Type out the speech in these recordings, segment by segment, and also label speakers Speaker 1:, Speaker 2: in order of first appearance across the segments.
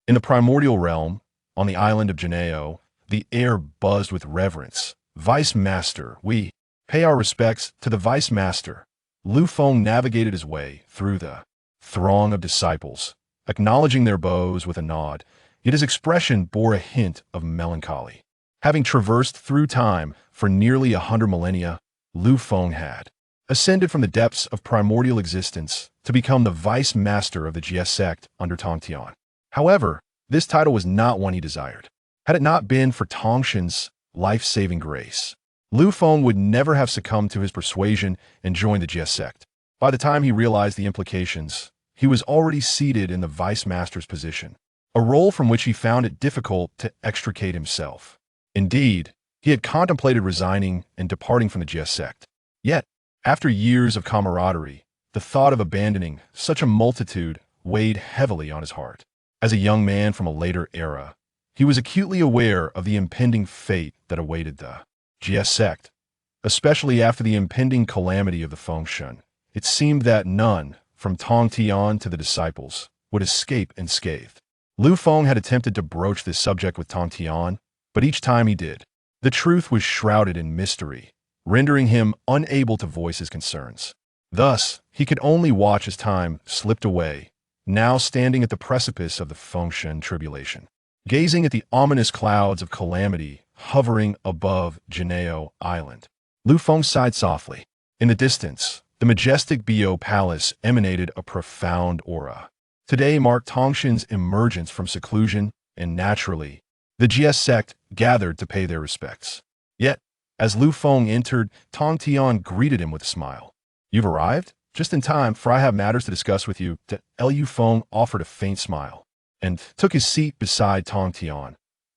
Speaker 1: In the primordial realm, on the island of Geneo, the air buzzed with reverence. Vice Master, we pay our respects to the Vice Master. Lu Feng navigated his way through the throng of disciples, acknowledging their bows with a nod, yet his expression bore a hint of melancholy. Having traversed through time for nearly 100 millennia, Lu Feng had ascended from the depths of primordial existence to become the Vice Master of the Jie Sect under Tongtian. However, this title was not one he desired. Had it not been for Tongtian's life-saving grace, Lu Feng would never have succumbed to his persuasion and joined the Jie Sect. By the time he realized the implications, he was already seated in the Vice Master's position, a role from which he found it difficult to extricate himself. Indeed, he had contemplated resigning and departing from the Jie Sect. Yet, after years of camaraderie, the thought of abandoning such a multitude weighed heavily on his heart. As a young man from a later era, he was acutely aware of the impending fate that awaited the Jie Sect. Especially after the impending calamity of the Fengshen, it seemed that none, from Tongtian to the disciples, would escape unscathed. Lu Feng had attempted to broach this subject with Tongtian, but each time he did, the truth was shrouded in mystery, rendering him unable to voice his concerns. Thus, he could only watch as time slipped away, now standing at the precipice of the Fengshen tribulation, gazing at the ominous clouds of calamity hovering above Geneo Island. Lu Feng sighed softly. In the distance, the majestic Zixiao Palace emanated a profound aura. Today marked Tongtian's emergence from seclusion, and naturally, the Jie Sect gathered to pay their respects. Yet, as Lu Feng entered, Tongtian greeted him with a smile. "You've arrived? Just in time, for I have matters to discuss with you." Lu Feng offered a faint smile and took his seat beside Tongtian.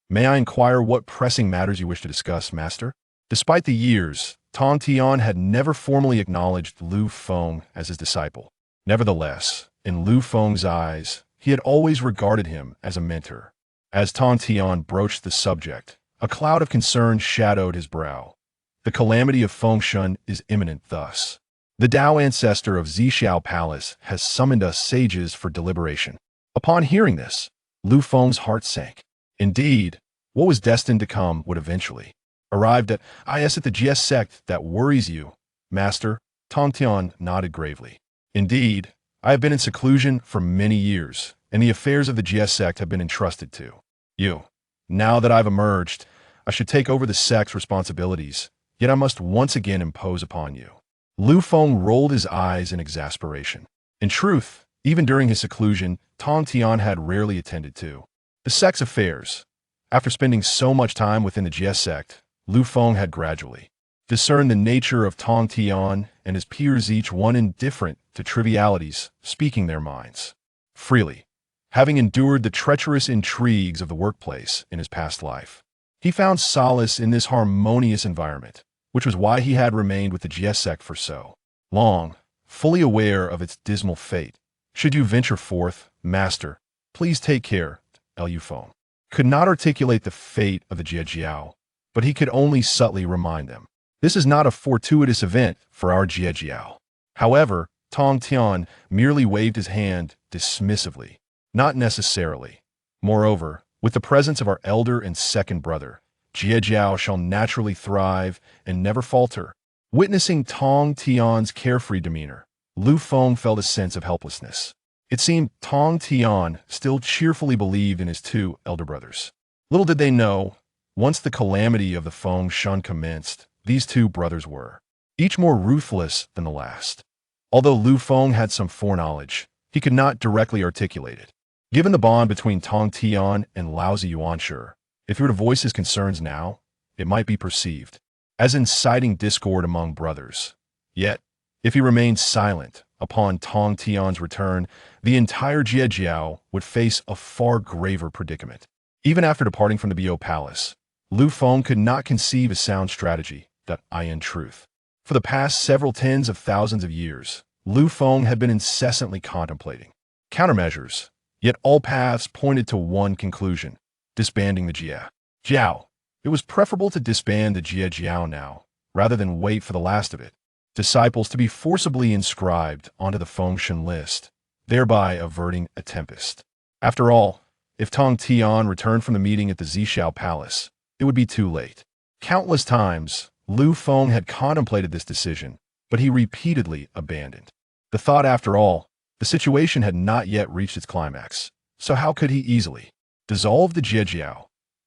Speaker 1: "May I inquire what pressing matters you wish to discuss, Master?" Despite the years, Tongtian had never formally acknowledged Lu Feng as his disciple. Nevertheless, in Lu Feng's eyes, he had always regarded him as a mentor. As Tongtian broached the subject, a cloud of concern shadowed his brow. The calamity of Fengshen is imminent thus. The Tao ancestor of Zixiao Palace has summoned us sages for deliberation. Upon hearing this, Lu Feng's heart sank. Indeed, what was destined to come would eventually arrive at the Jie Sect that worries you, Master. Tongtian nodded gravely. Indeed, I have been in seclusion for many years, and the affairs of the Jie Sect have been entrusted to you. Now that I've emerged, I should take over the sect's responsibilities, yet I must once again impose upon you. Lu Feng rolled his eyes in exasperation. In truth, even during his seclusion, Tongtian had rarely attended to the sect's affairs. After spending so much time within the Jie Sect, Lu Feng had gradually discerned the nature of Tongtian and his peers, each one indifferent to trivialities, speaking their minds freely. Having endured the treacherous intrigues of the workplace in his past life, he found solace in this harmonious environment, which was why he had remained with the Jie Sect for so long, fully aware of its dismal fate. "Should you venture forth, Master, please take care." Lu Feng could not articulate the fate of the Jie, but he could only subtly remind them. "This is not a fortuitous event for our Jie." However, Tongtian merely waved his hand dismissively. "Not necessarily. Moreover, with the presence of our elder and second brother, Jie shall naturally thrive and never falter." Witnessing Tongtian's carefree demeanor, Lu Feng felt a sense of helplessness. It seemed Tongtian still cheerfully believed in his two elder brothers. Little did they know, once the calamity of the Fengshen commenced, these two brothers were each more ruthless than the last. Although Lu Feng had some foreknowledge, he could not directly articulate it. Given the bond between Tongtian and Lao Ziyuanshu, if he were to voice his concerns now, it might be perceived as inciting discord among brothers. Yet, if he remained silent upon Tongtian's return, the entire Jie would face a far graver predicament. Even after departing from the Zixiao Palace, Lu Feng could not conceive a sound strategy. In truth, for the past several tens of thousands of years, Lu Feng had been incessantly contemplating countermeasures, yet all paths pointed to one conclusion: disbanding the Jie. It was preferable to disband the Jie now, rather than wait for the last of it. Disciples to be forcibly inscribed onto the Fengshen list, thereby averting a tempest. After all, If Tongtian returned from the meeting at the Zixiao Palace, it would be too late. Countless times, Lu Feng had contemplated this decision, but he repeatedly abandoned. The thought, after all, the situation had not yet reached its climax, so how could he easily dissolve the Jiejiao?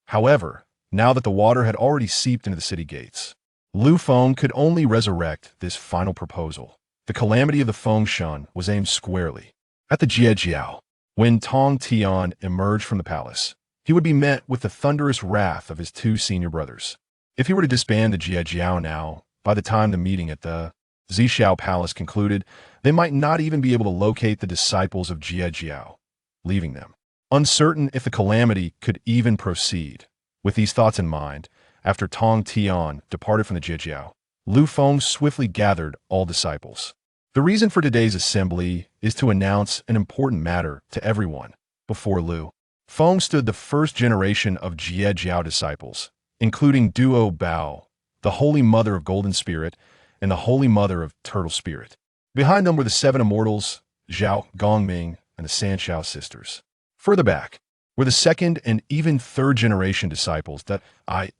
Speaker 1: However, now that the water had already seeped into the city gates, Lu Feng could only resurrect this final proposal. The calamity of the Fengshen was aimed squarely at the Jiejiao. When Tongtian emerged from the palace, he would be met with the thunderous wrath of his two senior brothers. If he were to disband the Jiejiao now, by the time the meeting at the Zixiao Palace concluded, they might not even be able to locate the disciples of Jiejiao, leaving them uncertain if the calamity could even proceed. With these thoughts in mind, after Tongtian departed from the Jiejiao, Lu Feng swiftly gathered all disciples. The reason for today's assembly is to announce an important matter to everyone. Before Lu Feng stood the first generation of Jiejiao disciples, including Duo Bao, the Holy Mother of Golden Spirit, and the Holy Mother of Turtle Spirit. Behind them were the seven immortals, Zhao, Gongming, and the Sanshao sisters. Further back were the second and even third generation disciples that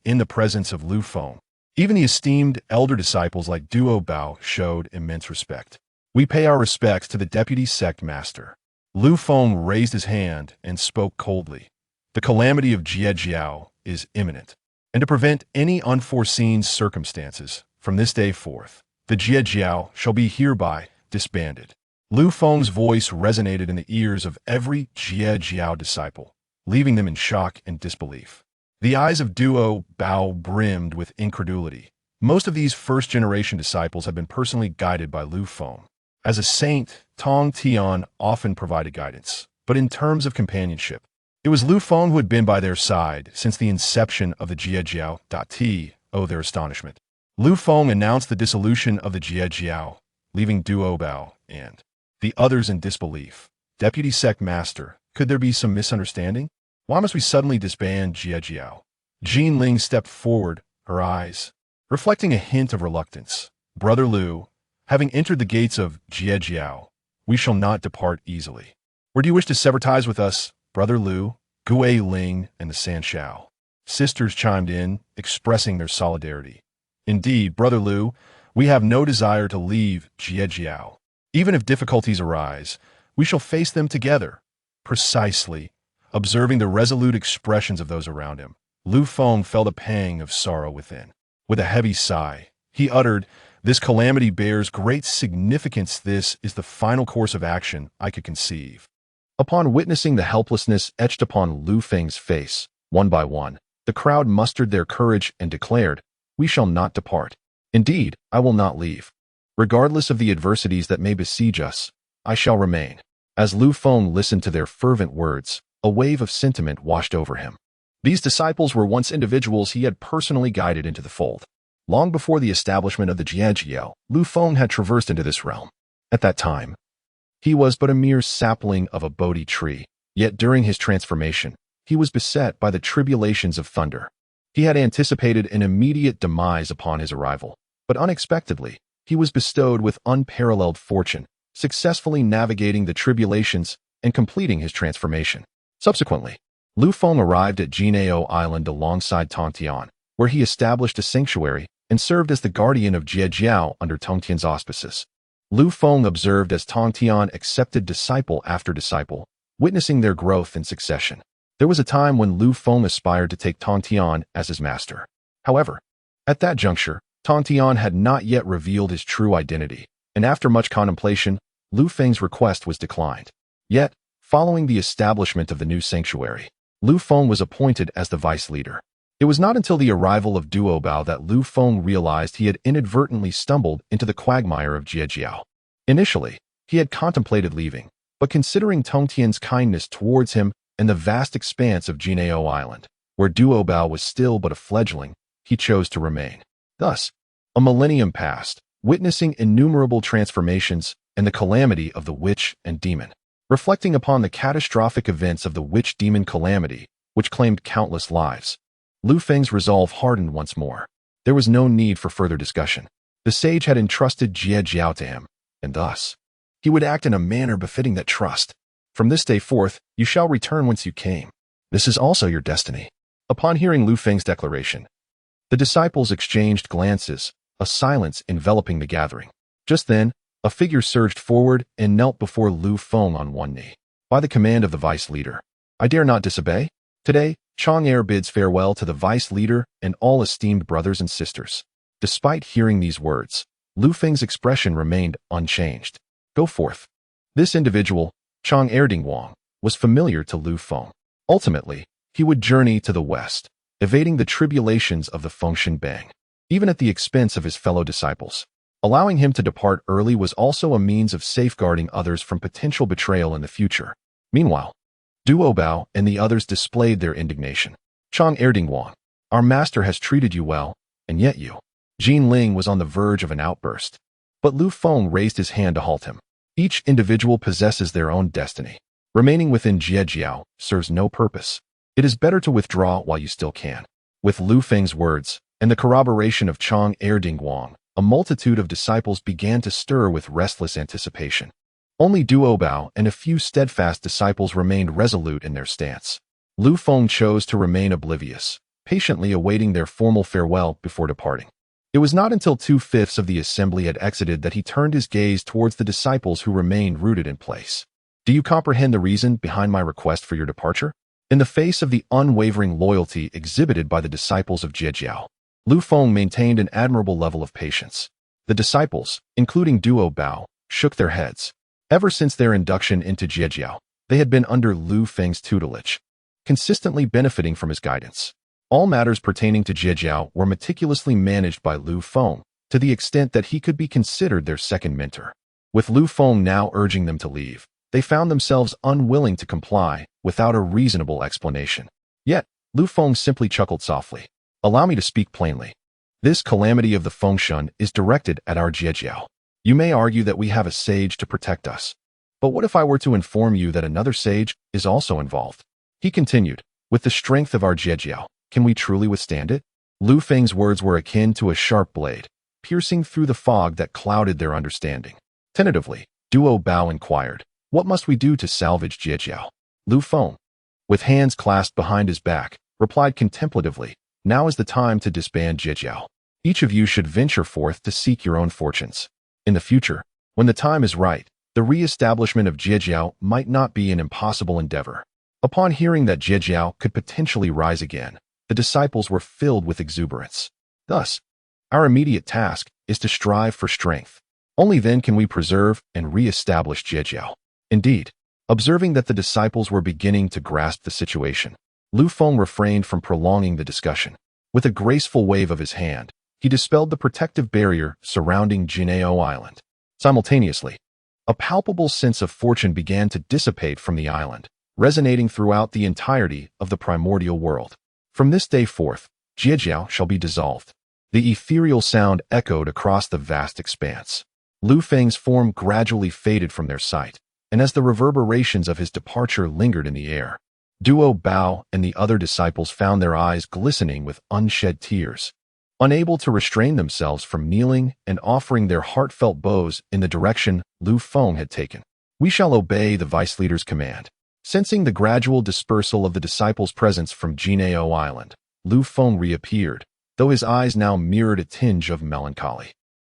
Speaker 1: in the presence of Lu Feng. Even the esteemed elder disciples like Duo Bao showed immense respect. We pay our respects to the deputy sect master. Lu Feng raised his hand and spoke coldly. The calamity of Jiejiao is imminent, and to prevent any unforeseen circumstances, from this day forth, the Jiejiao shall be hereby disbanded. Lu Feng's voice resonated in the ears of every Jiejiao disciple, leaving them in shock and disbelief. The eyes of Duo Bao brimmed with incredulity. Most of these first-generation disciples had been personally guided by Lu Feng. As a saint, Tongtian often provided guidance, but in terms of companionship, it was Lu Feng who had been by their side since the inception of the Jiejiao. Their astonishment. Lu Feng announced the dissolution of the Jiejiao, leaving Duo Bao and the others in disbelief. Deputy Sect Master, could there be some misunderstanding? Why must we suddenly disband Jiejiao? Jean Ling stepped forward, her eyes reflecting a hint of reluctance. Brother Lu, having entered the gates of Jiejiao, we shall not depart easily. Or do you wish to sever ties with us, Brother Lu? Gui Ling and the Sanshao sisters chimed in, expressing their solidarity. Indeed, Brother Lu, we have no desire to leave Jiejiao. Even if difficulties arise, we shall face them together. Precisely. Observing the resolute expressions of those around him, Lu Feng felt a pang of sorrow within. With a heavy sigh, he uttered, "This calamity bears great significance. This is the final course of action I could conceive." Upon witnessing the helplessness etched upon Lu Feng's face, one by one, the crowd mustered their courage and declared, "We shall not depart. Indeed, I will not leave. Regardless of the adversities that may besiege us, I shall remain." As Lu Feng listened to their fervent words, a wave of sentiment washed over him. These disciples were once individuals he had personally guided into the fold. Long before the establishment of the Jiejiao, Lu Feng had traversed into this realm. At that time, he was but a mere sapling of a Bodhi tree, yet during his transformation, he was beset by the tribulations of thunder. He had anticipated an immediate demise upon his arrival, but unexpectedly, he was bestowed with unparalleled fortune, successfully navigating the tribulations and completing his transformation. Subsequently, Lu Feng arrived at Jinao Island alongside Tongtian, where he established a sanctuary and served as the guardian of Jiejiao under Tongtian's auspices. Lu Feng observed as Tongtian accepted disciple after disciple, witnessing their growth in succession. There was a time when Lu Feng aspired to take Tongtian as his master. However, at that juncture, Tongtian had not yet revealed his true identity, and after much contemplation, Lu Feng's request was declined. Yet, following the establishment of the new sanctuary, Lu Feng was appointed as the vice leader. It was not until the arrival of Duo Bao that Lu Feng realized he had inadvertently stumbled into the quagmire of Jiejiao. Initially, he had contemplated leaving, but considering Tongtian's kindness towards him and the vast expanse of Jinao Island, where Duo Bao was still but a fledgling, he chose to remain. Thus, a millennium passed, witnessing innumerable transformations and the calamity of the witch and demon. Reflecting upon the catastrophic events of the witch-demon calamity, which claimed countless lives, Lu Feng's resolve hardened once more. There was no need for further discussion. The sage had entrusted Jiejiao to him, and thus, he would act in a manner befitting that trust. From this day forth, you shall return whence you came. This is also your destiny. Upon hearing Lu Feng's declaration, the disciples exchanged glances, a silence enveloping the gathering. Just then, a figure surged forward and knelt before Lu Feng on one knee. By the command of the vice leader, I dare not disobey. Today, Chang'er bids farewell to the vice leader and all esteemed brothers and sisters. Despite hearing these words, Lu Feng's expression remained unchanged. Go forth. This individual, Chang'er Dingwang, was familiar to Lu Feng. Ultimately, he would journey to the west, evading the tribulations of the Fengshen Bang, even at the expense of his fellow disciples. Allowing him to depart early was also a means of safeguarding others from potential betrayal in the future. Meanwhile, Duo Bao and the others displayed their indignation. Chang'er Dingwang, our master has treated you well, and yet you. Jin Ling was on the verge of an outburst, but Lu Feng raised his hand to halt him. Each individual possesses their own destiny. Remaining within Zhijiao serves no purpose. It is better to withdraw while you still can. With Lu Feng's words and the corroboration of Chang'er Dingwang, a multitude of disciples began to stir with restless anticipation. Only Duo Bao and a few steadfast disciples remained resolute in their stance. Lu Feng chose to remain oblivious, patiently awaiting their formal farewell before departing. It was not until 2/5 of the assembly had exited that he turned his gaze towards the disciples who remained rooted in place. Do you comprehend the reason behind my request for your departure? In the face of the unwavering loyalty exhibited by the disciples of Zhijiao, Lu Feng maintained an admirable level of patience. The disciples, including Duo Bao, shook their heads. Ever since their induction into Zhijiao, they had been under Lu Feng's tutelage, consistently benefiting from his guidance. All matters pertaining to Zhijiao were meticulously managed by Lu Feng, to the extent that he could be considered their second mentor. With Lu Feng now urging them to leave, they found themselves unwilling to comply without a reasonable explanation. Yet, Lu Feng simply chuckled softly. Allow me to speak plainly. This calamity of the Fengshen is directed at our Zhijiao. You may argue that we have a sage to protect us. But what if I were to inform you that another sage is also involved? He continued, with the strength of our Zhijiao, can we truly withstand it? Lu Feng's words were akin to a sharp blade, piercing through the fog that clouded their understanding. Tentatively, Duo Bao inquired, what must we do to salvage Zhijiao? Lu Feng, with hands clasped behind his back, replied contemplatively, now is the time to disband Zhijiao. Each of you should venture forth to seek your own fortunes. In the future, when the time is right, the re-establishment of Zhijiao might not be an impossible endeavor. Upon hearing that Zhijiao could potentially rise again, the disciples were filled with exuberance. Thus, our immediate task is to strive for strength. Only then can we preserve and re-establish Zhijiao. Indeed, observing that the disciples were beginning to grasp the situation, Lu Feng refrained from prolonging the discussion. With a graceful wave of his hand, he dispelled the protective barrier surrounding Jianao Island. Simultaneously, a palpable sense of fortune began to dissipate from the island, resonating throughout the entirety of the primordial world. From this day forth, Zhijiao shall be dissolved. The ethereal sound echoed across the vast expanse. Lu Feng's form gradually faded from their sight, and as the reverberations of his departure lingered in the air, Duo Bao and the other disciples found their eyes glistening with unshed tears. Unable to restrain themselves from kneeling and offering their heartfelt bows in the direction Lu Feng had taken. We shall obey the vice leader's command. Sensing the gradual dispersal of the disciples' presence from Jianao Island, Lu Feng reappeared, though his eyes now mirrored a tinge of melancholy.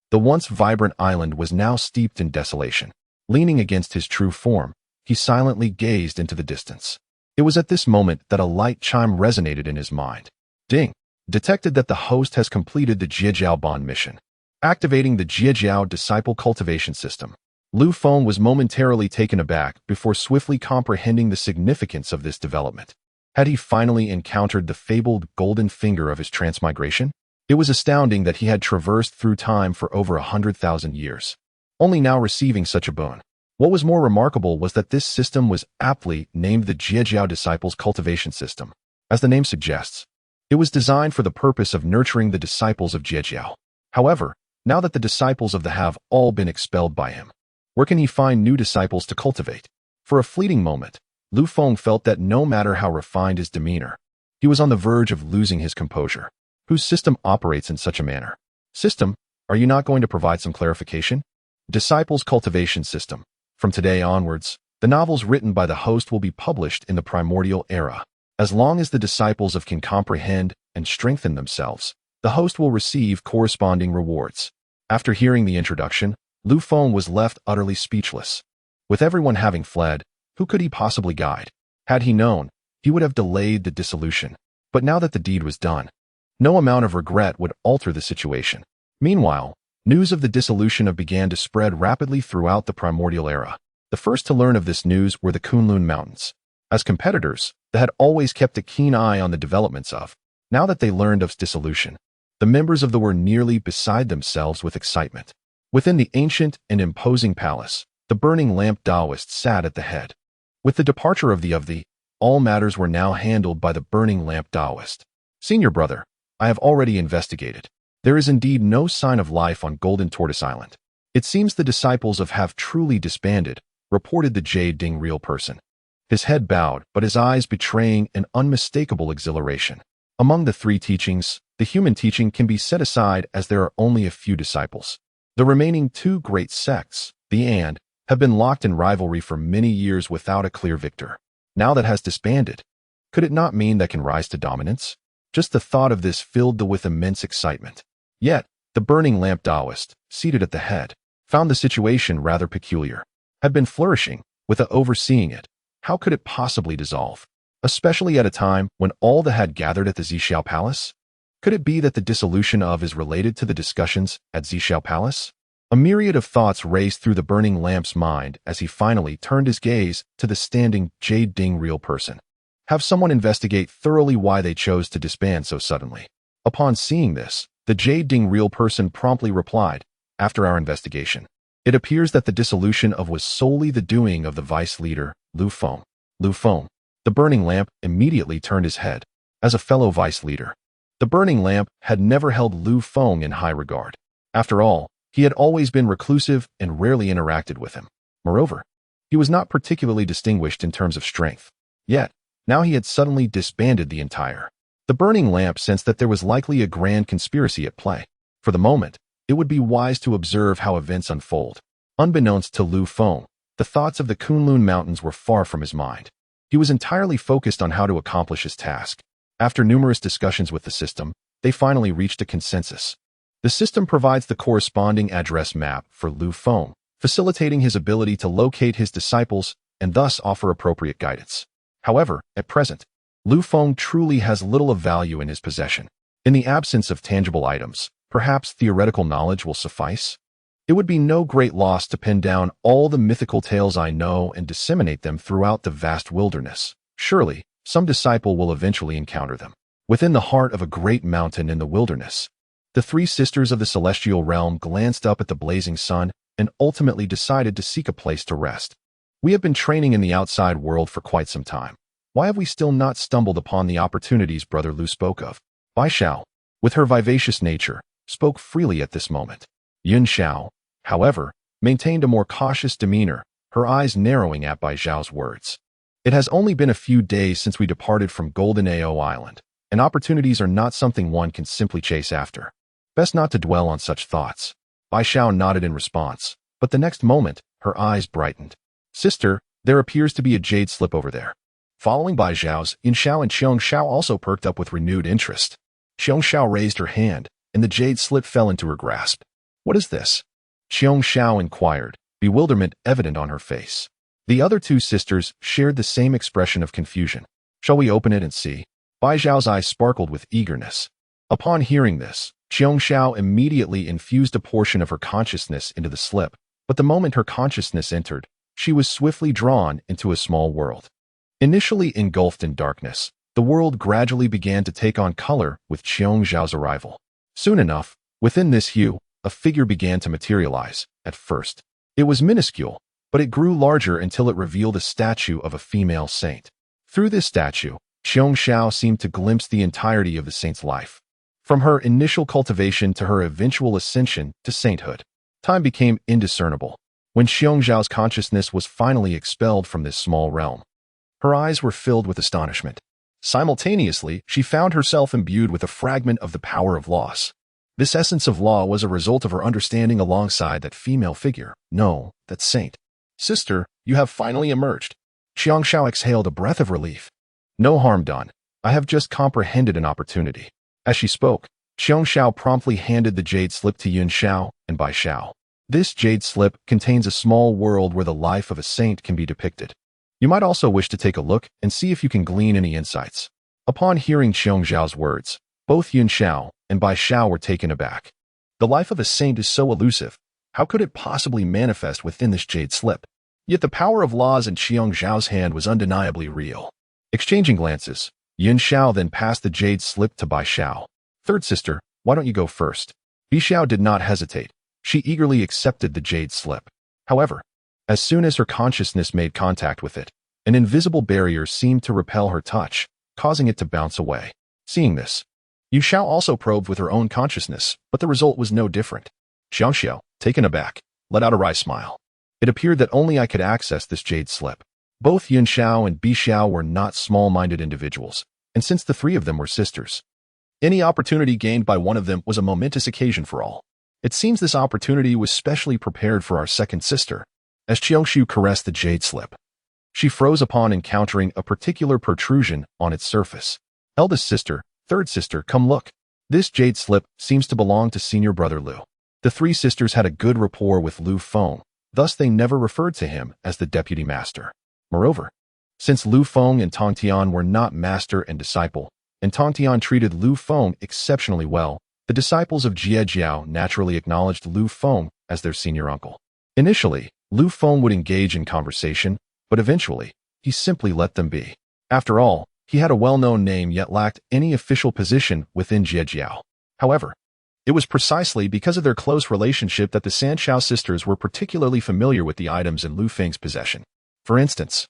Speaker 1: The once vibrant island was now steeped in desolation. Leaning against his true form, he silently gazed into the distance. It was at this moment that a light chime resonated in his mind. Ding! Detected that the host has completed the Zhijiao Bond mission. Activating the Zhijiao Disciple Cultivation System. Lu Feng was momentarily taken aback before swiftly comprehending the significance of this development. Had he finally encountered the fabled golden finger of his transmigration? It was astounding that he had traversed through time for over 100,000 years, only now receiving such a boon. What was more remarkable was that this system was aptly named the Zhijiao Disciples Cultivation System. As the name suggests, it was designed for the purpose of nurturing the disciples of Zhijiao. However, now that the disciples of the have all been expelled by him, where can he find new disciples to cultivate? For a fleeting moment, Lu Feng felt that no matter how refined his demeanor, he was on the verge of losing his composure. Whose system operates in such a manner? System, are you not going to provide some clarification? Disciples Cultivation System. From today onwards, the novels written by the host will be published in the primordial era. As long as the disciples of can comprehend and strengthen themselves, the host will receive corresponding rewards. After hearing the introduction, Lu Feng was left utterly speechless. With everyone having fled, who could he possibly guide? Had he known, he would have delayed the dissolution. But now that the deed was done, no amount of regret would alter the situation. Meanwhile, news of the dissolution began to spread rapidly throughout the primordial era. The first to learn of this news were the Kunlun Mountains. As competitors, they had always kept a keen eye on the developments of. Now that they learned of dissolution, the members of the were nearly beside themselves with excitement. Within the ancient and imposing palace, the burning lamp Taoist sat at the head. With the departure of the, all matters were now handled by the burning lamp Taoist. Senior brother, I have already investigated. There is indeed no sign of life on Golden Tortoise Island. It seems the disciples of have truly disbanded, reported the Jade Ding real person. His head bowed, but his eyes betraying an unmistakable exhilaration. Among the three teachings, the human teaching can be set aside as there are only a few disciples. The remaining two great sects, the and, have been locked in rivalry for many years without a clear victor. Now that has disbanded, could it not mean that can rise to dominance? Just the thought of this filled the with immense excitement. Yet, the burning lamp Taoist, seated at the head, found the situation rather peculiar. Had been flourishing, with a overseeing it. How could it possibly dissolve? Especially at a time when all that had gathered at the Zixiao Palace? Could it be that the dissolution of is related to the discussions at Zixiao Palace? A myriad of thoughts raced through the burning lamp's mind as he finally turned his gaze to the standing Jade Ding real person. Have someone investigate thoroughly why they chose to disband so suddenly. Upon seeing this, the Jade Ding real person promptly replied, after our investigation, it appears that the dissolution of was solely the doing of the vice leader, Lu Feng. Lu Feng. The burning lamp immediately turned his head. As a fellow vice leader, the burning lamp had never held Lu Feng in high regard. After all, he had always been reclusive and rarely interacted with him. Moreover, he was not particularly distinguished in terms of strength. Yet, now he had suddenly disbanded the entire. The burning lamp sensed that there was likely a grand conspiracy at play. For the moment, it would be wise to observe how events unfold. Unbeknownst to Lu Feng, the thoughts of the Kunlun Mountains were far from his mind. He was entirely focused on how to accomplish his task. After numerous discussions with the system, they finally reached a consensus. The system provides the corresponding address map for Lu Feng, facilitating his ability to locate his disciples and thus offer appropriate guidance. However, at present, Lu Feng truly has little of value in his possession. In the absence of tangible items, perhaps theoretical knowledge will suffice? It would be no great loss to pin down all the mythical tales I know and disseminate them throughout the vast wilderness. Surely, some disciple will eventually encounter them. Within the heart of a great mountain in the wilderness, the three sisters of the celestial realm glanced up at the blazing sun and ultimately decided to seek a place to rest. We have been training in the outside world for quite some time. Why have we still not stumbled upon the opportunities Brother Lu spoke of? Bai Xiao, with her vivacious nature, spoke freely at this moment. Yun Xiao, however, maintained a more cautious demeanor, her eyes narrowing at Bai Xiao's words. It has only been a few days since we departed from Golden Ao Island, and opportunities are not something one can simply chase after. Best not to dwell on such thoughts. Bai Xiao nodded in response, but the next moment, her eyes brightened. Sister, there appears to be a jade slip over there. Following Bai Xiao's, Yin Xiao and Qiong Xiao also perked up with renewed interest. Qiong Xiao raised her hand, and the jade slip fell into her grasp. What is this? Qiong Xiao inquired, bewilderment evident on her face. The other two sisters shared the same expression of confusion. Shall we open it and see? Bai Xiao's eyes sparkled with eagerness. Upon hearing this, Qiong Xiao immediately infused a portion of her consciousness into the slip, but the moment her consciousness entered, she was swiftly drawn into a small world. Initially engulfed in darkness, the world gradually began to take on color with Qiong Xiao's arrival. Soon enough, within this hue, a figure began to materialize. At first, it was minuscule, but it grew larger until it revealed a statue of a female saint. Through this statue, Qiong Xiao seemed to glimpse the entirety of the saint's life. From her initial cultivation to her eventual ascension to sainthood, time became indiscernible. When Qiong Xiao's consciousness was finally expelled from this small realm, her eyes were filled with astonishment. Simultaneously, she found herself imbued with a fragment of the power of loss. This essence of law was a result of her understanding alongside that female figure. No, that saint. Sister, you have finally emerged. Qiong Xiao exhaled a breath of relief. No harm done. I have just comprehended an opportunity. As she spoke, Xiong Xiao promptly handed the jade slip to Yun Xiao and Bai Xiao. This jade slip contains a small world where the life of a saint can be depicted. You might also wish to take a look and see if you can glean any insights. Upon hearing Xiong Xiao's words, both Yun Xiao and Bai Xiao were taken aback. The life of a saint is so elusive. How could it possibly manifest within this jade slip? Yet the power of laws in Xiong Xiao's hand was undeniably real. Exchanging glances, Yun Xiao then passed the jade slip to Bai Xiao. Third sister, why don't you go first? Bai Xiao did not hesitate. She eagerly accepted the jade slip. However, as soon as her consciousness made contact with it, an invisible barrier seemed to repel her touch, causing it to bounce away. Seeing this, Yu Xiao also probed with her own consciousness, but the result was no different. Xiao Xiao, taken aback, let out a wry smile. It appeared that only I could access this jade slip. Both Yun Xiao and Bai Xiao were not small-minded individuals, and since the three of them were sisters, any opportunity gained by one of them was a momentous occasion for all. It seems this opportunity was specially prepared for our second sister. As Qiangshu caressed the jade slip, she froze upon encountering a particular protrusion on its surface. Eldest sister, third sister, come look. This jade slip seems to belong to senior brother Lu. The three sisters had a good rapport with Lu Feng, thus they never referred to him as the deputy master. Moreover, since Lu Feng and Tongtian were not master and disciple, and Tongtian treated Lu Feng exceptionally well, the disciples of Jie Jiao naturally acknowledged Lu Feng as their senior uncle. Initially, Lu Feng would engage in conversation, but eventually, he simply let them be. After all, he had a well-known name yet lacked any official position within Jie Jiao. However, it was precisely because of their close relationship that the Sanshao sisters were particularly familiar with the items in Lu Feng's possession. For instance,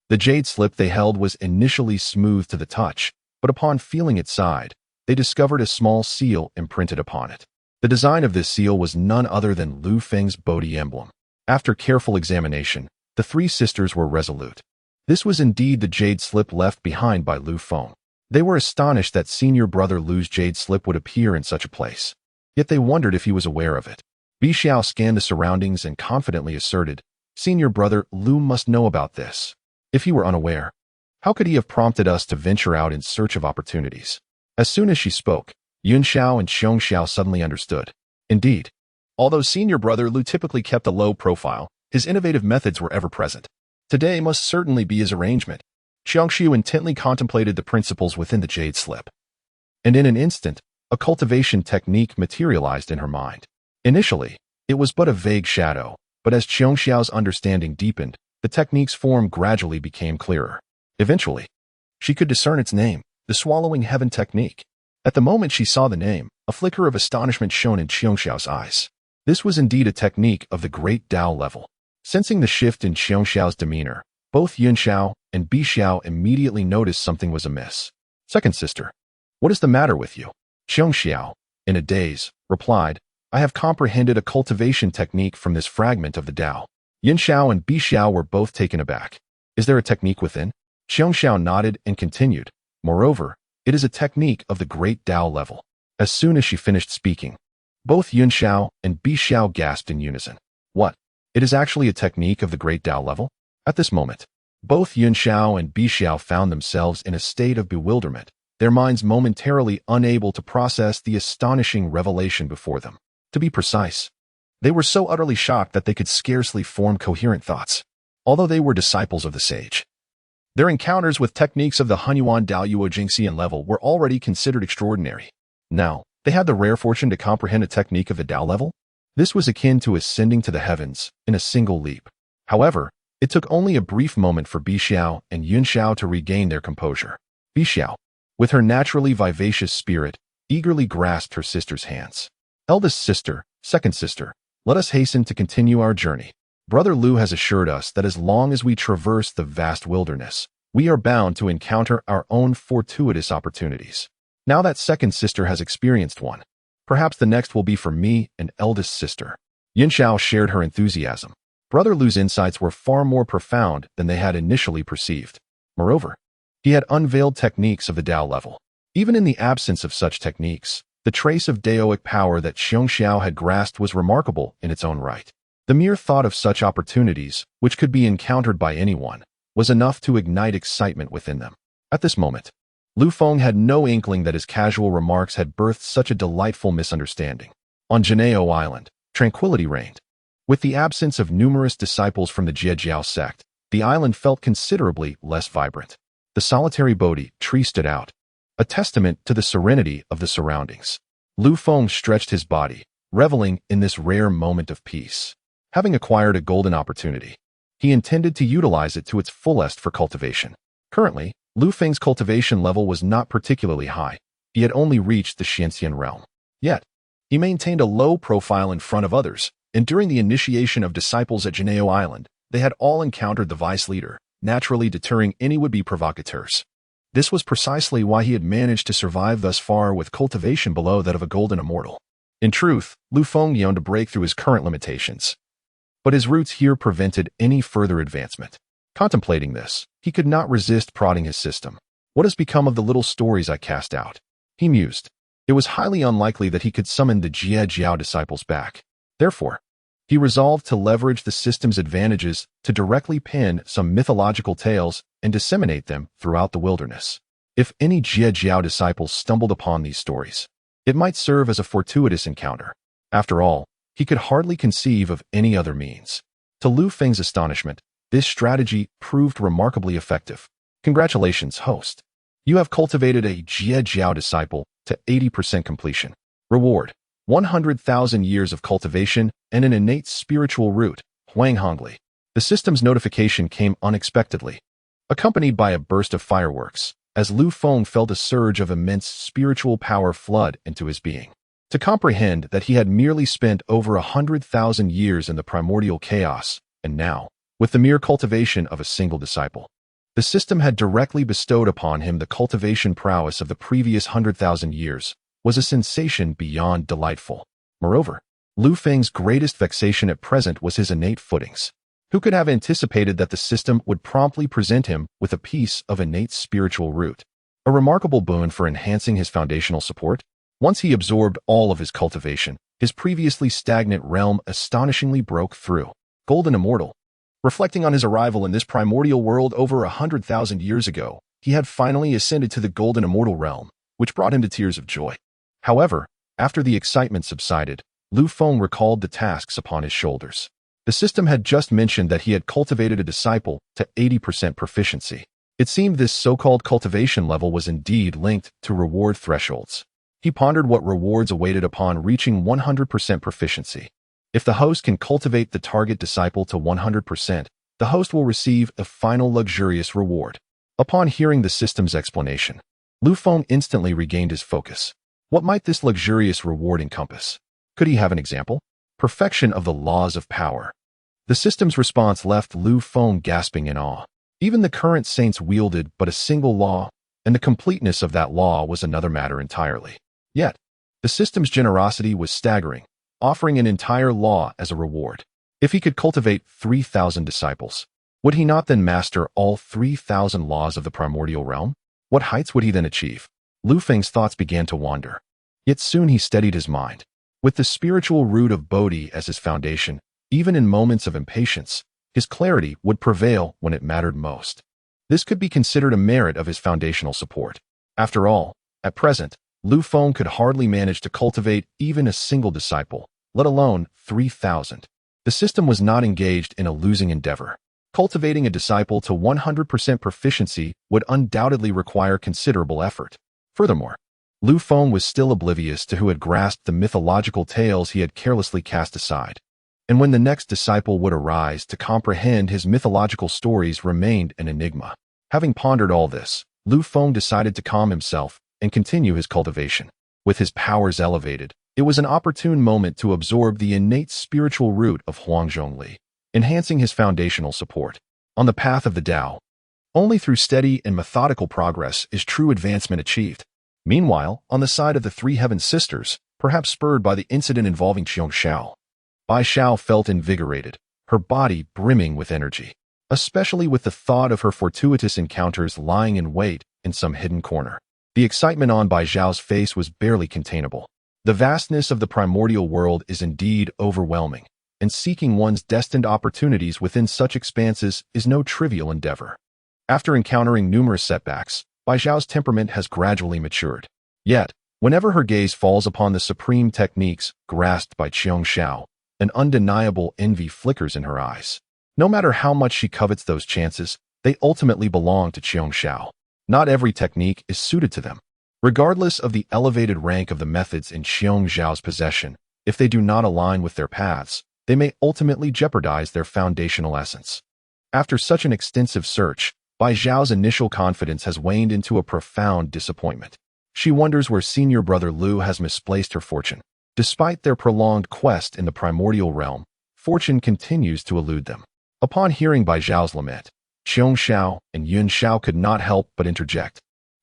Speaker 1: the jade slip they held was initially smooth to the touch, but upon feeling its side, they discovered a small seal imprinted upon it. The design of this seal was none other than Lu Feng's Bodhi emblem. After careful examination, the three sisters were resolute. This was indeed the jade slip left behind by Lu Feng. They were astonished that senior brother Lu's jade slip would appear in such a place. Yet they wondered if he was aware of it. Bai Xiao scanned the surroundings and confidently asserted, senior brother Lu must know about this. If he were unaware, how could he have prompted us to venture out in search of opportunities? As soon as she spoke, Yun Xiao and Xiong Xiao suddenly understood. Indeed, although senior brother Lu typically kept a low profile, his innovative methods were ever present. Today must certainly be his arrangement. Qiangshu intently contemplated the principles within the jade slip. And in an instant, a cultivation technique materialized in her mind. Initially, it was but a vague shadow, but as Qiangxiao's understanding deepened, the technique's form gradually became clearer. Eventually, she could discern its name, the Swallowing Heaven technique. At the moment she saw the name, a flicker of astonishment shone in Qiangxiao's eyes. This was indeed a technique of the great Dao level. Sensing the shift in Qiangxiao's demeanor, both Yun Xiao and Bai Xiao immediately noticed something was amiss. Second sister, what is the matter with you? Qiangxiao, in a daze, replied, I have comprehended a cultivation technique from this fragment of the Dao. Yun Xiao and Bai Xiao were both taken aback. Is there a technique within? Qiangxiao nodded and continued, moreover, it is a technique of the great Dao level. As soon as she finished speaking, both Yun Xiao and Bai Xiao gasped in unison. What? It is actually a technique of the great Dao level? At this moment, both Yun Xiao and Bai Xiao found themselves in a state of bewilderment, their minds momentarily unable to process the astonishing revelation before them. To be precise, they were so utterly shocked that they could scarcely form coherent thoughts. Although they were disciples of the sage, their encounters with techniques of the Hunyuan Daoyuo Jingxian level were already considered extraordinary. Now, they had the rare fortune to comprehend a technique of the Dao level? This was akin to ascending to the heavens in a single leap. However, it took only a brief moment for Bai Xiao and Yun Xiao to regain their composure. Bai Xiao, with her naturally vivacious spirit, eagerly grasped her sister's hands. Eldest sister, second sister, let us hasten to continue our journey. Brother Lu has assured us that as long as we traverse the vast wilderness, we are bound to encounter our own fortuitous opportunities. Now that second sister has experienced one, perhaps the next will be for me and eldest sister. Yun Xiao shared her enthusiasm. Brother Lu's insights were far more profound than they had initially perceived. Moreover, he had unveiled techniques of the Dao level. Even in the absence of such techniques, the trace of Daoic power that Xiongxiao had grasped was remarkable in its own right. The mere thought of such opportunities, which could be encountered by anyone, was enough to ignite excitement within them. At this moment, Lu Feng had no inkling that his casual remarks had birthed such a delightful misunderstanding. On Jiao Island, tranquility reigned. With the absence of numerous disciples from the Zixiao Sect, the island felt considerably less vibrant. The solitary Bodhi tree stood out, a testament to the serenity of the surroundings. Lu Feng stretched his body, reveling in this rare moment of peace. Having acquired a golden opportunity, he intended to utilize it to its fullest for cultivation. Currently, Lu Feng's cultivation level was not particularly high. He had only reached the Xianxian realm. Yet, he maintained a low profile in front of others, and during the initiation of disciples at Jiao Island, they had all encountered the vice leader, naturally deterring any would-be provocateurs. This was precisely why he had managed to survive thus far with cultivation below that of a golden immortal. In truth, Lu Feng yearned to break through his current limitations, but his roots here prevented any further advancement. Contemplating this, he could not resist prodding his system. What has become of the little stories I cast out? He mused. It was highly unlikely that he could summon the Zixiao disciples back. Therefore, he resolved to leverage the system's advantages to directly pen some mythological tales and disseminate them throughout the wilderness. If any Zixiao disciples stumbled upon these stories, it might serve as a fortuitous encounter. After all, he could hardly conceive of any other means. To Lu Feng's astonishment, this strategy proved remarkably effective. Congratulations, host. You have cultivated a Zixiao disciple to 80% completion. Reward: 100,000 years of cultivation and an innate spiritual root, Huang Hongli. The system's notification came unexpectedly, accompanied by a burst of fireworks, as Lu Feng felt a surge of immense spiritual power flood into his being. To comprehend that he had merely spent over 100,000 years in the Primordial Chaos, and now, with the mere cultivation of a single disciple, the system had directly bestowed upon him the cultivation prowess of the previous 100,000 years, was a sensation beyond delightful. Moreover, Lu Feng's greatest vexation at present was his innate footings. Who could have anticipated that the system would promptly present him with a piece of innate spiritual root, a remarkable boon for enhancing his foundational support? Once he absorbed all of his cultivation, his previously stagnant realm astonishingly broke through. Golden Immortal. Reflecting on his arrival in this primordial world over 100,000 years ago, he had finally ascended to the Golden Immortal realm, which brought him to tears of joy. However, after the excitement subsided, Lu Feng recalled the tasks upon his shoulders. The system had just mentioned that he had cultivated a disciple to 80% proficiency. It seemed this so-called cultivation level was indeed linked to reward thresholds. He pondered what rewards awaited upon reaching 100% proficiency. If the host can cultivate the target disciple to 100%, the host will receive a final luxurious reward. Upon hearing the system's explanation, Lu Feng instantly regained his focus. What might this luxurious reward encompass? Could he have an example? Perfection of the laws of power. The system's response left Lu Feng gasping in awe. Even the current saints wielded but a single law, and the completeness of that law was another matter entirely. Yet, the system's generosity was staggering, offering an entire law as a reward. If he could cultivate 3,000 disciples, would he not then master all 3,000 laws of the primordial realm? What heights would he then achieve? Lu Feng's thoughts began to wander. Yet soon he steadied his mind. With the spiritual root of Bodhi as his foundation, even in moments of impatience, his clarity would prevail when it mattered most. This could be considered a merit of his foundational support. After all, at present, Lu Feng could hardly manage to cultivate even a single disciple, let alone 3,000. The system was not engaged in a losing endeavor. Cultivating a disciple to 100% proficiency would undoubtedly require considerable effort. Furthermore, Lu Feng was still oblivious to who had grasped the mythological tales he had carelessly cast aside. And when the next disciple would arise to comprehend his mythological stories remained an enigma. Having pondered all this, Lu Feng decided to calm himself and continue his cultivation. With his powers elevated, it was an opportune moment to absorb the innate spiritual root of Huang Zhongli, enhancing his foundational support. On the path of the Tao, only through steady and methodical progress is true advancement achieved. Meanwhile, on the side of the Three Heaven Sisters, perhaps spurred by the incident involving Qiong Xiao, Bai Xiao felt invigorated, her body brimming with energy, especially with the thought of her fortuitous encounters lying in wait in some hidden corner. The excitement on Bai Xiao's face was barely containable. The vastness of the primordial world is indeed overwhelming, and seeking one's destined opportunities within such expanses is no trivial endeavor. After encountering numerous setbacks, Bai Zhao's temperament has gradually matured. Yet, whenever her gaze falls upon the supreme techniques grasped by Qiong Xiao, an undeniable envy flickers in her eyes. No matter how much she covets those chances, they ultimately belong to Qiong Xiao. Not every technique is suited to them. Regardless of the elevated rank of the methods in Qiong Xiao's possession, if they do not align with their paths, they may ultimately jeopardize their foundational essence. After such an extensive search, Bai Zhao's initial confidence has waned into a profound disappointment. She wonders where senior brother Lu has misplaced her fortune. Despite their prolonged quest in the primordial realm, fortune continues to elude them. Upon hearing Bai Zhao's lament, Qiong Xiao and Yun Xiao could not help but interject.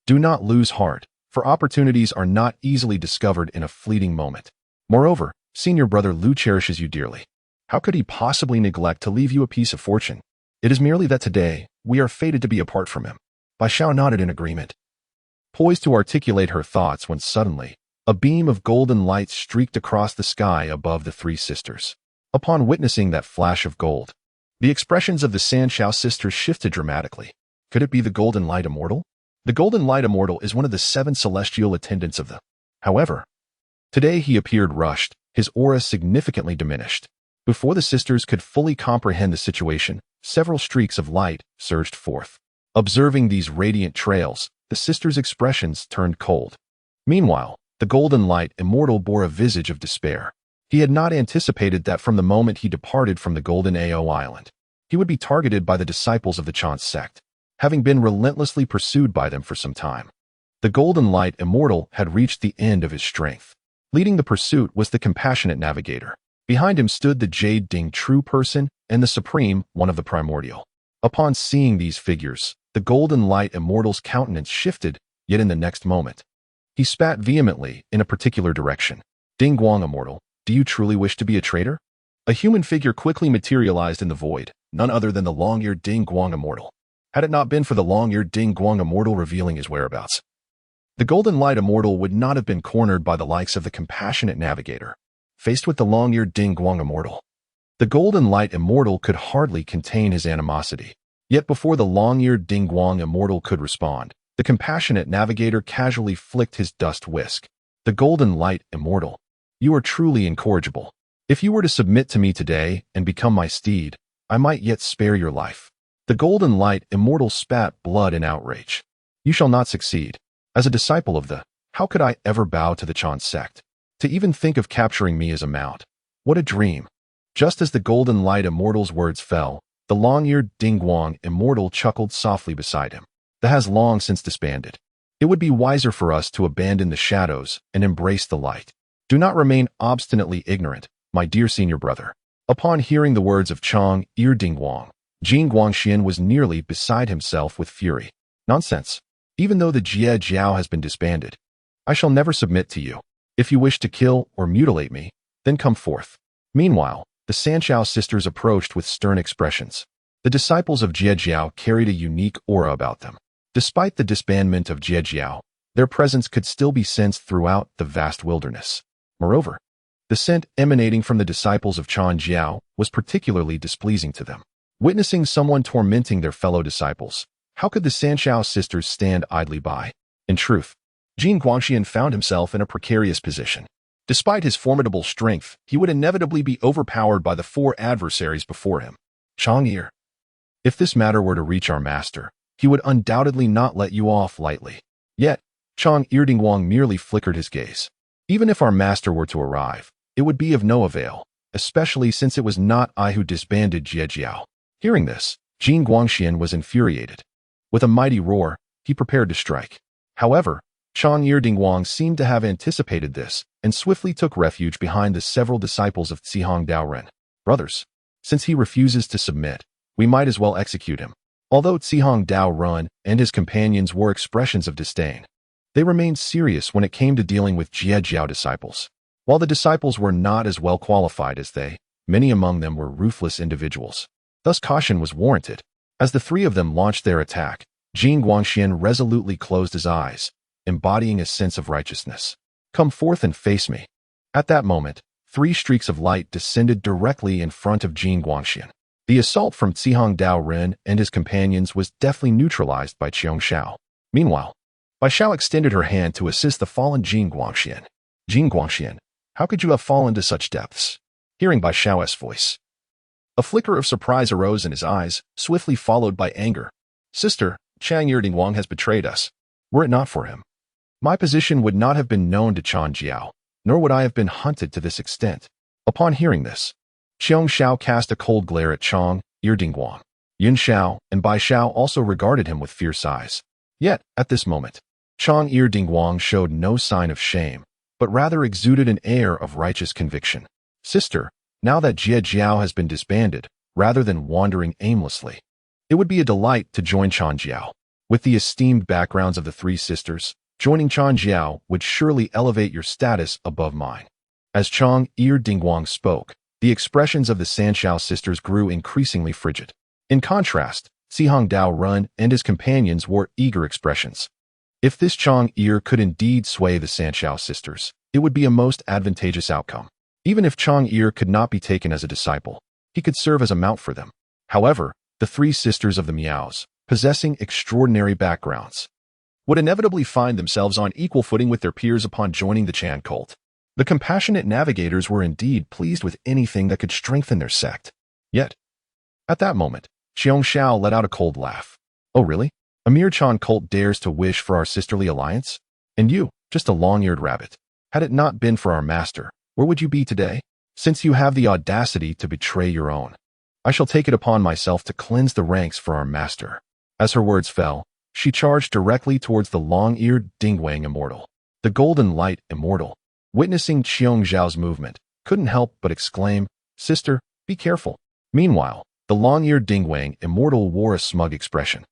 Speaker 1: Do not lose heart, for opportunities are not easily discovered in a fleeting moment. Moreover, senior brother Lu cherishes you dearly. How could he possibly neglect to leave you a piece of fortune? It is merely that today, we are fated to be apart from him. Bai Zhao nodded in agreement, poised to articulate her thoughts when suddenly, a beam of golden light streaked across the sky above the three sisters. Upon witnessing that flash of gold, the expressions of the Sanshao sisters shifted dramatically. Could it be the Golden Light Immortal? The Golden Light Immortal is one of the 7 celestial attendants of the. However, today he appeared rushed, his aura significantly diminished. Before the sisters could fully comprehend the situation, several streaks of light surged forth. Observing these radiant trails, the sisters' expressions turned cold. Meanwhile, the Golden Light Immortal bore a visage of despair. He had not anticipated that from the moment he departed from the Golden Ao Island, he would be targeted by the disciples of the Chan sect, having been relentlessly pursued by them for some time. The Golden Light Immortal had reached the end of his strength. Leading the pursuit was the compassionate navigator. Behind him stood the Jade Ding True Person and the Supreme, one of the Primordial. Upon seeing these figures, the Golden Light Immortal's countenance shifted, yet in the next moment, he spat vehemently in a particular direction. Ding Guang Immortal, do you truly wish to be a traitor? A human figure quickly materialized in the void, none other than the long-eared Ding Guang Immortal. Had it not been for the long-eared Ding Guang Immortal revealing his whereabouts, the Golden Light Immortal would not have been cornered by the likes of the compassionate navigator. Faced with the long-eared Ding Guang Immortal, the Golden Light Immortal could hardly contain his animosity. Yet before the long-eared Ding Guang Immortal could respond, the compassionate navigator casually flicked his dust whisk. The Golden Light Immortal, you are truly incorrigible. If you were to submit to me today and become my steed, I might yet spare your life. The Golden Light Immortal spat blood in outrage. You shall not succeed. As a disciple of the, how could I ever bow to the Chan sect? To even think of capturing me as a mount. What a dream. Just as the Golden Light Immortal's words fell, the long-eared Ding Guang Immortal chuckled softly beside him. That has long since disbanded. It would be wiser for us to abandon the shadows and embrace the light. Do not remain obstinately ignorant, my dear senior brother. Upon hearing the words of Chong Ir Ding Guang, Jing Guangxian was nearly beside himself with fury. Nonsense. Even though the Jie Jiao has been disbanded, I shall never submit to you. If you wish to kill or mutilate me, then come forth. Meanwhile, the Sanshao sisters approached with stern expressions. The disciples of Jie Jiao carried a unique aura about them. Despite the disbandment of Jie Jiao, their presence could still be sensed throughout the vast wilderness. Moreover, the scent emanating from the disciples of Chan Jiao was particularly displeasing to them. Witnessing someone tormenting their fellow disciples, how could the Sanshao sisters stand idly by? In truth, Jing Guangxian found himself in a precarious position. Despite his formidable strength, he would inevitably be overpowered by the 4 adversaries before him. Chong Ir, if this matter were to reach our master, he would undoubtedly not let you off lightly. Yet, Chong Ir Ding Guang merely flickered his gaze. Even if our master were to arrive, it would be of no avail, especially since it was not I who disbanded Jie Jiao. Hearing this, Jing Guangxian was infuriated. With a mighty roar, he prepared to strike. However, Chong Ir Ding Guang seemed to have anticipated this and swiftly took refuge behind the several disciples of Zihong Daoren. Brothers, since he refuses to submit, we might as well execute him. Although Zihong Daoren and his companions wore expressions of disdain, they remained serious when it came to dealing with Jie Jiao disciples. While the disciples were not as well qualified as they, many among them were ruthless individuals. Thus caution was warranted. As the 3 of them launched their attack, Jing Guangxian resolutely closed his eyes, embodying a sense of righteousness. Come forth and face me. At that moment, 3 streaks of light descended directly in front of Jing Guangxian. The assault from Zihong Daoren and his companions was deftly neutralized by Qiong Xiao. Meanwhile, Bai Xiao extended her hand to assist the fallen Jin Guangxian. Jin Guangxian, how could you have fallen to such depths? Hearing Bai Xiao's voice, a flicker of surprise arose in his eyes, swiftly followed by anger. Sister, Chang Yerdingwang has betrayed us. Were it not for him, my position would not have been known to Chan Jiao, nor would I have been hunted to this extent. Upon hearing this, Qiong Xiao cast a cold glare at Chang Yerdingwang. Yun Xiao and Bai Xiao also regarded him with fierce eyes. Yet, at this moment, Chang Yerdingwang showed no sign of shame, but rather exuded an air of righteous conviction. Sister, now that Jie Jiao has been disbanded, rather than wandering aimlessly, it would be a delight to join Chan Jiao. With the esteemed backgrounds of the three sisters, joining Chan Jiao would surely elevate your status above mine. As Chang Yerdingwang spoke, the expressions of the Sanxiao sisters grew increasingly frigid. In contrast, Sihong Dao Run and his companions wore eager expressions. If this Chang Ir could indeed sway the Sanxiao sisters, it would be a most advantageous outcome. Even if Chang Ir could not be taken as a disciple, he could serve as a mount for them. However, the three sisters of the Miaos, possessing extraordinary backgrounds, would inevitably find themselves on equal footing with their peers upon joining the Chan cult. The compassionate navigators were indeed pleased with anything that could strengthen their sect. Yet, at that moment, Qiong Xiao let out a cold laugh. Oh really? A mere Chan cult dares to wish for our sisterly alliance? And you, just a long-eared rabbit. Had it not been for our master, where would you be today? Since you have the audacity to betray your own, I shall take it upon myself to cleanse the ranks for our master. As her words fell, she charged directly towards the long-eared Dingwang immortal. The golden light immortal, witnessing Qiong Zhao's movement, couldn't help but exclaim, Sister, be careful. Meanwhile, the long-eared Dingwang immortal wore a smug expression.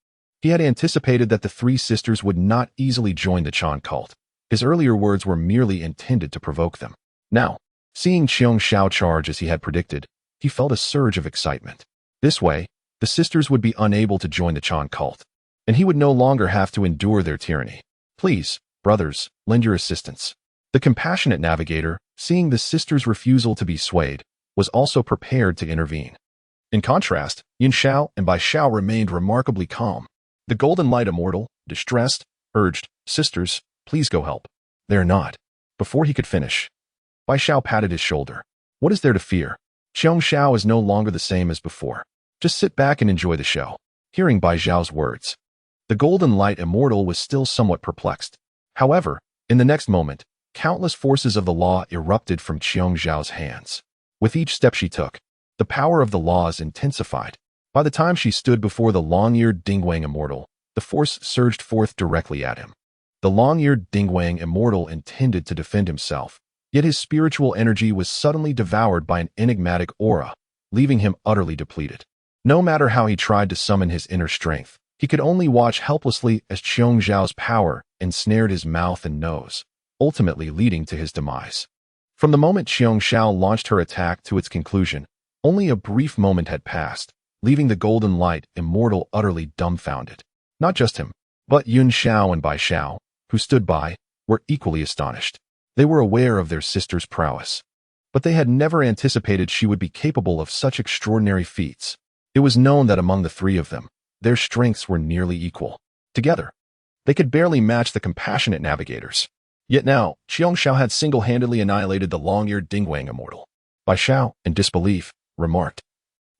Speaker 1: He had anticipated that the three sisters would not easily join the Chan cult. His earlier words were merely intended to provoke them. Now, seeing Qiong Xiao charge as he had predicted, he felt a surge of excitement. This way, the sisters would be unable to join the Chan cult, and he would no longer have to endure their tyranny. Please, brothers, lend your assistance. The compassionate navigator, seeing the sisters' refusal to be swayed, was also prepared to intervene. In contrast, Yin Xiao and Bai Xiao remained remarkably calm. The golden light immortal, distressed, urged, Sisters, please go help. They are not. Before he could finish, Bai Xiao patted his shoulder. What is there to fear? Qiong Xiao is no longer the same as before. Just sit back and enjoy the show. Hearing Bai Xiao's words, the golden light immortal was still somewhat perplexed. However, in the next moment, countless forces of the law erupted from Qiong Zhao's hands. With each step she took, the power of the laws intensified. By the time she stood before the long-eared Dingwang immortal, the force surged forth directly at him. The long-eared Dingwang immortal intended to defend himself, yet his spiritual energy was suddenly devoured by an enigmatic aura, leaving him utterly depleted. No matter how he tried to summon his inner strength, he could only watch helplessly as Qiong Zhao's power ensnared his mouth and nose, ultimately leading to his demise. From the moment Qiong Xiao launched her attack to its conclusion, only a brief moment had passed, leaving the golden light immortal utterly dumbfounded. Not just him, but Yun Xiao and Bai Xiao, who stood by, were equally astonished. They were aware of their sister's prowess, but they had never anticipated she would be capable of such extraordinary feats. It was known that among the three of them, their strengths were nearly equal. Together, they could barely match the compassionate navigators. Yet now, Qiong Xiao had single-handedly annihilated the long-eared Dingwang immortal. Bai Xiao, in disbelief, remarked,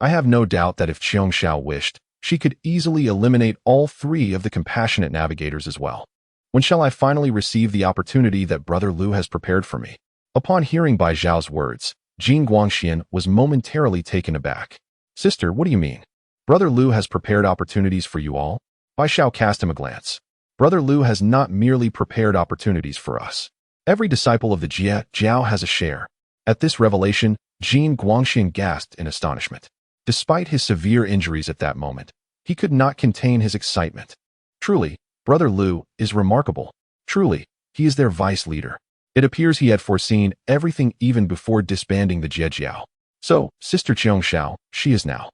Speaker 1: I have no doubt that if Qiong Xiao wished, she could easily eliminate all three of the compassionate navigators as well. When shall I finally receive the opportunity that Brother Lu has prepared for me? Upon hearing Bai Xiao's words, Jin Guangxian was momentarily taken aback. Sister, what do you mean? Brother Lu has prepared opportunities for you all? Bai Xiao cast him a glance. Brother Lu has not merely prepared opportunities for us. Every disciple of the Jie Jiao has a share. At this revelation, Jin Guangxian gasped in astonishment. Despite his severe injuries at that moment, he could not contain his excitement. Truly, Brother Lu is remarkable. Truly, he is their vice leader. It appears he had foreseen everything even before disbanding the Jie Jiao. So, Sister Qiong Xiao, she is now.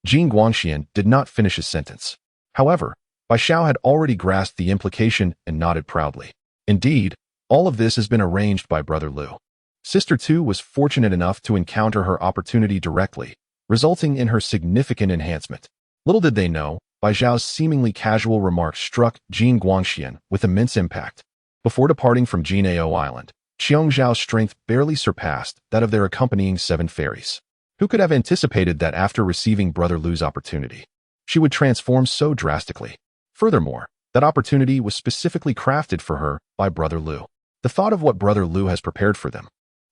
Speaker 1: Jin Guangxian did not finish his sentence. However, Bai Xiao had already grasped the implication and nodded proudly. Indeed, all of this has been arranged by Brother Lu. Sister Tu was fortunate enough to encounter her opportunity directly, resulting in her significant enhancement. Little did they know, Bai Zhao's seemingly casual remark struck Jin Guangxian with immense impact. Before departing from Jinao Island, Xiong Zhao's strength barely surpassed that of their accompanying 7 fairies. Who could have anticipated that after receiving Brother Lu's opportunity, she would transform so drastically? Furthermore, that opportunity was specifically crafted for her by Brother Lu. The thought of what Brother Lu has prepared for them,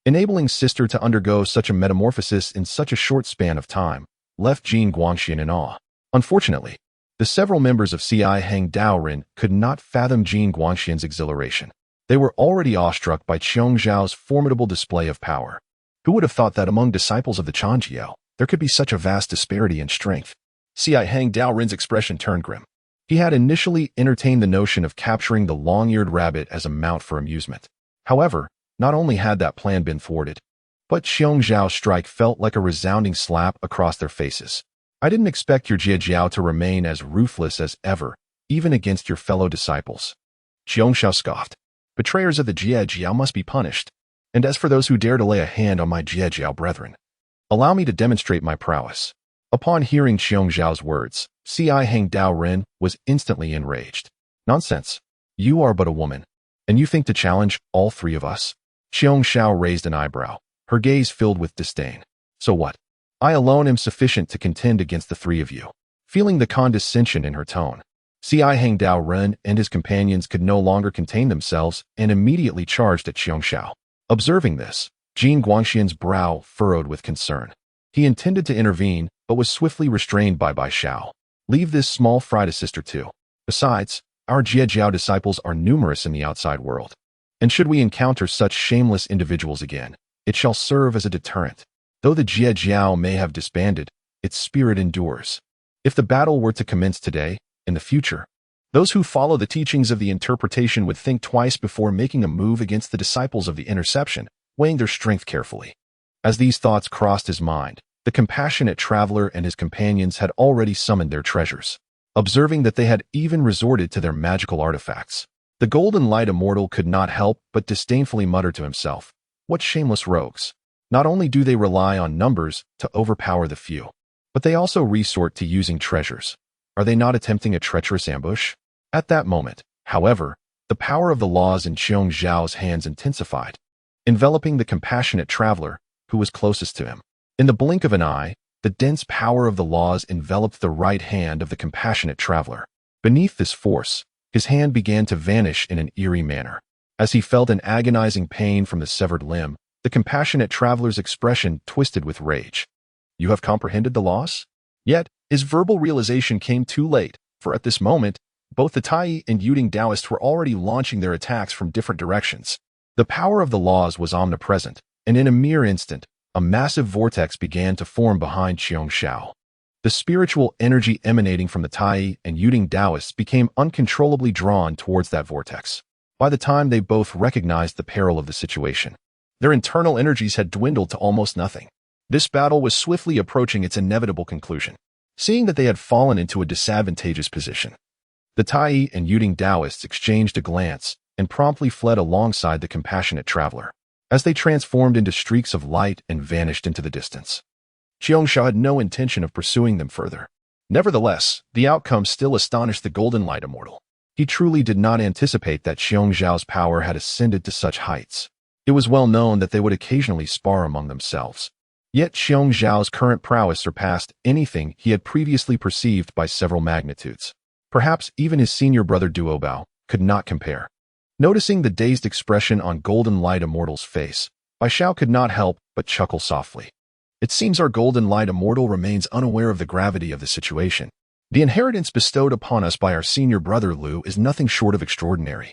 Speaker 1: enabling sister to undergo such a metamorphosis in such a short span of time, left Jin Guangxian in awe. Unfortunately, the several members of CI Hang Daorin could not fathom Jin Guangxian's exhilaration. They were already awestruck by Xiong Zhao's formidable display of power. Who would have thought that among disciples of the Changjiao, there could be such a vast disparity in strength? CI Hang Daorin's expression turned grim. He had initially entertained the notion of capturing the long-eared rabbit as a mount for amusement. However, not only had that plan been thwarted, but Xiong Zhao's strike felt like a resounding slap across their faces. I didn't expect your Jie Jiao to remain as ruthless as ever, even against your fellow disciples. Xiong Zhao scoffed. Betrayers of the Jie Jiao must be punished. And as for those who dare to lay a hand on my Jie Jiao brethren, allow me to demonstrate my prowess. Upon hearing Xiong Zhao's words, CI Hang Daorin was instantly enraged. Nonsense. You are but a woman, and you think to challenge all 3 of us? Xiong Zhao raised an eyebrow, her gaze filled with disdain. So what? I alone am sufficient to contend against the 3 of you. Feeling the condescension in her tone, CI Hang Daorin and his companions could no longer contain themselves and immediately charged at Xiong Zhao. Observing this, Jin Guangxian's brow furrowed with concern. He intended to intervene, but was swiftly restrained by Bai Zhao. Leave this small fry to sister too. Besides, our Jie Jiao disciples are numerous in the outside world. And should we encounter such shameless individuals again, it shall serve as a deterrent. Though the Jie Jiao may have disbanded, its spirit endures. If the battle were to commence today, in the future, those who follow the teachings of the interpretation would think twice before making a move against the disciples of the interception, weighing their strength carefully. As these thoughts crossed his mind, the compassionate traveler and his companions had already summoned their treasures. Observing that they had even resorted to their magical artifacts, the golden light immortal could not help but disdainfully mutter to himself, "What shameless rogues! Not only do they rely on numbers to overpower the few, but they also resort to using treasures. Are they not attempting a treacherous ambush?" At that moment, however, the power of the laws in Xiong Zhao's hands intensified, enveloping the compassionate traveler who was closest to him. In the blink of an eye, the dense power of the laws enveloped the right hand of the compassionate traveler. Beneath this force, his hand began to vanish in an eerie manner. As he felt an agonizing pain from the severed limb, the compassionate traveler's expression twisted with rage. You have comprehended the laws? Yet, his verbal realization came too late, for at this moment, both the Tai and Yuding Taoists were already launching their attacks from different directions. The power of the laws was omnipresent, and in a mere instant, a massive vortex began to form behind Xiong Zhao. The spiritual energy emanating from the Tai and Yuding Taoists became uncontrollably drawn towards that vortex. By the time they both recognized the peril of the situation, their internal energies had dwindled to almost nothing. This battle was swiftly approaching its inevitable conclusion. Seeing that they had fallen into a disadvantageous position, the Tai and Yuding Taoists exchanged a glance and promptly fled alongside the compassionate traveler, as they transformed into streaks of light and vanished into the distance. Xiong Zhao had no intention of pursuing them further. Nevertheless, the outcome still astonished the Golden Light Immortal. He truly did not anticipate that Xiong Zhao's power had ascended to such heights. It was well known that they would occasionally spar among themselves. Yet Xiong Zhao's current prowess surpassed anything he had previously perceived by several magnitudes. Perhaps even his senior brother Duobao could not compare. Noticing the dazed expression on Golden Light Immortal's face, Bai Xiao could not help but chuckle softly. It seems our Golden Light Immortal remains unaware of the gravity of the situation. The inheritance bestowed upon us by our senior brother Lu is nothing short of extraordinary.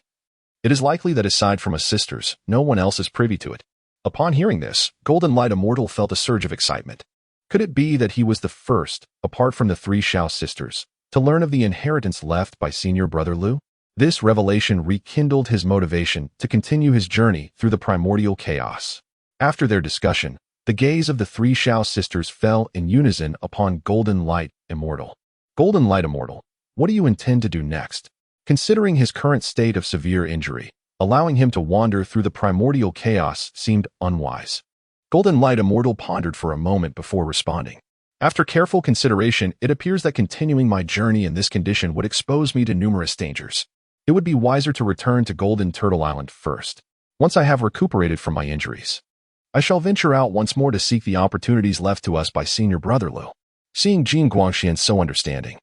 Speaker 1: It is likely that aside from us sisters, no one else is privy to it. Upon hearing this, Golden Light Immortal felt a surge of excitement. Could it be that he was the first, apart from the 3 Xiao sisters, to learn of the inheritance left by senior brother Lu? This revelation rekindled his motivation to continue his journey through the Primordial Chaos. After their discussion, the gaze of the 3 Xiao sisters fell in unison upon Golden Light Immortal. Golden Light Immortal, what do you intend to do next? Considering his current state of severe injury, allowing him to wander through the Primordial Chaos seemed unwise. Golden Light Immortal pondered for a moment before responding. After careful consideration, it appears that continuing my journey in this condition would expose me to numerous dangers. It would be wiser to return to Golden Turtle Island first, once I have recuperated from my injuries. I shall venture out once more to seek the opportunities left to us by Senior Brother Lu. Seeing Jin Guangxian so understanding,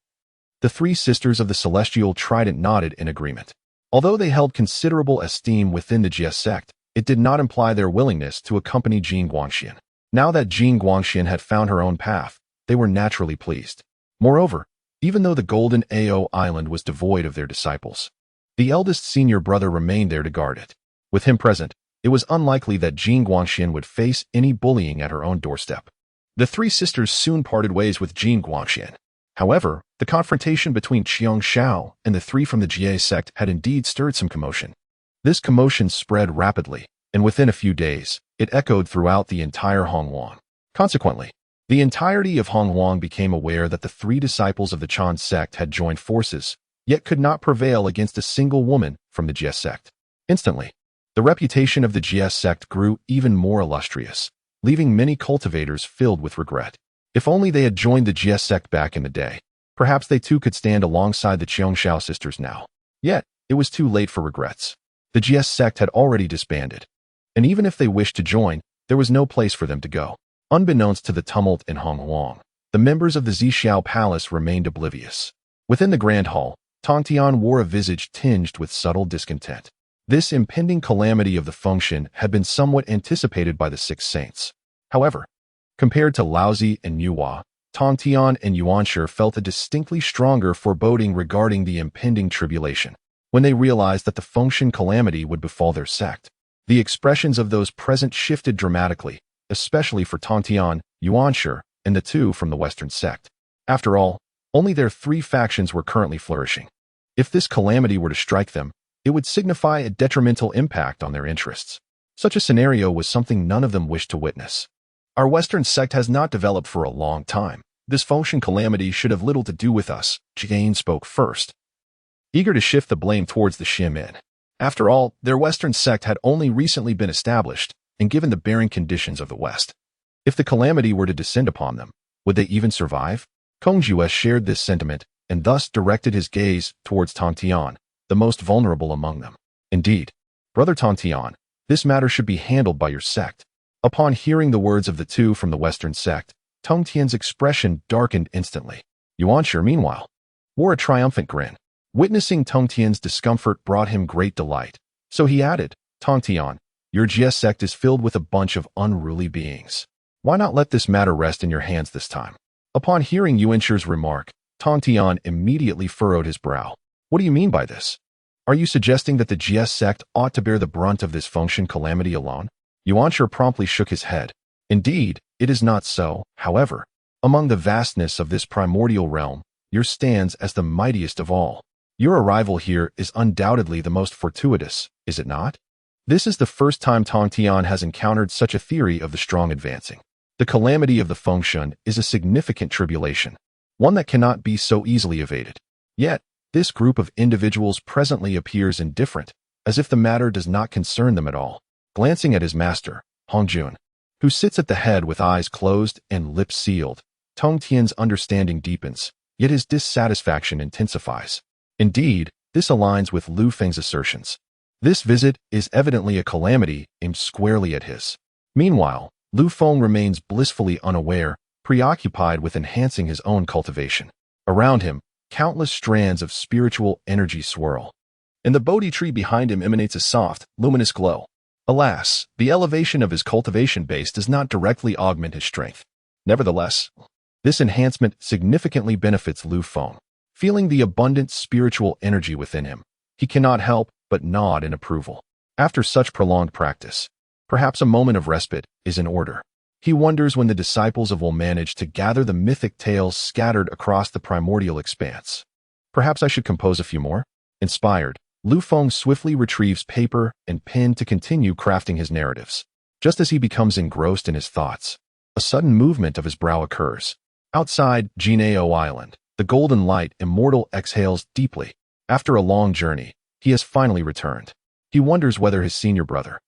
Speaker 1: the three sisters of the Celestial Trident nodded in agreement. Although they held considerable esteem within the Jie Sect, it did not imply their willingness to accompany Jin Guangxian. Now that Jin Guangxian had found her own path, they were naturally pleased. Moreover, even though the Golden Ao Island was devoid of their disciples, the eldest senior brother remained there to guard it. With him present, it was unlikely that Jin Guangxian would face any bullying at her own doorstep. The three sisters soon parted ways with Jin Guangxian. However, the confrontation between Qiang Xiao and the three from the Jie Sect had indeed stirred some commotion. This commotion spread rapidly, and within a few days, it echoed throughout the entire Hongwang. Consequently, the entirety of Hongwang became aware that the three disciples of the Chan sect had joined forces, yet could not prevail against a single woman from the Jie sect. Instantly, the reputation of the Jie sect grew even more illustrious, leaving many cultivators filled with regret. If only they had joined the Jie sect back in the day, perhaps they too could stand alongside the Qiangxiao sisters now. Yet, it was too late for regrets. The Jie sect had already disbanded, and even if they wished to join, there was no place for them to go. Unbeknownst to the tumult in Hongwang, the members of the Zixiao Palace remained oblivious. Within the Grand Hall, Tongtian wore a visage tinged with subtle discontent. This impending calamity of the Fengshen had been somewhat anticipated by the Six Saints. However, compared to Laozi and Yuhua, Tongtian and Yuanshi felt a distinctly stronger foreboding regarding the impending tribulation. When they realized that the Fengshen calamity would befall their sect, the expressions of those present shifted dramatically, especially for Tongtian, Yuanshi, and the two from the Western sect. After all, only their three factions were currently flourishing. If this calamity were to strike them, it would signify a detrimental impact on their interests. Such a scenario was something none of them wished to witness. Our Western sect has not developed for a long time. This Fengshen calamity should have little to do with us, Jane spoke first, eager to shift the blame towards the Shimin. After all, their Western sect had only recently been established, and given the barren conditions of the West, if the calamity were to descend upon them, would they even survive? Kongjue shared this sentiment, and thus directed his gaze towards Tongtian, the most vulnerable among them. Indeed, Brother Tongtian, this matter should be handled by your sect. Upon hearing the words of the two from the Western sect, Tongtian's expression darkened instantly. Yuanshi, meanwhile, wore a triumphant grin. Witnessing Tongtian's discomfort brought him great delight, so he added, Tongtian, your Jie sect is filled with a bunch of unruly beings. Why not let this matter rest in your hands this time? Upon hearing Yuanshi's remark, Tongtian immediately furrowed his brow. What do you mean by this? Are you suggesting that the Jie sect ought to bear the brunt of this Fengshen calamity alone? Yuanshi promptly shook his head. Indeed, it is not so. However, among the vastness of this primordial realm, yours stands as the mightiest of all. Your arrival here is undoubtedly the most fortuitous, is it not? This is the first time Tongtian has encountered such a theory of the strong advancing. The calamity of the Fengshen is a significant tribulation, one that cannot be so easily evaded. Yet, this group of individuals presently appears indifferent, as if the matter does not concern them at all. Glancing at his master, Hongjun, who sits at the head with eyes closed and lips sealed, Tongtian's understanding deepens, yet his dissatisfaction intensifies. Indeed, this aligns with Lu Feng's assertions. This visit is evidently a calamity aimed squarely at his. Meanwhile, Lu Feng remains blissfully unaware, preoccupied with enhancing his own cultivation. Around him, countless strands of spiritual energy swirl, and the Bodhi tree behind him emanates a soft, luminous glow. Alas, the elevation of his cultivation base does not directly augment his strength. Nevertheless, this enhancement significantly benefits Lu Feng. Feeling the abundant spiritual energy within him, he cannot help but nod in approval. After such prolonged practice, perhaps a moment of respite is in order. He wonders when the disciples will manage to gather the mythic tales scattered across the primordial expanse. Perhaps I should compose a few more? Inspired, Lu Feng swiftly retrieves paper and pen to continue crafting his narratives. Just as he becomes engrossed in his thoughts, a sudden movement of his brow occurs. Outside Jinao Island, the golden light immortal exhales deeply. After a long journey, he has finally returned. He wonders whether his senior brother,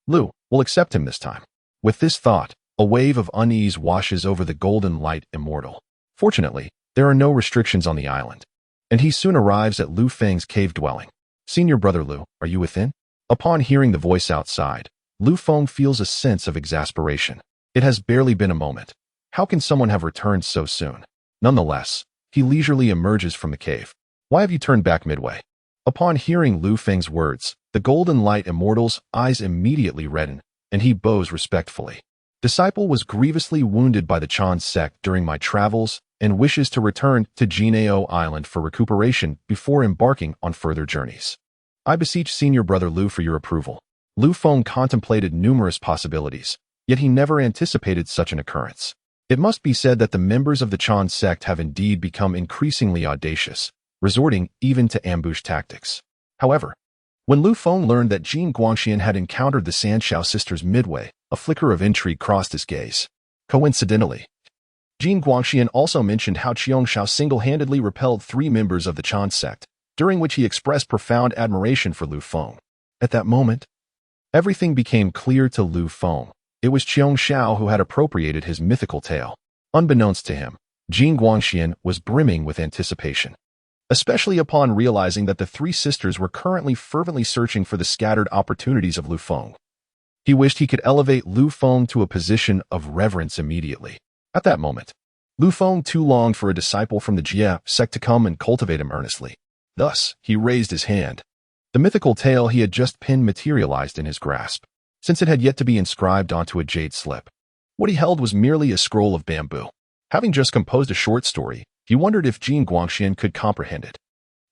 Speaker 1: Lu, will accept him this time. With this thought, A wave of unease washes over the golden light immortal. Fortunately, there are no restrictions on the island, and he soon arrives at Lu Feng's cave dwelling. "Senior brother Lu, are you within?" Upon hearing the voice outside, Lu Feng feels a sense of exasperation. It has barely been a moment. How can someone have returned so soon? Nonetheless, he leisurely emerges from the cave. "Why have you turned back midway?" Upon hearing Lu Feng's words, the golden light immortal's eyes immediately redden, and he bows respectfully. "Disciple was grievously wounded by the Chan sect during my travels and wishes to return to Jinao Island for recuperation before embarking on further journeys. I beseech Senior Brother Lu for your approval." Lu Feng contemplated numerous possibilities, yet he never anticipated such an occurrence. It must be said that the members of the Chan sect have indeed become increasingly audacious, resorting even to ambush tactics. However, when Lu Feng learned that Jin Guangxian had encountered the Sanshao sisters midway, a flicker of intrigue crossed his gaze. Coincidentally, Jin Guangxian also mentioned how Qiongshao single-handedly repelled 3 members of the Chan sect, during which he expressed profound admiration for Lu Feng. At that moment, everything became clear to Lu Feng. It was Qiongshao who had appropriated his mythical tale. Unbeknownst to him, Jin Guangxian was brimming with anticipation, especially upon realizing that the 3 sisters were currently fervently searching for the scattered opportunities of Lu Feng. He wished he could elevate Lu Feng to a position of reverence immediately. At that moment, Lu Feng too longed for a disciple from the Jie sect to come and cultivate him earnestly. Thus, he raised his hand. The mythical tale he had just penned materialized in his grasp, since it had yet to be inscribed onto a jade slip. What he held was merely a scroll of bamboo. Having just composed a short story, he wondered if Jin Guangxian could comprehend it.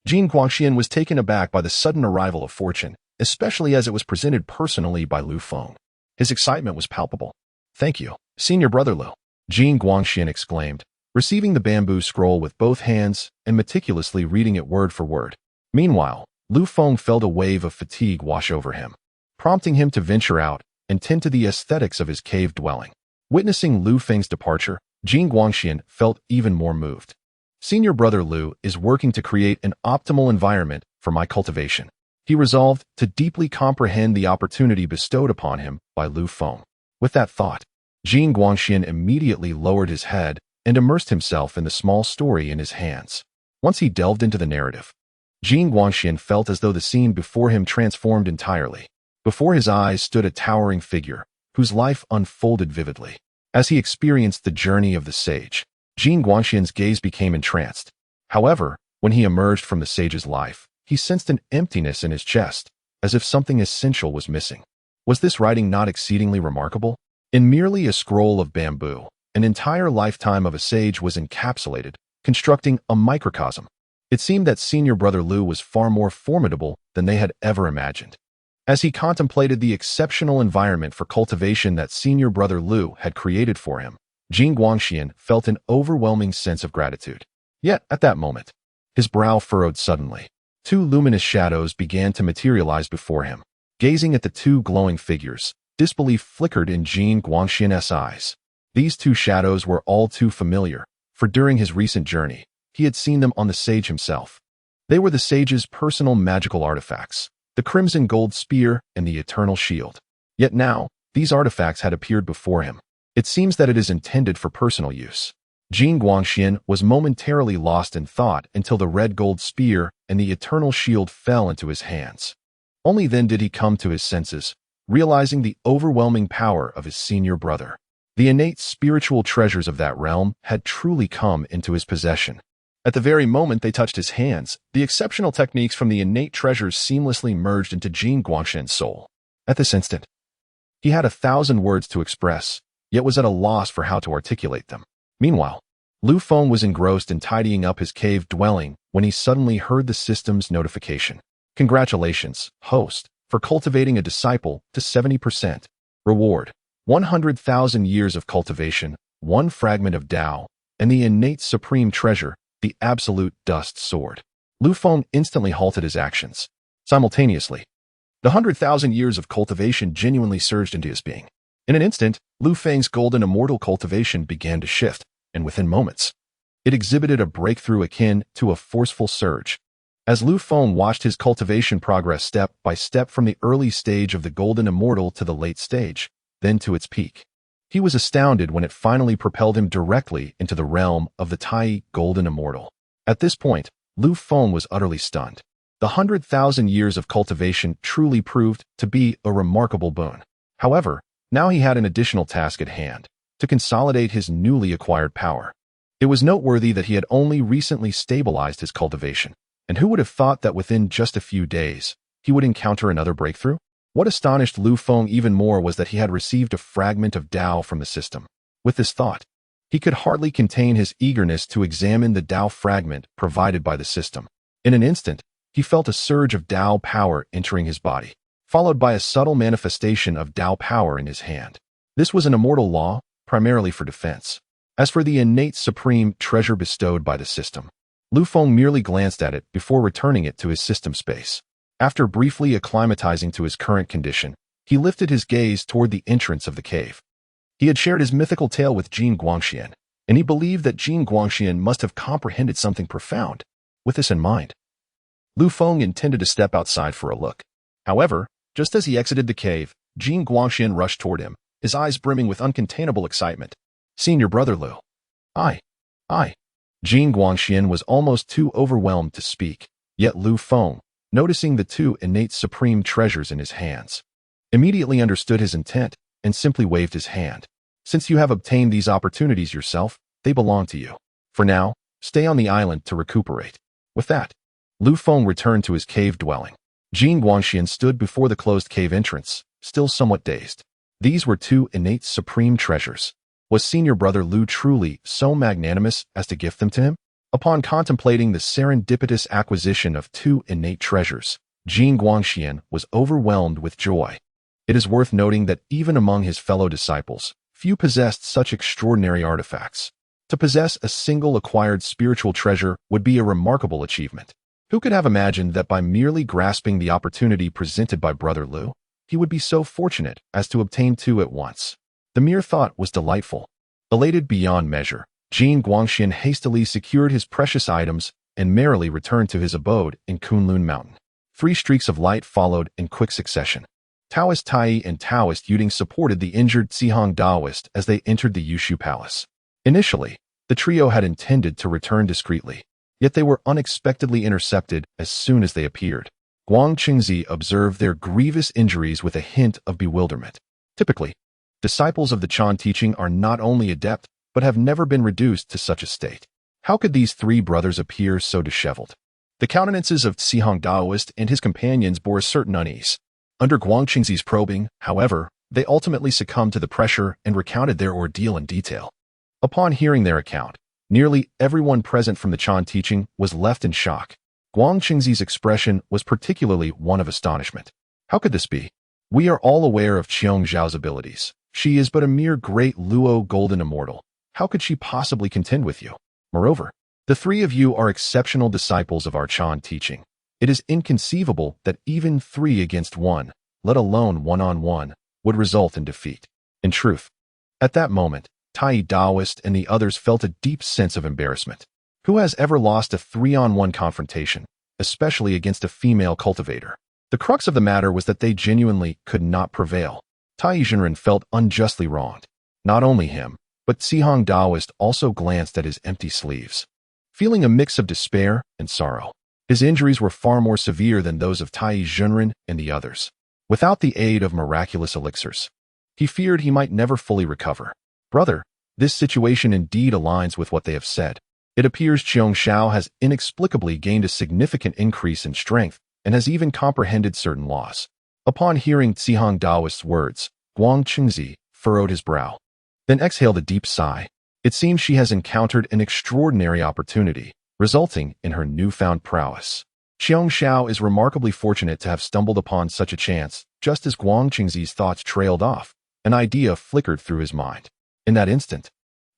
Speaker 1: Jin Guangxian was taken aback by the sudden arrival of fortune, especially as it was presented personally by Lu Feng. His excitement was palpable. "Thank you, Senior Brother Lu," Jin Guangxian exclaimed, receiving the bamboo scroll with both hands and meticulously reading it word for word. Meanwhile, Lu Feng felt a wave of fatigue wash over him, prompting him to venture out and tend to the aesthetics of his cave dwelling. Witnessing Lu Feng's departure, Jin Guangxian felt even more moved. "Senior Brother Lu is working to create an optimal environment for my cultivation." He resolved to deeply comprehend the opportunity bestowed upon him by Lu Feng. With that thought, Jin Guangxian immediately lowered his head and immersed himself in the small story in his hands. Once he delved into the narrative, Jin Guangxian felt as though the scene before him transformed entirely. Before his eyes stood a towering figure, whose life unfolded vividly. As he experienced the journey of the sage, Jin Guangxian's gaze became entranced. However, when he emerged from the sage's life, he sensed an emptiness in his chest, as if something essential was missing. Was this writing not exceedingly remarkable? In merely a scroll of bamboo, an entire lifetime of a sage was encapsulated, constructing a microcosm. It seemed that Senior Brother Lu was far more formidable than they had ever imagined. As he contemplated the exceptional environment for cultivation that Senior Brother Lu had created for him, Jin Guangxian felt an overwhelming sense of gratitude. Yet, at that moment, his brow furrowed suddenly. 2 luminous shadows began to materialize before him. Gazing at the 2 glowing figures, disbelief flickered in Jin Guangxian's eyes. These 2 shadows were all too familiar, for during his recent journey, he had seen them on the sage himself. They were the sage's personal magical artifacts, the crimson gold spear and the eternal shield. Yet now, these artifacts had appeared before him. It seems that it is intended for personal use. Jin Guangxian was momentarily lost in thought until the red gold spear and the eternal shield fell into his hands. Only then did he come to his senses, realizing the overwhelming power of his senior brother. The innate spiritual treasures of that realm had truly come into his possession. At the very moment they touched his hands, the exceptional techniques from the innate treasures seamlessly merged into Jin Guangxian's soul. At this instant, he had 1,000 words to express, yet was at a loss for how to articulate them. Meanwhile, Lu Feng was engrossed in tidying up his cave dwelling when he suddenly heard the system's notification. "Congratulations, host, for cultivating a disciple to 70%. Reward: 100,000 years of cultivation, 1 fragment of Tao, and the innate supreme treasure, the absolute dust sword." Lu Feng instantly halted his actions. Simultaneously, the 100,000 years of cultivation genuinely surged into his being. In an instant, Lu Feng's golden immortal cultivation began to shift, and within moments, it exhibited a breakthrough akin to a forceful surge. As Lu Feng watched his cultivation progress step by step from the early stage of the golden immortal to the late stage, then to its peak, He was astounded when it finally propelled him directly into the realm of the Tai Golden Immortal. At this point, Lu Feng was utterly stunned. The 100,000 years of cultivation truly proved to be a remarkable boon. However, now he had an additional task at hand, to consolidate his newly acquired power. It was noteworthy that he had only recently stabilized his cultivation, and who would have thought that within just a few days, he would encounter another breakthrough? What astonished Lu Feng even more was that he had received a fragment of Tao from the system. With this thought, he could hardly contain his eagerness to examine the Tao fragment provided by the system. In an instant, he felt a surge of Tao power entering his body, followed by a subtle manifestation of Tao power in his hand. This was an immortal law, primarily for defense. As for the innate supreme treasure bestowed by the system, Lu Feng merely glanced at it before returning it to his system space. After briefly acclimatizing to his current condition, he lifted his gaze toward the entrance of the cave. He had shared his mythical tale with Jin Guangxian, and he believed that Jin Guangxian must have comprehended something profound. With this in mind, Lu Feng intended to step outside for a look. However, just as he exited the cave, Jin Guangxian rushed toward him, his eyes brimming with uncontainable excitement. "Senior brother Lu." I. Jin Guangxian was almost too overwhelmed to speak, yet Lu Feng, noticing the two innate supreme treasures in his hands, immediately understood his intent and simply waved his hand. "Since you have obtained these opportunities yourself, they belong to you. For now, stay on the island to recuperate." With that, Lu Feng returned to his cave dwelling. Jin Guangxian stood before the closed cave entrance, still somewhat dazed. These were two innate supreme treasures. Was senior brother Lu truly so magnanimous as to gift them to him? Upon contemplating the serendipitous acquisition of two innate treasures, Jin Guangxian was overwhelmed with joy. It is worth noting that even among his fellow disciples, few possessed such extraordinary artifacts. To possess a single acquired spiritual treasure would be a remarkable achievement. Who could have imagined that by merely grasping the opportunity presented by brother Lu, he would be so fortunate as to obtain two at once? The mere thought was delightful. Elated beyond measure, Jin Guangxian hastily secured his precious items and merrily returned to his abode in Kunlun Mountain. 3 streaks of light followed in quick succession. Taoist Tai and Taoist Yuding supported the injured Zixao Daoist as they entered the Yushu Palace. Initially, the trio had intended to return discreetly, yet they were unexpectedly intercepted as soon as they appeared. Guang Qingzi observed their grievous injuries with a hint of bewilderment. Typically, disciples of the Chan teaching are not only adept, but have never been reduced to such a state. How could these 3 brothers appear so disheveled? The countenances of Zixao Daoist and his companions bore a certain unease. Under Guang Qingzi's probing, however, they ultimately succumbed to the pressure and recounted their ordeal in detail. Upon hearing their account, nearly everyone present from the Chan teaching was left in shock. Guang Qingzi's expression was particularly one of astonishment. How could this be? We are all aware of Qiong Zhao's abilities. She is but a mere great Luo golden immortal. How could she possibly contend with you? Moreover, the 3 of you are exceptional disciples of our Chan teaching. It is inconceivable that even 3 against 1, let alone 1-on-1, would result in defeat. In truth, at that moment, Tai Daoist and the others felt a deep sense of embarrassment. Who has ever lost a 3-on-1 confrontation, especially against a female cultivator? The crux of the matter was that they genuinely could not prevail. Tai Zhenren felt unjustly wronged. Not only him, but Zixao Daoist also glanced at his empty sleeves, feeling a mix of despair and sorrow. His injuries were far more severe than those of Tai Zhenren and the others. Without the aid of miraculous elixirs, he feared he might never fully recover. Brother, this situation indeed aligns with what they have said. It appears Qiong Zhao has inexplicably gained a significant increase in strength and has even comprehended certain laws. Upon hearing Zixao Daoist's words, Guang Qingzi furrowed his brow, then exhaled a deep sigh. It seems she has encountered an extraordinary opportunity, resulting in her newfound prowess. Qiong Zhao is remarkably fortunate to have stumbled upon such a chance. Just as Guang Qingzi's thoughts trailed off, an idea flickered through his mind. In that instant,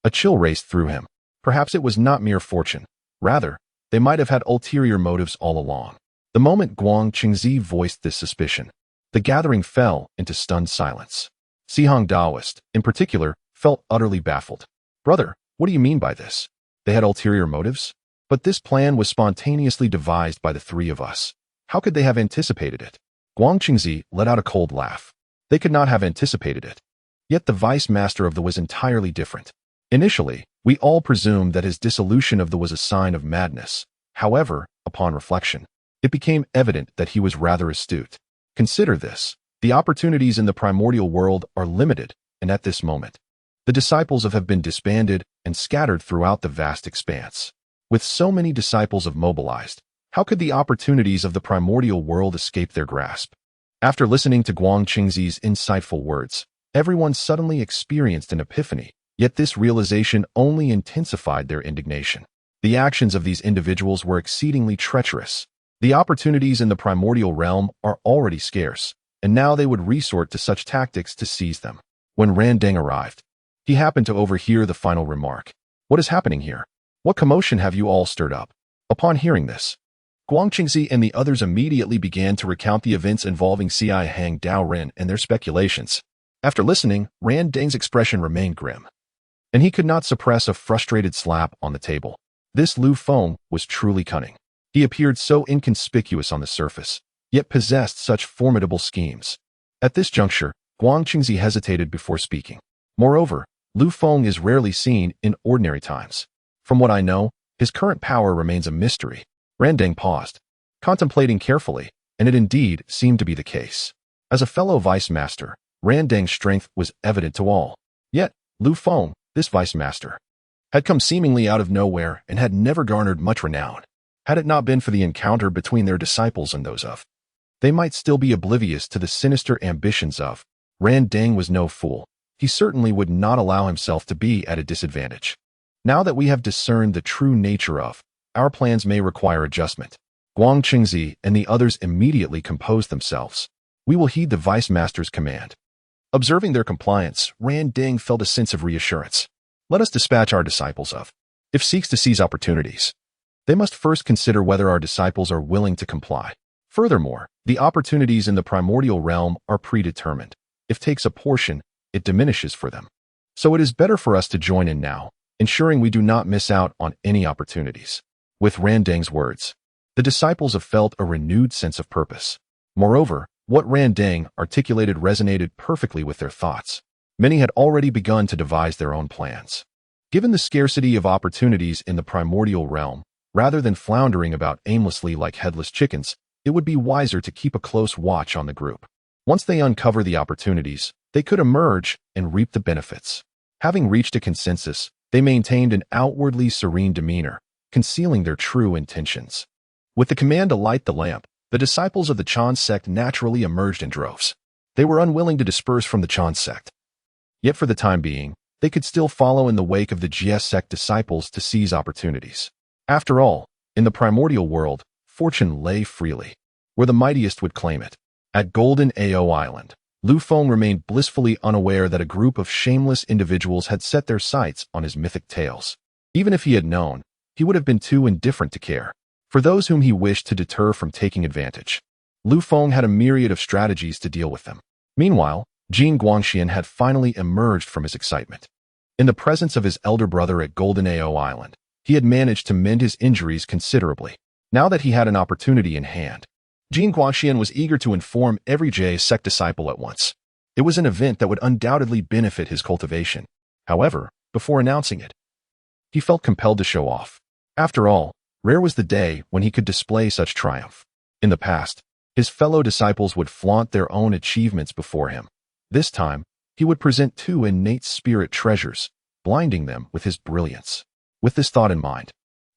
Speaker 1: a chill raced through him. Perhaps it was not mere fortune. Rather, they might have had ulterior motives all along. The moment Guang Qingzi voiced this suspicion, the gathering fell into stunned silence. Zixao Daoist, in particular, felt utterly baffled. Brother, what do you mean by this? They had ulterior motives? But this plan was spontaneously devised by the 3 of us. How could they have anticipated it? Guang Qingzi let out a cold laugh. They could not have anticipated it. Yet the vice master of the was entirely different. Initially, we all presumed that his dissolution of the was a sign of madness. However, upon reflection, it became evident that he was rather astute. Consider this. The opportunities in the primordial world are limited, and at this moment, the disciples have been disbanded and scattered throughout the vast expanse. With so many disciples mobilized, how could the opportunities of the primordial world escape their grasp? After listening to Guang Qingzi's insightful words, everyone suddenly experienced an epiphany, yet this realization only intensified their indignation. The actions of these individuals were exceedingly treacherous. The opportunities in the primordial realm are already scarce, and now they would resort to such tactics to seize them. When Randeng arrived, he happened to overhear the final remark. "What is happening here? What commotion have you all stirred up?" Upon hearing this, Guang Qingzi and the others immediately began to recount the events involving Ci Hang Daoren and their speculations. After listening, Randeng's expression remained grim, and he could not suppress a frustrated slap on the table. This Lu Feng was truly cunning. He appeared so inconspicuous on the surface, yet possessed such formidable schemes. At this juncture, Guang Qingzi hesitated before speaking. Moreover, Lu Feng is rarely seen in ordinary times. From what I know, his current power remains a mystery. Randeng paused, contemplating carefully, and it indeed seemed to be the case. As a fellow vice master, Randeng's strength was evident to all. Yet, Lu Feng, this vice master, had come seemingly out of nowhere and had never garnered much renown. Had it not been for the encounter between their disciples and those of, they might still be oblivious to the sinister ambitions of. Randeng was no fool. He certainly would not allow himself to be at a disadvantage. Now that we have discerned the true nature of, our plans may require adjustment. Guang Qingzi and the others immediately composed themselves. We will heed the vice master's command. Observing their compliance, Randeng felt a sense of reassurance. Let us dispatch our disciples of. If seeks to seize opportunities, they must first consider whether our disciples are willing to comply. Furthermore, the opportunities in the primordial realm are predetermined. If takes a portion, it diminishes for them. So it is better for us to join in now, ensuring we do not miss out on any opportunities. With Randeng's words, the disciples have felt a renewed sense of purpose. Moreover, what Randeng articulated resonated perfectly with their thoughts. Many had already begun to devise their own plans. Given the scarcity of opportunities in the primordial realm, rather than floundering about aimlessly like headless chickens, it would be wiser to keep a close watch on the group. Once they uncover the opportunities, they could emerge and reap the benefits. Having reached a consensus, they maintained an outwardly serene demeanor, concealing their true intentions. With the command to light the lamp, the disciples of the Chan sect naturally emerged in droves. They were unwilling to disperse from the Chan sect. Yet for the time being, they could still follow in the wake of the Jie sect disciples to seize opportunities. After all, in the primordial world, fortune lay freely, where the mightiest would claim it. At Golden Ao Island, Lu Feng remained blissfully unaware that a group of shameless individuals had set their sights on his mythic tales. Even if he had known, he would have been too indifferent to care. For those whom he wished to deter from taking advantage, Lu Feng had a myriad of strategies to deal with them. Meanwhile, Jin Guangxian had finally emerged from his excitement. In the presence of his elder brother at Golden Ao Island, he had managed to mend his injuries considerably. Now that he had an opportunity in hand, Jin Guangxian was eager to inform every Jie sect disciple at once. It was an event that would undoubtedly benefit his cultivation. However, before announcing it, he felt compelled to show off. After all, rare was the day when he could display such triumph. In the past, his fellow disciples would flaunt their own achievements before him. This time, he would present two innate spirit treasures, blinding them with his brilliance. With this thought in mind,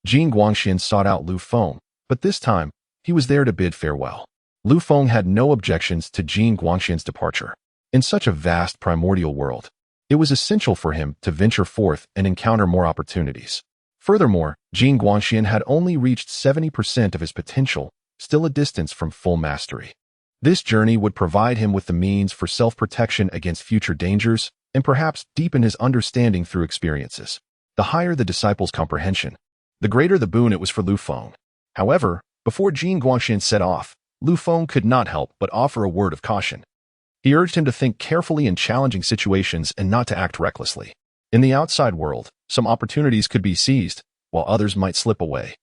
Speaker 1: Jin Guangxian sought out Lu Feng, but this time, he was there to bid farewell. Lu Feng had no objections to Jin Guangxian's departure. In such a vast primordial world, it was essential for him to venture forth and encounter more opportunities. Furthermore, Jin Guangxian had only reached 70% of his potential, still a distance from full mastery. This journey would provide him with the means for self-protection against future dangers and perhaps deepen his understanding through experiences. The higher the disciple's comprehension, the greater the boon it was for Lu Feng. However, before Jin Guangxian set off, Lu Feng could not help but offer a word of caution. He urged him to think carefully in challenging situations and not to act recklessly. In the outside world, some opportunities could be seized, while others might slip away.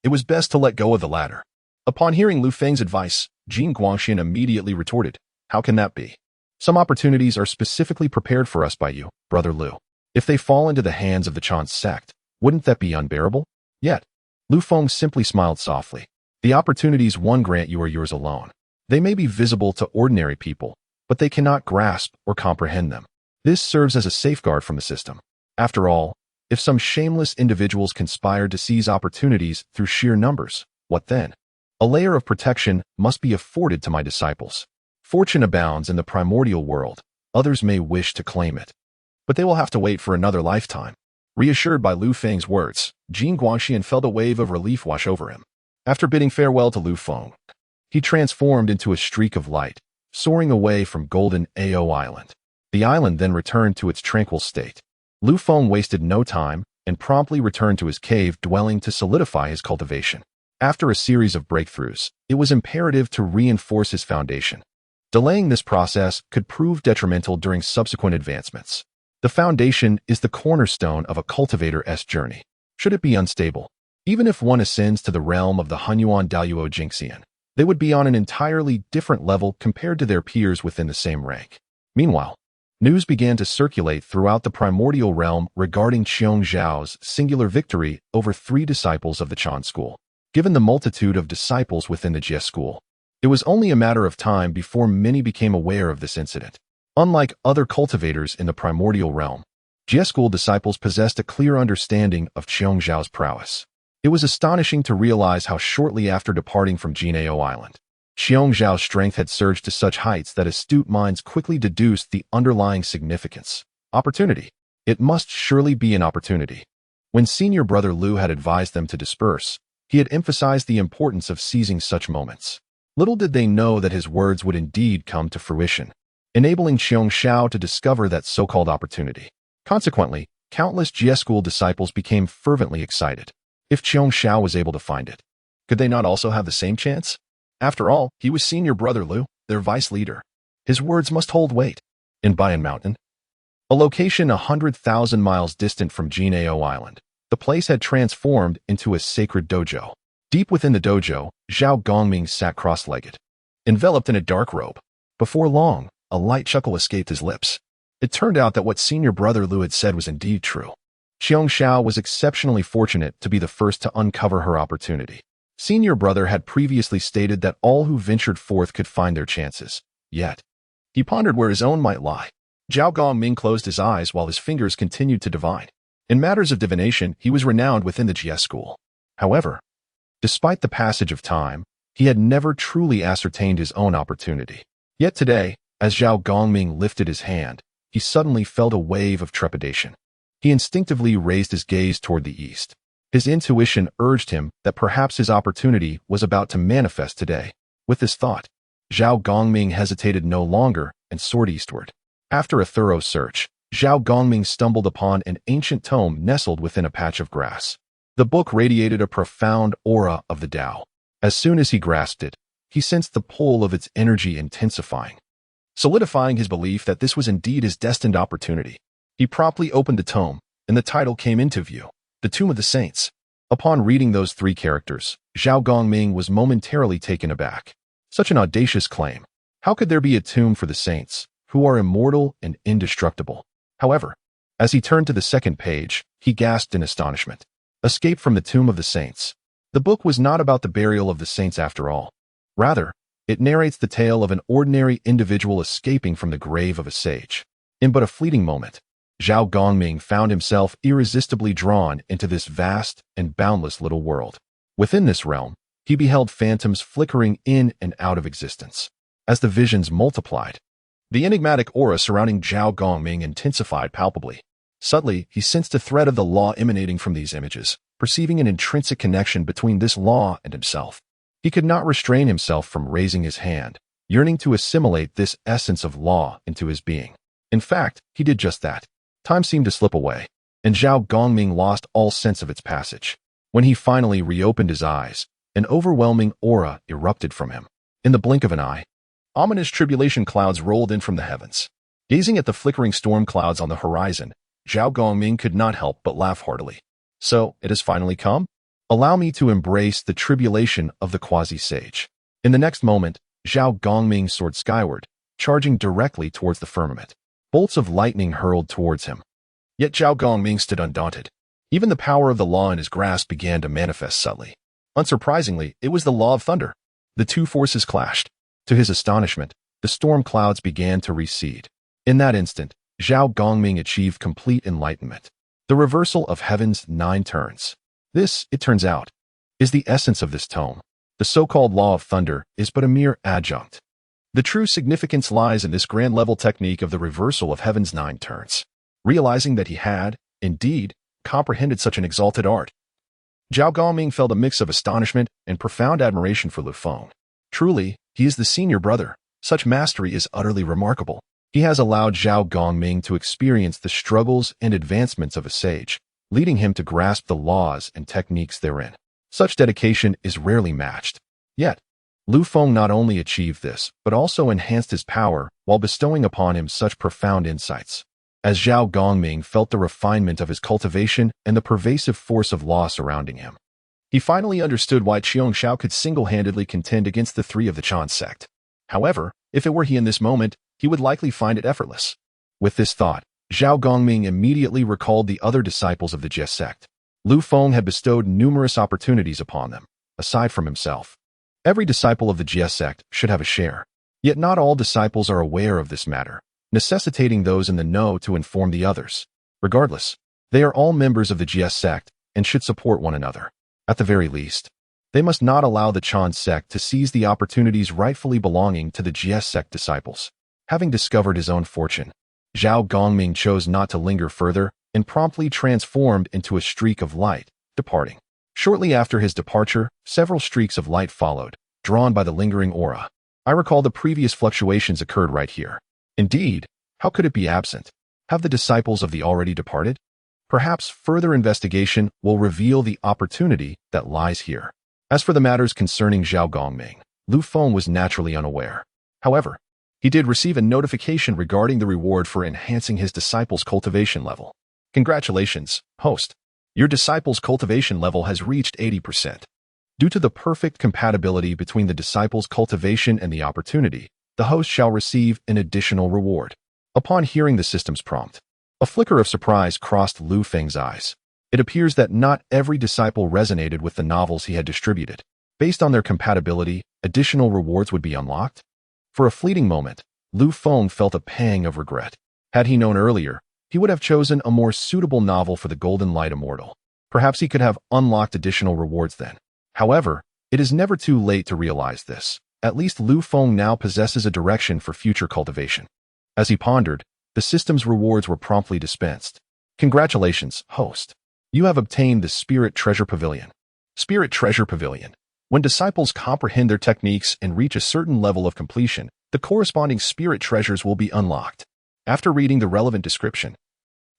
Speaker 1: It was best to let go of the latter. Upon hearing Lu Feng's advice, Jin Guangxian immediately retorted, "How can that be? Some opportunities are specifically prepared for us by you, Brother Lu. If they fall into the hands of the Chan sect, wouldn't that be unbearable? Yet, Lu Feng simply smiled softly. The opportunities one grant you are yours alone. They may be visible to ordinary people, but they cannot grasp or comprehend them. This serves as a safeguard from the system. After all, if some shameless individuals conspired to seize opportunities through sheer numbers, what then? A layer of protection must be afforded to my disciples. Fortune abounds in the primordial world. Others may wish to claim it, but they will have to wait for another lifetime. Reassured by Lu Feng's words, Jin Guangxian felt a wave of relief wash over him. After bidding farewell to Lu Feng, he transformed into a streak of light, soaring away from Golden Ao Island. The island then returned to its tranquil state. Lu Feng wasted no time and promptly returned to his cave dwelling to solidify his cultivation. After a series of breakthroughs, it was imperative to reinforce his foundation. Delaying this process could prove detrimental during subsequent advancements. The foundation is the cornerstone of a cultivator's journey. Should it be unstable, even if one ascends to the realm of the Hunyuan Daluo Jingxian, they would be on an entirely different level compared to their peers within the same rank. Meanwhile, news began to circulate throughout the primordial realm regarding Qiong Zhao's singular victory over 3 disciples of the Chan school. Given the multitude of disciples within the Jie school, it was only a matter of time before many became aware of this incident. Unlike other cultivators in the primordial realm, Jie school disciples possessed a clear understanding of Qiong Zhao's prowess. It was astonishing to realize how shortly after departing from Jinao Island, Qiong Zhao's strength had surged to such heights that astute minds quickly deduced the underlying significance. Opportunity. It must surely be an opportunity. When senior brother Lu had advised them to disperse, he had emphasized the importance of seizing such moments. Little did they know that his words would indeed come to fruition, enabling Qiong Zhao to discover that so-called opportunity. Consequently, countless Jie school disciples became fervently excited. If Qiong Zhao was able to find it, could they not also have the same chance? After all, he was senior brother Lu, their vice leader. His words must hold weight. In Bayan Mountain, a location 100,000 miles distant from Jinao Island, the place had transformed into a sacred dojo. Deep within the dojo, Zhao Gongming sat cross-legged, enveloped in a dark robe. Before long, a light chuckle escaped his lips. It turned out that what senior brother Lu had said was indeed true. Qiong Zhao was exceptionally fortunate to be the first to uncover her opportunity. Senior brother had previously stated that all who ventured forth could find their chances. Yet, he pondered where his own might lie. Zhao Gongming closed his eyes while his fingers continued to divine. In matters of divination, he was renowned within the Jie school. However, despite the passage of time, he had never truly ascertained his own opportunity. Yet today, as Zhao Gongming lifted his hand, he suddenly felt a wave of trepidation. He instinctively raised his gaze toward the east. His intuition urged him that perhaps his opportunity was about to manifest today. With this thought, Zhao Gongming hesitated no longer and soared eastward. After a thorough search, Zhao Gongming stumbled upon an ancient tome nestled within a patch of grass. The book radiated a profound aura of the Tao. As soon as he grasped it, he sensed the pull of its energy intensifying, solidifying his belief that this was indeed his destined opportunity. He promptly opened the tome, and the title came into view, The Tomb of the Saints. Upon reading those 3 characters, Zhao Gongming was momentarily taken aback. Such an audacious claim. How could there be a tomb for the saints, who are immortal and indestructible? However, as he turned to the second page, he gasped in astonishment. Escape from the Tomb of the Saints. The book was not about the burial of the saints after all. Rather, it narrates the tale of an ordinary individual escaping from the grave of a sage. In but a fleeting moment, Zhao Gongming found himself irresistibly drawn into this vast and boundless little world. Within this realm, he beheld phantoms flickering in and out of existence. As the visions multiplied, the enigmatic aura surrounding Zhao Gongming intensified palpably. Subtly, he sensed a thread of the law emanating from these images, perceiving an intrinsic connection between this law and himself. He could not restrain himself from raising his hand, yearning to assimilate this essence of law into his being. In fact, he did just that. Time seemed to slip away, and Zhao Gongming lost all sense of its passage. When he finally reopened his eyes, an overwhelming aura erupted from him. In the blink of an eye, ominous tribulation clouds rolled in from the heavens. Gazing at the flickering storm clouds on the horizon, Zhao Gongming could not help but laugh heartily. So, it has finally come? Allow me to embrace the tribulation of the quasi-sage. In the next moment, Zhao Gongming soared skyward, charging directly towards the firmament. Bolts of lightning hurled towards him. Yet Zhao Gongming stood undaunted. Even the power of the law in his grasp began to manifest subtly. Unsurprisingly, it was the law of thunder. The two forces clashed. To his astonishment, the storm clouds began to recede. In that instant, Zhao Gongming achieved complete enlightenment. The reversal of heaven's 9 turns. This, it turns out, is the essence of this tome. The so-called law of thunder is but a mere adjunct. The true significance lies in this grand-level technique of the reversal of heaven's 9 turns. Realizing that he had, indeed, comprehended such an exalted art, Zhao Gongming felt a mix of astonishment and profound admiration for Lu Feng. Truly, he is the senior brother. Such mastery is utterly remarkable. He has allowed Zhao Gongming to experience the struggles and advancements of a sage, leading him to grasp the laws and techniques therein. Such dedication is rarely matched. Yet, Lu Feng not only achieved this, but also enhanced his power while bestowing upon him such profound insights. As Zhao Gongming felt the refinement of his cultivation and the pervasive force of law surrounding him, he finally understood why Qiong Xiao could single-handedly contend against the 3 of the Chan sect. However, if it were he in this moment, he would likely find it effortless. With this thought, Zhao Gongming immediately recalled the other disciples of the Jie sect. Lu Feng had bestowed numerous opportunities upon them, aside from himself. Every disciple of the Jie sect should have a share. Yet not all disciples are aware of this matter, necessitating those in the know to inform the others. Regardless, they are all members of the Jie sect and should support one another. At the very least, they must not allow the Chan sect to seize the opportunities rightfully belonging to the Jie sect disciples. Having discovered his own fortune, Zhao Gongming chose not to linger further and promptly transformed into a streak of light, departing. Shortly after his departure, several streaks of light followed, drawn by the lingering aura. I recall the previous fluctuations occurred right here. Indeed, how could it be absent? Have the disciples of the already departed? Perhaps further investigation will reveal the opportunity that lies here. As for the matters concerning Zhao Gongming, Lu Feng was naturally unaware. However, he did receive a notification regarding the reward for enhancing his disciples' cultivation level. Congratulations, host. Your disciples' cultivation level has reached 80%. Due to the perfect compatibility between the disciples' cultivation and the opportunity, the host shall receive an additional reward. Upon hearing the system's prompt, a flicker of surprise crossed Lu Feng's eyes. It appears that not every disciple resonated with the novels he had distributed. Based on their compatibility, additional rewards would be unlocked. For a fleeting moment, Lu Feng felt a pang of regret. Had he known earlier, he would have chosen a more suitable novel for the Golden Light Immortal. Perhaps he could have unlocked additional rewards then. However, it is never too late to realize this. At least Lu Feng now possesses a direction for future cultivation. As he pondered, the system's rewards were promptly dispensed. Congratulations, host. You have obtained the Spirit Treasure Pavilion. Spirit Treasure Pavilion. When disciples comprehend their techniques and reach a certain level of completion, the corresponding spirit treasures will be unlocked. After reading the relevant description,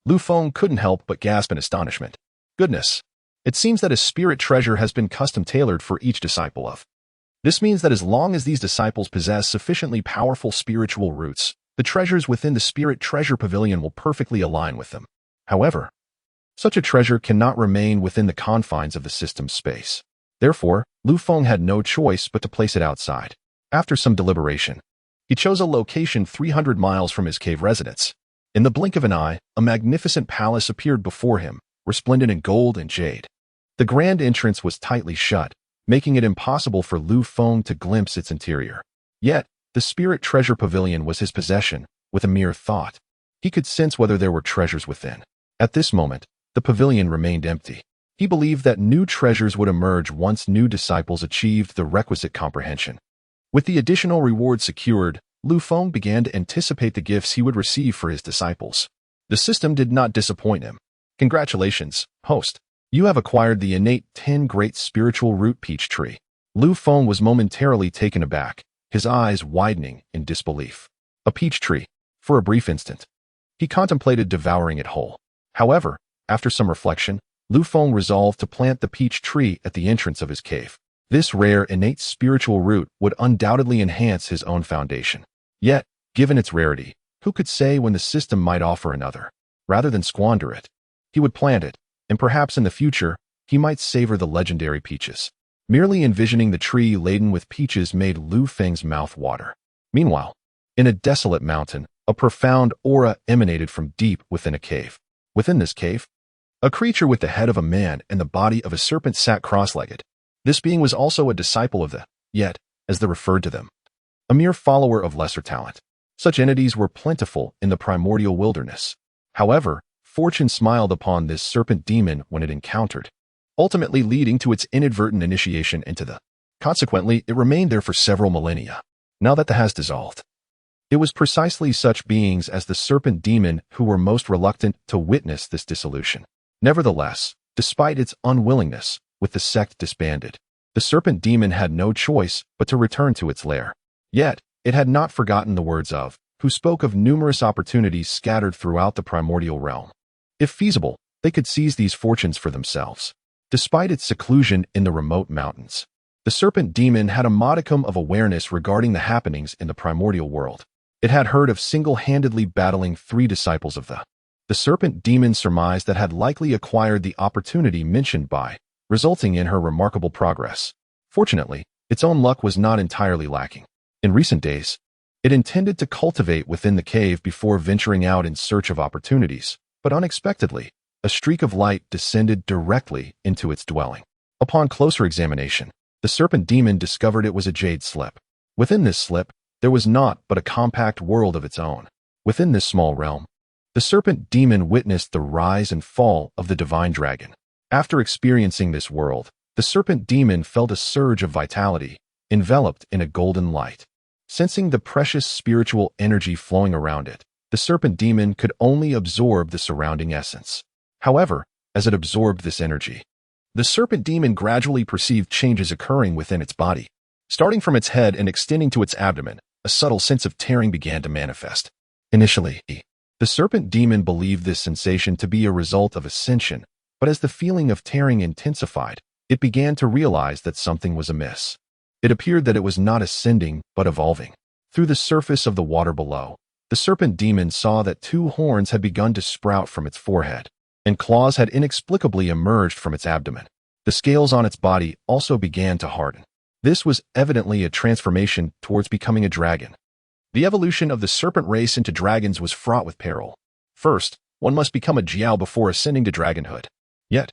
Speaker 1: Lu Feng couldn't help but gasp in astonishment. Goodness! It seems that a spirit treasure has been custom-tailored for each disciple of. This means that as long as these disciples possess sufficiently powerful spiritual roots, the treasures within the Spirit Treasure Pavilion will perfectly align with them. However, such a treasure cannot remain within the confines of the system's space. Therefore, Lu Feng had no choice but to place it outside. After some deliberation, he chose a location 300 miles from his cave residence. In the blink of an eye, a magnificent palace appeared before him, resplendent in gold and jade. The grand entrance was tightly shut, making it impossible for Lu Feng to glimpse its interior. Yet, the Spirit Treasure Pavilion was his possession, with a mere thought. He could sense whether there were treasures within. At this moment, the pavilion remained empty. He believed that new treasures would emerge once new disciples achieved the requisite comprehension. With the additional reward secured, Lu Feng began to anticipate the gifts he would receive for his disciples. The system did not disappoint him. Congratulations, host. You have acquired the innate 10 Great Spiritual Root Peach Tree. Lu Feng was momentarily taken aback, his eyes widening in disbelief. A peach tree. For a brief instant, he contemplated devouring it whole. However, after some reflection, Lu Feng resolved to plant the peach tree at the entrance of his cave. This rare innate spiritual root would undoubtedly enhance his own foundation. Yet, given its rarity, who could say when the system might offer another? Rather than squander it, he would plant it, and perhaps in the future, he might savor the legendary peaches. Merely envisioning the tree laden with peaches made Lu Feng's mouth water. Meanwhile, In a desolate mountain, a profound aura emanated from deep within a cave. Within this cave, a creature with the head of a man and the body of a serpent sat cross-legged. This being was also a disciple of the, yet, as they referred to them, a mere follower of lesser talent. Such entities were plentiful in the primordial wilderness. However, fortune smiled upon this serpent demon when it encountered, ultimately leading to its inadvertent initiation into the. Consequently, it remained there for several millennia. Now that the has dissolved, it was precisely such beings as the serpent demon who were most reluctant to witness this dissolution. Nevertheless, despite its unwillingness, with the sect disbanded, the serpent demon had no choice but to return to its lair. Yet, it had not forgotten the words of, who spoke of numerous opportunities scattered throughout the primordial realm. If feasible, they could seize these fortunes for themselves. Despite its seclusion in the remote mountains, the serpent demon had a modicum of awareness regarding the happenings in the primordial world. It had heard of single-handedly battling 3 disciples of the serpent demon surmised that had likely acquired the opportunity mentioned by, resulting in her remarkable progress. Fortunately, its own luck was not entirely lacking. In recent days, it intended to cultivate within the cave before venturing out in search of opportunities, but unexpectedly, a streak of light descended directly into its dwelling. Upon closer examination, the serpent demon discovered it was a jade slip. Within this slip, there was naught but a compact world of its own. Within this small realm, the serpent demon witnessed the rise and fall of the divine dragon. After experiencing this world, the serpent demon felt a surge of vitality, enveloped in a golden light. Sensing the precious spiritual energy flowing around it, the serpent demon could only absorb the surrounding essence. However, as it absorbed this energy, the serpent demon gradually perceived changes occurring within its body. Starting from its head and extending to its abdomen, a subtle sense of tearing began to manifest. Initially, the serpent demon believed this sensation to be a result of ascension, but as the feeling of tearing intensified, it began to realize that something was amiss. It appeared that it was not ascending, but evolving. Through the surface of the water below, the serpent demon saw that 2 horns had begun to sprout from its forehead, and claws had inexplicably emerged from its abdomen. The scales on its body also began to harden. This was evidently a transformation towards becoming a dragon. The evolution of the serpent race into dragons was fraught with peril. First, one must become a Jiao before ascending to dragonhood. Yet,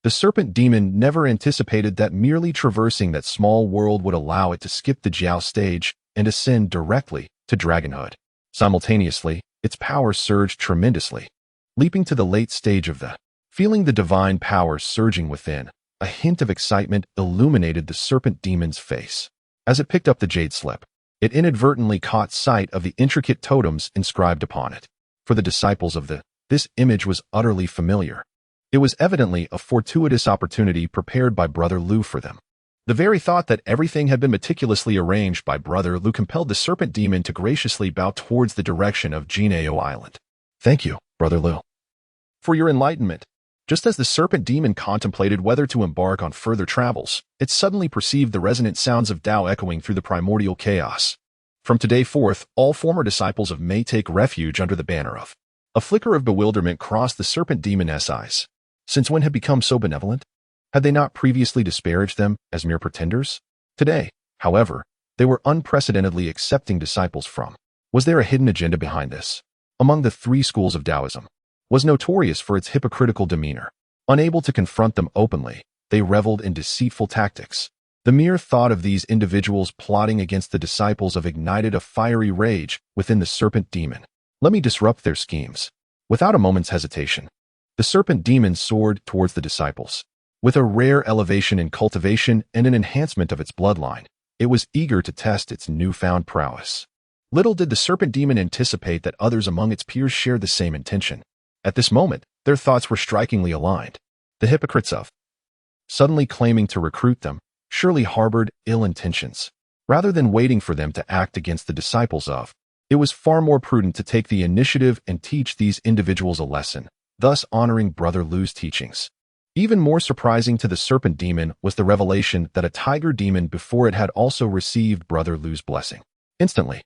Speaker 1: the serpent demon never anticipated that merely traversing that small world would allow it to skip the Jiao stage and ascend directly to dragonhood. Simultaneously, its power surged tremendously, leaping to the late stage of the. Feeling the divine power surging within, a hint of excitement illuminated the serpent demon's face. As it picked up the jade slip, it inadvertently caught sight of the intricate totems inscribed upon it. For the disciples of this image was utterly familiar. It was evidently a fortuitous opportunity prepared by Brother Lu for them. The very thought that everything had been meticulously arranged by Brother Lu compelled the serpent demon to graciously bow towards the direction of Jineo Island. Thank you, Brother Lu, for your enlightenment. Just as the serpent demon contemplated whether to embark on further travels, it suddenly perceived the resonant sounds of Tao echoing through the primordial chaos. From today forth, all former disciples of may take refuge under the banner of. A flicker of bewilderment crossed the serpent demon's eyes. Since when had become so benevolent? Had they not previously disparaged them as mere pretenders? Today, however, they were unprecedentedly accepting disciples from. Was there a hidden agenda behind this? Among the 3 schools of Taoism, was notorious for its hypocritical demeanor. Unable to confront them openly, they reveled in deceitful tactics. The mere thought of these individuals plotting against the disciples of ignited a fiery rage within the serpent demon. Let me disrupt their schemes. Without a moment's hesitation, the serpent demon soared towards the disciples. With a rare elevation in cultivation and an enhancement of its bloodline, it was eager to test its newfound prowess. Little did the serpent demon anticipate that others among its peers shared the same intention. At this moment, their thoughts were strikingly aligned. The hypocrites of suddenly claiming to recruit them surely harbored ill intentions. Rather than waiting for them to act against the disciples of, it was far more prudent to take the initiative and teach these individuals a lesson, thus honoring Brother Lu's teachings. Even more surprising to the serpent demon was the revelation that a tiger demon before it had also received Brother Lu's blessing. Instantly,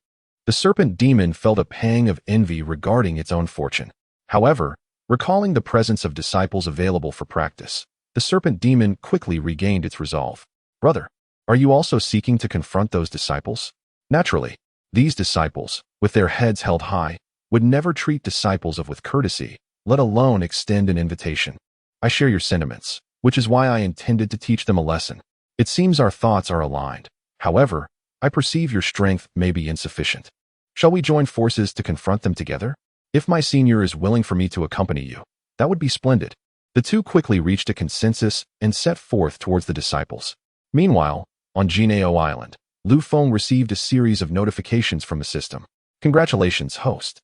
Speaker 1: the serpent demon felt a pang of envy regarding its own fortune. However, recalling the presence of disciples available for practice, the serpent demon quickly regained its resolve. Brother, are you also seeking to confront those disciples? Naturally, these disciples, with their heads held high, would never treat disciples with courtesy, let alone extend an invitation. I share your sentiments, which is why I intended to teach them a lesson. It seems our thoughts are aligned. However, I perceive your strength may be insufficient. Shall we join forces to confront them together? If my senior is willing for me to accompany you, that would be splendid. The two quickly reached a consensus and set forth towards the disciples. Meanwhile, on Jineo Island, Lu Feng received a series of notifications from the system. Congratulations, host.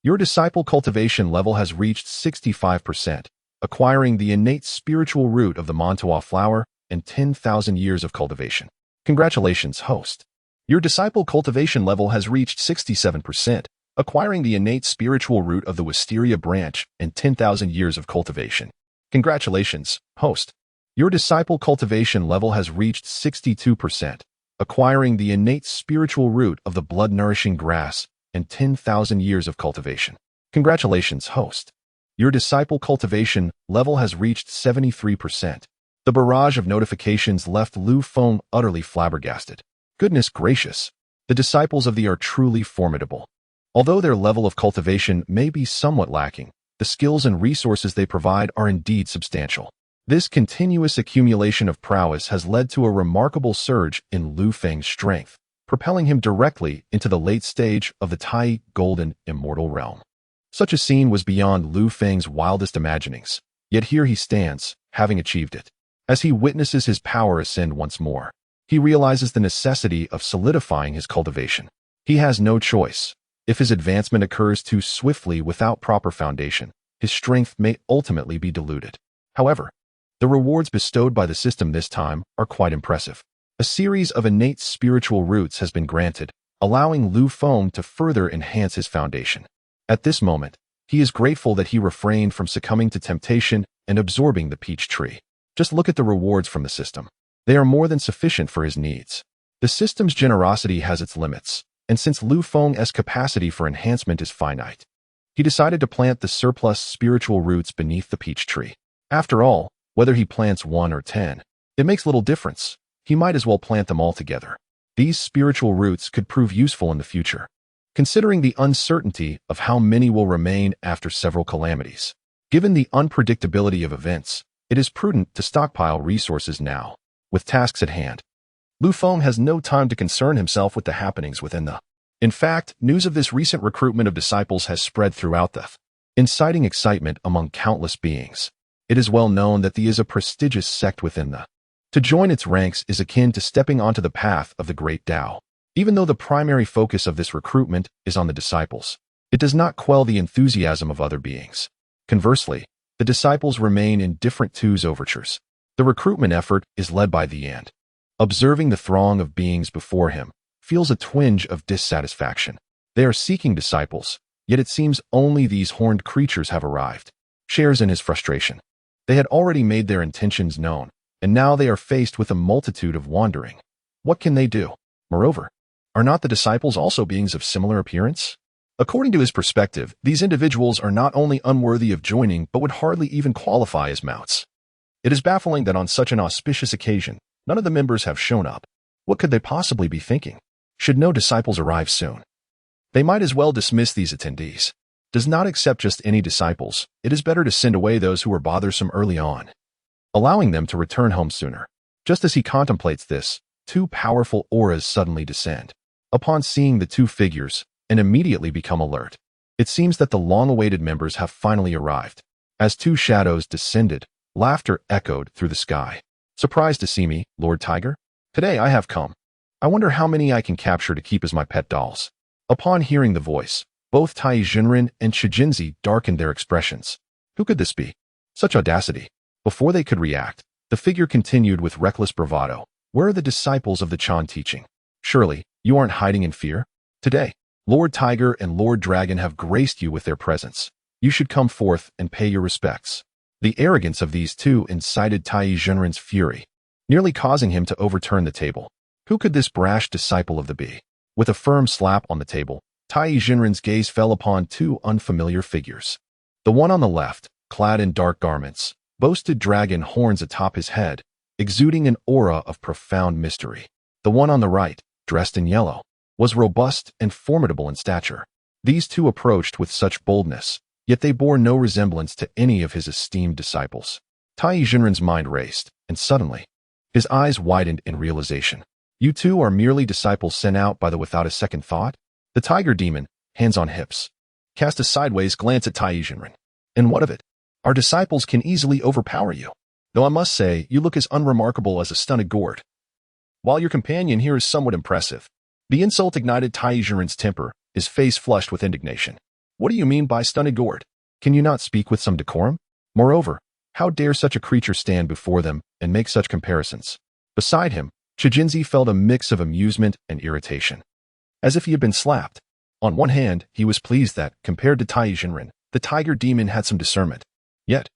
Speaker 1: Your disciple cultivation level has reached 65%, acquiring the innate spiritual root of the Mantua flower and 10,000 years of cultivation. Congratulations, host. Your disciple cultivation level has reached 67%, acquiring the innate spiritual root of the wisteria branch and 10,000 years of cultivation. Congratulations, host. Your disciple cultivation level has reached 62%, acquiring the innate spiritual root of the blood-nourishing grass and 10,000 years of cultivation. Congratulations, host. Your disciple cultivation level has reached 73%. The barrage of notifications left Lu Feng utterly flabbergasted. Goodness gracious, the disciples of the are truly formidable. Although their level of cultivation may be somewhat lacking, the skills and resources they provide are indeed substantial. This continuous accumulation of prowess has led to a remarkable surge in Lu Feng's strength, propelling him directly into the late stage of the Tai Golden Immortal realm. Such a scene was beyond Lu Feng's wildest imaginings, yet here he stands, having achieved it. As he witnesses his power ascend once more, he realizes the necessity of solidifying his cultivation. He has no choice. If his advancement occurs too swiftly without proper foundation, his strength may ultimately be diluted. However, the rewards bestowed by the system this time are quite impressive. A series of innate spiritual roots has been granted, allowing Lu Feng to further enhance his foundation. At this moment, he is grateful that he refrained from succumbing to temptation and absorbing the peach tree. Just look at the rewards from the system. They are more than sufficient for his needs. The system's generosity has its limits, and since Lu Feng's capacity for enhancement is finite, he decided to plant the surplus spiritual roots beneath the peach tree. After all, whether he plants 1 or 10, it makes little difference. He might as well plant them all together. These spiritual roots could prove useful in the future, considering the uncertainty of how many will remain after several calamities. Given the unpredictability of events, it is prudent to stockpile resources now. With tasks at hand, Lu Feng has no time to concern himself with the happenings within the. In fact, news of this recent recruitment of disciples has spread throughout the, inciting excitement among countless beings. It is well known that the is a prestigious sect within the. To join its ranks is akin to stepping onto the path of the great Tao. Even though the primary focus of this recruitment is on the disciples, it does not quell the enthusiasm of other beings. Conversely, the disciples remain indifferent to his overtures. The recruitment effort is led by the Ant. Observing the throng of beings before him, feels a twinge of dissatisfaction. They are seeking disciples, yet it seems only these horned creatures have arrived. Shares in his frustration. They had already made their intentions known, and now they are faced with a multitude of wandering. What can they do? Moreover, are not the disciples also beings of similar appearance? According to his perspective, these individuals are not only unworthy of joining, but would hardly even qualify as mounts. It is baffling that on such an auspicious occasion, none of the members have shown up. What could they possibly be thinking? Should no disciples arrive soon, they might as well dismiss these attendees. Does not accept just any disciples. It is better to send away those who were bothersome early on, allowing them to return home sooner. Just as he contemplates this, 2 powerful auras suddenly descend upon seeing the 2 figures and immediately become alert. It seems that the long-awaited members have finally arrived. As 2 shadows descended, laughter echoed through the sky. Surprised to see me, Lord Tiger? Today I have come. I wonder how many I can capture to keep as my pet dolls. Upon hearing the voice, both Tai Junren and Shijinzi darkened their expressions. Who could this be? Such audacity. Before they could react, the figure continued with reckless bravado. Where are the disciples of the Chan teaching? Surely, you aren't hiding in fear? Today, Lord Tiger and Lord Dragon have graced you with their presence. You should come forth and pay your respects. The arrogance of these 2 incited Tai Junren's fury, nearly causing him to overturn the table. Who could this brash disciple of the be? With a firm slap on the table, Tai Junren's gaze fell upon 2 unfamiliar figures. The one on the left, clad in dark garments, boasted dragon horns atop his head, exuding an aura of profound mystery. The one on the right, dressed in yellow, was robust and formidable in stature. These two approached with such boldness, yet they bore no resemblance to any of his esteemed disciples. Tai Jinren's mind raced, and suddenly, his eyes widened in realization. You two are merely disciples sent out by the without a second thought? The tiger demon, hands on hips, cast a sideways glance at Tai Jinren. And what of it? Our disciples can easily overpower you. Though I must say, you look as unremarkable as a stunted gourd. While your companion here is somewhat impressive. The insult ignited Tai Jinren's temper, his face flushed with indignation. What do you mean by stunted gourd? Can you not speak with some decorum? Moreover, how dare such a creature stand before them and make such comparisons? Beside him, Shijinzi felt a mix of amusement and irritation. As if he had been slapped. On one hand, he was pleased that, compared to Tai Jinren, the tiger demon had some discernment. Yet,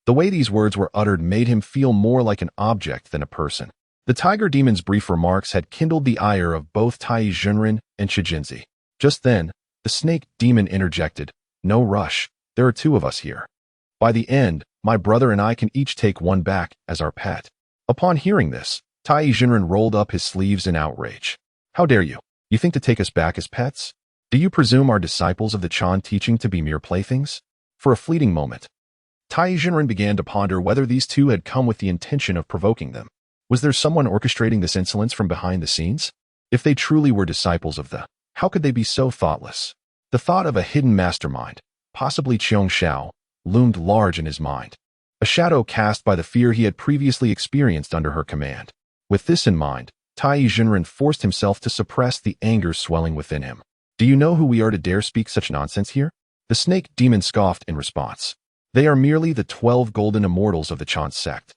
Speaker 1: the way these words were uttered made him feel more like an object than a person. The tiger demon's brief remarks had kindled the ire of both Tai Jinren and Shijinzi. Just then, the snake demon interjected, "No rush, there are two of us here. By the end, my brother and I can each take one back as our pet." Upon hearing this, Tai Jinren rolled up his sleeves in outrage. "How dare you? You think to take us back as pets? Do you presume our disciples of the Chan teaching to be mere playthings?" For a fleeting moment, Tai Jinren began to ponder whether these two had come with the intention of provoking them. Was there someone orchestrating this insolence from behind the scenes? If they truly were disciples of the, how could they be so thoughtless? The thought of a hidden mastermind, possibly Qiong Xiao, loomed large in his mind, a shadow cast by the fear he had previously experienced under her command. With this in mind, Tai Jinren forced himself to suppress the anger swelling within him. "Do you know who we are to dare speak such nonsense here?" The snake demon scoffed in response. "They are merely the 12 golden immortals of the Chan sect.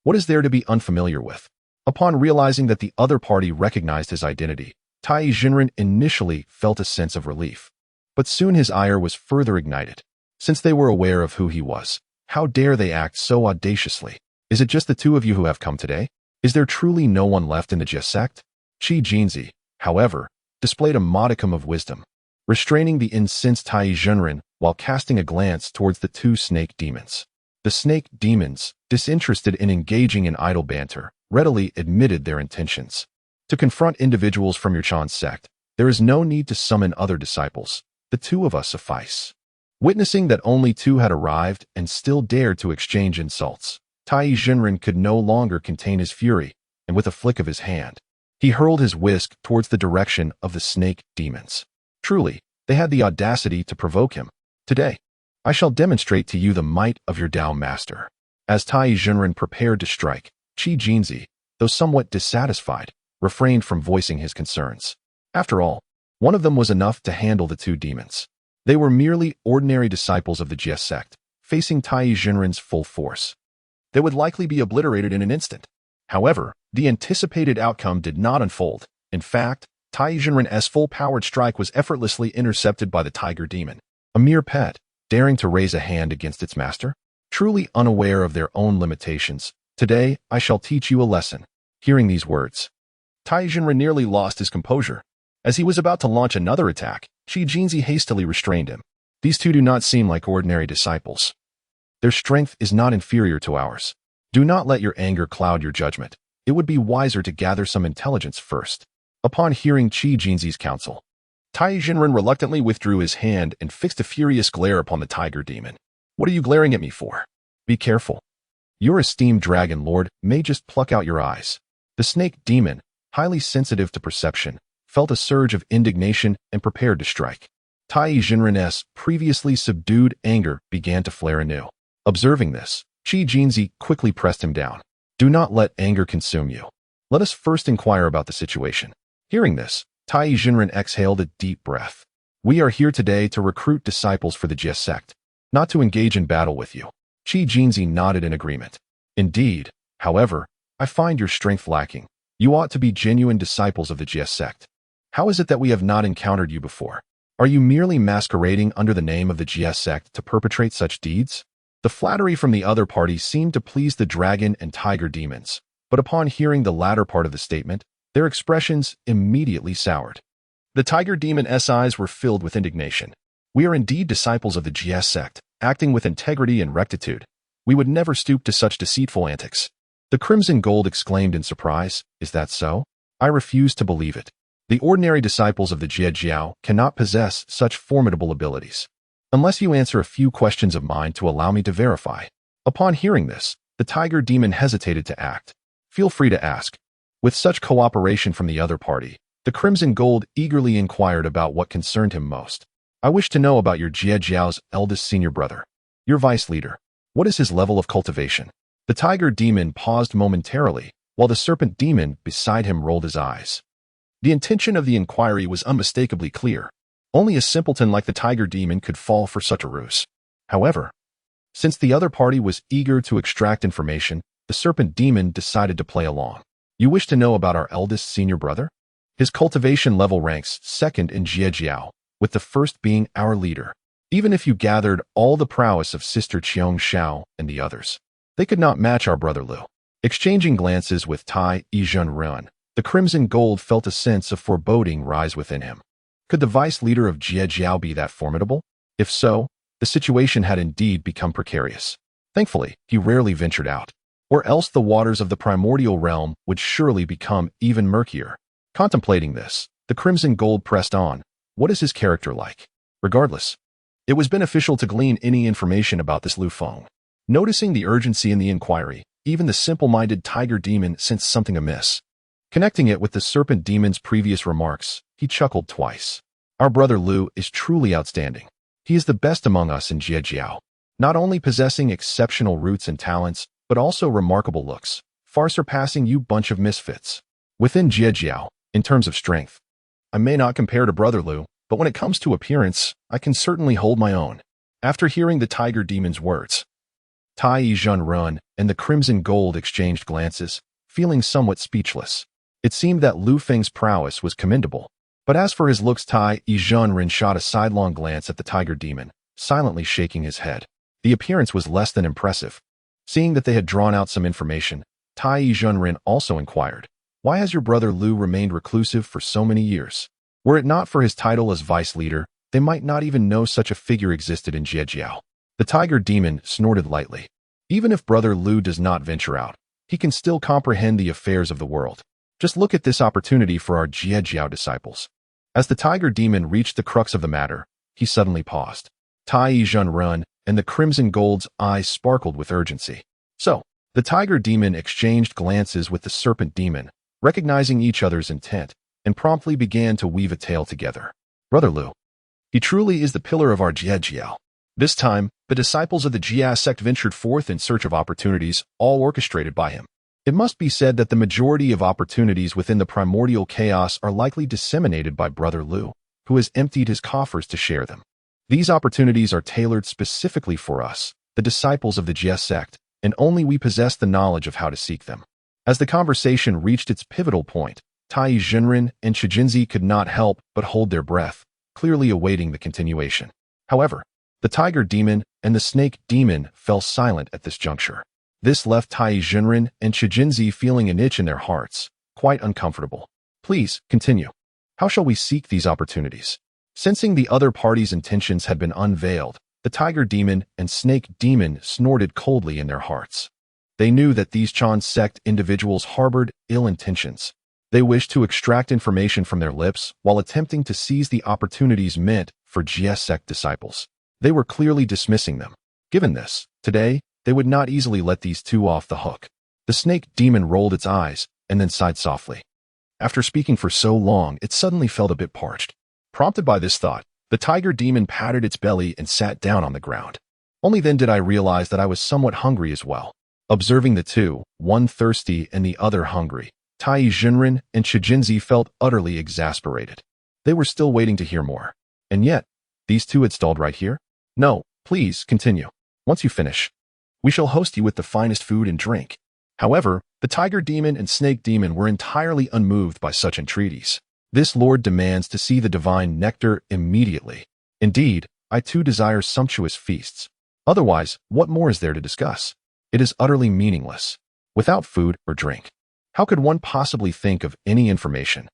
Speaker 1: What is there to be unfamiliar with?" Upon realizing that the other party recognized his identity, Tai Jinren initially felt a sense of relief. But soon his ire was further ignited. Since they were aware of who he was, how dare they act so audaciously? "Is it just the two of you who have come today? Is there truly no one left in the Jie sect?" Shijinzi, however, displayed a modicum of wisdom, restraining the incensed Tai Jinren while casting a glance towards the two snake demons. The snake demons, disinterested in engaging in idle banter, readily admitted their intentions. To confront individuals from your Chan sect, there is no need to summon other disciples. The two of us suffice. Witnessing that only two had arrived and still dared to exchange insults, Tai Jinren could no longer contain his fury, and with a flick of his hand, he hurled his whisk towards the direction of the snake demons. Truly, they had the audacity to provoke him. "Today, I shall demonstrate to you the might of your Tao master." As Tai Jinren prepared to strike, Shijinzi, though somewhat dissatisfied, refrained from voicing his concerns. After all, one of them was enough to handle the two demons. They were merely ordinary disciples of the Jie sect, facing Tai Jinren's full force. They would likely be obliterated in an instant. However, the anticipated outcome did not unfold. In fact, Tai Jinren's full-powered strike was effortlessly intercepted by the tiger demon. A mere pet, daring to raise a hand against its master? Truly unaware of their own limitations, "Today, I shall teach you a lesson." Hearing these words, Tai Jinren nearly lost his composure. As he was about to launch another attack, Shijinzi hastily restrained him. "These two do not seem like ordinary disciples. Their strength is not inferior to ours. Do not let your anger cloud your judgment. It would be wiser to gather some intelligence first." Upon hearing Shijinzi's counsel, Tai Jinren reluctantly withdrew his hand and fixed a furious glare upon the tiger demon. "What are you glaring at me for? Be careful. Your esteemed dragon lord may just pluck out your eyes." The snake demon, highly sensitive to perception, felt a surge of indignation and prepared to strike. Tai Jinren's previously subdued anger began to flare anew. Observing this, Shijinzi quickly pressed him down. "Do not let anger consume you. Let us first inquire about the situation." Hearing this, Tai Jinren exhaled a deep breath. "We are here today to recruit disciples for the Jie sect, not to engage in battle with you." Shijinzi nodded in agreement. "Indeed, however, I find your strength lacking. You ought to be genuine disciples of the Jie sect. How is it that we have not encountered you before? Are you merely masquerading under the name of the Jie sect to perpetrate such deeds?" The flattery from the other party seemed to please the dragon and tiger demons, but upon hearing the latter part of the statement, their expressions immediately soured. The tiger demon's eyes were filled with indignation. "We are indeed disciples of the Jie sect, acting with integrity and rectitude. We would never stoop to such deceitful antics." The crimson gold exclaimed in surprise, "Is that so? I refuse to believe it. The ordinary disciples of the Jie Jiao cannot possess such formidable abilities. Unless you answer a few questions of mine to allow me to verify. Upon hearing this, the tiger demon hesitated to act. Feel free to ask. With such cooperation from the other party, the Crimson Gold eagerly inquired about what concerned him most. I wish to know about your Jie Jiao's eldest senior brother, your vice leader. What is his level of cultivation? The tiger demon paused momentarily, while the serpent demon beside him rolled his eyes. The intention of the inquiry was unmistakably clear. Only a simpleton like the tiger demon could fall for such a ruse. However, since the other party was eager to extract information, the serpent demon decided to play along. You wish to know about our eldest senior brother? His cultivation level ranks second in Jie Jiao, with the first being our leader. Even if you gathered all the prowess of Sister Qiong Xiao and the others, they could not match our brother Lu. Exchanging glances with Tai Yizhenren, the Crimson Gold felt a sense of foreboding rise within him. Could the vice leader of Jie Jiao be that formidable? If so, the situation had indeed become precarious. Thankfully, he rarely ventured out, or else the waters of the primordial realm would surely become even murkier. Contemplating this, the Crimson Gold pressed on. What is his character like? Regardless, it was beneficial to glean any information about this Lu Feng. Noticing the urgency in the inquiry, even the simple-minded tiger demon sensed something amiss. Connecting it with the serpent demon's previous remarks, he chuckled twice. Our brother Lu is truly outstanding. He is the best among us in Jie Jiao, not only possessing exceptional roots and talents, but also remarkable looks, far surpassing you bunch of misfits. Within Jie Jiao, in terms of strength, I may not compare to brother Lu, but when it comes to appearance, I can certainly hold my own. After hearing the tiger demon's words, Tai Yizhenren and the Crimson Gold exchanged glances, feeling somewhat speechless. It seemed that Lu Feng's prowess was commendable, but as for his looks, Tai Yizhenren shot a sidelong glance at the tiger demon, silently shaking his head. The appearance was less than impressive. Seeing that they had drawn out some information, Tai Yizhenren also inquired, why has your brother Lu remained reclusive for so many years? Were it not for his title as vice leader, they might not even know such a figure existed in Jie Jiao. The tiger demon snorted lightly. Even if brother Lu does not venture out, he can still comprehend the affairs of the world. Just look at this opportunity for our Jie Jiao disciples. As the tiger demon reached the crux of the matter, he suddenly paused. Tai Yizhenren and the Crimson Gold's eyes sparkled with urgency. So, the tiger demon exchanged glances with the serpent demon, recognizing each other's intent, and promptly began to weave a tale together. Brother Lu. He truly is the pillar of our Jie Jiao. This time, the disciples of the Jie Sect ventured forth in search of opportunities, all orchestrated by him. It must be said that the majority of opportunities within the Primordial Chaos are likely disseminated by brother Lu, who has emptied his coffers to share them. These opportunities are tailored specifically for us, the disciples of the Jie Sect, and only we possess the knowledge of how to seek them. As the conversation reached its pivotal point, Tai Yizhenren and Shijinzi could not help but hold their breath, clearly awaiting the continuation. However, the tiger demon and the snake demon fell silent at this juncture. This left Tai Yizhenren and Shijinzi feeling an itch in their hearts, quite uncomfortable. Please, continue. How shall we seek these opportunities? Sensing the other party's intentions had been unveiled, the tiger demon and snake demon snorted coldly in their hearts. They knew that these Chan sect individuals harbored ill intentions. They wished to extract information from their lips while attempting to seize the opportunities meant for Jie Sect disciples. They were clearly dismissing them. Given this, today, they would not easily let these two off the hook. The snake demon rolled its eyes and then sighed softly. After speaking for so long, it suddenly felt a bit parched. Prompted by this thought, the tiger demon patted its belly and sat down on the ground. Only then did I realize that I was somewhat hungry as well. Observing the two, one thirsty and the other hungry, Tai Yizhenren and Shijinzi felt utterly exasperated. They were still waiting to hear more. And yet, these two had stalled right here? No, please, continue. Once you finish, we shall host you with the finest food and drink. However, the tiger demon and snake demon were entirely unmoved by such entreaties. This lord demands to see the divine nectar immediately. Indeed, I too desire sumptuous feasts. Otherwise, what more is there to discuss? It is utterly meaningless. Without food or drink, how could one possibly think of any information?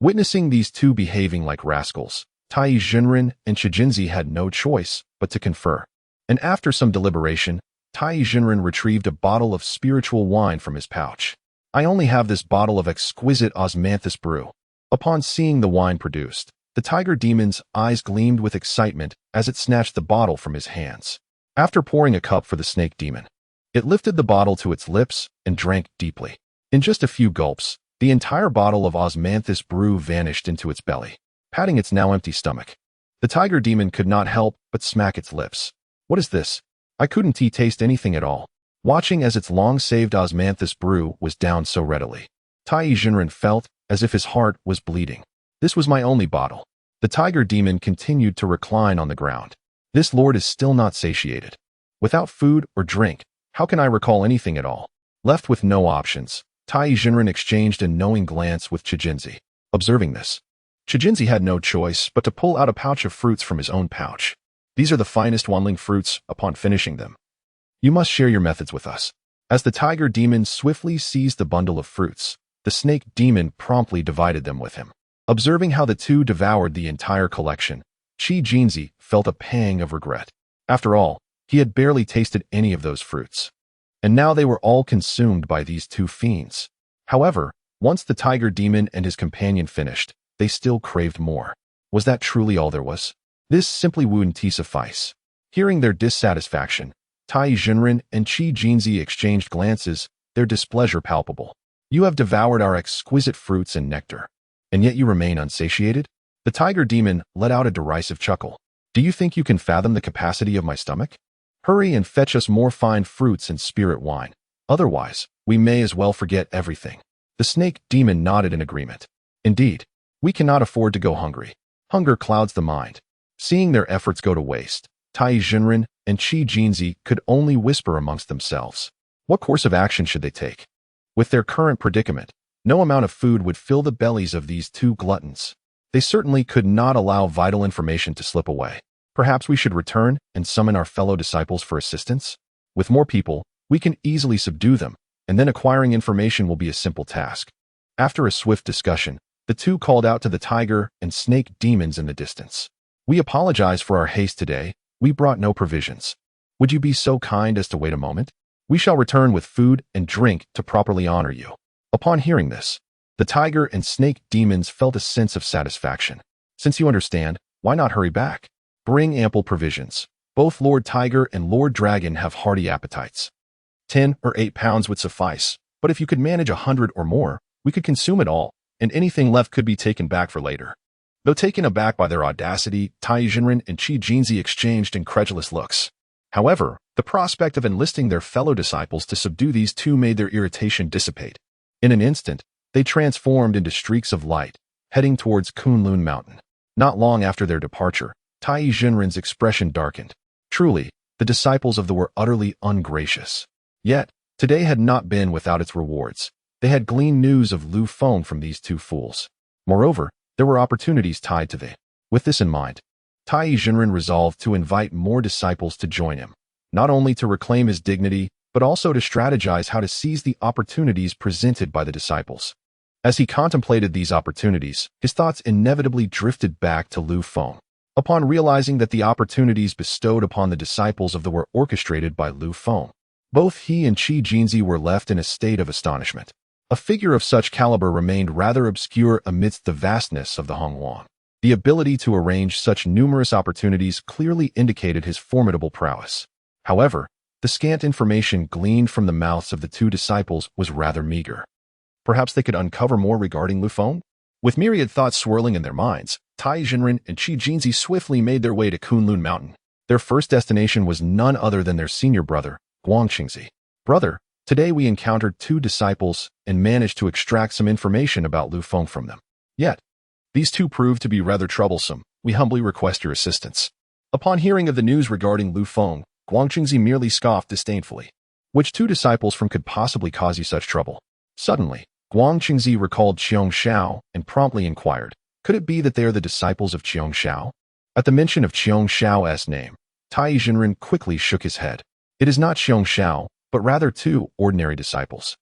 Speaker 1: Witnessing these two behaving like rascals, Tai Yizhenren and Shijinzi had no choice but to confer. And after some deliberation, Tai Yizhenren retrieved a bottle of spiritual wine from his pouch. I only have this bottle of exquisite osmanthus brew. Upon seeing the wine produced, the tiger demon's eyes gleamed with excitement as it snatched the bottle from his hands. After pouring a cup for the snake demon, it lifted the bottle to its lips and drank deeply. In just a few gulps, the entire bottle of osmanthus brew vanished into its belly, patting its now empty stomach. The tiger demon could not help but smack its lips. What is this? I couldn't taste anything at all. Watching as its long-saved osmanthus brew was down so readily, Tai Jinren felt as if his heart was bleeding. This was my only bottle. The tiger demon continued to recline on the ground. This lord is still not satiated. Without food or drink, how can I recall anything at all? Left with no options, Tai Jinren exchanged a knowing glance with Chijinzi. Observing this, Chijinzi had no choice but to pull out a pouch of fruits from his own pouch. These are the finest wanling fruits. Upon finishing them, you must share your methods with us. As the tiger demon swiftly seized the bundle of fruits, the snake demon promptly divided them with him. Observing how the two devoured the entire collection, Chijinzi felt a pang of regret. After all, he had barely tasted any of those fruits, and now they were all consumed by these two fiends. However, once the tiger demon and his companion finished, they still craved more. Was that truly all there was? This simply wouldn't suffice. Hearing their dissatisfaction, Tai Jinren and Chijinzi exchanged glances, their displeasure palpable. You have devoured our exquisite fruits and nectar, and yet you remain unsatiated? The tiger demon let out a derisive chuckle. Do you think you can fathom the capacity of my stomach? Hurry and fetch us more fine fruits and spirit wine. Otherwise, we may as well forget everything. The snake demon nodded in agreement. Indeed, we cannot afford to go hungry. Hunger clouds the mind. Seeing their efforts go to waste, Tai Jinren and Chijinzi could only whisper amongst themselves. What course of action should they take? With their current predicament, no amount of food would fill the bellies of these two gluttons. They certainly could not allow vital information to slip away. Perhaps we should return and summon our fellow disciples for assistance? With more people, we can easily subdue them, and then acquiring information will be a simple task. After a swift discussion, the two called out to the tiger and snake demons in the distance. We apologize for our haste today. We brought no provisions. Would you be so kind as to wait a moment? We shall return with food and drink to properly honor you. Upon hearing this, the tiger and snake demons felt a sense of satisfaction. Since you understand, why not hurry back? Bring ample provisions. Both Lord Tiger and Lord Dragon have hearty appetites. 10 or 8 pounds would suffice, but if you could manage 100 or more, we could consume it all, and anything left could be taken back for later. Though taken aback by their audacity, Tai Jinren and Chijinzi exchanged incredulous looks. However, the prospect of enlisting their fellow disciples to subdue these two made their irritation dissipate. In an instant, they transformed into streaks of light, heading towards Kunlun Mountain. Not long after their departure, Tai Jinren's expression darkened. Truly, the disciples of the were utterly ungracious. Yet, today had not been without its rewards. They had gleaned news of Lu Feng from these two fools. Moreover, there were opportunities tied to them. With this in mind, Tai Jinren resolved to invite more disciples to join him, not only to reclaim his dignity, but also to strategize how to seize the opportunities presented by the disciples. As he contemplated these opportunities, his thoughts inevitably drifted back to Lu Feng. Upon realizing that the opportunities bestowed upon the disciples of the were orchestrated by Lu Feng, both he and Chijinzi were left in a state of astonishment. A figure of such caliber remained rather obscure amidst the vastness of the Hongwang. The ability to arrange such numerous opportunities clearly indicated his formidable prowess. However, the scant information gleaned from the mouths of the two disciples was rather meager. Perhaps they could uncover more regarding Lu Feng? With myriad thoughts swirling in their minds, Tai Jinren and Chijinzi swiftly made their way to Kunlun Mountain. Their first destination was none other than their senior brother, Guangqingzi. Brother, today we encountered two disciples and managed to extract some information about Lu Feng from them. Yet, these two proved to be rather troublesome. We humbly request your assistance. Upon hearing of the news regarding Lu Feng, Guangqingzi merely scoffed disdainfully. Which two disciples from could possibly cause you such trouble? Suddenly, Guangqingzi recalled Qiong Shao and promptly inquired, could it be that they are the disciples of Qiong Shao? At the mention of Qiong Shao's name, Tai Jinren quickly shook his head. It is not Qiong Shao, but rather two ordinary disciples.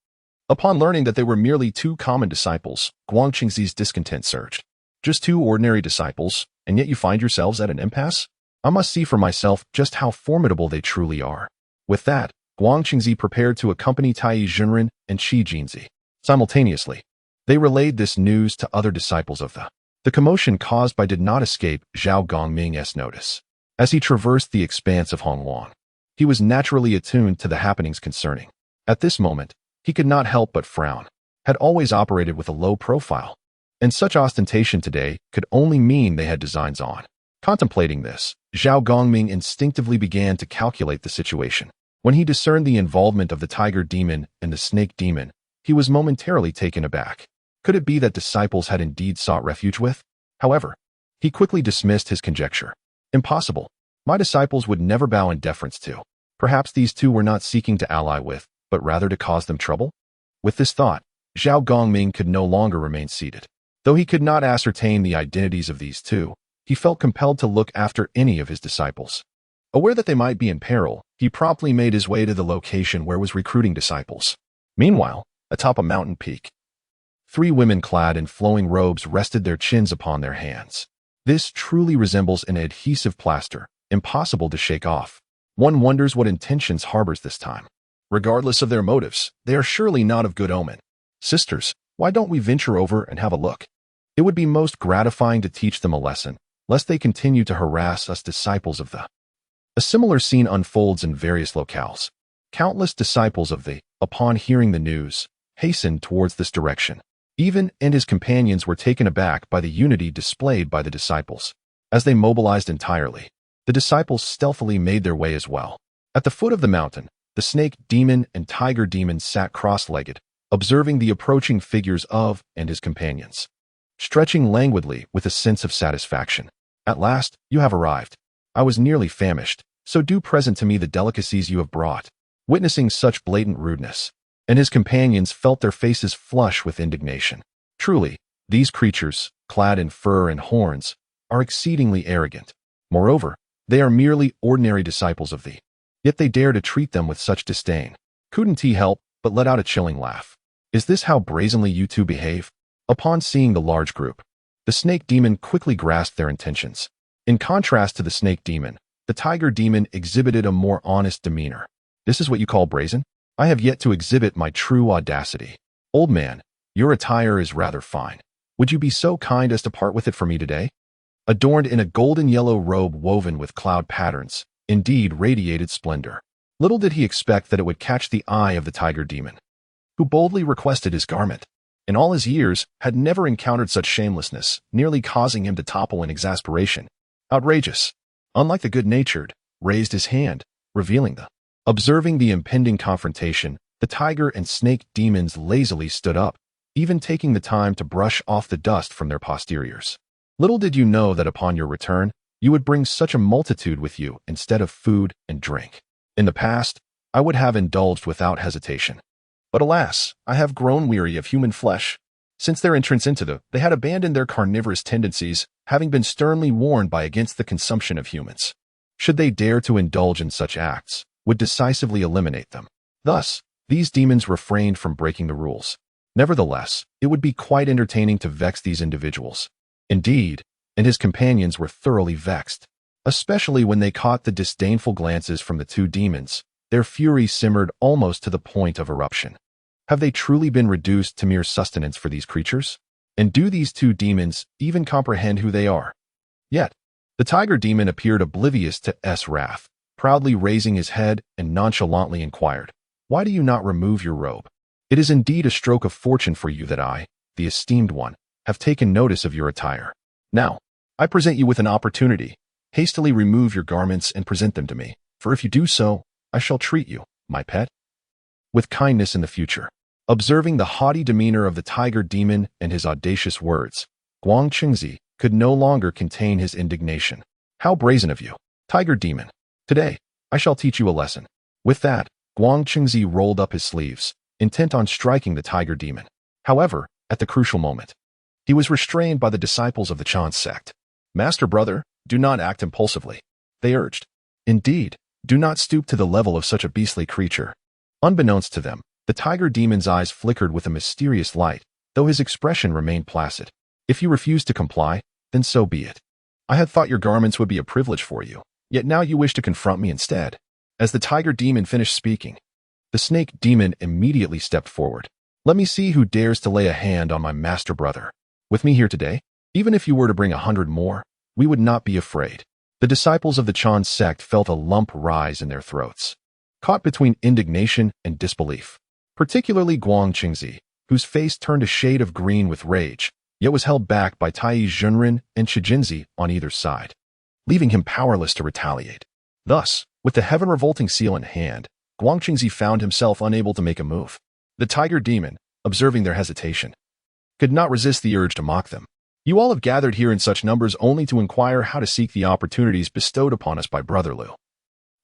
Speaker 1: Upon learning that they were merely two common disciples, Guangqingzi's discontent surged. Just two ordinary disciples, and yet you find yourselves at an impasse? I must see for myself just how formidable they truly are. With that, Guangqingzi prepared to accompany Tai Jinren and Chijinzi. Simultaneously, They relayed this news to other disciples of the. The commotion caused by did not escape Zhao Gongming's notice. As he traversed the expanse of Hongluan, he was naturally attuned to the happenings concerning. At this moment, he could not help but frown. Had always operated with a low profile, and such ostentation today could only mean they had designs on. Contemplating this, Zhao Gongming instinctively began to calculate the situation. When he discerned the involvement of the tiger demon and the snake demon, he was momentarily taken aback. Could it be that disciples had indeed sought refuge with? However, he quickly dismissed his conjecture. Impossible. My disciples would never bow in deference to. Perhaps these two were not seeking to ally with, but rather to cause them trouble? With this thought, Zhao Gongming could no longer remain seated. Though he could not ascertain the identities of these two, he felt compelled to look after any of his disciples. Aware that they might be in peril, he promptly made his way to the location where was recruiting disciples. Meanwhile, atop a mountain peak, 3 women clad in flowing robes rested their chins upon their hands. This truly resembles an adhesive plaster, impossible to shake off. One wonders what intentions harbors this time. Regardless of their motives, they are surely not of good omen. Sisters, why don't we venture over and have a look? It would be most gratifying to teach them a lesson, lest they continue to harass us disciples of the. A similar scene unfolds in various locales. Countless disciples of the, upon hearing the news, hastened towards this direction. Even and his companions were taken aback by the unity displayed by the disciples. As they mobilized entirely, the disciples stealthily made their way as well. At the foot of the mountain, the snake demon and tiger demon sat cross-legged, observing the approaching figures of and his companions, stretching languidly with a sense of satisfaction. At last, you have arrived. I was nearly famished, so do present to me the delicacies you have brought. Witnessing such blatant rudeness, and his companions felt their faces flush with indignation. Truly, these creatures, clad in fur and horns, are exceedingly arrogant. Moreover, they are merely ordinary disciples of thee. Yet they dare to treat them with such disdain. Couldn't he help but let out a chilling laugh. Is this how brazenly you two behave? Upon seeing the large group, the snake demon quickly grasped their intentions. In contrast to the snake demon, the tiger demon exhibited a more honest demeanor. This is what you call brazen? I have yet to exhibit my true audacity. Old man, your attire is rather fine. Would you be so kind as to part with it for me today? Adorned in a golden yellow robe woven with cloud patterns, indeed radiated splendor. Little did he expect that it would catch the eye of the tiger demon, who boldly requested his garment. In all his years, had never encountered such shamelessness, nearly causing him to topple in exasperation. Outrageous. Unlike the good-natured, raised his hand, revealing the. Observing the impending confrontation, the tiger and snake demons lazily stood up, even taking the time to brush off the dust from their posteriors. Little did you know that upon your return, you would bring such a multitude with you instead of food and drink. In the past, I would have indulged without hesitation. But alas, I have grown weary of human flesh. Since their entrance into they had abandoned their carnivorous tendencies, having been sternly warned by against the consumption of humans. Should they dare to indulge in such acts, would decisively eliminate them. Thus, these demons refrained from breaking the rules. Nevertheless, it would be quite entertaining to vex these individuals. Indeed, and his companions were thoroughly vexed, especially when they caught the disdainful glances from the 2 demons. Their fury simmered almost to the point of eruption. Have they truly been reduced to mere sustenance for these creatures? And do these 2 demons even comprehend who they are? Yet, the tiger demon appeared oblivious to wrath, proudly raising his head and nonchalantly inquired, "Why do you not remove your robe? It is indeed a stroke of fortune for you that I, the esteemed one, have taken notice of your attire. Now, I present you with an opportunity. Hastily remove your garments and present them to me, for if you do so, I shall treat you, my pet, with kindness in the future." Observing the haughty demeanor of the tiger demon and his audacious words, Guang Qingzi could no longer contain his indignation. "How brazen of you, tiger demon! Today, I shall teach you a lesson." With that, Guang Qingzi rolled up his sleeves, intent on striking the tiger demon. However, at the crucial moment, he was restrained by the disciples of the Chan sect. "Master brother, do not act impulsively," they urged. "Indeed, do not stoop to the level of such a beastly creature." Unbeknownst to them, the tiger demon's eyes flickered with a mysterious light, though his expression remained placid. "If you refuse to comply, then so be it. I had thought your garments would be a privilege for you, yet now you wish to confront me instead." As the tiger demon finished speaking, the snake demon immediately stepped forward. Let me see who dares to lay a hand on my master brother. With me here today, even if you were to bring 100 more, we would not be afraid. The disciples of the Chan sect felt a lump rise in their throats, caught between indignation and disbelief. Particularly Guang Qingzi, whose face turned a shade of green with rage, yet was held back by Tai Zhenren and Shijinzi on either side, leaving him powerless to retaliate. Thus, with the heaven-revolting seal in hand, Guang Qingzi found himself unable to make a move. The tiger demon, observing their hesitation, could not resist the urge to mock them. You all have gathered here in such numbers only to inquire how to seek the opportunities bestowed upon us by Brother Lu.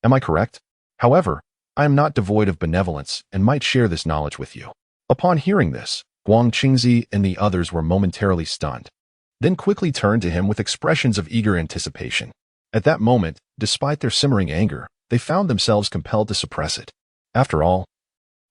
Speaker 1: Am I correct? However, I am not devoid of benevolence and might share this knowledge with you. Upon hearing this, Guang Qingzi and the others were momentarily stunned, then quickly turned to him with expressions of eager anticipation. At that moment, despite their simmering anger, they found themselves compelled to suppress it. After all,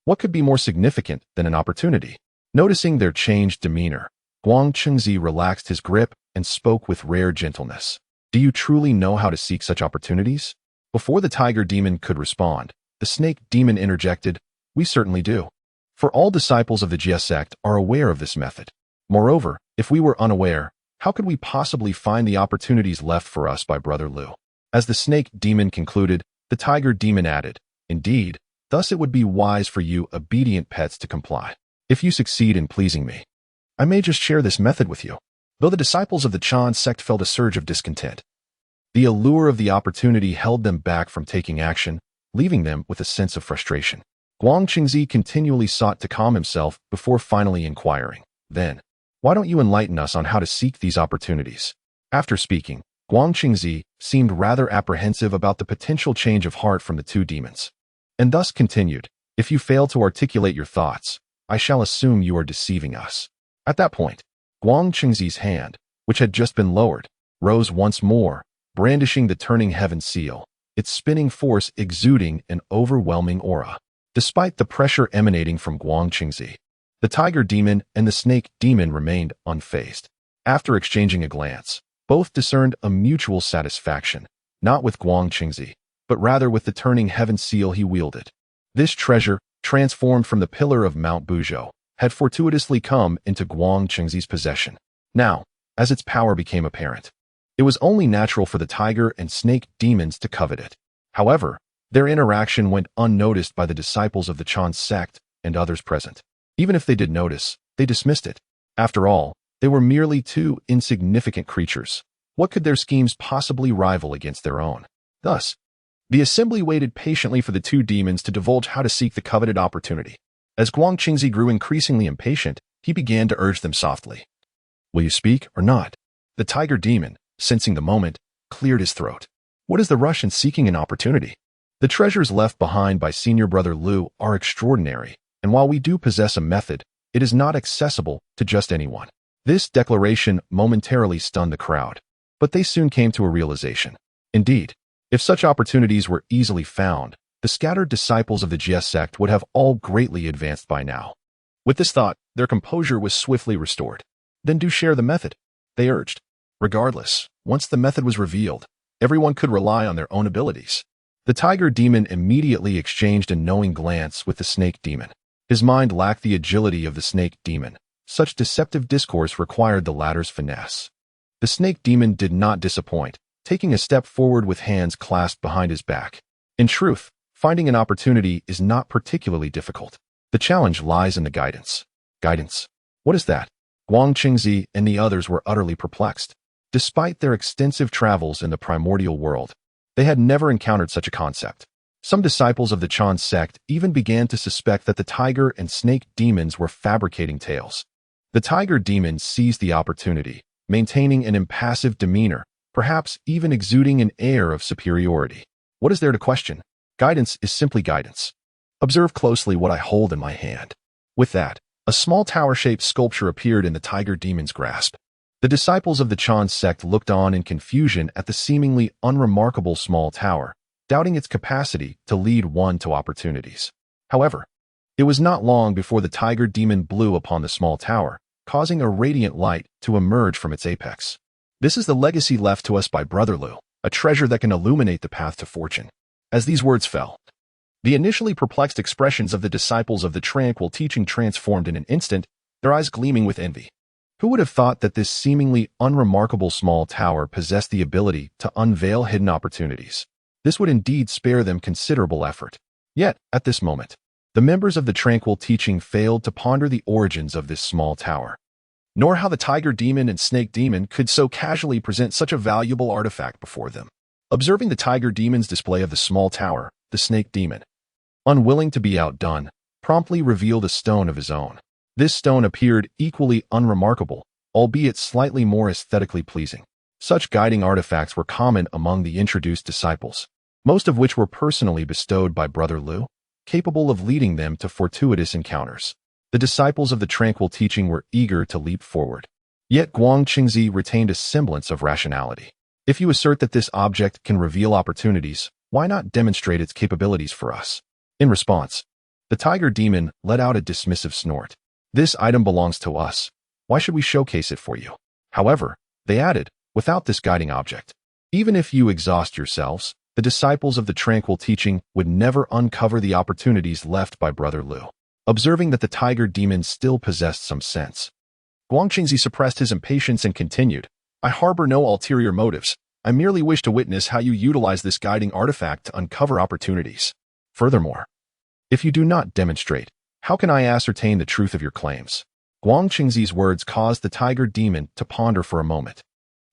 Speaker 1: what could be more significant than an opportunity? Noticing their changed demeanor, Guang Qingzi relaxed his grip and spoke with rare gentleness. Do you truly know how to seek such opportunities? Before the tiger demon could respond, the snake demon interjected, we certainly do. For all disciples of the Jie sect are aware of this method. Moreover, if we were unaware, how could we possibly find the opportunities left for us by Brother Lu? As the snake demon concluded, the tiger demon added, indeed, thus it would be wise for you obedient pets to comply. If you succeed in pleasing me, I may just share this method with you. Though the disciples of the Chan sect felt a surge of discontent, the allure of the opportunity held them back from taking action, leaving them with a sense of frustration. Guang Qingzi continually sought to calm himself before finally inquiring, then, why don't you enlighten us on how to seek these opportunities? After speaking, Guang Qingzi seemed rather apprehensive about the potential change of heart from the two demons, and thus continued, if you fail to articulate your thoughts, I shall assume you are deceiving us. At that point, Guang Qingzi's hand, which had just been lowered, rose once more, brandishing the turning heaven seal, its spinning force exuding an overwhelming aura. Despite the pressure emanating from Guang Qingzi, the tiger demon and the snake demon remained unfazed. After exchanging a glance, both discerned a mutual satisfaction, not with Guang Qingzi, but rather with the turning heaven seal he wielded. This treasure, transformed from the pillar of Mount Buzhou, had fortuitously come into Guang Qingzi's possession. Now, as its power became apparent, it was only natural for the tiger and snake demons to covet it. However, their interaction went unnoticed by the disciples of the Chan sect and others present. Even if they did notice, they dismissed it. After all, they were merely two insignificant creatures. What could their schemes possibly rival against their own? Thus, the assembly waited patiently for the two demons to divulge how to seek the coveted opportunity. As Guang Qingzi grew increasingly impatient, he began to urge them softly. Will you speak or not? The tiger demon, sensing the moment, cleared his throat. What is the rush in seeking an opportunity? The treasures left behind by senior brother Lu are extraordinary, and while we do possess a method, it is not accessible to just anyone. This declaration momentarily stunned the crowd, but they soon came to a realization. Indeed, if such opportunities were easily found, the scattered disciples of the Jie sect would have all greatly advanced by now. With this thought, their composure was swiftly restored. Then do share the method, they urged. Regardless, once the method was revealed, everyone could rely on their own abilities. The tiger demon immediately exchanged a knowing glance with the snake demon. His mind lacked the agility of the snake demon. Such deceptive discourse required the latter's finesse. The snake demon did not disappoint, taking a step forward with hands clasped behind his back. In truth, finding an opportunity is not particularly difficult. The challenge lies in the guidance. Guidance? What is that? Guang Qingzi and the others were utterly perplexed. Despite their extensive travels in the primordial world, they had never encountered such a concept. Some disciples of the Chan sect even began to suspect that the tiger and snake demons were fabricating tales. The tiger demon seized the opportunity, maintaining an impassive demeanor, perhaps even exuding an air of superiority. What is there to question? Guidance is simply guidance. Observe closely what I hold in my hand. With that, a small tower-shaped sculpture appeared in the tiger demon's grasp. The disciples of the Chan sect looked on in confusion at the seemingly unremarkable small tower, doubting its capacity to lead one to opportunities. However, it was not long before the tiger demon blew upon the small tower, causing a radiant light to emerge from its apex. This is the legacy left to us by Brother Lu, a treasure that can illuminate the path to fortune. As these words fell, The initially perplexed expressions of the disciples of the tranquil teaching transformed in an instant, their eyes gleaming with envy. Who would have thought that this seemingly unremarkable small tower possessed the ability to unveil hidden opportunities? This would indeed spare them considerable effort. Yet, at this moment, the members of the tranquil teaching failed to ponder the origins of this small tower, nor how the tiger demon and snake demon could so casually present such a valuable artifact before them. Observing the tiger demon's display of the small tower, the snake demon, unwilling to be outdone, promptly revealed a stone of his own. This stone appeared equally unremarkable, albeit slightly more aesthetically pleasing. Such guiding artifacts were common among the introduced disciples, most of which were personally bestowed by Brother Lu, capable of leading them to fortuitous encounters. The disciples of the tranquil teaching were eager to leap forward. Yet Guang Qingzi retained a semblance of rationality. If you assert that this object can reveal opportunities, why not demonstrate its capabilities for us? In response, the tiger demon let out a dismissive snort. This item belongs to us. Why should we showcase it for you? However, they added, without this guiding object, even if you exhaust yourselves, the disciples of the tranquil teaching would never uncover the opportunities left by Brother Lu. Observing that the tiger demon still possessed some sense, Guang Qingzi suppressed his impatience and continued, I harbor no ulterior motives. I merely wish to witness how you utilize this guiding artifact to uncover opportunities. Furthermore, if you do not demonstrate, how can I ascertain the truth of your claims? Guang Qingzi's words caused the tiger demon to ponder for a moment.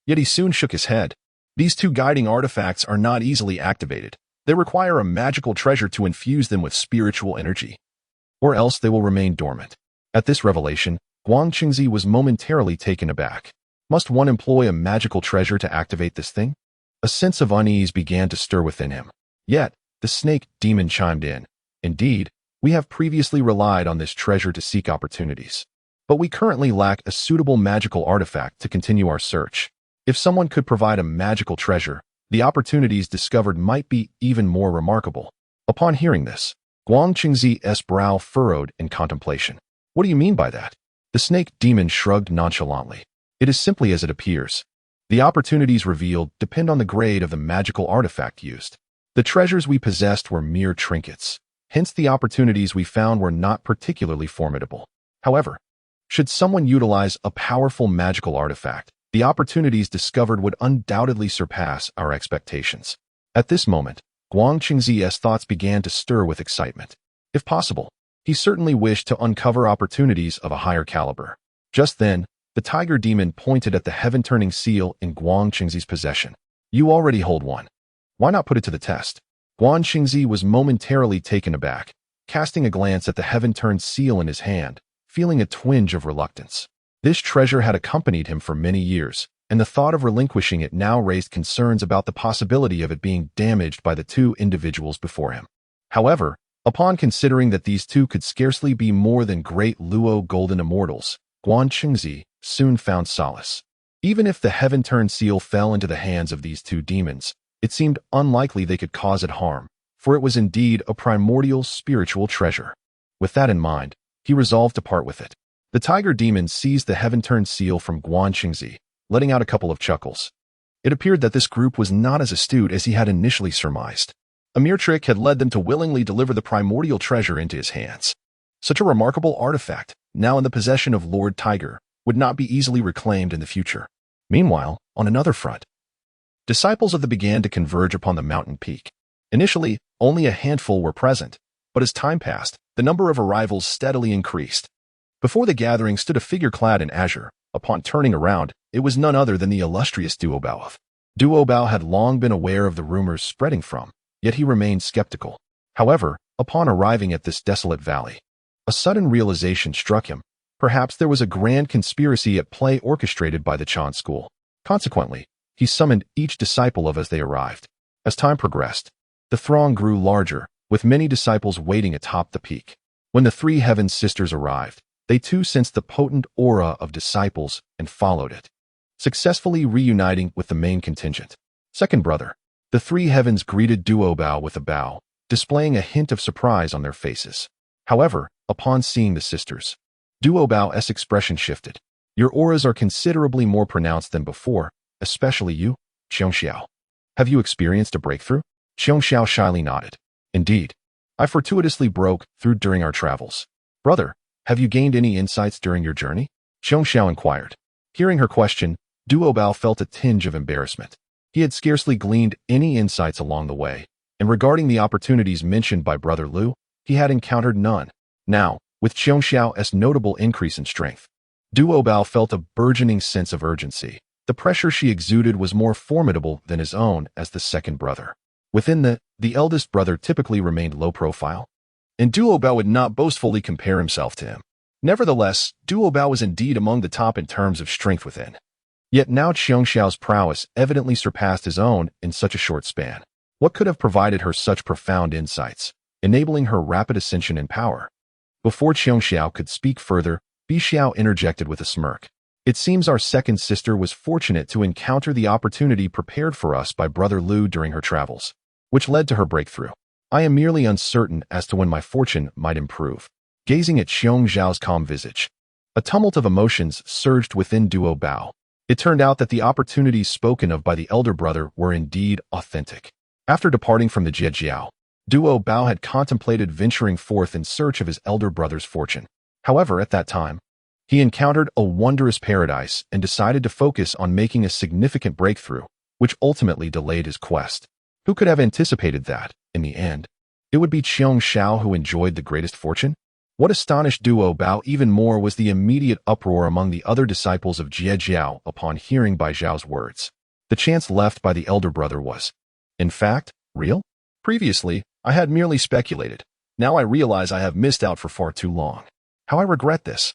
Speaker 1: Yet he soon shook his head. These two guiding artifacts are not easily activated. They require a magical treasure to infuse them with spiritual energy, or else they will remain dormant. At this revelation, Guang Qingzi was momentarily taken aback. Must one employ a magical treasure to activate this thing? A sense of unease began to stir within him. Yet, the snake demon chimed in. Indeed, we have previously relied on this treasure to seek opportunities, but we currently lack a suitable magical artifact to continue our search. If someone could provide a magical treasure, the opportunities discovered might be even more remarkable. Upon hearing this, Guang Qingzi's brow furrowed in contemplation. What do you mean by that? The snake demon shrugged nonchalantly. It is simply as it appears. The opportunities revealed depend on the grade of the magical artifact used. The treasures we possessed were mere trinkets. Hence, the opportunities we found were not particularly formidable. However, should someone utilize a powerful magical artifact, the opportunities discovered would undoubtedly surpass our expectations. At this moment, Guang Qingzi's thoughts began to stir with excitement. If possible, he certainly wished to uncover opportunities of a higher caliber. Just then, the tiger demon pointed at the heaven-turning seal in Guang Qingzi's possession. You already hold one. Why not put it to the test? Guang Qingzi was momentarily taken aback, casting a glance at the heaven-turned seal in his hand, feeling a twinge of reluctance. This treasure had accompanied him for many years, and the thought of relinquishing it now raised concerns about the possibility of it being damaged by the two individuals before him. However, upon considering that these two could scarcely be more than great Luo golden immortals, Guang Qingzi soon found solace. Even if the heaven-turned seal fell into the hands of these two demons, it seemed unlikely they could cause it harm, for it was indeed a primordial spiritual treasure. With that in mind, he resolved to part with it. The tiger demon seized the heaven-turned seal from Guang Qingzi, letting out a couple of chuckles. It appeared that this group was not as astute as he had initially surmised. A mere trick had led them to willingly deliver the primordial treasure into his hands. Such a remarkable artifact, now in the possession of Lord Tiger, would not be easily reclaimed in the future. Meanwhile, on another front, disciples of the began to converge upon the mountain peak. Initially, only a handful were present, but as time passed, the number of arrivals steadily increased. Before the gathering stood a figure clad in azure. Upon turning around, it was none other than the illustrious Duobao. Duobao had long been aware of the rumors spreading from, yet he remained skeptical. However, upon arriving at this desolate valley, a sudden realization struck him. Perhaps there was a grand conspiracy at play orchestrated by the Chan school. Consequently, he summoned each disciple as they arrived. As time progressed, the throng grew larger, with many disciples waiting atop the peak. When the three Heaven Sisters arrived, they too sensed the potent aura of disciples and followed it, successfully reuniting with the main contingent. Second brother, the three heavens greeted Duobao with a bow, displaying a hint of surprise on their faces. However, upon seeing the sisters, Duobao's expression shifted. Your auras are considerably more pronounced than before, especially you, Qiongxiao. Have you experienced a breakthrough? Qiongxiao shyly nodded. Indeed, I fortuitously broke through during our travels. Brother, have you gained any insights during your journey? Xiao inquired. Hearing her question, Duobao felt a tinge of embarrassment. He had scarcely gleaned any insights along the way, and regarding the opportunities mentioned by Brother Lu, he had encountered none. Now, with Xiao's notable increase in strength, Duobao felt a burgeoning sense of urgency. The pressure she exuded was more formidable than his own as the second brother. Within the eldest brother typically remained low profile, and Duobao would not boastfully compare himself to him. Nevertheless, Duobao was indeed among the top in terms of strength within. Yet now Xiao's prowess evidently surpassed his own in such a short span. What could have provided her such profound insights, enabling her rapid ascension in power? Before Xiao could speak further, Bixiao interjected with a smirk. It seems our second sister was fortunate to encounter the opportunity prepared for us by Brother Lu during her travels, which led to her breakthrough. I am merely uncertain as to when my fortune might improve. Gazing at Xiao's calm visage, a tumult of emotions surged within Duobao. It turned out that the opportunities spoken of by the elder brother were indeed authentic. After departing from the Zhijiao, Duobao had contemplated venturing forth in search of his elder brother's fortune. However, at that time, he encountered a wondrous paradise and decided to focus on making a significant breakthrough, which ultimately delayed his quest. Who could have anticipated that, in the end, it would be Xiao who enjoyed the greatest fortune? What astonished Duobao even more was the immediate uproar among the other disciples of Zhijiao upon hearing Bai Zhao's words. The chance left by the elder brother was, in fact, real? Previously, I had merely speculated. Now I realize I have missed out for far too long. How I regret this.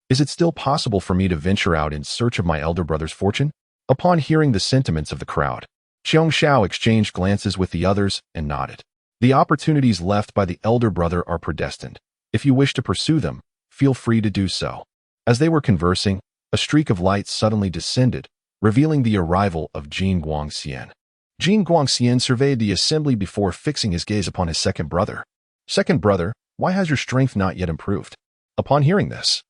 Speaker 1: Is it still possible for me to venture out in search of my elder brother's fortune? Upon hearing the sentiments of the crowd, Xiao exchanged glances with the others and nodded. The opportunities left by the elder brother are predestined. If you wish to pursue them, feel free to do so. As they were conversing, a streak of light suddenly descended, revealing the arrival of Jin Guangxian. Jin Guangxian surveyed the assembly before fixing his gaze upon his second brother. Second brother, why has your strength not yet improved? Upon hearing this,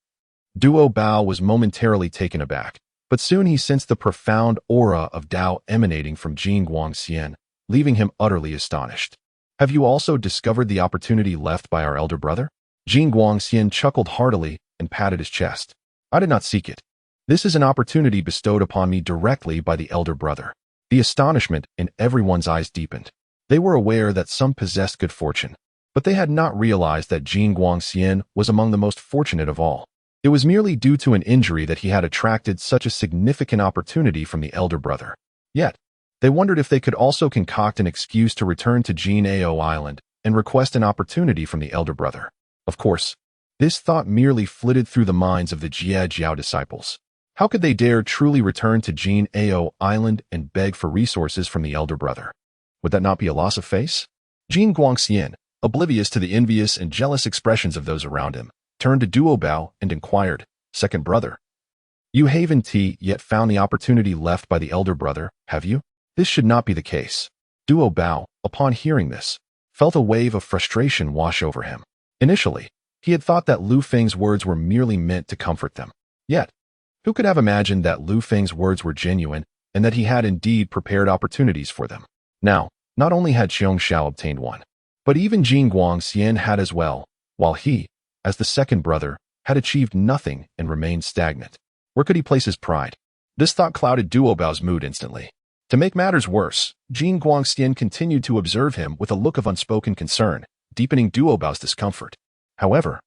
Speaker 1: Duobao was momentarily taken aback, but soon he sensed the profound aura of Dao emanating from Jin Guangxian, leaving him utterly astonished. Have you also discovered the opportunity left by our elder brother? Jin Guangxian chuckled heartily and patted his chest. I did not seek it. This is an opportunity bestowed upon me directly by the elder brother. The astonishment in everyone's eyes deepened. They were aware that some possessed good fortune, but they had not realized that Jin Guangxian was among the most fortunate of all. It was merely due to an injury that he had attracted such a significant opportunity from the elder brother. Yet, they wondered if they could also concoct an excuse to return to Jiao Island and request an opportunity from the elder brother. Of course, this thought merely flitted through the minds of the Zhijiao disciples. How could they dare truly return to Jiao Island and beg for resources from the elder brother? Would that not be a loss of face? Jin Guangxian, oblivious to the envious and jealous expressions of those around him, turned to Duobao and inquired, Second brother, you haven't yet found the opportunity left by the elder brother, have you? This should not be the case. Duobao, upon hearing this, felt a wave of frustration wash over him. Initially, he had thought that Lu Feng's words were merely meant to comfort them. Yet, who could have imagined that Lu Feng's words were genuine and that he had indeed prepared opportunities for them? Now, not only had Xiao obtained one, but even Jin Guangxian had as well, while he, as the second brother, had achieved nothing and remained stagnant. Where could he place his pride? This thought clouded Duobao's mood instantly. To make matters worse, Jin Guangxian continued to observe him with a look of unspoken concern, deepening Duobao's discomfort. However,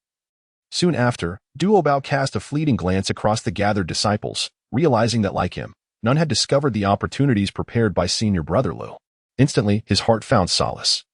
Speaker 1: soon after, Duobao cast a fleeting glance across the gathered disciples, realizing that like him, none had discovered the opportunities prepared by senior brother Lu. Instantly, his heart found solace.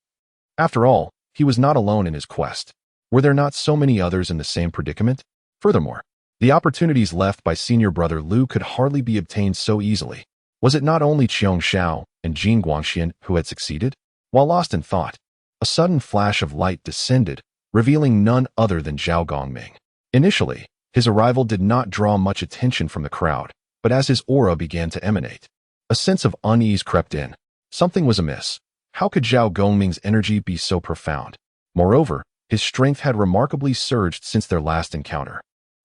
Speaker 1: After all, he was not alone in his quest. Were there not so many others in the same predicament? Furthermore, the opportunities left by senior brother Lu could hardly be obtained so easily. Was it not only Xiao and Jin Guangxian who had succeeded? While lost in thought, a sudden flash of light descended, revealing none other than Zhao Gongming. Initially, his arrival did not draw much attention from the crowd, but as his aura began to emanate, a sense of unease crept in. Something was amiss. How could Zhao Gongming's energy be so profound? Moreover, his strength had remarkably surged since their last encounter.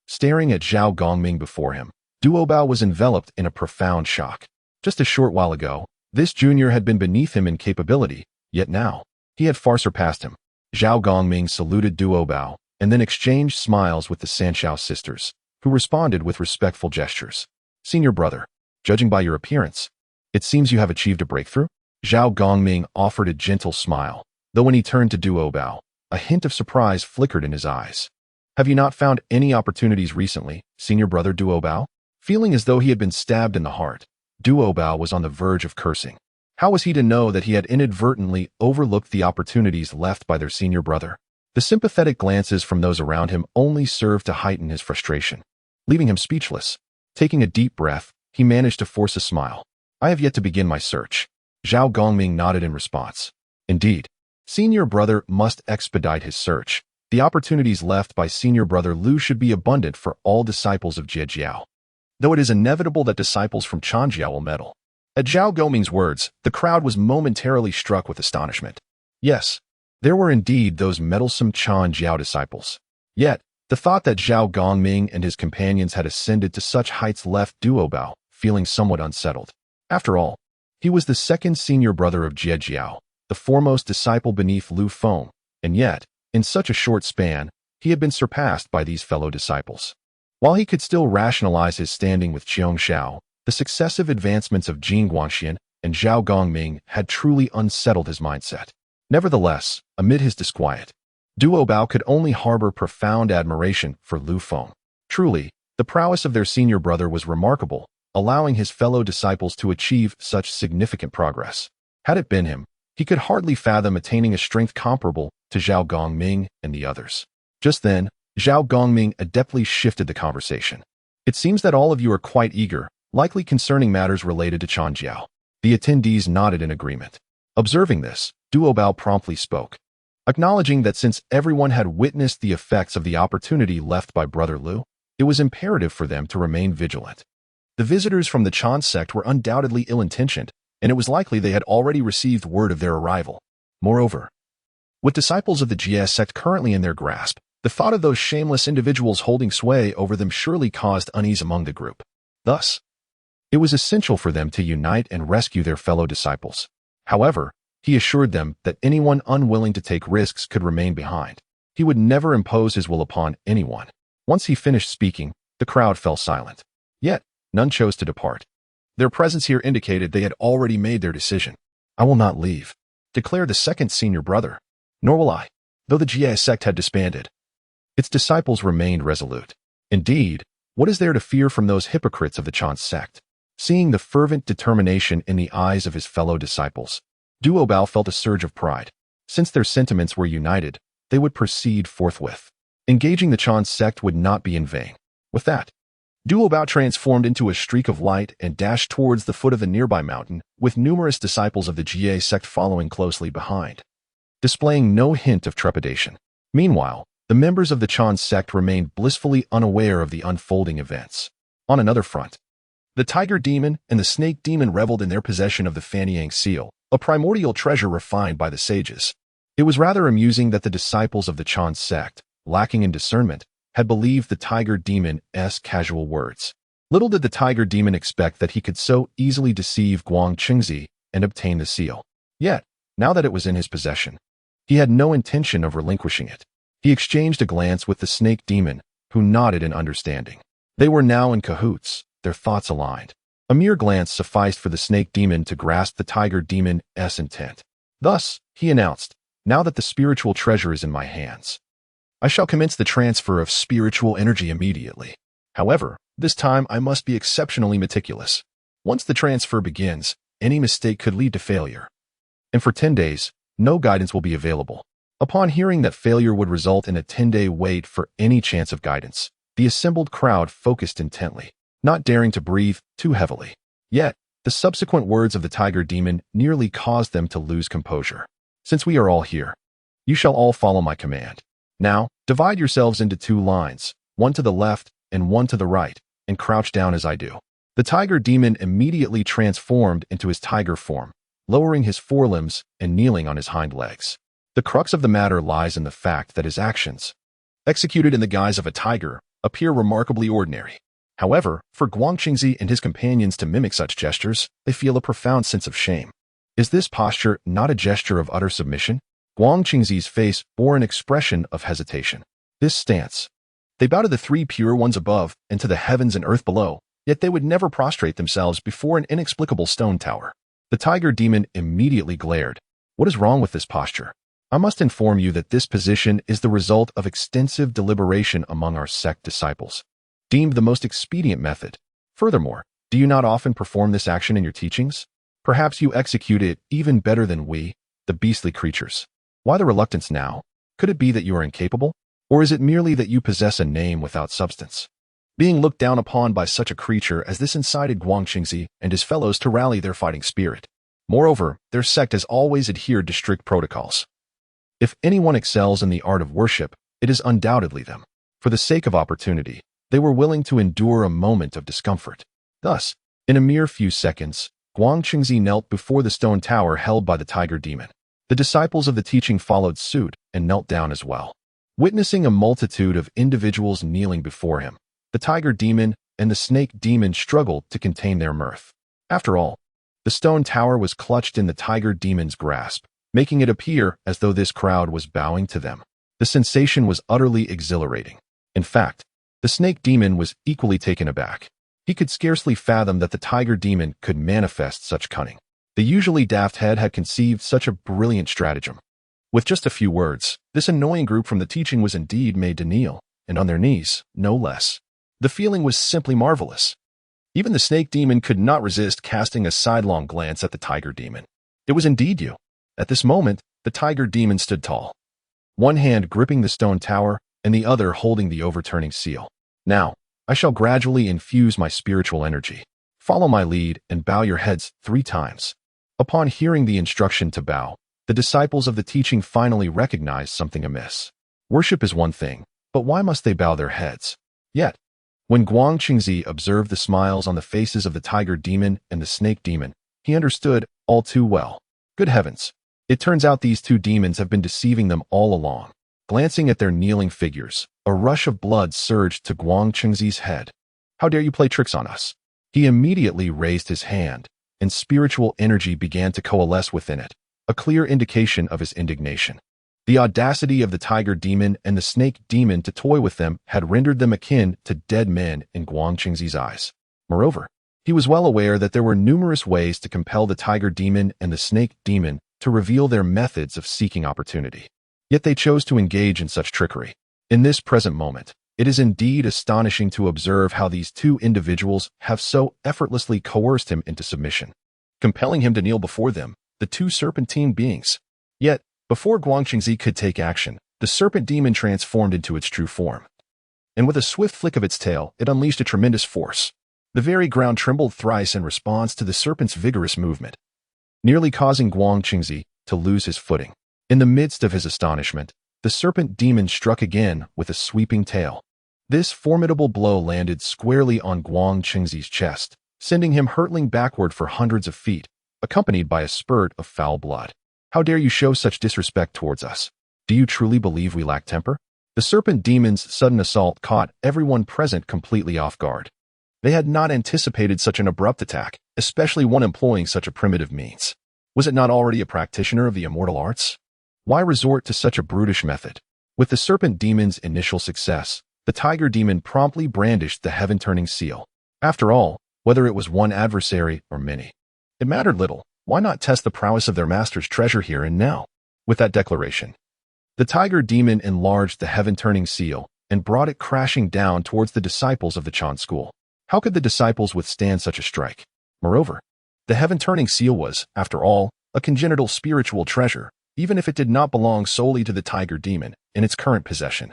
Speaker 1: Staring at Zhao Gongming before him, Duobao was enveloped in a profound shock. Just a short while ago, this junior had been beneath him in capability, yet now, he had far surpassed him. Zhao Gongming saluted Duo Bao and then exchanged smiles with the Sanxiao sisters, who responded with respectful gestures. Senior brother, judging by your appearance, it seems you have achieved a breakthrough? Zhao Gongming offered a gentle smile, though when he turned to Duo Bao, a hint of surprise flickered in his eyes. Have you not found any opportunities recently, senior brother Duo Bao? Feeling as though he had been stabbed in the heart, Duo Bao was on the verge of cursing. How was he to know that he had inadvertently overlooked the opportunities left by their senior brother? The sympathetic glances from those around him only served to heighten his frustration, leaving him speechless. Taking a deep breath, he managed to force a smile. I have yet to begin my search. Zhao Gongming nodded in response. Indeed, senior brother must expedite his search. The opportunities left by senior brother Lu should be abundant for all disciples of Jiejiao, though it is inevitable that disciples from Changjiao will meddle. At Zhao Gongming's words, the crowd was momentarily struck with astonishment. Yes, there were indeed those meddlesome Changjiao disciples. Yet, the thought that Zhao Gongming and his companions had ascended to such heights left Duo Bao feeling somewhat unsettled. After all, he was the second senior brother of Jiejiao, the foremost disciple beneath Lu Feng, and yet, in such a short span, he had been surpassed by these fellow disciples. While he could still rationalize his standing with Qiong Shao, the successive advancements of Jing Guangxian and Zhao Gongming had truly unsettled his mindset. Nevertheless, amid his disquiet, Duo Bao could only harbor profound admiration for Lu Feng. Truly, the prowess of their senior brother was remarkable, allowing his fellow disciples to achieve such significant progress. Had it been him, he could hardly fathom attaining a strength comparable to Zhao Gongming and the others. Just then, Zhao Gongming adeptly shifted the conversation. It seems that all of you are quite eager, likely concerning matters related to Changjiao. The attendees nodded in agreement. Observing this, Duo Bao promptly spoke, acknowledging that since everyone had witnessed the effects of the opportunity left by Brother Lu, it was imperative for them to remain vigilant. The visitors from the Chan sect were undoubtedly ill-intentioned, and it was likely they had already received word of their arrival. Moreover, with disciples of the Jie sect currently in their grasp, the thought of those shameless individuals holding sway over them surely caused unease among the group. Thus, it was essential for them to unite and rescue their fellow disciples. However, he assured them that anyone unwilling to take risks could remain behind. He would never impose his will upon anyone. Once he finished speaking, the crowd fell silent. Yet, none chose to depart. Their presence here indicated they had already made their decision. I will not leave, declared the second senior brother. Nor will I, though the Jie sect had disbanded. Its disciples remained resolute. Indeed, what is there to fear from those hypocrites of the Chan sect? Seeing the fervent determination in the eyes of his fellow disciples, Duo Bao felt a surge of pride. Since their sentiments were united, they would proceed forthwith. Engaging the Chan sect would not be in vain. With that, Duo Bao transformed into a streak of light and dashed towards the foot of a nearby mountain, with numerous disciples of the Jie sect following closely behind, displaying no hint of trepidation. Meanwhile, the members of the Chan sect remained blissfully unaware of the unfolding events. On another front, the Tiger Demon and the Snake Demon reveled in their possession of the Fanyang seal, a primordial treasure refined by the sages. It was rather amusing that the disciples of the Chan sect, lacking in discernment, had believed the Tiger Demon's casual words. Little did the Tiger Demon expect that he could so easily deceive Guang Qingzi and obtain the seal. Yet, now that it was in his possession, he had no intention of relinquishing it. He exchanged a glance with the Snake Demon, who nodded in understanding. They were now in cahoots, their thoughts aligned. A mere glance sufficed for the Snake Demon to grasp the Tiger Demon's intent. Thus, he announced, now that the spiritual treasure is in my hands, I shall commence the transfer of spiritual energy immediately. However, this time I must be exceptionally meticulous. Once the transfer begins, any mistake could lead to failure. And for 10 days, no guidance will be available. Upon hearing that failure would result in a 10-day wait for any chance of guidance, the assembled crowd focused intently, not daring to breathe too heavily. Yet, the subsequent words of the Tiger Demon nearly caused them to lose composure. Since we are all here, you shall all follow my command. Now, divide yourselves into 2 lines, one to the left and one to the right, and crouch down as I do. The Tiger Demon immediately transformed into his tiger form, lowering his forelimbs and kneeling on his hind legs. The crux of the matter lies in the fact that his actions, executed in the guise of a tiger, appear remarkably ordinary. However, for Guang Qingzi and his companions to mimic such gestures, they feel a profound sense of shame. Is this posture not a gesture of utter submission? Guang Qingzi's face bore an expression of hesitation. This stance. They bow to the three pure ones above and to the heavens and earth below, yet they would never prostrate themselves before an inexplicable stone tower. The tiger demon immediately glared. What is wrong with this posture? I must inform you that this position is the result of extensive deliberation among our sect disciples, deemed the most expedient method. Furthermore, do you not often perform this action in your teachings? Perhaps you execute it even better than we, the beastly creatures. Why the reluctance now? Could it be that you are incapable? Or is it merely that you possess a name without substance? Being looked down upon by such a creature as this incited Guang Qingzi and his fellows to rally their fighting spirit. Moreover, their sect has always adhered to strict protocols. If anyone excels in the art of worship, it is undoubtedly them. For the sake of opportunity, they were willing to endure a moment of discomfort. Thus, in a mere few seconds, Guang Qingzi knelt before the stone tower held by the tiger demon. The disciples of the teaching followed suit and knelt down as well. Witnessing a multitude of individuals kneeling before him, the tiger demon and the snake demon struggled to contain their mirth. After all, the stone tower was clutched in the tiger demon's grasp, making it appear as though this crowd was bowing to them. The sensation was utterly exhilarating. In fact, the snake demon was equally taken aback. He could scarcely fathom that the tiger demon could manifest such cunning. The usually daft head had conceived such a brilliant stratagem. With just a few words, this annoying group from the teaching was indeed made to kneel, and on their knees, no less. The feeling was simply marvelous. Even the snake demon could not resist casting a sidelong glance at the tiger demon. It was indeed you. At this moment, the tiger demon stood tall, one hand gripping the stone tower and the other holding the overturning seal. Now, I shall gradually infuse my spiritual energy. Follow my lead and bow your heads 3 times. Upon hearing the instruction to bow, the disciples of the teaching finally recognized something amiss. Worship is one thing, but why must they bow their heads? Yet, when Guang Qingzi observed the smiles on the faces of the tiger demon and the snake demon, he understood all too well. Good heavens! It turns out these two demons have been deceiving them all along. Glancing at their kneeling figures, a rush of blood surged to Guang Qingzi's head. How dare you play tricks on us? He immediately raised his hand, and spiritual energy began to coalesce within it, a clear indication of his indignation. The audacity of the tiger demon and the snake demon to toy with them had rendered them akin to dead men in Guang Qingzi's eyes. Moreover, he was well aware that there were numerous ways to compel the tiger demon and the snake demon to reveal their methods of seeking opportunity. Yet they chose to engage in such trickery. In this present moment, it is indeed astonishing to observe how these two individuals have so effortlessly coerced him into submission, compelling him to kneel before them, the two serpentine beings. Yet, before Guang Qingzi could take action, the serpent demon transformed into its true form. And with a swift flick of its tail, it unleashed a tremendous force. The very ground trembled thrice in response to the serpent's vigorous movement, nearly causing Guang Qingzi to lose his footing. In the midst of his astonishment, the serpent demon struck again with a sweeping tail. This formidable blow landed squarely on Guang Qingzi's chest, sending him hurtling backward for hundreds of feet, accompanied by a spurt of foul blood. How dare you show such disrespect towards us? Do you truly believe we lack temper? The serpent demon's sudden assault caught everyone present completely off guard. They had not anticipated such an abrupt attack, especially one employing such a primitive means. Was it not already a practitioner of the immortal arts? Why resort to such a brutish method? With the serpent demon's initial success, the tiger demon promptly brandished the heaven-turning seal. After all, whether it was one adversary or many, it mattered little. Why not test the prowess of their master's treasure here and now? With that declaration, the tiger demon enlarged the heaven-turning seal and brought it crashing down towards the disciples of the Chan school. How could the disciples withstand such a strike? Moreover, the heaven-turning seal was, after all, a congenital spiritual treasure, even if it did not belong solely to the tiger demon in its current possession.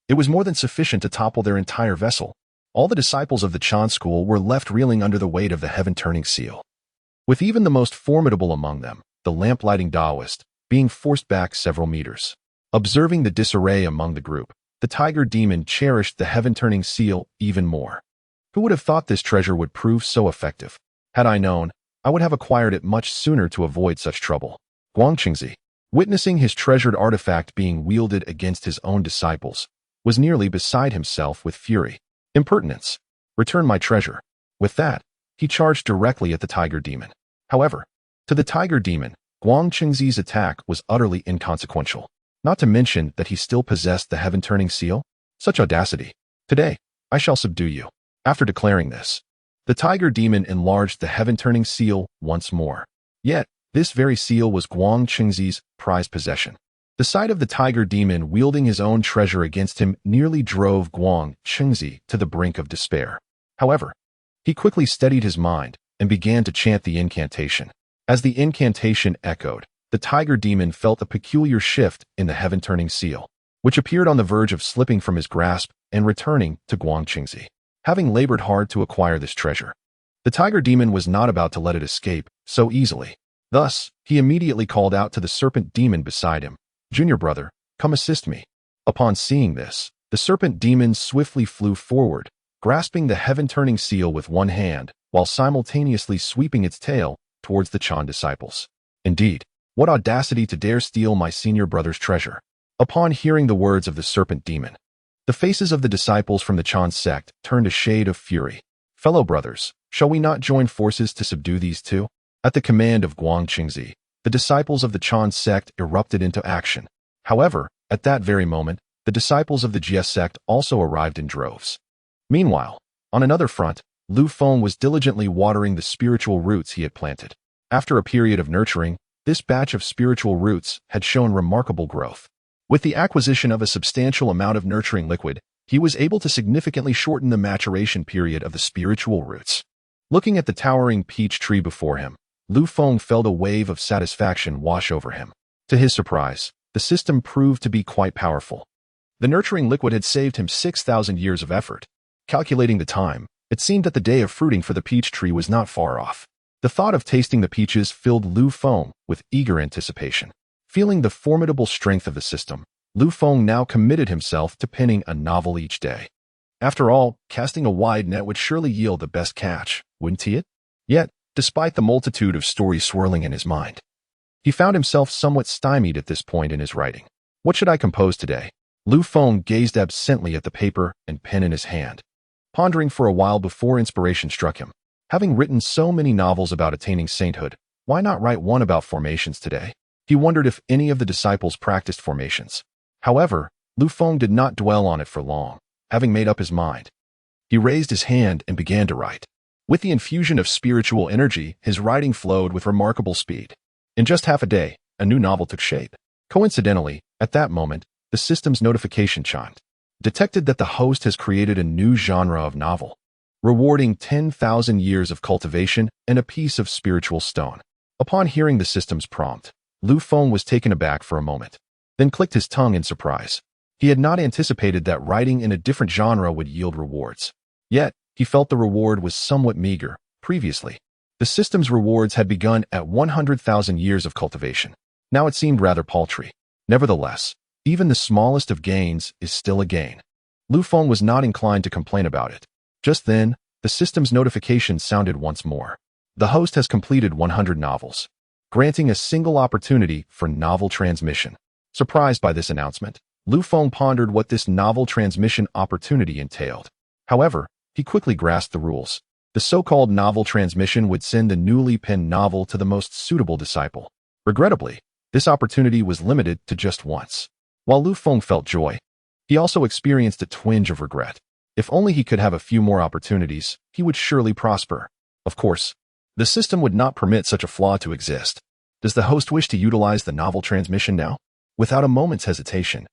Speaker 1: It was more than sufficient to topple their entire vessel. All the disciples of the Chan school were left reeling under the weight of the heaven-turning seal, with even the most formidable among them, the lamp-lighting Taoist, being forced back several meters. Observing the disarray among the group, the tiger demon cherished the heaven-turning seal even more. Who would have thought this treasure would prove so effective? Had I known, I would have acquired it much sooner to avoid such trouble. Guang Qingzi, witnessing his treasured artifact being wielded against his own disciples, was nearly beside himself with fury. Impertinence! Return my treasure. With that, he charged directly at the tiger demon. However, to the tiger demon, Guang Qingzi's attack was utterly inconsequential. Not to mention that he still possessed the heaven-turning seal? Such audacity. Today, I shall subdue you. After declaring this, the tiger demon enlarged the heaven-turning seal once more. Yet, this very seal was Guang Qingzi's prized possession. The sight of the tiger demon wielding his own treasure against him nearly drove Guang Qingzi to the brink of despair. However, he quickly steadied his mind and began to chant the incantation. As the incantation echoed, the tiger demon felt a peculiar shift in the heaven-turning seal, which appeared on the verge of slipping from his grasp and returning to Guang Qingzi. Having labored hard to acquire this treasure, the tiger demon was not about to let it escape so easily. Thus, he immediately called out to the serpent demon beside him, "Junior brother, come assist me." Upon seeing this, the serpent demon swiftly flew forward, grasping the heaven-turning seal with one hand, while simultaneously sweeping its tail towards the Chan disciples. Indeed, what audacity to dare steal my senior brother's treasure. Upon hearing the words of the serpent demon, the faces of the disciples from the Chan sect turned a shade of fury. "Fellow brothers, shall we not join forces to subdue these two?" At the command of Guang Qingzi, the disciples of the Chan sect erupted into action. However, at that very moment, the disciples of the Jie sect also arrived in droves. Meanwhile, on another front, Lu Feng was diligently watering the spiritual roots he had planted. After a period of nurturing, this batch of spiritual roots had shown remarkable growth. With the acquisition of a substantial amount of nurturing liquid, he was able to significantly shorten the maturation period of the spiritual roots. Looking at the towering peach tree before him, Lu Feng felt a wave of satisfaction wash over him. To his surprise, the system proved to be quite powerful. The nurturing liquid had saved him 6,000 years of effort. Calculating the time, it seemed that the day of fruiting for the peach tree was not far off. The thought of tasting the peaches filled Lu Feng with eager anticipation. Feeling the formidable strength of the system, Lu Feng now committed himself to penning a novel each day. After all, casting a wide net would surely yield the best catch, wouldn't it? Yet, despite the multitude of stories swirling in his mind, he found himself somewhat stymied at this point in his writing. What should I compose today? Lu Feng gazed absently at the paper and pen in his hand, pondering for a while before inspiration struck him. Having written so many novels about attaining sainthood, why not write one about formations today? He wondered if any of the disciples practiced formations. However, Lu Feng did not dwell on it for long. Having made up his mind, he raised his hand and began to write. With the infusion of spiritual energy, his writing flowed with remarkable speed. In just half a day, a new novel took shape. Coincidentally, at that moment, the system's notification chimed, detected that the host has created a new genre of novel, rewarding 10,000 years of cultivation and a piece of spiritual stone. Upon hearing the system's prompt, Lu Feng was taken aback for a moment, then clicked his tongue in surprise. He had not anticipated that writing in a different genre would yield rewards. Yet, he felt the reward was somewhat meager. Previously, the system's rewards had begun at 100,000 years of cultivation. Now it seemed rather paltry. Nevertheless, even the smallest of gains is still a gain. Lu Feng was not inclined to complain about it. Just then, the system's notification sounded once more. The host has completed 100 novels, granting a single opportunity for novel transmission. Surprised by this announcement, Lu Feng pondered what this novel transmission opportunity entailed. However, he quickly grasped the rules. The so-called novel transmission would send the newly penned novel to the most suitable disciple. Regrettably, this opportunity was limited to just once. While Lu Feng felt joy, he also experienced a twinge of regret. If only he could have a few more opportunities, he would surely prosper. Of course, the system would not permit such a flaw to exist. Does the host wish to utilize the novel transmission now? Without a moment's hesitation,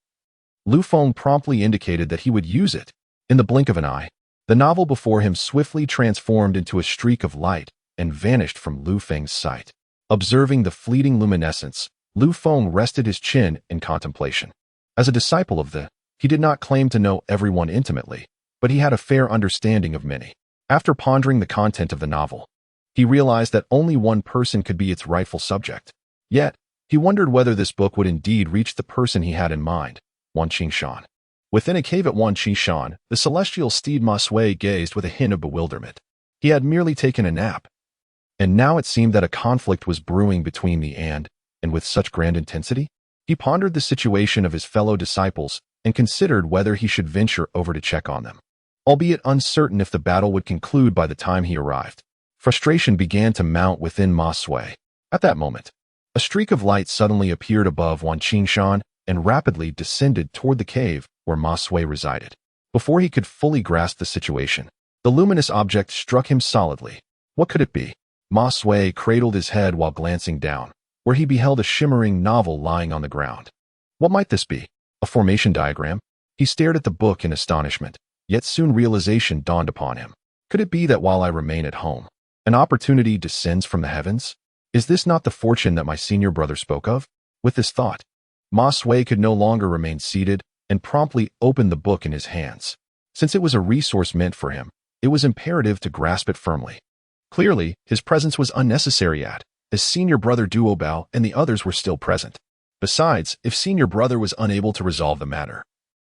Speaker 1: Lu Feng promptly indicated that he would use it. In the blink of an eye, the novel before him swiftly transformed into a streak of light and vanished from Lu Feng's sight. Observing the fleeting luminescence, Lu Feng rested his chin in contemplation. As a disciple of he did not claim to know everyone intimately, but he had a fair understanding of many. After pondering the content of the novel, he realized that only one person could be its rightful subject. Yet, he wondered whether this book would indeed reach the person he had in mind, Wan Qingshan. Within a cave at Wan Qingshan, the celestial steed Ma Sui gazed with a hint of bewilderment. He had merely taken a nap, and now it seemed that a conflict was brewing between and with such grand intensity. He pondered the situation of his fellow disciples and considered whether he should venture over to check on them. Albeit uncertain if the battle would conclude by the time he arrived, frustration began to mount within Ma Sui. At that moment, A streak of light suddenly appeared above Wan Qingshan and rapidly descended toward the cave where Ma Sui resided. Before he could fully grasp the situation, the luminous object struck him solidly. What could it be? Ma Sui cradled his head while glancing down, where he beheld a shimmering novel lying on the ground. What might this be? A formation diagram? He stared at the book in astonishment, yet soon realization dawned upon him. Could it be that while I remain at home, an opportunity descends from the heavens? Is this not the fortune that my senior brother spoke of? With this thought, Ma Sui could no longer remain seated and promptly opened the book in his hands. Since it was a resource meant for him, it was imperative to grasp it firmly. Clearly, his presence was unnecessary as senior brother Duobao and the others were still present. Besides, if senior brother was unable to resolve the matter,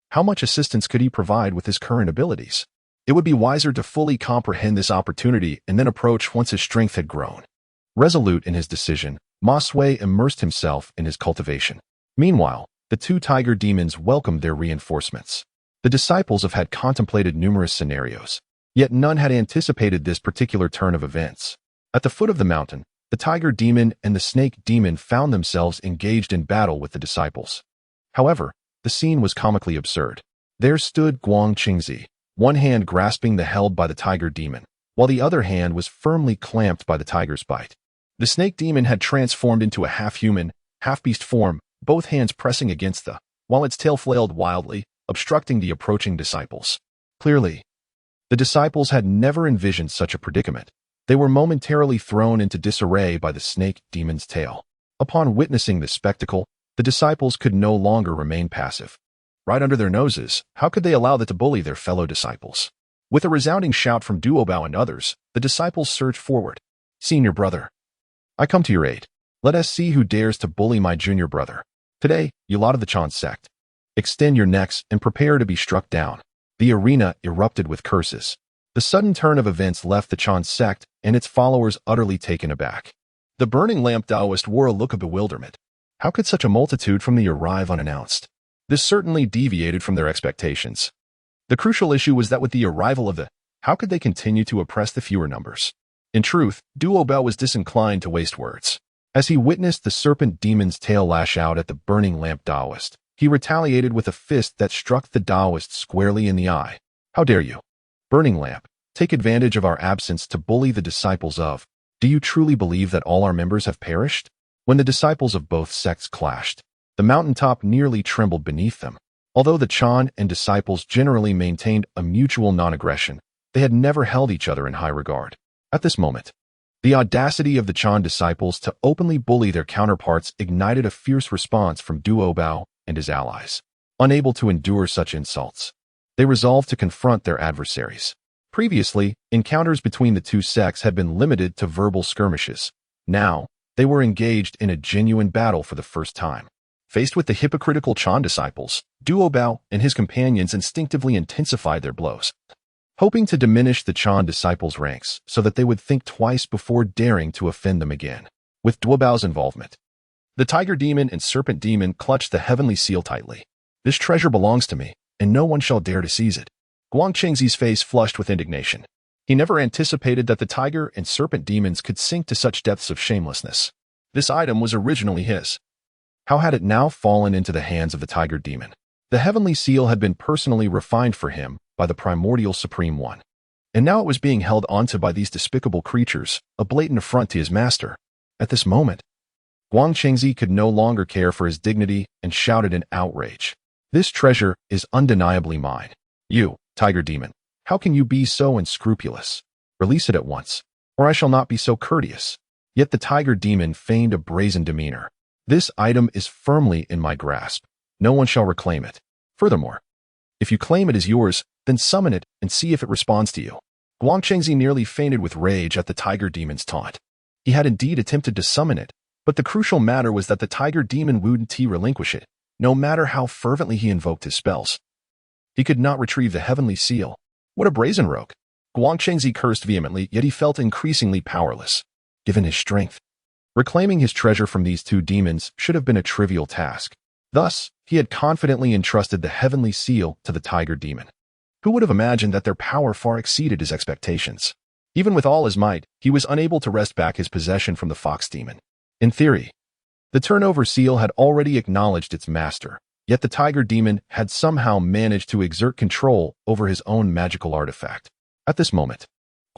Speaker 1: how much assistance could he provide with his current abilities? It would be wiser to fully comprehend this opportunity and then approach once his strength had grown. Resolute in his decision, Ma Sui immersed himself in his cultivation. Meanwhile, the two tiger demons welcomed their reinforcements. The disciples had contemplated numerous scenarios, yet none had anticipated this particular turn of events. At the foot of the mountain, the tiger demon and the snake demon found themselves engaged in battle with the disciples. However, the scene was comically absurd. There stood Guang Qingzi, one hand grasping the held by the tiger demon, while the other hand was firmly clamped by the tiger's bite. The snake demon had transformed into a half-human, half-beast form, both hands pressing against while its tail flailed wildly, obstructing the approaching disciples. Clearly, the disciples had never envisioned such a predicament. They were momentarily thrown into disarray by the snake demon's tail. Upon witnessing this spectacle, the disciples could no longer remain passive. Right under their noses, how could they allow that to bully their fellow disciples? With a resounding shout from Duobao and others, the disciples surged forward. Senior brother, I come to your aid. Let us see who dares to bully my junior brother. Today, you lot of the Chan sect, extend your necks and prepare to be struck down. The arena erupted with curses. The sudden turn of events left the Chan sect and its followers utterly taken aback. The burning lamp Taoist wore a look of bewilderment. How could such a multitude from the arrive unannounced? This certainly deviated from their expectations. The crucial issue was that with the arrival of how could they continue to oppress the fewer numbers? In truth, Duobao was disinclined to waste words. As he witnessed the serpent demon's tail lash out at the burning lamp Taoist, he retaliated with a fist that struck the Taoist squarely in the eye. How dare you, burning lamp, take advantage of our absence to bully the disciples of? Do you truly believe that all our members have perished? When the disciples of both sects clashed, the mountaintop nearly trembled beneath them. Although the Chan and disciples generally maintained a mutual non-aggression, they had never held each other in high regard. At this moment, the audacity of the Chan disciples to openly bully their counterparts ignited a fierce response from Duobao and his allies. Unable to endure such insults, they resolved to confront their adversaries. Previously, encounters between the two sects had been limited to verbal skirmishes. Now, they were engaged in a genuine battle for the first time. Faced with the hypocritical Chan disciples, Duobao and his companions instinctively intensified their blows, hoping to diminish the Chan disciples' ranks so that they would think twice before daring to offend them again. With Duobao's involvement, the tiger demon and serpent demon clutched the heavenly seal tightly. This treasure belongs to me, and no one shall dare to seize it. Guang Qingzi's face flushed with indignation. He never anticipated that the tiger and serpent demons could sink to such depths of shamelessness. This item was originally his. How had it now fallen into the hands of the tiger demon? The heavenly seal had been personally refined for him by the Primordial Supreme One, and now it was being held onto by these despicable creatures, a blatant affront to his master. At this moment, Guang Qingzi could no longer care for his dignity and shouted in outrage. This treasure is undeniably mine. You, tiger demon, how can you be so unscrupulous? Release it at once, or I shall not be so courteous. Yet the tiger demon feigned a brazen demeanor. This item is firmly in my grasp. No one shall reclaim it. Furthermore, if you claim it as yours, then summon it and see if it responds to you. Guang Qingzi nearly fainted with rage at the tiger demon's taunt. He had indeed attempted to summon it, but the crucial matter was that the tiger demon wouldn't relinquish it, no matter how fervently he invoked his spells. He could not retrieve the heavenly seal. What a brazen rogue! Guang Qingzi cursed vehemently, yet he felt increasingly powerless. Given his strength, reclaiming his treasure from these two demons should have been a trivial task. Thus, he had confidently entrusted the heavenly seal to the tiger demon. Who would have imagined that their power far exceeded his expectations? Even with all his might, he was unable to wrest back his possession from the fox demon. In theory, The turnover seal had already acknowledged its master, yet the tiger demon had somehow managed to exert control over his own magical artifact. At this moment,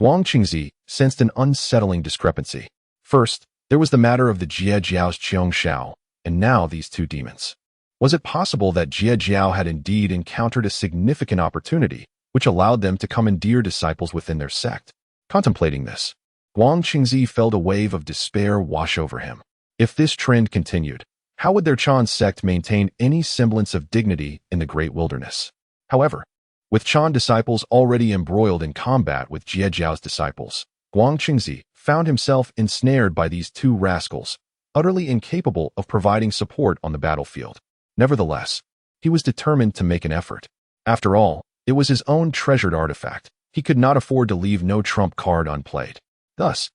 Speaker 1: Guang Qingzi sensed an unsettling discrepancy. First, there was the matter of the Jie Jiao's Qiong Shao, and now these two demons. Was it possible that Jie Jiao had indeed encountered a significant opportunity, which allowed them to commandeer disciples within their sect? Contemplating this, Guang Qingzi felt a wave of despair wash over him. If this trend continued, how would their Chan sect maintain any semblance of dignity in the great wilderness? However, with Chan disciples already embroiled in combat with Jie Jiao's disciples, Guang Qingzi found himself ensnared by these two rascals, utterly incapable of providing support on the battlefield. Nevertheless, he was determined to make an effort. After all, it was his own treasured artifact. He could not afford to leave no trump card unplayed. Thus,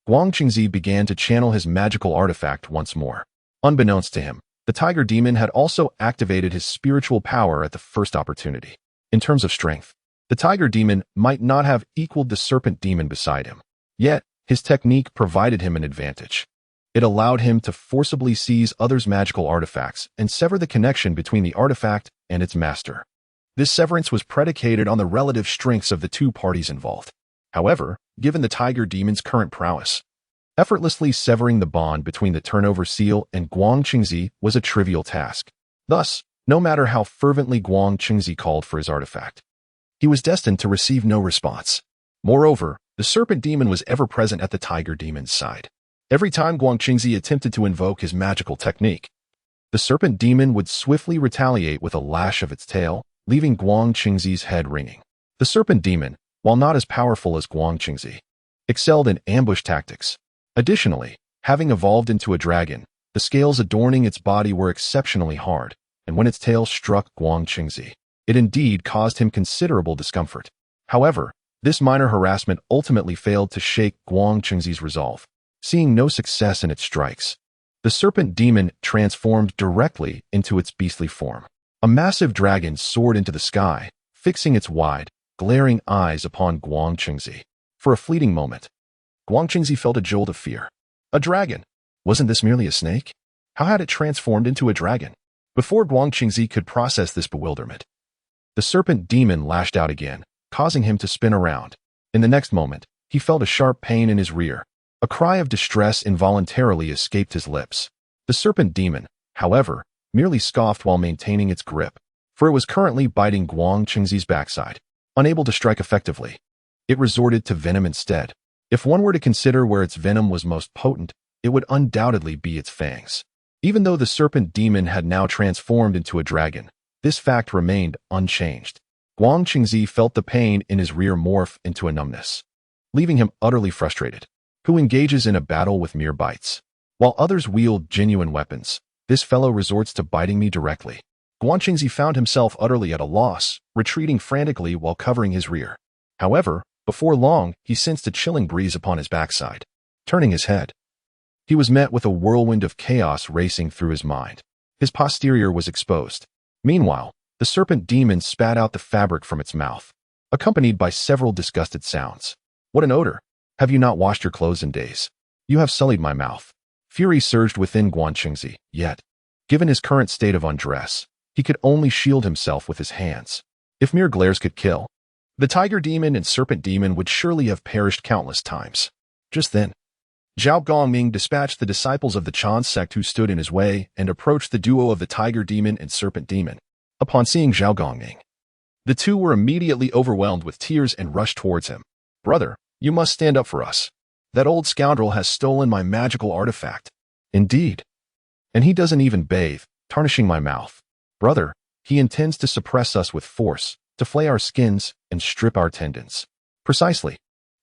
Speaker 1: Guang Qingzi began to channel his magical artifact once more. Unbeknownst to him, the tiger demon had also activated his spiritual power at the first opportunity. In terms of strength, the tiger demon might not have equaled the serpent demon beside him. Yet, his technique provided him an advantage. It allowed him to forcibly seize others' magical artifacts and sever the connection between the artifact and its master. This severance was predicated on the relative strengths of the two parties involved. However, given the tiger demon's current prowess, effortlessly severing the bond between the turnover seal and Guang Qingzi was a trivial task. Thus, no matter how fervently Guang Qingzi called for his artifact, he was destined to receive no response. Moreover, the serpent demon was ever present at the tiger demon's side. Every time Guang Qingzi attempted to invoke his magical technique, the serpent demon would swiftly retaliate with a lash of its tail, leaving Guang Qingzi's head ringing. The serpent demon, while not as powerful as Guang Qingzi, excelled in ambush tactics. Additionally, having evolved into a dragon, the scales adorning its body were exceptionally hard, and when its tail struck Guang Qingzi, it indeed caused him considerable discomfort. However, this minor harassment ultimately failed to shake Guang Qingzi's resolve. Seeing no success in its strikes, the serpent demon transformed directly into its beastly form. A massive dragon soared into the sky, fixing its wide, glaring eyes upon Guang Qingzi. For a fleeting moment, Guang Qingzi felt a jolt of fear. A dragon? Wasn't this merely a snake? How had it transformed into a dragon? Before Guang Qingzi could process this bewilderment, the serpent demon lashed out again, causing him to spin around. In the next moment, he felt a sharp pain in his rear. A cry of distress involuntarily escaped his lips. The serpent demon, however, merely scoffed while maintaining its grip, for it was currently biting Guang Qingzi's backside. Unable to strike effectively, it resorted to venom instead. If one were to consider where its venom was most potent, it would undoubtedly be its fangs. Even though the serpent demon had now transformed into a dragon, this fact remained unchanged. Guang Qingzi felt the pain in his rear morph into a numbness, leaving him utterly frustrated. Who engages in a battle with mere bites? While others wield genuine weapons, this fellow resorts to biting me directly. Guang Qingzi found himself utterly at a loss, retreating frantically while covering his rear. However, before long, he sensed a chilling breeze upon his backside. Turning his head, he was met with a whirlwind of chaos racing through his mind. His posterior was exposed. Meanwhile, the serpent demon spat out the fabric from its mouth, accompanied by several disgusted sounds. What an odor! Have you not washed your clothes in days? You have sullied my mouth. Fury surged within Guang Qingzi, yet, given his current state of undress, he could only shield himself with his hands. If mere glares could kill, the tiger demon and serpent demon would surely have perished countless times. Just then, Zhao Gongming dispatched the disciples of the Chan sect who stood in his way and approached the duo of the tiger demon and serpent demon. Upon seeing Zhao Gongming, the two were immediately overwhelmed with tears and rushed towards him. Brother, you must stand up for us. That old scoundrel has stolen my magical artifact. Indeed. And he doesn't even bathe, tarnishing my mouth. Brother, he intends to suppress us with force, to flay our skins and strip our tendons. Precisely.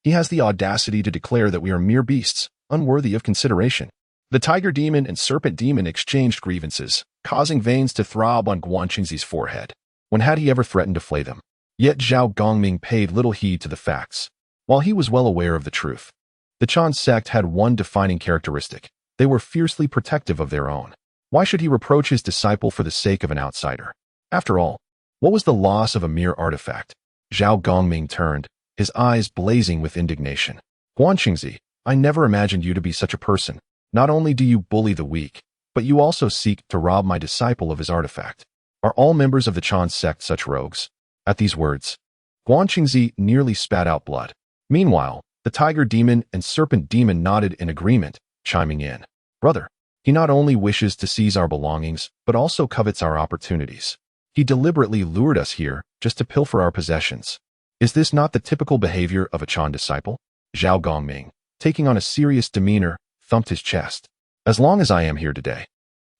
Speaker 1: He has the audacity to declare that we are mere beasts, unworthy of consideration. The tiger demon and serpent demon exchanged grievances, causing veins to throb on Guan Qingzi's forehead. When had he ever threatened to flay them? Yet Zhao Gongming paid little heed to the facts. While he was well aware of the truth, the Chan sect had one defining characteristic. They were fiercely protective of their own. Why should he reproach his disciple for the sake of an outsider? After all, what was the loss of a mere artifact? Zhao Gongming turned, his eyes blazing with indignation. Guan Qingzi, I never imagined you to be such a person. Not only do you bully the weak, but you also seek to rob my disciple of his artifact. Are all members of the Chan sect such rogues?" At these words, Guangqingzi nearly spat out blood. Meanwhile, the tiger demon and serpent demon nodded in agreement, chiming in. "Brother, he not only wishes to seize our belongings, but also covets our opportunities. He deliberately lured us here just to pilfer our possessions. Is this not the typical behavior of a Chan disciple?" Zhao Gongming, taking on a serious demeanor, thumped his chest. "As long as I am here today,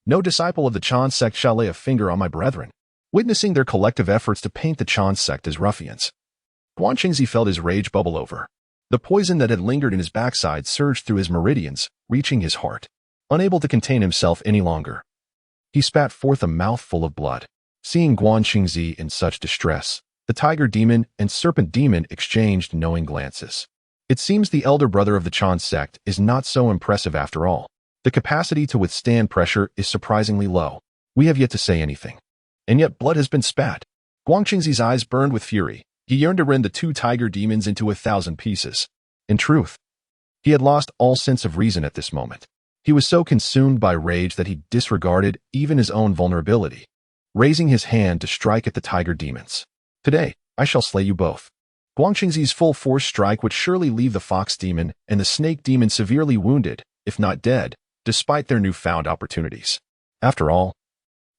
Speaker 1: no disciple of the Chan sect shall lay a finger on my brethren." Witnessing their collective efforts to paint the Chan sect as ruffians, Guangqingzi felt his rage bubble over. The poison that had lingered in his backside surged through his meridians, reaching his heart. Unable to contain himself any longer, he spat forth a mouthful of blood. Seeing Guangqingzi in such distress, the tiger demon and serpent demon exchanged knowing glances. It seems the elder brother of the Chan sect is not so impressive after all. The capacity to withstand pressure is surprisingly low. We have yet to say anything, and yet blood has been spat. Guangqingzi's eyes burned with fury. He yearned to rend the two tiger demons into 1,000 pieces. In truth, he had lost all sense of reason at this moment. He was so consumed by rage that he disregarded even his own vulnerability, raising his hand to strike at the tiger demons. "Today, I shall slay you both." Guangqingzi's full force strike would surely leave the fox demon and the snake demon severely wounded, if not dead, despite their newfound opportunities. After all,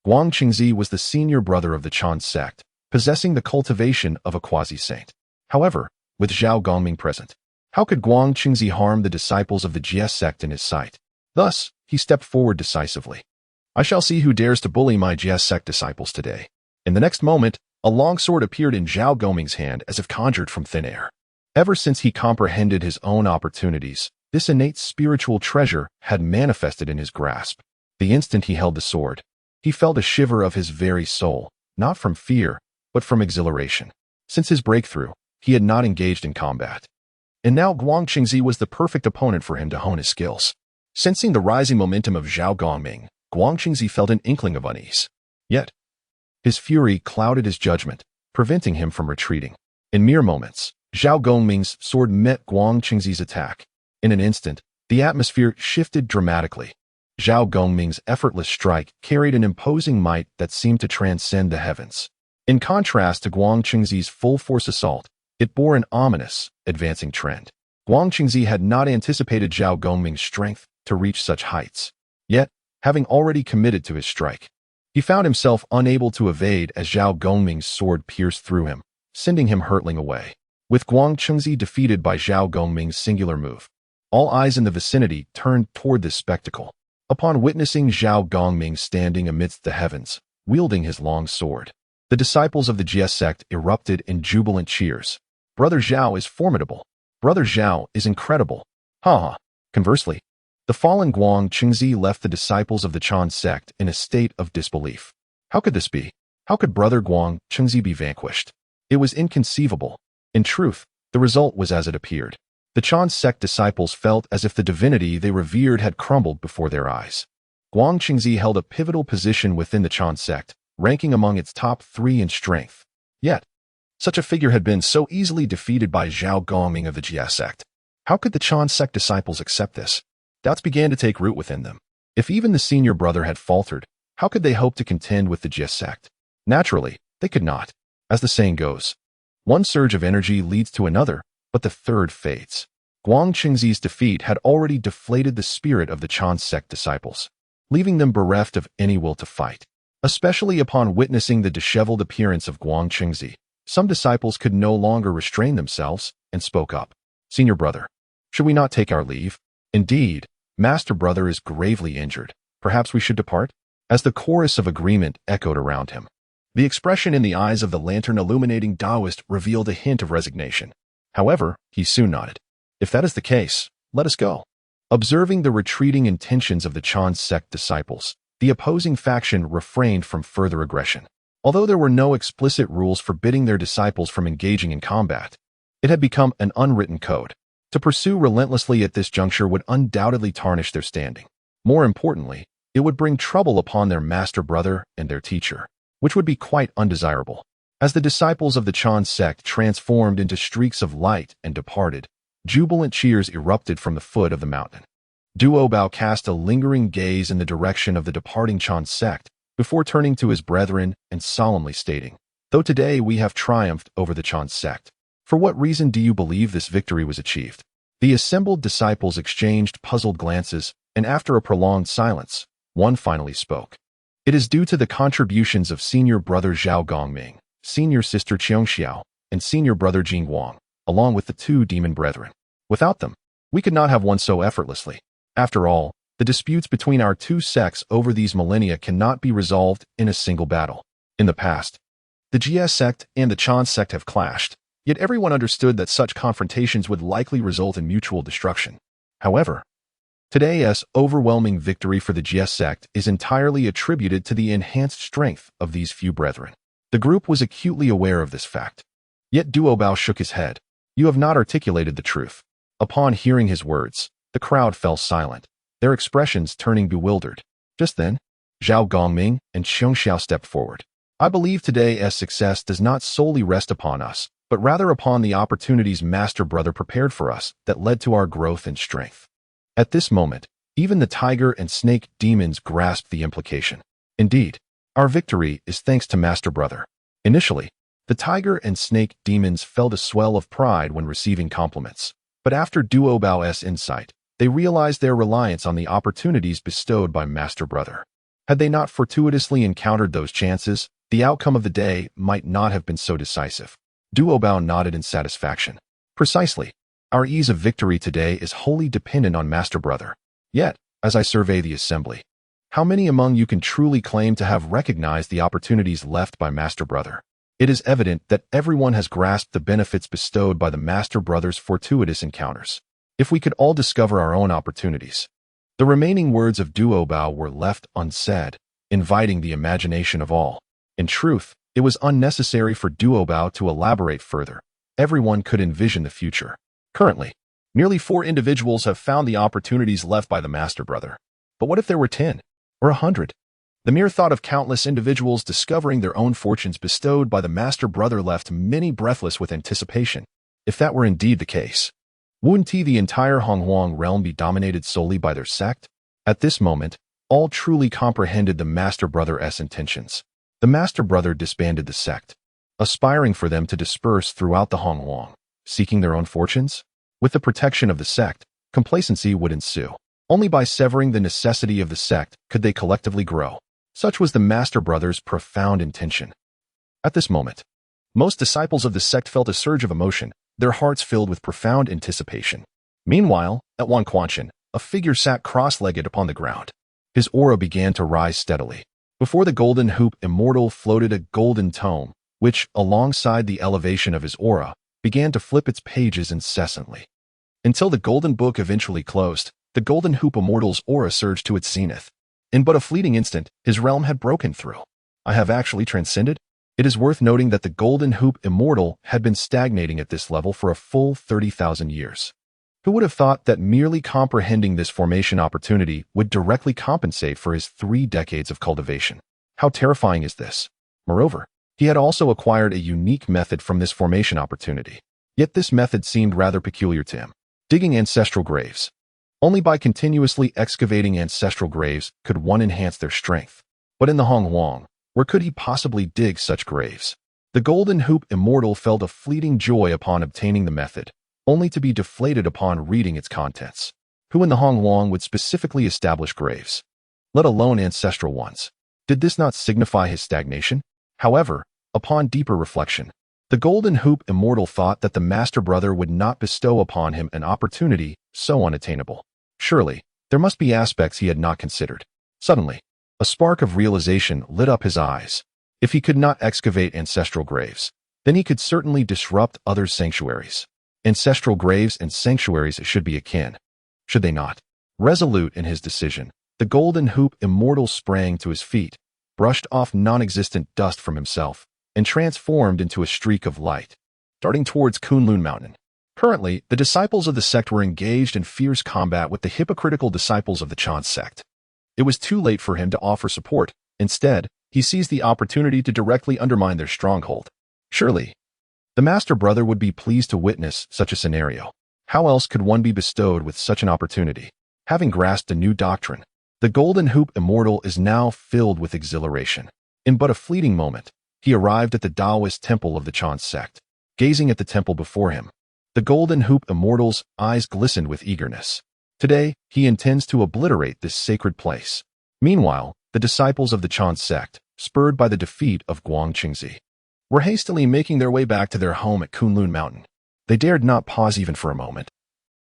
Speaker 1: Guangqingzi was the senior brother of the Chan sect, possessing the cultivation of a quasi-saint. However, with Zhao Gongming present, how could Guangqingzi harm the disciples of the Jie sect in his sight? Thus, he stepped forward decisively. "I shall see who dares to bully my Jie sect disciples today." In the next moment, a long sword appeared in Zhao Gongming's hand as if conjured from thin air. Ever since he comprehended his own opportunities, this innate spiritual treasure had manifested in his grasp. The instant he held the sword, he felt a shiver of his very soul, not from fear, but from exhilaration. Since his breakthrough, he had not engaged in combat. And now Guangqingzi was the perfect opponent for him to hone his skills. Sensing the rising momentum of Zhao Gongming, Guangqingzi felt an inkling of unease. Yet, his fury clouded his judgment, preventing him from retreating. In mere moments, Zhao Gongming's sword met Guangqingzi's attack. In an instant, the atmosphere shifted dramatically. Zhao Gongming's effortless strike carried an imposing might that seemed to transcend the heavens. In contrast to Guangqingzi's full-force assault, it bore an ominous, advancing trend. Guangqingzi had not anticipated Zhao Gongming's strength to reach such heights. Yet, having already committed to his strike, he found himself unable to evade as Zhao Gongming's sword pierced through him, sending him hurtling away. With Guangqingzi defeated by Zhao Gongming's singular move, all eyes in the vicinity turned toward this spectacle. Upon witnessing Zhao Gongming standing amidst the heavens, wielding his long sword, the disciples of the Jie sect erupted in jubilant cheers. "Brother Zhao is formidable. Brother Zhao is incredible. Ha ha." Conversely, the fallen Guangqingzi left the disciples of the Chan sect in a state of disbelief. How could this be? How could Brother Guangqingzi be vanquished? It was inconceivable. In truth, the result was as it appeared. The Chan sect disciples felt as if the divinity they revered had crumbled before their eyes. Guangqingzi held a pivotal position within the Chan sect, ranking among its top 3 in strength. Yet, such a figure had been so easily defeated by Zhao Gongming of the Jie sect. How could the Chan sect disciples accept this? Doubts began to take root within them. If even the senior brother had faltered, how could they hope to contend with the Jie sect? Naturally, they could not. As the saying goes, one surge of energy leads to another, but the third fades. Guangqingzi's defeat had already deflated the spirit of the Chan sect disciples, leaving them bereft of any will to fight. Especially upon witnessing the disheveled appearance of Guangqingzi, some disciples could no longer restrain themselves and spoke up. "Senior brother, should we not take our leave? Indeed, Master brother is gravely injured. Perhaps we should depart?" As the chorus of agreement echoed around him, the expression in the eyes of the lantern-illuminating Taoist revealed a hint of resignation. However, he soon nodded. "If that is the case, let us go." Observing the retreating intentions of the Chan sect disciples, the opposing faction refrained from further aggression. Although there were no explicit rules forbidding their disciples from engaging in combat, it had become an unwritten code. To pursue relentlessly at this juncture would undoubtedly tarnish their standing. More importantly, it would bring trouble upon their master brother and their teacher, which would be quite undesirable. As the disciples of the Chan sect transformed into streaks of light and departed, jubilant cheers erupted from the foot of the mountain. Duo Bao cast a lingering gaze in the direction of the departing Chan sect before turning to his brethren and solemnly stating, "Though today we have triumphed over the Chan sect, for what reason do you believe this victory was achieved?" The assembled disciples exchanged puzzled glances, and after a prolonged silence, one finally spoke. "It is due to the contributions of senior brother Zhao Gongming, senior sister Qiongxiao, and senior brother Jing Wang, along with the two demon brethren. Without them, we could not have won so effortlessly. After all, the disputes between our two sects over these millennia cannot be resolved in a single battle. In the past, the Jie sect and the Chan sect have clashed, yet everyone understood that such confrontations would likely result in mutual destruction. However, today's overwhelming victory for the Jie sect is entirely attributed to the enhanced strength of these few brethren." The group was acutely aware of this fact. Yet Duo Bao shook his head. "You have not articulated the truth." Upon hearing his words, the crowd fell silent, their expressions turning bewildered. Just then, Zhao Gongming and Qiongxiao stepped forward. "I believe today's success does not solely rest upon us, but rather upon the opportunities Master Brother prepared for us that led to our growth and strength." At this moment, even the tiger and snake demons grasped the implication. "Indeed, our victory is thanks to Master Brother." Initially, the tiger and snake demons felt a swell of pride when receiving compliments, but after Duo Bao's insight, they realized their reliance on the opportunities bestowed by Master Brother. Had they not fortuitously encountered those chances, the outcome of the day might not have been so decisive. Duo Bao nodded in satisfaction. "Precisely. Our ease of victory today is wholly dependent on Master Brother. Yet, as I survey the assembly, how many among you can truly claim to have recognized the opportunities left by Master Brother? It is evident that everyone has grasped the benefits bestowed by the Master Brother's fortuitous encounters. If we could all discover our own opportunities." The remaining words of Duo Bao were left unsaid, inviting the imagination of all. In truth, it was unnecessary for Duo Bao to elaborate further. Everyone could envision the future. Currently, nearly 4 individuals have found the opportunities left by the Master Brother. But what if there were 10 or 100? The mere thought of countless individuals discovering their own fortunes bestowed by the Master Brother left many breathless with anticipation. If that were indeed the case, wouldn't the entire Honghuang realm be dominated solely by their sect? At this moment, all truly comprehended the Master Brother's intentions. The Master Brother disbanded the sect, aspiring for them to disperse throughout the Honghuang, seeking their own fortunes. With the protection of the sect, complacency would ensue. Only by severing the necessity of the sect could they collectively grow. Such was the Master Brother's profound intention. At this moment, most disciples of the sect felt a surge of emotion, their hearts filled with profound anticipation. Meanwhile, at Wanquanshan, a figure sat cross-legged upon the ground. His aura began to rise steadily. Before the golden hoop immortal floated a golden tome, which, alongside the elevation of his aura, began to flip its pages incessantly. Until the golden book eventually closed, the golden hoop immortal's aura surged to its zenith. In but a fleeting instant, his realm had broken through. I have actually transcended? It is worth noting that the golden hoop immortal had been stagnating at this level for a full 30,000 years. Who would have thought that merely comprehending this formation opportunity would directly compensate for his 3 decades of cultivation? How terrifying is this? Moreover, he had also acquired a unique method from this formation opportunity. Yet this method seemed rather peculiar to him. Digging ancestral graves. Only by continuously excavating ancestral graves could one enhance their strength. But in the Honghuang, where could he possibly dig such graves? The golden hoop immortal felt a fleeting joy upon obtaining the method, only to be deflated upon reading its contents. Who in the Honghuang would specifically establish graves, let alone ancestral ones? Did this not signify his stagnation? However, upon deeper reflection, the golden hoop immortal thought that the Master Brother would not bestow upon him an opportunity so unattainable. Surely, there must be aspects he had not considered. Suddenly, a spark of realization lit up his eyes. If he could not excavate ancestral graves, then he could certainly disrupt other sanctuaries. Ancestral graves and sanctuaries should be akin, should they not? Resolute in his decision, the golden hoop immortal sprang to his feet, brushed off non-existent dust from himself, and transformed into a streak of light, darting towards Kunlun Mountain. Currently, the disciples of the sect were engaged in fierce combat with the hypocritical disciples of the Chan sect. It was too late for him to offer support. Instead, he seized the opportunity to directly undermine their stronghold. Surely, the Master Brother would be pleased to witness such a scenario. How else could one be bestowed with such an opportunity? Having grasped a new doctrine, the Golden Hoop Immortal is now filled with exhilaration. In but a fleeting moment, he arrived at the Taoist temple of the Chan sect. Gazing at the temple before him, the Golden Hoop Immortal's eyes glistened with eagerness. Today, he intends to obliterate this sacred place. Meanwhile, the disciples of the Chan sect, spurred by the defeat of Guang Qingzi, were hastily making their way back to their home at Kunlun Mountain. They dared not pause even for a moment,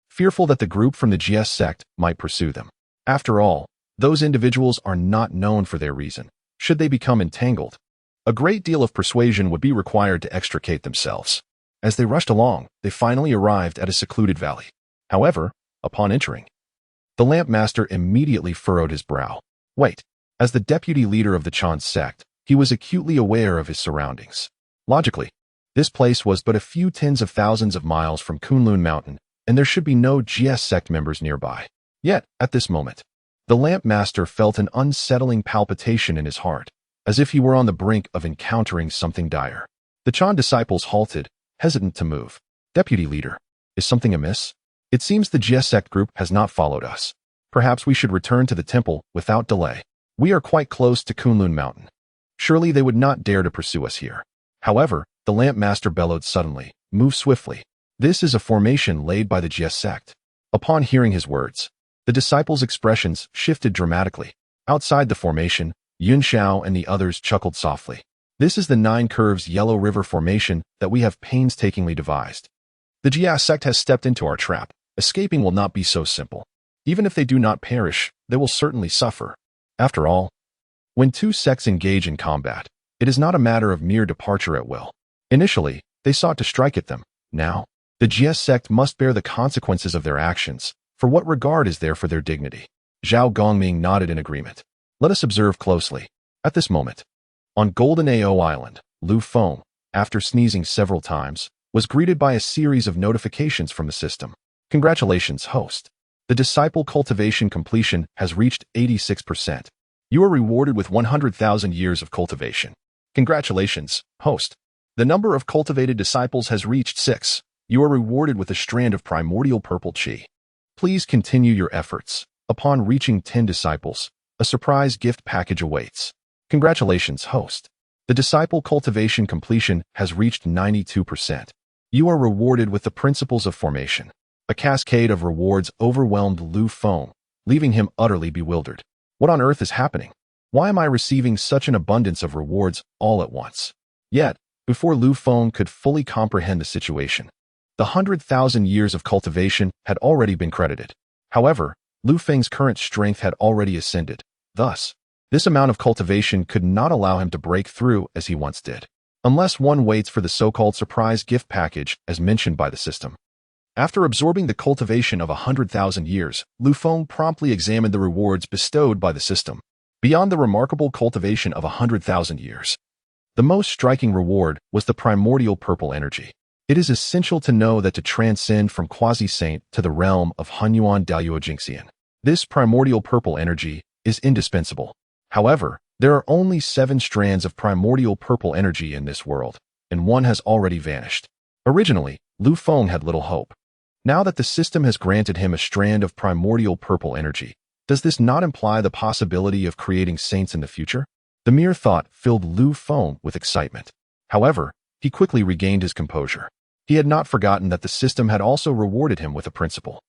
Speaker 1: fearful that the group from the Jie sect might pursue them. After all, those individuals are not known for their reason. Should they become entangled, a great deal of persuasion would be required to extricate themselves. As they rushed along, they finally arrived at a secluded valley. However, upon entering, the lamp master immediately furrowed his brow. Wait. As the deputy leader of the Chan sect, he was acutely aware of his surroundings. Logically, this place was but a few tens of thousands of miles from Kunlun Mountain, and there should be no Jie sect members nearby. Yet, at this moment, the lamp master felt an unsettling palpitation in his heart, as if he were on the brink of encountering something dire. The Chan disciples halted, hesitant to move. Deputy leader, is something amiss? It seems the Jie sect group has not followed us. Perhaps we should return to the temple without delay. We are quite close to Kunlun Mountain. Surely they would not dare to pursue us here. However, the lamp master bellowed suddenly, move swiftly. This is a formation laid by the Jie sect. Upon hearing his words, the disciples' expressions shifted dramatically. Outside the formation, Yun Xiao and the others chuckled softly. This is the 9 Curves Yellow River formation that we have painstakingly devised. The Jie sect has stepped into our trap. Escaping will not be so simple. Even if they do not perish, they will certainly suffer. After all, when two sects engage in combat, it is not a matter of mere departure at will. Initially, they sought to strike at them. Now, the Jie sect must bear the consequences of their actions, for what regard is there for their dignity? Zhao Gongming nodded in agreement. Let us observe closely. At this moment, on Golden Ao Island, Lu Feng, after sneezing several times, was greeted by a series of notifications from the system. Congratulations, host. The disciple cultivation completion has reached 86%. You are rewarded with 100,000 years of cultivation. Congratulations, host. The number of cultivated disciples has reached 6. You are rewarded with a strand of primordial purple qi. Please continue your efforts. Upon reaching 10 disciples, a surprise gift package awaits. Congratulations, host. The disciple cultivation completion has reached 92%. You are rewarded with the principles of formation. A cascade of rewards overwhelmed Lu Feng, leaving him utterly bewildered. What on earth is happening? Why am I receiving such an abundance of rewards all at once? Yet, before Lu Feng could fully comprehend the situation, the 100,000 years of cultivation had already been credited. However, Lu Feng's current strength had already ascended. Thus, this amount of cultivation could not allow him to break through as he once did, unless one waits for the so-called surprise gift package as mentioned by the system. After absorbing the cultivation of 100,000 years, Lu Feng promptly examined the rewards bestowed by the system. Beyond the remarkable cultivation of 100,000 years, the most striking reward was the primordial purple energy. It is essential to know that to transcend from quasi-saint to the realm of Hunyuan Daoyuo Jingxian, this primordial purple energy is indispensable. However, there are only 7 strands of primordial purple energy in this world, and one has already vanished. Originally, Lu Feng had little hope. Now that the system has granted him a strand of primordial purple energy, does this not imply the possibility of creating saints in the future? The mere thought filled Lu Feng with excitement. However, he quickly regained his composure. He had not forgotten that the system had also rewarded him with a principle.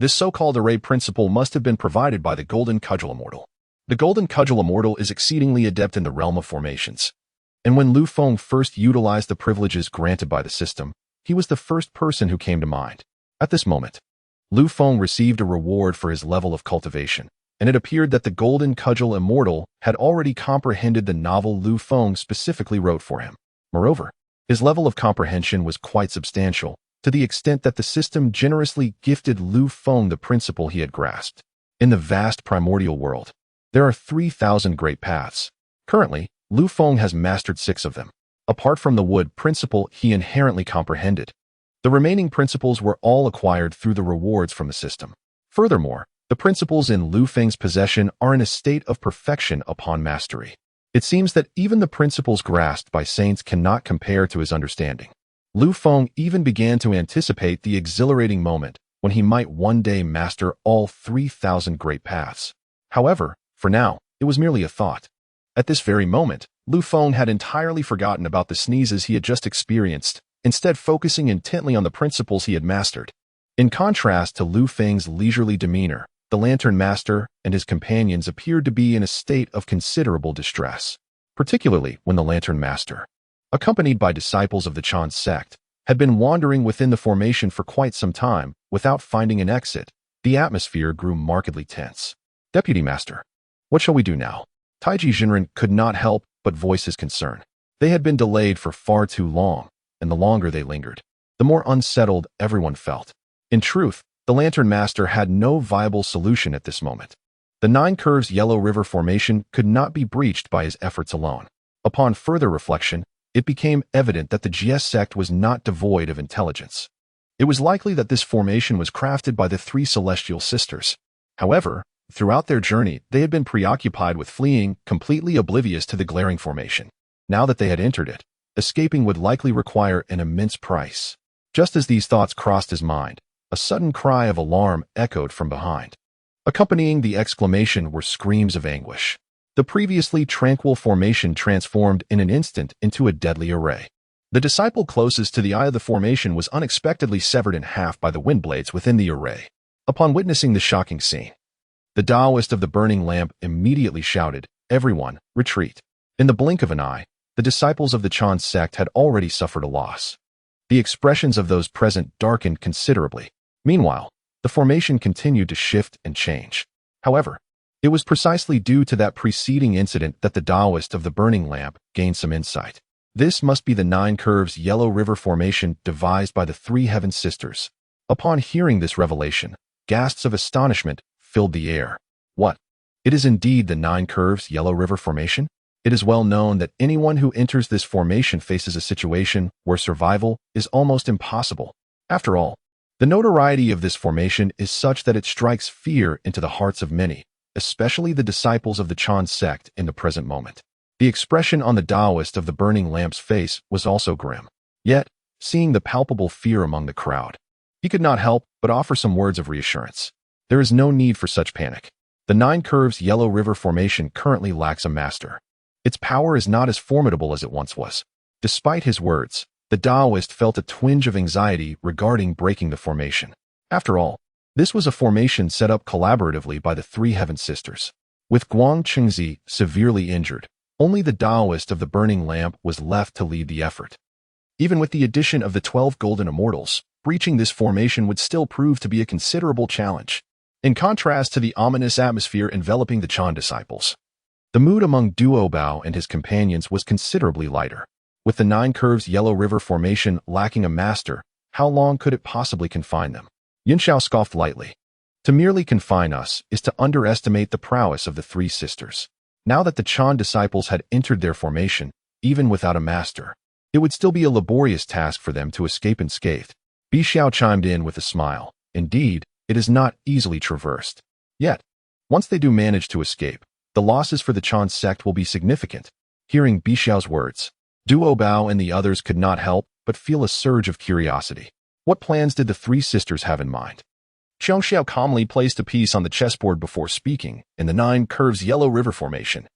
Speaker 1: This so-called array principle must have been provided by the Golden Cudgel Immortal. The Golden Cudgel Immortal is exceedingly adept in the realm of formations. And when Lu Feng first utilized the privileges granted by the system, he was the first person who came to mind. At this moment, Lu Feng received a reward for his level of cultivation, and it appeared that the Golden Cudgel Immortal had already comprehended the novel Lu Feng specifically wrote for him. Moreover, his level of comprehension was quite substantial, to the extent that the system generously gifted Lu Feng the principle he had grasped. In the vast primordial world, there are 3,000 great paths. Currently, Lu Feng has mastered 6 of them. Apart from the wood principle he inherently comprehended, the remaining principles were all acquired through the rewards from the system. Furthermore, the principles in Lu Feng's possession are in a state of perfection upon mastery. It seems that even the principles grasped by saints cannot compare to his understanding. Lu Feng even began to anticipate the exhilarating moment when he might one day master all 3,000 great paths. However, for now, it was merely a thought. At this very moment, Lu Feng had entirely forgotten about the sneezes he had just experienced, instead focusing intently on the principles he had mastered. In contrast to Lu Feng's leisurely demeanor, the Lantern Master and his companions appeared to be in a state of considerable distress, particularly when the Lantern Master, accompanied by disciples of the Chan sect, had been wandering within the formation for quite some time without finding an exit. The atmosphere grew markedly tense. Deputy Master, what shall we do now? Taiji Jinren could not help but voice his concern. They had been delayed for far too long, and the longer they lingered, the more unsettled everyone felt. In truth, the Lantern Master had no viable solution at this moment. The Nine Curves Yellow River formation could not be breached by his efforts alone. Upon further reflection, it became evident that the Jie sect was not devoid of intelligence. It was likely that this formation was crafted by the three celestial sisters. However, throughout their journey, they had been preoccupied with fleeing, completely oblivious to the glaring formation. Now that they had entered it, escaping would likely require an immense price. Just as these thoughts crossed his mind, a sudden cry of alarm echoed from behind. Accompanying the exclamation were screams of anguish. The previously tranquil formation transformed in an instant into a deadly array. The disciple closest to the eye of the formation was unexpectedly severed in half by the wind blades within the array. Upon witnessing the shocking scene, the Taoist of the burning lamp immediately shouted, "Everyone, retreat." In the blink of an eye, the disciples of the Chan sect had already suffered a loss. The expressions of those present darkened considerably. Meanwhile, the formation continued to shift and change. However, it was precisely due to that preceding incident that the Taoist of the burning lamp gained some insight. This must be the Nine Curves Yellow River formation devised by the three Heaven Sisters. Upon hearing this revelation, gasps of astonishment filled the air. What? It is indeed the Nine Curves Yellow River formation? It is well known that anyone who enters this formation faces a situation where survival is almost impossible. After all, the notoriety of this formation is such that it strikes fear into the hearts of many, especially the disciples of the Chan sect in the present moment. The expression on the Taoist of the burning lamp's face was also grim. Yet, seeing the palpable fear among the crowd, he could not help but offer some words of reassurance. There is no need for such panic. The Nine Curves Yellow River formation currently lacks a master. Its power is not as formidable as it once was. Despite his words, the Taoist felt a twinge of anxiety regarding breaking the formation. After all, this was a formation set up collaboratively by the three Heaven Sisters. With Guang Chengzi severely injured, only the Taoist of the burning lamp was left to lead the effort. Even with the addition of the 12 golden immortals, breaching this formation would still prove to be a considerable challenge. In contrast to the ominous atmosphere enveloping the Chan disciples, the mood among Duo Bao and his companions was considerably lighter. With the Nine Curves Yellow River formation lacking a master, how long could it possibly confine them? Yin Xiao scoffed lightly. To merely confine us is to underestimate the prowess of the three sisters. Now that the Chan disciples had entered their formation, even without a master, it would still be a laborious task for them to escape unscathed. Bi Xiao chimed in with a smile. Indeed, it is not easily traversed. Yet, once they do manage to escape, the losses for the Chan sect will be significant. Hearing Bi Xiao's words, Duo Bao and the others could not help but feel a surge of curiosity. What plans did the three sisters have in mind? Qiang Xiao calmly placed a piece on the chessboard before speaking, in the Nine Curves Yellow River formation.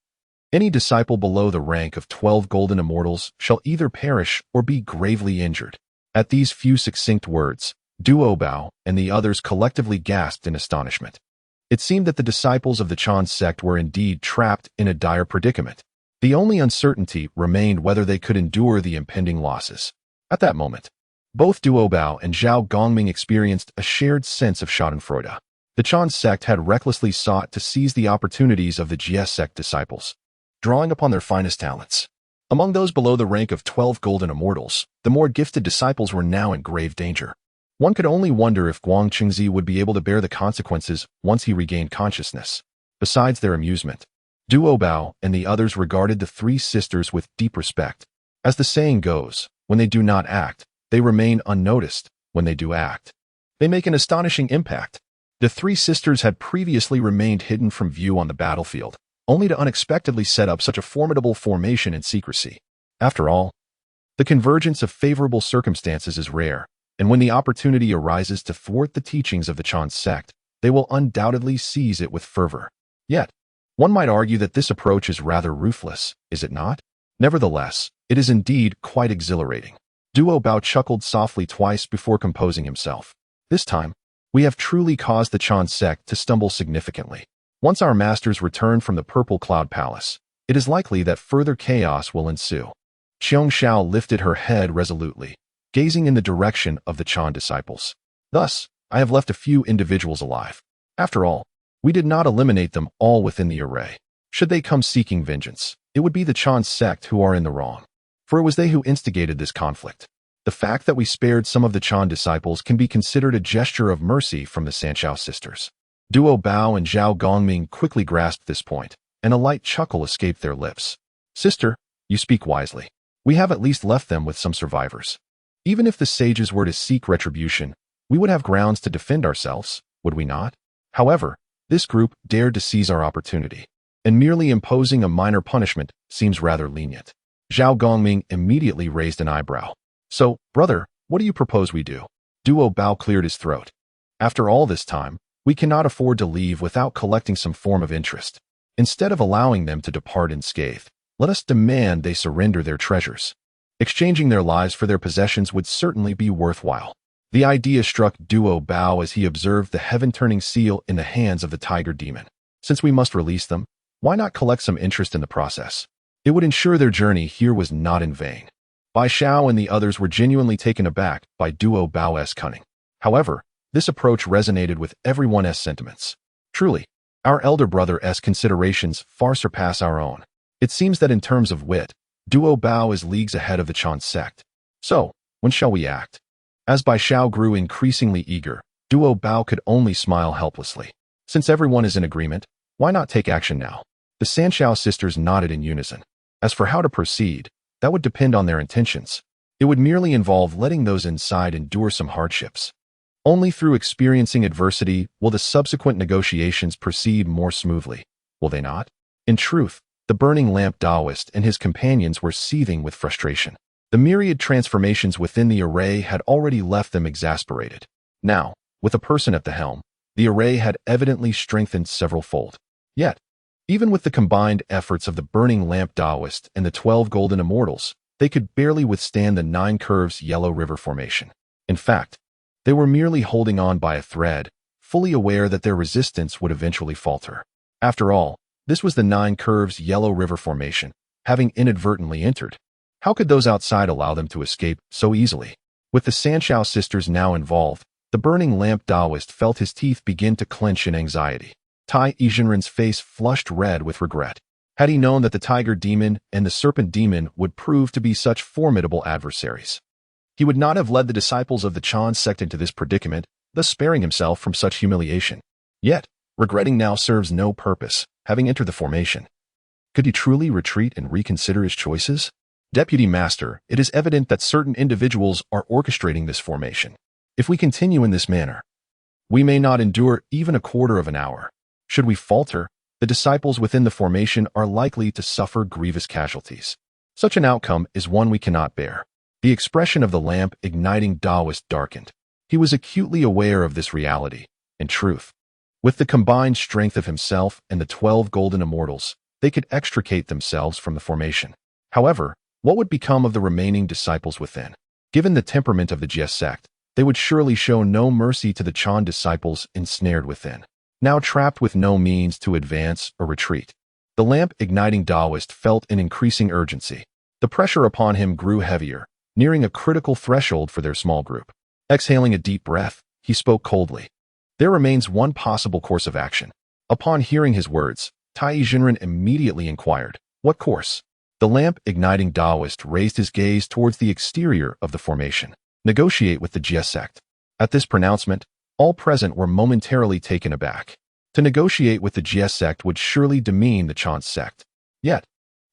Speaker 1: Any disciple below the rank of 12 golden immortals shall either perish or be gravely injured. At these few succinct words, Duo Bao and the others collectively gasped in astonishment. It seemed that the disciples of the Chan sect were indeed trapped in a dire predicament. The only uncertainty remained whether they could endure the impending losses. At that moment, both Duo Bao and Zhao Gongming experienced a shared sense of schadenfreude. The Chan sect had recklessly sought to seize the opportunities of the Jie sect disciples, drawing upon their finest talents. Among those below the rank of 12 golden immortals, the more gifted disciples were now in grave danger. One could only wonder if Guang Chengzi would be able to bear the consequences once he regained consciousness. Besides their amusement, Duo Bao and the others regarded the three sisters with deep respect. As the saying goes, when they do not act, they remain unnoticed. When they do act, they make an astonishing impact. The three sisters had previously remained hidden from view on the battlefield, only to unexpectedly set up such a formidable formation in secrecy. After all, the convergence of favorable circumstances is rare, And when the opportunity arises to thwart the teachings of the Chan sect, they will undoubtedly seize it with fervor. Yet, one might argue that this approach is rather ruthless, is it not? Nevertheless, it is indeed quite exhilarating. Duo Bao chuckled softly twice before composing himself. This time, we have truly caused the Chan sect to stumble significantly. Once our masters return from the Purple Cloud Palace, it is likely that further chaos will ensue. Qiong Xiao lifted her head resolutely, gazing in the direction of the Chan disciples. Thus, I have left a few individuals alive. After all, we did not eliminate them all within the array. Should they come seeking vengeance, it would be the Chan sect who are in the wrong. For it was they who instigated this conflict. The fact that we spared some of the Chan disciples can be considered a gesture of mercy from the Sanxiao sisters. Duo Bao and Zhao Gongming quickly grasped this point, and a light chuckle escaped their lips. Sister, you speak wisely. We have at least left them with some survivors. Even if the sages were to seek retribution, we would have grounds to defend ourselves, would we not? However, this group dared to seize our opportunity, and merely imposing a minor punishment seems rather lenient. Zhao Gongming immediately raised an eyebrow. So, brother, what do you propose we do? Duo Bao cleared his throat. After all this time, we cannot afford to leave without collecting some form of interest. Instead of allowing them to depart unscathed, let us demand they surrender their treasures. Exchanging their lives for their possessions would certainly be worthwhile. The idea struck Duo Bao as he observed the heaven-turning seal in the hands of the tiger demon. Since we must release them, why not collect some interest in the process? It would ensure their journey here was not in vain. Bai Xiao and the others were genuinely taken aback by Duo Bao's cunning. However, this approach resonated with everyone's sentiments. Truly, our elder brother's considerations far surpass our own. It seems that in terms of wit, Duo Bao is leagues ahead of the Chan sect. So, when shall we act? As Bai Xiao grew increasingly eager, Duo Bao could only smile helplessly. Since everyone is in agreement, why not take action now? The Sanxiao sisters nodded in unison. As for how to proceed, that would depend on their intentions. It would merely involve letting those inside endure some hardships. Only through experiencing adversity will the subsequent negotiations proceed more smoothly, will they not? In truth, the burning lamp Taoist and his companions were seething with frustration. The myriad transformations within the array had already left them exasperated. Now, with a person at the helm, the array had evidently strengthened several-fold. Yet, even with the combined efforts of the burning lamp Taoist and the 12 golden immortals, they could barely withstand the 9 curves Yellow River formation. In fact, they were merely holding on by a thread, fully aware that their resistance would eventually falter. After all, this was the 9 curves Yellow River formation, having inadvertently entered. How could those outside allow them to escape so easily? With the Sanxiao sisters now involved, the burning lamp Taoist felt his teeth begin to clench in anxiety. Tai Yizhenren's face flushed red with regret. Had he known that the tiger demon and the serpent demon would prove to be such formidable adversaries, he would not have led the disciples of the Chan sect into this predicament, thus sparing himself from such humiliation. Yet, regretting now serves no purpose, having entered the formation. Could he truly retreat and reconsider his choices? Deputy Master, it is evident that certain individuals are orchestrating this formation. If we continue in this manner, we may not endure even a quarter of an hour. Should we falter, the disciples within the formation are likely to suffer grievous casualties. Such an outcome is one we cannot bear. The expression of the lamp igniting Taoist darkened. He was acutely aware of this reality. In truth, with the combined strength of himself and the 12 golden immortals, they could extricate themselves from the formation. However, what would become of the remaining disciples within? Given the temperament of the Jie sect, they would surely show no mercy to the Chan disciples ensnared within, now trapped with no means to advance or retreat. The lamp-igniting Taoist felt an increasing urgency. The pressure upon him grew heavier, nearing a critical threshold for their small group. Exhaling a deep breath, he spoke coldly. There remains one possible course of action. Upon hearing his words, Tai Yizhenren immediately inquired, what course? The lamp-igniting Taoist raised his gaze towards the exterior of the formation. Negotiate with the Jie sect. At this pronouncement, all present were momentarily taken aback. To negotiate with the Jie sect would surely demean the Chan sect. Yet,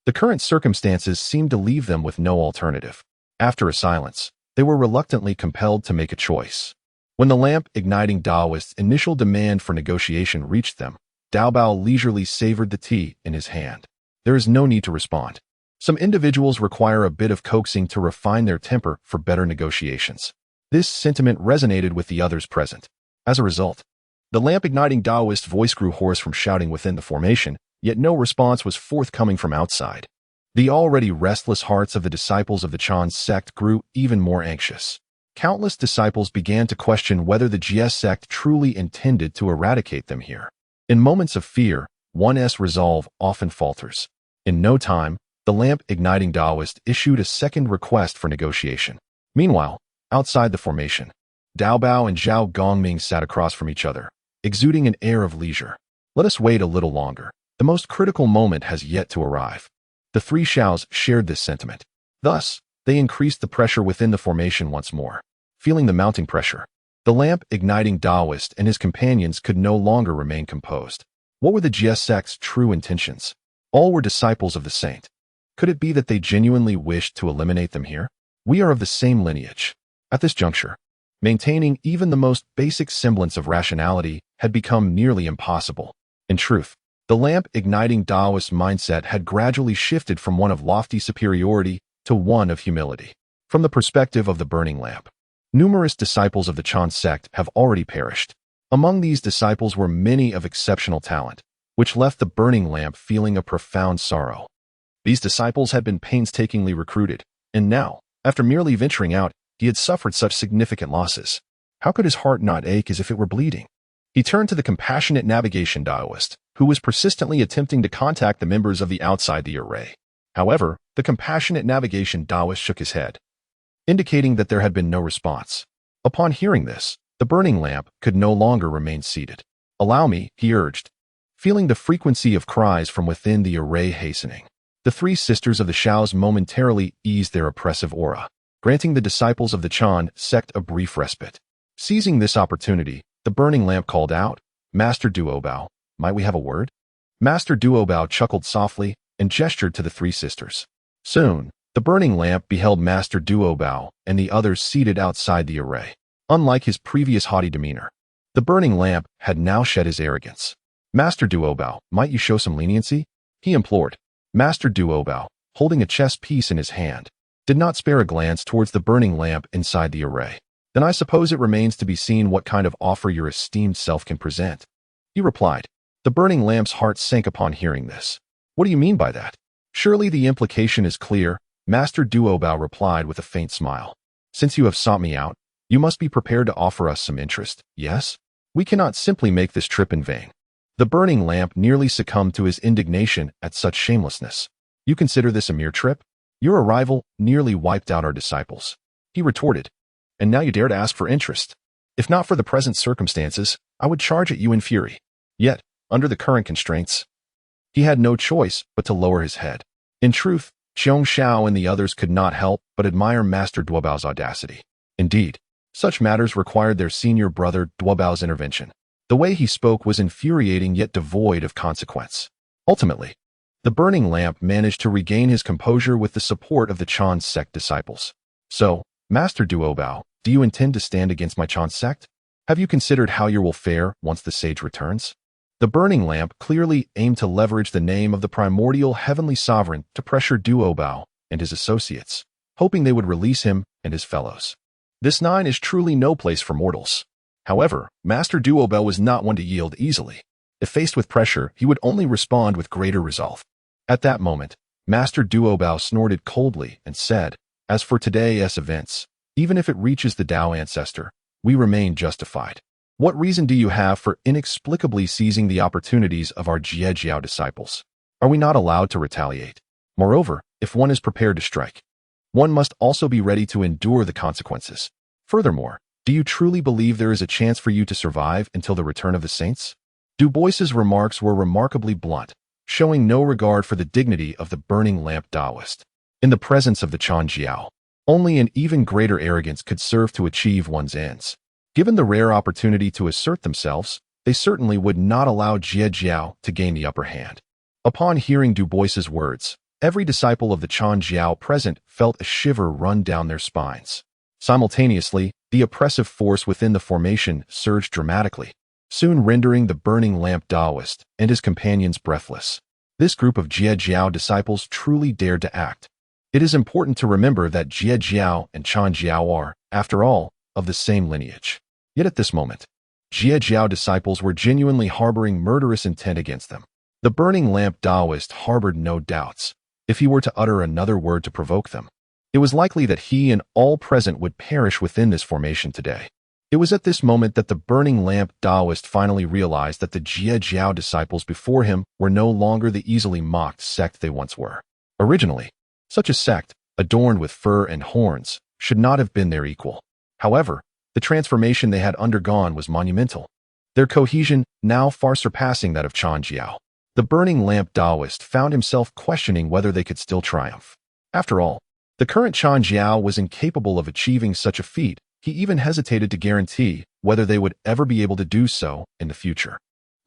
Speaker 1: the current circumstances seemed to leave them with no alternative. After a silence, they were reluctantly compelled to make a choice. When the lamp-igniting Taoist's initial demand for negotiation reached them, Dao Bao leisurely savored the tea in his hand. There is no need to respond. Some individuals require a bit of coaxing to refine their temper for better negotiations. This sentiment resonated with the others present. As a result, the lamp-igniting Taoist voice grew hoarse from shouting within the formation, yet no response was forthcoming from outside. The already restless hearts of the disciples of the Chan sect grew even more anxious. Countless disciples began to question whether the Jie sect truly intended to eradicate them here. In moments of fear, one's resolve often falters. In no time, the lamp-igniting Taoist issued a second request for negotiation. Meanwhile, outside the formation, Dao Bao and Zhao Gongming sat across from each other, exuding an air of leisure. Let us wait a little longer. The most critical moment has yet to arrive. The three Xiaos shared this sentiment. Thus, they increased the pressure within the formation once more. Feeling the mounting pressure, the lamp-igniting Taoist and his companions could no longer remain composed. What were the Jie sect's true intentions? All were disciples of the saint. Could it be that they genuinely wished to eliminate them here? We are of the same lineage. At this juncture, maintaining even the most basic semblance of rationality had become nearly impossible. In truth, the lamp-igniting Taoist mindset had gradually shifted from one of lofty superiority to one of humility. From the perspective of the burning lamp, numerous disciples of the Chan sect have already perished. Among these disciples were many of exceptional talent, which left the burning lamp feeling a profound sorrow. These disciples had been painstakingly recruited, and now, after merely venturing out, he had suffered such significant losses. How could his heart not ache as if it were bleeding? He turned to the compassionate navigation Taoist, who was persistently attempting to contact the members of the outside the array. However, the compassionate navigation Taoist shook his head, indicating that there had been no response. Upon hearing this, the burning lamp could no longer remain seated. "Allow me," he urged, feeling the frequency of cries from within the array hastening. The three sisters of the Xiaos momentarily eased their oppressive aura, granting the disciples of the Chan sect a brief respite. Seizing this opportunity, the burning lamp called out, "Master Duobao, might we have a word?" Master Duobao chuckled softly and gestured to the three sisters. Soon, the burning lamp beheld Master Duobao and the others seated outside the array. Unlike his previous haughty demeanor, the burning lamp had now shed his arrogance. "Master Duobao, might you show some leniency?" he implored. Master Duobao, holding a chess piece in his hand, did not spare a glance towards the burning lamp inside the array. "Then I suppose it remains to be seen what kind of offer your esteemed self can present," he replied. The burning lamp's heart sank upon hearing this. "What do you mean by that?" "Surely the implication is clear," Master Duobao replied with a faint smile. "Since you have sought me out, you must be prepared to offer us some interest, yes? We cannot simply make this trip in vain." The burning lamp nearly succumbed to his indignation at such shamelessness. "You consider this a mere trip? Your arrival nearly wiped out our disciples," he retorted. "And now you dare to ask for interest. If not for the present circumstances, I would charge at you in fury. Yet, under the current constraints," he had no choice but to lower his head. In truth, Qiong Xiao and the others could not help but admire Master Duobao's audacity. Indeed, such matters required their senior brother Duobao's intervention. The way he spoke was infuriating yet devoid of consequence. Ultimately, the burning lamp managed to regain his composure with the support of the Chan sect disciples. "So, Master Duobao, do you intend to stand against my Chan sect? Have you considered how you will fare once the sage returns?" The burning lamp clearly aimed to leverage the name of the primordial heavenly sovereign to pressure Duobao and his associates, hoping they would release him and his fellows. This nine is truly no place for mortals. However, Master Duobao was not one to yield easily. If faced with pressure, he would only respond with greater resolve. At that moment, Master Duobao snorted coldly and said, "As for today's events, even if it reaches the Dao ancestor, we remain justified. What reason do you have for inexplicably seizing the opportunities of our Jie disciples? Are we not allowed to retaliate? Moreover, if one is prepared to strike, one must also be ready to endure the consequences. Furthermore, do you truly believe there is a chance for you to survive until the return of the saints?" Du Bois's remarks were remarkably blunt, showing no regard for the dignity of the burning lamp Taoist. In the presence of the Chan Jiao, only an even greater arrogance could serve to achieve one's ends. Given the rare opportunity to assert themselves, they certainly would not allow Jie Jiao to gain the upper hand. Upon hearing Du Bois's words, every disciple of the Chan Jiao present felt a shiver run down their spines. Simultaneously, the oppressive force within the formation surged dramatically, soon rendering the burning lamp Taoist and his companions breathless. This group of Jie Jiao disciples truly dared to act. It is important to remember that Jie Jiao and Chan Jiao are, after all, of the same lineage. Yet at this moment, Zixiao disciples were genuinely harboring murderous intent against them. The burning lamp Taoist harbored no doubts. If he were to utter another word to provoke them, it was likely that he and all present would perish within this formation today. It was at this moment that the burning lamp Taoist finally realized that the Zixiao disciples before him were no longer the easily mocked sect they once were. Originally, such a sect, adorned with fur and horns, should not have been their equal. However, the transformation they had undergone was monumental, their cohesion now far surpassing that of Changjiao. The burning lamp Taoist found himself questioning whether they could still triumph. After all, the current Changjiao was incapable of achieving such a feat. He even hesitated to guarantee whether they would ever be able to do so in the future.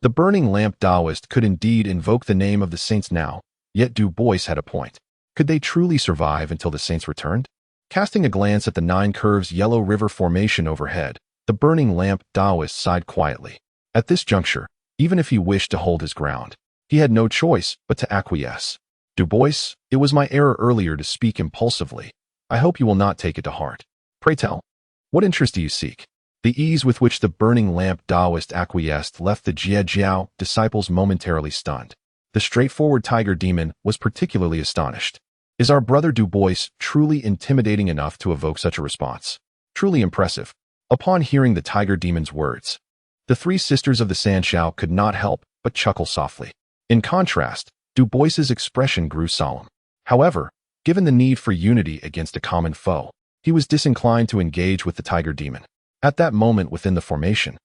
Speaker 1: The burning lamp Taoist could indeed invoke the name of the saints now, yet Du Bois had a point. Could they truly survive until the saints returned? Casting a glance at the Nine Curves Yellow River formation overhead, the burning lamp Taoist sighed quietly. At this juncture, even if he wished to hold his ground, he had no choice but to acquiesce. Du Bois, it was my error earlier to speak impulsively. I hope you will not take it to heart. Pray tell, what interest do you seek? The ease with which the burning lamp Taoist acquiesced left the Zixiao disciples momentarily stunned. The straightforward tiger demon was particularly astonished. Is our brother Du Bois truly intimidating enough to evoke such a response? Truly impressive. Upon hearing the tiger demon's words, the three sisters of the Sanshao could not help but chuckle softly. In contrast, Du Bois's expression grew solemn. However, given the need for unity against a common foe, he was disinclined to engage with the tiger demon. At that moment within the formation,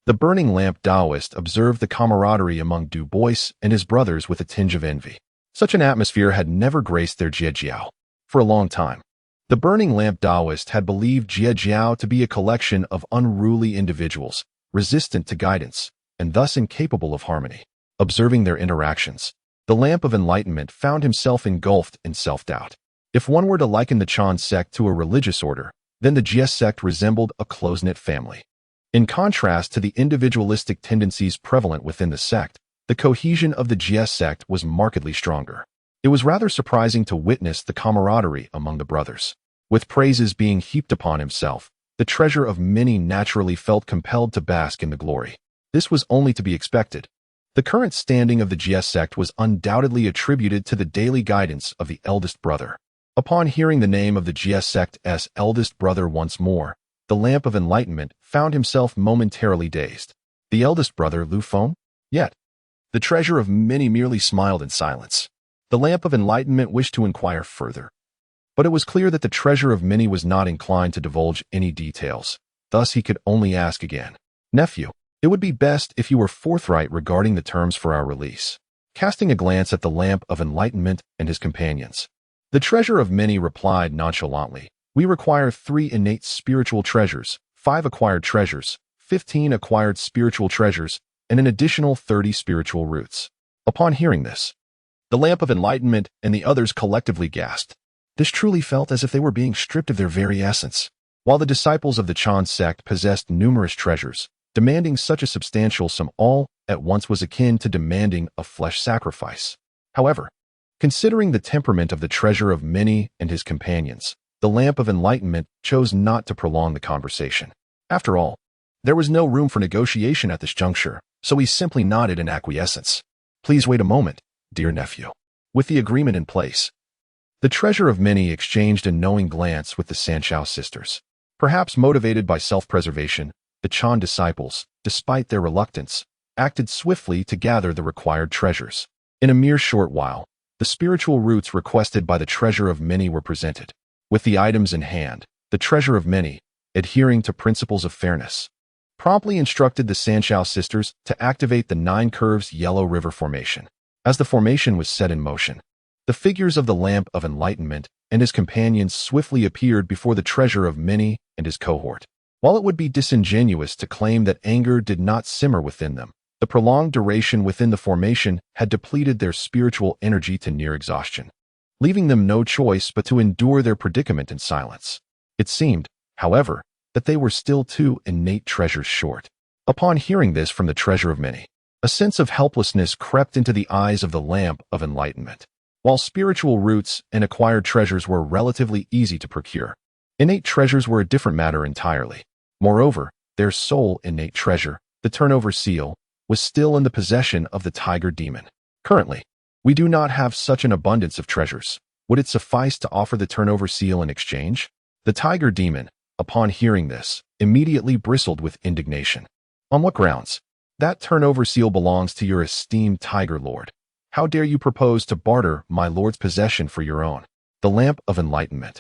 Speaker 1: the burning lamp Taoist observed the camaraderie among Du Bois and his brothers with a tinge of envy. Such an atmosphere had never graced their Zixiao. For a long time, the burning lamp Taoist had believed Zixiao to be a collection of unruly individuals, resistant to guidance, and thus incapable of harmony. Observing their interactions, the lamp of enlightenment found himself engulfed in self-doubt. If one were to liken the Chan sect to a religious order, then the Jie sect resembled a close-knit family. In contrast to the individualistic tendencies prevalent within the sect, the cohesion of the Jie sect was markedly stronger. It was rather surprising to witness the camaraderie among the brothers. With praises being heaped upon himself, the treasure of many naturally felt compelled to bask in the glory. This was only to be expected. The current standing of the Jie sect was undoubtedly attributed to the daily guidance of the eldest brother. Upon hearing the name of the Jie sect's eldest brother once more, the lamp of enlightenment found himself momentarily dazed. The eldest brother, Lu Feng? Yet, the treasure of many merely smiled in silence. The lamp of enlightenment wished to inquire further, but it was clear that the treasure of many was not inclined to divulge any details. Thus he could only ask again, "Nephew, it would be best if you were forthright regarding the terms for our release." Casting a glance at the lamp of enlightenment and his companions, the treasure of many replied nonchalantly, "We require 3 innate spiritual treasures, 5 acquired treasures, 15 acquired spiritual treasures, and an additional 30 spiritual roots." Upon hearing this, the lamp of enlightenment and the others collectively gasped. This truly felt as if they were being stripped of their very essence. While the disciples of the Chan sect possessed numerous treasures, demanding such a substantial sum all at once was akin to demanding a flesh sacrifice. However, considering the temperament of the treasure of many and his companions, the lamp of enlightenment chose not to prolong the conversation. After all, there was no room for negotiation at this juncture, so he simply nodded in acquiescence. "Please wait a moment, dear nephew." With the agreement in place, the treasure of many exchanged a knowing glance with the Sanshao sisters. Perhaps motivated by self-preservation, the Chan disciples, despite their reluctance, acted swiftly to gather the required treasures. In a mere short while, the spiritual roots requested by the treasure of many were presented. With the items in hand, the treasure of many, adhering to principles of fairness, promptly instructed the Sanshao sisters to activate the Nine Curves Yellow River formation. As the formation was set in motion, the figures of the lamp of enlightenment and his companions swiftly appeared before the treasure of many and his cohort. While it would be disingenuous to claim that anger did not simmer within them, the prolonged duration within the formation had depleted their spiritual energy to near exhaustion, leaving them no choice but to endure their predicament in silence. It seemed, however, that they were still 2 innate treasures short. Upon hearing this from the treasure of many, a sense of helplessness crept into the eyes of the lamp of enlightenment. While spiritual roots and acquired treasures were relatively easy to procure, innate treasures were a different matter entirely. Moreover, their sole innate treasure, the turnover seal, was still in the possession of the tiger demon. Currently, we do not have such an abundance of treasures. Would it suffice to offer the turnover seal in exchange? The tiger demon, upon hearing this, immediately bristled with indignation. On what grounds? That turnover seal belongs to your esteemed tiger lord. How dare you propose to barter my lord's possession for your own? The lamp of enlightenment,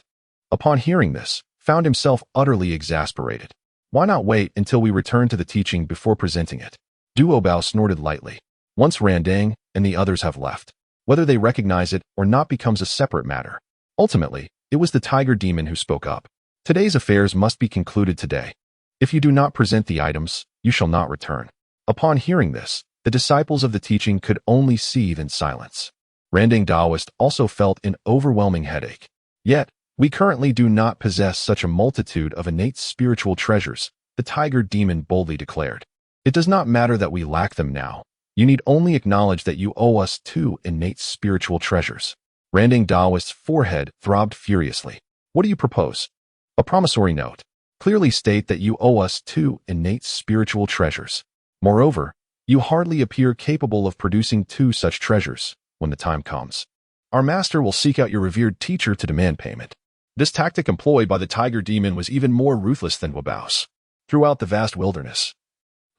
Speaker 1: upon hearing this, found himself utterly exasperated. Why not wait until we return to the teaching before presenting it? Duobao snorted lightly. Once Randang and the others have left, whether they recognize it or not becomes a separate matter. Ultimately, it was the tiger demon who spoke up. Today's affairs must be concluded today. If you do not present the items, you shall not return. Upon hearing this, the disciples of the teaching could only seethe in silence. Randang Daoist also felt an overwhelming headache. Yet, we currently do not possess such a multitude of innate spiritual treasures, the tiger demon boldly declared. It does not matter that we lack them now. You need only acknowledge that you owe us 2 innate spiritual treasures. Randang Daoist's forehead throbbed furiously. What do you propose? A promissory note. Clearly state that you owe us 2 innate spiritual treasures. Moreover, you hardly appear capable of producing 2 such treasures when the time comes. Our master will seek out your revered teacher to demand payment. This tactic employed by the tiger demon was even more ruthless than Wabao's. Throughout the vast wilderness,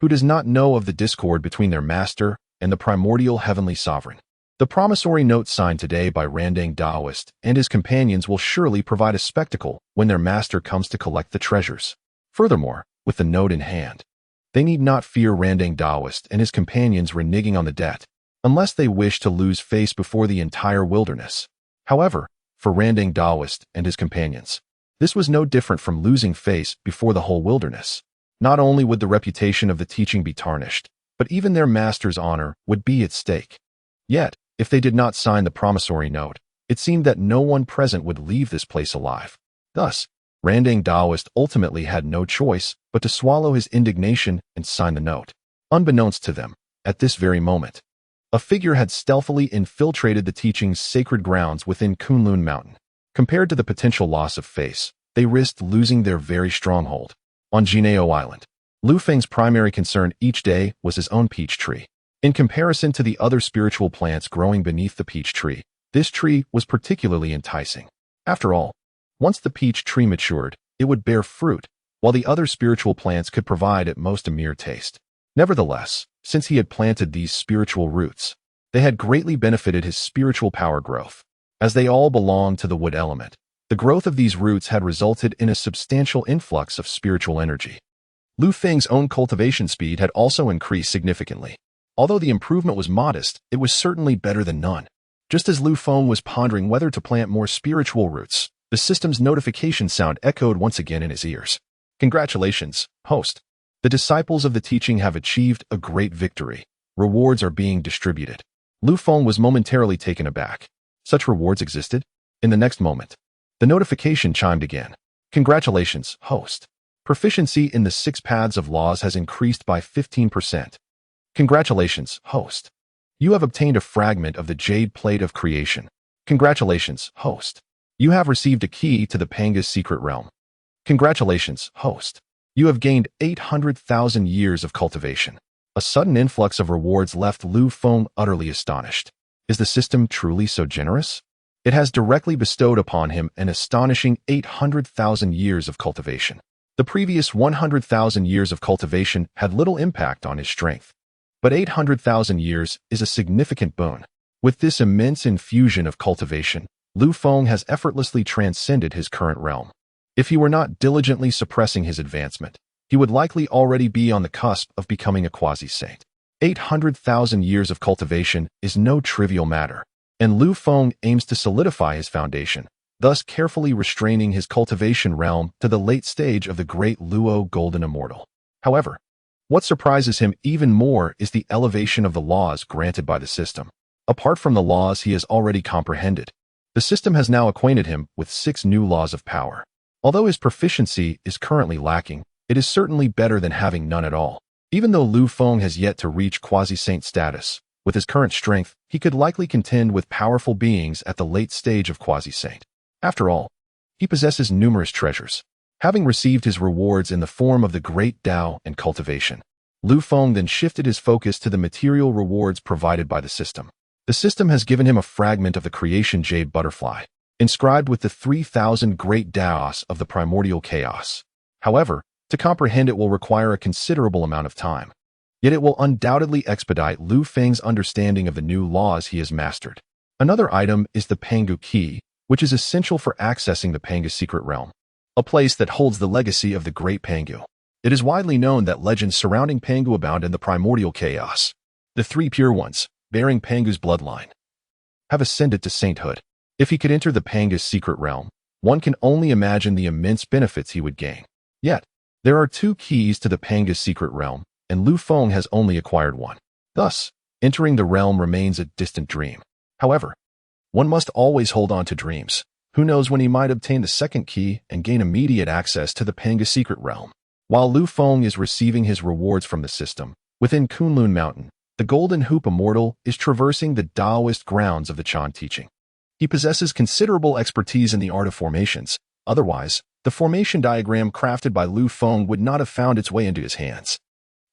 Speaker 1: who does not know of the discord between their master and the primordial heavenly sovereign? The promissory note signed today by Randang Daoist and his companions will surely provide a spectacle when their master comes to collect the treasures. Furthermore, with the note in hand, they need not fear Randang Daoist and his companions reneging on the debt, unless they wish to lose face before the entire wilderness. However, for Randang Daoist and his companions, this was no different from losing face before the whole wilderness. Not only would the reputation of the teaching be tarnished, but even their master's honor would be at stake. Yet, if they did not sign the promissory note, it seemed that no one present would leave this place alive. Thus, Randang Daoist ultimately had no choice but to swallow his indignation and sign the note. Unbeknownst to them, at this very moment, a figure had stealthily infiltrated the teaching's sacred grounds within Kunlun Mountain. Compared to the potential loss of face, they risked losing their very stronghold. On Jineo Island, Lu Feng's primary concern each day was his own peach tree. In comparison to the other spiritual plants growing beneath the peach tree, this tree was particularly enticing. After all, once the peach tree matured, it would bear fruit, while the other spiritual plants could provide at most a mere taste. Nevertheless, since he had planted these spiritual roots, they had greatly benefited his spiritual power growth. As they all belonged to the wood element, the growth of these roots had resulted in a substantial influx of spiritual energy. Lu Feng's own cultivation speed had also increased significantly. Although the improvement was modest, it was certainly better than none. Just as Lu Feng was pondering whether to plant more spiritual roots, the system's notification sound echoed once again in his ears. Congratulations, host. The disciples of the teaching have achieved a great victory. Rewards are being distributed. Lu Feng was momentarily taken aback. Such rewards existed? In the next moment, the notification chimed again. Congratulations, host. Proficiency in the 6 paths of laws has increased by 15%. Congratulations, host. You have obtained a fragment of the jade plate of creation. Congratulations, host. You have received a key to the Panga's secret realm. Congratulations, host. You have gained 800,000 years of cultivation. A sudden influx of rewards left Lu Feng utterly astonished. Is the system truly so generous? It has directly bestowed upon him an astonishing 800,000 years of cultivation. The previous 100,000 years of cultivation had little impact on his strength. But 800,000 years is a significant boon. With this immense infusion of cultivation, Lu Feng has effortlessly transcended his current realm. If he were not diligently suppressing his advancement, he would likely already be on the cusp of becoming a quasi-saint. 800,000 years of cultivation is no trivial matter, and Lu Feng aims to solidify his foundation, thus carefully restraining his cultivation realm to the late stage of the great Luo Golden Immortal. However, what surprises him even more is the elevation of the laws granted by the system. Apart from the laws he has already comprehended, the system has now acquainted him with 6 new laws of power. Although his proficiency is currently lacking, it is certainly better than having none at all. Even though Lu Feng has yet to reach quasi-saint status, with his current strength, he could likely contend with powerful beings at the late stage of quasi-saint. After all, he possesses numerous treasures. Having received his rewards in the form of the great Tao and cultivation, Lu Feng then shifted his focus to the material rewards provided by the system. The system has given him a fragment of the creation jade butterfly, inscribed with the 3,000 great Daos of the Primordial Chaos. However, to comprehend it will require a considerable amount of time. Yet it will undoubtedly expedite Lu Feng's understanding of the new laws he has mastered. Another item is the Pangu Key, which is essential for accessing the Pangu secret realm, a place that holds the legacy of the great Pangu. It is widely known that legends surrounding Pangu abound in the Primordial Chaos. The three pure ones, bearing Pangu's bloodline, have ascended to sainthood. If he could enter the Pangu's secret realm, one can only imagine the immense benefits he would gain. Yet, there are two keys to the Pangu's secret realm, and Lu Feng has only acquired one. Thus, entering the realm remains a distant dream. However, one must always hold on to dreams. Who knows when he might obtain the second key and gain immediate access to the Pangu secret realm. While Lu Feng is receiving his rewards from the system, within Kunlun Mountain, the Golden Hoop Immortal is traversing the Taoist grounds of the Chan teaching. He possesses considerable expertise in the art of formations. Otherwise, the formation diagram crafted by Lu Feng would not have found its way into his hands.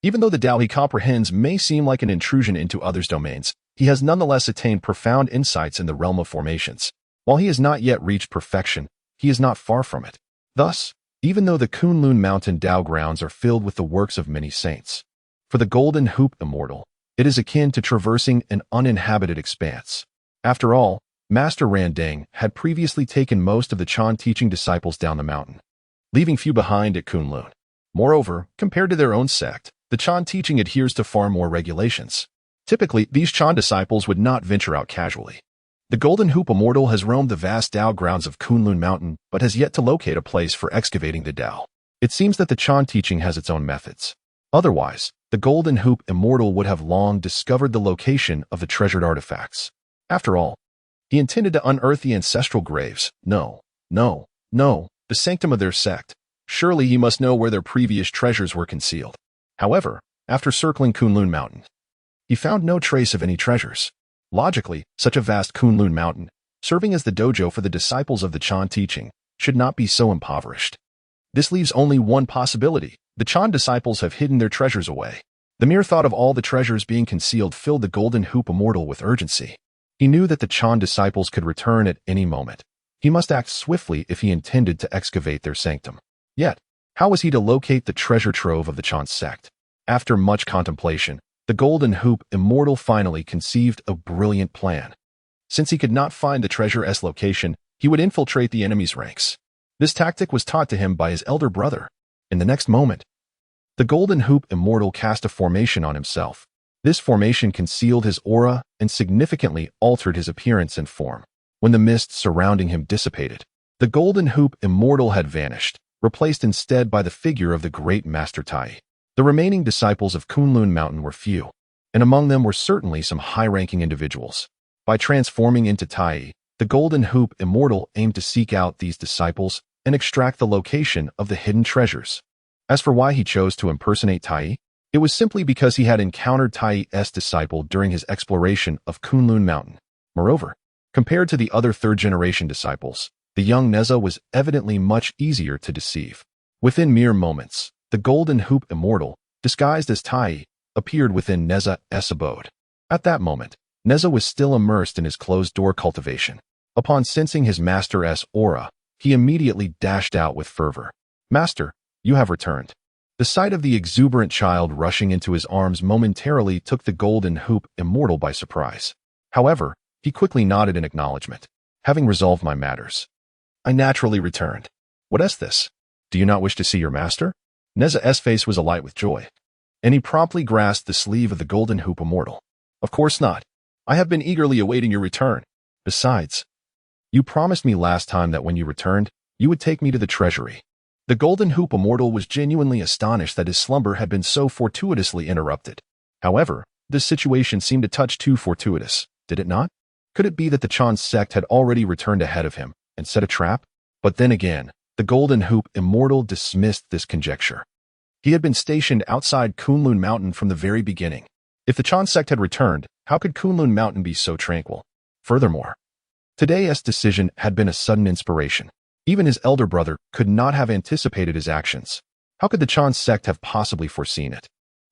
Speaker 1: Even though the Tao he comprehends may seem like an intrusion into others' domains, he has nonetheless attained profound insights in the realm of formations. While he has not yet reached perfection, he is not far from it. Thus, even though the Kunlun Mountain Tao grounds are filled with the works of many saints, for the Golden Hoop Immortal, it is akin to traversing an uninhabited expanse. After all, Master Randang had previously taken most of the Chan teaching disciples down the mountain, leaving few behind at Kunlun. Moreover, compared to their own sect, the Chan teaching adheres to far more regulations. Typically, these Chan disciples would not venture out casually. The Golden Hoop Immortal has roamed the vast Tao grounds of Kunlun Mountain, but has yet to locate a place for excavating the Tao. It seems that the Chan teaching has its own methods. Otherwise, the Golden Hoop Immortal would have long discovered the location of the treasured artifacts. After all, he intended to unearth the ancestral graves. No, the sanctum of their sect. Surely he must know where their previous treasures were concealed. However, after circling Kunlun Mountain, he found no trace of any treasures. Logically, such a vast Kunlun Mountain, serving as the dojo for the disciples of the Chan teaching, should not be so impoverished. This leaves only one possibility. The Chan disciples have hidden their treasures away. The mere thought of all the treasures being concealed filled the Golden Hoop Immortal with urgency. He knew that the Chan disciples could return at any moment. He must act swiftly if he intended to excavate their sanctum. Yet, how was he to locate the treasure trove of the Chan sect? After much contemplation, the Golden Hoop Immortal finally conceived a brilliant plan. Since he could not find the treasure's location, he would infiltrate the enemy's ranks. This tactic was taught to him by his elder brother. In the next moment, the Golden Hoop Immortal cast a formation on himself. This formation concealed his aura and significantly altered his appearance and form. When the mist surrounding him dissipated, the Golden Hoop Immortal had vanished, replaced instead by the figure of the great Master Tai. The remaining disciples of Kunlun Mountain were few, and among them were certainly some high-ranking individuals. By transforming into Tai, the Golden Hoop Immortal aimed to seek out these disciples and extract the location of the hidden treasures. As for why he chose to impersonate Tai, it was simply because he had encountered Tai's disciple during his exploration of Kunlun Mountain. Moreover, compared to the other third-generation disciples, the young Neza was evidently much easier to deceive. Within mere moments, the Golden Hoop Immortal, disguised as Tai, appeared within Neza's abode. At that moment, Neza was still immersed in his closed-door cultivation. Upon sensing his master's aura, he immediately dashed out with fervor. "Master, you have returned." The sight of the exuberant child rushing into his arms momentarily took the Golden Hoop Immortal by surprise. However, he quickly nodded in acknowledgement. "Having resolved my matters, I naturally returned. What is this? Do you not wish to see your master?" Neza's face was alight with joy, and he promptly grasped the sleeve of the Golden Hoop Immortal. "Of course not. I have been eagerly awaiting your return. Besides, you promised me last time that when you returned, you would take me to the treasury." The Golden Hoop Immortal was genuinely astonished that his slumber had been so fortuitously interrupted. However, this situation seemed a touch too fortuitous, did it not? Could it be that the Chan sect had already returned ahead of him and set a trap? But then again, the Golden Hoop Immortal dismissed this conjecture. He had been stationed outside Kunlun Mountain from the very beginning. If the Chan sect had returned, how could Kunlun Mountain be so tranquil? Furthermore, today's decision had been a sudden inspiration. Even his elder brother could not have anticipated his actions. How could the Chan sect have possibly foreseen it?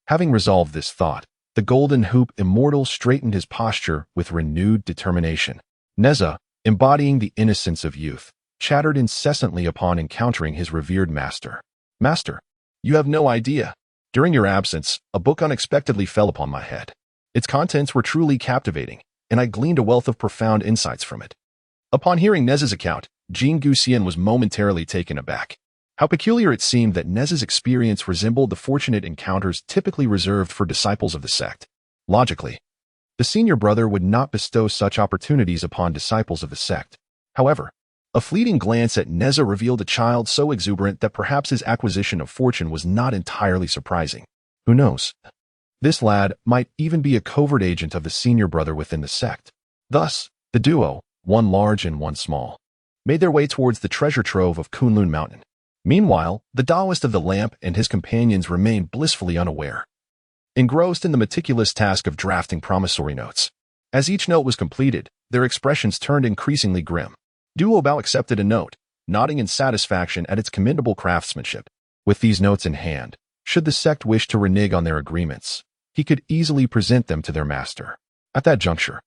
Speaker 1: Having resolved this thought, the Golden Hoop Immortal straightened his posture with renewed determination. Neza, embodying the innocence of youth, chattered incessantly upon encountering his revered master. Master, you have no idea. During your absence, a book unexpectedly fell upon my head. Its contents were truly captivating, and I gleaned a wealth of profound insights from it. Upon hearing Neza's account, Jin Guxian was momentarily taken aback. How peculiar it seemed that Neza's experience resembled the fortunate encounters typically reserved for disciples of the sect. Logically, the senior brother would not bestow such opportunities upon disciples of the sect. However, a fleeting glance at Neza revealed a child so exuberant that perhaps his acquisition of fortune was not entirely surprising. Who knows? This lad might even be a covert agent of the senior brother within the sect. Thus, the duo, one large and one small, made their way towards the treasure trove of Kunlun Mountain. Meanwhile, the Taoist of the lamp and his companions remained blissfully unaware, engrossed in the meticulous task of drafting promissory notes. As each note was completed, their expressions turned increasingly grim. Duo Bao accepted a note, nodding in satisfaction at its commendable craftsmanship. With these notes in hand, should the sect wish to renege on their agreements, he could easily present them to their master. At that juncture,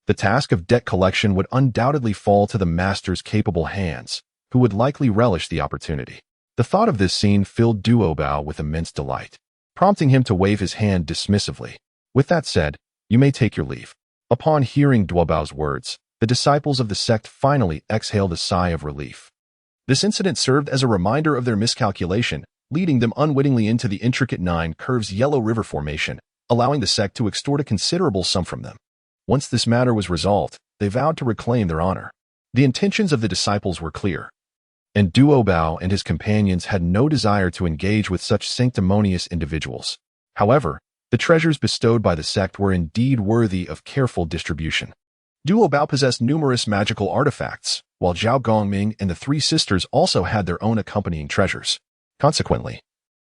Speaker 1: the task of debt collection would undoubtedly fall to the master's capable hands, who would likely relish the opportunity. The thought of this scene filled Duo Bao with immense delight, prompting him to wave his hand dismissively. With that said, you may take your leave. Upon hearing Duo Bao's words, the disciples of the sect finally exhaled a sigh of relief. This incident served as a reminder of their miscalculation, leading them unwittingly into the intricate Nine Curves Yellow River Formation, allowing the sect to extort a considerable sum from them. Once this matter was resolved, they vowed to reclaim their honor. The intentions of the disciples were clear, and Duo Bao and his companions had no desire to engage with such sanctimonious individuals. However, the treasures bestowed by the sect were indeed worthy of careful distribution. Duo Bao possessed numerous magical artifacts, while Zhao Gongming and the three sisters also had their own accompanying treasures. Consequently,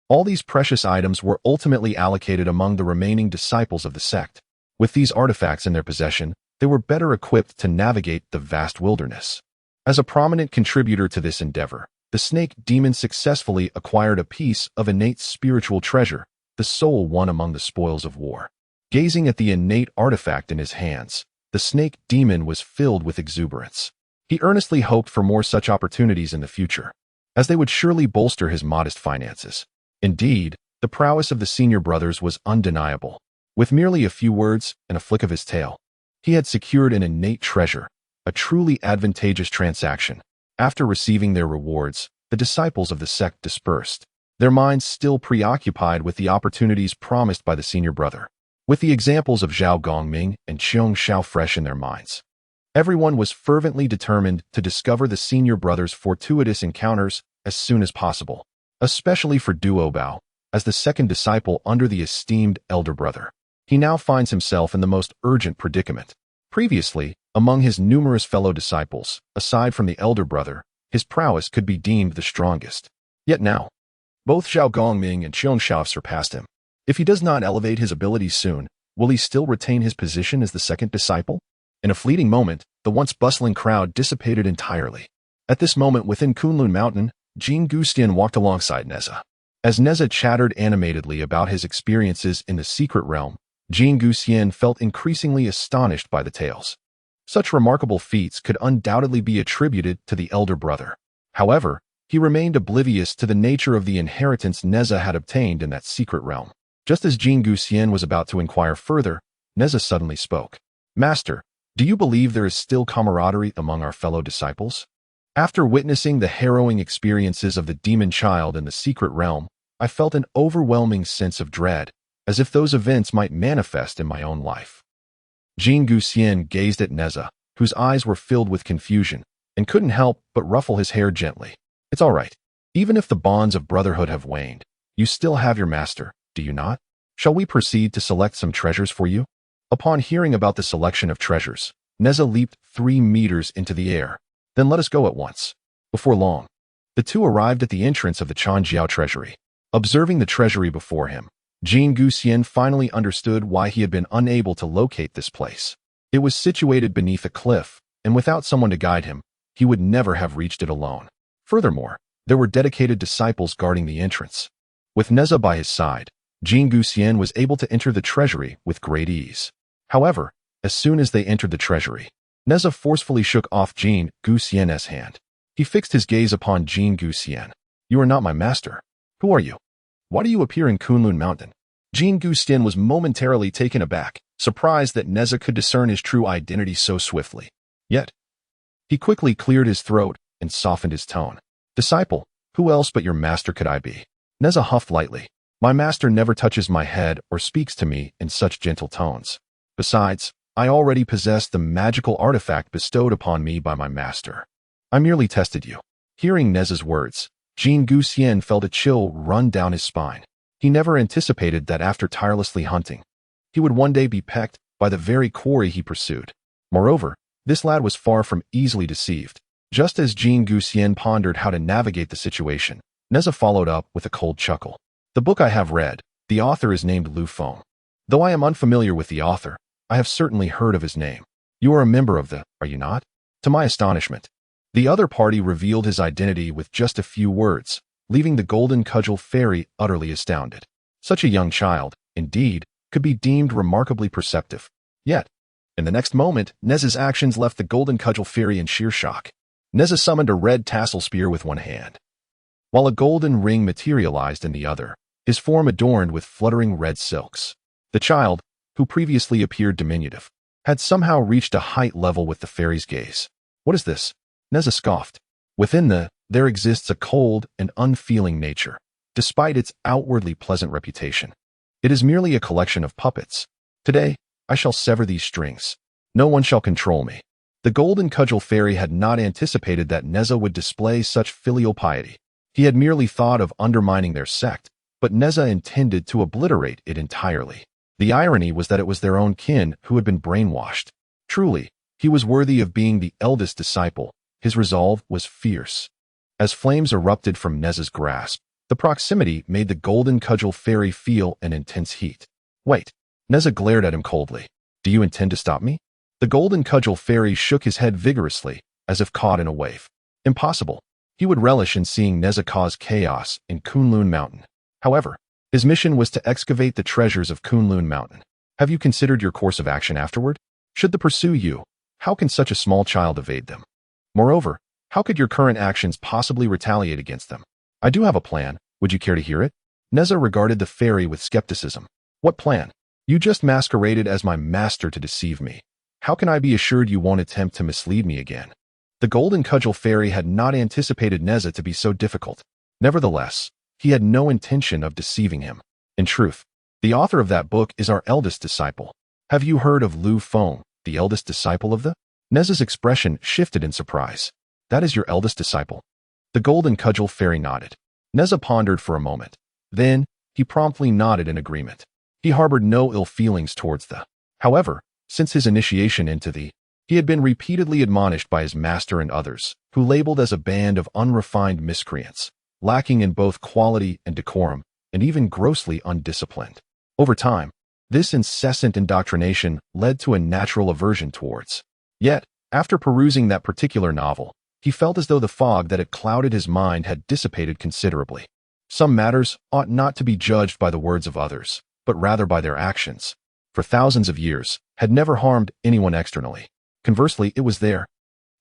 Speaker 1: all these precious items were ultimately allocated among the remaining disciples of the sect. With these artifacts in their possession, they were better equipped to navigate the vast wilderness. As a prominent contributor to this endeavor, the snake demon successfully acquired a piece of innate spiritual treasure, the soul won among the spoils of war. Gazing at the innate artifact in his hands, the snake demon was filled with exuberance. He earnestly hoped for more such opportunities in the future, as they would surely bolster his modest finances. Indeed, the prowess of the senior brothers was undeniable. With merely a few words and a flick of his tail, he had secured an innate treasure, a truly advantageous transaction. After receiving their rewards, the disciples of the sect dispersed, their minds still preoccupied with the opportunities promised by the senior brother. With the examples of Zhao Gongming and Qiong Xiao fresh in their minds, everyone was fervently determined to discover the senior brother's fortuitous encounters as soon as possible, especially for Duo Bao, as the second disciple under the esteemed elder brother. He now finds himself in the most urgent predicament. Previously, among his numerous fellow disciples, aside from the elder brother, his prowess could be deemed the strongest. Yet now, both Zhao Gongming and Qiong Xiao surpassed him. If he does not elevate his abilities soon, will he still retain his position as the second disciple? In a fleeting moment, the once bustling crowd dissipated entirely. At this moment within Kunlun Mountain, Jin Gustian walked alongside Neza. As Neza chattered animatedly about his experiences in the secret realm, Jin Guxian felt increasingly astonished by the tales. Such remarkable feats could undoubtedly be attributed to the elder brother. However, he remained oblivious to the nature of the inheritance Neza had obtained in that secret realm. Just as Jin Guxian was about to inquire further, Neza suddenly spoke. Master, do you believe there is still camaraderie among our fellow disciples? After witnessing the harrowing experiences of the demon child in the secret realm, I felt an overwhelming sense of dread, as if those events might manifest in my own life. Jin Guxian gazed at Neza, whose eyes were filled with confusion, and couldn't help but ruffle his hair gently. It's all right. Even if the bonds of brotherhood have waned, you still have your master, do you not? Shall we proceed to select some treasures for you? Upon hearing about the selection of treasures, Neza leaped 3 meters into the air. Then let us go at once. Before long, the two arrived at the entrance of the Chanjiao treasury. Observing the treasury before him, Jin Guxian finally understood why he had been unable to locate this place. It was situated beneath a cliff, and without someone to guide him, he would never have reached it alone. Furthermore, there were dedicated disciples guarding the entrance. With Neza by his side, Jin Guxian was able to enter the treasury with great ease. However, as soon as they entered the treasury, Neza forcefully shook off Jin Guxian's hand. He fixed his gaze upon Jin Guxian. "You are not my master. Who are you? Why do you appear in Kunlun Mountain?" Jin Guxian was momentarily taken aback, surprised that Neza could discern his true identity so swiftly. Yet, he quickly cleared his throat and softened his tone. "Disciple, who else but your master could I be?" Neza huffed lightly. "My master never touches my head or speaks to me in such gentle tones. Besides, I already possess the magical artifact bestowed upon me by my master. I merely tested you." Hearing Neza's words, Jin Guxian felt a chill run down his spine. He never anticipated that after tirelessly hunting, he would one day be pecked by the very quarry he pursued. Moreover, this lad was far from easily deceived. Just as Jin Guxian pondered how to navigate the situation, Neza followed up with a cold chuckle. "The book I have read, the author is named Lu Feng. Though I am unfamiliar with the author, I have certainly heard of his name. You are a member of the, are you not?" To my astonishment, the other party revealed his identity with just a few words, leaving the Golden Cudgel Fairy utterly astounded. Such a young child, indeed, could be deemed remarkably perceptive. Yet, in the next moment, Neza's actions left the Golden Cudgel Fairy in sheer shock. Neza summoned a red tassel spear with one hand, while a golden ring materialized in the other, his form adorned with fluttering red silks. The child, who previously appeared diminutive, had somehow reached a height level with the fairy's gaze. "What is this?" Neza scoffed. "Within there exists a cold and unfeeling nature, despite its outwardly pleasant reputation. It is merely a collection of puppets. Today, I shall sever these strings. No one shall control me." The Golden Cudgel Fairy had not anticipated that Neza would display such filial piety. He had merely thought of undermining their sect, but Neza intended to obliterate it entirely. The irony was that it was their own kin who had been brainwashed. Truly, he was worthy of being the eldest disciple. His resolve was fierce. As flames erupted from Neza's grasp, the proximity made the Golden Cudgel Fairy feel an intense heat. "Wait." Neza glared at him coldly. "Do you intend to stop me?" The Golden Cudgel Fairy shook his head vigorously, as if caught in a wave. Impossible. He would relish in seeing Neza cause chaos in Kunlun Mountain. However, his mission was to excavate the treasures of Kunlun Mountain. "Have you considered your course of action afterward? Should they pursue you, how can such a small child evade them? Moreover, how could your current actions possibly retaliate against them?" "I do have a plan. Would you care to hear it?" Neza regarded the fairy with skepticism. "What plan? You just masqueraded as my master to deceive me. How can I be assured you won't attempt to mislead me again?" The Golden Cudgel Fairy had not anticipated Neza to be so difficult. Nevertheless, he had no intention of deceiving him. "In truth, the author of that book is our eldest disciple. Have you heard of Lu Feng, the eldest disciple of the—" Neza's expression shifted in surprise. "That is your eldest disciple?" The Golden Cudgel Fairy nodded. Neza pondered for a moment. Then, he promptly nodded in agreement. He harbored no ill feelings towards the. However, since his initiation into the, he had been repeatedly admonished by his master and others, who labeled as a band of unrefined miscreants, lacking in both quality and decorum, and even grossly undisciplined. Over time, this incessant indoctrination led to a natural aversion towards. Yet, after perusing that particular novel, he felt as though the fog that had clouded his mind had dissipated considerably. Some matters ought not to be judged by the words of others, but rather by their actions. For thousands of years, had never harmed anyone externally. Conversely, it was there,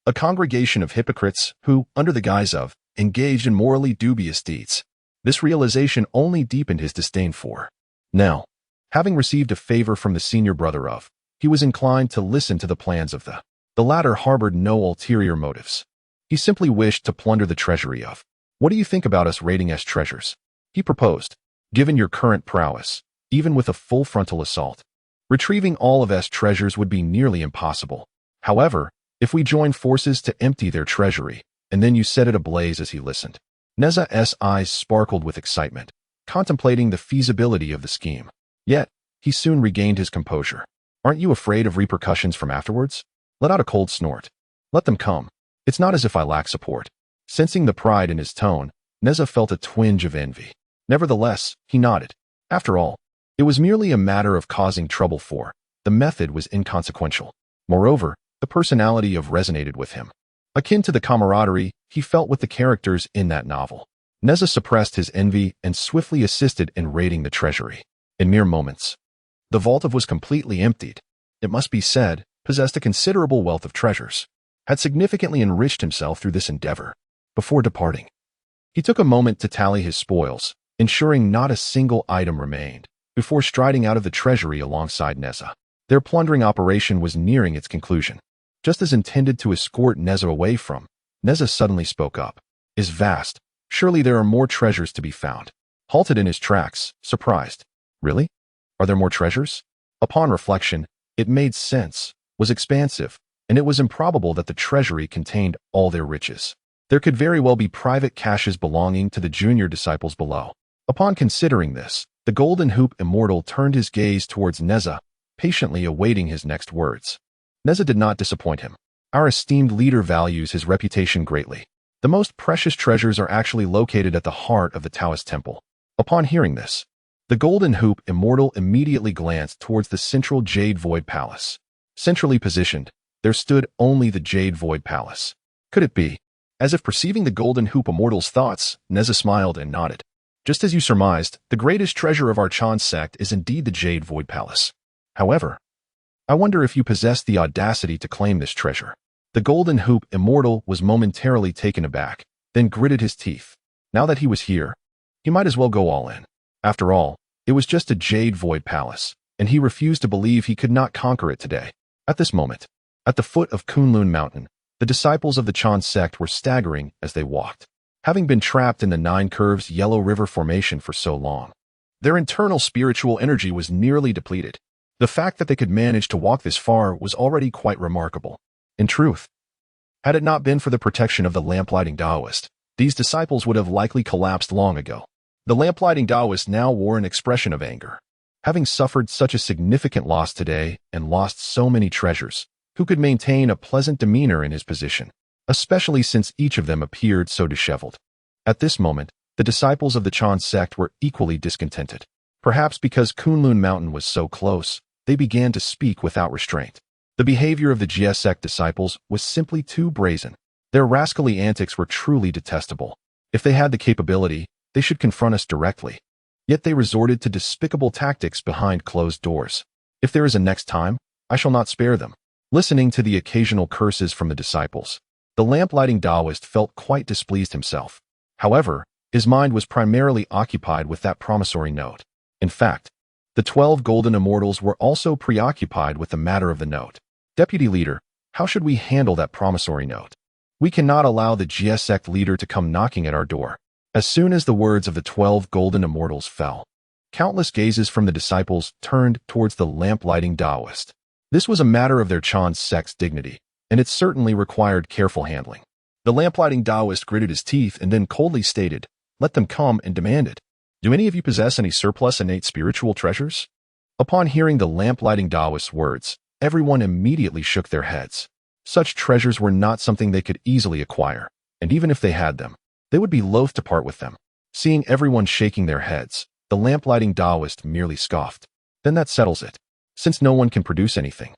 Speaker 1: a congregation of hypocrites who, under the guise of, engaged in morally dubious deeds. This realization only deepened his disdain for. Now, having received a favor from the senior brother of, he was inclined to listen to the plans of the. The latter harbored no ulterior motives. He simply wished to plunder the treasury of. "What do you think about us raiding S treasures?" he proposed. "Given your current prowess, even with a full frontal assault, retrieving all of S treasures would be nearly impossible. However, if we join forces to empty their treasury, and then you set it ablaze." As he listened, Neza's eyes sparkled with excitement, contemplating the feasibility of the scheme. Yet, he soon regained his composure. "Aren't you afraid of repercussions from afterwards?" Let out a cold snort. "Let them come. It's not as if I lack support." Sensing the pride in his tone, Neza felt a twinge of envy. Nevertheless, he nodded. After all, it was merely a matter of causing trouble for. The method was inconsequential. Moreover, the personality of resonated with him. akin to the camaraderie he felt with the characters in that novel. Neza suppressed his envy and swiftly assisted in raiding the treasury. In mere moments, the vault was completely emptied. It must be said, possessed a considerable wealth of treasures, had significantly enriched himself through this endeavor. Before departing, he took a moment to tally his spoils, ensuring not a single item remained, before striding out of the treasury alongside Neza. Their plundering operation was nearing its conclusion. Just as intended to escort Neza away from, Neza suddenly spoke up. "Is vast. Surely there are more treasures to be found." Halted in his tracks, surprised. "Really? Are there more treasures?" Upon reflection, it made sense, was expansive, and it was improbable that the treasury contained all their riches. There could very well be private caches belonging to the junior disciples below. Upon considering this, the Golden Hoop Immortal turned his gaze towards Neza, patiently awaiting his next words. Neza did not disappoint him. Our esteemed leader values his reputation greatly. The most precious treasures are actually located at the heart of the Taoist temple. Upon hearing this, the Golden Hoop Immortal immediately glanced towards the central Jade Void Palace. Centrally positioned, there stood only the Jade Void Palace. Could it be? As if perceiving the Golden Hoop Immortal's thoughts, Neza smiled and nodded. "Just as you surmised, the greatest treasure of our Chan sect is indeed the Jade Void Palace. However, I wonder if you possess the audacity to claim this treasure." The Golden Hoop Immortal was momentarily taken aback, then gritted his teeth. Now that he was here, he might as well go all in. After all, it was just a Jade Void Palace, and he refused to believe he could not conquer it today. At this moment, at the foot of Kunlun Mountain, the disciples of the Chan sect were staggering as they walked. Having been trapped in the Nine Curves Yellow River Formation for so long, their internal spiritual energy was nearly depleted. The fact that they could manage to walk this far was already quite remarkable. In truth, had it not been for the protection of the lamplighting Taoist, these disciples would have likely collapsed long ago. The lamplighting Taoist now wore an expression of anger. Having suffered such a significant loss today and lost so many treasures, who could maintain a pleasant demeanor in his position, especially since each of them appeared so disheveled? At this moment, the disciples of the Chan sect were equally discontented. Perhaps because Kunlun Mountain was so close, they began to speak without restraint. The behavior of the Jie sect disciples was simply too brazen. Their rascally antics were truly detestable. If they had the capability, they should confront us directly. Yet they resorted to despicable tactics behind closed doors. If there is a next time, I shall not spare them. Listening to the occasional curses from the disciples, the lamplighting Taoist felt quite displeased himself. However, his mind was primarily occupied with that promissory note. In fact, the 12 Golden Immortals were also preoccupied with the matter of the note. "Deputy Leader, how should we handle that promissory note? We cannot allow the Jie sect leader to come knocking at our door." As soon as the words of the 12 Golden Immortals fell, countless gazes from the disciples turned towards the lamplighting Taoist. This was a matter of their Chan sect's dignity, and it certainly required careful handling. The lamplighting Taoist gritted his teeth and then coldly stated, "Let them come," and demanded, "Do any of you possess any surplus innate spiritual treasures?" Upon hearing the lamplighting Taoist's words, everyone immediately shook their heads. Such treasures were not something they could easily acquire, and even if they had them, they would be loath to part with them. Seeing everyone shaking their heads, the lamplighting Taoist merely scoffed. "Then that settles it. Since no one can produce anything,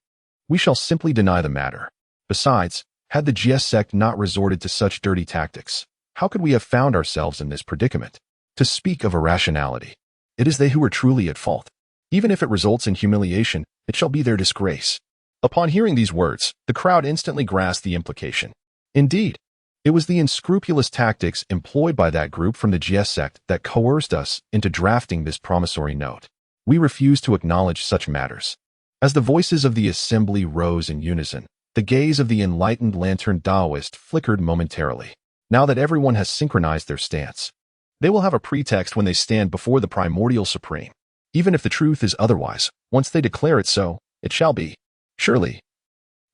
Speaker 1: we shall simply deny the matter. Besides, had the Jie sect not resorted to such dirty tactics, how could we have found ourselves in this predicament? To speak of irrationality, it is they who are truly at fault. Even if it results in humiliation, it shall be their disgrace." Upon hearing these words, the crowd instantly grasped the implication. Indeed, it was the unscrupulous tactics employed by that group from the Jie sect that coerced us into drafting this promissory note. We refuse to acknowledge such matters. As the voices of the assembly rose in unison, the gaze of the enlightened lantern Taoist flickered momentarily. Now that everyone has synchronized their stance, they will have a pretext when they stand before the Primordial Supreme. Even if the truth is otherwise, once they declare it so, it shall be. Surely,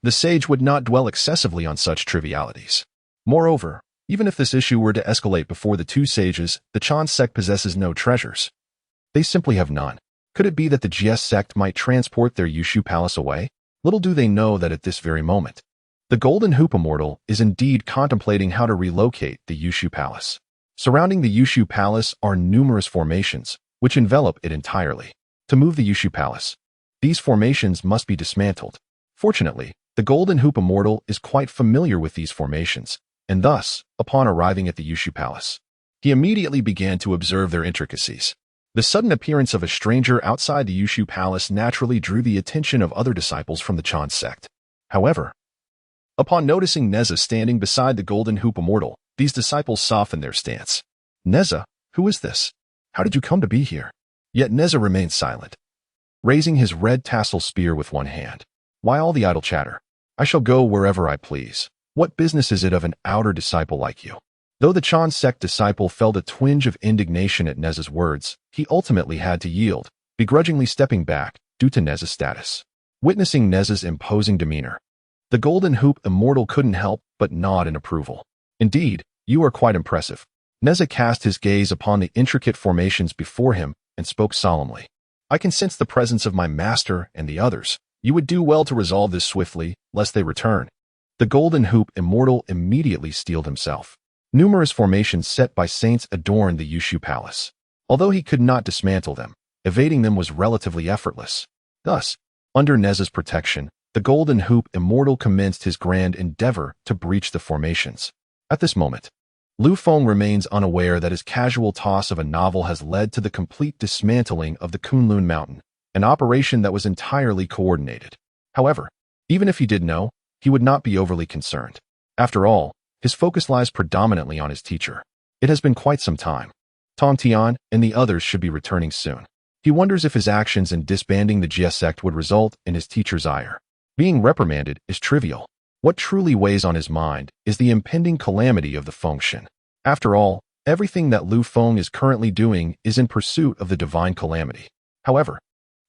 Speaker 1: the sage would not dwell excessively on such trivialities. Moreover, even if this issue were to escalate before the two sages, the Chan sect possesses no treasures. They simply have none. Could it be that the Jie sect might transport their Zixiao Palace away? Little do they know that at this very moment, the Golden Hoop Immortal is indeed contemplating how to relocate the Zixiao Palace. Surrounding the Zixiao Palace are numerous formations, which envelop it entirely. To move the Zixiao Palace, these formations must be dismantled. Fortunately, The Golden Hoop Immortal is quite familiar with these formations, and thus, upon arriving at the Yushu Palace, he immediately began to observe their intricacies. The sudden appearance of a stranger outside the Yushu Palace naturally drew the attention of other disciples from the Chan sect. However, upon noticing Neza standing beside the Golden Hoop Immortal, these disciples softened their stance. Neza, who is this? How did you come to be here? Yet Neza remained silent, raising his red tassel spear with one hand. Why all the idle chatter? I shall go wherever I please. What business is it of an outer disciple like you? Though the Chan sect disciple felt a twinge of indignation at Neza's words, he ultimately had to yield, begrudgingly stepping back due to Neza's status. Witnessing Neza's imposing demeanor, the Golden Hoop Immortal couldn't help but nod in approval. Indeed, you are quite impressive. Neza cast his gaze upon the intricate formations before him and spoke solemnly. I can sense the presence of my master and the others. You would do well to resolve this swiftly, lest they return. The Golden Hoop Immortal immediately steeled himself. Numerous formations set by saints adorned the Yushu Palace. Although he could not dismantle them, evading them was relatively effortless. Thus, under Neza's protection, the Golden Hoop Immortal commenced his grand endeavor to breach the formations. At this moment, Lu Feng remains unaware that his casual toss of a novel has led to the complete dismantling of the Kunlun Mountain, an operation that was entirely coordinated. However, even if he did know, he would not be overly concerned. After all, his focus lies predominantly on his teacher. It has been quite some time. Tongtian and the others should be returning soon. He wonders if his actions in disbanding the Jie Sect would result in his teacher's ire. Being reprimanded is trivial. What truly weighs on his mind is the impending calamity of the Fengshen. After all, everything that Lu Feng is currently doing is in pursuit of the divine calamity. However,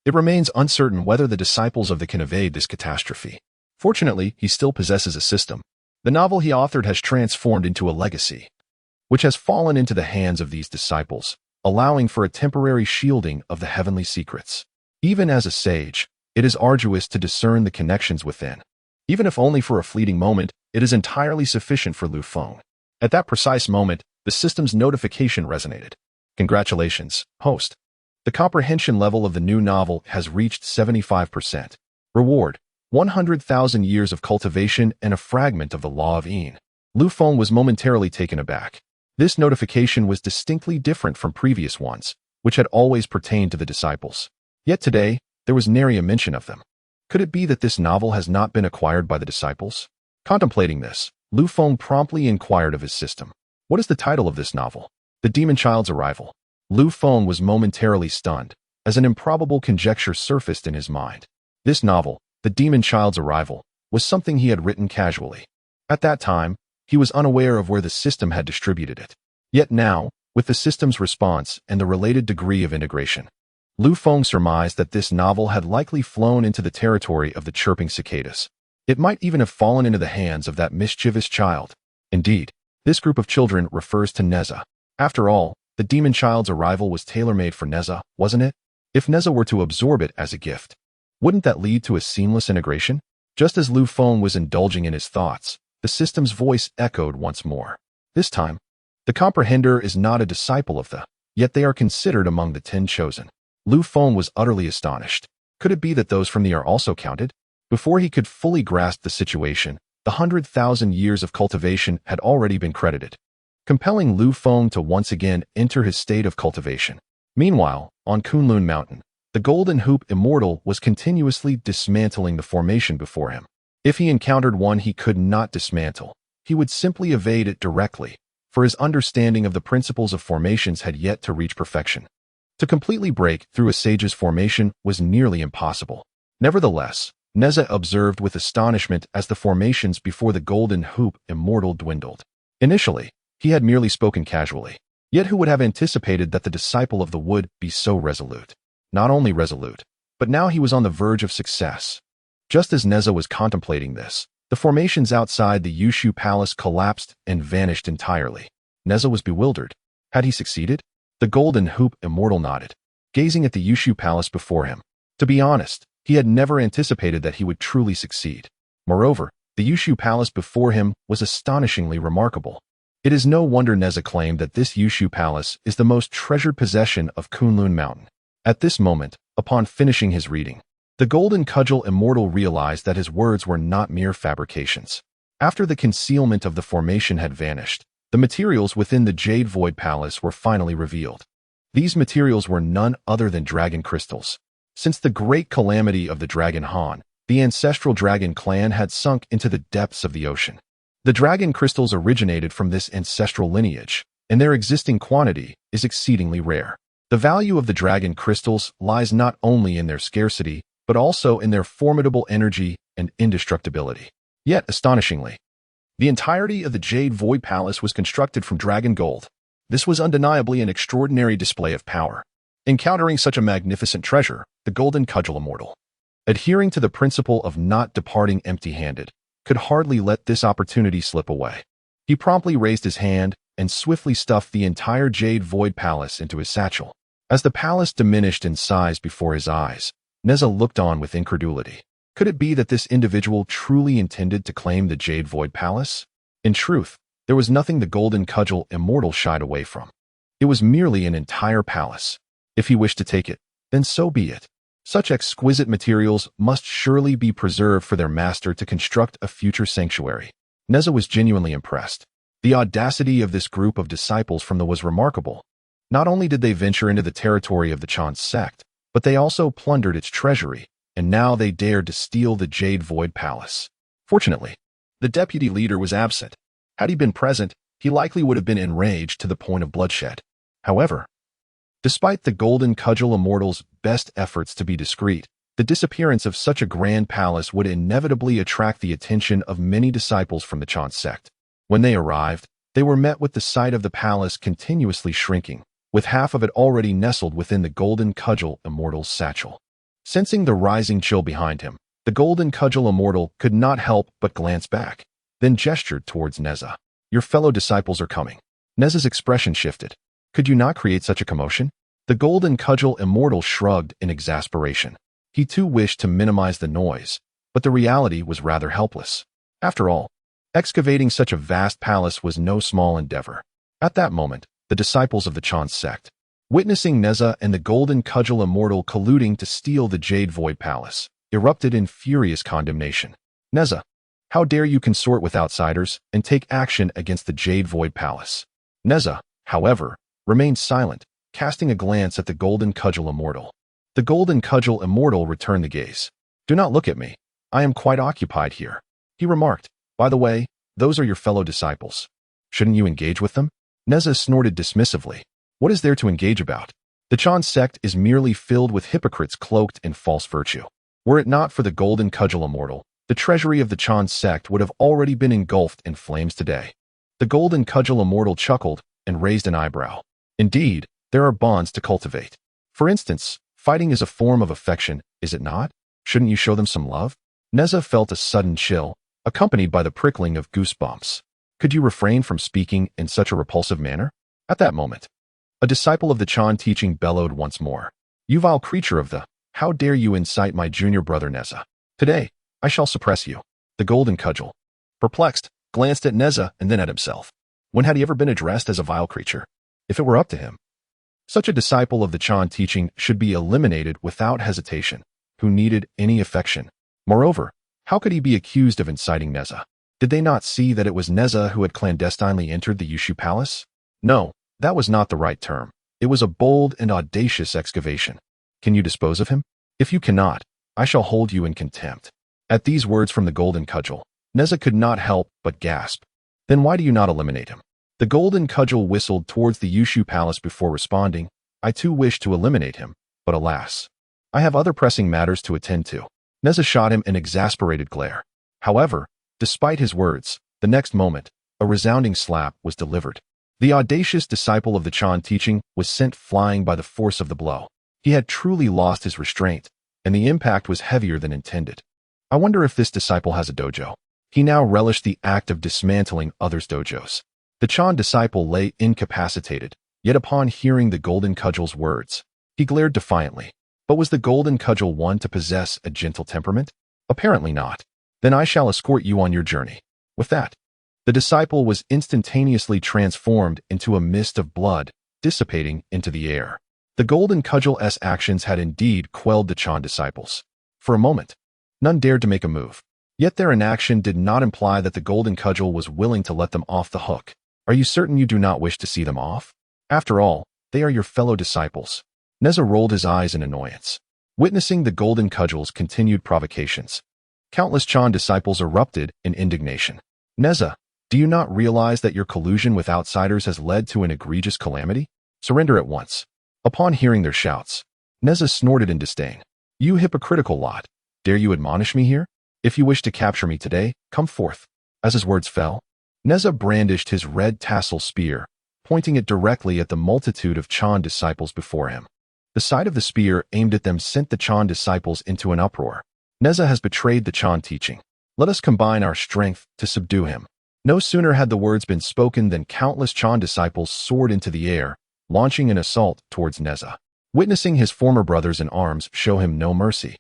Speaker 1: it remains uncertain whether the disciples of the can evade this catastrophe. Fortunately, he still possesses a system. The novel he authored has transformed into a legacy, which has fallen into the hands of these disciples, allowing for a temporary shielding of the heavenly secrets. Even as a sage, it is arduous to discern the connections within. Even if only for a fleeting moment, it is entirely sufficient for Lu Feng. At that precise moment, the system's notification resonated. Congratulations, host. The comprehension level of the new novel has reached 75%. Reward: 100,000 years of cultivation and a fragment of the Law of Yin. Lu Feng was momentarily taken aback. This notification was distinctly different from previous ones, which had always pertained to the disciples. Yet today, there was nary a mention of them. Could it be that this novel has not been acquired by the disciples? Contemplating this, Lu Feng promptly inquired of his system. What is the title of this novel? The Demon Child's Arrival. Lu Feng was momentarily stunned, as an improbable conjecture surfaced in his mind. This novel, The Demon Child's Arrival, was something he had written casually. At that time, he was unaware of where the system had distributed it. Yet now, with the system's response and the related degree of integration, Lu Feng surmised that this novel had likely flown into the territory of the chirping cicadas. It might even have fallen into the hands of that mischievous child. Indeed, this group of children refers to Neza. After all, the Demon Child's Arrival was tailor-made for Neza, wasn't it? If Neza were to absorb it as a gift, wouldn't that lead to a seamless integration? Just as Lu Feng was indulging in his thoughts, the system's voice echoed once more. This time, the comprehender is not a disciple of the, yet they are considered among the 10 chosen. Lu Feng was utterly astonished. Could it be that those from the are also counted? Before he could fully grasp the situation, the 100,000 years of cultivation had already been credited, compelling Lu Feng to once again enter his state of cultivation. Meanwhile, on Kunlun Mountain, the Golden Hoop Immortal was continuously dismantling the formation before him. If he encountered one he could not dismantle, he would simply evade it directly, for his understanding of the principles of formations had yet to reach perfection. To completely break through a sage's formation was nearly impossible. Nevertheless, Neza observed with astonishment as the formations before the Golden Hoop Immortal dwindled. Initially, he had merely spoken casually. Yet who would have anticipated that the disciple of the would be so resolute? Not only resolute, but now he was on the verge of success. Just as Neza was contemplating this, the formations outside the Yushu Palace collapsed and vanished entirely. Neza was bewildered. Had he succeeded? The Golden Hoop Immortal nodded, gazing at the Yushu Palace before him. To be honest, he had never anticipated that he would truly succeed. Moreover, the Yushu Palace before him was astonishingly remarkable. It is no wonder Neza claimed that this Yushu Palace is the most treasured possession of Kunlun Mountain. At this moment, upon finishing his reading, The golden cudgel immortal realized that his words were not mere fabrications. After the concealment of the formation had vanished, the materials within the Jade Void Palace were finally revealed. These materials were none other than dragon crystals. Since the great calamity of the Dragon Han, the ancestral dragon clan had sunk into the depths of the ocean. The dragon crystals originated from this ancestral lineage, and their existing quantity is exceedingly rare. The value of the dragon crystals lies not only in their scarcity, but also in their formidable energy and indestructibility. Yet, astonishingly, the entirety of the Jade Void Palace was constructed from dragon gold. This was undeniably an extraordinary display of power. Encountering such a magnificent treasure, the golden cudgel immortal, adhering to the principle of not departing empty-handed, could hardly let this opportunity slip away. He promptly raised his hand and swiftly stuffed the entire Jade Void Palace into his satchel. As the palace diminished in size before his eyes, Neza looked on with incredulity. Could it be that this individual truly intended to claim the Jade Void Palace? In truth, there was nothing the golden cudgel immortal shied away from. It was merely an entire palace. If he wished to take it, then so be it. Such exquisite materials must surely be preserved for their master to construct a future sanctuary. Neza was genuinely impressed. The audacity of this group of disciples from the was remarkable. Not only did they venture into the territory of the Chan sect, but they also plundered its treasury, and now they dared to steal the Jade Void Palace. Fortunately, the deputy leader was absent. Had he been present, he likely would have been enraged to the point of bloodshed. However, despite the golden cudgel immortal's best efforts to be discreet, the disappearance of such a grand palace would inevitably attract the attention of many disciples from the Chan sect. When they arrived, they were met with the sight of the palace continuously shrinking, with half of it already nestled within the golden cudgel immortal's satchel. Sensing the rising chill behind him, the golden cudgel immortal could not help but glance back, then gestured towards Neza. Your fellow disciples are coming. Neza's expression shifted. Could you not create such a commotion? The golden cudgel immortal shrugged in exasperation. He too wished to minimize the noise, but the reality was rather helpless. After all, excavating such a vast palace was no small endeavor. At that moment, the disciples of the Chan sect, witnessing Neza and the golden cudgel immortal colluding to steal the Jade Void Palace, erupted in furious condemnation. Neza, how dare you consort with outsiders and take action against the Jade Void Palace? Neza, however, remained silent, casting a glance at the golden cudgel immortal. The golden cudgel immortal returned the gaze. Do not look at me. I am quite occupied here, he remarked. By the way, those are your fellow disciples. Shouldn't you engage with them? Neza snorted dismissively. What is there to engage about? The Chan sect is merely filled with hypocrites cloaked in false virtue. Were it not for the golden cudgel immortal, the treasury of the Chan sect would have already been engulfed in flames today. The golden cudgel immortal chuckled and raised an eyebrow. Indeed, there are bonds to cultivate. For instance, fighting is a form of affection, is it not? Shouldn't you show them some love? Neza felt a sudden chill, accompanied by the prickling of goosebumps. Could you refrain from speaking in such a repulsive manner? At that moment, a disciple of the Chan teaching bellowed once more. You vile creature of the, how dare you incite my junior brother Neza? Today, I shall suppress you. The golden cudgel, perplexed, glanced at Neza and then at himself. When had he ever been addressed as a vile creature? If it were up to him, such a disciple of the Chan teaching should be eliminated without hesitation, who needed any affection. Moreover, how could he be accused of inciting Neza? Did they not see that it was Neza who had clandestinely entered the Yushu Palace? No, that was not the right term. It was a bold and audacious excavation. Can you dispose of him? If you cannot, I shall hold you in contempt. At these words from the golden cudgel, Neza could not help but gasp. Then why do you not eliminate him? The golden cudgel whistled towards the Yushu Palace before responding. I too wish to eliminate him, but alas, I have other pressing matters to attend to. Neza shot him an exasperated glare. However, despite his words, the next moment, a resounding slap was delivered. The audacious disciple of the Chan teaching was sent flying by the force of the blow. He had truly lost his restraint, and the impact was heavier than intended. I wonder if this disciple has a dojo. He now relished the act of dismantling others' dojos. The Chan disciple lay incapacitated, yet upon hearing the golden cudgel's words, he glared defiantly. But was the golden cudgel one to possess a gentle temperament? Apparently not. Then I shall escort you on your journey. With that, the disciple was instantaneously transformed into a mist of blood, dissipating into the air. The golden cudgel's actions had indeed quelled the Chan disciples. For a moment, none dared to make a move. Yet their inaction did not imply that the golden cudgel was willing to let them off the hook. Are you certain you do not wish to see them off? After all, they are your fellow disciples. Neza rolled his eyes in annoyance, witnessing the golden cudgel's continued provocations. Countless Chan disciples erupted in indignation. Neza, do you not realize that your collusion with outsiders has led to an egregious calamity? Surrender at once. Upon hearing their shouts, Neza snorted in disdain. You hypocritical lot, dare you admonish me here? If you wish to capture me today, come forth. As his words fell, Neza brandished his red tassel spear, pointing it directly at the multitude of Chan disciples before him. The sight of the spear aimed at them sent the Chan disciples into an uproar. Neza has betrayed the Chan teaching. Let us combine our strength to subdue him. No sooner had the words been spoken than countless Chan disciples soared into the air, launching an assault towards Neza. Witnessing his former brothers in arms show him no mercy,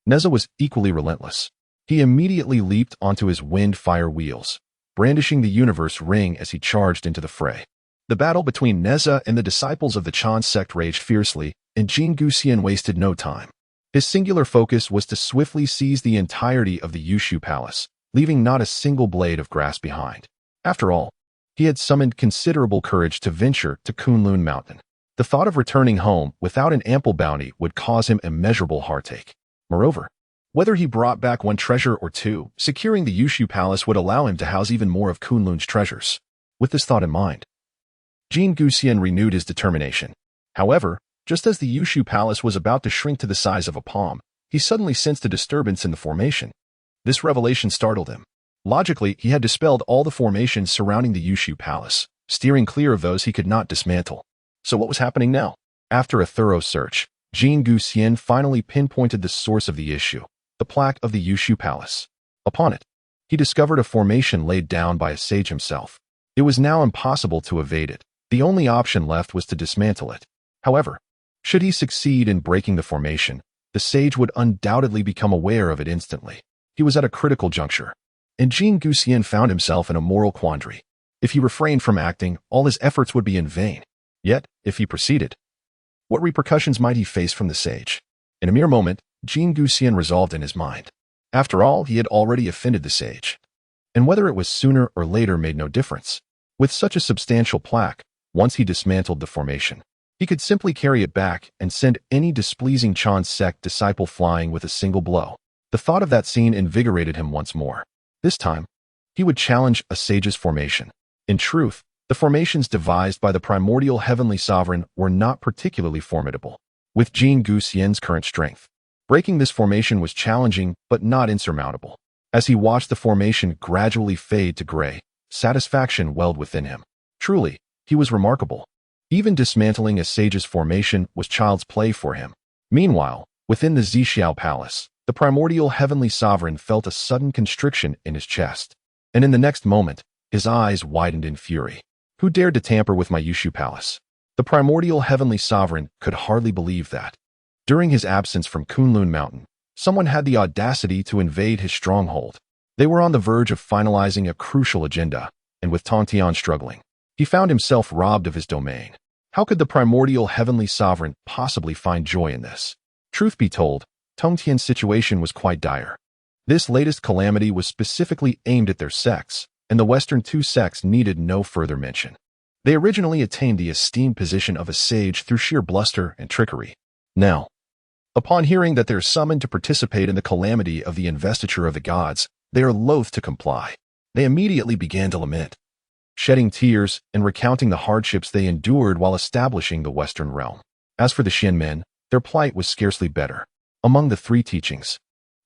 Speaker 1: Neza was equally relentless. He immediately leaped onto his wind-fire wheels, brandishing the universe ring as he charged into the fray. The battle between Neza and the disciples of the Chan sect raged fiercely, and Jin Guxian wasted no time. His singular focus was to swiftly seize the entirety of the Yushu Palace, leaving not a single blade of grass behind. After all, he had summoned considerable courage to venture to Kunlun Mountain. The thought of returning home without an ample bounty would cause him immeasurable heartache. Moreover, whether he brought back one treasure or two, securing the Yushu Palace would allow him to house even more of Kunlun's treasures. With this thought in mind, Jin Guxian renewed his determination. However, just as the Yushu Palace was about to shrink to the size of a palm, he suddenly sensed a disturbance in the formation. This revelation startled him. Logically, he had dispelled all the formations surrounding the Yushu Palace, steering clear of those he could not dismantle. So what was happening now? After a thorough search, Jin Guxian finally pinpointed the source of the issue, the plaque of the Yushu Palace. Upon it, he discovered a formation laid down by a sage himself. It was now impossible to evade it. The only option left was to dismantle it. However, should he succeed in breaking the formation, the sage would undoubtedly become aware of it instantly. He was at a critical juncture, and Jin Guxian found himself in a moral quandary. If he refrained from acting, all his efforts would be in vain. Yet, if he proceeded, what repercussions might he face from the sage? In a mere moment, Jin Guxian resolved in his mind. After all, he had already offended the sage, and whether it was sooner or later made no difference. With such a substantial plaque, once he dismantled the formation, he could simply carry it back and send any displeasing Chan sect disciple flying with a single blow. The thought of that scene invigorated him once more. This time, he would challenge a sage's formation. In truth, the formations devised by the primordial heavenly sovereign were not particularly formidable. With Jin Guxian's current strength, breaking this formation was challenging but not insurmountable. As he watched the formation gradually fade to gray, satisfaction welled within him. Truly, he was remarkable. Even dismantling a sage's formation was child's play for him. Meanwhile, within the Zixiao Palace, the primordial heavenly sovereign felt a sudden constriction in his chest, and in the next moment, his eyes widened in fury. Who dared to tamper with my Yushu Palace? The primordial heavenly sovereign could hardly believe that. During his absence from Kunlun Mountain, someone had the audacity to invade his stronghold. They were on the verge of finalizing a crucial agenda, and with Tongtian struggling, he found himself robbed of his domain. How could the primordial heavenly sovereign possibly find joy in this? Truth be told, Tongtian's situation was quite dire. This latest calamity was specifically aimed at their sects, and the Western two sects needed no further mention. They originally attained the esteemed position of a sage through sheer bluster and trickery. Now, upon hearing that they are summoned to participate in the calamity of the investiture of the gods, they are loath to comply. They immediately began to lament, shedding tears and recounting the hardships they endured while establishing the Western realm. As for the Shen men, their plight was scarcely better. Among the three teachings,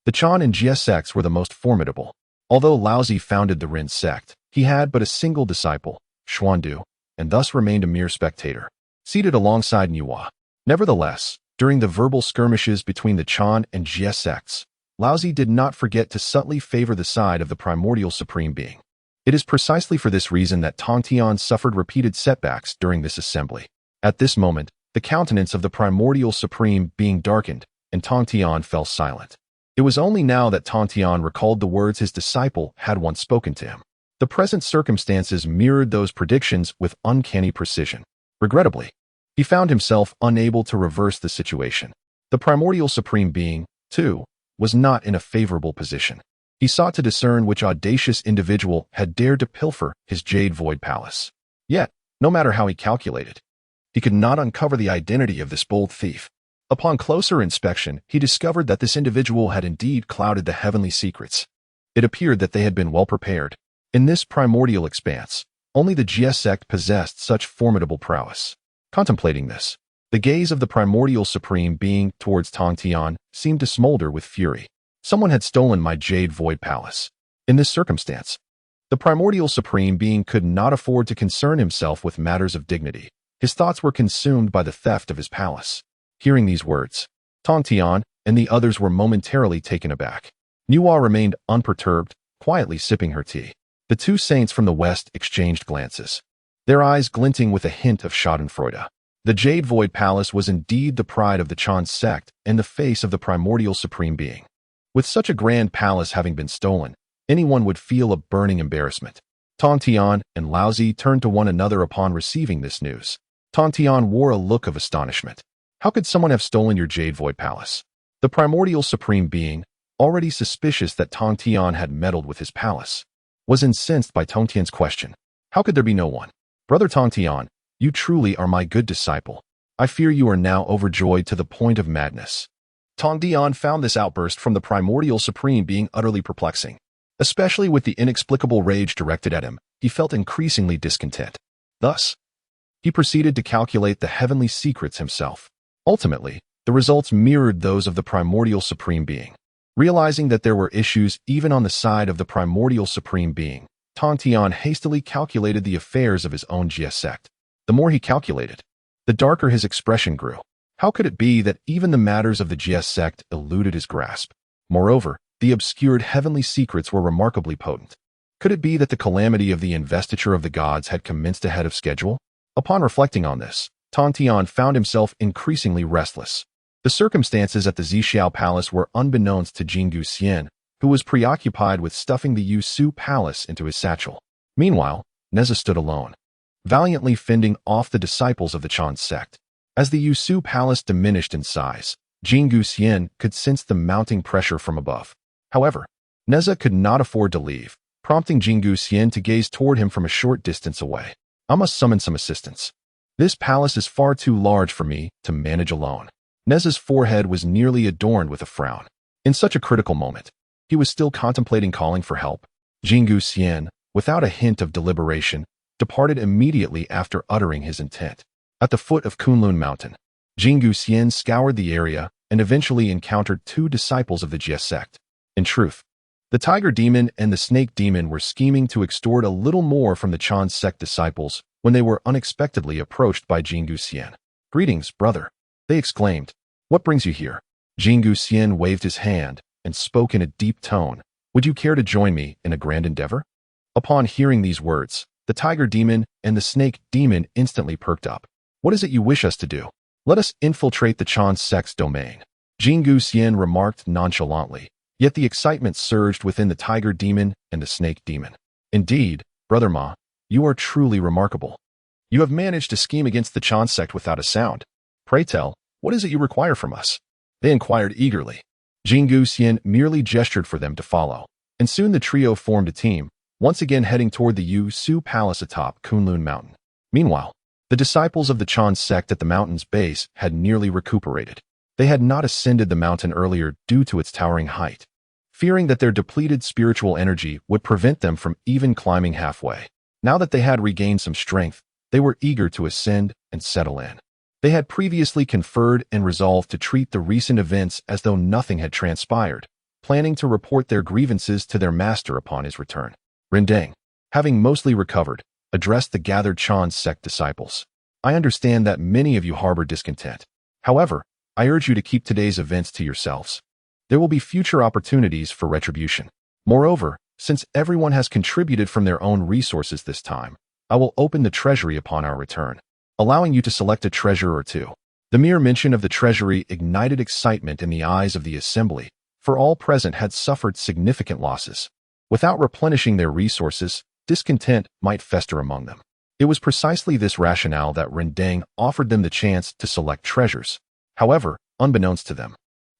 Speaker 1: the Chan and Jie sects were the most formidable. Although Laozi founded the Ren sect, he had but a single disciple, Xuandu, and thus remained a mere spectator, seated alongside Niwa. Nevertheless, during the verbal skirmishes between the Chan and Jie sects, Laozi did not forget to subtly favor the side of the primordial supreme being. It is precisely for this reason that Tongtian suffered repeated setbacks during this assembly. At this moment, the countenance of the primordial supreme being darkened, and Tongtian fell silent. It was only now that Tongtian recalled the words his disciple had once spoken to him. The present circumstances mirrored those predictions with uncanny precision. Regrettably, he found himself unable to reverse the situation. The primordial supreme being, too, was not in a favorable position. He sought to discern which audacious individual had dared to pilfer his Jade Void Palace. Yet, no matter how he calculated, he could not uncover the identity of this bold thief. Upon closer inspection, he discovered that this individual had indeed clouded the heavenly secrets. It appeared that they had been well prepared. In this primordial expanse, only the Jie Sect possessed such formidable prowess. Contemplating this, the gaze of the primordial supreme being towards Tongtian seemed to smolder with fury. Someone had stolen my Jade Void Palace. In this circumstance, the primordial supreme being could not afford to concern himself with matters of dignity. His thoughts were consumed by the theft of his palace. Hearing these words, Tongtian and the others were momentarily taken aback. Nuwa remained unperturbed, quietly sipping her tea. The two saints from the west exchanged glances, their eyes glinting with a hint of schadenfreude. The Jade Void Palace was indeed the pride of the Chan sect and the face of the primordial supreme being. With such a grand palace having been stolen, anyone would feel a burning embarrassment. Tongtian and Laozi turned to one another upon receiving this news. Tongtian wore a look of astonishment. How could someone have stolen your Jade Void Palace? The primordial supreme being, already suspicious that Tongtian had meddled with his palace, was incensed by Tongtian's question. How could there be no one? Brother Tongtian, you truly are my good disciple. I fear you are now overjoyed to the point of madness. Tongtian found this outburst from the primordial supreme being utterly perplexing. Especially with the inexplicable rage directed at him, he felt increasingly discontent. Thus, he proceeded to calculate the heavenly secrets himself. Ultimately, the results mirrored those of the primordial supreme being. Realizing that there were issues even on the side of the primordial supreme being, Tongtian hastily calculated the affairs of his own Jie sect. The more he calculated, the darker his expression grew. How could it be that even the matters of the Jie sect eluded his grasp? Moreover, the obscured heavenly secrets were remarkably potent. Could it be that the calamity of the investiture of the gods had commenced ahead of schedule? Upon reflecting on this, Tongtian found himself increasingly restless. The circumstances at the Zixiao Palace were unbeknownst to Jingu Xian, who was preoccupied with stuffing the Zixiao Palace into his satchel. Meanwhile, Neza stood alone, valiantly fending off the disciples of the Chan sect. As the Zixiao Palace diminished in size, Jingu Xian could sense the mounting pressure from above. However, Neza could not afford to leave, prompting Jingu Xian to gaze toward him from a short distance away. I must summon some assistance. This palace is far too large for me to manage alone. Neza's forehead was nearly adorned with a frown. In such a critical moment, he was still contemplating calling for help. Jingu Xian, without a hint of deliberation, departed immediately after uttering his intent. At the foot of Kunlun Mountain, Jingu Xian scoured the area and eventually encountered two disciples of the Jie sect. In truth, the Tiger Demon and the Snake Demon were scheming to extort a little more from the Chan sect disciples when they were unexpectedly approached by Jingu Xian. "Greetings, brother," they exclaimed. "What brings you here?" Jingu Xian waved his hand and spoke in a deep tone. "Would you care to join me in a grand endeavor?" Upon hearing these words, the Tiger Demon and the Snake Demon instantly perked up. "What is it you wish us to do?" "Let us infiltrate the Chan sect's domain," Jingu Xian remarked nonchalantly. Yet the excitement surged within the Tiger Demon and the Snake Demon. "Indeed, Brother Ma, you are truly remarkable. You have managed to scheme against the Chan sect without a sound. Pray tell, what is it you require from us?" they inquired eagerly. Jingu Xian merely gestured for them to follow, and soon the trio formed a team, once again heading toward the Zixiao Palace atop Kunlun Mountain. Meanwhile, the disciples of the Chan sect at the mountain's base had nearly recuperated. They had not ascended the mountain earlier due to its towering height, fearing that their depleted spiritual energy would prevent them from even climbing halfway. Now that they had regained some strength, they were eager to ascend and settle in. They had previously conferred and resolved to treat the recent events as though nothing had transpired, planning to report their grievances to their master upon his return. Rendang, having mostly recovered, addressed the gathered Chan sect disciples. "I understand that many of you harbor discontent. However, I urge you to keep today's events to yourselves. There will be future opportunities for retribution. Moreover, since everyone has contributed from their own resources this time, I will open the treasury upon our return, allowing you to select a treasure or two." The mere mention of the treasury ignited excitement in the eyes of the assembly, for all present had suffered significant losses. Without replenishing their resources, discontent might fester among them. It was precisely this rationale that Rendang offered them the chance to select treasures. However, unbeknownst to them,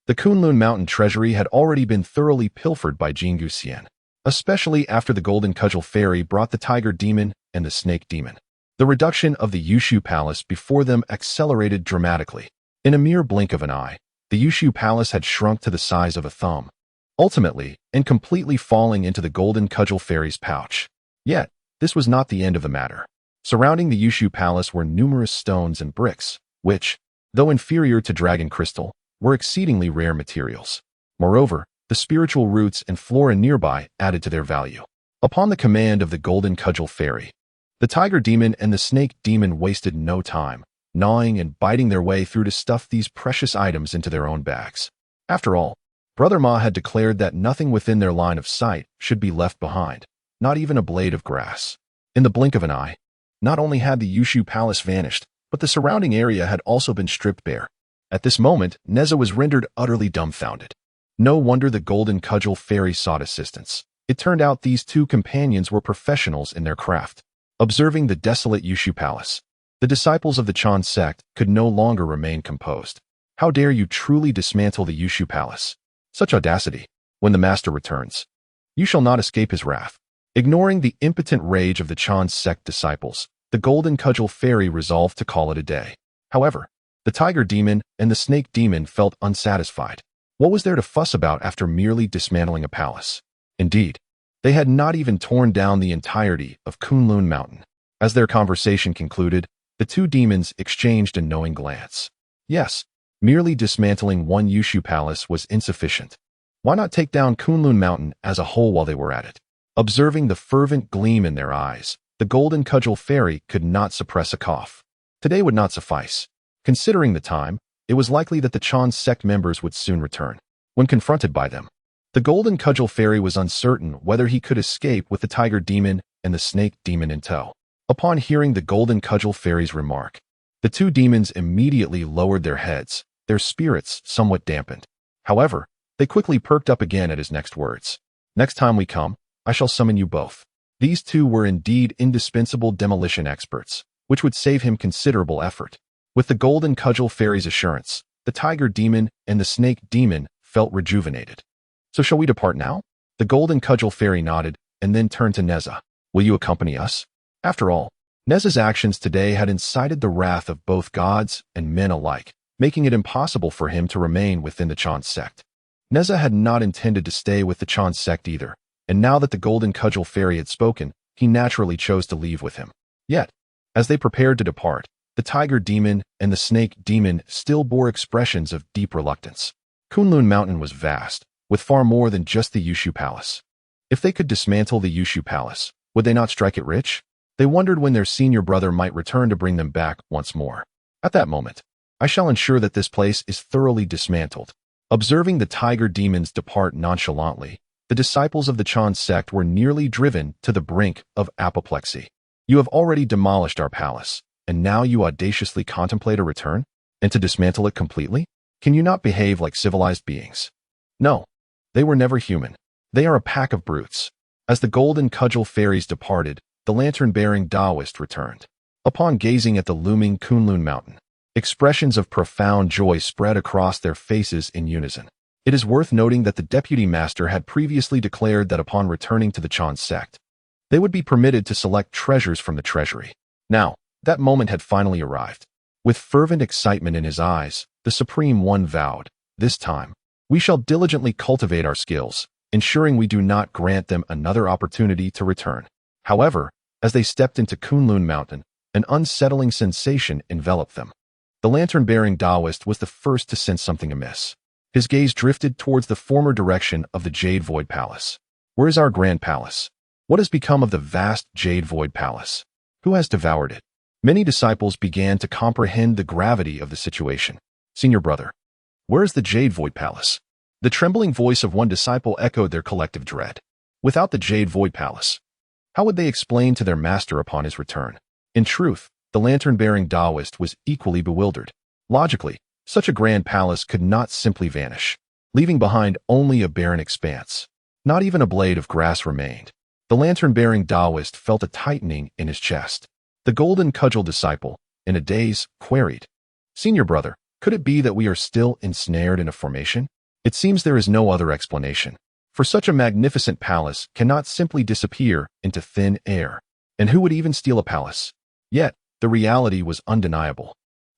Speaker 1: The Kunlun Mountain treasury had already been thoroughly pilfered by Jingu Xian, especially after the Golden Cudgel Fairy brought the Tiger Demon and the Snake Demon. The reduction of the Yushu Palace before them accelerated dramatically. In a mere blink of an eye, the Yushu Palace had shrunk to the size of a thumb, ultimately and completely falling into the Golden Cudgel Fairy's pouch. Yet, this was not the end of the matter. Surrounding the Yushu Palace were numerous stones and bricks, which, though inferior to dragon crystal, were exceedingly rare materials. Moreover, the spiritual roots and flora nearby added to their value. Upon the command of the Golden Cudgel Fairy, the Tiger Demon and the Snake Demon wasted no time, gnawing and biting their way through to stuff these precious items into their own bags. After all, Brother Ma had declared that nothing within their line of sight should be left behind, not even a blade of grass. In the blink of an eye, not only had the Yushu Palace vanished, but the surrounding area had also been stripped bare. At this moment, Neza was rendered utterly dumbfounded. No wonder the Golden Cudgel Fairy sought assistance. It turned out these two companions were professionals in their craft. Observing the desolate Yushu Palace, the disciples of the Chan sect could no longer remain composed. How dare you truly dismantle the Yushu Palace? Such audacity! When the master returns, you shall not escape his wrath. Ignoring the impotent rage of the Chan sect disciples, the Golden Cudgel Fairy resolved to call it a day. However, the Tiger Demon and the Snake Demon felt unsatisfied. What was there to fuss about after merely dismantling a palace? Indeed, they had not even torn down the entirety of Kunlun Mountain. As their conversation concluded, the two demons exchanged a knowing glance. Yes, merely dismantling one Yushu Palace was insufficient. Why not take down Kunlun Mountain as a whole while they were at it? Observing the fervent gleam in their eyes, the Golden Cudgel Fairy could not suppress a cough. Today would not suffice. Considering the time, it was likely that the Chan sect members would soon return. When confronted by them, the Golden Cudgel Fairy was uncertain whether he could escape with the Tiger Demon and the Snake Demon in tow. Upon hearing the Golden Cudgel Fairy's remark, the two demons immediately lowered their heads, their spirits somewhat dampened. However, they quickly perked up again at his next words. Next time we come, I shall summon you both. These two were indeed indispensable demolition experts, which would save him considerable effort. With the Golden Cudgel Fairy's assurance, the Tiger Demon and the Snake Demon felt rejuvenated. So shall we depart now? The Golden Cudgel Fairy nodded and then turned to Neza. Will you accompany us? After all, Neza's actions today had incited the wrath of both gods and men alike, making it impossible for him to remain within the Chan sect. Neza had not intended to stay with the Chan sect either, and now that the Golden Cudgel Fairy had spoken, he naturally chose to leave with him. Yet, as they prepared to depart, the Tiger Demon and the Snake Demon still bore expressions of deep reluctance. Kunlun Mountain was vast, with far more than just the Yushu Palace. If they could dismantle the Yushu Palace, would they not strike it rich? They wondered when their senior brother might return to bring them back once more. At that moment, I shall ensure that this place is thoroughly dismantled. Observing the Tiger Demons depart nonchalantly, the disciples of the Chan sect were nearly driven to the brink of apoplexy. You have already demolished our palace, and now you audaciously contemplate a return? And to dismantle it completely? Can you not behave like civilized beings? No, they were never human. They are a pack of brutes. As the Golden Cudgel Fairies departed, the lantern-bearing Taoist returned. Upon gazing at the looming Kunlun Mountain, expressions of profound joy spread across their faces in unison. It is worth noting that the Deputy Master had previously declared that upon returning to the Chan sect, they would be permitted to select treasures from the treasury. Now, that moment had finally arrived. With fervent excitement in his eyes, the Supreme One vowed, this time, we shall diligently cultivate our skills, ensuring we do not grant them another opportunity to return. However, as they stepped into Kunlun Mountain, an unsettling sensation enveloped them. The lantern-bearing Taoist was the first to sense something amiss. His gaze drifted towards the former direction of the Jade Void Palace. Where is our Grand Palace? What has become of the vast Jade Void Palace? Who has devoured it? Many disciples began to comprehend the gravity of the situation. Senior brother, where is the Jade Void Palace? The trembling voice of one disciple echoed their collective dread. Without the Jade Void Palace, how would they explain to their master upon his return? In truth, the lantern-bearing Taoist was equally bewildered. Logically, such a grand palace could not simply vanish, leaving behind only a barren expanse. Not even a blade of grass remained. The lantern-bearing Taoist felt a tightening in his chest. The Golden Cudgel disciple, in a daze, queried, Senior brother, could it be that we are still ensnared in a formation? It seems there is no other explanation. For such a magnificent palace cannot simply disappear into thin air. And who would even steal a palace? Yet, the reality was undeniable.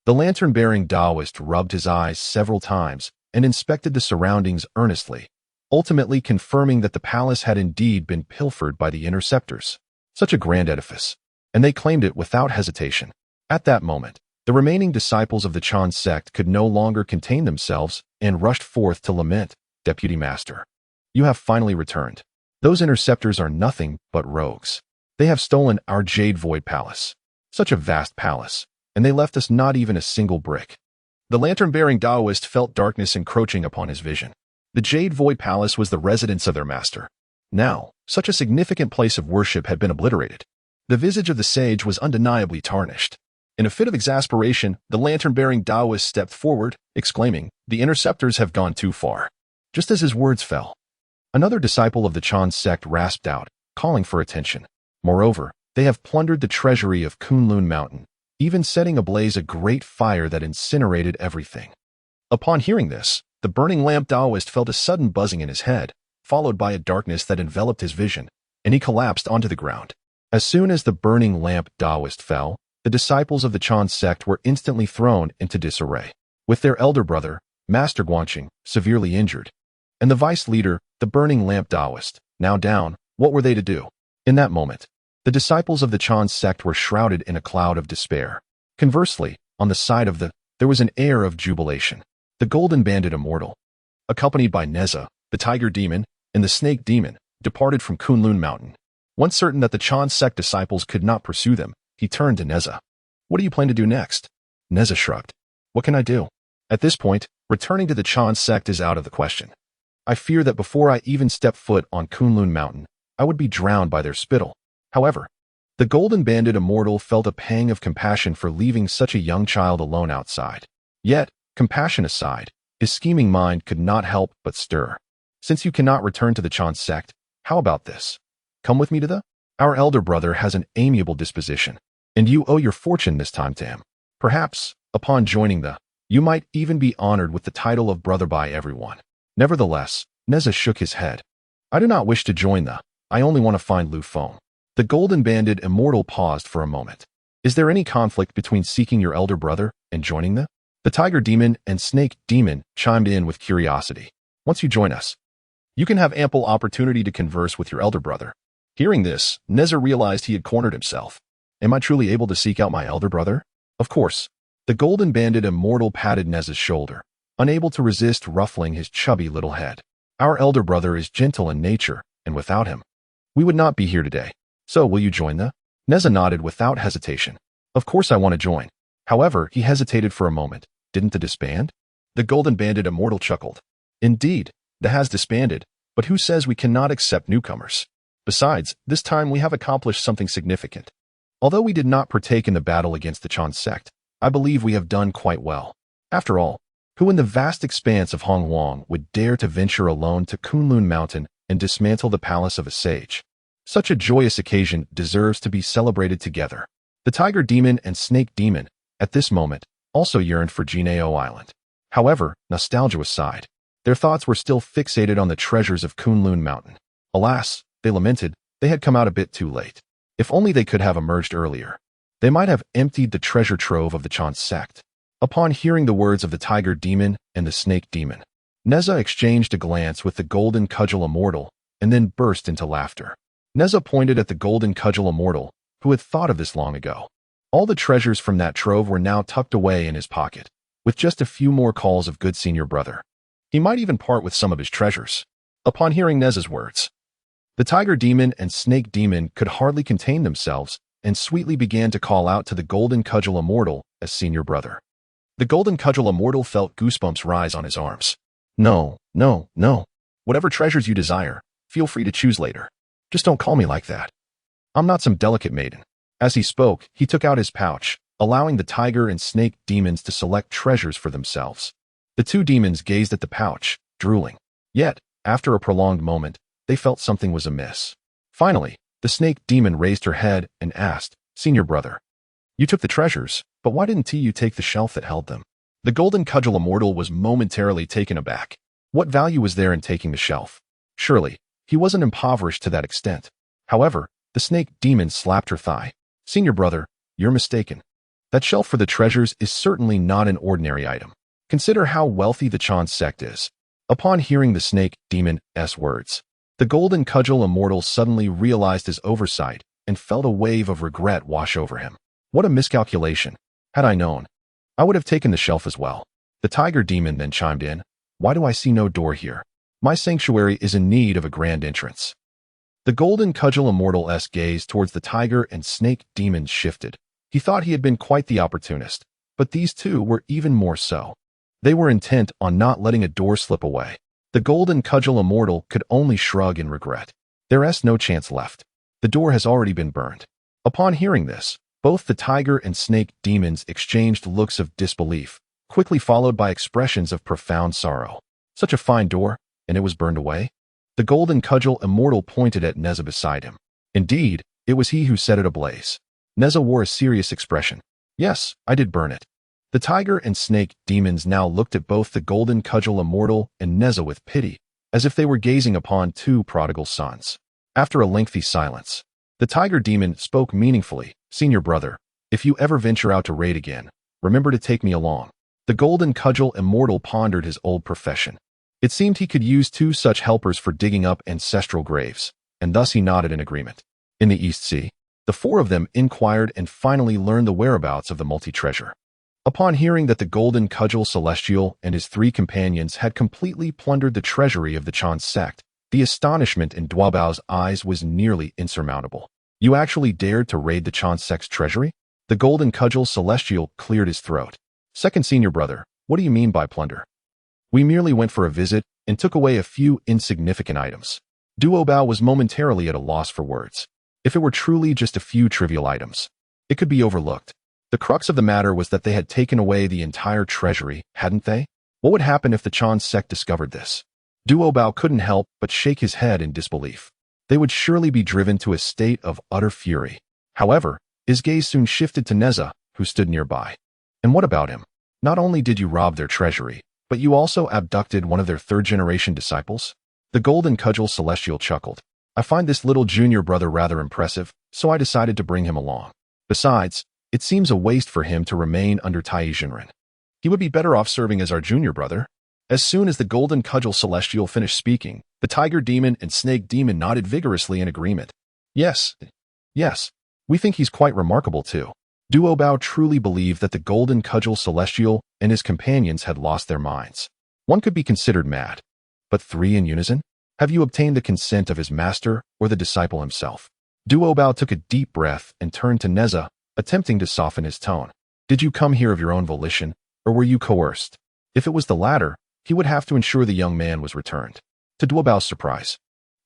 Speaker 1: The lantern-bearing Taoist rubbed his eyes several times and inspected the surroundings earnestly, ultimately confirming that the palace had indeed been pilfered by the interceptors. Such a grand edifice, and they claimed it without hesitation. At that moment, the remaining disciples of the Chan sect could no longer contain themselves and rushed forth to lament, "Deputy Master, you have finally returned. Those interceptors are nothing but rogues. They have stolen our Jade Void Palace. Such a vast palace, and they left us not even a single brick." The lantern-bearing Taoist felt darkness encroaching upon his vision. The Jade Void Palace was the residence of their master. Now, such a significant place of worship had been obliterated. The visage of the sage was undeniably tarnished. In a fit of exasperation, the lantern-bearing Taoist stepped forward, exclaiming, "The interceptors have gone too far." Just as his words fell, another disciple of the Chan sect rasped out, calling for attention. Moreover, they have plundered the treasury of Kunlun Mountain, even setting ablaze a great fire that incinerated everything. Upon hearing this, the burning lamp Taoist felt a sudden buzzing in his head, followed by a darkness that enveloped his vision, and he collapsed onto the ground. As soon as the burning lamp Taoist fell, the disciples of the Chan sect were instantly thrown into disarray, with their elder brother, Master Guanqing, severely injured. And the vice leader, the burning lamp Taoist, now down. What were they to do? In that moment, the disciples of the Chan sect were shrouded in a cloud of despair. Conversely, on the side of there was an air of jubilation. The golden banded immortal, accompanied by Neza, the tiger demon, and the snake demon, departed from Kunlun Mountain. Once certain that the Chan sect disciples could not pursue them, he turned to Neza. "What do you plan to do next?" Neza shrugged. "What can I do? At this point, returning to the Chan sect is out of the question. I fear that before I even step foot on Kunlun Mountain, I would be drowned by their spittle." However, the golden banded immortal felt a pang of compassion for leaving such a young child alone outside. Yet, compassion aside, his scheming mind could not help but stir. "Since you cannot return to the Chan sect, how about this? Come with me to Our elder brother has an amiable disposition, and you owe your fortune this time to him. Perhaps, upon joining you might even be honored with the title of brother by everyone." Nevertheless, Neza shook his head. "I do not wish to join I only want to find Lu Feng." The golden banded immortal paused for a moment. "Is there any conflict between seeking your elder brother and joining The tiger demon and snake demon chimed in with curiosity. "Once you join us, you can have ample opportunity to converse with your elder brother." Hearing this, Neza realized he had cornered himself. "Am I truly able to seek out my elder brother?" "Of course." The golden banded immortal patted Neza's shoulder, unable to resist ruffling his chubby little head. "Our elder brother is gentle in nature, and without him, we would not be here today. So will you join Neza nodded without hesitation. "Of course I want to join." However, he hesitated for a moment. "Didn't the disband?" The golden banded immortal chuckled. "Indeed, the has disbanded, but who says we cannot accept newcomers? Besides, this time we have accomplished something significant. Although we did not partake in the battle against the Chan sect, I believe we have done quite well. After all, who in the vast expanse of Hongwang would dare to venture alone to Kunlun Mountain and dismantle the palace of a sage? Such a joyous occasion deserves to be celebrated together." The tiger demon and snake demon, at this moment, also yearned for Jinao Island. However, nostalgia aside, their thoughts were still fixated on the treasures of Kunlun Mountain. Alas, they lamented, they had come out a bit too late. If only they could have emerged earlier. They might have emptied the treasure trove of the Chan sect. Upon hearing the words of the tiger demon and the snake demon, Neza exchanged a glance with the golden cudgel immortal and then burst into laughter. Neza pointed at the golden cudgel immortal, who had thought of this long ago. All the treasures from that trove were now tucked away in his pocket, with just a few more calls of good senior brother. He might even part with some of his treasures. Upon hearing Neza's words, the tiger demon and snake demon could hardly contain themselves and sweetly began to call out to the golden cudgel immortal as senior brother. The golden cudgel immortal felt goosebumps rise on his arms. "No, no, no. Whatever treasures you desire, feel free to choose later. Just don't call me like that. I'm not some delicate maiden." As he spoke, he took out his pouch, allowing the tiger and snake demons to select treasures for themselves. The two demons gazed at the pouch, drooling. Yet, after a prolonged moment, they felt something was amiss. Finally, the snake demon raised her head and asked, "Senior brother, you took the treasures, but why didn't you take the shelf that held them?" The golden cudgel immortal was momentarily taken aback. What value was there in taking the shelf? Surely, he wasn't impoverished to that extent. However, the snake demon slapped her thigh. Senior brother, you're mistaken. That shelf for the treasures is certainly not an ordinary item. Consider how wealthy the Chan sect is. Upon hearing the snake demon's words, the golden cudgel immortal suddenly realized his oversight and felt a wave of regret wash over him. What a miscalculation. Had I known, I would have taken the shelf as well. The tiger demon then chimed in. Why do I see no door here? My sanctuary is in need of a grand entrance. The golden cudgel immortal's gaze towards the tiger and snake demons shifted. He thought he had been quite the opportunist, but these two were even more so. They were intent on not letting a door slip away. The golden cudgel immortal could only shrug in regret. There's no chance left. The door has already been burned. Upon hearing this, both the tiger and snake demons exchanged looks of disbelief, quickly followed by expressions of profound sorrow. Such a fine door, and it was burned away? The golden cudgel immortal pointed at Neza beside him. Indeed, it was he who set it ablaze. Neza wore a serious expression. Yes, I did burn it. The tiger and snake demons now looked at both the golden cudgel immortal and Neza with pity, as if they were gazing upon two prodigal sons. After a lengthy silence, the tiger demon spoke meaningfully. Senior brother, if you ever venture out to raid again, remember to take me along. The golden cudgel immortal pondered his old profession. It seemed he could use two such helpers for digging up ancestral graves, and thus he nodded in agreement. In the East Sea, the four of them inquired and finally learned the whereabouts of the multi-treasure. Upon hearing that the golden cudgel celestial and his three companions had completely plundered the treasury of the Chan sect, the astonishment in Duobao's eyes was nearly insurmountable. You actually dared to raid the Chan sect's treasury? The golden cudgel celestial cleared his throat. Second senior brother, what do you mean by plunder? We merely went for a visit and took away a few insignificant items. Duobao was momentarily at a loss for words. If it were truly just a few trivial items, it could be overlooked. The crux of the matter was that they had taken away the entire treasury, hadn't they? What would happen if the Chan sect discovered this? Duobao couldn't help but shake his head in disbelief. They would surely be driven to a state of utter fury. However, his gaze soon shifted to Neza, who stood nearby. And what about him? Not only did you rob their treasury, but you also abducted one of their third-generation disciples? The golden cudgel celestial chuckled. I find this little junior brother rather impressive, so I decided to bring him along. Besides, it seems a waste for him to remain under Tai Jinren. He would be better off serving as our junior brother. As soon as the golden cudgel celestial finished speaking, the tiger demon and snake demon nodded vigorously in agreement. Yes, we think he's quite remarkable too. Duobao truly believed that the golden cudgel celestial and his companions had lost their minds. One could be considered mad. But three in unison? Have you obtained the consent of his master or the disciple himself? Duobao took a deep breath and turned to Neza, attempting to soften his tone. Did you come here of your own volition, or were you coerced? If it was the latter, he would have to ensure the young man was returned. To Duobao's surprise,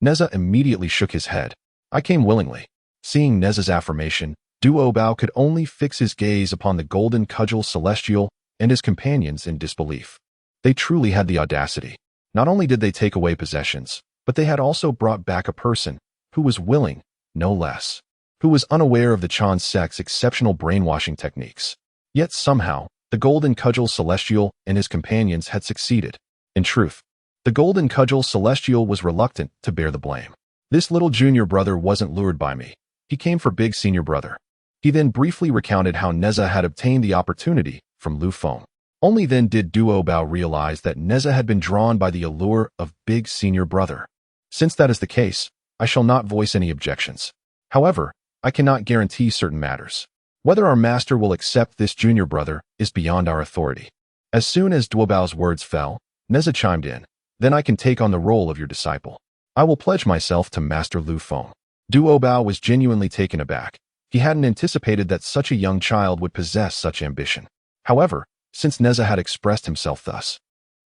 Speaker 1: Neza immediately shook his head. I came willingly. Seeing Neza's affirmation, Duobao could only fix his gaze upon the golden cudgel celestial and his companions in disbelief. They truly had the audacity. Not only did they take away possessions, but they had also brought back a person who was willing, no less, who was unaware of the Chan sect's exceptional brainwashing techniques. Yet somehow, the golden cudgel celestial and his companions had succeeded. In truth, the golden cudgel celestial was reluctant to bear the blame. This little junior brother wasn't lured by me. He came for big senior brother. He then briefly recounted how Neza had obtained the opportunity from Lu Feng. Only then did Duobao realize that Neza had been drawn by the allure of big senior brother. Since that is the case, I shall not voice any objections. However, I cannot guarantee certain matters. Whether our master will accept this junior brother is beyond our authority. As soon as Duobao's words fell, Neza chimed in. Then I can take on the role of your disciple. I will pledge myself to Master Lu Feng. Duobao was genuinely taken aback. He hadn't anticipated that such a young child would possess such ambition. However, since Neza had expressed himself thus,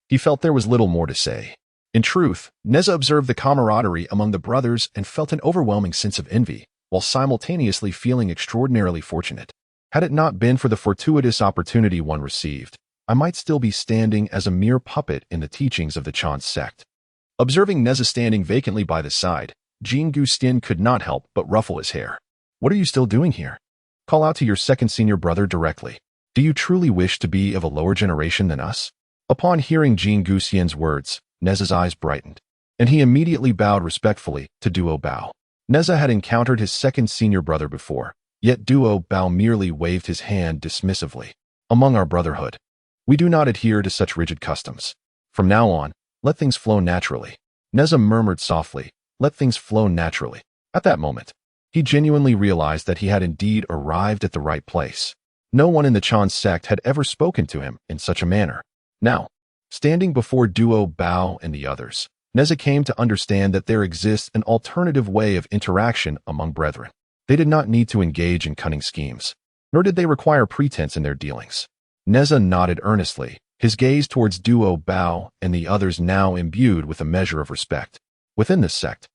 Speaker 1: he felt there was little more to say. In truth, Neza observed the camaraderie among the brothers and felt an overwhelming sense of envy, while simultaneously feeling extraordinarily fortunate. Had it not been for the fortuitous opportunity one received, I might still be standing as a mere puppet in the teachings of the Chan sect. Observing Neza standing vacantly by the side, Jin Gustian could not help but ruffle his hair. What are you still doing here? Call out to your second senior brother directly. Do you truly wish to be of a lower generation than us? Upon hearing Jin Gustian's words, Neza's eyes brightened, and he immediately bowed respectfully to Duo Bao. Neza had encountered his second senior brother before, yet Duo Bao merely waved his hand dismissively. Among our brotherhood, we do not adhere to such rigid customs. From now on, let things flow naturally. Neza murmured softly, let things flow naturally. At that moment, he genuinely realized that he had indeed arrived at the right place. No one in the Chan sect had ever spoken to him in such a manner. Now, standing before Duo Bao and the others, Neza came to understand that there exists an alternative way of interaction among brethren. They did not need to engage in cunning schemes, nor did they require pretense in their dealings. Neza nodded earnestly, his gaze towards Duo Bao and the others now imbued with a measure of respect. Within this sect,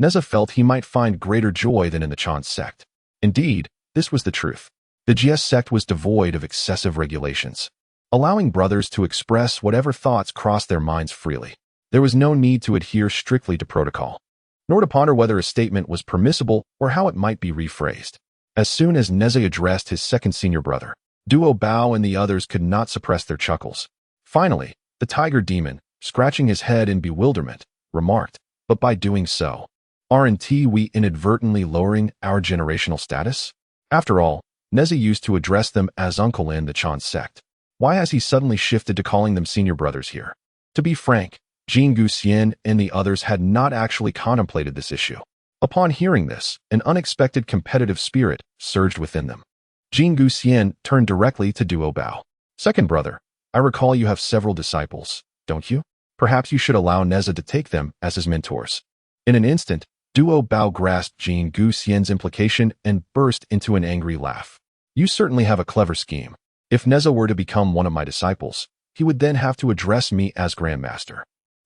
Speaker 1: Neza felt he might find greater joy than in the Chan sect. Indeed, this was the truth. The Jie sect was devoid of excessive regulations, allowing brothers to express whatever thoughts crossed their minds freely. There was no need to adhere strictly to protocol, nor to ponder whether a statement was permissible or how it might be rephrased. As soon as Neza addressed his second senior brother, Duo Bao and the others could not suppress their chuckles. Finally, the tiger demon, scratching his head in bewilderment, remarked, but by doing so, aren't we inadvertently lowering our generational status? After all, Neza used to address them as uncle in the Chan sect. Why has he suddenly shifted to calling them senior brothers here? To be frank, Jin Guxian and the others had not actually contemplated this issue. Upon hearing this, an unexpected competitive spirit surged within them. Jin Guxian turned directly to Duo Bao. Second brother, I recall you have several disciples, don't you? Perhaps you should allow Neza to take them as his mentors. In an instant, Duo Bao grasped Jin Guxian's implication and burst into an angry laugh. You certainly have a clever scheme. If Neza were to become one of my disciples, he would then have to address me as Grandmaster.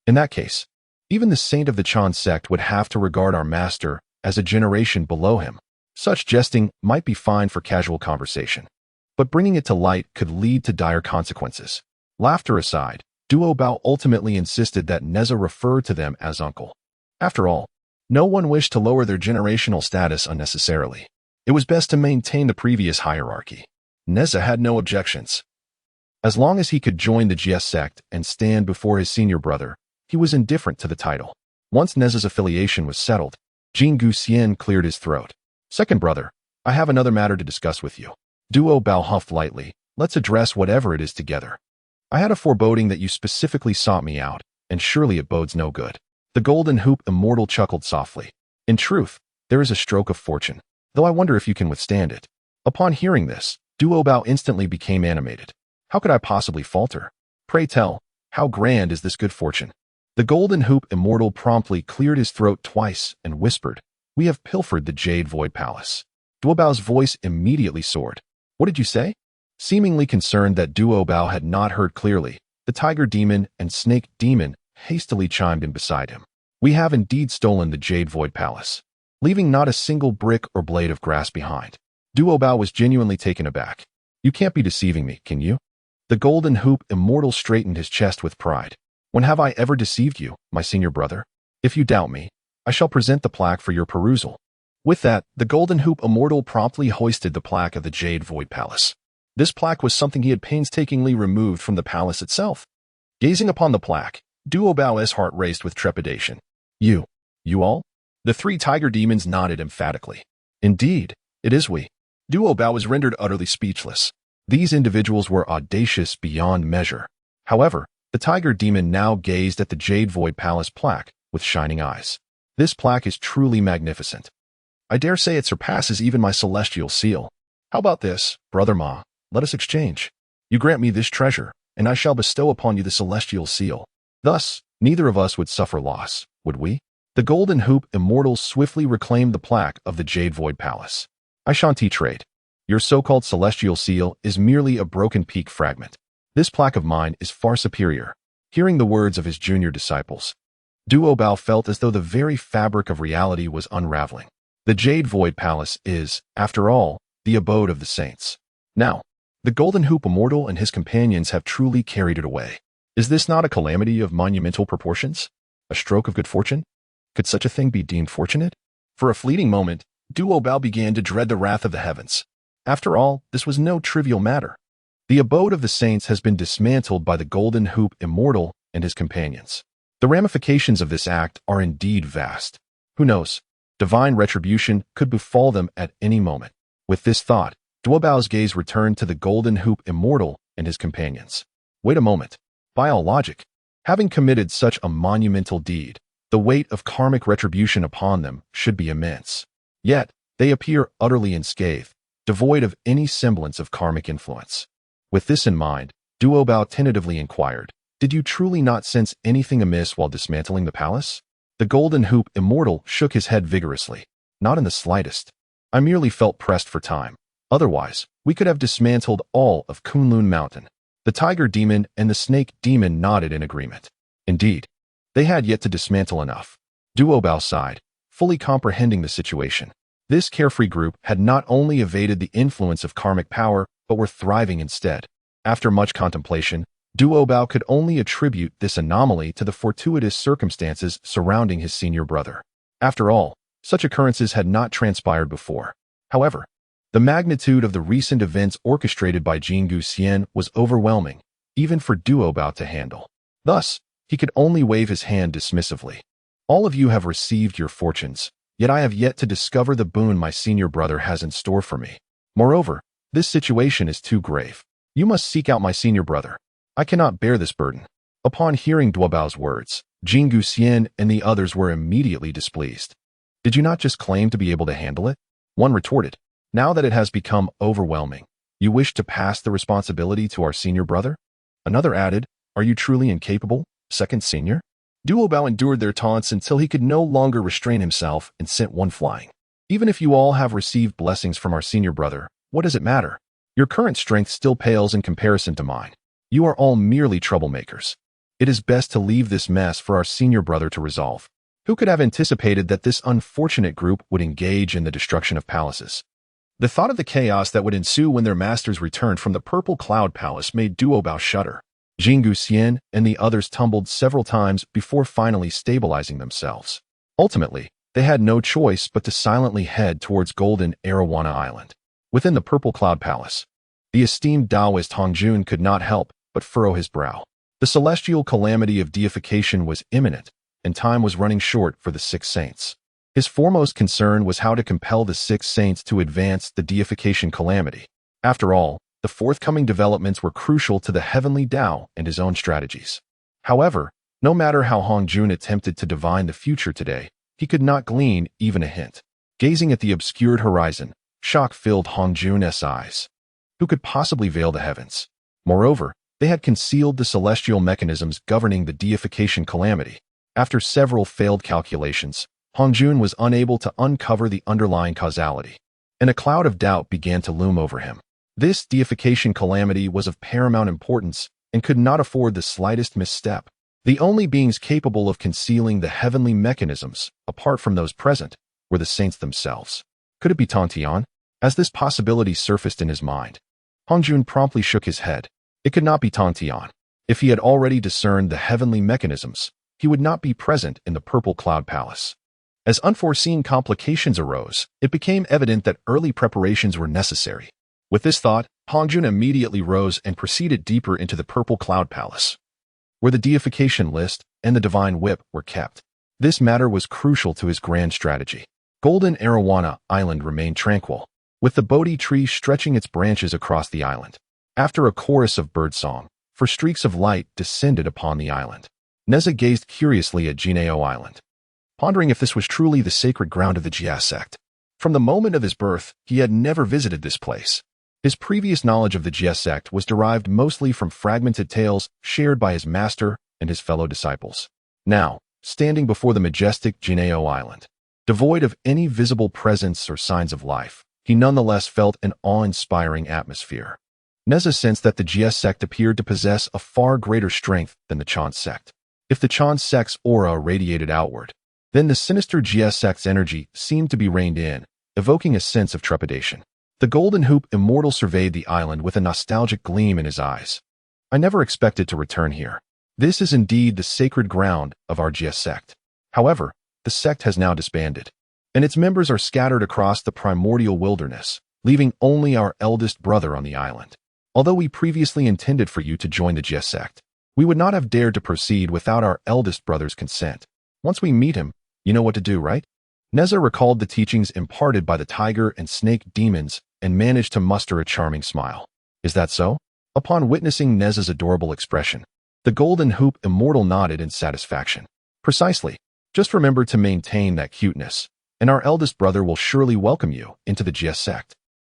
Speaker 1: In that case, even the saint of the Chan sect would have to regard our master as a generation below him. Such jesting might be fine for casual conversation, but bringing it to light could lead to dire consequences. Laughter aside, Duo Bao ultimately insisted that Neza refer to them as uncle. After all, no one wished to lower their generational status unnecessarily. It was best to maintain the previous hierarchy. Neza had no objections. As long as he could join the Jie sect and stand before his senior brother, he was indifferent to the title. Once Neza's affiliation was settled, Jin Guxian cleared his throat. Second brother, I have another matter to discuss with you. Duo Bao huffed lightly. Let's address whatever it is together. I had a foreboding that you specifically sought me out, and surely it bodes no good. The golden hoop immortal chuckled softly. In truth, there is a stroke of fortune, though I wonder if you can withstand it. Upon hearing this, Duo Bao instantly became animated. How could I possibly falter? Pray tell, how grand is this good fortune? The golden hoop immortal promptly cleared his throat twice and whispered, we have pilfered the Jade Void Palace. Duo Bao's voice immediately soared. What did you say? Seemingly concerned that Duo Bao had not heard clearly, the tiger demon and snake demon hastily chimed in beside him. We have indeed stolen the Jade Void Palace, leaving not a single brick or blade of grass behind. Duo Bao was genuinely taken aback. You can't be deceiving me, can you? The golden hoop immortal straightened his chest with pride. When have I ever deceived you, my senior brother? If you doubt me, I shall present the plaque for your perusal. With that, the golden hoop immortal promptly hoisted the plaque of the Jade Void Palace. This plaque was something he had painstakingly removed from the palace itself. Gazing upon the plaque, Duo Bao's heart raced with trepidation. You all? The three tiger demons nodded emphatically. Indeed, it is we. Duo Bao was rendered utterly speechless. These individuals were audacious beyond measure. However, the tiger demon now gazed at the Jade Void Palace plaque with shining eyes. This plaque is truly magnificent. I dare say it surpasses even my celestial seal. How about this, Brother Ma? Let us exchange. You grant me this treasure, and I shall bestow upon you the celestial seal. Thus, neither of us would suffer loss, would we? The golden hoop immortal swiftly reclaimed the plaque of the Jade Void Palace. I shan't trade. Your so-called celestial seal is merely a broken peak fragment. This plaque of mine is far superior. Hearing the words of his junior disciples, Duo Bao felt as though the very fabric of reality was unraveling. The Jade Void Palace is, after all, the abode of the saints. Now, the golden hoop immortal and his companions have truly carried it away. Is this not a calamity of monumental proportions? A stroke of good fortune? Could such a thing be deemed fortunate? For a fleeting moment, Duo Bao began to dread the wrath of the heavens. After all, this was no trivial matter. The abode of the saints has been dismantled by the golden hoop immortal and his companions. The ramifications of this act are indeed vast. Who knows? Divine retribution could befall them at any moment. With this thought, Duobao's gaze returned to the golden hoop immortal and his companions. Wait a moment. By all logic, having committed such a monumental deed, the weight of karmic retribution upon them should be immense. Yet, they appear utterly unscathed, devoid of any semblance of karmic influence. With this in mind, Duobao tentatively inquired, "Did you truly not sense anything amiss while dismantling the palace?" The golden hoop immortal shook his head vigorously. "Not in the slightest. I merely felt pressed for time. Otherwise, we could have dismantled all of Kunlun Mountain." The tiger demon and the snake demon nodded in agreement. Indeed, they had yet to dismantle enough. Duobao sighed, fully comprehending the situation. This carefree group had not only evaded the influence of karmic power, but were thriving instead. After much contemplation, Duobao could only attribute this anomaly to the fortuitous circumstances surrounding his senior brother. After all, such occurrences had not transpired before. However, the magnitude of the recent events orchestrated by Jingu Xian was overwhelming, even for Duobao to handle. Thus, he could only wave his hand dismissively. "All of you have received your fortunes, yet I have yet to discover the boon my senior brother has in store for me. Moreover, this situation is too grave. You must seek out my senior brother. I cannot bear this burden." Upon hearing Duobao's words, Jingu Xian and the others were immediately displeased. "Did you not just claim to be able to handle it?" One retorted. "Now that it has become overwhelming, you wish to pass the responsibility to our senior brother?" Another added, "Are you truly incapable, second senior?" Duobao endured their taunts until he could no longer restrain himself and sent one flying. "Even if you all have received blessings from our senior brother, what does it matter? Your current strength still pales in comparison to mine. You are all merely troublemakers. It is best to leave this mess for our senior brother to resolve." Who could have anticipated that this unfortunate group would engage in the destruction of palaces? The thought of the chaos that would ensue when their masters returned from the Purple Cloud Palace made Duobao shudder. Jingu Xian and the others tumbled several times before finally stabilizing themselves. Ultimately, they had no choice but to silently head towards Golden Arowana Island. Within the Purple Cloud Palace, the esteemed Taoist Hongjun could not help but furrow his brow. The celestial calamity of deification was imminent, and time was running short for the six saints. His foremost concern was how to compel the six saints to advance the deification calamity. After all, the forthcoming developments were crucial to the heavenly Tao and his own strategies. However, no matter how Hongjun attempted to divine the future today, he could not glean even a hint. Gazing at the obscured horizon, shock filled Hongjun's eyes. Who could possibly veil the heavens? Moreover, they had concealed the celestial mechanisms governing the deification calamity. After several failed calculations, Hongjun was unable to uncover the underlying causality, and a cloud of doubt began to loom over him. This deification calamity was of paramount importance and could not afford the slightest misstep. The only beings capable of concealing the heavenly mechanisms, apart from those present, were the saints themselves. Could it be Tongtian? As this possibility surfaced in his mind, Hongjun promptly shook his head. It could not be Tongtian. If he had already discerned the heavenly mechanisms, he would not be present in the Purple Cloud Palace. As unforeseen complications arose, it became evident that early preparations were necessary. With this thought, Hongjun immediately rose and proceeded deeper into the Purple Cloud Palace, where the deification list and the divine whip were kept. This matter was crucial to his grand strategy. Golden Arowana Island remained tranquil, with the Bodhi tree stretching its branches across the island. After a chorus of birdsong, for streaks of light descended upon the island. Neza gazed curiously at Jixiao Island, pondering if this was truly the sacred ground of the Jie Sect. From the moment of his birth, he had never visited this place. His previous knowledge of the Jie Sect was derived mostly from fragmented tales shared by his master and his fellow disciples. Now, standing before the majestic Jixiao Island, devoid of any visible presence or signs of life, he nonetheless felt an awe-inspiring atmosphere. Neza sensed that the Jie Sect appeared to possess a far greater strength than the Chan Sect. If the Chan Sect's aura radiated outward, then the sinister Jie Sect's energy seemed to be reined in, evoking a sense of trepidation. The golden hoop immortal surveyed the island with a nostalgic gleam in his eyes. "I never expected to return here. This is indeed the sacred ground of our Jie Sect. However, the sect has now disbanded, and its members are scattered across the primordial wilderness, leaving only our eldest brother on the island. Although we previously intended for you to join the Jie Sect, We would not have dared to proceed without our eldest brother's consent. Once we meet him, you know what to do, right? Neza recalled the teachings imparted by the tiger and snake demons and managed to muster a charming smile. Is that so? Upon witnessing Neza's adorable expression, the golden hoop immortal nodded in satisfaction. Precisely. Just remember to maintain that cuteness, and our eldest brother will surely welcome you into the Jie Sect.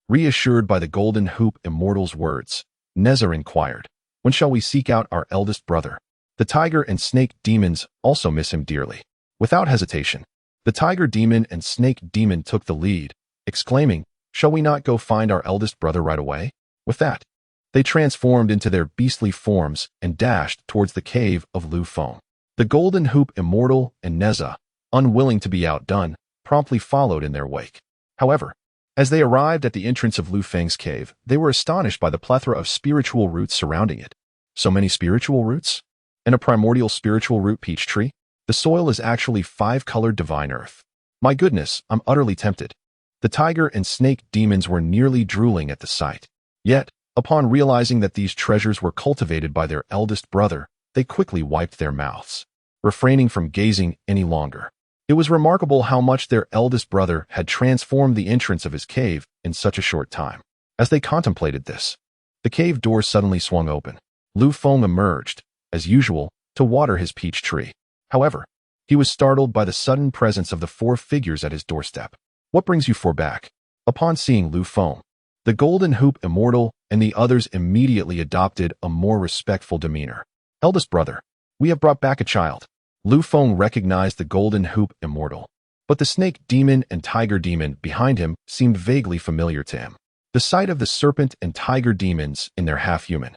Speaker 1: Reassured by the golden hoop immortal's words, Neza inquired, when shall we seek out our eldest brother? The tiger and snake demons also miss him dearly. Without hesitation, the tiger demon and snake demon took the lead, exclaiming, shall we not go find our eldest brother right away? With that, they transformed into their beastly forms and dashed towards the cave of Lu Feng. The golden hoop immortal and Neza, unwilling to be outdone, promptly followed in their wake. However, as they arrived at the entrance of Lu Feng's cave, they were astonished by the plethora of spiritual roots surrounding it. So many spiritual roots? And a primordial spiritual root peach tree? The soil is actually 5-colored divine earth. My goodness, I'm utterly tempted. The tiger and snake demons were nearly drooling at the sight. Yet, upon realizing that these treasures were cultivated by their eldest brother, they quickly wiped their mouths, refraining from gazing any longer. It was remarkable how much their eldest brother had transformed the entrance of his cave in such a short time. As they contemplated this, the cave door suddenly swung open. Lu Feng emerged, as usual, to water his peach tree. However, he was startled by the sudden presence of the 4 figures at his doorstep. What brings you 4 back? Upon seeing Lu Feng, the golden hoop immortal and the others immediately adopted a more respectful demeanor. Eldest brother, we have brought back a child. Lu Feng recognized the golden hoop immortal, but the snake demon and tiger demon behind him seemed vaguely familiar to him. The sight of the serpent and tiger demons in their half-human,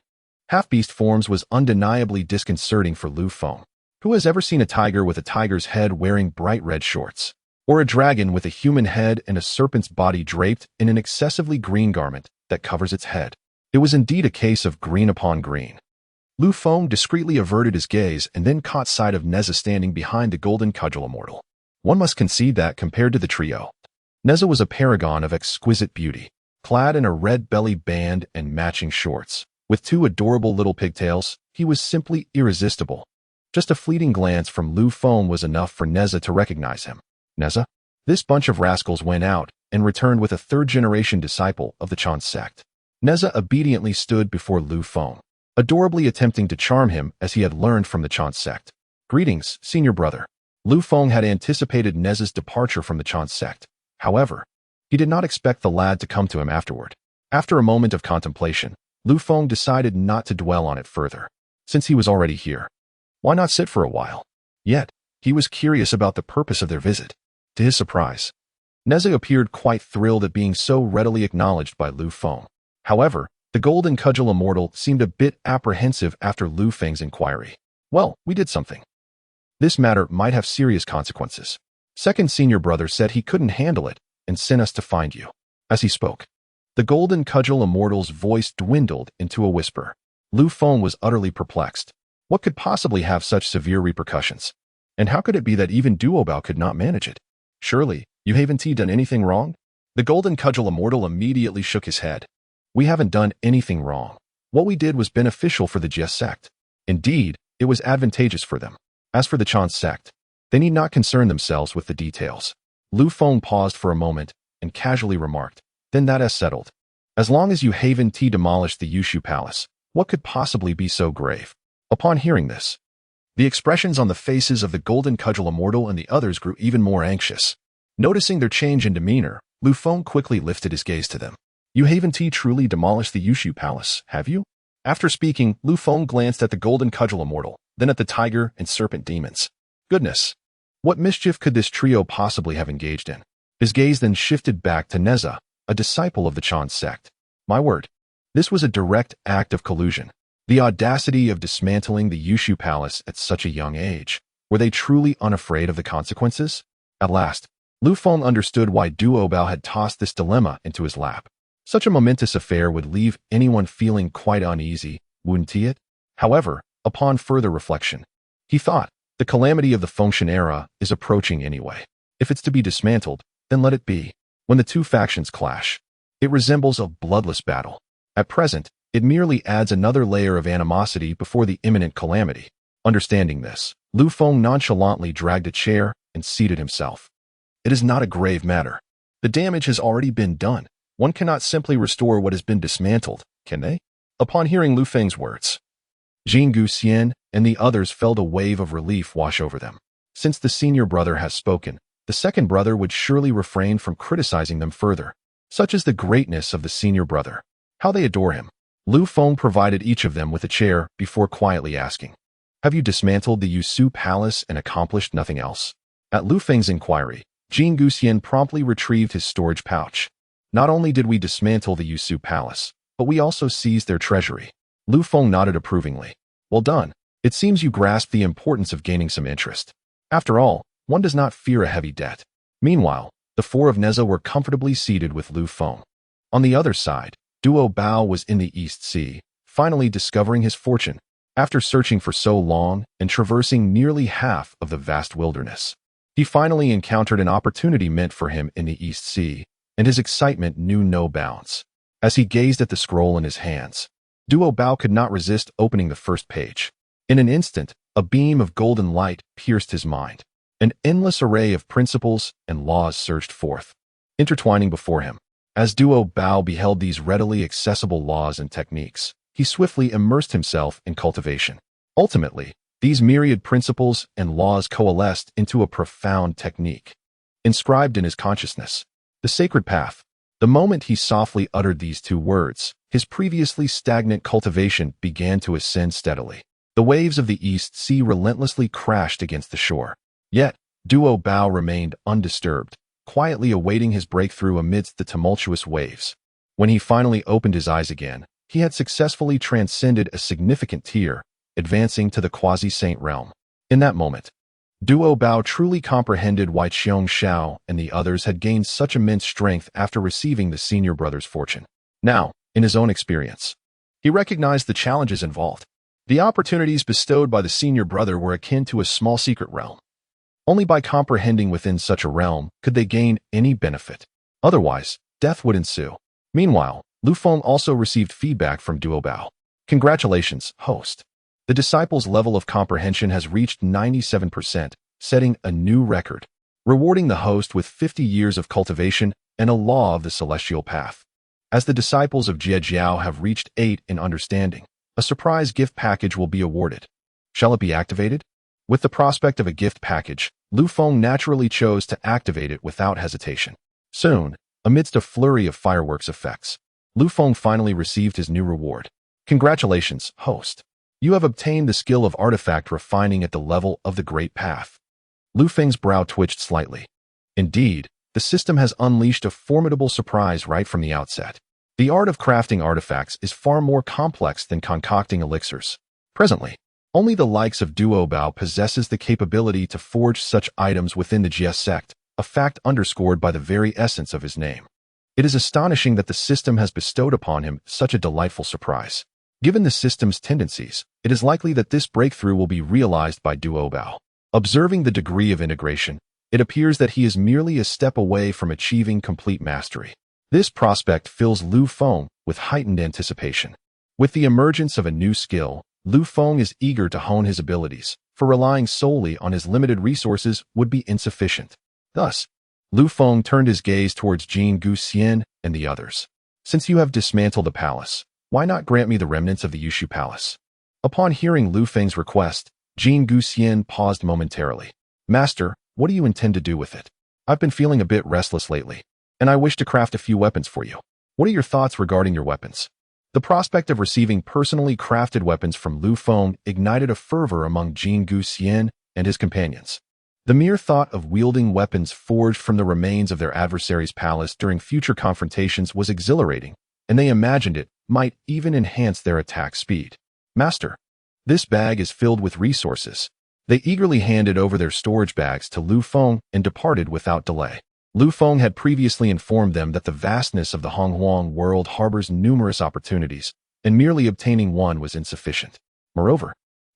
Speaker 1: half-beast forms was undeniably disconcerting for Lu Feng. Who has ever seen a tiger with a tiger's head wearing bright red shorts? Or a dragon with a human head and a serpent's body draped in an excessively green garment that covers its head? It was indeed a case of green upon green. Lu Feng discreetly averted his gaze and then caught sight of Neza standing behind the golden cudgel immortal. One must concede that, compared to the trio, Neza was a paragon of exquisite beauty, clad in a red belly band and matching shorts. With 2 adorable little pigtails, he was simply irresistible. Just a fleeting glance from Lu Feng was enough for Neza to recognize him. Neza? This bunch of rascals went out and returned with a 3rd-generation disciple of the Chan sect. Neza obediently stood before Lu Feng, adorably attempting to charm him as he had learned from the Chan sect. Greetings, senior brother. Lu Feng had anticipated Neza's departure from the Chan sect. However, he did not expect the lad to come to him afterward. After a moment of contemplation, Lu Feng decided not to dwell on it further. Since he was already here, why not sit for a while? Yet, he was curious about the purpose of their visit. To his surprise, Neza appeared quite thrilled at being so readily acknowledged by Lu Feng. However, the golden cudgel immortal seemed a bit apprehensive after Lu Feng's inquiry. Well, we did something. This matter might have serious consequences. Second senior brother said he couldn't handle it and sent us to find you. As he spoke, the golden cudgel immortal's voice dwindled into a whisper. Lu Feng was utterly perplexed. What could possibly have such severe repercussions? And how could it be that even Duobao could not manage it? Surely, you haven't done anything wrong? The golden cudgel immortal immediately shook his head. We haven't done anything wrong. What we did was beneficial for the Jie sect. Indeed, it was advantageous for them. As for the Chan sect, they need not concern themselves with the details. Lu Feng paused for a moment and casually remarked, then that is settled. As long as you haven't demolished the Zixiao Palace, what could possibly be so grave? Upon hearing this, the expressions on the faces of the golden cudgel immortal and the others grew even more anxious. Noticing their change in demeanor, Lu Feng quickly lifted his gaze to them. You haven't truly demolished the Zixiao Palace, have you? After speaking, Lu Feng glanced at the golden cudgel immortal, then at the tiger and serpent demons. Goodness! What mischief could this trio possibly have engaged in? His gaze then shifted back to Neza, a disciple of the Chan sect. My word, this was a direct act of collusion. The audacity of dismantling the Zixiao Palace at such a young age. Were they truly unafraid of the consequences? At last, Lu Feng understood why Duobao had tossed this dilemma into his lap. Such a momentous affair would leave anyone feeling quite uneasy, wouldn't it? However, upon further reflection, he thought, the calamity of the Fengshen era is approaching anyway. If it's to be dismantled, then let it be. When the 2 factions clash, it resembles a bloodless battle. At present, It merely adds another layer of animosity before the imminent calamity. Understanding this, Lu Feng nonchalantly dragged a chair and seated himself. It is not a grave matter. The damage has already been done. One cannot simply restore what has been dismantled, can they? Upon hearing Lu Feng's words, Jin Guxian and the others felt a wave of relief wash over them. Since the senior brother has spoken, the second brother would surely refrain from criticizing them further. Such is the greatness of the senior brother. How they adore him. Lu Feng provided each of them with a chair before quietly asking, "Have you dismantled the Zixiao Palace and accomplished nothing else?" At Lu Feng's inquiry, Jin Guxian promptly retrieved his storage pouch. "Not only did we dismantle the Zixiao Palace, but we also seized their treasury." Lu Feng nodded approvingly. "Well done. It seems you grasp the importance of gaining some interest. After all, one does not fear a heavy debt." Meanwhile, the four of Neza were comfortably seated with Lu Feng. On the other side, Duo Bao was in the East Sea, finally discovering his fortune, after searching for so long and traversing nearly half of the vast wilderness. He finally encountered an opportunity meant for him in the East Sea, and his excitement knew no bounds. As he gazed at the scroll in his hands, Duo Bao could not resist opening the first page. In an instant, a beam of golden light pierced his mind. An endless array of principles and laws surged forth, intertwining before him. As Duo Bao beheld these readily accessible laws and techniques, he swiftly immersed himself in cultivation. Ultimately, these myriad principles and laws coalesced into a profound technique, inscribed in his consciousness, the sacred path. The moment he softly uttered these two words, his previously stagnant cultivation began to ascend steadily. The waves of the East Sea relentlessly crashed against the shore. Yet, Duo Bao remained undisturbed, quietly awaiting his breakthrough amidst the tumultuous waves. When he finally opened his eyes again, he had successfully transcended a significant tier, advancing to the quasi-saint realm. In that moment, Duo Bao truly comprehended why Qiong Xiao and the others had gained such immense strength after receiving the senior brother's fortune. Now, in his own experience, he recognized the challenges involved. The opportunities bestowed by the senior brother were akin to a small secret realm. Only by comprehending within such a realm could they gain any benefit. Otherwise, death would ensue. Meanwhile, Lu Feng also received feedback from Duo Bao. "Congratulations, host. The disciple's level of comprehension has reached 97%, setting a new record, rewarding the host with 50 years of cultivation and a law of the celestial path. As the disciples of Jie Jiao have reached 8 in understanding, a surprise gift package will be awarded. Shall it be activated?" With the prospect of a gift package, Lu Feng naturally chose to activate it without hesitation. Soon, amidst a flurry of fireworks effects, Lu Feng finally received his new reward. "Congratulations, host. You have obtained the skill of artifact refining at the level of the Great Path." Lu Feng's brow twitched slightly. Indeed, the system has unleashed a formidable surprise right from the outset. The art of crafting artifacts is far more complex than concocting elixirs. Presently, only the likes of Duo Bao possesses the capability to forge such items within the Jie Sect, a fact underscored by the very essence of his name. It is astonishing that the system has bestowed upon him such a delightful surprise. Given the system's tendencies, it is likely that this breakthrough will be realized by Duo Bao. Observing the degree of integration, it appears that he is merely a step away from achieving complete mastery. This prospect fills Lu Feng with heightened anticipation. With the emergence of a new skill, Lu Feng is eager to hone his abilities, for relying solely on his limited resources would be insufficient. Thus, Lu Feng turned his gaze towards Jin Guxian and the others. "Since you have dismantled the palace, why not grant me the remnants of the Zixiao Palace?" Upon hearing Lu Feng's request, Jin Guxian paused momentarily. "Master, what do you intend to do with it? I've been feeling a bit restless lately, and I wish to craft a few weapons for you. What are your thoughts regarding your weapons?" The prospect of receiving personally crafted weapons from Lu Feng ignited a fervor among Jin Guxian and his companions. The mere thought of wielding weapons forged from the remains of their adversary's palace during future confrontations was exhilarating, and they imagined it might even enhance their attack speed. "Master, this bag is filled with resources." They eagerly handed over their storage bags to Lu Feng and departed without delay. Lu Feng had previously informed them that the vastness of the Honghuang world harbors numerous opportunities, and merely obtaining one was insufficient. Moreover,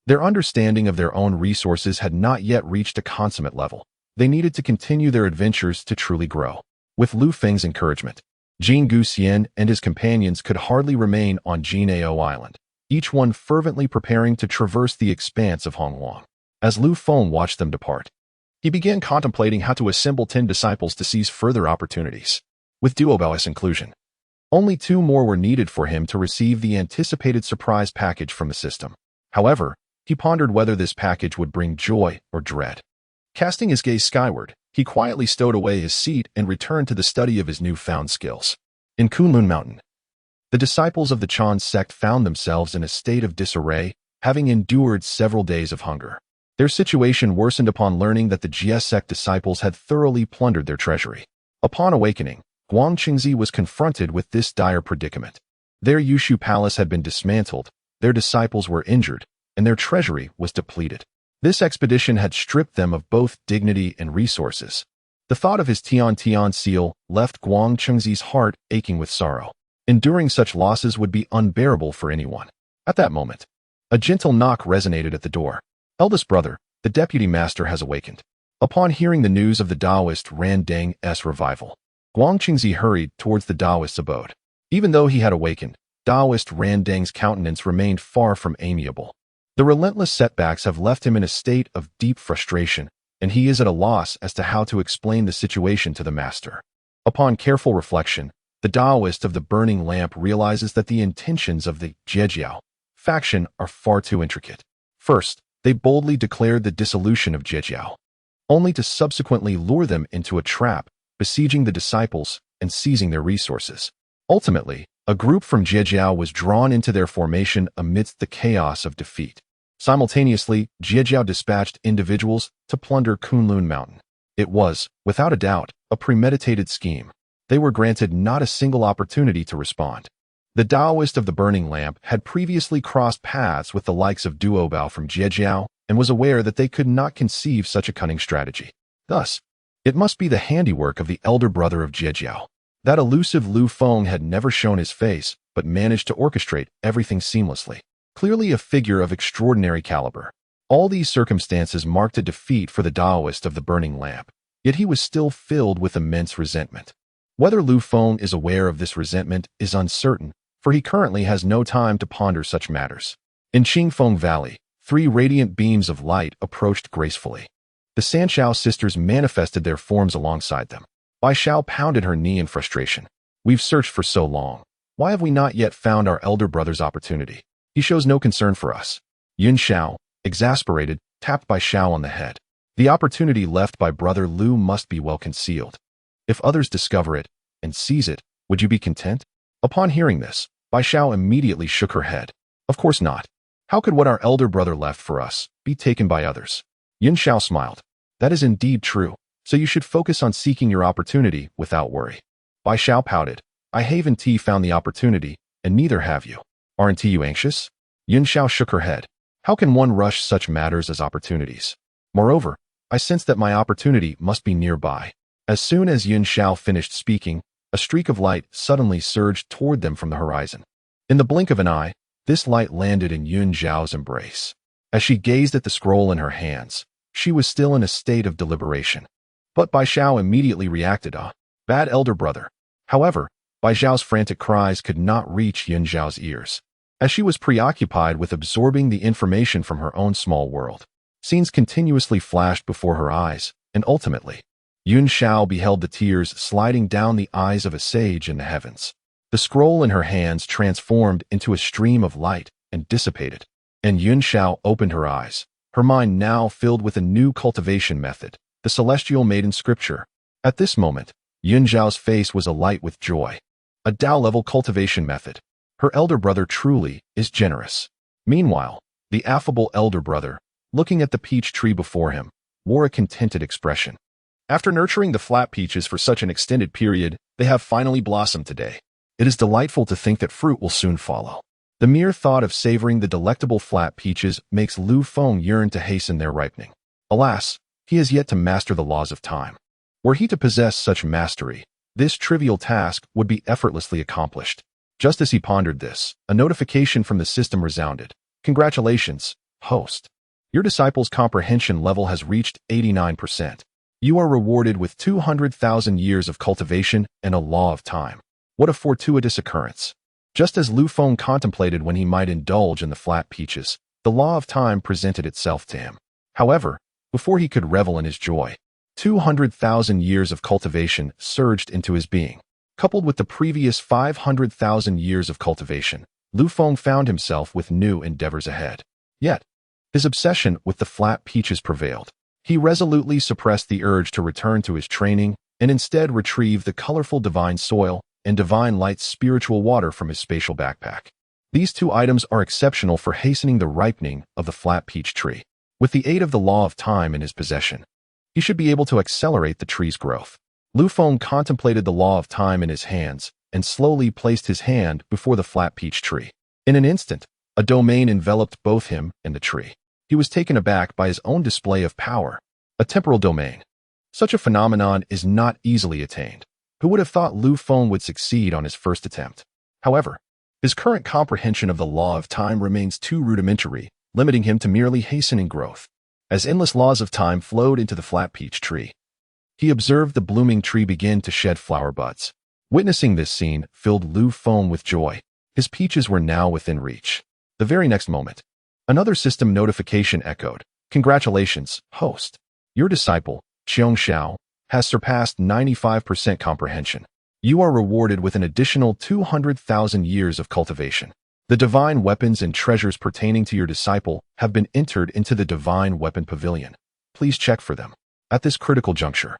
Speaker 1: their understanding of their own resources had not yet reached a consummate level. They needed to continue their adventures to truly grow. With Lu Feng's encouragement, Jing Guxian and his companions could hardly remain on Jinao Island, each one fervently preparing to traverse the expanse of Hongguang. As Lu Feng watched them depart, he began contemplating how to assemble 10 disciples to seize further opportunities. With Duobao's inclusion, only 2 more were needed for him to receive the anticipated surprise package from the system. However, he pondered whether this package would bring joy or dread. Casting his gaze skyward, he quietly stowed away his seat and returned to the study of his newfound skills. In Kunlun Mountain, the disciples of the Chan sect found themselves in a state of disarray, having endured several days of hunger. Their situation worsened upon learning that the Jie sect disciples had thoroughly plundered their treasury. Upon awakening, Guang Qingzi was confronted with this dire predicament. Their Yushu Palace had been dismantled, their disciples were injured, and their treasury was depleted. This expedition had stripped them of both dignity and resources. The thought of his Tian seal left Guang Qingzi's heart aching with sorrow. Enduring such losses would be unbearable for anyone. At that moment, a gentle knock resonated at the door. Eldest brother, the deputy master has awakened. Upon hearing the news of the Taoist Ran Deng's revival, Guang Qingzi hurried towards the Taoist's abode. Even though he had awakened, Taoist Ran Deng's countenance remained far from amiable. The relentless setbacks have left him in a state of deep frustration, and he is at a loss as to how to explain the situation to the master. Upon careful reflection, the Taoist of the burning lamp realizes that the intentions of the Zhijiao faction are far too intricate. First, they boldly declared the dissolution of Zhijiao, only to subsequently lure them into a trap, besieging the disciples and seizing their resources. Ultimately, a group from Zhijiao was drawn into their formation amidst the chaos of defeat. Simultaneously, Zhijiao dispatched individuals to plunder Kunlun Mountain. It was, without a doubt, a premeditated scheme. They were granted not a single opportunity to respond. The Taoist of the Burning Lamp had previously crossed paths with the likes of Duobao from Zhijiao and was aware that they could not conceive such a cunning strategy. Thus, it must be the handiwork of the elder brother of Zhijiao. That elusive Lu Feng had never shown his face, but managed to orchestrate everything seamlessly. Clearly a figure of extraordinary caliber. All these circumstances marked a defeat for the Taoist of the Burning Lamp, yet he was still filled with immense resentment. Whether Lu Feng is aware of this resentment is uncertain, for he currently has no time to ponder such matters. In Qingfeng Valley, 3 radiant beams of light approached gracefully. The Sanshao sisters manifested their forms alongside them. Bai Xiao pounded her knee in frustration. We've searched for so long. Why have we not yet found our elder brother's opportunity? He shows no concern for us. Yun Xiao, exasperated, tapped Bai Xiao on the head. The opportunity left by brother Lu must be well concealed. If others discover it and seize it, would you be content? Upon hearing this, Bai Xiao immediately shook her head. Of course not. How could what our elder brother left for us be taken by others? Yun Xiao smiled. That is indeed true, so you should focus on seeking your opportunity without worry. Bai Xiao pouted. I haven't found the opportunity, and neither have you. Aren't you anxious? Yun Xiao shook her head. How can one rush such matters as opportunities? Moreover, I sense that my opportunity must be nearby. As soon as Yun Xiao finished speaking, a streak of light suddenly surged toward them from the horizon. In the blink of an eye, this light landed in Yun Xiao's embrace. As she gazed at the scroll in her hands, she was still in a state of deliberation. But Bai Xiao immediately reacted, bad elder brother. However, Bai Xiao's frantic cries could not reach Yun Xiao's ears, as she was preoccupied with absorbing the information from her own small world. Scenes continuously flashed before her eyes, and ultimately, Yun Xiao beheld the tears sliding down the eyes of a sage in the heavens. The scroll in her hands transformed into a stream of light and dissipated, and Yun Xiao opened her eyes, her mind now filled with a new cultivation method, the celestial maiden scripture. At this moment, Yun Xiao's face was alight with joy. A Tao-level cultivation method. Her elder brother truly is generous. Meanwhile, the affable elder brother, looking at the peach tree before him, wore a contented expression. After nurturing the flat peaches for such an extended period, they have finally blossomed today. It is delightful to think that fruit will soon follow. The mere thought of savoring the delectable flat peaches makes Lu Feng yearn to hasten their ripening. Alas, he has yet to master the laws of time. Were he to possess such mastery, this trivial task would be effortlessly accomplished. Just as he pondered this, a notification from the system resounded. Congratulations, host. Your disciple's comprehension level has reached 89%. You are rewarded with 200,000 years of cultivation and a law of time. What a fortuitous occurrence. Just as Lu Feng contemplated when he might indulge in the flat peaches, the law of time presented itself to him. However, before he could revel in his joy, 200,000 years of cultivation surged into his being. Coupled with the previous 500,000 years of cultivation, Lu Feng found himself with new endeavors ahead. Yet, his obsession with the flat peaches prevailed. He resolutely suppressed the urge to return to his training and instead retrieved the colorful divine soil and divine light's spiritual water from his spatial backpack. These two items are exceptional for hastening the ripening of the flat peach tree. With the aid of the law of time in his possession, he should be able to accelerate the tree's growth. Lu Feng contemplated the law of time in his hands and slowly placed his hand before the flat peach tree. In an instant, a domain enveloped both him and the tree. He was taken aback by his own display of power. A temporal domain. Such a phenomenon is not easily attained. Who would have thought Lu Feng would succeed on his first attempt? However, his current comprehension of the law of time remains too rudimentary, limiting him to merely hastening growth. As endless laws of time flowed into the flat peach tree, he observed the blooming tree begin to shed flower buds. Witnessing this scene filled Lu Feng with joy. His peaches were now within reach. The very next moment, another system notification echoed. Congratulations, host. Your disciple, Xiao, has surpassed 95% comprehension. You are rewarded with an additional 200,000 years of cultivation. The divine weapons and treasures pertaining to your disciple have been entered into the Divine Weapon Pavilion. Please check for them. At this critical juncture,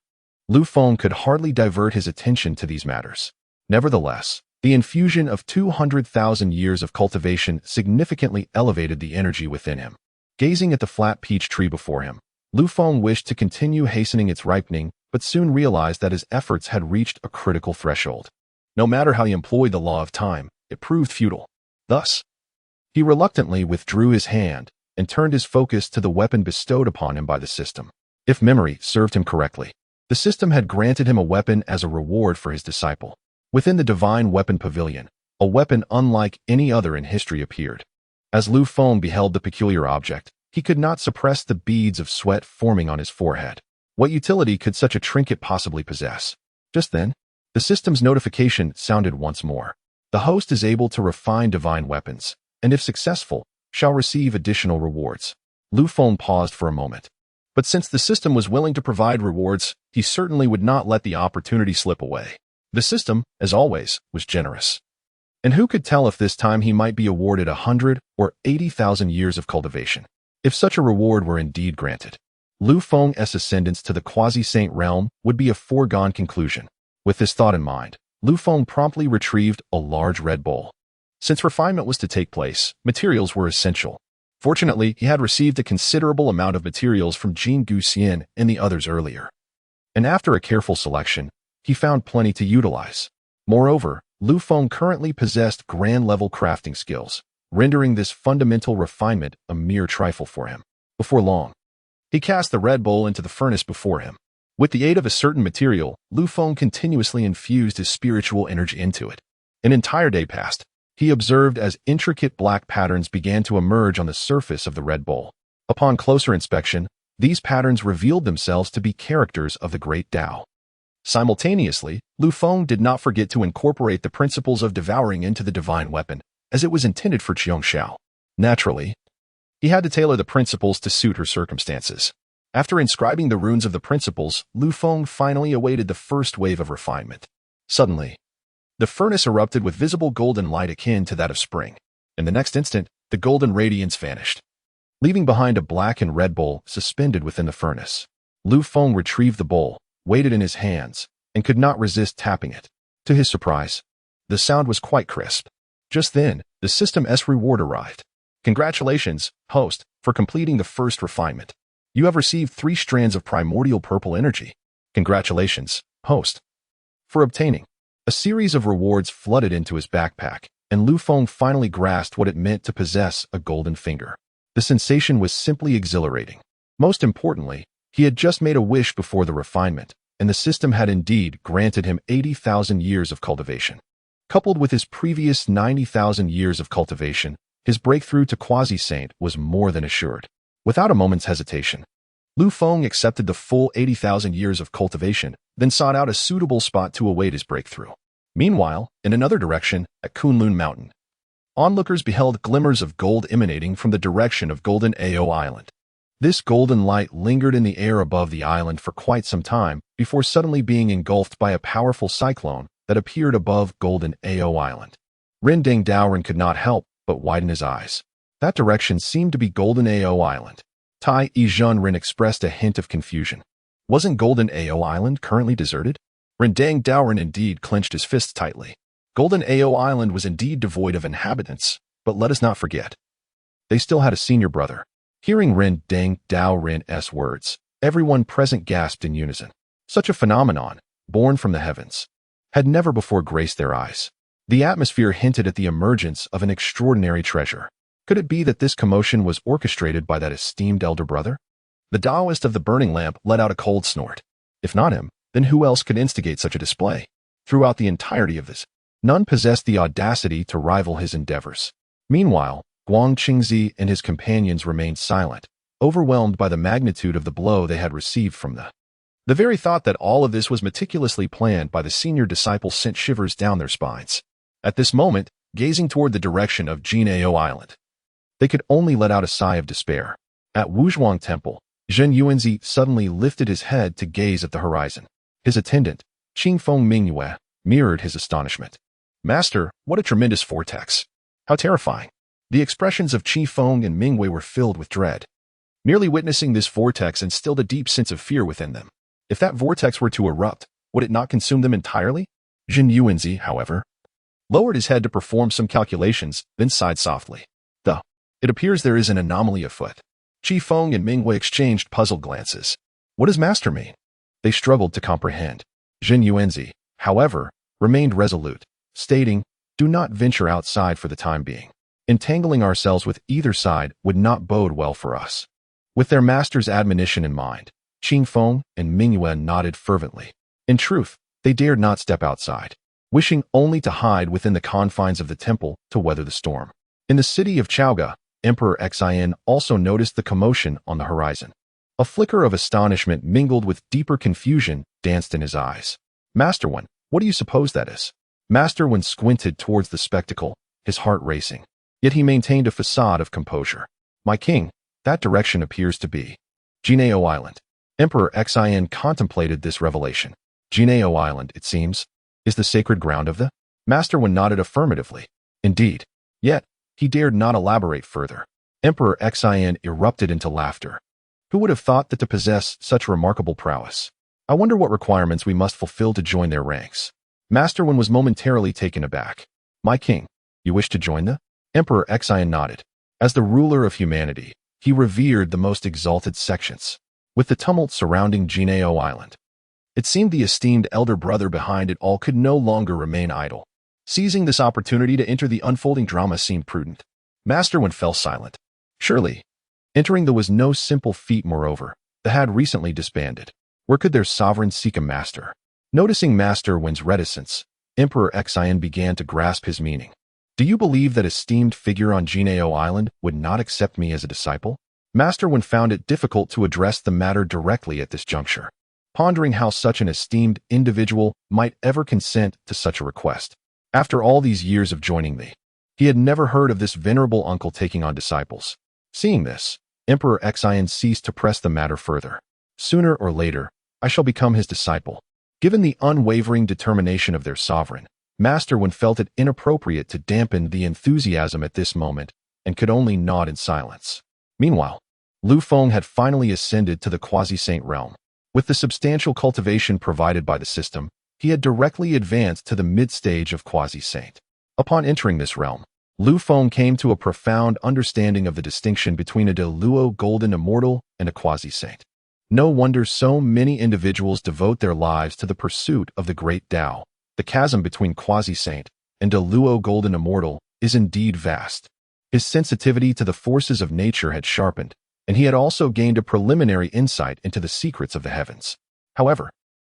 Speaker 1: Lu Feng could hardly divert his attention to these matters. Nevertheless, the infusion of 200,000 years of cultivation significantly elevated the energy within him. Gazing at the flat peach tree before him, Lu Feng wished to continue hastening its ripening, but soon realized that his efforts had reached a critical threshold. No matter how he employed the law of time, it proved futile. Thus, he reluctantly withdrew his hand and turned his focus to the weapon bestowed upon him by the system. If memory served him correctly, the system had granted him a weapon as a reward for his disciple. Within the Divine Weapon Pavilion, a weapon unlike any other in history appeared. As Lu Feng beheld the peculiar object, he could not suppress the beads of sweat forming on his forehead. What utility could such a trinket possibly possess? Just then, the system's notification sounded once more. The host is able to refine divine weapons, and if successful, shall receive additional rewards. Lu Feng paused for a moment. But since the system was willing to provide rewards, he certainly would not let the opportunity slip away. The system, as always, was generous. And who could tell if this time he might be awarded 100 or 80,000 years of cultivation? If such a reward were indeed granted, Lu Feng's ascendance to the quasi-saint realm would be a foregone conclusion. With this thought in mind, Lu Feng promptly retrieved a large red bowl. Since refinement was to take place, materials were essential. Fortunately, he had received a considerable amount of materials from Jin Guxian and the others earlier. And after a careful selection, he found plenty to utilize. Moreover, Lu Feng currently possessed grand-level crafting skills, rendering this fundamental refinement a mere trifle for him. Before long, he cast the red bowl into the furnace before him. With the aid of a certain material, Lu Feng continuously infused his spiritual energy into it. An entire day passed. He observed as intricate black patterns began to emerge on the surface of the red bowl. Upon closer inspection, these patterns revealed themselves to be characters of the Great Tao. Simultaneously, Lu Feng did not forget to incorporate the principles of devouring into the divine weapon, as it was intended for Xiao. Naturally, he had to tailor the principles to suit her circumstances. After inscribing the runes of the principles, Lu Feng finally awaited the first wave of refinement. Suddenly, the furnace erupted with visible golden light akin to that of spring. In the next instant, the golden radiance vanished, leaving behind a black and red bowl suspended within the furnace. Lu Feng retrieved the bowl, weighed it in his hands, and could not resist tapping it. To his surprise, the sound was quite crisp. Just then, the system's reward arrived. Congratulations, host, for completing the first refinement. You have received 3 strands of primordial purple energy. Congratulations, host, for obtaining. A series of rewards flooded into his backpack, and Lu Feng finally grasped what it meant to possess a golden finger. The sensation was simply exhilarating. Most importantly, he had just made a wish before the refinement, and the system had indeed granted him 80,000 years of cultivation. Coupled with his previous 90,000 years of cultivation, his breakthrough to quasi-saint was more than assured. Without a moment's hesitation, Lu Feng accepted the full 80,000 years of cultivation, then sought out a suitable spot to await his breakthrough. Meanwhile, in another direction, at Kunlun Mountain, onlookers beheld glimmers of gold emanating from the direction of Golden Ao Island. This golden light lingered in the air above the island for quite some time before suddenly being engulfed by a powerful cyclone that appeared above Golden Ao Island. Ren Deng Daoren could not help but widen his eyes. That direction seemed to be Golden Ao Island. Tai Yizhen Ren expressed a hint of confusion. Wasn't Golden Ao Island currently deserted? Ren Deng Daoren indeed clenched his fists tightly. Golden Ao Island was indeed devoid of inhabitants, but let us not forget, they still had a senior brother. Hearing Ren Deng Daoren's words, everyone present gasped in unison. Such a phenomenon, born from the heavens, had never before graced their eyes. The atmosphere hinted at the emergence of an extraordinary treasure. Could it be that this commotion was orchestrated by that esteemed elder brother? The Taoist of the burning lamp let out a cold snort. If not him, then who else could instigate such a display? Throughout the entirety of this, none possessed the audacity to rival his endeavors. Meanwhile, Guang Qingzi and his companions remained silent, overwhelmed by the magnitude of the blow they had received from the very thought that all of this was meticulously planned by the senior disciple sent shivers down their spines. At this moment, gazing toward the direction of Jinao Island, they could only let out a sigh of despair. At Wuzhuang Temple, Zhen Yuanzi suddenly lifted his head to gaze at the horizon. His attendant, Qingfeng Mingyue, mirrored his astonishment. Master, what a tremendous vortex! How terrifying! The expressions of Qifeng and Mingyue were filled with dread. Merely witnessing this vortex instilled a deep sense of fear within them. If that vortex were to erupt, would it not consume them entirely? Zhen Yuanzi, however, lowered his head to perform some calculations, then sighed softly. Though, it appears there is an anomaly afoot. Qifeng and Mingyue exchanged puzzled glances. What does Master mean? They struggled to comprehend. Zhen Yuanzi, however, remained resolute, stating, do not venture outside for the time being. Entangling ourselves with either side would not bode well for us. With their master's admonition in mind, Qingfeng and Mingyue nodded fervently. In truth, they dared not step outside, wishing only to hide within the confines of the temple to weather the storm. In the city of Chaoga, Emperor Xian also noticed the commotion on the horizon. A flicker of astonishment mingled with deeper confusion danced in his eyes. Master Wen, what do you suppose that is? Master Wen squinted towards the spectacle, his heart racing. Yet he maintained a facade of composure. My king, that direction appears to be Jinao Island. Emperor Xian contemplated this revelation. Jinao Island, it seems, is the sacred ground of the... Master Wen nodded affirmatively. Indeed. Yet, he dared not elaborate further. Emperor Xian erupted into laughter. Who would have thought that to possess such remarkable prowess? I wonder what requirements we must fulfill to join their ranks. Master Wen was momentarily taken aback. My king, you wish to join the... Emperor Xian nodded. As the ruler of humanity, he revered the most exalted sections. With the tumult surrounding Jinao Island, it seemed the esteemed elder brother behind it all could no longer remain idle. Seizing this opportunity to enter the unfolding drama seemed prudent. Master Wen fell silent. Surely, entering the was no simple feat. Moreover, the had recently disbanded. Where could their sovereign seek a master? Noticing Master Wen's reticence, Emperor Xian began to grasp his meaning. Do you believe that esteemed figure on Jinao Island would not accept me as a disciple? Master Wen found it difficult to address the matter directly at this juncture, pondering how such an esteemed individual might ever consent to such a request. After all these years of joining thee, he had never heard of this venerable uncle taking on disciples. Seeing this, Emperor Xian ceased to press the matter further. Sooner or later, I shall become his disciple. Given the unwavering determination of their sovereign, Master Wen felt it inappropriate to dampen the enthusiasm at this moment and could only nod in silence. Meanwhile, Lu Feng had finally ascended to the quasi-saint realm. With the substantial cultivation provided by the system, he had directly advanced to the mid-stage of quasi-saint. Upon entering this realm, Lu Feng came to a profound understanding of the distinction between a Deluo golden immortal and a quasi-saint. No wonder so many individuals devote their lives to the pursuit of the great Tao. The chasm between quasi-saint and Deluo golden immortal is indeed vast. His sensitivity to the forces of nature had sharpened, and he had also gained a preliminary insight into the secrets of the heavens. However,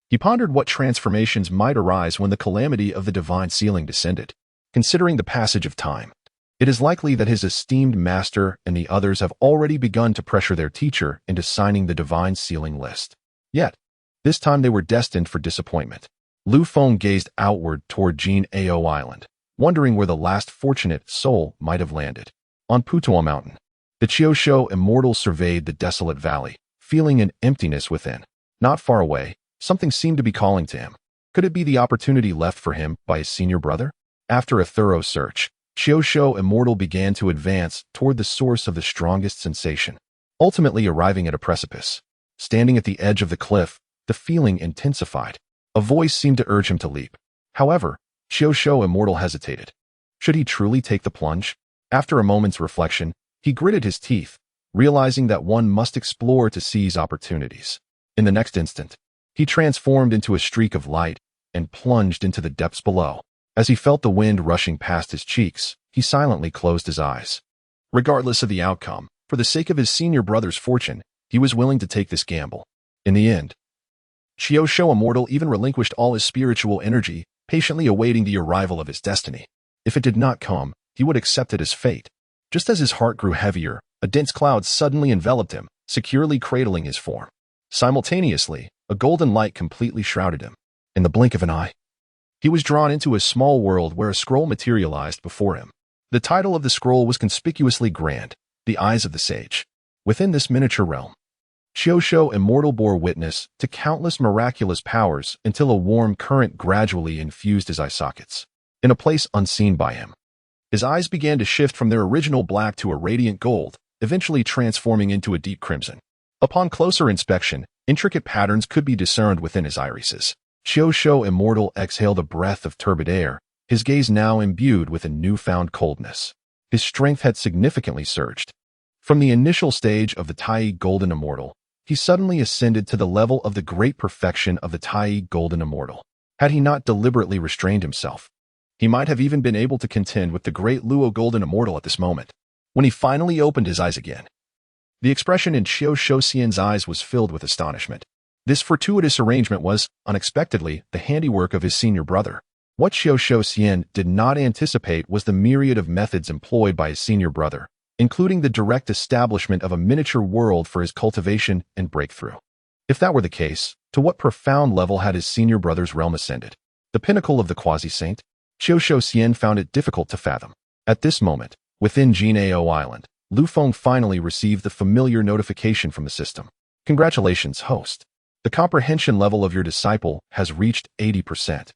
Speaker 1: he pondered what transformations might arise when the calamity of the divine sealing descended. Considering the passage of time, it is likely that his esteemed master and the others have already begun to pressure their teacher into signing the divine sealing list. Yet, this time they were destined for disappointment. Lu Feng gazed outward toward Jian'ao Island, wondering where the last fortunate soul might have landed. On Putuo Mountain, the Qiushou immortal surveyed the desolate valley, feeling an emptiness within. Not far away, something seemed to be calling to him. Could it be the opportunity left for him by his senior brother? After a thorough search, Qiushou immortal began to advance toward the source of the strongest sensation, ultimately arriving at a precipice. Standing at the edge of the cliff, the feeling intensified. A voice seemed to urge him to leap. However, Qiushou immortal hesitated. Should he truly take the plunge? After a moment's reflection, he gritted his teeth, realizing that one must explore to seize opportunities. In the next instant, he transformed into a streak of light and plunged into the depths below. As he felt the wind rushing past his cheeks, he silently closed his eyes. Regardless of the outcome, for the sake of his senior brother's fortune, he was willing to take this gamble. In the end, Qiushou immortal even relinquished all his spiritual energy, patiently awaiting the arrival of his destiny. If it did not come, he would accept it as fate. Just as his heart grew heavier, a dense cloud suddenly enveloped him, securely cradling his form. Simultaneously, a golden light completely shrouded him. In the blink of an eye, he was drawn into a small world where a scroll materialized before him. The title of the scroll was conspicuously grand, The Eyes of the Sage. Within this miniature realm, Qiushou immortal bore witness to countless miraculous powers until a warm current gradually infused his eye sockets. In a place unseen by him, his eyes began to shift from their original black to a radiant gold, eventually transforming into a deep crimson. Upon closer inspection, intricate patterns could be discerned within his irises. Qiushou immortal exhaled a breath of turbid air, his gaze now imbued with a newfound coldness. His strength had significantly surged. From the initial stage of the Tai Golden Immortal, he suddenly ascended to the level of the great perfection of the Tai Golden Immortal. Had he not deliberately restrained himself, he might have even been able to contend with the great Luo Golden Immortal at this moment. When he finally opened his eyes again, the expression in Qiushou Xian's eyes was filled with astonishment. This fortuitous arrangement was, unexpectedly, the handiwork of his senior brother. What Qiushou Xian did not anticipate was the myriad of methods employed by his senior brother, including the direct establishment of a miniature world for his cultivation and breakthrough. If that were the case, to what profound level had his senior brother's realm ascended? The pinnacle of the quasi-saint? Qiushou Xian found it difficult to fathom. At this moment, within Jian'ao Island, Lu Feng finally received the familiar notification from the system. Congratulations, host. The comprehension level of your disciple has reached 80%,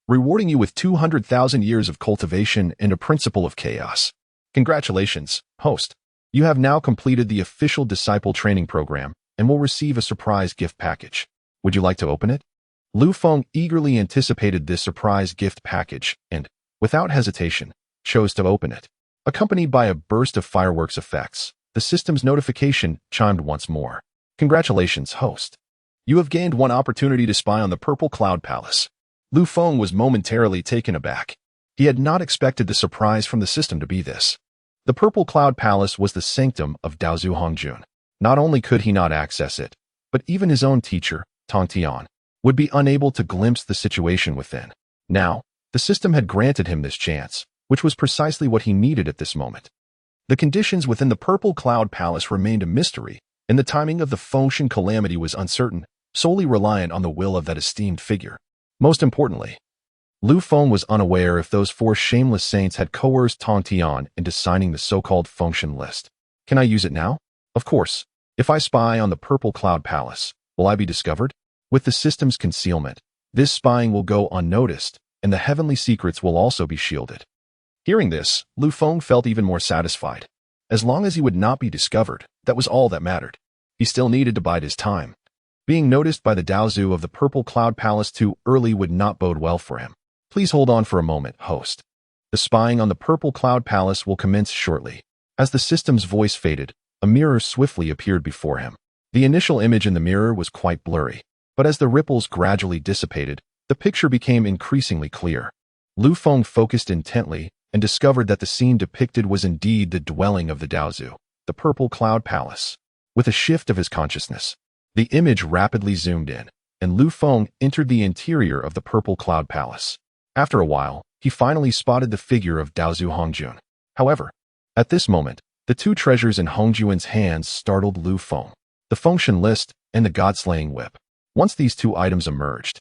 Speaker 1: rewarding you with 200,000 years of cultivation and a principle of chaos. Congratulations, host. You have now completed the official disciple training program and will receive a surprise gift package. Would you like to open it? Lu Feng eagerly anticipated this surprise gift package and, without hesitation, chose to open it. Accompanied by a burst of fireworks effects, the system's notification chimed once more. Congratulations, host. You have gained one opportunity to spy on the Purple Cloud Palace. Lu Feng was momentarily taken aback. He had not expected the surprise from the system to be this. The Purple Cloud Palace was the sanctum of Daozu Hongjun. Not only could he not access it, but even his own teacher, Tongtian, would be unable to glimpse the situation within. Now, the system had granted him this chance, which was precisely what he needed at this moment. The conditions within the Purple Cloud Palace remained a mystery, and the timing of the Fengshen Calamity was uncertain, solely reliant on the will of that esteemed figure. Most importantly, Lu Feng was unaware if those four shameless saints had coerced Tongtian into signing the so-called Fengshen list. Can I use it now? Of course. If I spy on the Purple Cloud Palace, will I be discovered? With the system's concealment, this spying will go unnoticed, and the heavenly secrets will also be shielded. Hearing this, Lu Feng felt even more satisfied. As long as he would not be discovered, that was all that mattered. He still needed to bide his time. Being noticed by the Daozu of the Purple Cloud Palace too early would not bode well for him. Please hold on for a moment, host. The spying on the Purple Cloud Palace will commence shortly. As the system's voice faded, a mirror swiftly appeared before him. The initial image in the mirror was quite blurry, but as the ripples gradually dissipated, the picture became increasingly clear. Lu Feng focused intently and discovered that the scene depicted was indeed the dwelling of the Daozu, the Purple Cloud Palace. With a shift of his consciousness, the image rapidly zoomed in, and Lu Feng entered the interior of the Purple Cloud Palace. After a while, he finally spotted the figure of Daozu Hongjun. However, at this moment, the two treasures in Hongjun's hands startled Lu Feng, the Fengshen list and the God-slaying whip. Once these two items emerged,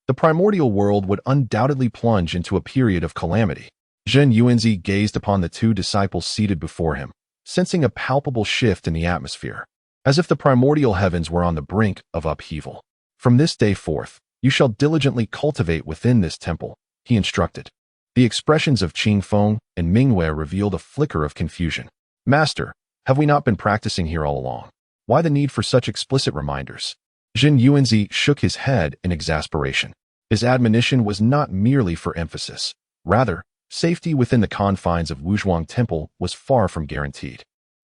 Speaker 1: the primordial world would undoubtedly plunge into a period of calamity. Zhen Yuanzi gazed upon the two disciples seated before him, sensing a palpable shift in the atmosphere, as if the primordial heavens were on the brink of upheaval. From this day forth, you shall diligently cultivate within this temple, he instructed. The expressions of Qing Feng and Mingwei revealed a flicker of confusion. Master, have we not been practicing here all along? Why the need for such explicit reminders? Zhen Yuanzi shook his head in exasperation. His admonition was not merely for emphasis. Rather, safety within the confines of Wuzhuang Temple was far from guaranteed.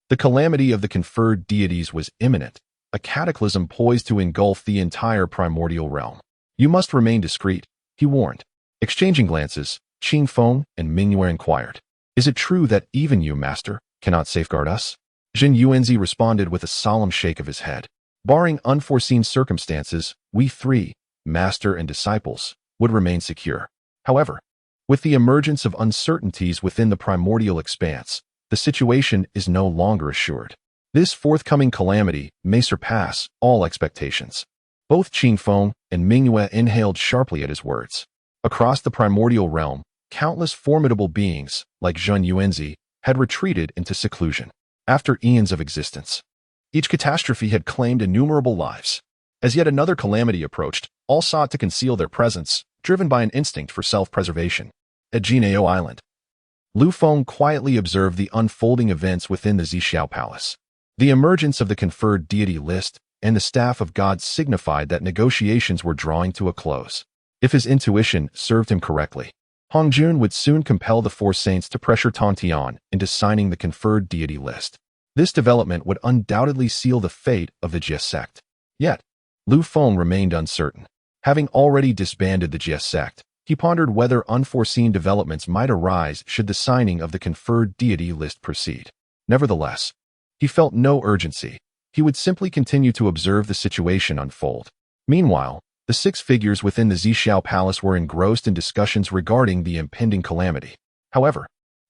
Speaker 1: The calamity of the conferred deities was imminent, a cataclysm poised to engulf the entire primordial realm. You must remain discreet, he warned. Exchanging glances, Qing Feng and Mingwei inquired, is it true that even you, Master, cannot safeguard us? Zhen Yuanzi responded with a solemn shake of his head. Barring unforeseen circumstances, we three, Master and disciples, would remain secure. However, with the emergence of uncertainties within the primordial expanse, the situation is no longer assured. This forthcoming calamity may surpass all expectations. Both Qing Feng and Mingwei inhaled sharply at his words. Across the primordial realm, countless formidable beings, like Zhen Yuanzi, had retreated into seclusion. After eons of existence, each catastrophe had claimed innumerable lives. As yet another calamity approached, all sought to conceal their presence, driven by an instinct for self-preservation. At Jineo Island, Lu Feng quietly observed the unfolding events within the Zixiao Palace. The emergence of the conferred deity list and the staff of gods signified that negotiations were drawing to a close. If his intuition served him correctly, Hongjun would soon compel the four saints to pressure Tongtian into signing the conferred deity list. This development would undoubtedly seal the fate of the Jie Sect. Yet, Lu Feng remained uncertain. Having already disbanded the Jie Sect, he pondered whether unforeseen developments might arise should the signing of the conferred deity list proceed. Nevertheless, he felt no urgency. He would simply continue to observe the situation unfold. Meanwhile, the six figures within the Zixiao Palace were engrossed in discussions regarding the impending calamity. However,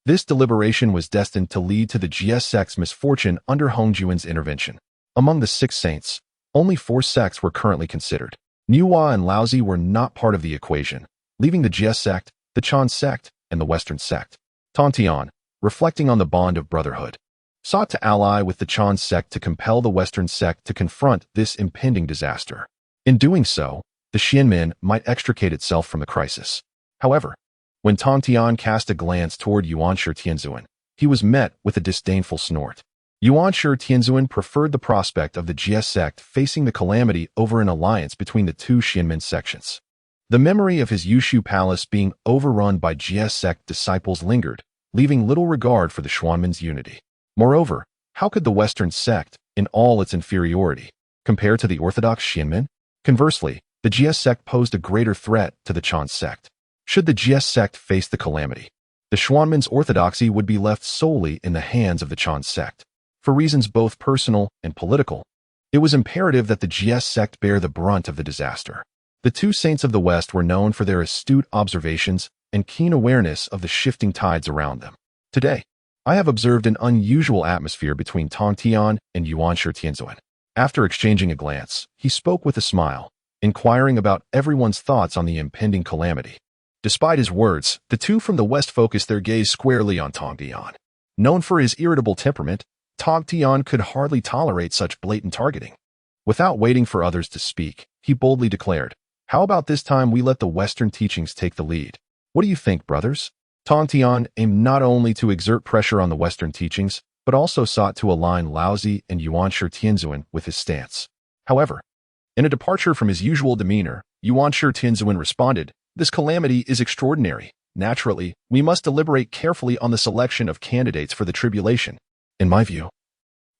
Speaker 1: this deliberation was destined to lead to the Jie Sect's misfortune under Hongjuan's intervention. Among the six saints, only four sects were currently considered. Niuhua and Laozi were not part of the equation, leaving the Jie Sect, the Chan Sect, and the Western Sect. Tongtian, reflecting on the bond of brotherhood, sought to ally with the Chan Sect to compel the Western Sect to confront this impending disaster. In doing so, the Xianmin might extricate itself from the crisis. However, when Tongtian cast a glance toward Yuanshi Tianzuan, he was met with a disdainful snort. Yuanshi Tianzuan preferred the prospect of the Jie Sect facing the calamity over an alliance between the two Xianmin sections. The memory of his Yushu Palace being overrun by Jie Sect disciples lingered, leaving little regard for the Xuanmin's unity. Moreover, how could the Western Sect, in all its inferiority, compare to the Orthodox Xianmin? Conversely, the Jie Sect posed a greater threat to the Chan Sect. Should the Jie Sect face the calamity, the Xuanmin's orthodoxy would be left solely in the hands of the Chan Sect. For reasons both personal and political, it was imperative that the Jie Sect bear the brunt of the disaster. The two saints of the West were known for their astute observations and keen awareness of the shifting tides around them. Today, I have observed an unusual atmosphere between Tongtian and Yuanshi Tianzuan. After exchanging a glance, he spoke with a smile, inquiring about everyone's thoughts on the impending calamity. Despite his words, the two from the West focused their gaze squarely on Tongtian. Known for his irritable temperament, Tongtian could hardly tolerate such blatant targeting. Without waiting for others to speak, he boldly declared, "How about this time we let the Western teachings take the lead? What do you think, brothers?" Tongtian aimed not only to exert pressure on the Western teachings, but also sought to align Laozi and Yuanshi Tianzuan with his stance. However, in a departure from his usual demeanor, Yuanshi Tianzuan responded, "This calamity is extraordinary. Naturally, we must deliberate carefully on the selection of candidates for the tribulation. In my view,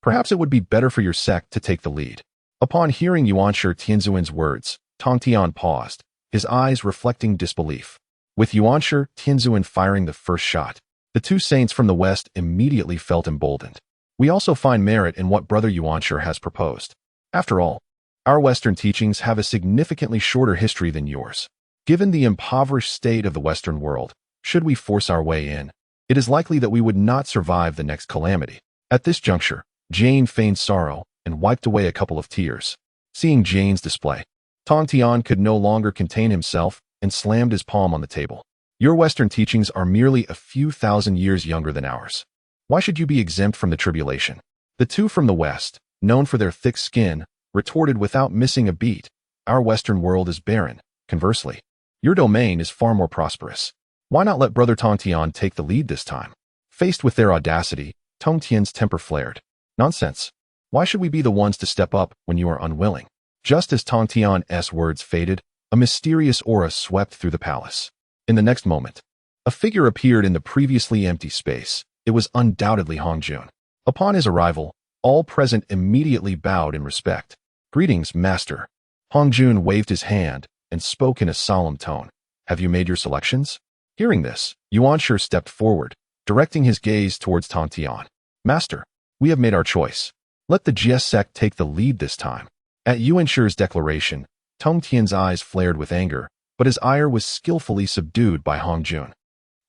Speaker 1: perhaps it would be better for your sect to take the lead." Upon hearing Yuanshi Tianzuan's words, Tongtian paused, his eyes reflecting disbelief. With Yuanshi Tianzuan firing the first shot, the two saints from the West immediately felt emboldened. "We also find merit in what Brother Yuanshi has proposed. After all, our Western teachings have a significantly shorter history than yours. Given the impoverished state of the Western world, should we force our way in, it is likely that we would not survive the next calamity." At this juncture, Jane feigned sorrow and wiped away a couple of tears. Seeing Jane's display, Tongtian could no longer contain himself and slammed his palm on the table. Your Western teachings are merely a few thousand years younger than ours. Why should you be exempt from the tribulation? The two from the West, known for their thick skin, retorted without missing a beat. Our Western world is barren. Conversely, your domain is far more prosperous. Why not let Brother Tongtian take the lead this time? Faced with their audacity, Tongtian's temper flared. Nonsense. Why should we be the ones to step up when you are unwilling? Just as Tongtian's words faded, a mysterious aura swept through the palace. In the next moment, a figure appeared in the previously empty space. It was undoubtedly Hongjun. Upon his arrival, all present immediately bowed in respect. Greetings, Master. Hongjun waved his hand and spoke in a solemn tone. Have you made your selections? Hearing this, Yuanshi stepped forward, directing his gaze towards Tongtian. Master, we have made our choice. Let the Jie Sect take the lead this time. At Yuanshi's declaration, Tongtian's eyes flared with anger, but his ire was skillfully subdued by Hongjun.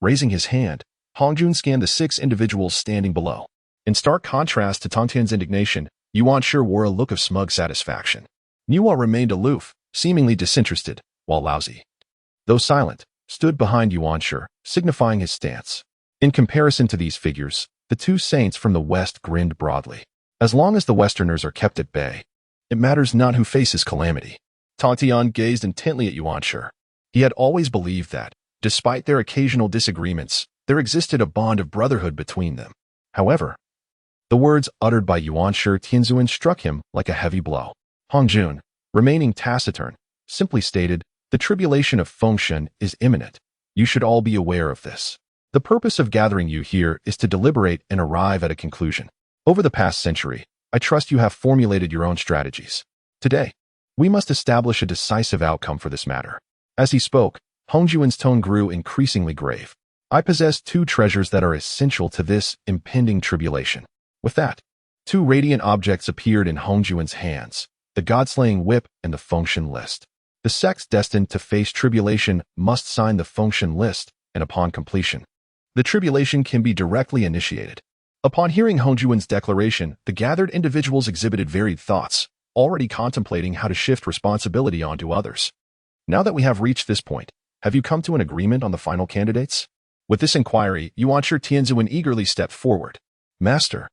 Speaker 1: Raising his hand, Hongjun scanned the 6 individuals standing below. In stark contrast to Tongtian's indignation, Yuanshi wore a look of smug satisfaction. Niwa remained aloof, seemingly disinterested, while Laozi, though silent, stood behind Yuanshi, signifying his stance. In comparison to these figures, the 2 saints from the West grinned broadly. As long as the Westerners are kept at bay, it matters not who faces calamity. Tongtian gazed intently at Yuanshi. He had always believed that, despite their occasional disagreements, there existed a bond of brotherhood between them. However, the words uttered by Yuanshi Tianzuan struck him like a heavy blow. Hongjun, remaining taciturn, simply stated, the tribulation of Fengshen is imminent. You should all be aware of this. The purpose of gathering you here is to deliberate and arrive at a conclusion. Over the past century, I trust you have formulated your own strategies. Today, we must establish a decisive outcome for this matter. As he spoke, Hongjun's tone grew increasingly grave. I possess 2 treasures that are essential to this impending tribulation. With that, 2 radiant objects appeared in Hongjun's hands, the God-slaying whip and the Fengshen list. The sects destined to face tribulation must sign the Fengshen list, and upon completion, the tribulation can be directly initiated. Upon hearing Hongjun's declaration, the gathered individuals exhibited varied thoughts, already contemplating how to shift responsibility onto others. Now that we have reached this point, have you come to an agreement on the final candidates? With this inquiry, Yuanshi Tianzuan eagerly stepped forward. Master,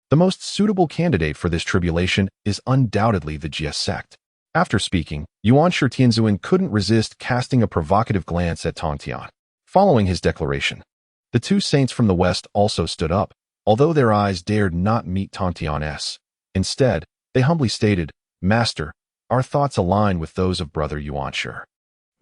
Speaker 1: the most suitable candidate for this tribulation is undoubtedly the Jie Sect. After speaking, Yuanshi Tianzuan couldn't resist casting a provocative glance at Tongtian. Following his declaration, the 2 saints from the West also stood up, although their eyes dared not meet Tongtian's. Instead, they humbly stated, Master, our thoughts align with those of Brother Yuanshi.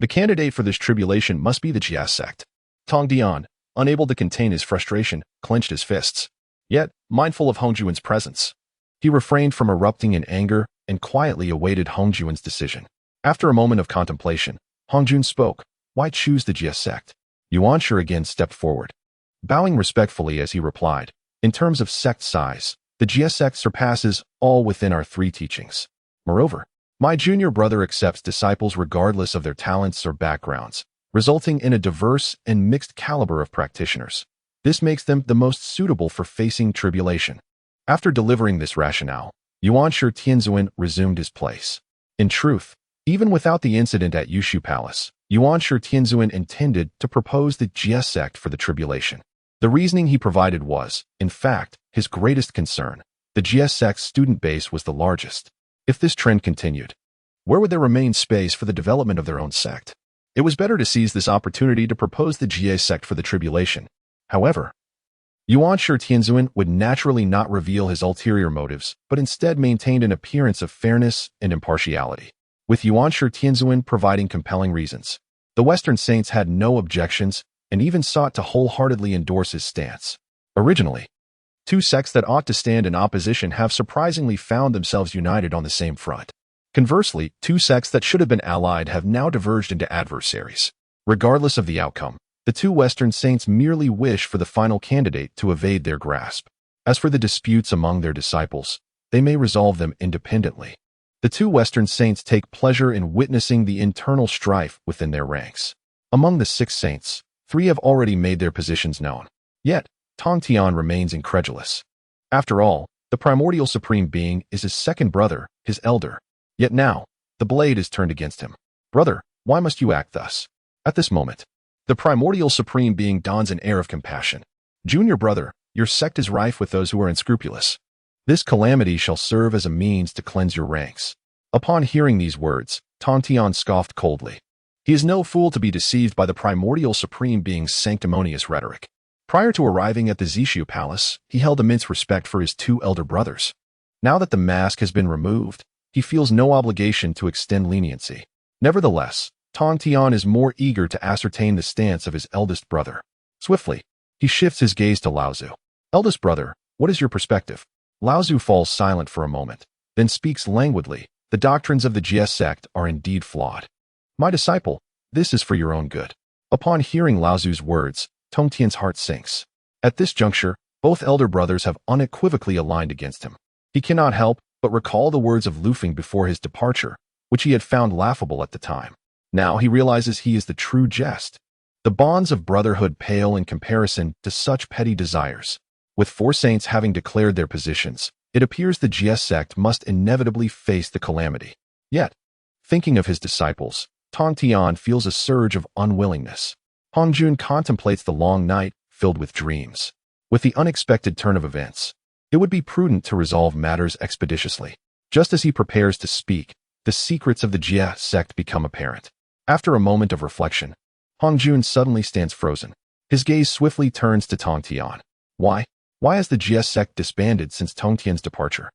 Speaker 1: The candidate for this tribulation must be the Jie Sect. Tongtian, unable to contain his frustration, clenched his fists. Yet, mindful of Hongjun's presence, he refrained from erupting in anger and quietly awaited Hongjun's decision. After a moment of contemplation, Hongjun spoke, Why choose the Jie Sect? Yuanshi again stepped forward, bowing respectfully as he replied, In terms of sect size, the Jie Sect surpasses all within our 3 teachings. Moreover, my junior brother accepts disciples regardless of their talents or backgrounds, resulting in a diverse and mixed caliber of practitioners. This makes them the most suitable for facing tribulation. After delivering this rationale, Yuanshi Tianzuan resumed his place. In truth, even without the incident at Zixiao Palace, Yuanshi Tianzuan intended to propose the Jie Sect for the tribulation. The reasoning he provided was, in fact, his greatest concern. The Jie Sect's student base was the largest. If this trend continued, where would there remain space for the development of their own sect? It was better to seize this opportunity to propose the Jie Sect for the tribulation. However, Yuanshi Tianzuan would naturally not reveal his ulterior motives, but instead maintained an appearance of fairness and impartiality. With Yuanshi Tianzuan providing compelling reasons, the Western saints had no objections and even sought to wholeheartedly endorse his stance. Originally, 2 sects that ought to stand in opposition have surprisingly found themselves united on the same front. Conversely, 2 sects that should have been allied have now diverged into adversaries. Regardless of the outcome, the 2 Western saints merely wish for the final candidate to evade their grasp. As for the disputes among their disciples, they may resolve them independently. The 2 Western saints take pleasure in witnessing the internal strife within their ranks. Among the 6 saints, 3 have already made their positions known. Yet, Tongtian remains incredulous. After all, the primordial supreme being is his second brother, his elder. Yet now, The blade is turned against him. Brother, why must you act thus? At this moment, the primordial supreme being dons an air of compassion. Junior brother, your sect is rife with those who are unscrupulous. This calamity shall serve as a means to cleanse your ranks. Upon hearing these words, Tongtian scoffed coldly. He is no fool to be deceived by the primordial supreme being's sanctimonious rhetoric. Prior to arriving at the Zixiao Palace, he held immense respect for his two elder brothers. Now that the mask has been removed, he feels no obligation to extend leniency. Nevertheless, Tongtian is more eager to ascertain the stance of his eldest brother. Swiftly, he shifts his gaze to Laozu. Eldest brother, what is your perspective? Laozu falls silent for a moment, then speaks languidly. The doctrines of the Jie Sect are indeed flawed. My disciple, this is for your own good. Upon hearing Laozu's words, Tongtian's heart sinks. At this juncture, both elder brothers have unequivocally aligned against him. He cannot help but recall the words of Lu Feng before his departure, which he had found laughable at the time. Now he realizes he is the true jest. The bonds of brotherhood pale in comparison to such petty desires. With four saints having declared their positions, it appears the Jie Sect must inevitably face the calamity. Yet, thinking of his disciples, Tongtian feels a surge of unwillingness. Hongjun contemplates the long night, filled with dreams. With the unexpected turn of events, it would be prudent to resolve matters expeditiously. Just as he prepares to speak, the secrets of the Jie Sect become apparent. After a moment of reflection, Hongjun suddenly stands frozen. His gaze swiftly turns to Tongtian. Why? Why has the Jie Sect disbanded since Tongtian's departure?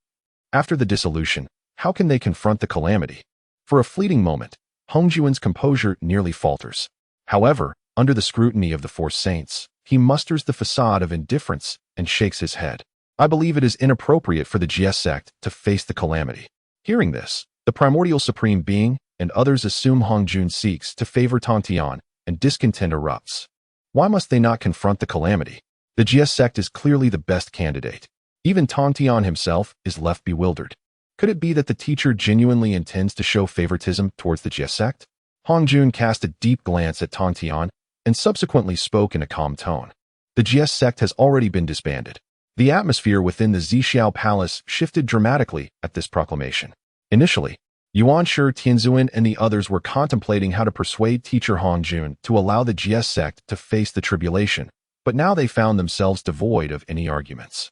Speaker 1: After the dissolution, how can they confront the calamity? For a fleeting moment, Hongjun's composure nearly falters. However, under the scrutiny of the four saints, he musters the facade of indifference and shakes his head. I believe it is inappropriate for the Jie Sect to face the calamity. Hearing this, the primordial supreme being and others assume Hongjun seeks to favor Tongtian, and discontent erupts. Why must they not confront the calamity? The Jie Sect is clearly the best candidate. Even Tongtian himself is left bewildered. Could it be that the teacher genuinely intends to show favoritism towards the Jie Sect? Hongjun cast a deep glance at Tongtian and subsequently spoke in a calm tone. The Jie Sect has already been disbanded. The atmosphere within the Zixiao Palace shifted dramatically at this proclamation. Initially, Yuanshi Tianzuan and the others were contemplating how to persuade teacher Hongjun to allow the Jie Sect to face the tribulation, but now they found themselves devoid of any arguments.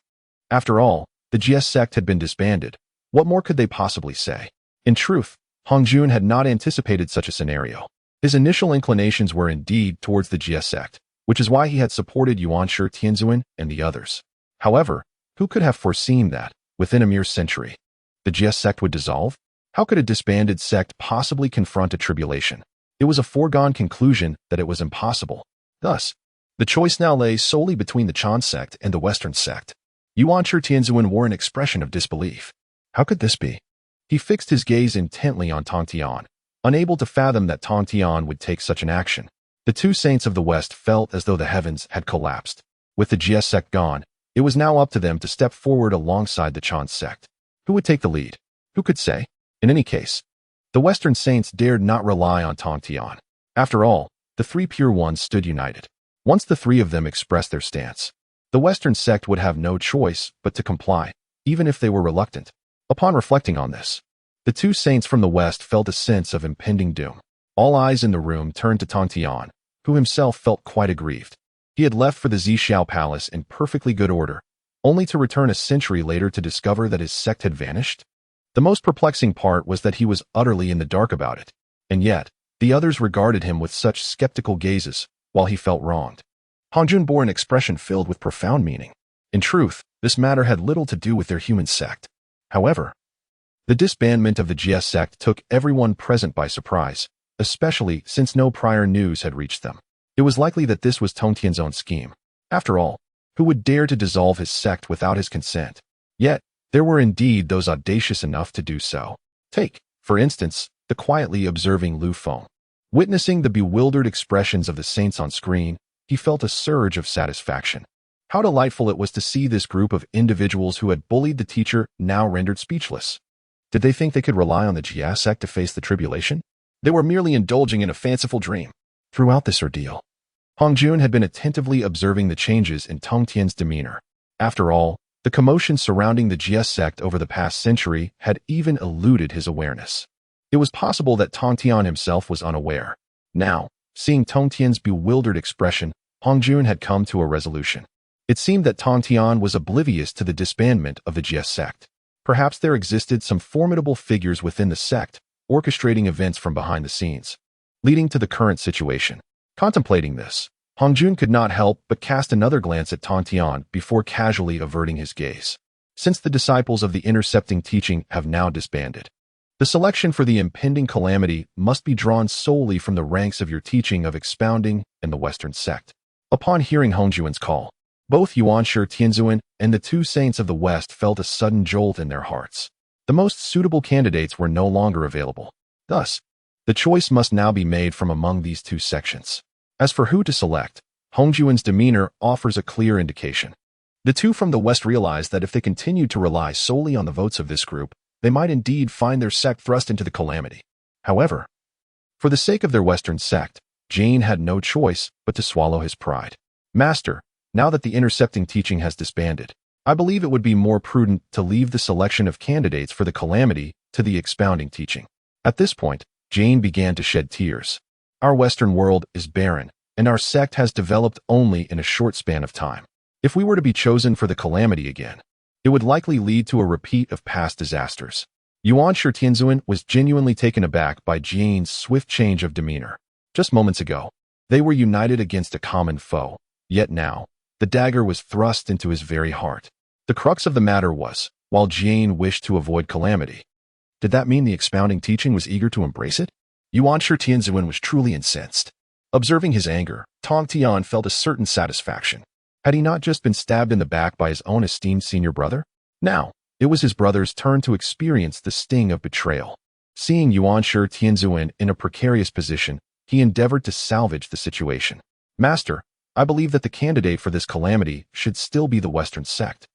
Speaker 1: After all, the Jie Sect had been disbanded. What more could they possibly say? In truth, Hongjun had not anticipated such a scenario. His initial inclinations were indeed towards the Jie Sect, which is why he had supported Yuanshi Tianzuan and the others. However, who could have foreseen that, within a mere century, the Jie Sect would dissolve? How could a disbanded sect possibly confront a tribulation? It was a foregone conclusion that it was impossible. Thus, the choice now lay solely between the Chan sect and the Western sect. Yuanshi Tianzuan wore an expression of disbelief. How could this be? He fixed his gaze intently on Tongtian, unable to fathom that Tongtian would take such an action. The two saints of the West felt as though the heavens had collapsed. With the Jie Sect gone, it was now up to them to step forward alongside the Chan sect. Who would take the lead? Who could say? In any case, the Western saints dared not rely on Tongtian. After all, the three pure ones stood united. Once the three of them expressed their stance, the Western sect would have no choice but to comply, even if they were reluctant. Upon reflecting on this, the two saints from the West felt a sense of impending doom. All eyes in the room turned to Tongtian, who himself felt quite aggrieved. He had left for the Zixiao Palace in perfectly good order, only to return a century later to discover that his sect had vanished. The most perplexing part was that he was utterly in the dark about it, and yet, the others regarded him with such skeptical gazes, while he felt wronged. Hongjun bore an expression filled with profound meaning. In truth, this matter had little to do with their human sect. However, the disbandment of the Jie Sect took everyone present by surprise, especially since no prior news had reached them. It was likely that this was Tongtian's own scheme. After all, who would dare to dissolve his sect without his consent? Yet, there were indeed those audacious enough to do so. Take, for instance, the quietly observing Lu Feng. Witnessing the bewildered expressions of the saints on screen, he felt a surge of satisfaction. How delightful it was to see this group of individuals who had bullied the teacher now rendered speechless. Did they think they could rely on the Jie Sect to face the tribulation? They were merely indulging in a fanciful dream. Throughout this ordeal, Hongjun had been attentively observing the changes in Tongtian's demeanor. After all, the commotion surrounding the Jie Sect over the past century had even eluded his awareness. It was possible that Tongtian himself was unaware. Now, seeing Tongtian's bewildered expression, Hongjun had come to a resolution. It seemed that Tongtian was oblivious to the disbandment of the Jie Sect. Perhaps there existed some formidable figures within the sect, orchestrating events from behind the scenes, leading to the current situation. Contemplating this, Hongjun could not help but cast another glance at Tongtian before casually averting his gaze. Since the disciples of the intercepting teaching have now disbanded, the selection for the impending calamity must be drawn solely from the ranks of your teaching of expounding and the Western sect. Upon hearing Hongjun's call, both Yuanshi Tianzuan and the two saints of the West felt a sudden jolt in their hearts. The most suitable candidates were no longer available. Thus, the choice must now be made from among these two sections. As for who to select, Hongjun's demeanor offers a clear indication. The two from the West realized that if they continued to rely solely on the votes of this group, they might indeed find their sect thrust into the calamity. However, for the sake of their Western sect, Jane had no choice but to swallow his pride. Master, now that the intercepting teaching has disbanded, I believe it would be more prudent to leave the selection of candidates for the calamity to the expounding teaching. At this point, Jane began to shed tears. Our Western world is barren, and our sect has developed only in a short span of time. If we were to be chosen for the calamity again, it would likely lead to a repeat of past disasters. Yuanshi Tianzuan was genuinely taken aback by Jane's swift change of demeanor. Just moments ago, they were united against a common foe, yet now, the dagger was thrust into his very heart. The crux of the matter was, while Jane wished to avoid calamity, did that mean the expounding teaching was eager to embrace it? Yuanshi Tianzuan was truly incensed. Observing his anger, Tongtian felt a certain satisfaction. Had he not just been stabbed in the back by his own esteemed senior brother? Now, it was his brother's turn to experience the sting of betrayal. Seeing Yuanshi Tianzuan in a precarious position, he endeavored to salvage the situation. Master, I believe that the candidate for this calamity should still be the Western sect.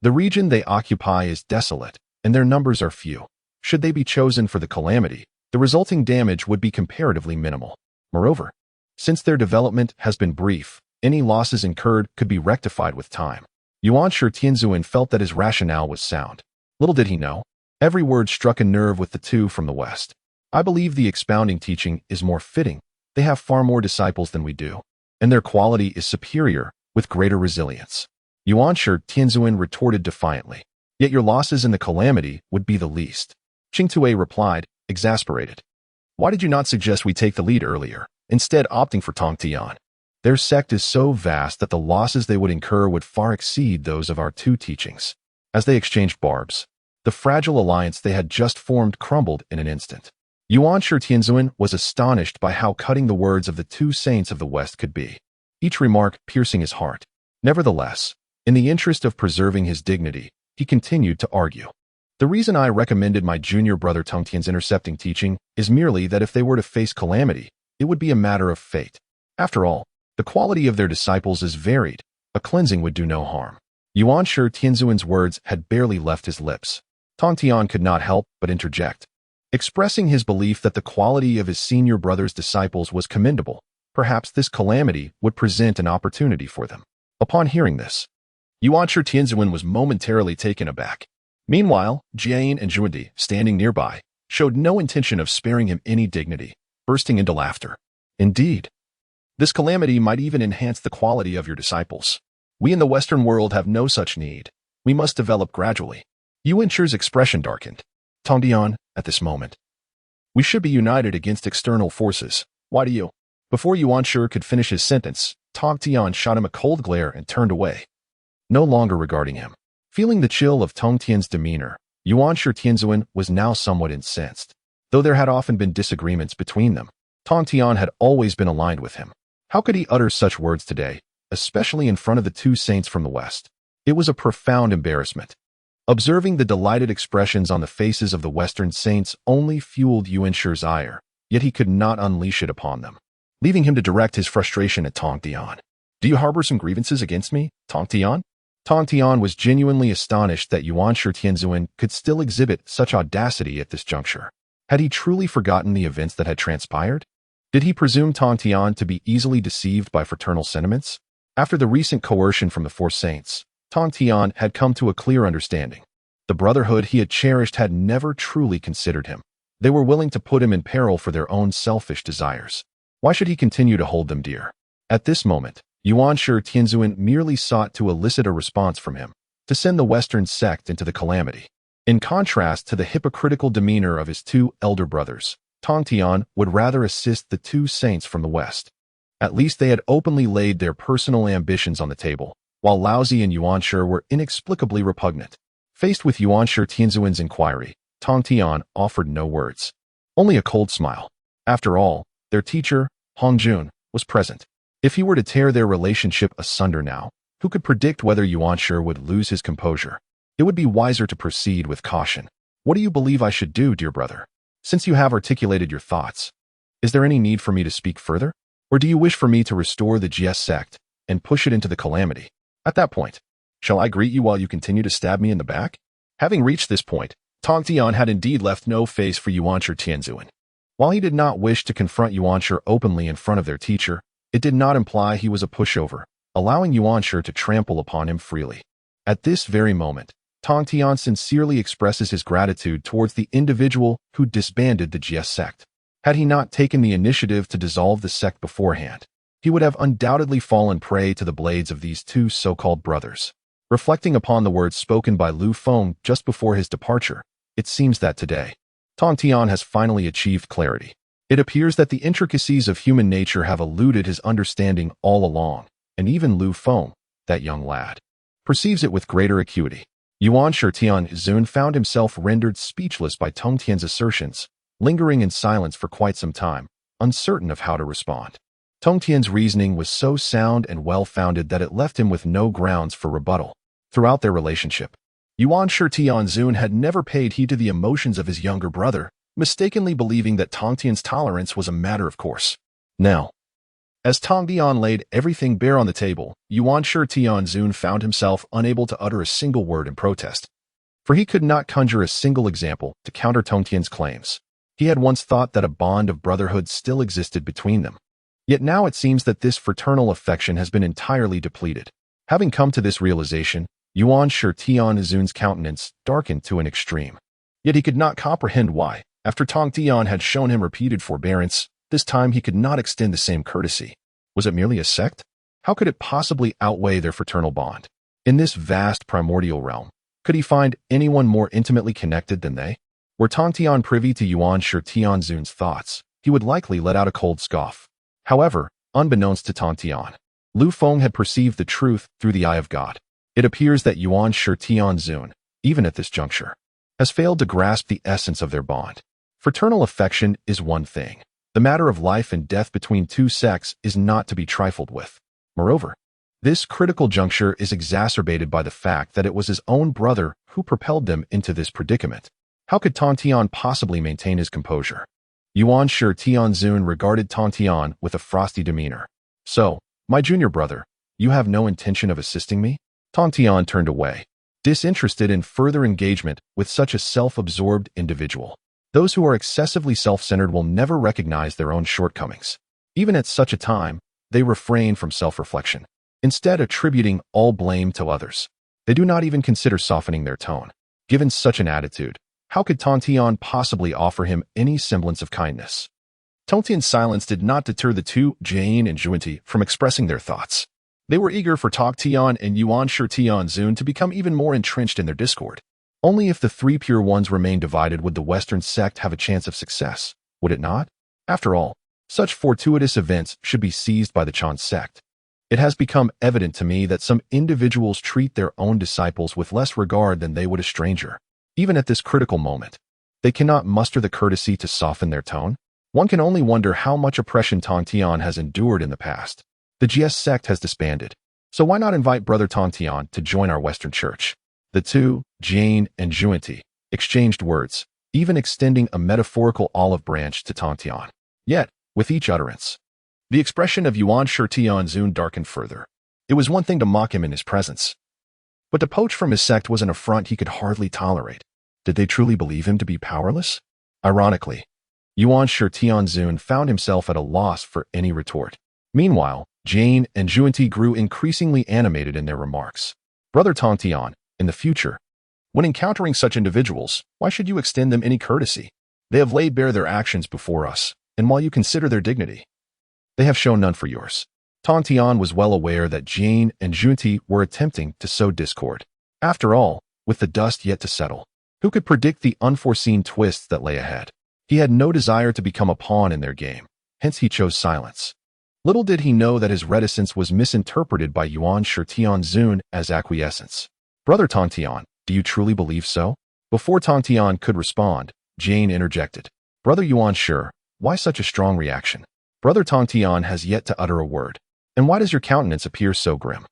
Speaker 1: The region they occupy is desolate, and their numbers are few. Should they be chosen for the calamity, the resulting damage would be comparatively minimal. Moreover, since their development has been brief, any losses incurred could be rectified with time. Yuanshi Tianzuan felt that his rationale was sound. Little did he know, every word struck a nerve with the two from the West. I believe the expounding teaching is more fitting. They have far more disciples than we do, and their quality is superior, with greater resilience. Yuanshi Tianzuan retorted defiantly. Yet your losses in the calamity would be the least. Qingtue replied, exasperated. Why did you not suggest we take the lead earlier, instead opting for Tongtian? Their sect is so vast that the losses they would incur would far exceed those of our two teachings. As they exchanged barbs, the fragile alliance they had just formed crumbled in an instant. Yuanshi Tianzuan was astonished by how cutting the words of the two saints of the West could be, each remark piercing his heart. Nevertheless, in the interest of preserving his dignity, he continued to argue. The reason I recommended my junior brother Tongtian's intercepting teaching is merely that if they were to face calamity, it would be a matter of fate. After all, the quality of their disciples is varied. A cleansing would do no harm. Yuanshi Tianzuan's words had barely left his lips. Tongtian could not help but interject, expressing his belief that the quality of his senior brother's disciples was commendable. Perhaps this calamity would present an opportunity for them. Upon hearing this, Yuanshi Tianzuan was momentarily taken aback. Meanwhile, Jian and Zhundi, standing nearby, showed no intention of sparing him any dignity, bursting into laughter. Indeed, this calamity might even enhance the quality of your disciples. We in the Western world have no such need. We must develop gradually. Yuanshi's expression darkened. Tongtian, at this moment, we should be united against external forces. Why do you? Before Yuanshi could finish his sentence, Tongtian shot him a cold glare and turned away, no longer regarding him. Feeling the chill of Tongtian's demeanor, Yuanshi Tianzuan was now somewhat incensed. Though there had often been disagreements between them, Tongtian had always been aligned with him. How could he utter such words today, especially in front of the two saints from the West? It was a profound embarrassment. Observing the delighted expressions on the faces of the Western saints only fueled Yuanshi's ire, yet he could not unleash it upon them, leaving him to direct his frustration at Tongtian. Do you harbor some grievances against me, Tongtian? Tongtian was genuinely astonished that Yuanshi Tianzuan could still exhibit such audacity at this juncture. Had he truly forgotten the events that had transpired? Did he presume Tongtian to be easily deceived by fraternal sentiments? After the recent coercion from the four saints, Tongtian had come to a clear understanding. The brotherhood he had cherished had never truly considered him. They were willing to put him in peril for their own selfish desires. Why should he continue to hold them dear? At this moment, Yuanshi Tianzuan merely sought to elicit a response from him, to send the Western sect into the calamity. In contrast to the hypocritical demeanor of his two elder brothers, Tongtian would rather assist the two saints from the West. At least they had openly laid their personal ambitions on the table, while Laozi and Yuanshi were inexplicably repugnant. Faced with Yuanshi Tianzuan's inquiry, Tongtian offered no words, only a cold smile. After all, their teacher, Hongjun, was present. If he were to tear their relationship asunder now, who could predict whether Yuanshi would lose his composure? It would be wiser to proceed with caution. What do you believe I should do, dear brother? Since you have articulated your thoughts, is there any need for me to speak further? Or do you wish for me to restore the Jie Sect and push it into the calamity? At that point, shall I greet you while you continue to stab me in the back? Having reached this point, Tongtian had indeed left no face for Yuanshi Tianzuan. While he did not wish to confront Yuanshi openly in front of their teacher, it did not imply he was a pushover, allowing Yuanshi to trample upon him freely. At this very moment, Tongtian sincerely expresses his gratitude towards the individual who disbanded the Jie Sect. Had he not taken the initiative to dissolve the sect beforehand, he would have undoubtedly fallen prey to the blades of these two so-called brothers. Reflecting upon the words spoken by Lu Feng just before his departure, it seems that today, Tongtian has finally achieved clarity. It appears that the intricacies of human nature have eluded his understanding all along, and even Lu Feng, that young lad, perceives it with greater acuity. Yuanshi Tianzun found himself rendered speechless by Tongtian's assertions, lingering in silence for quite some time, uncertain of how to respond. Tongtian's reasoning was so sound and well-founded that it left him with no grounds for rebuttal. Throughout their relationship, Yuanshi Tianzun had never paid heed to the emotions of his younger brother, mistakenly believing that Tongtian's tolerance was a matter of course. Now, as Tongtian laid everything bare on the table, Yuanshi Tianzun found himself unable to utter a single word in protest, for he could not conjure a single example to counter Tongtian's claims. He had once thought that a bond of brotherhood still existed between them. Yet now it seems that this fraternal affection has been entirely depleted. Having come to this realization, Yuanshi Tianzun's countenance darkened to an extreme. Yet he could not comprehend why, after Tongtian had shown him repeated forbearance, this time he could not extend the same courtesy. Was it merely a sect? How could it possibly outweigh their fraternal bond? In this vast primordial realm, could he find anyone more intimately connected than they? Were Tongtian privy to Yuanshi Tianzun's thoughts, he would likely let out a cold scoff. However, unbeknownst to Tongtian, Lu Feng had perceived the truth through the eye of God. It appears that Yuanshi Tianzun, even at this juncture, has failed to grasp the essence of their bond. Fraternal affection is one thing. The matter of life and death between two sects is not to be trifled with. Moreover, this critical juncture is exacerbated by the fact that it was his own brother who propelled them into this predicament. How could Tongtian possibly maintain his composure? Yuanshi Tianzun regarded Tongtian with a frosty demeanor. So, my junior brother, you have no intention of assisting me? Tongtian turned away, disinterested in further engagement with such a self-absorbed individual. Those who are excessively self-centered will never recognize their own shortcomings. Even at such a time, they refrain from self-reflection, instead attributing all blame to others. They do not even consider softening their tone. Given such an attitude, how could Tongtian possibly offer him any semblance of kindness? Tongtian's silence did not deter the two, Jane and Zhuanti, from expressing their thoughts. They were eager for Tongtian and Yuanshi Tianzun to become even more entrenched in their discord. Only if the three pure ones remained divided would the Western sect have a chance of success, would it not? After all, such fortuitous events should be seized by the Chan sect. It has become evident to me that some individuals treat their own disciples with less regard than they would a stranger. Even at this critical moment, they cannot muster the courtesy to soften their tone. One can only wonder how much oppression Tongtian has endured in the past. The Jie sect has disbanded, so why not invite Brother Tongtian to join our Western Church? The two, Jane and Zhuanti, exchanged words, even extending a metaphorical olive branch to Tongtian. Yet, with each utterance, the expression of Yuanshi Tianzun darkened further. It was one thing to mock him in his presence, but to poach from his sect was an affront he could hardly tolerate. Did they truly believe him to be powerless? Ironically, Yuanshi Tianzun found himself at a loss for any retort. Meanwhile, Jane and Zhuanti grew increasingly animated in their remarks. Brother Tongtian, in the future, when encountering such individuals, why should you extend them any courtesy? They have laid bare their actions before us, and while you consider their dignity, they have shown none for yours. Tongtian was well aware that Jane and Junti were attempting to sow discord. After all, with the dust yet to settle, who could predict the unforeseen twists that lay ahead? He had no desire to become a pawn in their game, hence he chose silence. Little did he know that his reticence was misinterpreted by Yuan Shitianzun as acquiescence. Brother Tongtian, do you truly believe so? Before Tongtian could respond, Jane interjected. Brother Yuan Shi, why such a strong reaction? Brother Tongtian has yet to utter a word. And why does your countenance appear so grim?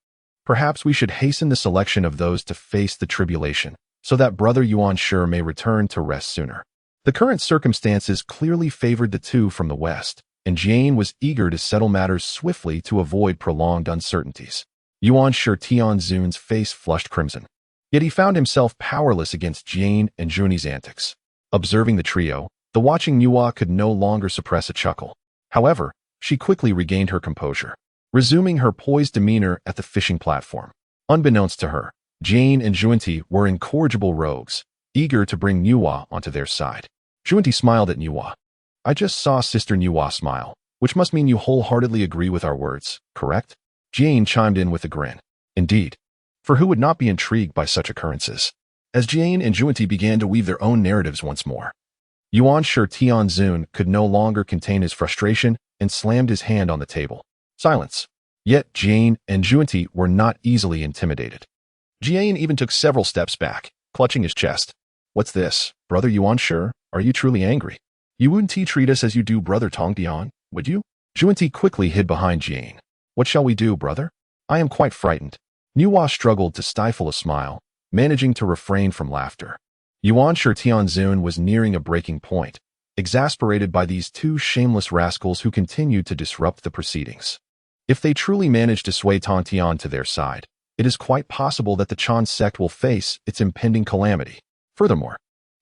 Speaker 1: Perhaps we should hasten the selection of those to face the tribulation, so that Brother Yuan Shi may return to rest sooner. The current circumstances clearly favored the two from the west, and Jane was eager to settle matters swiftly to avoid prolonged uncertainties. Yuan Shitianzun's face flushed crimson. Yet he found himself powerless against Jane and Juni's antics. Observing the trio, the watching Nuwa could no longer suppress a chuckle. However, she quickly regained her composure, resuming her poised demeanor at the fishing platform. Unbeknownst to her, Jane and Junti were incorrigible rogues, eager to bring Nuwa onto their side. Junti smiled at Nuwa. I just saw Sister Nuwa smile, which must mean you wholeheartedly agree with our words, correct? Jane chimed in with a grin. Indeed. For who would not be intrigued by such occurrences? As Jane and Junti began to weave their own narratives once more, Yuan Shitianzun could no longer contain his frustration and slammed his hand on the table. Silence. Yet Jane and Junti were not easily intimidated. Jane even took several steps back, clutching his chest. What's this, Brother Yuan Shi? Are you truly angry? You wouldn't treat us as you do Brother Tongtian, would you? Junti quickly hid behind Jane. What shall we do, brother? I am quite frightened. Nuwa struggled to stifle a smile, managing to refrain from laughter. Yuan Shitianzun was nearing a breaking point, exasperated by these two shameless rascals who continued to disrupt the proceedings. If they truly manage to sway Tongtian to their side, it is quite possible that the Chan sect will face its impending calamity. Furthermore,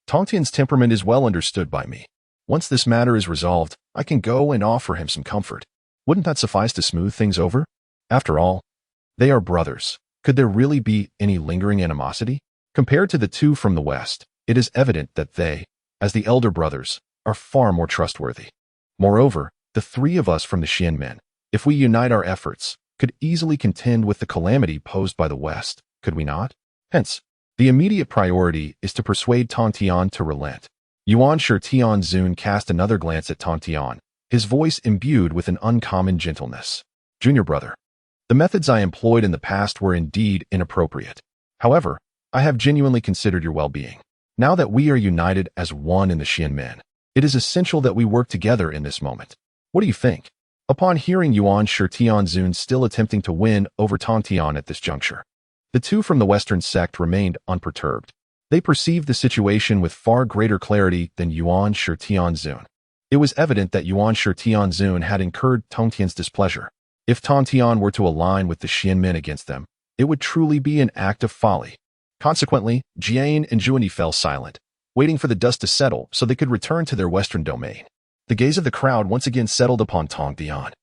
Speaker 1: Tongtian's temperament is well understood by me. Once this matter is resolved, I can go and offer him some comfort. Wouldn't that suffice to smooth things over? After all, they are brothers. Could there really be any lingering animosity? Compared to the two from the west, it is evident that they, as the elder brothers, are far more trustworthy. Moreover, the three of us from the Xianmen, if we unite our efforts, could easily contend with the calamity posed by the west, could we not? Hence, the immediate priority is to persuade Tongtian to relent. Yuan Shitianzun cast another glance at Tongtian, his voice imbued with an uncommon gentleness. Junior brother, the methods I employed in the past were indeed inappropriate. However, I have genuinely considered your well-being. Now that we are united as one in the Xianmen, it is essential that we work together in this moment. What do you think? Upon hearing Yuan Shitianzun still attempting to win over Tongtian at this juncture, the two from the western sect remained unperturbed. They perceived the situation with far greater clarity than Yuan Shitianzun. It was evident that Yuan Shitianzun had incurred Tongtian's displeasure. If Tongtian were to align with the Xianmen against them, it would truly be an act of folly. Consequently, Jane and Junti fell silent, waiting for the dust to settle so they could return to their western domain. The gaze of the crowd once again settled upon Tongtian,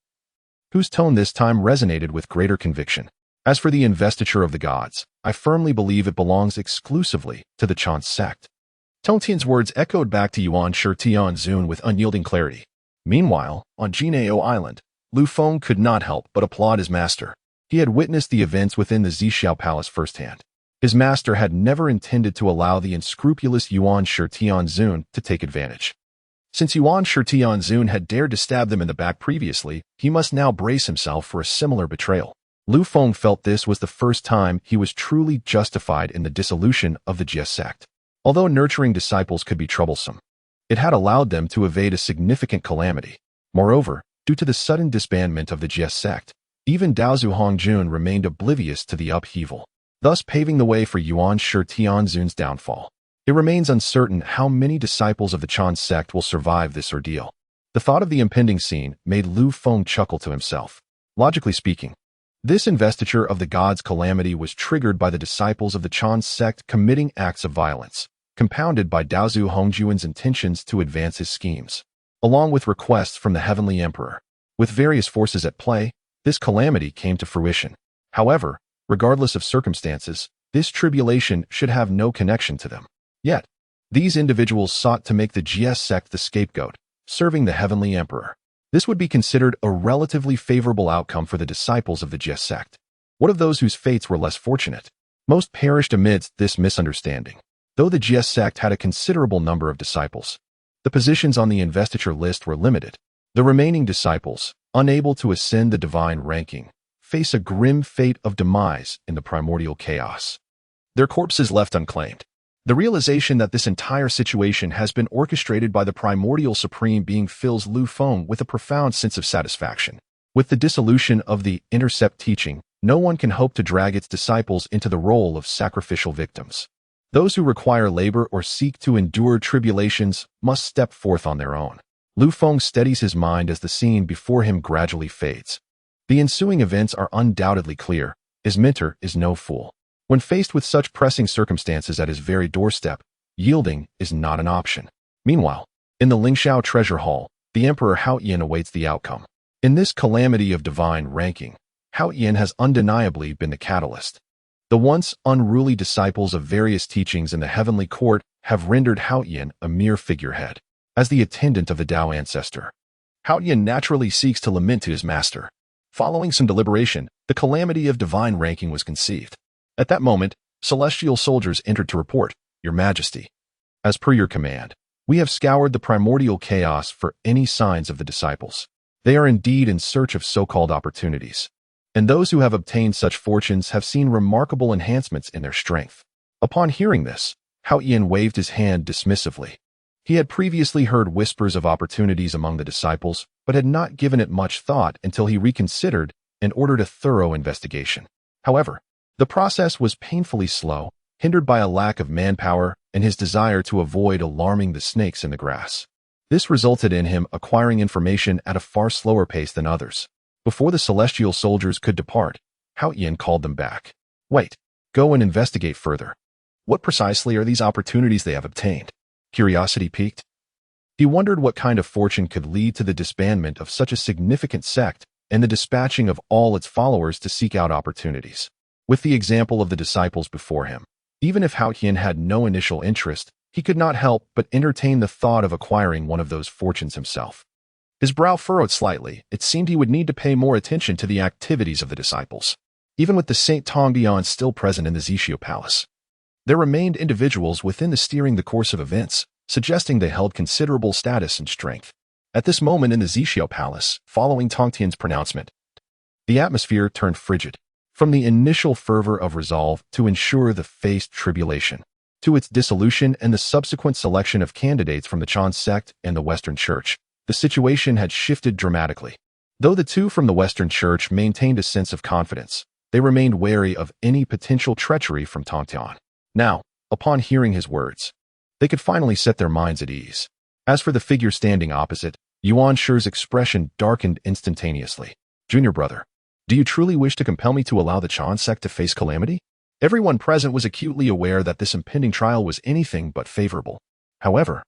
Speaker 1: whose tone this time resonated with greater conviction. As for the investiture of the gods, I firmly believe it belongs exclusively to the Chan sect. Tongtian's words echoed back to Yuan Shitianzun with unyielding clarity. Meanwhile, on Jinao Island, Lu Feng could not help but applaud his master. He had witnessed the events within the Zixiao Palace firsthand. His master had never intended to allow the unscrupulous Yuan Shitianzun to take advantage. Since Yuan Shitianzun had dared to stab them in the back previously, he must now brace himself for a similar betrayal. Lu Feng felt this was the first time he was truly justified in the dissolution of the Jie Sect. Although nurturing disciples could be troublesome, it had allowed them to evade a significant calamity. Moreover, due to the sudden disbandment of the Jie Sect, even Daozu Hongjun remained oblivious to the upheaval, thus paving the way for Yuan Shitianzun's downfall. It remains uncertain how many disciples of the Chan sect will survive this ordeal. The thought of the impending scene made Lu Feng chuckle to himself. Logically speaking, this investiture of the god's calamity was triggered by the disciples of the Chan sect committing acts of violence, compounded by Daozu Hongjuan's intentions to advance his schemes, along with requests from the Heavenly Emperor. With various forces at play, this calamity came to fruition. However, regardless of circumstances, this tribulation should have no connection to them. Yet, These individuals sought to make the Jie Sect the scapegoat, serving the Heavenly Emperor. This would be considered a relatively favorable outcome for the disciples of the Jie Sect. What of those whose fates were less fortunate? Most perished amidst this misunderstanding. Though the Jie Sect had a considerable number of disciples, the positions on the investiture list were limited. The remaining disciples, unable to ascend the divine ranking, face a grim fate of demise in the Primordial Chaos. Their corpses left unclaimed. The realization that this entire situation has been orchestrated by the Primordial Supreme Being fills Lu Feng with a profound sense of satisfaction. With the dissolution of the intercept teaching, no one can hope to drag its disciples into the role of sacrificial victims. Those who require labor or seek to endure tribulations must step forth on their own. Lu Feng steadies his mind as the scene before him gradually fades. The ensuing events are undoubtedly clear. His mentor is no fool. When faced with such pressing circumstances at his very doorstep, yielding is not an option. Meanwhile, in the Lingxiao Treasure Hall, the Emperor Haoyan awaits the outcome. In this calamity of divine ranking, Haoyan has undeniably been the catalyst. The once unruly disciples of various teachings in the heavenly court have rendered Haoyan a mere figurehead. As the attendant of the Tao ancestor, Haoyan naturally seeks to lament to his master. Following some deliberation, the calamity of divine ranking was conceived. At that moment, celestial soldiers entered to report, "Your Majesty, as per your command, we have scoured the primordial chaos for any signs of the disciples. They are indeed in search of so-called opportunities, and those who have obtained such fortunes have seen remarkable enhancements in their strength." Upon hearing this, Haoyan waved his hand dismissively. He had previously heard whispers of opportunities among the disciples, but had not given it much thought until he reconsidered and ordered a thorough investigation. However, the process was painfully slow, hindered by a lack of manpower and his desire to avoid alarming the snakes in the grass. This resulted in him acquiring information at a far slower pace than others. Before the celestial soldiers could depart, Haoyan called them back. "Wait, go and investigate further. What precisely are these opportunities they have obtained?" Curiosity piqued. He wondered what kind of fortune could lead to the disbandment of such a significant sect and the dispatching of all its followers to seek out opportunities. With the example of the disciples before him, even if Haoyan had no initial interest, he could not help but entertain the thought of acquiring one of those fortunes himself. His brow furrowed slightly. It seemed he would need to pay more attention to the activities of the disciples. Even with the Saint Tongtian still present in the Zixiao Palace, there remained individuals within the steering the course of events, suggesting they held considerable status and strength. At this moment in the Zixiao Palace, following Tongtian's pronouncement, the atmosphere turned frigid. From the initial fervor of resolve to ensure the faced tribulation, to its dissolution and the subsequent selection of candidates from the Chan sect and the Western Church, the situation had shifted dramatically. Though the two from the Western Church maintained a sense of confidence, they remained wary of any potential treachery from Tongtian. Now, upon hearing his words, they could finally set their minds at ease. As for the figure standing opposite, Yuan Shi's expression darkened instantaneously. "Junior brother, do you truly wish to compel me to allow the Chan sect to face calamity?" Everyone present was acutely aware that this impending trial was anything but favorable. However,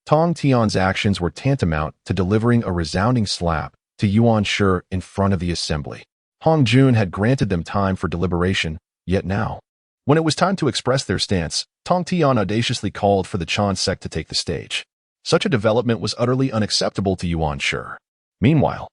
Speaker 1: Tongtian's actions were tantamount to delivering a resounding slap to Yuan Shi in front of the assembly. Hong Jun had granted them time for deliberation, yet now, when it was time to express their stance, Tongtian audaciously called for the Chan sect to take the stage. Such a development was utterly unacceptable to Yuan Shi. Meanwhile,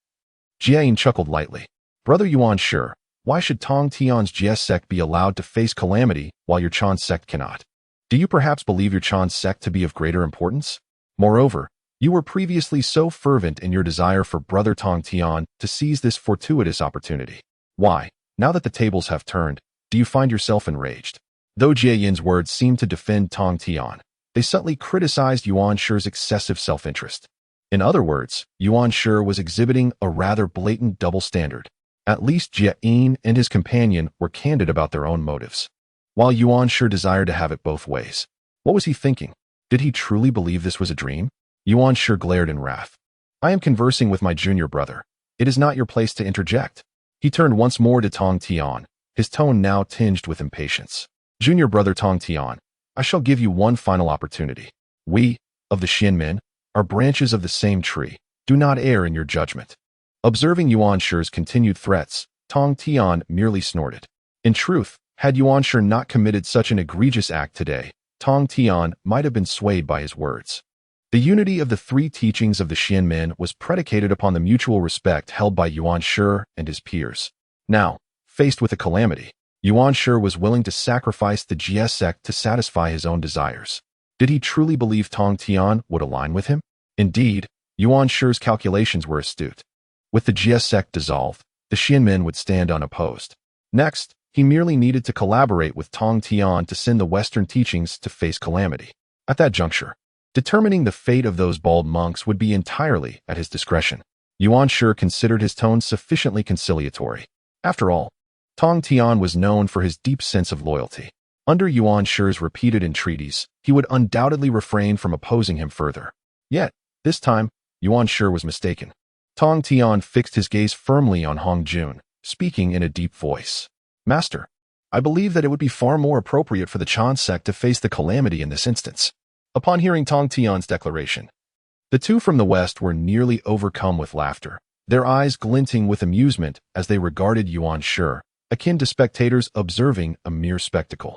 Speaker 1: Jiayin chuckled lightly. "Brother Yuan Shi, why should Tongtian's Jie sect be allowed to face calamity while your Chan sect cannot? Do you perhaps believe your Chan sect to be of greater importance? Moreover, you were previously so fervent in your desire for brother Tongtian to seize this fortuitous opportunity. Why, now that the tables have turned, do you find yourself enraged?" Though Jiayin's words seemed to defend Tongtian, they subtly criticized Yuan Shi's excessive self-interest. In other words, Yuan Shi was exhibiting a rather blatant double standard. At least Jiayin and his companion were candid about their own motives, while Yuan Shi desired to have it both ways. What was he thinking? Did he truly believe this was a dream? Yuan Shi glared in wrath. "I am conversing with my junior brother. It is not your place to interject." He turned once more to Tongtian, his tone now tinged with impatience. "Junior brother Tongtian, I shall give you one final opportunity. We, of the Xianmen, are branches of the same tree. Do not err in your judgment." Observing Yuan Shi's continued threats, Tongtian merely snorted. In truth, had Yuan Shi not committed such an egregious act today, Tongtian might have been swayed by his words. The unity of the three teachings of the Xianmen was predicated upon the mutual respect held by Yuan Shi and his peers. Now, faced with a calamity, Yuan Shi was willing to sacrifice the Jie Sect to satisfy his own desires. Did he truly believe Tongtian would align with him? Indeed, Yuan Shi's calculations were astute. With the Jie Sect dissolved, the Xianmen would stand unopposed. Next, he merely needed to collaborate with Tongtian to send the Western teachings to face Calamity. At that juncture, determining the fate of those bald monks would be entirely at his discretion. Yuan Shi considered his tone sufficiently conciliatory. After all, Tongtian was known for his deep sense of loyalty. Under Yuan Shi's repeated entreaties, he would undoubtedly refrain from opposing him further. Yet, this time, Yuan Shi was mistaken. Tongtian fixed his gaze firmly on Hong Jun, speaking in a deep voice. Master, I believe that it would be far more appropriate for the Chan sect to face the Calamity in this instance. Upon hearing Tongtian's declaration, the two from the west were nearly overcome with laughter, their eyes glinting with amusement as they regarded Yuan Shi, akin to spectators observing a mere spectacle.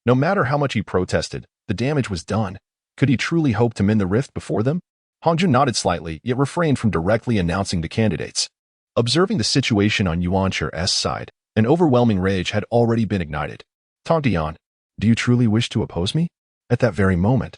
Speaker 1: No matter how much he protested, the damage was done. Could he truly hope to mend the rift before them? Hongjun nodded slightly, yet refrained from directly announcing the candidates. Observing the situation on Yuan Shi's side, an overwhelming rage had already been ignited. Tongtian, do you truly wish to oppose me? At that very moment,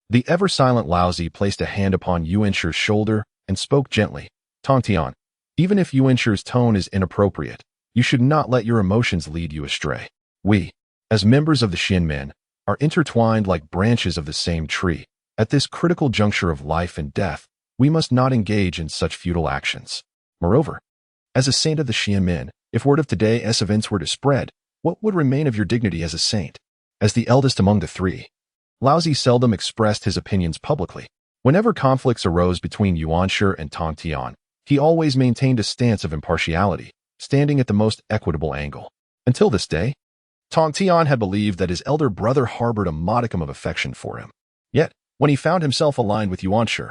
Speaker 1: the ever-silent Laozi placed a hand upon Yuan Shi's shoulder and spoke gently. Tongtian, even if Yuan Shi's tone is inappropriate, you should not let your emotions lead you astray. We, as members of the Xianmen, are intertwined like branches of the same tree. At this critical juncture of life and death, we must not engage in such futile actions. Moreover, as a saint of the Xianmen, if word of today's events were to spread, what would remain of your dignity as a saint? As the eldest among the three, Laozi seldom expressed his opinions publicly. Whenever conflicts arose between Yuan Shi and Tongtian, he always maintained a stance of impartiality, standing at the most equitable angle. Until this day, Tongtian had believed that his elder brother harbored a modicum of affection for him. Yet, when he found himself aligned with Yuan Shi,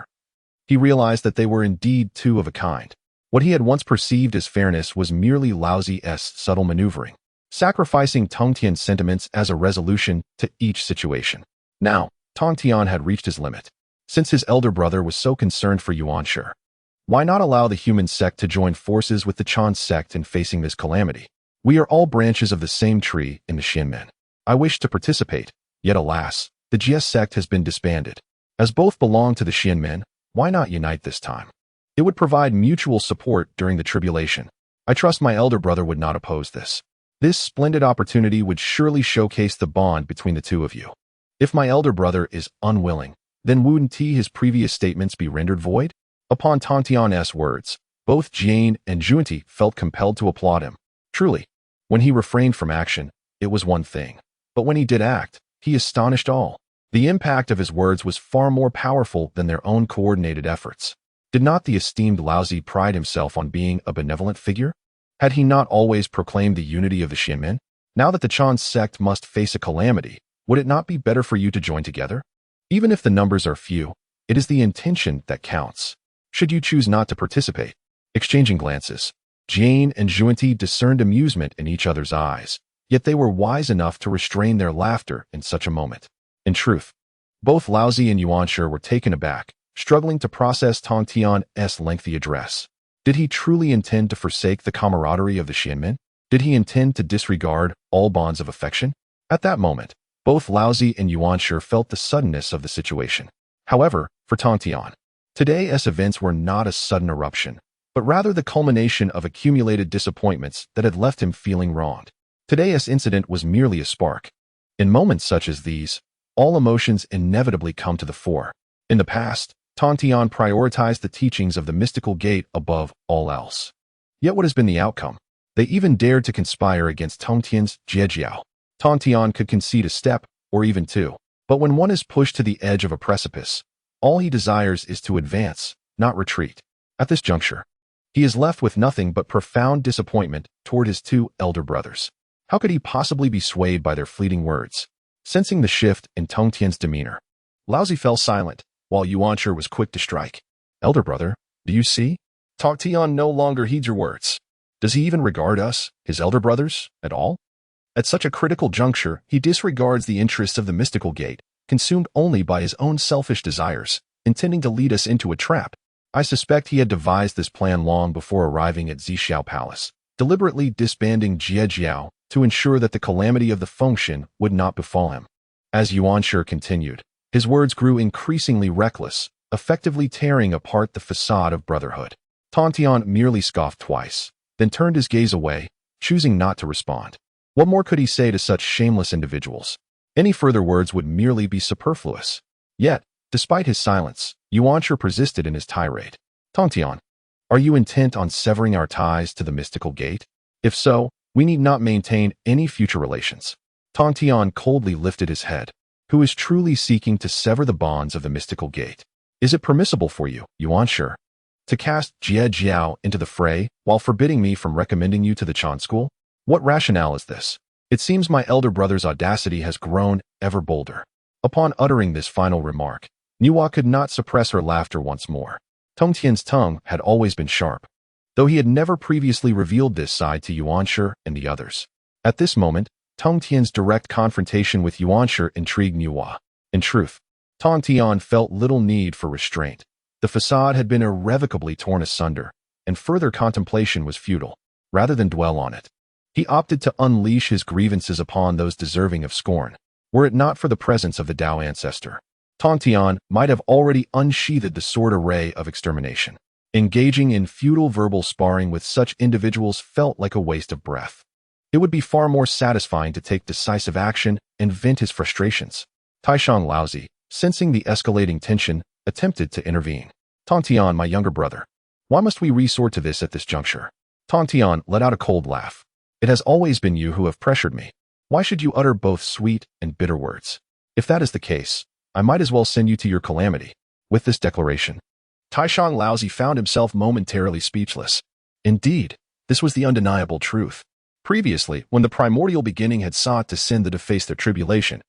Speaker 1: he realized that they were indeed two of a kind. What he had once perceived as fairness was merely Laozi's subtle maneuvering, sacrificing Tongtian's sentiments as a resolution to each situation. Now, Tongtian had reached his limit. Since his elder brother was so concerned for Yuan Shi, why not allow the human sect to join forces with the Chan sect in facing this calamity? We are all branches of the same tree in the Xianmen. I wish to participate, yet alas, the Jie sect has been disbanded. As both belong to the Xianmen, why not unite this time? It would provide mutual support during the tribulation. I trust my elder brother would not oppose this. This splendid opportunity would surely showcase the bond between the two of you. If my elder brother is unwilling, then wouldn't his previous statements be rendered void? Upon Tongtian's words, both Jane and Junti felt compelled to applaud him. Truly, when he refrained from action, it was one thing. But when he did act, he astonished all. The impact of his words was far more powerful than their own coordinated efforts. Did not the esteemed Laozi pride himself on being a benevolent figure? Had he not always proclaimed the unity of the Xianmen? Now that the Chan sect must face a calamity, would it not be better for you to join together? Even if the numbers are few, it is the intention that counts. Should you choose not to participate? Exchanging glances, Jane and Junti discerned amusement in each other's eyes, yet they were wise enough to restrain their laughter in such a moment. In truth, both Laozi and Yuan Shi were taken aback, struggling to process Tongtian's lengthy address. Did he truly intend to forsake the camaraderie of the Xianmen? Did he intend to disregard all bonds of affection? At that moment, both Laozi and Yuan Shi felt the suddenness of the situation. However, for Tongtian, today's events were not a sudden eruption, but rather the culmination of accumulated disappointments that had left him feeling wronged. Today's incident was merely a spark. In moments such as these, all emotions inevitably come to the fore. In the past, Tongtian prioritized the teachings of the mystical gate above all else. Yet what has been the outcome? They even dared to conspire against Tongtian's Zhijiao. Tongtian could concede a step, or even two, but when one is pushed to the edge of a precipice, all he desires is to advance, not retreat. At this juncture, he is left with nothing but profound disappointment toward his two elder brothers. How could he possibly be swayed by their fleeting words? Sensing the shift in Tongtian's demeanor, Laozi fell silent, while Yuan Shi was quick to strike. Elder brother, do you see? Tongtian no longer heeds your words. Does he even regard us, his elder brothers, at all? At such a critical juncture, he disregards the interests of the mystical gate, consumed only by his own selfish desires, intending to lead us into a trap. I suspect he had devised this plan long before arriving at Zixiao Palace, deliberately disbanding Jie to ensure that the calamity of the Fengshen would not befall him. As Yuanshi continued, his words grew increasingly reckless, effectively tearing apart the facade of brotherhood. Tongtian merely scoffed twice, then turned his gaze away, choosing not to respond. What more could he say to such shameless individuals? Any further words would merely be superfluous. Yet, despite his silence, Yuanshi persisted in his tirade. Tongtian, are you intent on severing our ties to the mystical gate? If so, we need not maintain any future relations. Tongtian coldly lifted his head. Who is truly seeking to sever the bonds of the mystical gate? Is it permissible for you, Yuanshi, to cast Jie into the fray while forbidding me from recommending you to the Chan school? What rationale is this? It seems my elder brother's audacity has grown ever bolder. Upon uttering this final remark, Niwa could not suppress her laughter once more. Tongtian's tongue had always been sharp, though he had never previously revealed this side to Yuanshi and the others. At this moment, Tongtian's direct confrontation with Yuanshi intrigued Niwa. In truth, Tongtian felt little need for restraint. The facade had been irrevocably torn asunder, and further contemplation was futile. Rather than dwell on it, he opted to unleash his grievances upon those deserving of scorn. Were it not for the presence of the Tao ancestor, Tongtian might have already unsheathed the sword array of extermination. Engaging in futile verbal sparring with such individuals felt like a waste of breath. It would be far more satisfying to take decisive action and vent his frustrations. Taishang Laozi, sensing the escalating tension, attempted to intervene. Tongtian, my younger brother, why must we resort to this at this juncture? Tongtian let out a cold laugh. It has always been you who have pressured me. Why should you utter both sweet and bitter words? If that is the case, I might as well send you to your calamity. With this declaration, Taishang Laozi found himself momentarily speechless. Indeed, this was the undeniable truth. Previously, when the primordial beginning had sought to send the to face their tribulation,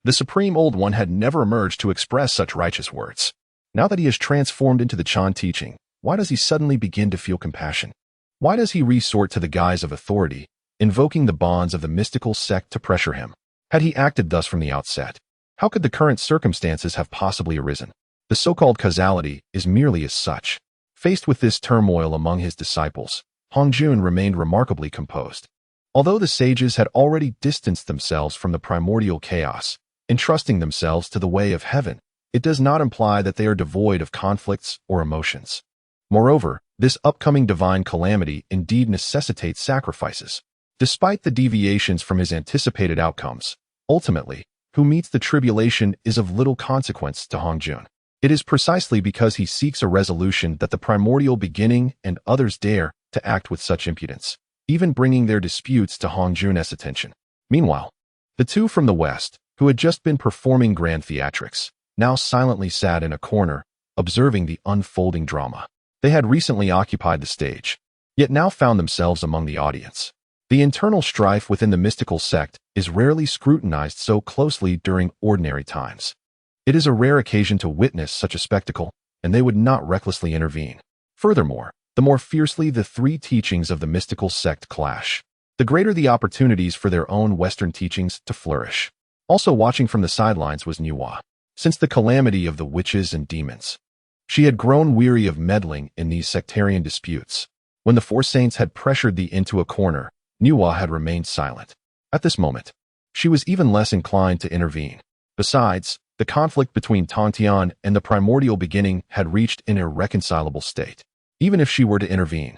Speaker 1: the Supreme Old One had never emerged to express such righteous words. Now that he has transformed into the Chan teaching, why does he suddenly begin to feel compassion? Why does he resort to the guise of authority, invoking the bonds of the mystical sect to pressure him? Had he acted thus from the outset, how could the current circumstances have possibly arisen? The so-called causality is merely as such. Faced with this turmoil among his disciples, Hongjun remained remarkably composed. Although the sages had already distanced themselves from the primordial chaos, entrusting themselves to the way of heaven, it does not imply that they are devoid of conflicts or emotions. Moreover, this upcoming divine calamity indeed necessitates sacrifices. Despite the deviations from his anticipated outcomes, ultimately, who meets the tribulation is of little consequence to Hongjun. It is precisely because he seeks a resolution that the primordial beginning and others dare to act with such impudence, even bringing their disputes to Hongjun's attention. Meanwhile, the two from the west, who had just been performing grand theatrics, now silently sat in a corner, observing the unfolding drama. They had recently occupied the stage, yet now found themselves among the audience. The internal strife within the mystical sect is rarely scrutinized so closely during ordinary times. It is a rare occasion to witness such a spectacle, and they would not recklessly intervene. Furthermore, the more fiercely the three teachings of the mystical sect clash, the greater the opportunities for their own Western teachings to flourish. Also watching from the sidelines was Niwa. Since the calamity of the witches and demons, she had grown weary of meddling in these sectarian disputes. When the four saints had pressured thee into a corner, Niwa had remained silent. At this moment, she was even less inclined to intervene. Besides, the conflict between Tongtian and the primordial beginning had reached an irreconcilable state. Even if she were to intervene,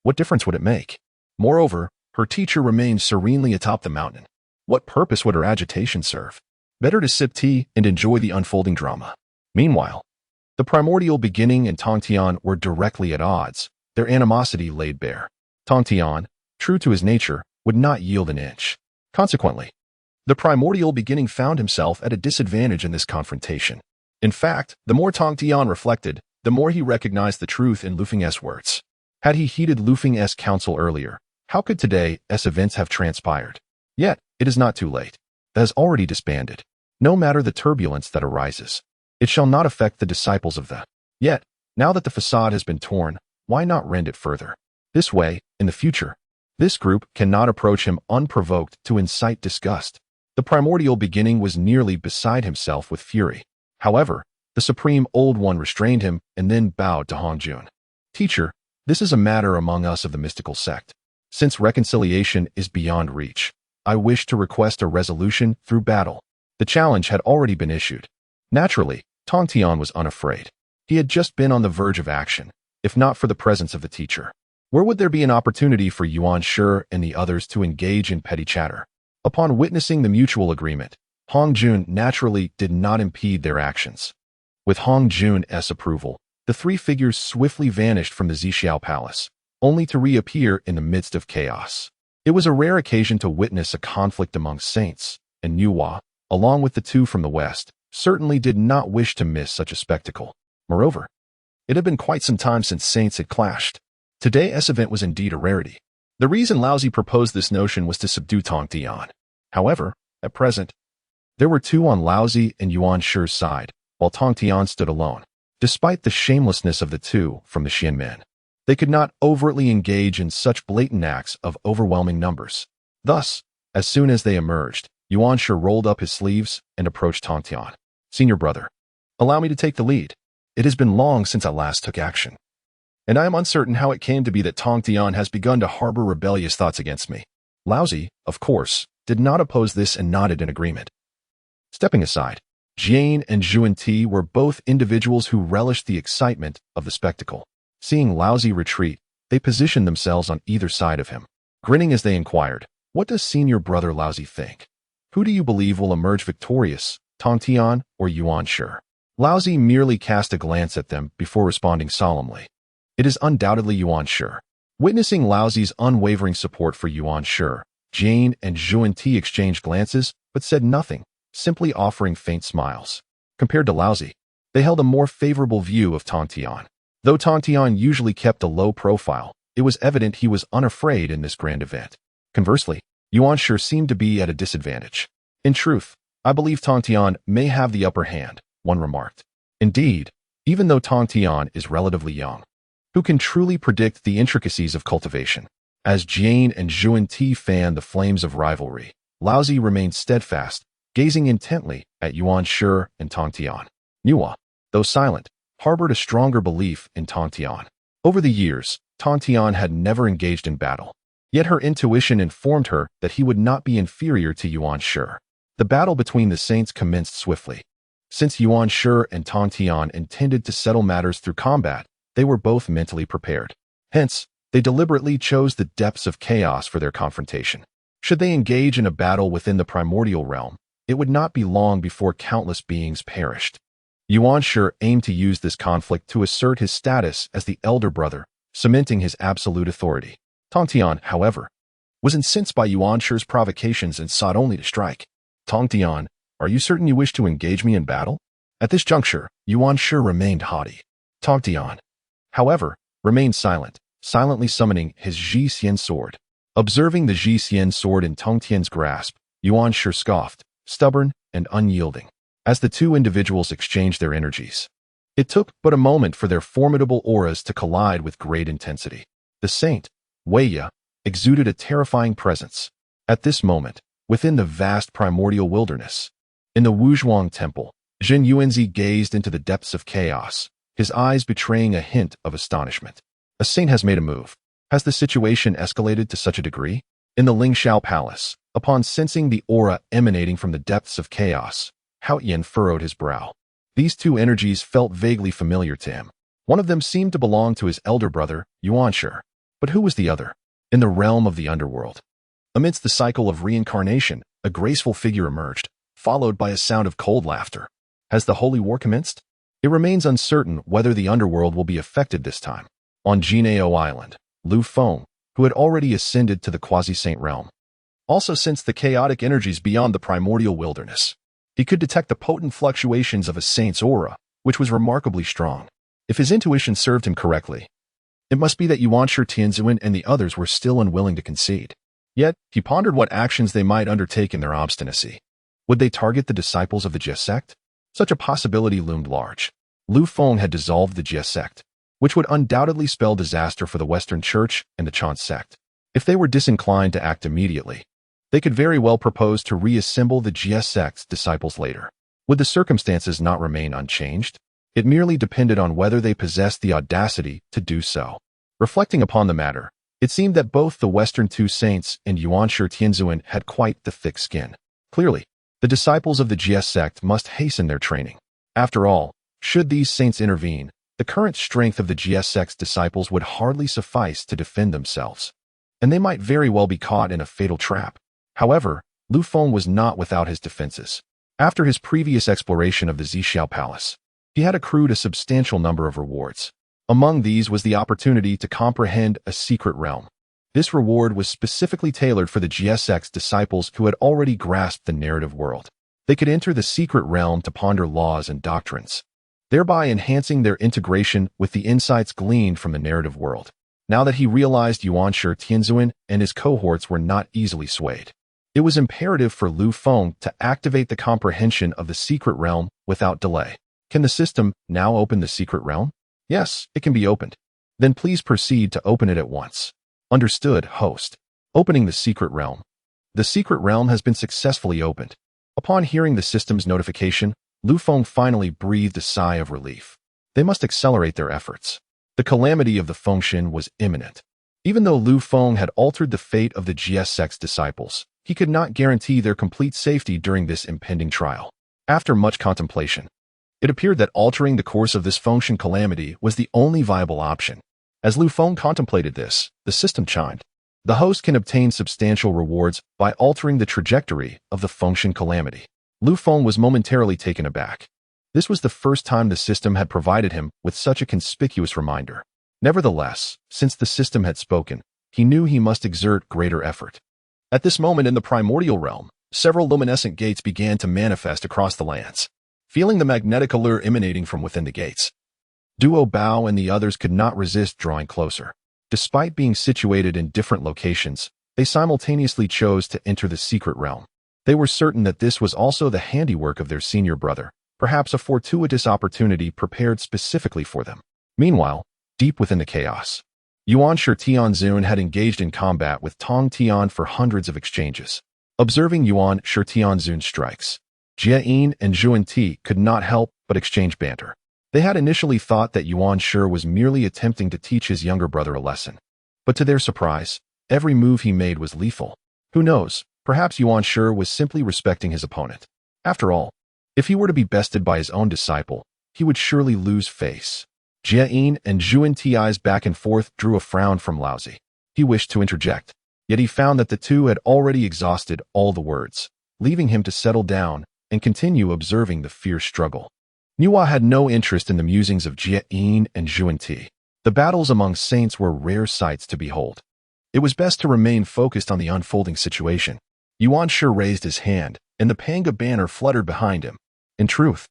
Speaker 1: what difference would it make? Moreover, her teacher remained serenely atop the mountain. What purpose would her agitation serve? Better to sip tea and enjoy the unfolding drama. Meanwhile, the primordial beginning and Tongtian were directly at odds, their animosity laid bare. Tongtian, true to his nature, would not yield an inch. Consequently, the primordial beginning found himself at a disadvantage in this confrontation. In fact, the more Tongtian reflected, the more he recognized the truth in Lu Feng's words. Had he heeded Lu Feng's counsel earlier, how could today's events have transpired? Yet, it is not too late. That has already disbanded. No matter the turbulence that arises, it shall not affect the disciples of the. Yet, now that the facade has been torn, why not rend it further? This way, in the future, This group cannot approach him unprovoked to incite disgust. The primordial beginning was nearly beside himself with fury. However, the Supreme Old One restrained him and then bowed to Hongjun. Teacher, this is a matter among us of the mystical sect. Since reconciliation is beyond reach, I wish to request a resolution through battle. The challenge had already been issued. Naturally, Tongtian was unafraid. He had just been on the verge of action, if not for the presence of the teacher. Where would there be an opportunity for Yuan Shi and the others to engage in petty chatter? Upon witnessing the mutual agreement, Hongjun naturally did not impede their actions. With Hongjun's approval, the three figures swiftly vanished from the Zixiao Palace, only to reappear in the midst of chaos. It was a rare occasion to witness a conflict among saints, and Nuwa, along with the two from the west, certainly did not wish to miss such a spectacle. Moreover, it had been quite some time since saints had clashed. Today's event was indeed a rarity. The reason Laozi proposed this notion was to subdue Tongtian. However, at present, there were two on Laozi and Yuan Shi's side, while Tongtian stood alone. Despite the shamelessness of the two from the Xianmen, they could not overtly engage in such blatant acts of overwhelming numbers. Thus, as soon as they emerged, Yuan Shi rolled up his sleeves and approached Tongtian. Senior brother, allow me to take the lead. It has been long since I last took action, and I am uncertain how it came to be that Tongtian has begun to harbor rebellious thoughts against me. Laozi, of course, did not oppose this and nodded in agreement. Stepping aside, Jane and Zhuan-Ti were both individuals who relished the excitement of the spectacle. Seeing Laozi retreat, they positioned themselves on either side of him. Grinning as they inquired, what does senior brother Laozi think? Who do you believe will emerge victorious, Tongtian or Yuan Shi? Laozi merely cast a glance at them before responding solemnly. It is undoubtedly Yuan Shi. Witnessing Laozi's unwavering support for Yuan Shi, Jane and Zhuan-Ti exchanged glances but said nothing, simply offering faint smiles. Compared to Laozi, they held a more favorable view of Tongtian. Though Tongtian usually kept a low profile, it was evident he was unafraid in this grand event. Conversely, Yuan Shi seemed to be at a disadvantage. In truth, I believe Tongtian may have the upper hand, one remarked. Indeed, even though Tongtian is relatively young, who can truly predict the intricacies of cultivation? As Jane and Zhuan-Ti fanned the flames of rivalry, Laozi remained steadfast, gazing intently at Yuan Shi and Tongtian. Nuwa, though silent, harbored a stronger belief in Tongtian. Over the years, Tongtian had never engaged in battle. Yet her intuition informed her that he would not be inferior to Yuan Shi. The battle between the saints commenced swiftly. Since Yuan Shi and Tongtian intended to settle matters through combat, they were both mentally prepared. Hence, they deliberately chose the depths of chaos for their confrontation. Should they engage in a battle within the primordial realm, it would not be long before countless beings perished. Yuan Shi aimed to use this conflict to assert his status as the elder brother, cementing his absolute authority. Tongtian, however, was incensed by Yuan Shi's provocations and sought only to strike. Tongtian, are you certain you wish to engage me in battle? At this juncture, Yuan Shi remained haughty. Tongtian, however, remained silent, silently summoning his Ji Xian sword. Observing the Ji Xian sword in Tongtian's grasp, Yuan Shi scoffed, stubborn and unyielding, as the two individuals exchanged their energies. It took but a moment for their formidable auras to collide with great intensity. The saint, Weiya, exuded a terrifying presence. At this moment, within the vast primordial wilderness, in the Wuzhuang temple, Zhen Yuanzi gazed into the depths of chaos, his eyes betraying a hint of astonishment. A saint has made a move. Has the situation escalated to such a degree? In the Lingxiao Palace, upon sensing the aura emanating from the depths of chaos, Hao Yan furrowed his brow. These two energies felt vaguely familiar to him. One of them seemed to belong to his elder brother, Yuan Shi. But who was the other? In the realm of the underworld, amidst the cycle of reincarnation, a graceful figure emerged, followed by a sound of cold laughter. Has the holy war commenced? It remains uncertain whether the underworld will be affected this time. On Jinao Island, Lu Feng, who had already ascended to the quasi-saint realm, also sensed the chaotic energies beyond the primordial wilderness. He could detect the potent fluctuations of a saint's aura, which was remarkably strong. If his intuition served him correctly, it must be that Yuan Shi, Tianzuan, and the others were still unwilling to concede. Yet, he pondered what actions they might undertake in their obstinacy. Would they target the disciples of the Jie Sect? Such a possibility loomed large. Lu Feng had dissolved the Jie Sect, which would undoubtedly spell disaster for the Western Church and the Chan sect. If they were disinclined to act immediately, they could very well propose to reassemble the Jie Sect's disciples later. Would the circumstances not remain unchanged? It merely depended on whether they possessed the audacity to do so. Reflecting upon the matter, it seemed that both the Western two saints and Yuanshi Tianzuan had quite the thick skin. Clearly, the disciples of the Jie Sect must hasten their training. After all, should these saints intervene, the current strength of the Jie Sect's disciples would hardly suffice to defend themselves, and they might very well be caught in a fatal trap. However, Lu Feng was not without his defenses. After his previous exploration of the Zixiao Palace, he had accrued a substantial number of rewards. Among these was the opportunity to comprehend a secret realm. This reward was specifically tailored for the Jie Sect's disciples who had already grasped the narrative world. They could enter the secret realm to ponder laws and doctrines, thereby enhancing their integration with the insights gleaned from the narrative world. Now that he realized Yuanshi Tianzuan and his cohorts were not easily swayed, it was imperative for Lu Feng to activate the comprehension of the secret realm without delay. Can the system now open the secret realm? Yes, it can be opened. Then please proceed to open it at once. Understood, host. Opening the secret realm. The secret realm has been successfully opened. Upon hearing the system's notification, Lu Feng finally breathed a sigh of relief. They must accelerate their efforts. The calamity of the Fengshen was imminent. Even though Lu Feng had altered the fate of the Jie Sect's disciples, he could not guarantee their complete safety during this impending trial. After much contemplation, it appeared that altering the course of this Fengshen calamity was the only viable option. As Lu Feng contemplated this, the system chimed. The host can obtain substantial rewards by altering the trajectory of the Fengshen calamity. Lu Feng was momentarily taken aback. This was the first time the system had provided him with such a conspicuous reminder. Nevertheless, since the system had spoken, he knew he must exert greater effort. At this moment in the primordial realm, several luminescent gates began to manifest across the lands. Feeling the magnetic allure emanating from within the gates, Duo Bao and the others could not resist drawing closer. Despite being situated in different locations, they simultaneously chose to enter the secret realm. They were certain that this was also the handiwork of their senior brother, perhaps a fortuitous opportunity prepared specifically for them. Meanwhile, deep within the chaos, Yuanshi Tianzun had engaged in combat with Tongtian for hundreds of exchanges. Observing Yuanshi Tianzun's strikes, Jie Yin and Zhuan Ti could not help but exchange banter. They had initially thought that Yuanshi was merely attempting to teach his younger brother a lesson. But to their surprise, every move he made was lethal. Who knows, perhaps Yuanshi was simply respecting his opponent. After all, if he were to be bested by his own disciple, he would surely lose face. Jie Yin and Zhuan Ti's back and forth drew a frown from Laozi. He wished to interject, yet he found that the two had already exhausted all the words, leaving him to settle down and continue observing the fierce struggle. Nuwa had no interest in the musings of Jie Yin and Zhuan Ti. The battles among saints were rare sights to behold. It was best to remain focused on the unfolding situation. Yuanshi raised his hand, and the Panga banner fluttered behind him. In truth,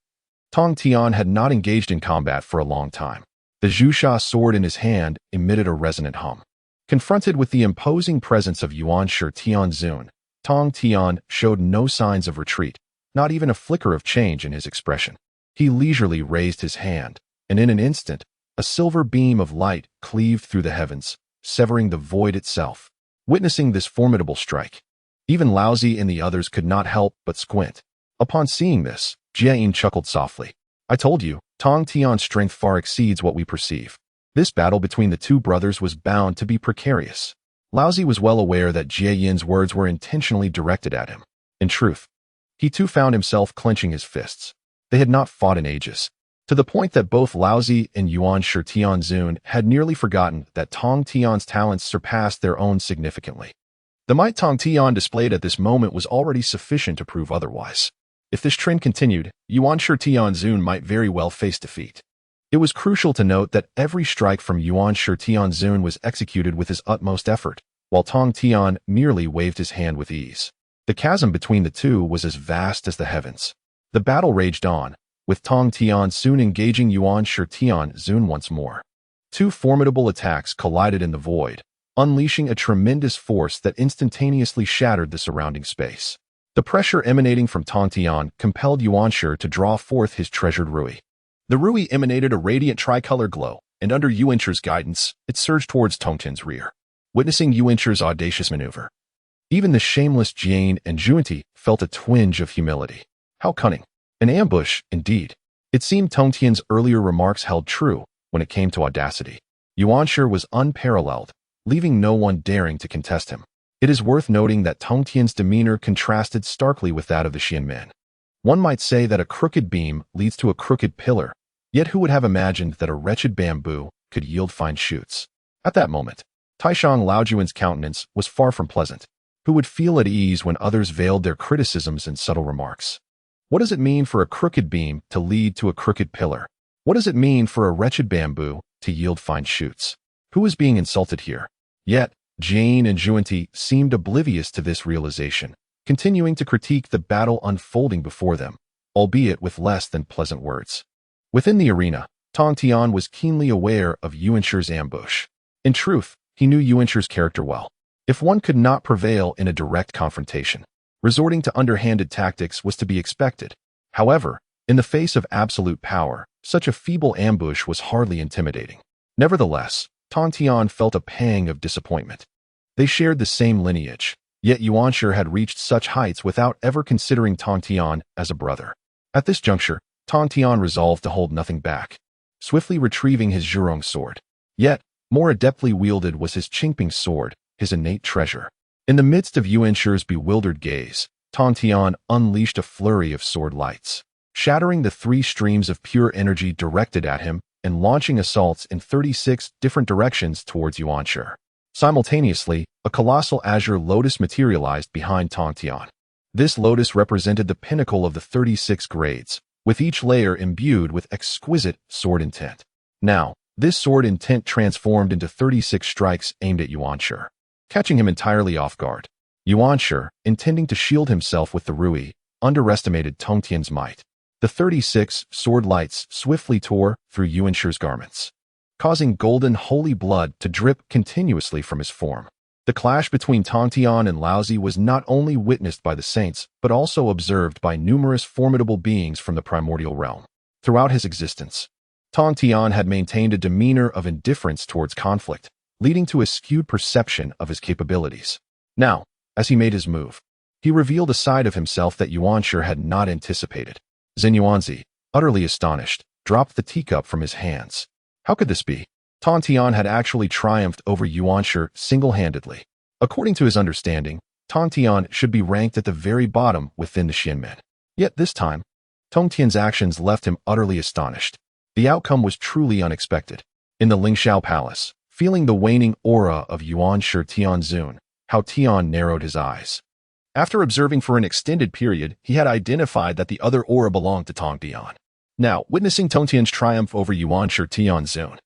Speaker 1: Tongtian had not engaged in combat for a long time. The Zhusha sword in his hand emitted a resonant hum. Confronted with the imposing presence of Yuanshi Tianzun, Tongtian showed no signs of retreat, not even a flicker of change in his expression. He leisurely raised his hand, and in an instant, a silver beam of light cleaved through the heavens, severing the void itself. Witnessing this formidable strike, even Laozi and the others could not help but squint. Upon seeing this, Jie Yin chuckled softly. I told you, Tongtian's strength far exceeds what we perceive. This battle between the two brothers was bound to be precarious. Laozi was well aware that Jie Yin's words were intentionally directed at him. In truth, he too found himself clenching his fists. They had not fought in ages, to the point that both Laozi and Yuanshi Tianzun had nearly forgotten that Tongtian's talents surpassed their own significantly. The might Tongtian displayed at this moment was already sufficient to prove otherwise. If this trend continued, Yuanshi Tianzun might very well face defeat. It was crucial to note that every strike from Yuanshi Tianzun was executed with his utmost effort, while Tongtian merely waved his hand with ease. The chasm between the two was as vast as the heavens. The battle raged on, with Tongtian soon engaging Yuanshi Tianzun once more. Two formidable attacks collided in the void, unleashing a tremendous force that instantaneously shattered the surrounding space. The pressure emanating from Tongtian compelled Yuanshi to draw forth his treasured Rui. The Rui emanated a radiant tricolor glow, and under Yuanshi's guidance, it surged towards Tongtian's rear. witnessing Yuanshir's audacious maneuver. Even the shameless Jian and Zhuanti felt a twinge of humility. How cunning. An ambush, indeed. It seemed Tongtian's earlier remarks held true when it came to audacity. Yuanshir was unparalleled, leaving no one daring to contest him. It is worth noting that Tongtian's demeanor contrasted starkly with that of the Xianmen. One might say that a crooked beam leads to a crooked pillar, yet who would have imagined that a wretched bamboo could yield fine shoots? At that moment, Taishang Laojuan's countenance was far from pleasant. Who would feel at ease when others veiled their criticisms in subtle remarks? What does it mean for a crooked beam to lead to a crooked pillar? What does it mean for a wretched bamboo to yield fine shoots? Who is being insulted here? Yet, Jane and Zhuanti seemed oblivious to this realization, continuing to critique the battle unfolding before them, albeit with less than pleasant words. Within the arena, Tongtian was keenly aware of Yuanshir's ambush. In truth, he knew Yuanshir's character well. If one could not prevail in a direct confrontation, resorting to underhanded tactics was to be expected. However, in the face of absolute power, such a feeble ambush was hardly intimidating. Nevertheless, Tongtian felt a pang of disappointment. They shared the same lineage, yet Yuanshir had reached such heights without ever considering Tongtian as a brother. At this juncture, Tongtian resolved to hold nothing back, swiftly retrieving his Zhurong sword. Yet, more adeptly wielded was his Qingping sword, his innate treasure. In the midst of Yuanshir's bewildered gaze, Tongtian unleashed a flurry of sword lights, shattering the 3 streams of pure energy directed at him and launching assaults in 36 different directions towards Yuanshir. Simultaneously, a colossal azure lotus materialized behind Tongtian. This lotus represented the pinnacle of the 36 grades, with each layer imbued with exquisite sword intent. Now, this sword intent transformed into 36 strikes aimed at Yuanshir, catching him entirely off guard. Yuanshir, intending to shield himself with the Rui, underestimated Tongtian's might. The 36 sword lights swiftly tore through Yuanshir's garments, causing golden holy blood to drip continuously from his form. The clash between Tongtian and Laozi was not only witnessed by the saints, but also observed by numerous formidable beings from the primordial realm. Throughout his existence, Tongtian had maintained a demeanor of indifference towards conflict, leading to a skewed perception of his capabilities. Now, as he made his move, he revealed a side of himself that Yuanshir had not anticipated. Xinyuanzi, utterly astonished, dropped the teacup from his hands. How could this be? Tongtian had actually triumphed over Yuanshir single-handedly. According to his understanding, Tongtian should be ranked at the very bottom within the Xianmen. Yet this time, Tongtian's actions left him utterly astonished. The outcome was truly unexpected. In the Zixiao Palace, feeling the waning aura of Yuanshir Tianzun, Hao Tian narrowed his eyes. After observing for an extended period, he had identified that the other aura belonged to Tongtian. Now, witnessing Tongtian's triumph over Yuanshir Tianzun,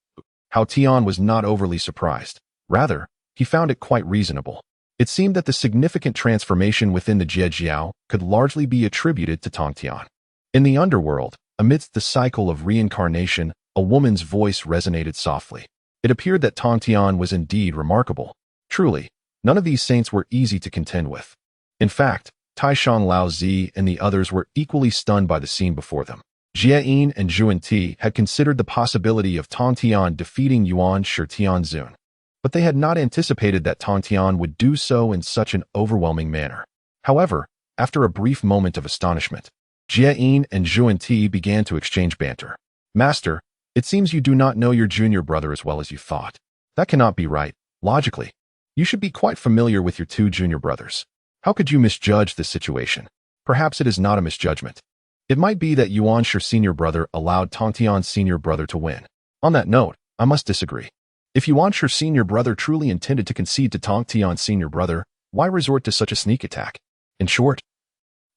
Speaker 1: Hao Tian was not overly surprised. Rather, he found it quite reasonable. It seemed that the significant transformation within the Jiejiao could largely be attributed to Tongtian. In the underworld, amidst the cycle of reincarnation, a woman's voice resonated softly. It appeared that Tongtian was indeed remarkable. Truly, none of these saints were easy to contend with. In fact, Taishang Laozi and the others were equally stunned by the scene before them. Jie and Zhuanti had considered the possibility of Tongtian defeating Yuanshir Tianzun, but they had not anticipated that Tongtian would do so in such an overwhelming manner. However, after a brief moment of astonishment, Jie and Zhuanti began to exchange banter. "Master, it seems you do not know your junior brother as well as you thought. That cannot be right, logically. You should be quite familiar with your 2 junior brothers. How could you misjudge this situation? Perhaps it is not a misjudgment. It might be that Yuanshir's senior brother allowed Tongtian's senior brother to win. On that note, I must disagree. If Yuanshir's senior brother truly intended to concede to Tongtian's senior brother, why resort to such a sneak attack? In short,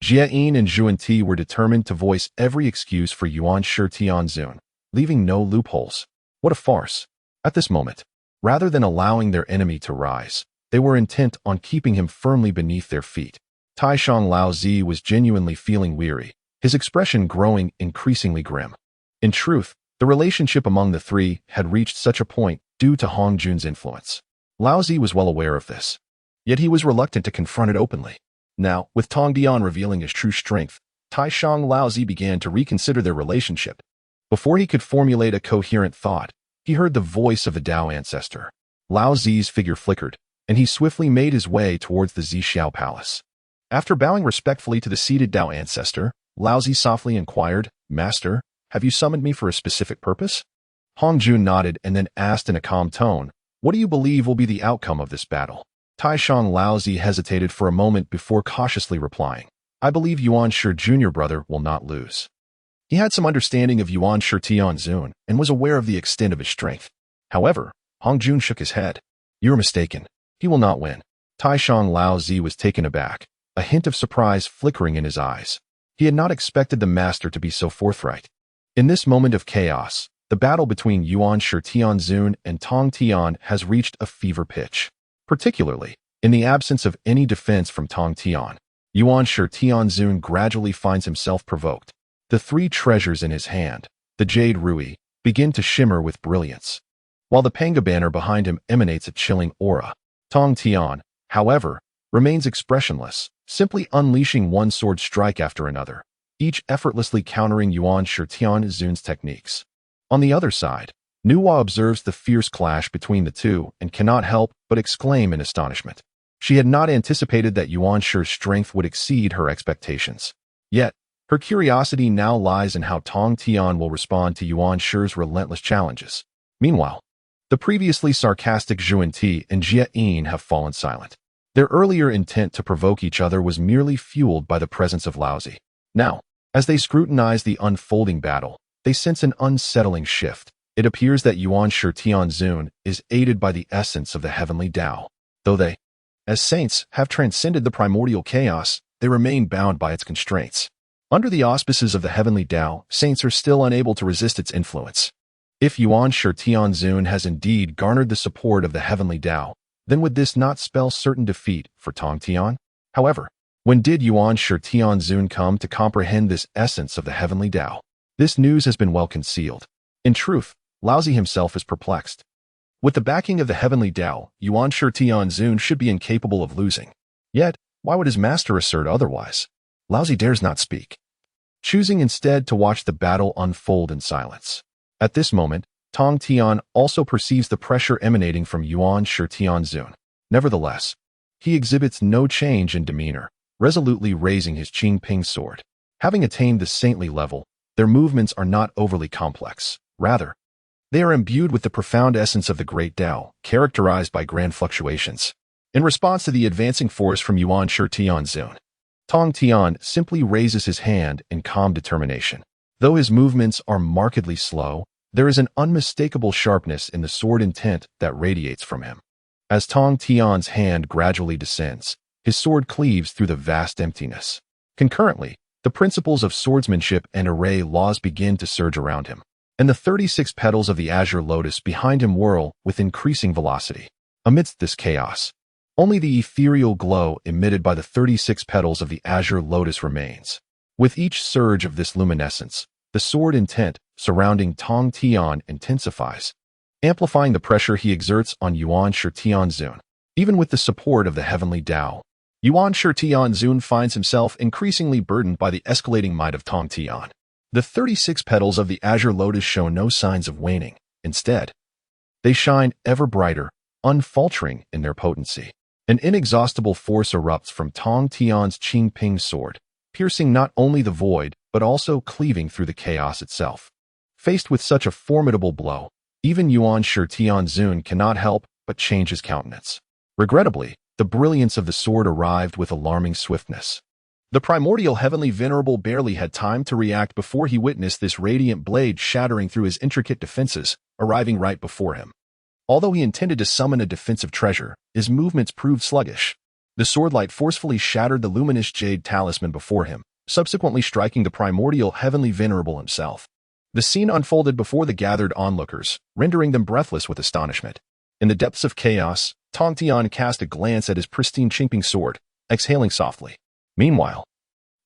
Speaker 1: Jie and Zhuanti were determined to voice every excuse for Yuanshir Tianzun, leaving no loopholes. What a farce. At this moment, rather than allowing their enemy to rise, they were intent on keeping him firmly beneath their feet. Taishang Laozi was genuinely feeling weary, his expression growing increasingly grim. In truth, the relationship among the 3 had reached such a point due to Hong Jun's influence. Laozi was well aware of this, yet he was reluctant to confront it openly. Now, with Tongtian revealing his true strength, Taishang Laozi began to reconsider their relationship. Before he could formulate a coherent thought, he heard the voice of the Tao ancestor. Lao Zi's figure flickered, and he swiftly made his way towards the Zixiao Palace. After bowing respectfully to the seated Dao ancestor, Lao Zi softly inquired, "Master, have you summoned me for a specific purpose?" Hong Jun nodded and then asked in a calm tone, "What do you believe will be the outcome of this battle?" Taishang Lao Zi hesitated for a moment before cautiously replying, "I believe Yuan Shi Jr. brother will not lose." He had some understanding of Yuan Shi Tianzun and was aware of the extent of his strength. However, Hong Jun shook his head. "You're mistaken. He will not win." Taishang Lao Zi was taken aback, a hint of surprise flickering in his eyes. He had not expected the master to be so forthright. In this moment of chaos, the battle between Yuan Shi Tianzun and Tongtian has reached a fever pitch. Particularly, in the absence of any defense from Tongtian, Yuan Shi Tianzun gradually finds himself provoked. The three treasures in his hand, the jade rui, begin to shimmer with brilliance, while the panga banner behind him emanates a chilling aura. Tongtian, however, remains expressionless, simply unleashing one sword strike after another, each effortlessly countering Yuan Shi Tianzun's techniques. On the other side, Nuwa observes the fierce clash between the two and cannot help but exclaim in astonishment. She had not anticipated that Yuan Shi's strength would exceed her expectations. Yet, her curiosity now lies in how Tongtian will respond to Yuan Shi's relentless challenges. Meanwhile, the previously sarcastic Zhuan Ti and Jie Yin have fallen silent. Their earlier intent to provoke each other was merely fueled by the presence of Lao Zi. Now, as they scrutinize the unfolding battle, they sense an unsettling shift. It appears that Yuan Shi Tianzun is aided by the essence of the heavenly Tao. Though they, as saints, have transcended the primordial chaos, they remain bound by its constraints. Under the auspices of the heavenly Tao, saints are still unable to resist its influence. If Yuan Shi Tianzun has indeed garnered the support of the heavenly Tao, then would this not spell certain defeat for Tongtian? However, when did Yuan Shi Tianzun come to comprehend this essence of the heavenly Tao? This news has been well concealed. In truth, Lao Zi himself is perplexed. With the backing of the heavenly Tao, Yuan Shi Tianzun should be incapable of losing. Yet, why would his master assert otherwise? Lao Zi dares not speak, choosing instead to watch the battle unfold in silence. At this moment, Tongtian also perceives the pressure emanating from Yuan Shi Tianzun. Nevertheless, he exhibits no change in demeanor, resolutely raising his Qingping sword. Having attained the saintly level, their movements are not overly complex. Rather, they are imbued with the profound essence of the great Tao, characterized by grand fluctuations. In response to the advancing force from Yuan Shi Tianzun, Tongtian simply raises his hand in calm determination. Though his movements are markedly slow, there is an unmistakable sharpness in the sword intent that radiates from him. As Tongtian's hand gradually descends, his sword cleaves through the vast emptiness. Concurrently, the principles of swordsmanship and array laws begin to surge around him, and the 36 petals of the azure lotus behind him whirl with increasing velocity. Amidst this chaos, only the ethereal glow emitted by the 36 petals of the azure lotus remains. With each surge of this luminescence, the sword intent surrounding Tongtian intensifies, amplifying the pressure he exerts on Yuan Shi Tianzun. Even with the support of the heavenly Tao, Yuan Shi Tianzun finds himself increasingly burdened by the escalating might of Tongtian. The 36 petals of the azure lotus show no signs of waning. Instead, they shine ever brighter, unfaltering in their potency. An inexhaustible force erupts from Tongtian's Qingping sword, piercing not only the void, but also cleaving through the chaos itself. Faced with such a formidable blow, even Yuan Shi Tianzun cannot help but change his countenance. Regrettably, the brilliance of the sword arrived with alarming swiftness. The primordial heavenly venerable barely had time to react before he witnessed this radiant blade shattering through his intricate defenses, arriving right before him. Although he intended to summon a defensive treasure, his movements proved sluggish. The swordlight forcefully shattered the luminous jade talisman before him, subsequently striking the primordial heavenly venerable himself. The scene unfolded before the gathered onlookers, rendering them breathless with astonishment. In the depths of chaos, Tongtian cast a glance at his pristine Qingping sword, exhaling softly. Meanwhile,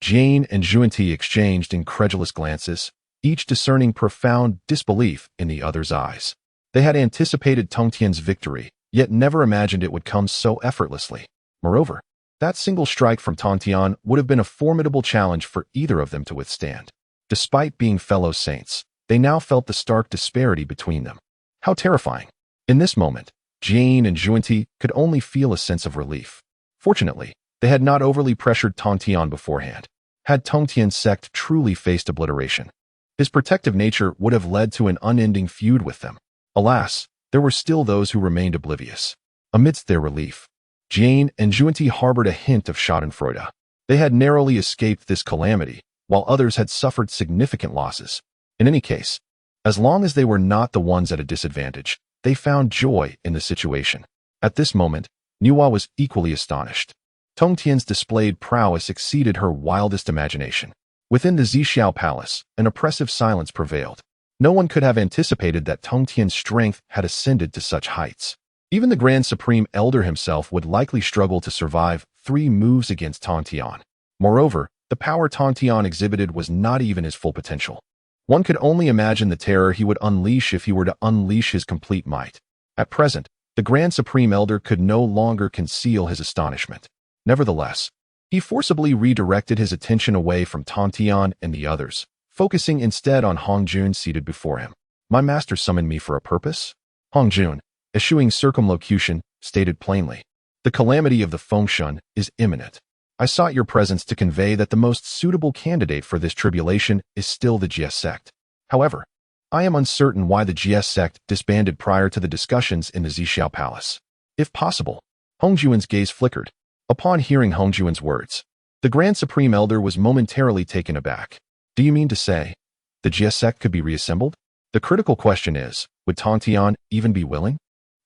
Speaker 1: Jane and Zhuan exchanged incredulous glances, each discerning profound disbelief in the other's eyes. They had anticipated Tongtian's victory, yet never imagined it would come so effortlessly. Moreover, that single strike from Tongtian would have been a formidable challenge for either of them to withstand. Despite being fellow saints, they now felt the stark disparity between them. How terrifying! In this moment, Jane and Juanti could only feel a sense of relief. Fortunately, they had not overly pressured Tongtian beforehand. Had Tongtian's sect truly faced obliteration, his protective nature would have led to an unending feud with them. Alas, there were still those who remained oblivious. Amidst their relief, Jane and Juanti harbored a hint of schadenfreude. They had narrowly escaped this calamity, while others had suffered significant losses. In any case, as long as they were not the ones at a disadvantage, they found joy in the situation. At this moment, Nuwa was equally astonished. Tongtian's displayed prowess exceeded her wildest imagination. Within the Zixiao Palace, an oppressive silence prevailed. No one could have anticipated that Tongtian's strength had ascended to such heights. Even the Grand Supreme Elder himself would likely struggle to survive 3 moves against Tongtian. Moreover, the power Tongtian exhibited was not even his full potential. One could only imagine the terror he would unleash if he were to unleash his complete might. At present, the Grand Supreme Elder could no longer conceal his astonishment. Nevertheless, he forcibly redirected his attention away from Tongtian and the others, focusing instead on Hongjun seated before him. "My master summoned me for a purpose?" Hongjun, eschewing circumlocution, stated plainly. "The calamity of the Fengshen is imminent. I sought your presence to convey that the most suitable candidate for this tribulation is still the Jie Sect. However, I am uncertain why the Jie Sect disbanded prior to the discussions in the Zixiao Palace. If possible." Hongjuan's gaze flickered. Upon hearing Hongjuan's words, the Grand Supreme Elder was momentarily taken aback. "Do you mean to say the Jie Sect could be reassembled? The critical question is, would Tongtian even be willing?"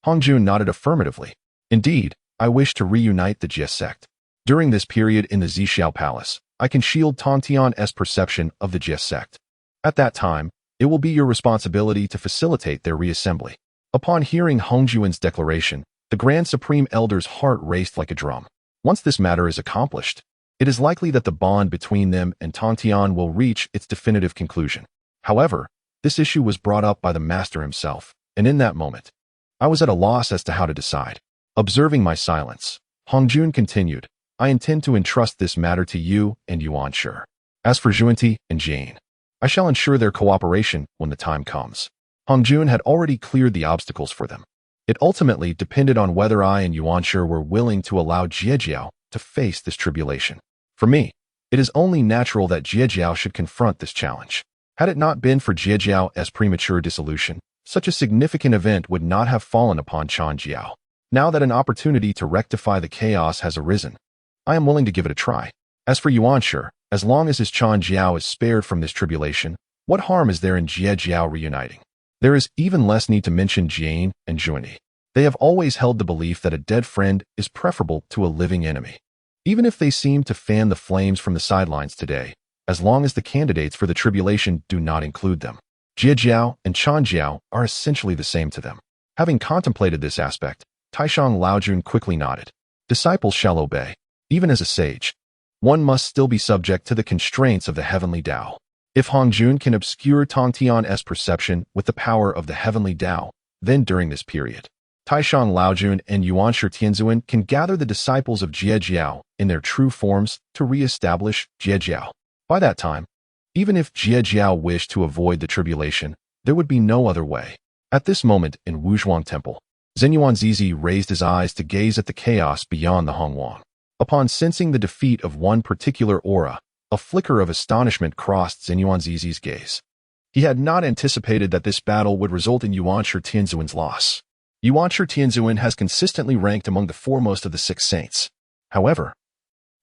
Speaker 1: Hongjun nodded affirmatively. "Indeed, I wish to reunite the Jie Sect. During this period in the Zixiao Palace, I can shield Tongtian's perception of the Jie Sect. At that time, it will be your responsibility to facilitate their reassembly." Upon hearing Hongjuan's declaration, the Grand Supreme Elder's heart raced like a drum. Once this matter is accomplished, it is likely that the bond between them and Tongtian will reach its definitive conclusion. However, this issue was brought up by the master himself, and in that moment, I was at a loss as to how to decide. Observing my silence, Hongjun continued, "I intend to entrust this matter to you and Yuan Shi. As for Juanti and Jane, I shall ensure their cooperation when the time comes." Hongjun had already cleared the obstacles for them. It ultimately depended on whether I and Yuan Shi were willing to allow Jiejiao to face this tribulation. For me, it is only natural that Jiejiao should confront this challenge. Had it not been for Jiejiao's premature dissolution, such a significant event would not have fallen upon Chan Jiao. Now that an opportunity to rectify the chaos has arisen, I am willing to give it a try. As for Yuan Shi, as long as his Chan Jiao is spared from this tribulation, what harm is there in Jiejiao reuniting? There is even less need to mention Jane and Juanti. They have always held the belief that a dead friend is preferable to a living enemy. Even if they seem to fan the flames from the sidelines today, as long as the candidates for the tribulation do not include them, Jiejiao and Chan Jiao are essentially the same to them. Having contemplated this aspect, Taishang Laojun quickly nodded. "Disciples shall obey. Even as a sage, one must still be subject to the constraints of the heavenly Tao. If Hongjun can obscure Tongtian's perception with the power of the heavenly Tao, then during this period, Taishang Laojun and Yuan Shi Tianzuan can gather the disciples of Jiejiao in their true forms to re-establish Jiejiao. By that time, even if Jiejiao wished to avoid the tribulation, there would be no other way." At this moment in Wuzhuang Temple, Zenyuan Zizi raised his eyes to gaze at the chaos beyond the Hongwang. Upon sensing the defeat of one particular aura, a flicker of astonishment crossed Zenyuan Zizi's gaze. He had not anticipated that this battle would result in Yuan Shi Tianzuan's loss. Yuan Shi Tianzuan has consistently ranked among the foremost of the 6 saints. However,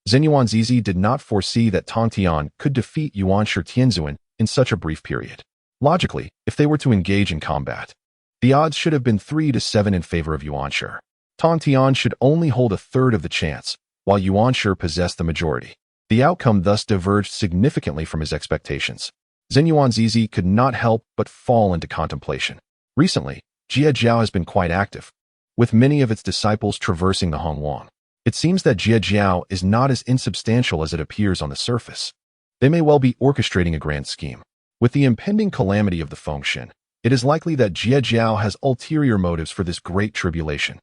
Speaker 1: Zenyuan Zizi did not foresee that Tongtian could defeat Yuan Shi Tianzuan in such a brief period. Logically, if they were to engage in combat, the odds should have been 3-7 in favor of Yuan Shi. Tongtian should only hold 1/3 of the chance, while Yuan Shi possessed the majority. The outcome thus diverged significantly from his expectations. Zenyuan Zizi could not help but fall into contemplation. Recently, Jiejiao has been quite active, with many of its disciples traversing the Hongwang. It seems that Jiejiao is not as insubstantial as it appears on the surface. They may well be orchestrating a grand scheme. With the impending calamity of the Fengshen, it is likely that Jiejiao has ulterior motives for this great tribulation.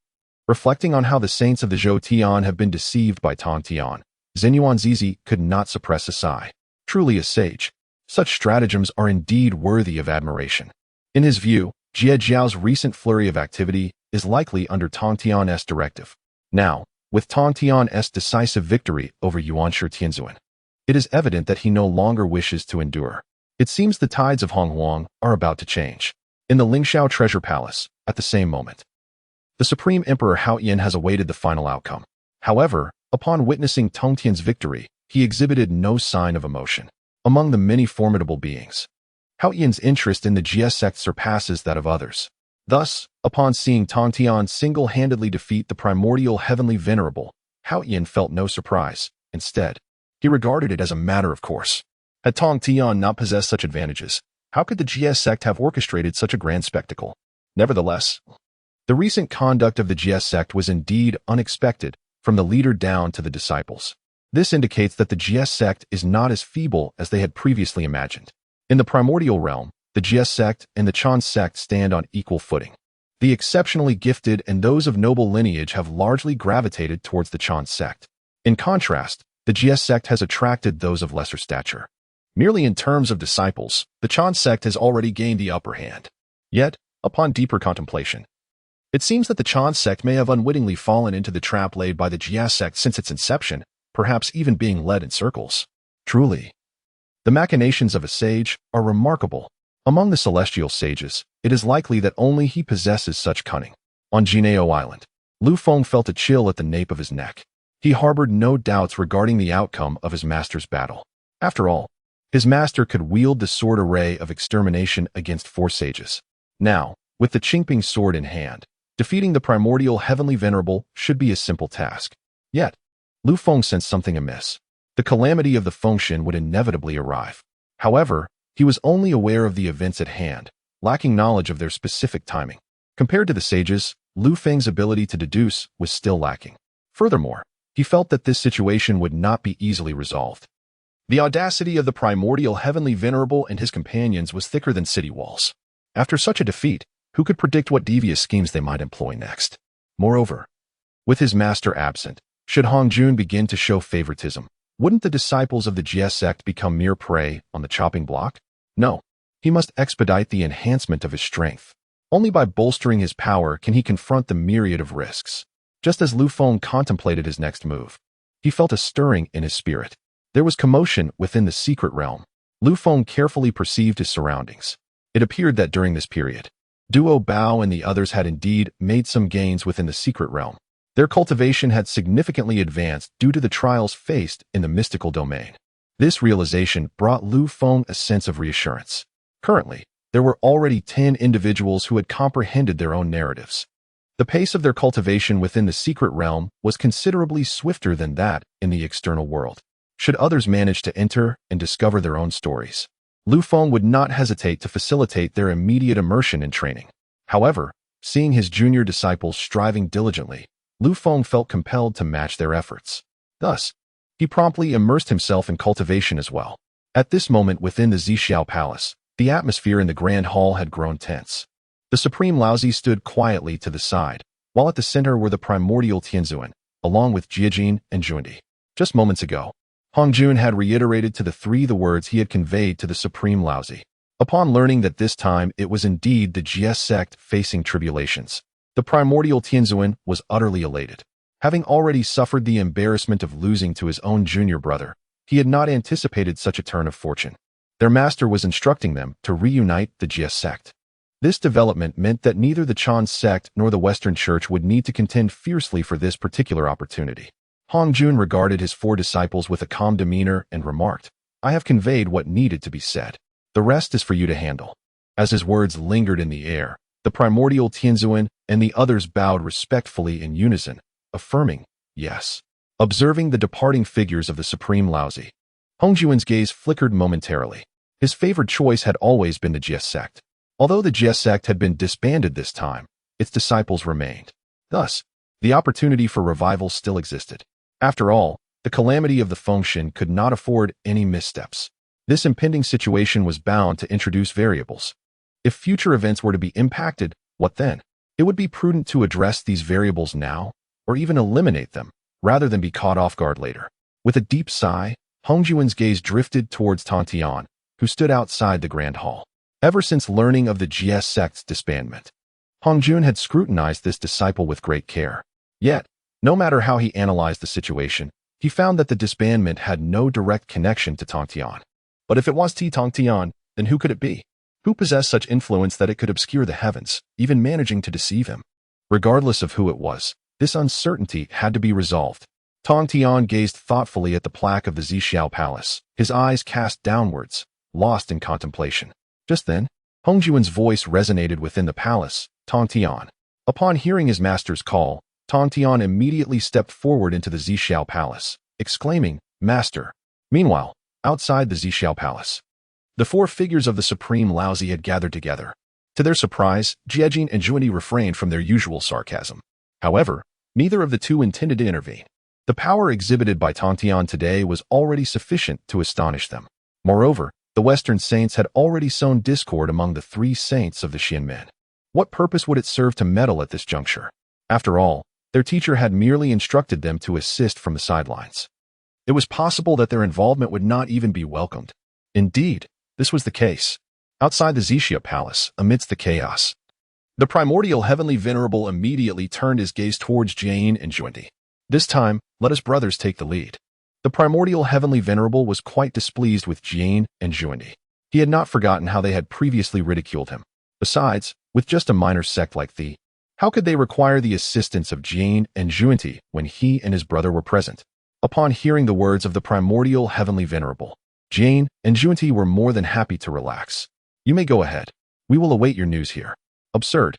Speaker 1: Reflecting on how the saints of the Zhoutian have been deceived by Tongtian, Zenyuan Zizi could not suppress a sigh. Truly a sage, such stratagems are indeed worthy of admiration. In his view, Jiejiao's recent flurry of activity is likely under Tongtian's directive. Now, with Tongtian's decisive victory over Yuanshi Tianzuan, it is evident that he no longer wishes to endure. It seems the tides of Honghuang are about to change. In the Lingxiao Treasure Palace, at the same moment, the Supreme Emperor Haoyan has awaited the final outcome. However, upon witnessing Tongtian's victory, he exhibited no sign of emotion. Among the many formidable beings, Haoyan's interest in the Jie Sect surpasses that of others. Thus, upon seeing Tongtian single-handedly defeat the primordial heavenly venerable, Haoyan felt no surprise. Instead, he regarded it as a matter of course. Had Tongtian not possessed such advantages, how could the Jie Sect have orchestrated such a grand spectacle? Nevertheless, the recent conduct of the Jie Sect was indeed unexpected, from the leader down to the disciples. This indicates that the Jie Sect is not as feeble as they had previously imagined. In the primordial realm, the Jie Sect and the Chan Sect stand on equal footing. The exceptionally gifted and those of noble lineage have largely gravitated towards the Chan Sect. In contrast, the Jie Sect has attracted those of lesser stature. Merely in terms of disciples, the Chan Sect has already gained the upper hand. Yet, upon deeper contemplation, it seems that the Chan Sect may have unwittingly fallen into the trap laid by the Jie Sect since its inception, perhaps even being led in circles. Truly, the machinations of a sage are remarkable. Among the celestial sages, it is likely that only he possesses such cunning. On Jineo Island, Lu Feng felt a chill at the nape of his neck. He harbored no doubts regarding the outcome of his master's battle. After all, his master could wield the sword array of extermination against 4 sages. Now, with the Qingping sword in hand, defeating the primordial heavenly venerable should be a simple task. Yet, Lu Feng sensed something amiss. The calamity of the Fengshen would inevitably arrive. However, he was only aware of the events at hand, lacking knowledge of their specific timing. Compared to the sages, Lu Feng's ability to deduce was still lacking. Furthermore, he felt that this situation would not be easily resolved. The audacity of the primordial heavenly venerable and his companions was thicker than city walls. After such a defeat, who could predict what devious schemes they might employ next? Moreover, with his master absent, should Hongjun begin to show favoritism, wouldn't the disciples of the Jie Sect become mere prey on the chopping block? No, he must expedite the enhancement of his strength. Only by bolstering his power can he confront the myriad of risks. Just as Lu Feng contemplated his next move, he felt a stirring in his spirit. There was commotion within the secret realm. Lu Feng carefully perceived his surroundings. It appeared that during this period, Duo Bao and the others had indeed made some gains within the secret realm. Their cultivation had significantly advanced due to the trials faced in the mystical domain. This realization brought Lu Feng a sense of reassurance. Currently, there were already 10 individuals who had comprehended their own narratives. The pace of their cultivation within the secret realm was considerably swifter than that in the external world. Should others manage to enter and discover their own stories, Lu Feng would not hesitate to facilitate their immediate immersion in training. However, seeing his junior disciples striving diligently, Lu Feng felt compelled to match their efforts. Thus, he promptly immersed himself in cultivation as well. At this moment within the Zixiao Palace, the atmosphere in the grand hall had grown tense. The Supreme Laozi stood quietly to the side, while at the center were the primordial Tianzuan, along with Jiajin and Jundi. Just moments ago, Hongjun had reiterated to the 3 the words he had conveyed to the Supreme Laozi. Upon learning that this time it was indeed the Jie Sect facing tribulations, the primordial Tianzuan was utterly elated. Having already suffered the embarrassment of losing to his own junior brother, he had not anticipated such a turn of fortune. Their master was instructing them to reunite the Jie Sect. This development meant that neither the Chan Sect nor the Western Church would need to contend fiercely for this particular opportunity. Hongjun regarded his 4 disciples with a calm demeanor and remarked, "I have conveyed what needed to be said. The rest is for you to handle." As his words lingered in the air, the primordial Tianzuan and the others bowed respectfully in unison, affirming, "Yes." Observing the departing figures of the Supreme Laozi, Hongjun's gaze flickered momentarily. His favored choice had always been the Jie Sect. Although the Jie Sect had been disbanded this time, its disciples remained. Thus, the opportunity for revival still existed. After all, the calamity of the Fengshen could not afford any missteps. This impending situation was bound to introduce variables. If future events were to be impacted, what then? It would be prudent to address these variables now, or even eliminate them, rather than be caught off guard later. With a deep sigh, Hongjun's gaze drifted towards Tongtian, who stood outside the grand hall. Ever since learning of the Jie Sect's disbandment, Hongjun had scrutinized this disciple with great care. Yet, no matter how he analyzed the situation, he found that the disbandment had no direct connection to Tongtian. But if it was Tongtian, then who could it be? Who possessed such influence that it could obscure the heavens, even managing to deceive him? Regardless of who it was, this uncertainty had to be resolved. Tongtian gazed thoughtfully at the plaque of the Zixiao Palace, his eyes cast downwards, lost in contemplation. Just then, Hongjuan's voice resonated within the palace. Tongtian. Upon hearing his master's call, Tongtian immediately stepped forward into the Zixiao Palace, exclaiming, "Master." Meanwhile, outside the Zixiao Palace, the four figures of the supreme Laozi had gathered together. To their surprise, Jiejin and Jundi refrained from their usual sarcasm. However, neither of the two intended to intervene. The power exhibited by Tongtian today was already sufficient to astonish them. Moreover, the Western saints had already sown discord among the three saints of the Xianmen. What purpose would it serve to meddle at this juncture? After all, their teacher had merely instructed them to assist from the sidelines. It was possible that their involvement would not even be welcomed. Indeed, this was the case. Outside the Zixiao Palace, amidst the chaos, the primordial heavenly venerable immediately turned his gaze towards Jane and Jundi. This time, let us brothers take the lead. The primordial heavenly venerable was quite displeased with Jane and Jundi. He had not forgotten how they had previously ridiculed him. Besides, with just a minor sect like thee, how could they require the assistance of Jane and Jundi when he and his brother were present? Upon hearing the words of the primordial heavenly venerable, Jane and Jundi were more than happy to relax. You may go ahead. We will await your news here. Absurd.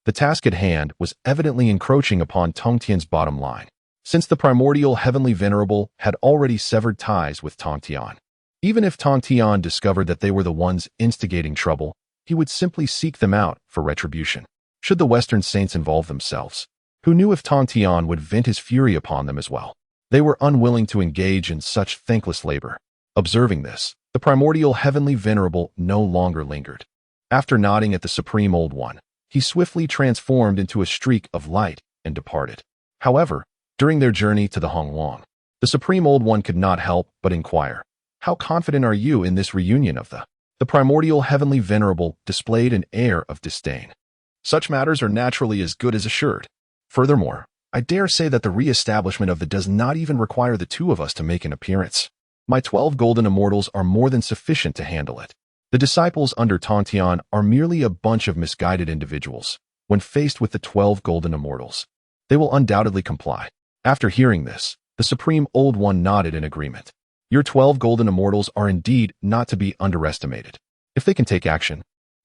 Speaker 1: The task at hand was evidently encroaching upon Tongtian's bottom line, since the primordial heavenly venerable had already severed ties with Tongtian. Even if Tongtian discovered that they were the ones instigating trouble, he would simply seek them out for retribution. Should the Western saints involve themselves? Who knew if Tongtian would vent his fury upon them as well? They were unwilling to engage in such thankless labor. Observing this, the primordial heavenly venerable no longer lingered. After nodding at the Supreme Old One, he swiftly transformed into a streak of light and departed. However, during their journey to the Hongwang, the Supreme Old One could not help but inquire, "How confident are you in this reunion of the?" The primordial heavenly venerable displayed an air of disdain. "Such matters are naturally as good as assured. Furthermore, I dare say that the re-establishment of the does not even require the two of us to make an appearance. My 12 golden immortals are more than sufficient to handle it. The disciples under Tongtian are merely a bunch of misguided individuals. When faced with the 12 golden immortals, they will undoubtedly comply." After hearing this, the Supreme Old One nodded in agreement. "Your 12 golden immortals are indeed not to be underestimated. If they can take action,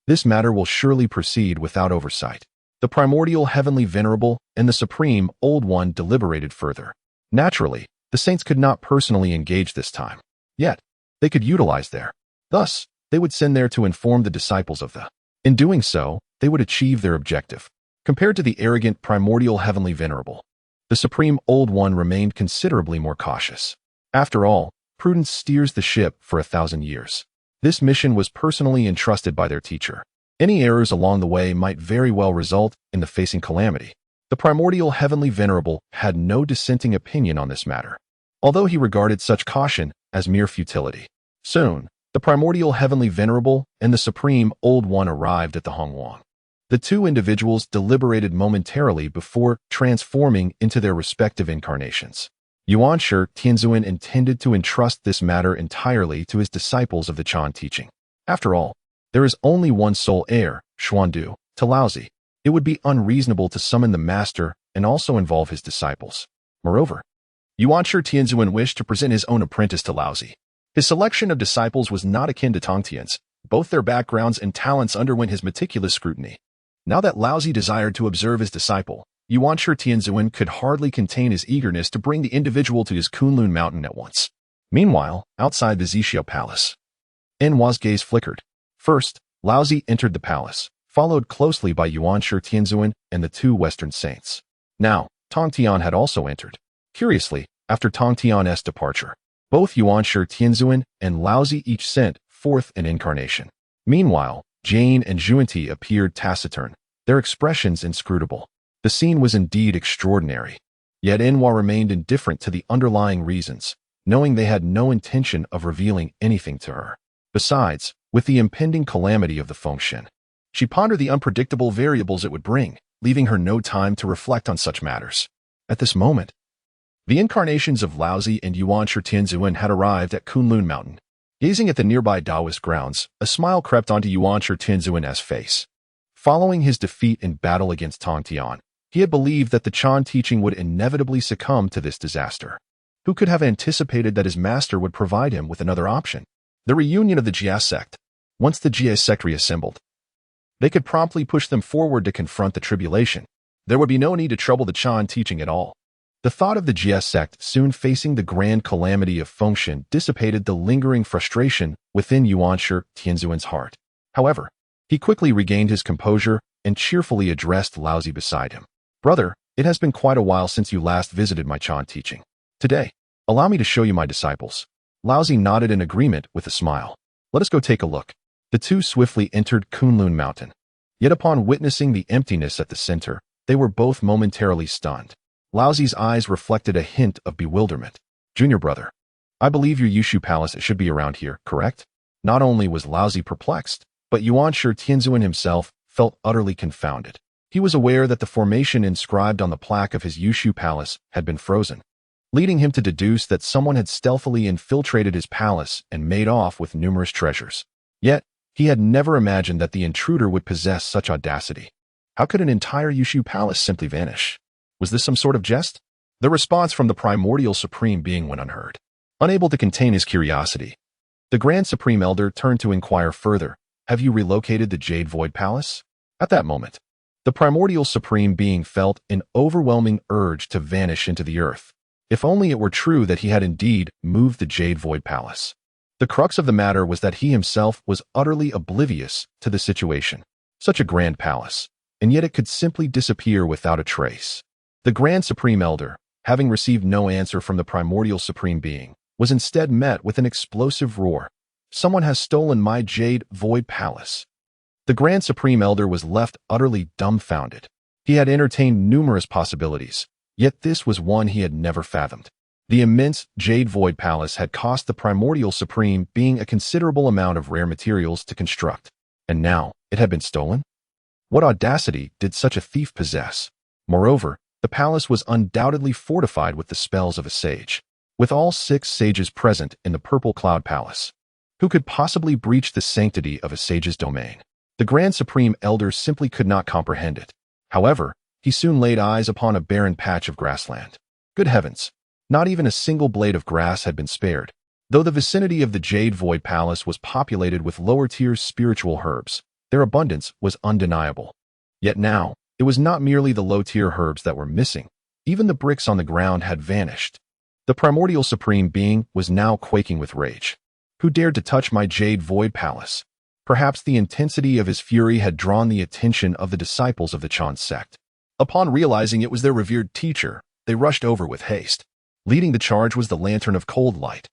Speaker 1: this matter will surely proceed without oversight." The primordial heavenly venerable and the Supreme Old One deliberated further. Naturally, the saints could not personally engage this time. Yet, they could utilize their. Thus, they would send there to inform the disciples of the. In doing so, they would achieve their objective. Compared to the arrogant primordial heavenly venerable, the Supreme Old One remained considerably more cautious. After all, prudence steers the ship for 1,000 years. This mission was personally entrusted by their teacher. Any errors along the way might very well result in the facing calamity. The primordial heavenly venerable had no dissenting opinion on this matter, although he regarded such caution as mere futility. Soon, the primordial heavenly venerable and the Supreme Old One arrived at the Hongwang. The two individuals deliberated momentarily before transforming into their respective incarnations. Yuanshi Tianzuan intended to entrust this matter entirely to his disciples of the Chan teaching. After all, there is only one sole heir, Xuandu, to Laozi. It would be unreasonable to summon the master and also involve his disciples. Moreover, Yuanshi Tianzuan wished to present his own apprentice to Laozi. His selection of disciples was not akin to Tongtian's. Both their backgrounds and talents underwent his meticulous scrutiny. Now that Laozi desired to observe his disciple, Yuanshi Tianzuan could hardly contain his eagerness to bring the individual to his Kunlun mountain at once. Meanwhile, outside the Zixiao Palace, Enhua's gaze flickered. First, Laozi entered the palace, followed closely by Yuanshi Tianzuan and the two Western saints. Now, Tongtian had also entered. Curiously, after Tongtian's departure, both Yuanshi Tianzuan and Laozi each sent forth an incarnation. Meanwhile, Jane and Jundi appeared taciturn, their expressions inscrutable. The scene was indeed extraordinary. Yet Enhua remained indifferent to the underlying reasons, knowing they had no intention of revealing anything to her. Besides, with the impending calamity of the Fengshen She pondered the unpredictable variables it would bring, leaving her no time to reflect on such matters. At this moment, the incarnations of Laozi and Yuanshi Tianzuan had arrived at Kunlun Mountain. Gazing at the nearby Taoist grounds, a smile crept onto Yuanshi Tianzuan's face. Following his defeat in battle against Tongtian, he had believed that the Chan teaching would inevitably succumb to this disaster. Who could have anticipated that his master would provide him with another option? The reunion of the Jie Sect. Once the Jie Sect reassembled, they could promptly push them forward to confront the tribulation. There would be no need to trouble the Chan teaching at all. The thought of the Jie Sect soon facing the grand calamity of Fengshen dissipated the lingering frustration within Yuanshi Tianzuan's heart. However, he quickly regained his composure and cheerfully addressed Laozi beside him. Brother, it has been quite a while since you last visited my Chan teaching. Today, allow me to show you my disciples. Laozi nodded in agreement with a smile. Let us go take a look. The two swiftly entered Kunlun Mountain. Yet upon witnessing the emptiness at the center, they were both momentarily stunned. Laozi's eyes reflected a hint of bewilderment. Junior brother, I believe your Yushu Palace should be around here, correct? Not only was Laozi perplexed, but Yuanshi Tianzuan himself felt utterly confounded. He was aware that the formation inscribed on the plaque of his Yushu Palace had been frozen, leading him to deduce that someone had stealthily infiltrated his palace and made off with numerous treasures. Yet, he had never imagined that the intruder would possess such audacity. How could an entire Yushu Palace simply vanish? Was this some sort of jest? The response from the Primordial Supreme Being went unheard. Unable to contain his curiosity, the Grand Supreme Elder turned to inquire further, have you relocated the Jade Void Palace? At that moment, the Primordial Supreme Being felt an overwhelming urge to vanish into the earth. If only it were true that he had indeed moved the Jade Void Palace. The crux of the matter was that he himself was utterly oblivious to the situation. Such a grand palace, and yet it could simply disappear without a trace. The Grand Supreme Elder, having received no answer from the Primordial Supreme Being, was instead met with an explosive roar. Someone has stolen my Jade Void Palace. The Grand Supreme Elder was left utterly dumbfounded. He had entertained numerous possibilities, yet this was one he had never fathomed. The immense Jade Void Palace had cost the Primordial Supreme Being a considerable amount of rare materials to construct, and now it had been stolen? What audacity did such a thief possess? Moreover, the palace was undoubtedly fortified with the spells of a sage, with all 6 sages present in the Purple Cloud Palace. Who could possibly breach the sanctity of a sage's domain? The Grand Supreme Elder simply could not comprehend it. However, he soon laid eyes upon a barren patch of grassland. Good heavens! Not even a single blade of grass had been spared. Though the vicinity of the Jade Void Palace was populated with lower-tier spiritual herbs, their abundance was undeniable. Yet now, it was not merely the low-tier herbs that were missing. Even the bricks on the ground had vanished. The Primordial Supreme Being was now quaking with rage. Who dared to touch my Jade Void Palace? Perhaps the intensity of his fury had drawn the attention of the disciples of the Chan sect. Upon realizing it was their revered teacher, they rushed over with haste. Leading the charge was the Lantern of Cold Light,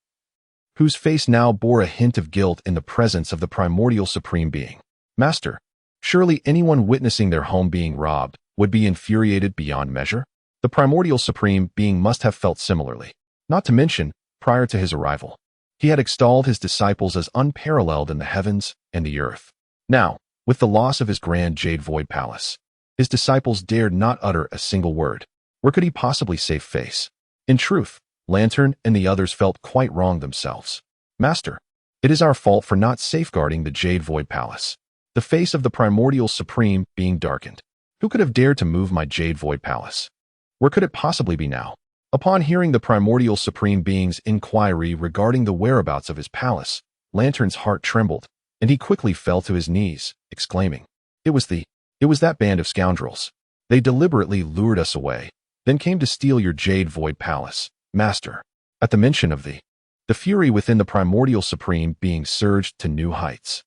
Speaker 1: whose face now bore a hint of guilt in the presence of the Primordial Supreme Being. Master, surely anyone witnessing their home being robbed would be infuriated beyond measure? The Primordial Supreme Being must have felt similarly. Not to mention, prior to his arrival, he had extolled his disciples as unparalleled in the heavens and the earth. Now, with the loss of his grand Jade Void Palace, his disciples dared not utter a single word. Where could he possibly save face? In truth, Lantern and the others felt quite wrong themselves. Master, it is our fault for not safeguarding the Jade Void Palace. The face of the Primordial Supreme Being darkened. Who could have dared to move my Jade Void Palace? Where could it possibly be now? Upon hearing the Primordial Supreme Being's inquiry regarding the whereabouts of his palace, Lantern's heart trembled, and he quickly fell to his knees, exclaiming, It was that band of scoundrels. They deliberately lured us away, then came to steal your Jade Void Palace, Master. At the mention of the fury within the Primordial Supreme Being surged to new heights.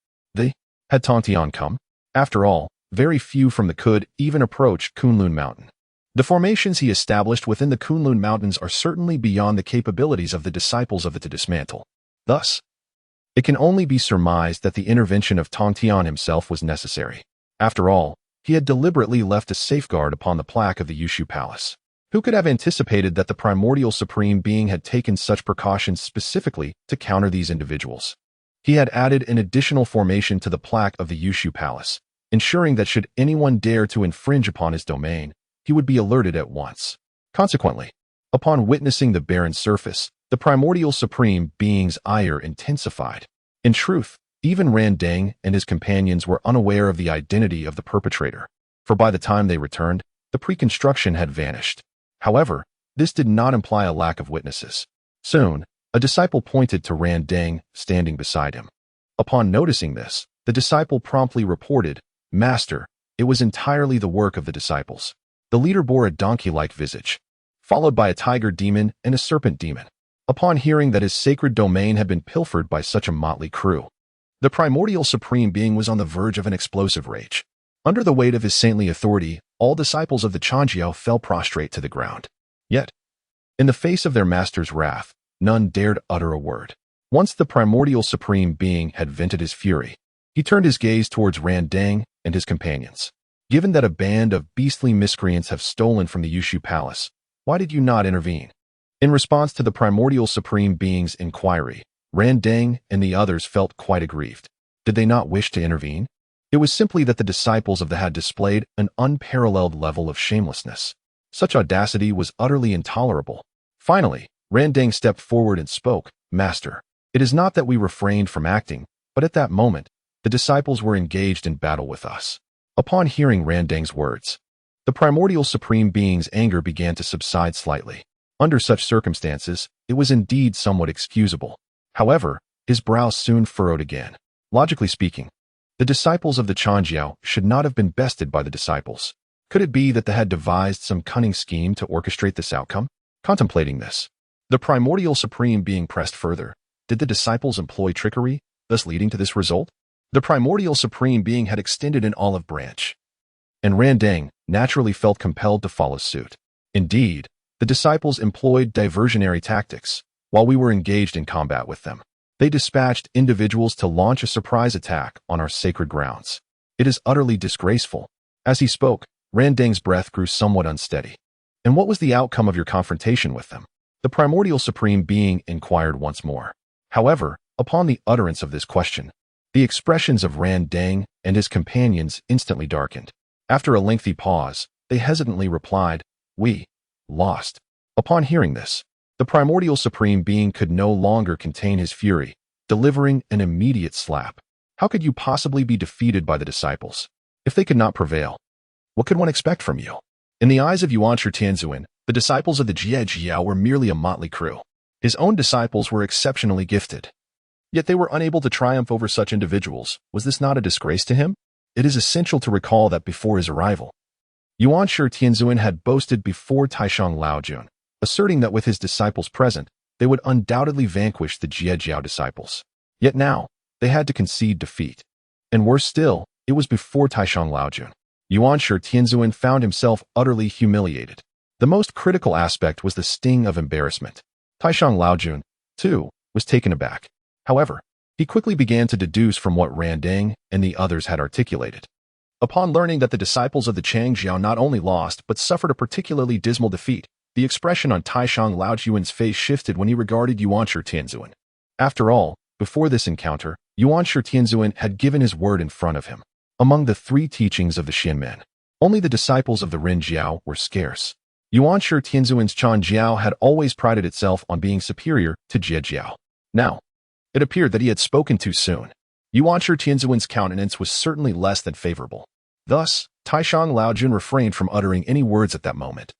Speaker 1: Had Tongtian come? After all, very few from the could even approach Kunlun Mountain. The formations he established within the Kunlun Mountains are certainly beyond the capabilities of the disciples of the to dismantle. Thus, it can only be surmised that the intervention of Tongtian himself was necessary. After all, he had deliberately left a safeguard upon the plaque of the Yushu Palace. Who could have anticipated that the Primordial Supreme Being had taken such precautions specifically to counter these individuals? He had added an additional formation to the plaque of the Yushu Palace, ensuring that should anyone dare to infringe upon his domain, he would be alerted at once. Consequently, upon witnessing the barren surface, the primordial supreme being's ire intensified. In truth, even Randang and his companions were unaware of the identity of the perpetrator, for by the time they returned, the pre-construction had vanished. However, this did not imply a lack of witnesses. Soon, a disciple pointed to Randang standing beside him. Upon noticing this, the disciple promptly reported, "Master, it was entirely the work of the disciples." The leader bore a donkey-like visage, followed by a tiger demon and a serpent demon. Upon hearing that his sacred domain had been pilfered by such a motley crew, the primordial supreme being was on the verge of an explosive rage. Under the weight of his saintly authority, all disciples of the Changjiao fell prostrate to the ground. Yet, in the face of their master's wrath, none dared utter a word. Once the primordial supreme being had vented his fury, he turned his gaze towards Randang and his companions. "Given that a band of beastly miscreants have stolen from the Zixiao Palace, why did you not intervene?" In response to the primordial supreme being's inquiry, Randang and the others felt quite aggrieved. Did they not wish to intervene? It was simply that the disciples of the had displayed an unparalleled level of shamelessness. Such audacity was utterly intolerable. Finally, Randang stepped forward and spoke, "Master, it is not that we refrained from acting, but at that moment, the disciples were engaged in battle with us." Upon hearing Randang's words, the primordial supreme being's anger began to subside slightly. Under such circumstances, it was indeed somewhat excusable. However, his brow soon furrowed again. Logically speaking, the disciples of the Changjiao should not have been bested by the disciples. Could it be that they had devised some cunning scheme to orchestrate this outcome? Contemplating this, the primordial supreme being pressed further. Did the disciples employ trickery, thus leading to this result? The primordial supreme being had extended an olive branch, and Randang naturally felt compelled to follow suit. Indeed, the disciples employed diversionary tactics while we were engaged in combat with them. They dispatched individuals to launch a surprise attack on our sacred grounds. It is utterly disgraceful. As he spoke, Randang's breath grew somewhat unsteady. "And what was the outcome of your confrontation with them?" the primordial supreme being inquired once more. However, upon the utterance of this question, the expressions of Randang and his companions instantly darkened. After a lengthy pause, they hesitantly replied, "We lost." Upon hearing this, the primordial supreme being could no longer contain his fury, delivering an immediate slap. "How could you possibly be defeated by the disciples? If they could not prevail, what could one expect from you?" In the eyes of Yuanshi Tianzuan, the disciples of the Jie were merely a motley crew. His own disciples were exceptionally gifted. Yet they were unable to triumph over such individuals. Was this not a disgrace to him? It is essential to recall that before his arrival, Yuanshi Tianzuan had boasted before Taishang Laojun, asserting that with his disciples present, they would undoubtedly vanquish the Jie disciples. Yet now, they had to concede defeat. And worse still, it was before Taishang Laojun. Yuanshi Tianzuan found himself utterly humiliated. The most critical aspect was the sting of embarrassment. Taishang Laojun, too, was taken aback. However, he quickly began to deduce from what Randang and the others had articulated. Upon learning that the disciples of the Changjiao not only lost but suffered a particularly dismal defeat, the expression on Taishang Laojuan's face shifted when he regarded Yuanshi Tianzuan. After all, before this encounter, Yuanshi Tianzuan had given his word in front of him. Among the three teachings of the Xianmen, only the disciples of the Rinjiao were scarce. Yuanshi Tianzuan's Changjiao had always prided itself on being superior to Jiejiao. Now, it appeared that he had spoken too soon. Yuanshi Tianzuan's countenance was certainly less than favorable. Thus, Taishang Laojun refrained from uttering any words at that moment,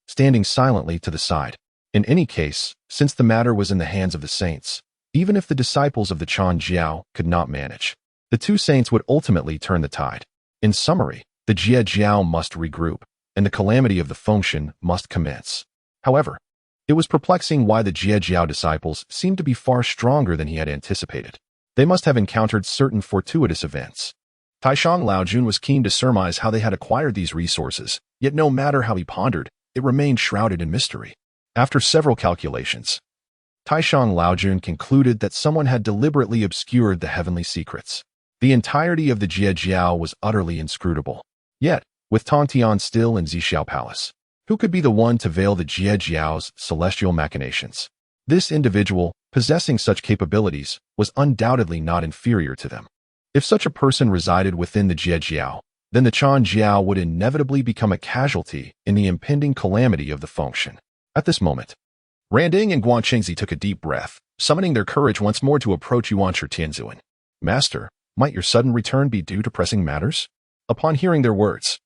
Speaker 1: standing silently to the side. In any case, since the matter was in the hands of the saints, even if the disciples of the Changjiao could not manage, the two saints would ultimately turn the tide. In summary, the Jiejiao must regroup, and the calamity of the Fengshen must commence. However, it was perplexing why the Jiejiao disciples seemed to be far stronger than he had anticipated. They must have encountered certain fortuitous events. Taishang Laojun was keen to surmise how they had acquired these resources, yet no matter how he pondered, it remained shrouded in mystery. After several calculations, Taishang Laojun concluded that someone had deliberately obscured the heavenly secrets. The entirety of the Jiejiao was utterly inscrutable. Yet, with Tongtian still in Zixiao Palace, who could be the one to veil the Jiejiao's celestial machinations? This individual, possessing such capabilities, was undoubtedly not inferior to them. If such a person resided within the Jie, then the Chan Jiao would inevitably become a casualty in the impending calamity of the Fengshen. At this moment, Randing and Guanqingzi took a deep breath, summoning their courage once more to approach Yuanshi Tianzuan. Master, might your sudden return be due to pressing matters? Upon hearing their words,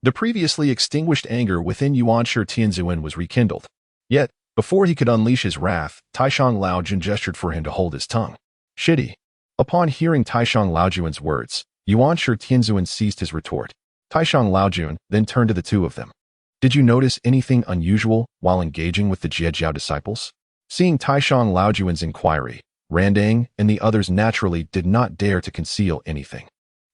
Speaker 1: the previously extinguished anger within Yuanshi Tianzuan was rekindled. Yet, before he could unleash his wrath, Taishang Laojun gestured for him to hold his tongue. Shitty. Upon hearing Taishang Laojun's words, Yuanshi Tianzuan ceased his retort. Taishang Laojun then turned to the two of them. Did you notice anything unusual while engaging with the Jie disciples? Seeing Taishang Laojun's inquiry, Randang and the others naturally did not dare to conceal anything.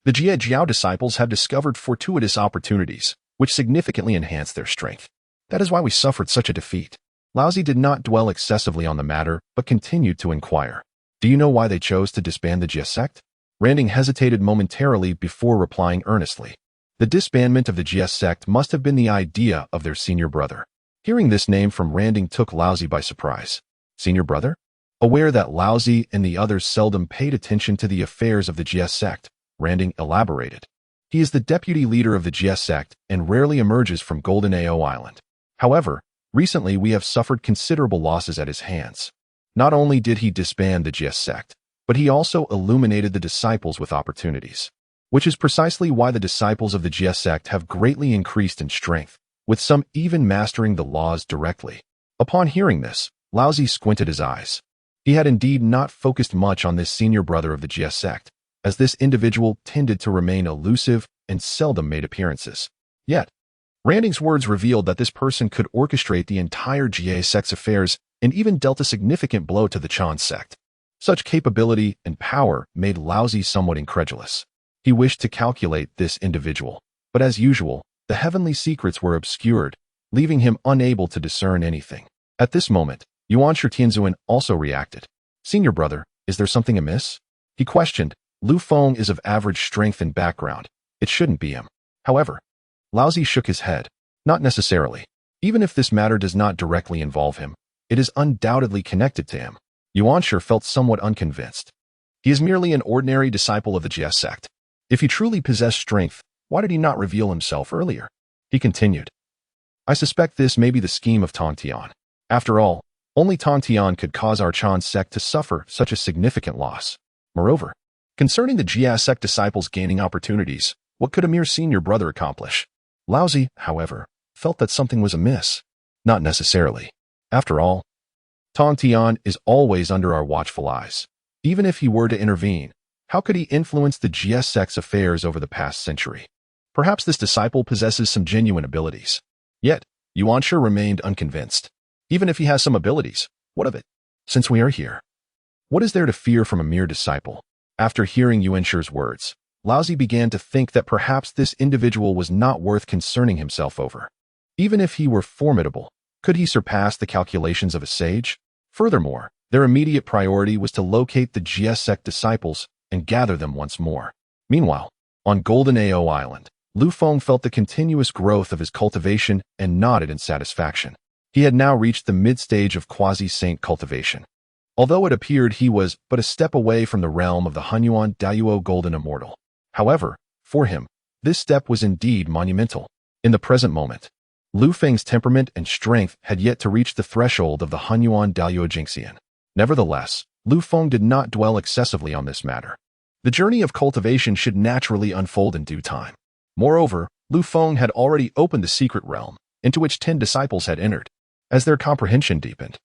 Speaker 1: The Jie disciples have discovered fortuitous opportunities, which significantly enhance their strength. That is why we suffered such a defeat. Laozi did not dwell excessively on the matter, but continued to inquire. Do you know why they chose to disband the Jie Sect? Randing hesitated momentarily before replying earnestly. The disbandment of the Jie Sect must have been the idea of their senior brother. Hearing this name from Randing took Laozi by surprise. Senior brother? Aware that Laozi and the others seldom paid attention to the affairs of the Jie Sect, Randing elaborated. He is the deputy leader of the Jie Sect and rarely emerges from Golden Ao Island. However, recently we have suffered considerable losses at his hands. Not only did he disband the Jie Sect, but he also illuminated the disciples with opportunities, which is precisely why the disciples of the Jie Sect have greatly increased in strength, with some even mastering the laws directly. Upon hearing this, Laozi squinted his eyes. He had indeed not focused much on this senior brother of the Jie Sect, as this individual tended to remain elusive and seldom made appearances. Yet, Randing's words revealed that this person could orchestrate the entire Jie Sect's affairs and even dealt a significant blow to the Chan sect. Such capability and power made Laozi somewhat incredulous. He wished to calculate this individual, but as usual, the heavenly secrets were obscured, leaving him unable to discern anything. At this moment, Yuanshi Tianzuan also reacted. Senior brother, is there something amiss? He questioned. Lu Feng is of average strength and background. It shouldn't be him. However, Laozi shook his head. Not necessarily. Even if this matter does not directly involve him, it is undoubtedly connected to him. Yuanshi felt somewhat unconvinced. He is merely an ordinary disciple of the Jie Sect. If he truly possessed strength, why did he not reveal himself earlier? He continued. I suspect this may be the scheme of Tongtian. After all, only Tongtian could cause our Chan sect to suffer such a significant loss. Moreover, concerning the Jie Sect disciples gaining opportunities, what could a mere senior brother accomplish? Laozi, however, felt that something was amiss. Not necessarily. After all, Tongtian is always under our watchful eyes. Even if he were to intervene, how could he influence the Jie Sect's affairs over the past century? Perhaps this disciple possesses some genuine abilities. Yet, Yuanshi remained unconvinced. Even if he has some abilities, what of it? Since we are here, what is there to fear from a mere disciple? After hearing Yuanshi's words, Laozi began to think that perhaps this individual was not worth concerning himself over. Even if he were formidable, could he surpass the calculations of a sage? Furthermore, their immediate priority was to locate the Jie Sect disciples and gather them once more. Meanwhile, on Golden Ao Island, Lu Feng felt the continuous growth of his cultivation and nodded in satisfaction. He had now reached the mid-stage of quasi-saint cultivation. Although it appeared he was but a step away from the realm of the Hunyuan Dayuo Golden Immortal. However, for him, this step was indeed monumental. In the present moment, Lu Feng's temperament and strength had yet to reach the threshold of the Hunyuan Dayuo Jingxian. Nevertheless, Lu Feng did not dwell excessively on this matter. The journey of cultivation should naturally unfold in due time. Moreover, Lu Feng had already opened the secret realm, into which 10 disciples had entered. As their comprehension deepened,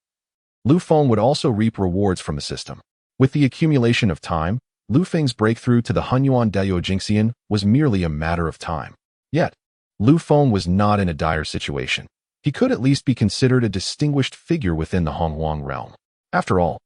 Speaker 1: Lu Feng would also reap rewards from the system. With the accumulation of time, Lu Feng's breakthrough to the Hunyuan Dayuo Jingxian was merely a matter of time. Yet, Lu Feng was not in a dire situation. He could at least be considered a distinguished figure within the Honghuang realm. After all,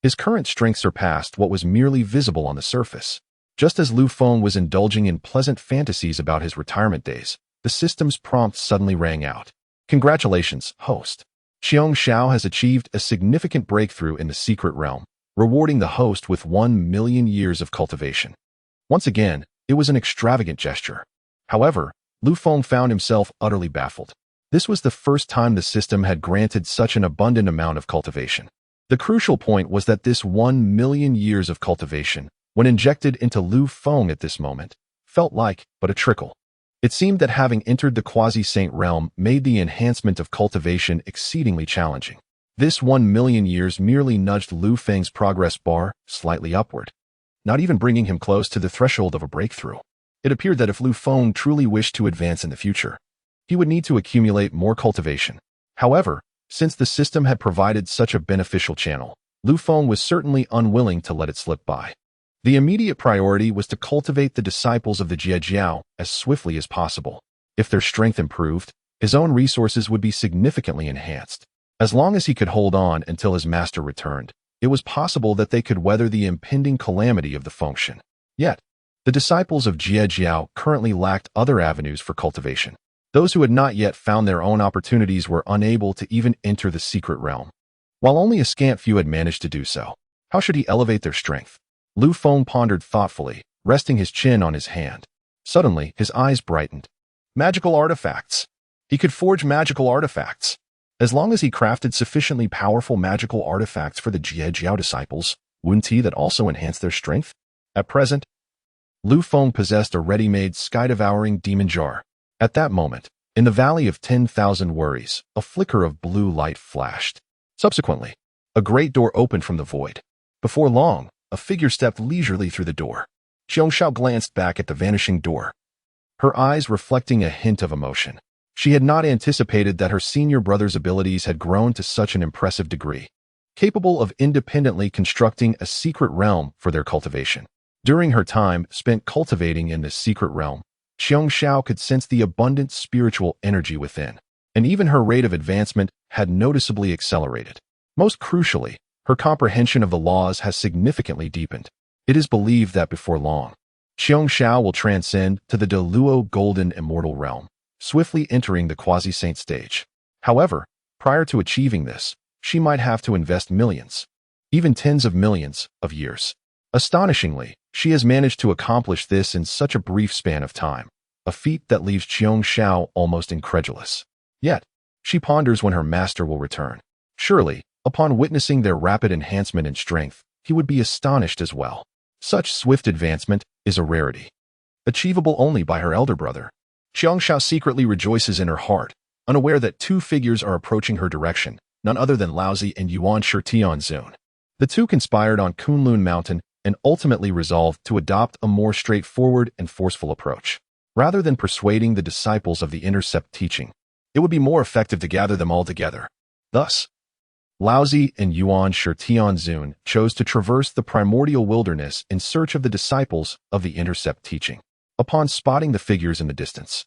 Speaker 1: his current strength surpassed what was merely visible on the surface. Just as Lu Feng was indulging in pleasant fantasies about his retirement days, the system's prompt suddenly rang out. Congratulations, host. Xiong Xiao has achieved a significant breakthrough in the secret realm, rewarding the host with 1 million years of cultivation. Once again, it was an extravagant gesture. However, Lu Feng found himself utterly baffled. This was the first time the system had granted such an abundant amount of cultivation. The crucial point was that this 1 million years of cultivation when injected into Lu Feng at this moment, felt like but a trickle. It seemed that having entered the quasi-saint realm made the enhancement of cultivation exceedingly challenging. This 1,000,000 years merely nudged Lu Feng's progress bar slightly upward, not even bringing him close to the threshold of a breakthrough. It appeared that if Lu Feng truly wished to advance in the future, he would need to accumulate more cultivation. However, since the system had provided such a beneficial channel, Lu Feng was certainly unwilling to let it slip by. The immediate priority was to cultivate the disciples of the Jie as swiftly as possible. If their strength improved, his own resources would be significantly enhanced. As long as he could hold on until his master returned, it was possible that they could weather the impending calamity of the Fengshen. Yet, the disciples of Jie currently lacked other avenues for cultivation. Those who had not yet found their own opportunities were unable to even enter the secret realm. While only a scant few had managed to do so, how should he elevate their strength? Lu Feng pondered thoughtfully, resting his chin on his hand. Suddenly, his eyes brightened. Magical artifacts. He could forge magical artifacts. As long as he crafted sufficiently powerful magical artifacts for the Jie disciples, wouldn't he that also enhance their strength? At present, Lu Feng possessed a ready-made sky-devouring demon jar. At that moment, in the Valley of 10,000 Worries, a flicker of blue light flashed. Subsequently, a great door opened from the void. Before long, a figure stepped leisurely through the door. Xiao glanced back at the vanishing door, her eyes reflecting a hint of emotion. She had not anticipated that her senior brother's abilities had grown to such an impressive degree, capable of independently constructing a secret realm for their cultivation. During her time spent cultivating in this secret realm, Xiao could sense the abundant spiritual energy within, and even her rate of advancement had noticeably accelerated. Most crucially, her comprehension of the laws has significantly deepened. It is believed that before long, Xiao will transcend to the Deluo Golden Immortal Realm, swiftly entering the quasi-saint stage. However, prior to achieving this, she might have to invest millions, even tens of millions, of years. Astonishingly, she has managed to accomplish this in such a brief span of time, a feat that leaves Xiao almost incredulous. Yet, she ponders when her master will return. Surely, upon witnessing their rapid enhancement in strength, he would be astonished as well. Such swift advancement is a rarity, achievable only by her elder brother. Xiao secretly rejoices in her heart, unaware that two figures are approaching her direction, none other than Laozi and Yuan Shitianzun. The two conspired on Kunlun Mountain and ultimately resolved to adopt a more straightforward and forceful approach. Rather than persuading the disciples of the intercept teaching, it would be more effective to gather them all together. Thus, Laozi and Yuan Shitianzun chose to traverse the primordial wilderness in search of the disciples of the intercept teaching. Upon spotting the figures in the distance,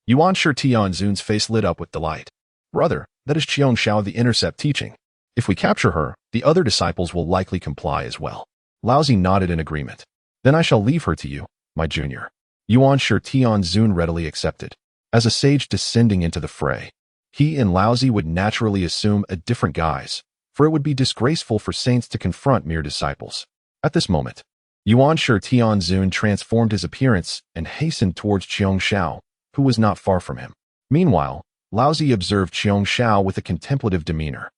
Speaker 1: Yuan Shitianzun's face lit up with delight. Brother, that is Xiao of the intercept teaching. If we capture her, the other disciples will likely comply as well. Laozi nodded in agreement. Then I shall leave her to you, my junior. Yuan Shitianzun readily accepted. As a sage descending into the fray, he and Laozi would naturally assume a different guise, for it would be disgraceful for saints to confront mere disciples. At this moment, Yuan Shitianzun transformed his appearance and hastened towards Xiao, who was not far from him. Meanwhile, Laozi observed Xiao with a contemplative demeanor.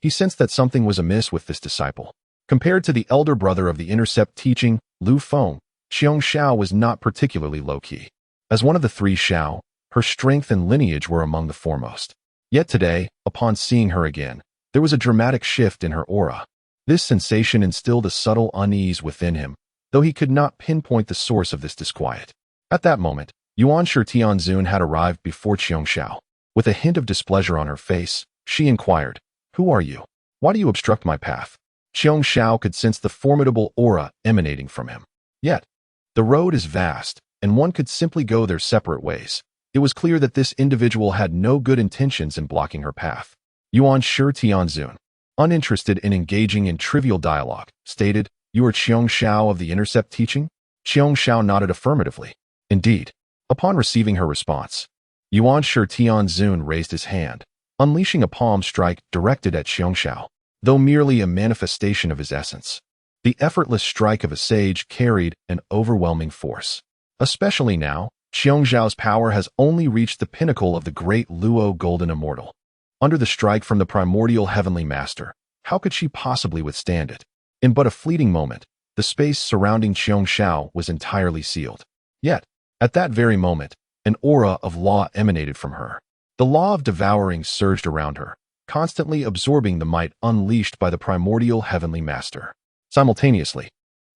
Speaker 1: He sensed that something was amiss with this disciple. Compared to the elder brother of the intercept teaching, Lu Feng, Xiao was not particularly low-key. As one of the three Xiao, her strength and lineage were among the foremost. Yet today, upon seeing her again, there was a dramatic shift in her aura. This sensation instilled a subtle unease within him, though he could not pinpoint the source of this disquiet. At that moment, Yuan Shitianzun had arrived before Xiao. With a hint of displeasure on her face, she inquired, "Who are you? Why do you obstruct my path?" Xiao could sense the formidable aura emanating from him. Yet, the road is vast, and one could simply go their separate ways. It was clear that this individual had no good intentions in blocking her path. Yuan Shitianzun, uninterested in engaging in trivial dialogue, stated, "You are Xiao of the intercept teaching?" Xiao nodded affirmatively. Indeed. Upon receiving her response, Yuan Shitianzun raised his hand, unleashing a palm strike directed at Xiao. Though merely a manifestation of his essence, the effortless strike of a sage carried an overwhelming force. Especially now, Xiao's power has only reached the pinnacle of the great Luo Golden Immortal. Under the strike from the primordial heavenly master, how could she possibly withstand it? In but a fleeting moment, the space surrounding Xiao was entirely sealed. Yet, at that very moment, an aura of law emanated from her. The law of devouring surged around her, constantly absorbing the might unleashed by the primordial heavenly master. Simultaneously,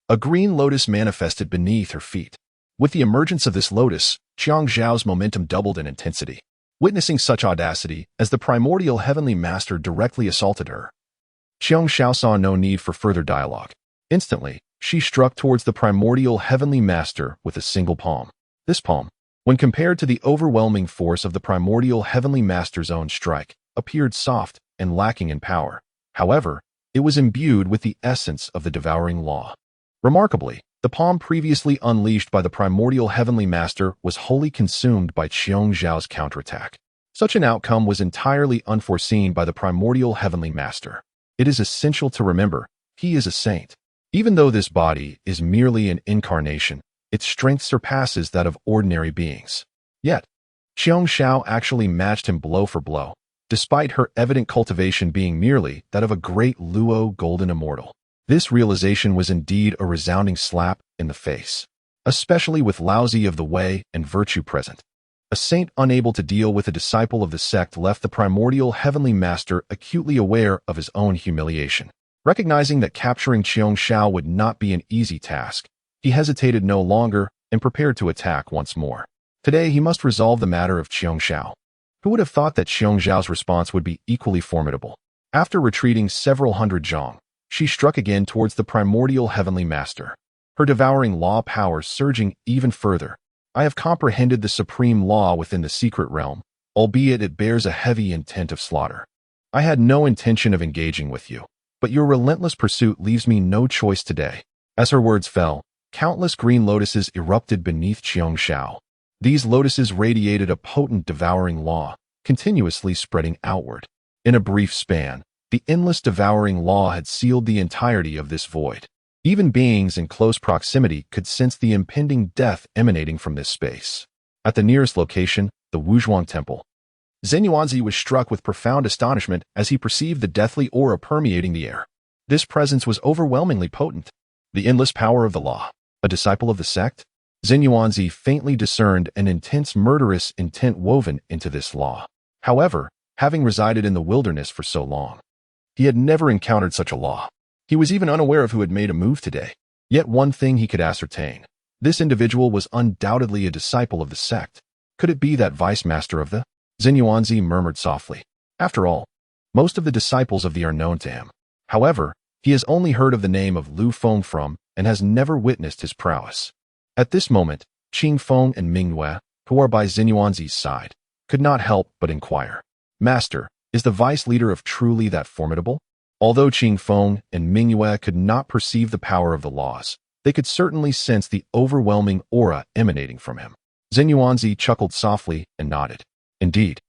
Speaker 1: a green lotus manifested beneath her feet. With the emergence of this lotus, Xiao's momentum doubled in intensity. Witnessing such audacity as the primordial heavenly master directly assaulted her, Xiao saw no need for further dialogue. Instantly, she struck towards the primordial heavenly master with a single palm. This palm, when compared to the overwhelming force of the primordial heavenly master's own strike, appeared soft and lacking in power. However, it was imbued with the essence of the devouring law. Remarkably, the palm previously unleashed by the primordial heavenly master was wholly consumed by Xiao's counterattack. Such an outcome was entirely unforeseen by the primordial heavenly master. It is essential to remember, he is a saint. Even though this body is merely an incarnation, its strength surpasses that of ordinary beings. Yet, Xiao actually matched him blow for blow, despite her evident cultivation being merely that of a great Luo golden immortal. This realization was indeed a resounding slap in the face, especially with Laozi of the Way and virtue present. A saint unable to deal with a disciple of the sect left the primordial heavenly master acutely aware of his own humiliation. Recognizing that capturing Xiao would not be an easy task, he hesitated no longer and prepared to attack once more. Today he must resolve the matter of Xiao. Who would have thought that Xiao's response would be equally formidable? After retreating several hundred zhang, she struck again towards the primordial heavenly master, her devouring law power surging even further. I have comprehended the supreme law within the secret realm, albeit it bears a heavy intent of slaughter. I had no intention of engaging with you, but your relentless pursuit leaves me no choice today. As her words fell, countless green lotuses erupted beneath Xiao. These lotuses radiated a potent devouring law, continuously spreading outward. In a brief span, the endless devouring law had sealed the entirety of this void. Even beings in close proximity could sense the impending death emanating from this space. At the nearest location, the Wuzhuang Temple, Zenyuanzi was struck with profound astonishment as he perceived the deathly aura permeating the air. This presence was overwhelmingly potent. The endless power of the law. A disciple of the sect? Zenyuanzi faintly discerned an intense murderous intent woven into this law. However, having resided in the wilderness for so long, he had never encountered such a law. He was even unaware of who had made a move today. Yet one thing he could ascertain. This individual was undoubtedly a disciple of the sect. Could it be that vice master of the? Zenyuanzi murmured softly. After all, most of the disciples of the are known to him. However, he has only heard of the name of Lu Feng from and has never witnessed his prowess. At this moment, Qing Feng and Mingyue, who are by Zenyuanzi's side, could not help but inquire. Master, is the vice leader of truly that formidable? Although Qing Feng and Mingyue could not perceive the power of the laws, they could certainly sense the overwhelming aura emanating from him. Zenyuanzi chuckled softly and nodded. Indeed,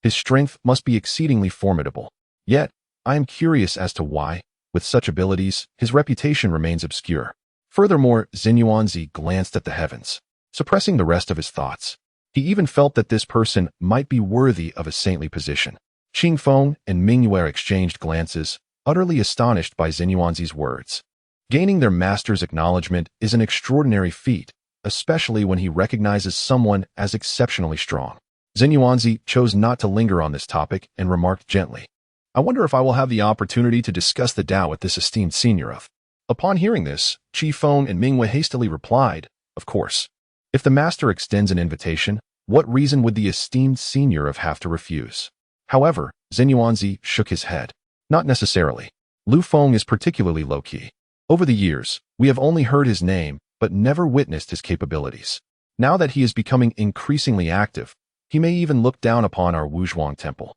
Speaker 1: his strength must be exceedingly formidable. Yet, I am curious as to why, with such abilities, his reputation remains obscure. Furthermore, Zenyuanzi glanced at the heavens, suppressing the rest of his thoughts. He even felt that this person might be worthy of a saintly position. Qing Feng and Mingyue exchanged glances, utterly astonished by Zenyuanzi's words. Gaining their master's acknowledgement is an extraordinary feat, especially when he recognizes someone as exceptionally strong. Zenyuanzi chose not to linger on this topic and remarked gently, I wonder if I will have the opportunity to discuss the Tao with this esteemed senior of. Upon hearing this, Qi Feng and Mingyue hastily replied, Of course. If the master extends an invitation, what reason would the esteemed senior have to refuse? However, Zenyuanzi shook his head. Not necessarily. Lu Feng is particularly low-key. Over the years, we have only heard his name, but never witnessed his capabilities. Now that he is becoming increasingly active, he may even look down upon our Wuzhuang Temple.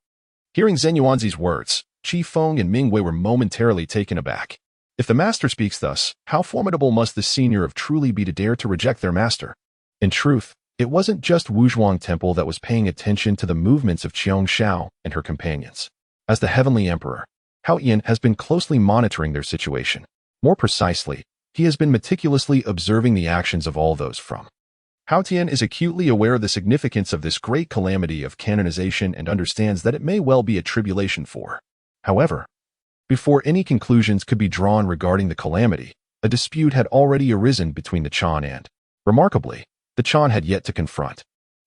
Speaker 1: Hearing Zenyuanzi's words, Qi Feng and Mingyue were momentarily taken aback. If the master speaks thus, how formidable must the senior of truly be to dare to reject their master? In truth, it wasn't just Wuzhuang Temple that was paying attention to the movements of Xiao and her companions. As the Heavenly Emperor, Hao Yan has been closely monitoring their situation. More precisely, he has been meticulously observing the actions of all those from. Hao Tian is acutely aware of the significance of this great calamity of canonization and understands that it may well be a tribulation for. However, before any conclusions could be drawn regarding the calamity, a dispute had already arisen between the Chan and, remarkably, the Chan had yet to confront.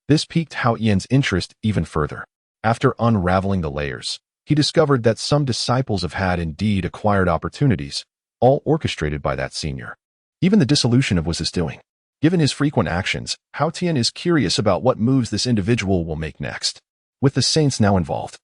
Speaker 1: This piqued Hao Yan's interest even further. After unraveling the layers, he discovered that some disciples had indeed acquired opportunities, all orchestrated by that senior. Even the dissolution of was his doing. Given his frequent actions, Hao Tian is curious about what moves this individual will make next. With the saints now involved,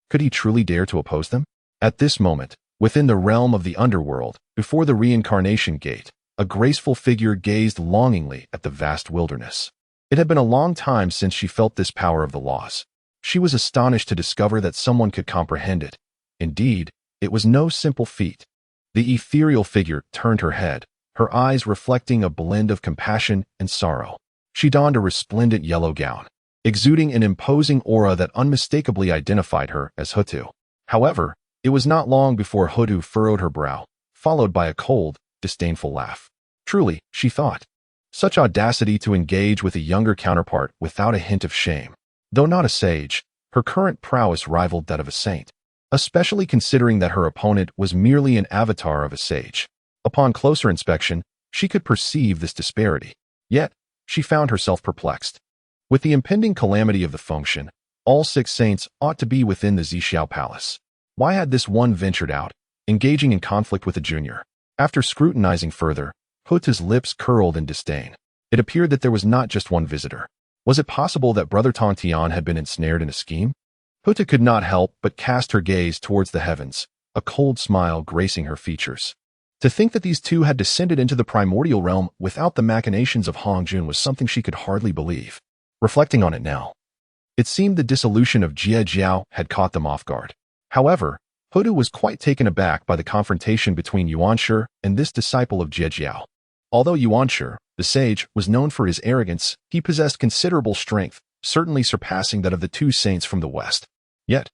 Speaker 1: could he truly dare to oppose them? At this moment, within the realm of the underworld, before the reincarnation gate, a graceful figure gazed longingly at the vast wilderness. It had been a long time since she felt this power of the laws. She was astonished to discover that someone could comprehend it. Indeed, it was no simple feat. The ethereal figure turned her head, her eyes reflecting a blend of compassion and sorrow. She donned a resplendent yellow gown, exuding an imposing aura that unmistakably identified her as Hutu. However, it was not long before Hutu furrowed her brow, followed by a cold, disdainful laugh. Truly, she thought, such audacity to engage with a younger counterpart without a hint of shame. Though not a sage, her current prowess rivaled that of a saint, especially considering that her opponent was merely an avatar of a sage. Upon closer inspection, she could perceive this disparity. Yet, she found herself perplexed. With the impending calamity of the Fengshen, all 6 saints ought to be within the Zixiao Palace. Why had this one ventured out, engaging in conflict with a junior? After scrutinizing further, Hutu's lips curled in disdain. It appeared that there was not just one visitor. Was it possible that Brother Tongtian had been ensnared in a scheme? Hutu could not help but cast her gaze towards the heavens, a cold smile gracing her features. To think that these two had descended into the primordial realm without the machinations of Hongjun was something she could hardly believe. Reflecting on it now, it seemed the dissolution of Jie Jiao had caught them off guard. However, Hutu was quite taken aback by the confrontation between Yuanshi and this disciple of Jie Jiao. Although Yuanshi, the sage, was known for his arrogance, he possessed considerable strength, certainly surpassing that of the 2 saints from the west. Yet,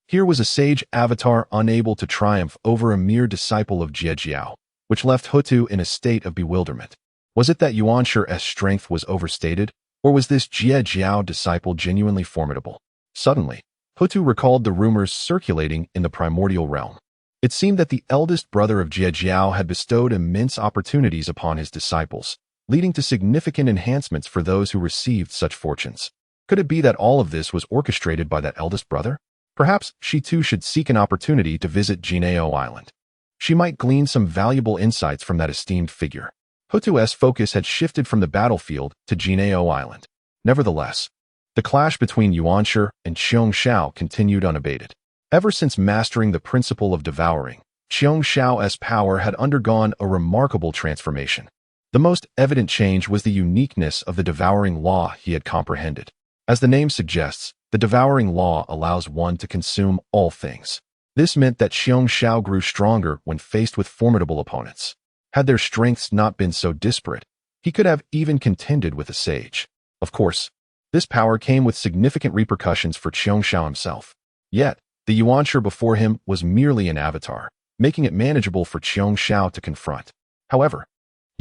Speaker 1: here was a sage avatar unable to triumph over a mere disciple of Jie Jiao, which left Hutu in a state of bewilderment. Was it that Yuanshi's strength was overstated, or was this Jie Jiao disciple genuinely formidable? Suddenly, Hutu recalled the rumors circulating in the primordial realm. It seemed that the eldest brother of Jie Jiao had bestowed immense opportunities upon his disciples, leading to significant enhancements for those who received such fortunes. Could it be that all of this was orchestrated by that eldest brother? Perhaps she too should seek an opportunity to visit Jineo Island. She might glean some valuable insights from that esteemed figure. Hutu's focus had shifted from the battlefield to Jineo Island. Nevertheless, the clash between Yuanshi and Qiong Xiao continued unabated. Ever since mastering the principle of devouring, Qiong Xiao's power had undergone a remarkable transformation. The most evident change was the uniqueness of the devouring law he had comprehended. As the name suggests, the devouring law allows one to consume all things. This meant that Qiong Xiao grew stronger when faced with formidable opponents. Had their strengths not been so disparate, he could have even contended with a sage. Of course, this power came with significant repercussions for Qiong Xiao himself. Yet, the Yuanshi before him was merely an avatar, making it manageable for Qiong Xiao to confront. However,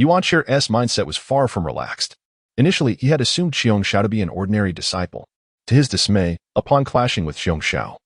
Speaker 1: Yuanshi's mindset was far from relaxed. Initially, he had assumed Qiong Xiao to be an ordinary disciple. To his dismay, upon clashing with Qiong Xiao,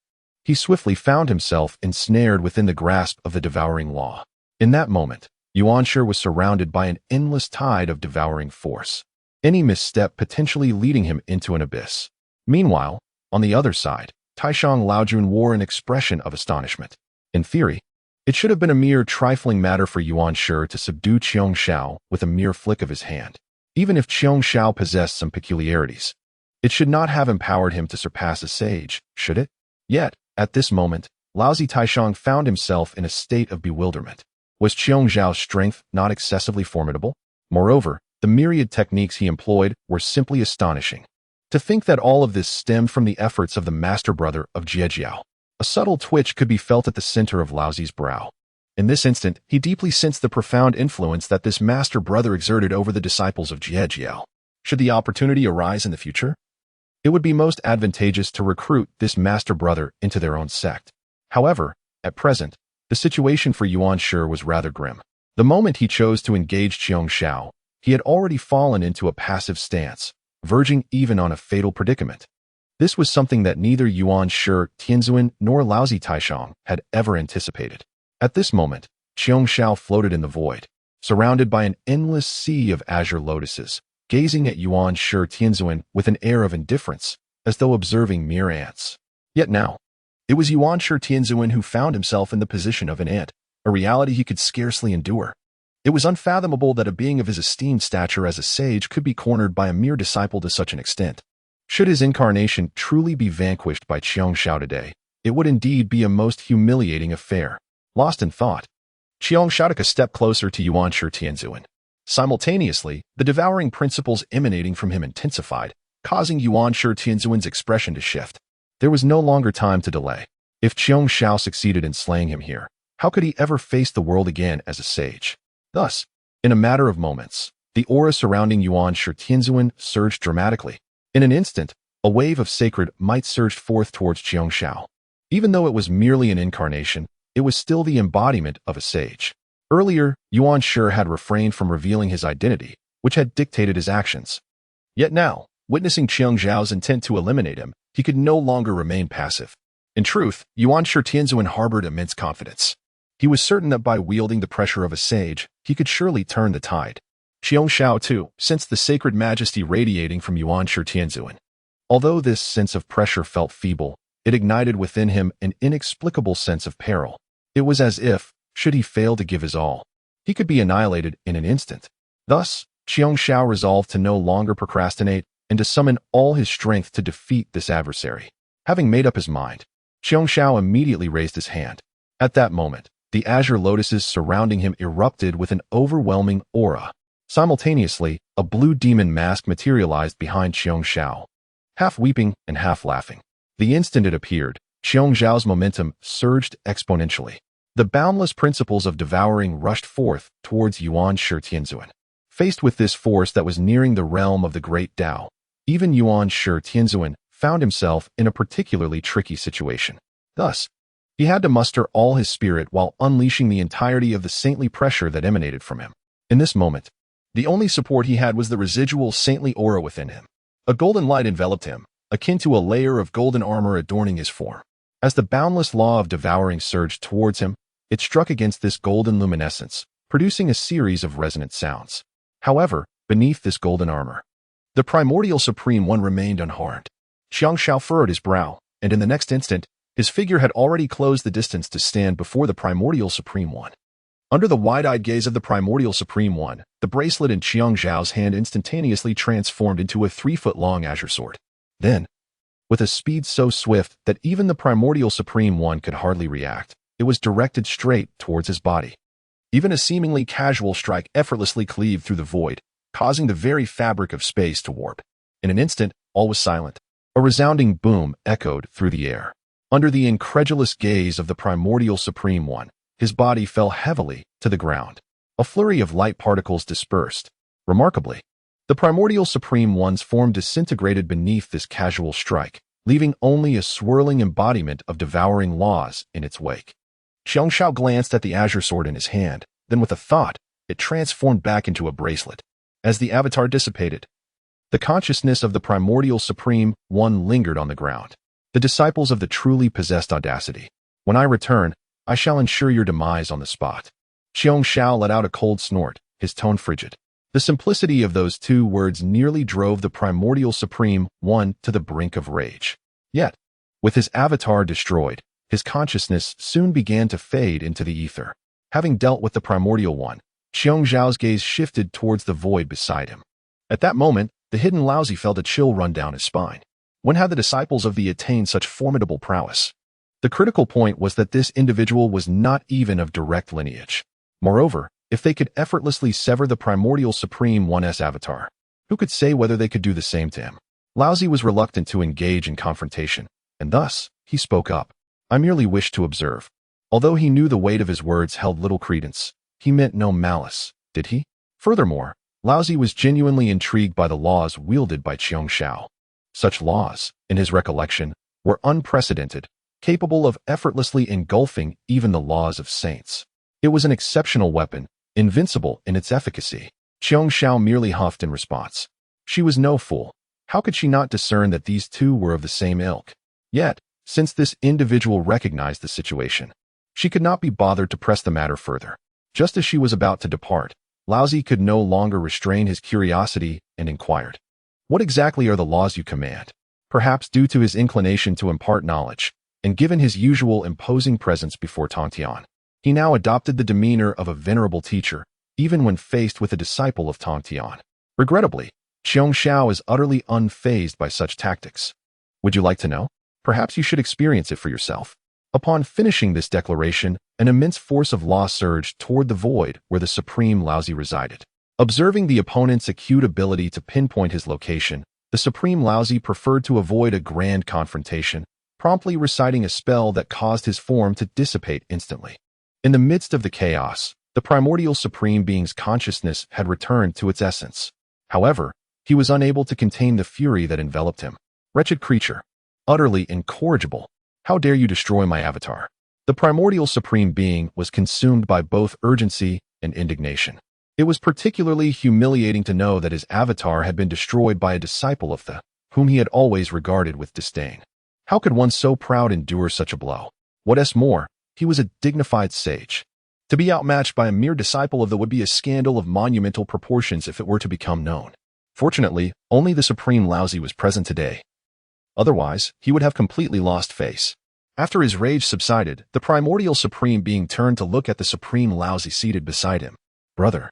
Speaker 1: he swiftly found himself ensnared within the grasp of the devouring law. In that moment, Yuanshi was surrounded by an endless tide of devouring force, any misstep potentially leading him into an abyss. Meanwhile, on the other side, Taishang Laojun wore an expression of astonishment. In theory, it should have been a mere trifling matter for Yuanshi to subdue Qiong Xiao with a mere flick of his hand. Even if Qiong Xiao possessed some peculiarities, it should not have empowered him to surpass a sage, should it? Yet, at this moment, Laozi Taishang found himself in a state of bewilderment. Was Qiong Xiao's strength not excessively formidable? Moreover, the myriad techniques he employed were simply astonishing. To think that all of this stemmed from the efforts of the master brother of Jie Jiao. A subtle twitch could be felt at the center of Laozi's brow. In this instant, he deeply sensed the profound influence that this master brother exerted over the disciples of Jie Jiao. Should the opportunity arise in the future, it would be most advantageous to recruit this master brother into their own sect. However, at present, the situation for Yuanshi was rather grim. The moment he chose to engage Qiong Xiao, he had already fallen into a passive stance, verging even on a fatal predicament. This was something that neither Yuanshi, Tianzuan, nor Laozi Taishang had ever anticipated. At this moment, Qiong Xiao floated in the void, surrounded by an endless sea of azure lotuses, gazing at Yuan Shi Tianzuan with an air of indifference, as though observing mere ants. Yet now, it was Yuan Shi Tianzuan who found himself in the position of an ant, a reality he could scarcely endure. It was unfathomable that a being of his esteemed stature as a sage could be cornered by a mere disciple to such an extent. Should his incarnation truly be vanquished by Qiong Shao today, it would indeed be a most humiliating affair. Lost in thought, Qiong Shao took a step closer to Yuan Shi Tianzuan. Simultaneously, the devouring principles emanating from him intensified, causing Yuan Shi Tianzuan's expression to shift. There was no longer time to delay. If Qiong Shao succeeded in slaying him here, how could he ever face the world again as a sage? Thus, in a matter of moments, the aura surrounding Yuan Shi Tianzuan surged dramatically. In an instant, a wave of sacred might surged forth towards Qiong Shao. Even though it was merely an incarnation, it was still the embodiment of a sage. Earlier, Yuan Shi had refrained from revealing his identity, which had dictated his actions. Yet now, witnessing Qiong Zhao's intent to eliminate him, he could no longer remain passive. In truth, Yuan Shi Tianzuan harbored immense confidence. He was certain that by wielding the pressure of a sage, he could surely turn the tide. Qiong Shao, too, sensed the sacred majesty radiating from Yuan Shi Tianzuan. Although this sense of pressure felt feeble, it ignited within him an inexplicable sense of peril. It was as if, should he fail to give his all, he could be annihilated in an instant. Thus, Qiong Shao resolved to no longer procrastinate and to summon all his strength to defeat this adversary. Having made up his mind, Qiong Shao immediately raised his hand. At that moment, the azure lotuses surrounding him erupted with an overwhelming aura. Simultaneously, a blue demon mask materialized behind Qiong Shao, half weeping and half laughing. The instant it appeared, Qiong Zhao's momentum surged exponentially. The boundless principles of devouring rushed forth towards Yuan Shi Tianzuan. Faced with this force that was nearing the realm of the great Tao, even Yuan Shi Tianzuan found himself in a particularly tricky situation. Thus, he had to muster all his spirit while unleashing the entirety of the saintly pressure that emanated from him. In this moment, the only support he had was the residual saintly aura within him. A golden light enveloped him, akin to a layer of golden armor adorning his form. As the boundless law of devouring surged towards him, it struck against this golden luminescence, producing a series of resonant sounds. However, beneath this golden armor, the Primordial Supreme One remained unharmed. Qiong Shao furrowed his brow, and in the next instant, his figure had already closed the distance to stand before the Primordial Supreme One. Under the wide-eyed gaze of the Primordial Supreme One, the bracelet in Qiong Zhao's hand instantaneously transformed into a 3-foot-long azure sword. Then, with a speed so swift that even the Primordial Supreme One could hardly react, it was directed straight towards his body. Even a seemingly casual strike effortlessly cleaved through the void, causing the very fabric of space to warp. In an instant, all was silent. A resounding boom echoed through the air. Under the incredulous gaze of the Primordial Supreme One, his body fell heavily to the ground. A flurry of light particles dispersed. Remarkably, the Primordial Supreme One's form disintegrated beneath this casual strike, leaving only a swirling embodiment of devouring laws in its wake. Qiong Shao glanced at the azure sword in his hand, then with a thought, it transformed back into a bracelet. As the avatar dissipated, the consciousness of the Primordial Supreme One lingered on the ground. The disciples of the truly possessed audacity. When I return, I shall ensure your demise on the spot. Qiong Shao let out a cold snort, his tone frigid. The simplicity of those two words nearly drove the Primordial Supreme One to the brink of rage. Yet, with his avatar destroyed, his consciousness soon began to fade into the ether. Having dealt with the Primordial One, Qiong Zhao's gaze shifted towards the void beside him. At that moment, the hidden Laozi felt a chill run down his spine. When had the disciples of the attained such formidable prowess? The critical point was that this individual was not even of direct lineage. Moreover, if they could effortlessly sever the Primordial Supreme One's avatar, who could say whether they could do the same to him? Laozi was reluctant to engage in confrontation, and thus, he spoke up. I merely wished to observe. Although he knew the weight of his words held little credence, he meant no malice, did he? Furthermore, Laozi was genuinely intrigued by the laws wielded by Qiong Shao. Such laws, in his recollection, were unprecedented, capable of effortlessly engulfing even the laws of saints. It was an exceptional weapon, invincible in its efficacy. Qiong Shao merely huffed in response. She was no fool. How could she not discern that these two were of the same ilk? Yet, since this individual recognized the situation, she could not be bothered to press the matter further. Just as she was about to depart, Laozi could no longer restrain his curiosity and inquired, "What exactly are the laws you command?" Perhaps due to his inclination to impart knowledge, and given his usual imposing presence before Tongtian, he now adopted the demeanor of a venerable teacher, even when faced with a disciple of Tongtian. Regrettably, Xiong Xiao is utterly unfazed by such tactics. "Would you like to know? Perhaps you should experience it for yourself." Upon finishing this declaration, an immense force of law surged toward the void where the Supreme Laozi resided. Observing the opponent's acute ability to pinpoint his location, the Supreme Laozi preferred to avoid a grand confrontation, promptly reciting a spell that caused his form to dissipate instantly. In the midst of the chaos, the primordial Supreme Being's consciousness had returned to its essence. However, he was unable to contain the fury that enveloped him. "Wretched creature! Utterly incorrigible! How dare you destroy my avatar?" The primordial Supreme Being was consumed by both urgency and indignation. It was particularly humiliating to know that his avatar had been destroyed by a disciple of the, whom he had always regarded with disdain. How could one so proud endure such a blow? What more, he was a dignified sage. To be outmatched by a mere disciple of the would be a scandal of monumental proportions if it were to become known. Fortunately, only the Supreme Laozi was present today. Otherwise, he would have completely lost face. After his rage subsided, the primordial Supreme Being turned to look at the Supreme Laozi seated beside him. "Brother."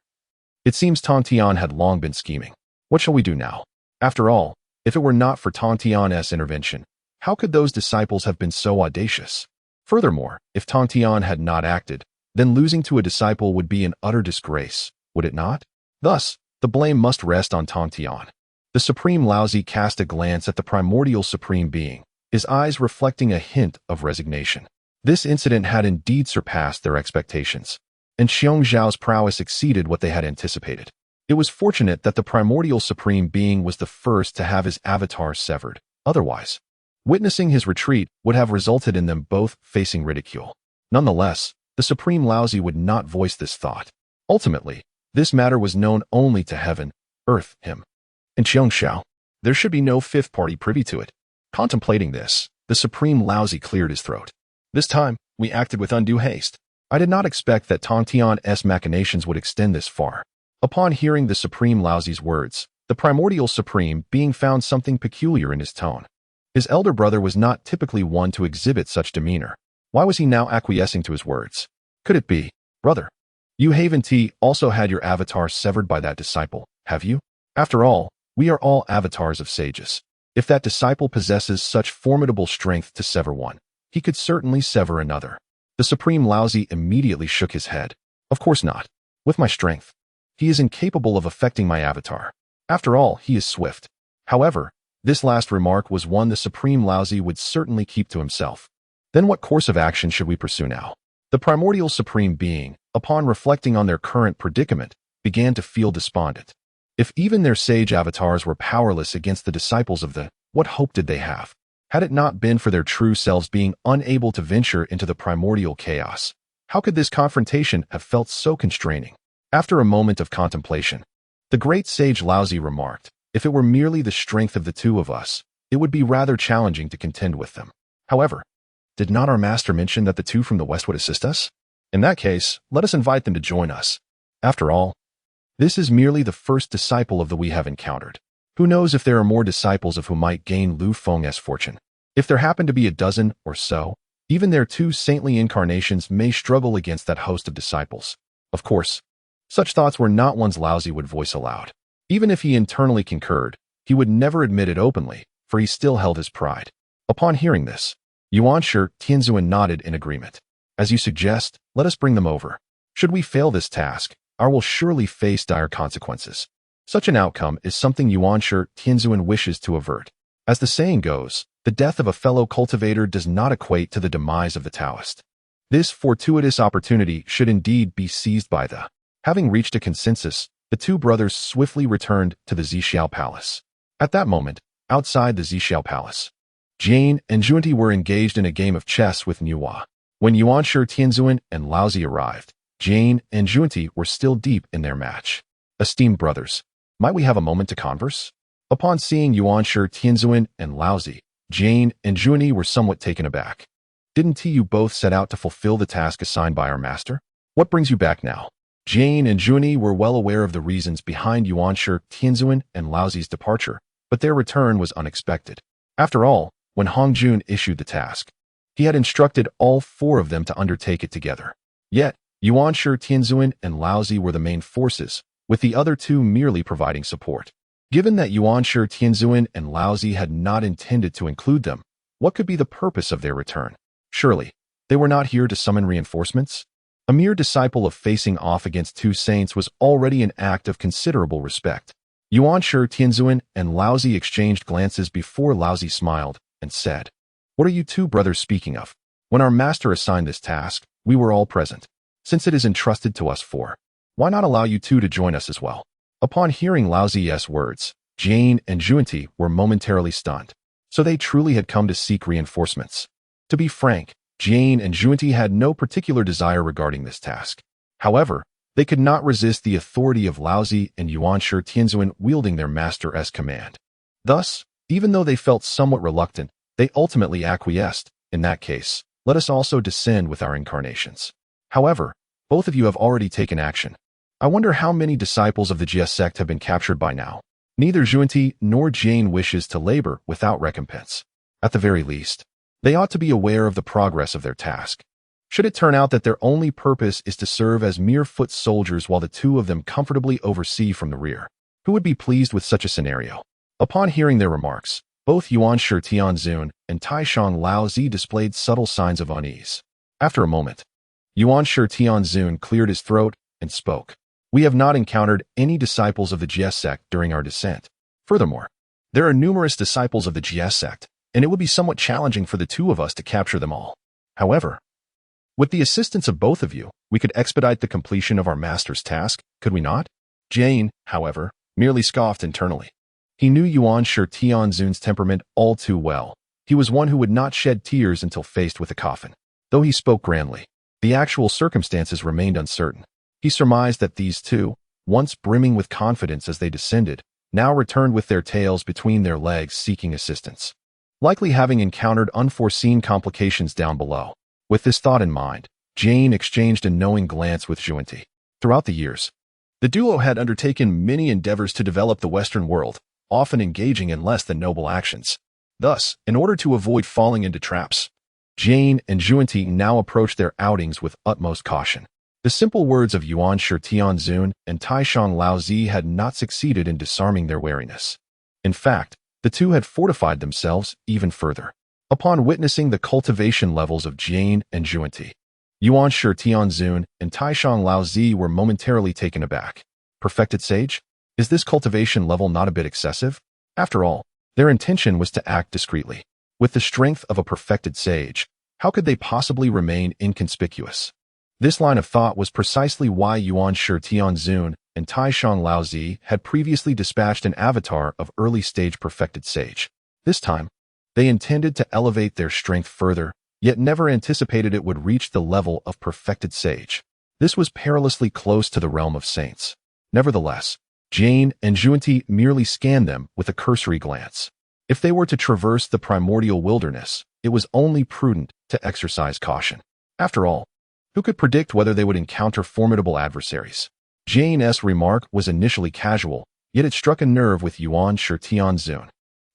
Speaker 1: It seems Tongtian had long been scheming. "What shall we do now?" After all, if it were not for Tongtian's intervention, how could those disciples have been so audacious? Furthermore, if Tongtian had not acted, then losing to a disciple would be an utter disgrace, would it not? Thus, the blame must rest on Tongtian. The Supreme Laozi cast a glance at the primordial Supreme Being, his eyes reflecting a hint of resignation. This incident had indeed surpassed their expectations, and Xiong Zhao's prowess exceeded what they had anticipated. It was fortunate that the primordial Supreme Being was the first to have his avatar severed. Otherwise, witnessing his retreat would have resulted in them both facing ridicule. Nonetheless, the Supreme Laozi would not voice this thought. Ultimately, this matter was known only to heaven, earth, him, and Xiong Xiao. There should be no fifth party privy to it. Contemplating this, the Supreme Laozi cleared his throat. "This time, we acted with undue haste. I did not expect that Tongtian's machinations would extend this far." Upon hearing the Supreme Laozi's words, the primordial Supreme Being found something peculiar in his tone. His elder brother was not typically one to exhibit such demeanor. Why was he now acquiescing to his words? Could it be, "Brother, you haven't also had your avatar severed by that disciple, have you? After all, we are all avatars of sages. If that disciple possesses such formidable strength to sever one, he could certainly sever another." The Supreme Laozi immediately shook his head. "Of course not. With my strength, he is incapable of affecting my avatar. After all, he is swift." However, this last remark was one the Supreme Laozi would certainly keep to himself. Then what course of action should we pursue now? The primordial Supreme Being, upon reflecting on their current predicament, began to feel despondent. If even their sage avatars were powerless against the disciples of the, what hope did they have? Had it not been for their true selves being unable to venture into the primordial chaos, how could this confrontation have felt so constraining? After a moment of contemplation, the great sage Laozi remarked, "If it were merely the strength of the two of us, it would be rather challenging to contend with them. However, did not our master mention that the two from the west would assist us? In that case, let us invite them to join us. After all, this is merely the first disciple of the we have encountered. Who knows if there are more disciples of whom might gain Lu Feng's fortune? If there happen to be a dozen or so, even their two saintly incarnations may struggle against that host of disciples." Of course, such thoughts were not ones Laozi would voice aloud. Even if he internally concurred, he would never admit it openly, for he still held his pride. Upon hearing this, Yuanshi Tianzuan nodded in agreement. "As you suggest, let us bring them over. Should we fail this task, our will surely face dire consequences. Such an outcome is something Yuanshi Tianzuan wishes to avert. As the saying goes, the death of a fellow cultivator does not equate to the demise of the Taoist. This fortuitous opportunity should indeed be seized by the." Having reached a consensus, the two brothers swiftly returned to the Zixiao Palace. At that moment, outside the Zixiao Palace, Jane and Junti were engaged in a game of chess with Nuwa. When Yuanshi Tianzuan and Laozi arrived, Jane and Junti were still deep in their match. "Esteemed brothers, might we have a moment to converse?" Upon seeing Yuanshi Tianzuan and Laozi, Jane and Junti were somewhat taken aback. "Didn't you both set out to fulfill the task assigned by our master? What brings you back now?" Jane and Junyi were well aware of the reasons behind Yuanshi Tianzun and Laozi's departure, but their return was unexpected. After all, when Hongjun issued the task, he had instructed all four of them to undertake it together. Yet, Yuanshi Tianzun and Laozi were the main forces, with the other two merely providing support. Given that Yuanshi Tianzun and Laozi had not intended to include them, what could be the purpose of their return? Surely, they were not here to summon reinforcements? A mere disciple of facing off against two saints was already an act of considerable respect. Yuanshi Tianzun and Laozi exchanged glances before Laozi smiled and said, "What are you two brothers speaking of? When our master assigned this task, we were all present. Since it is entrusted to us four, why not allow you two to join us as well?" Upon hearing Laozi's words, Jane and Junyi were momentarily stunned. So they truly had come to seek reinforcements. To be frank, Jane and Junyi had no particular desire regarding this task. However, they could not resist the authority of Laozi and Yuanshi Tianzun wielding their master's command. Thus, even though they felt somewhat reluctant, they ultimately acquiesced. In that case, let us also descend with our incarnations. However, both of you have already taken action. I wonder how many disciples of the Jie Sect have been captured by now. Neither Junyi nor Jane wishes to labor without recompense. At the very least, they ought to be aware of the progress of their task. Should it turn out that their only purpose is to serve as mere foot soldiers while the two of them comfortably oversee from the rear, who would be pleased with such a scenario? Upon hearing their remarks, both Yuanshi Tianzun and Taishan Laozi displayed subtle signs of unease. After a moment, Yuanshi Tianzun cleared his throat and spoke. "We have not encountered any disciples of the Jie Sect during our descent. Furthermore, there are numerous disciples of the Jie Sect, and it would be somewhat challenging for the two of us to capture them all. However, with the assistance of both of you, we could expedite the completion of our master's task, could we not?" Jane, however, merely scoffed internally. He knew Yuanshi Tianzun's temperament all too well. He was one who would not shed tears until faced with a coffin. Though he spoke grandly, the actual circumstances remained uncertain. He surmised that these two, once brimming with confidence as they descended, now returned with their tails between their legs seeking assistance, likely having encountered unforeseen complications down below. With this thought in mind, Jane exchanged a knowing glance with Junyi. Throughout the years, the duo had undertaken many endeavors to develop the Western world, often engaging in less than noble actions. Thus, in order to avoid falling into traps, Jane and Junyi now approached their outings with utmost caution. The simple words of Yuanshi Tianzun and Taishan Laozi had not succeeded in disarming their wariness. In fact, the two had fortified themselves even further. Upon witnessing the cultivation levels of Jane and Junyi, Yuanshi Tianzun and Taishan Laozi were momentarily taken aback. Perfected sage? Is this cultivation level not a bit excessive? After all, their intention was to act discreetly. With the strength of a perfected sage, how could they possibly remain inconspicuous? This line of thought was precisely why Yuanshi Tianzun and Taishan Laozi had previously dispatched an avatar of early-stage perfected sage. This time, they intended to elevate their strength further, yet never anticipated it would reach the level of perfected sage. This was perilously close to the realm of saints. Nevertheless, Jane and Junyi merely scanned them with a cursory glance. If they were to traverse the primordial wilderness, it was only prudent to exercise caution. After all, who could predict whether they would encounter formidable adversaries? Jane's remark was initially casual, yet it struck a nerve with Yuanshi Tianzun.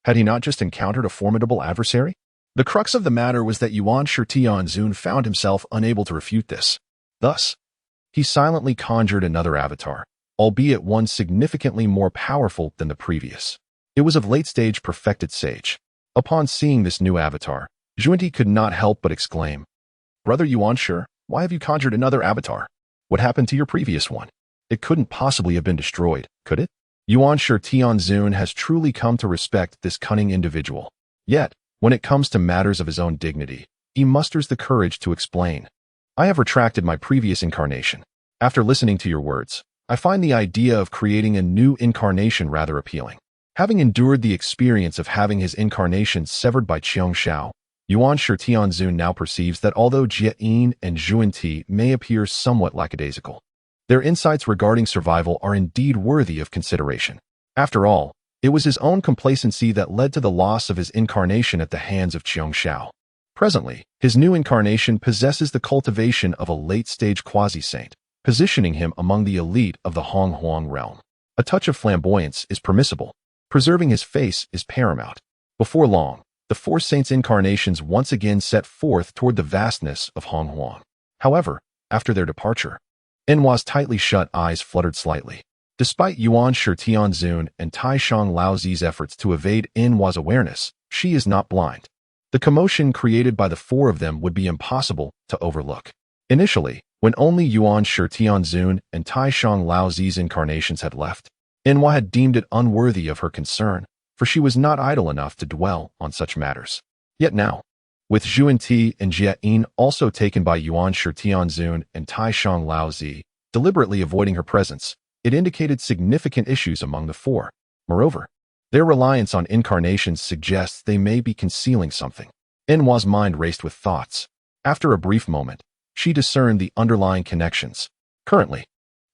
Speaker 1: Had he not just encountered a formidable adversary? The crux of the matter was that Yuanshi Tianzun found himself unable to refute this. Thus, he silently conjured another avatar, albeit one significantly more powerful than the previous. It was of late-stage perfected sage. Upon seeing this new avatar, Junyi could not help but exclaim, "Brother Yuanshi, why have you conjured another avatar? What happened to your previous one? It couldn't possibly have been destroyed, could it?" Yuanshi Tianzun has truly come to respect this cunning individual. Yet, when it comes to matters of his own dignity, he musters the courage to explain. "I have retracted my previous incarnation. After listening to your words, I find the idea of creating a new incarnation rather appealing." Having endured the experience of having his incarnation severed by Qiong Shao, Yuanshi Tianzun now perceives that although Jie and Junyi may appear somewhat lackadaisical, their insights regarding survival are indeed worthy of consideration. After all, it was his own complacency that led to the loss of his incarnation at the hands of Qiong Shao. Presently, his new incarnation possesses the cultivation of a late-stage quasi-saint, positioning him among the elite of the Hong Huang realm. A touch of flamboyance is permissible. Preserving his face is paramount. Before long, the four saints' incarnations once again set forth toward the vastness of Hong Huang. However, after their departure, Enhua's tightly shut eyes fluttered slightly. Despite Yuan Shitianzun and Taishang Laozi's efforts to evade Enhua's awareness, she is not blind. The commotion created by the four of them would be impossible to overlook. Initially, when only Yuan Shitianzun and Taishang Laozi's incarnations had left, Enhua had deemed it unworthy of her concern, for she was not idle enough to dwell on such matters. Yet now, with Zhuan and Jie Yin also taken by Yuan Shitianzun and Taishang Laozi, deliberately avoiding her presence, it indicated significant issues among the four. Moreover, their reliance on incarnations suggests they may be concealing something. Enhua's mind raced with thoughts. After a brief moment, she discerned the underlying connections. Currently,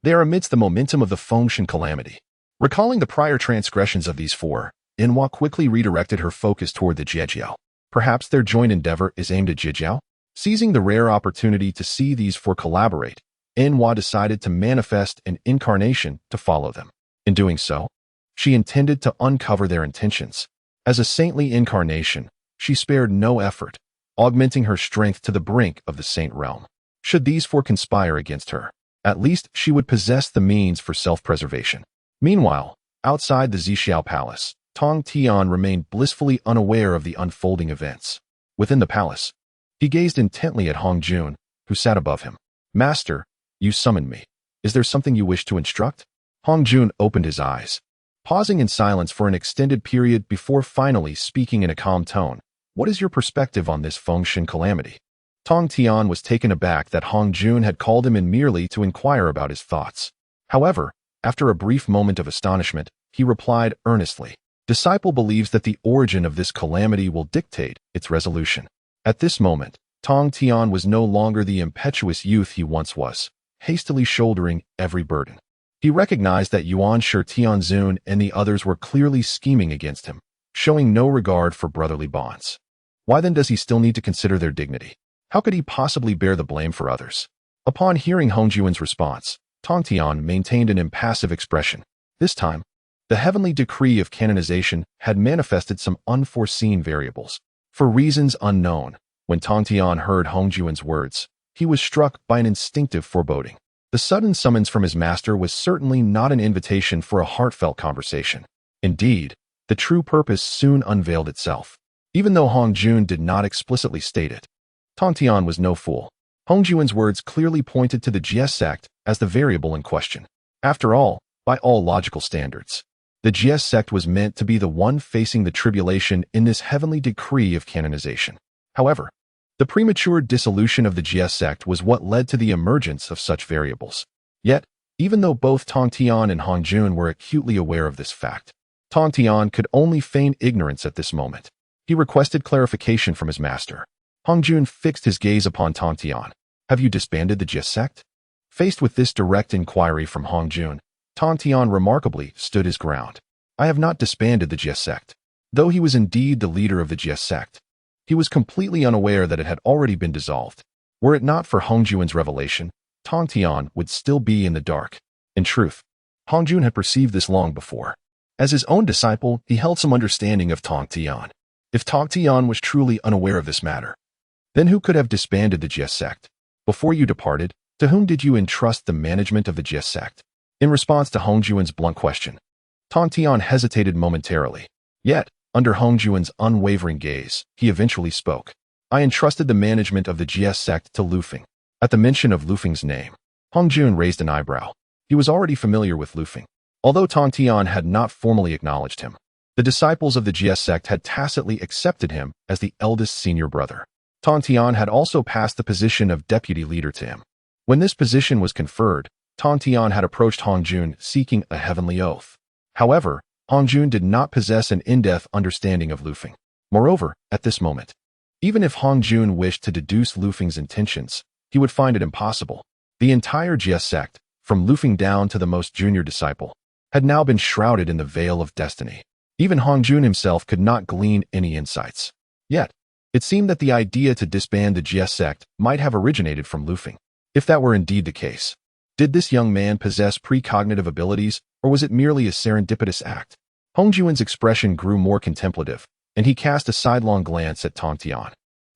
Speaker 1: they are amidst the momentum of the Fengshen Calamity. Recalling the prior transgressions of these four, Enhua quickly redirected her focus toward the Zhijiao. Perhaps their joint endeavor is aimed at Zhijiao? Seizing the rare opportunity to see these four collaborate, Enhua decided to manifest an incarnation to follow them. In doing so, she intended to uncover their intentions. As a saintly incarnation, she spared no effort, augmenting her strength to the brink of the saint realm. Should these four conspire against her, at least she would possess the means for self-preservation. Meanwhile, outside the Zixiao Palace, Tongtian remained blissfully unaware of the unfolding events. Within the palace, he gazed intently at Hongjun, who sat above him. "Master, you summoned me. Is there something you wish to instruct?" Hongjun opened his eyes, pausing in silence for an extended period before finally speaking in a calm tone. "What is your perspective on this Fengshen Calamity?" Tongtian was taken aback that Hongjun had called him in merely to inquire about his thoughts. However, after a brief moment of astonishment, he replied earnestly, "Disciple believes that the origin of this calamity will dictate its resolution." At this moment, Tongtian was no longer the impetuous youth he once was, hastily shouldering every burden. He recognized that Yuan Shitianzun and the others were clearly scheming against him, showing no regard for brotherly bonds. Why then does he still need to consider their dignity? How could he possibly bear the blame for others? Upon hearing Hongjuan's response, Tongtian maintained an impassive expression. This time, the heavenly decree of canonization had manifested some unforeseen variables. For reasons unknown, when Tongtian heard Hongjuan's words, he was struck by an instinctive foreboding. The sudden summons from his master was certainly not an invitation for a heartfelt conversation. Indeed, the true purpose soon unveiled itself. Even though Hongjun did not explicitly state it, Tongtian was no fool. Hongjuan's words clearly pointed to the Jie Sect as the variable in question. After all, by all logical standards, the Jie Sect was meant to be the one facing the tribulation in this heavenly decree of canonization. However, the premature dissolution of the Jie Sect was what led to the emergence of such variables. Yet, even though both Tongtian and Hongjun were acutely aware of this fact, Tongtian could only feign ignorance at this moment. He requested clarification from his master. Hongjun fixed his gaze upon Tongtian. "Have you disbanded the Jie Sect?" Faced with this direct inquiry from Hongjun, Tongtian remarkably stood his ground. "I have not disbanded the Jie Sect." Though he was indeed the leader of the Jie Sect, he was completely unaware that it had already been dissolved. Were it not for Hongjuan's revelation, Tongtian would still be in the dark. In truth, Hongjun had perceived this long before. As his own disciple, he held some understanding of Tongtian. If Tongtian was truly unaware of this matter, then who could have disbanded the Jie Sect? Before you departed, to whom did you entrust the management of the Jie Sect? In response to Hongjuan's blunt question, Tongtian hesitated momentarily. Yet, under Hongjuan's unwavering gaze, he eventually spoke. "I entrusted the management of the Jie Sect to Lu Feng." At the mention of Lu Feng's name, Hongjun raised an eyebrow. He was already familiar with Lu Feng. Although Tongtian had not formally acknowledged him, the disciples of the Jie Sect had tacitly accepted him as the eldest senior brother. Tongtian had also passed the position of deputy leader to him. When this position was conferred, Tongtian had approached Hongjun seeking a heavenly oath. However, Hongjun did not possess an in-depth understanding of Lu Feng. Moreover, at this moment, even if Hongjun wished to deduce Lu Feng's intentions, he would find it impossible. The entire Jie Sect, from Lu Feng down to the most junior disciple, had now been shrouded in the veil of destiny. Even Hongjun himself could not glean any insights. Yet, it seemed that the idea to disband the Jie Sect might have originated from Lu Feng. If that were indeed the case, Did this young man possess precognitive abilities, or was it merely a serendipitous act? Hongjuan's expression grew more contemplative, and he cast a sidelong glance at Tongtian.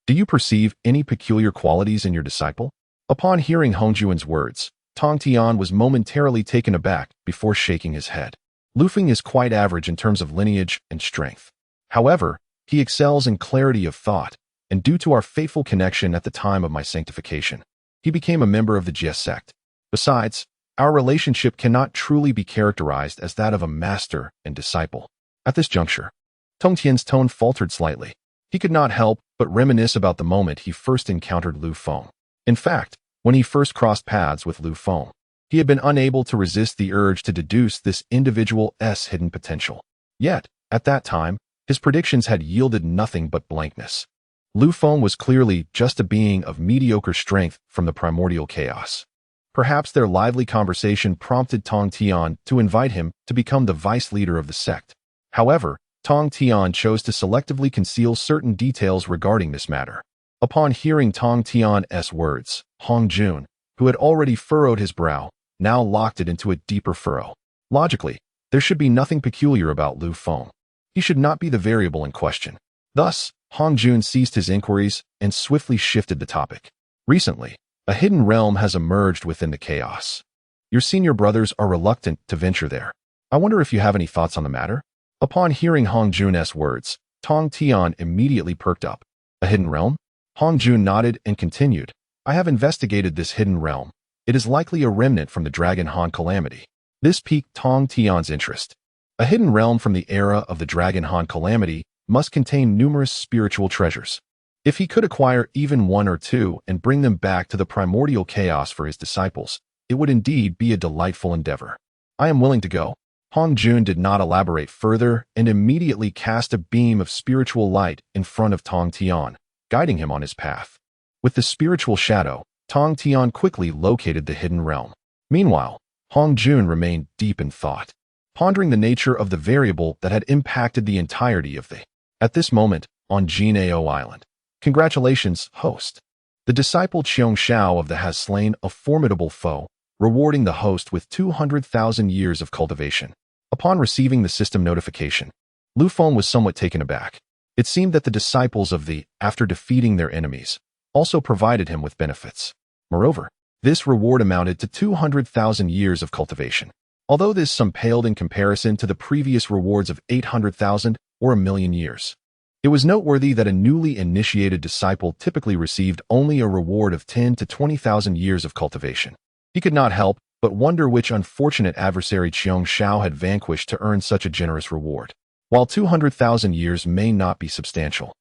Speaker 1: Do you perceive any peculiar qualities in your disciple? Upon hearing Hongjuan's words, Tongtian was momentarily taken aback before shaking his head. Lu Feng is quite average in terms of lineage and strength. However, he excels in clarity of thought, and due to our faithful connection at the time of my sanctification, he became a member of the Jie Sect. Besides, our relationship cannot truly be characterized as that of a master and disciple. At this juncture, Tongtian's tone faltered slightly. He could not help but reminisce about the moment he first encountered Lu Feng. In fact, when he first crossed paths with Lu Feng, he had been unable to resist the urge to deduce this individual's hidden potential. Yet, at that time, his predictions had yielded nothing but blankness. Lu Feng was clearly just a being of mediocre strength from the Primordial Chaos. Perhaps their lively conversation prompted Tongtian to invite him to become the vice leader of the sect. However, Tongtian chose to selectively conceal certain details regarding this matter. Upon hearing Tongtian's words, Hongjun, who had already furrowed his brow, now locked it into a deeper furrow. Logically, there should be nothing peculiar about Lu Feng. He should not be the variable in question. Thus, Hongjun ceased his inquiries and swiftly shifted the topic. Recently, a hidden realm has emerged within the chaos. Your senior brothers are reluctant to venture there. I wonder if you have any thoughts on the matter? Upon hearing Hongjun's words, Tongtian immediately perked up. A hidden realm? Hongjun nodded and continued. I have investigated this hidden realm. It is likely a remnant from the Dragon Han Calamity. This piqued Tongtian's interest. A hidden realm from the era of the Dragon Han Calamity must contain numerous spiritual treasures. If he could acquire even one or two and bring them back to the Primordial Chaos for his disciples, it would indeed be a delightful endeavor. I am willing to go. Hongjun did not elaborate further and immediately cast a beam of spiritual light in front of Tongtian, guiding him on his path. With the spiritual shadow, Tongtian quickly located the hidden realm. Meanwhile, Hongjun remained deep in thought, pondering the nature of the variable that had impacted the entirety of the. At this moment, on Jinao Island. Congratulations, host. The disciple Qiong Shao of the has slain a formidable foe, rewarding the host with 200,000 years of cultivation. Upon receiving the system notification, Lu Feng was somewhat taken aback. It seemed that the disciples of the, after defeating their enemies, also provided him with benefits. Moreover, this reward amounted to 200,000 years of cultivation. Although this sum paled in comparison to the previous rewards of 800,000 or 1,000,000 years. It was noteworthy that a newly initiated disciple typically received only a reward of 10 to 20,000 years of cultivation. He could not help but wonder which unfortunate adversary Qiong Shao had vanquished to earn such a generous reward. While 200,000 years may not be substantial,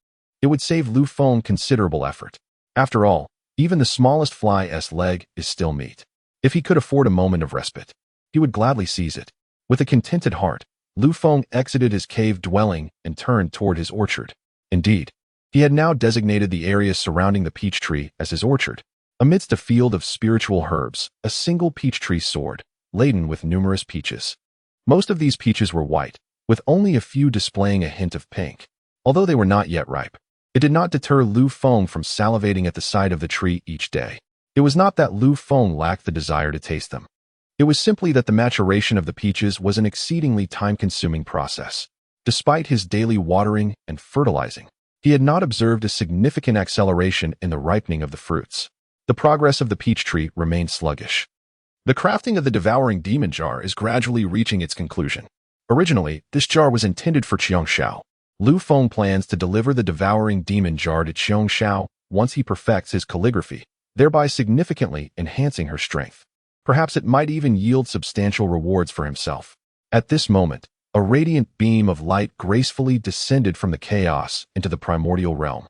Speaker 1: it would save Lu Feng considerable effort. After all, even the smallest fly's leg is still meat. If he could afford a moment of respite, he would gladly seize it. With a contented heart, Lu Feng exited his cave dwelling and turned toward his orchard. Indeed, he had now designated the area surrounding the peach tree as his orchard. Amidst a field of spiritual herbs, a single peach tree soared, laden with numerous peaches. Most of these peaches were white, with only a few displaying a hint of pink. Although they were not yet ripe, it did not deter Lu Feng from salivating at the sight of the tree each day. It was not that Lu Feng lacked the desire to taste them. It was simply that the maturation of the peaches was an exceedingly time-consuming process. Despite his daily watering and fertilizing, he had not observed a significant acceleration in the ripening of the fruits. The progress of the peach tree remained sluggish. The crafting of the devouring demon jar is gradually reaching its conclusion. Originally, this jar was intended for Qiong Shao. Lu Feng plans to deliver the devouring demon jar to Qiong Shao once he perfects his calligraphy, thereby significantly enhancing her strength. Perhaps it might even yield substantial rewards for himself. At this moment, a radiant beam of light gracefully descended from the chaos into the primordial realm.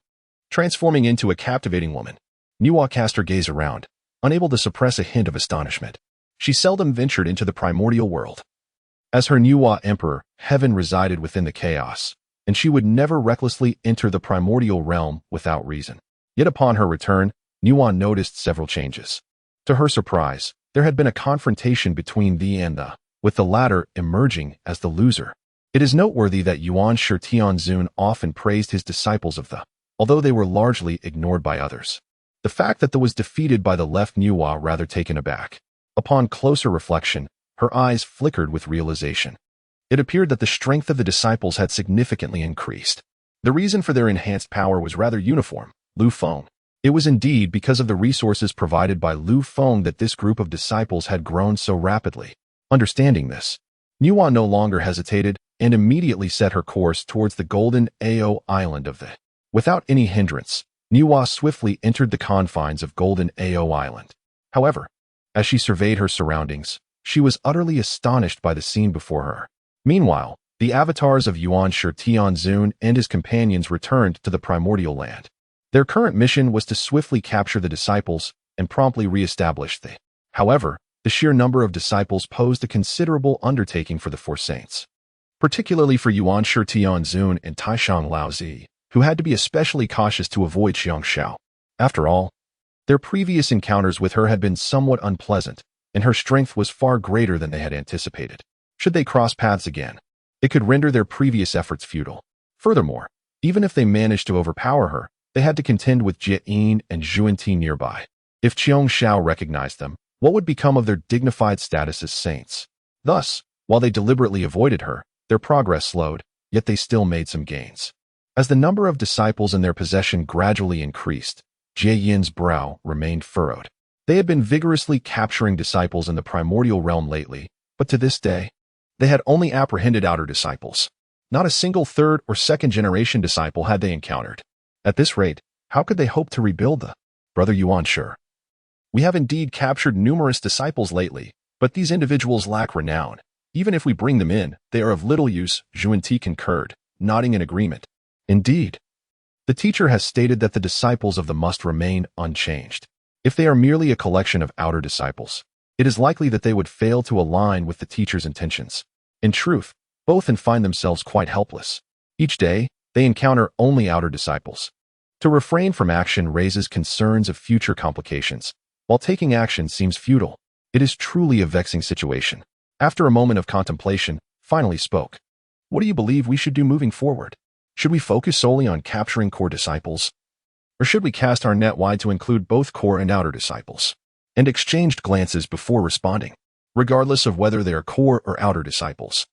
Speaker 1: Transforming into a captivating woman, Nuwa cast her gaze around, unable to suppress a hint of astonishment. She seldom ventured into the primordial world. As her Nuwa emperor, heaven resided within the chaos, and she would never recklessly enter the primordial realm without reason. Yet upon her return, Nuwa noticed several changes. To her surprise, there had been a confrontation between the and the, with the latter emerging as the loser. It is noteworthy that Yuan Shi Tianzun often praised his disciples of the, although they were largely ignored by others. The fact that the was defeated by the left Nuwa rather taken aback. Upon closer reflection, her eyes flickered with realization. It appeared that the strength of the disciples had significantly increased. The reason for their enhanced power was rather uniform: Lu Feng. It was indeed because of the resources provided by Lu Feng that this group of disciples had grown so rapidly. Understanding this, Nuwa no longer hesitated and immediately set her course towards the golden Ao island of the. Without any hindrance, Nuwa swiftly entered the confines of Golden Ao Island. However, as she surveyed her surroundings, she was utterly astonished by the scene before her. Meanwhile, the avatars of Yuan Shi Tianzun and his companions returned to the primordial land. Their current mission was to swiftly capture the disciples and promptly re-establish the. However, the sheer number of disciples posed a considerable undertaking for the four saints, particularly for Yuan Shi Tianzun and Taishang Laozi, who had to be especially cautious to avoid Xiang Xiao. After all, their previous encounters with her had been somewhat unpleasant, and her strength was far greater than they had anticipated. Should they cross paths again, it could render their previous efforts futile. Furthermore, even if they managed to overpower her, they had to contend with Jie Yin and Zhuanti nearby. If Xiang Xiao recognized them, what would become of their dignified status as saints? Thus, while they deliberately avoided her, their progress slowed, yet they still made some gains. As the number of disciples in their possession gradually increased, Jie Yin's brow remained furrowed. They had been vigorously capturing disciples in the primordial realm lately, but to this day, they had only apprehended outer disciples. Not a single third or second generation disciple had they encountered. At this rate, how could they hope to rebuild the Brother Yuan Shi? We have indeed captured numerous disciples lately, but these individuals lack renown. Even if we bring them in, they are of little use, Zhuanti concurred, nodding in agreement. Indeed, the teacher has stated that the disciples of the must remain unchanged. If they are merely a collection of outer disciples, it is likely that they would fail to align with the teacher's intentions. In truth, both find themselves quite helpless. Each day, they encounter only outer disciples. To refrain from action raises concerns of future complications, while taking action seems futile. It is truly a vexing situation. After a moment of contemplation, finally spoke. What do you believe we should do moving forward? Should we focus solely on capturing core disciples? Or should we cast our net wide to include both core and outer disciples? And exchanged glances before responding, regardless of whether they are core or outer disciples.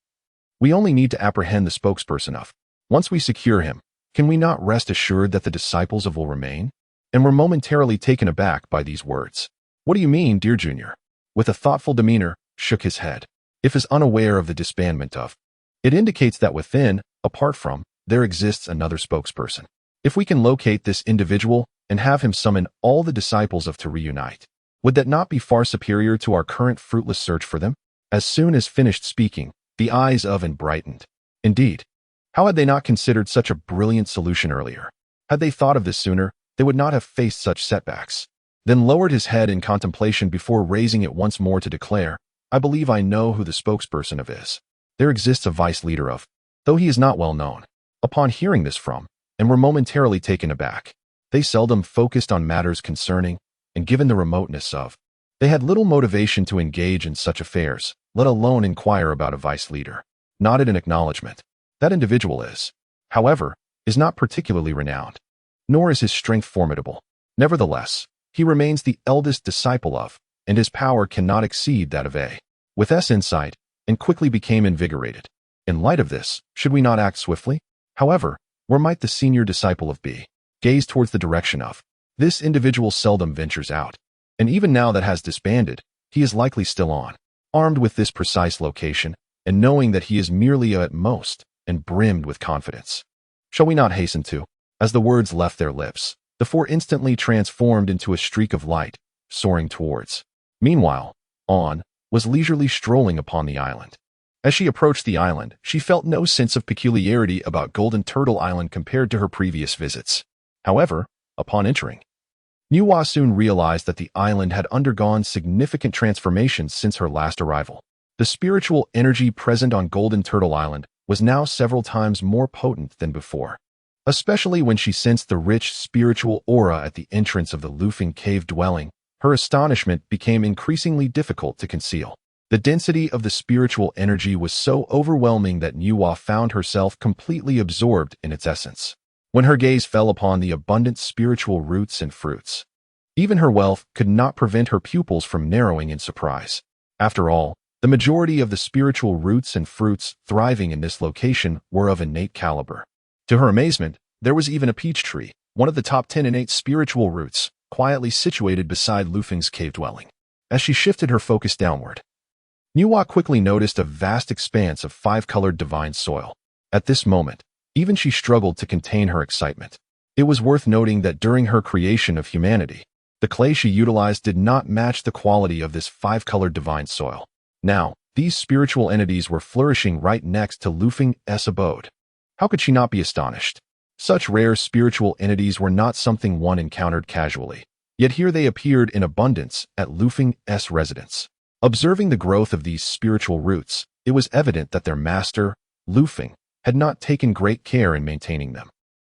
Speaker 1: We only need to apprehend the spokesperson of. Once we secure him, can we not rest assured that the disciples of will remain? And were momentarily taken aback by these words. What do you mean, dear junior? With a thoughtful demeanor, shook his head. If is unaware of the disbandment of. It indicates that within, apart from, there exists another spokesperson. If we can locate this individual and have him summon all the disciples of to reunite, would that not be far superior to our current fruitless search for them? As soon as finished speaking, the eyes of and brightened. Indeed, how had they not considered such a brilliant solution earlier? Had they thought of this sooner, they would not have faced such setbacks. Then lowered his head in contemplation before raising it once more to declare, I believe I know who the spokesperson of is. There exists a vice leader of, though he is not well known. Upon hearing this from, and were momentarily taken aback, they seldom focused on matters concerning, and given the remoteness of, they had little motivation to engage in such affairs, let alone inquire about a vice leader. Nodded in acknowledgement. That individual is, however, is not particularly renowned, nor is his strength formidable. Nevertheless, he remains the eldest disciple of, and his power cannot exceed that of A. With S insight, and quickly became invigorated. In light of this, should we not act swiftly? However, where might the senior disciple of B gaze towards the direction of? This individual seldom ventures out, and even now that has disbanded, he is likely still on. Armed with this precise location, and knowing that he is merely at most, and brimmed with confidence. Shall we not hasten to? As the words left their lips, the four instantly transformed into a streak of light, soaring towards. Meanwhile, On was leisurely strolling upon the island. As she approached the island, she felt no sense of peculiarity about Golden Turtle Island compared to her previous visits. However, upon entering, Nuwa soon realized that the island had undergone significant transformations since her last arrival. The spiritual energy present on Golden Turtle Island was now several times more potent than before, especially when she sensed the rich spiritual aura at the entrance of the Lu Feng cave dwelling. Her astonishment became increasingly difficult to conceal. The density of the spiritual energy was so overwhelming that Nuwa found herself completely absorbed in its essence. When her gaze fell upon the abundant spiritual roots and fruits, Even her wealth could not prevent her pupils from narrowing in surprise. After all, the majority of the spiritual roots and fruits thriving in this location were of innate caliber. To her amazement, there was even a peach tree, one of the top 10 innate spiritual roots, quietly situated beside Lu Feng's cave dwelling. As she shifted her focus downward, Nuwa quickly noticed a vast expanse of 5-colored divine soil. At this moment, even she struggled to contain her excitement. It was worth noting that during her creation of humanity, the clay she utilized did not match the quality of this 5-colored divine soil. Now, these spiritual entities were flourishing right next to Lu Feng's abode. How could she not be astonished? Such rare spiritual entities were not something one encountered casually. Yet here they appeared in abundance at Lu Feng's residence. Observing the growth of these spiritual roots, it was evident that their master, Lu Feng, had not taken great care in maintaining them.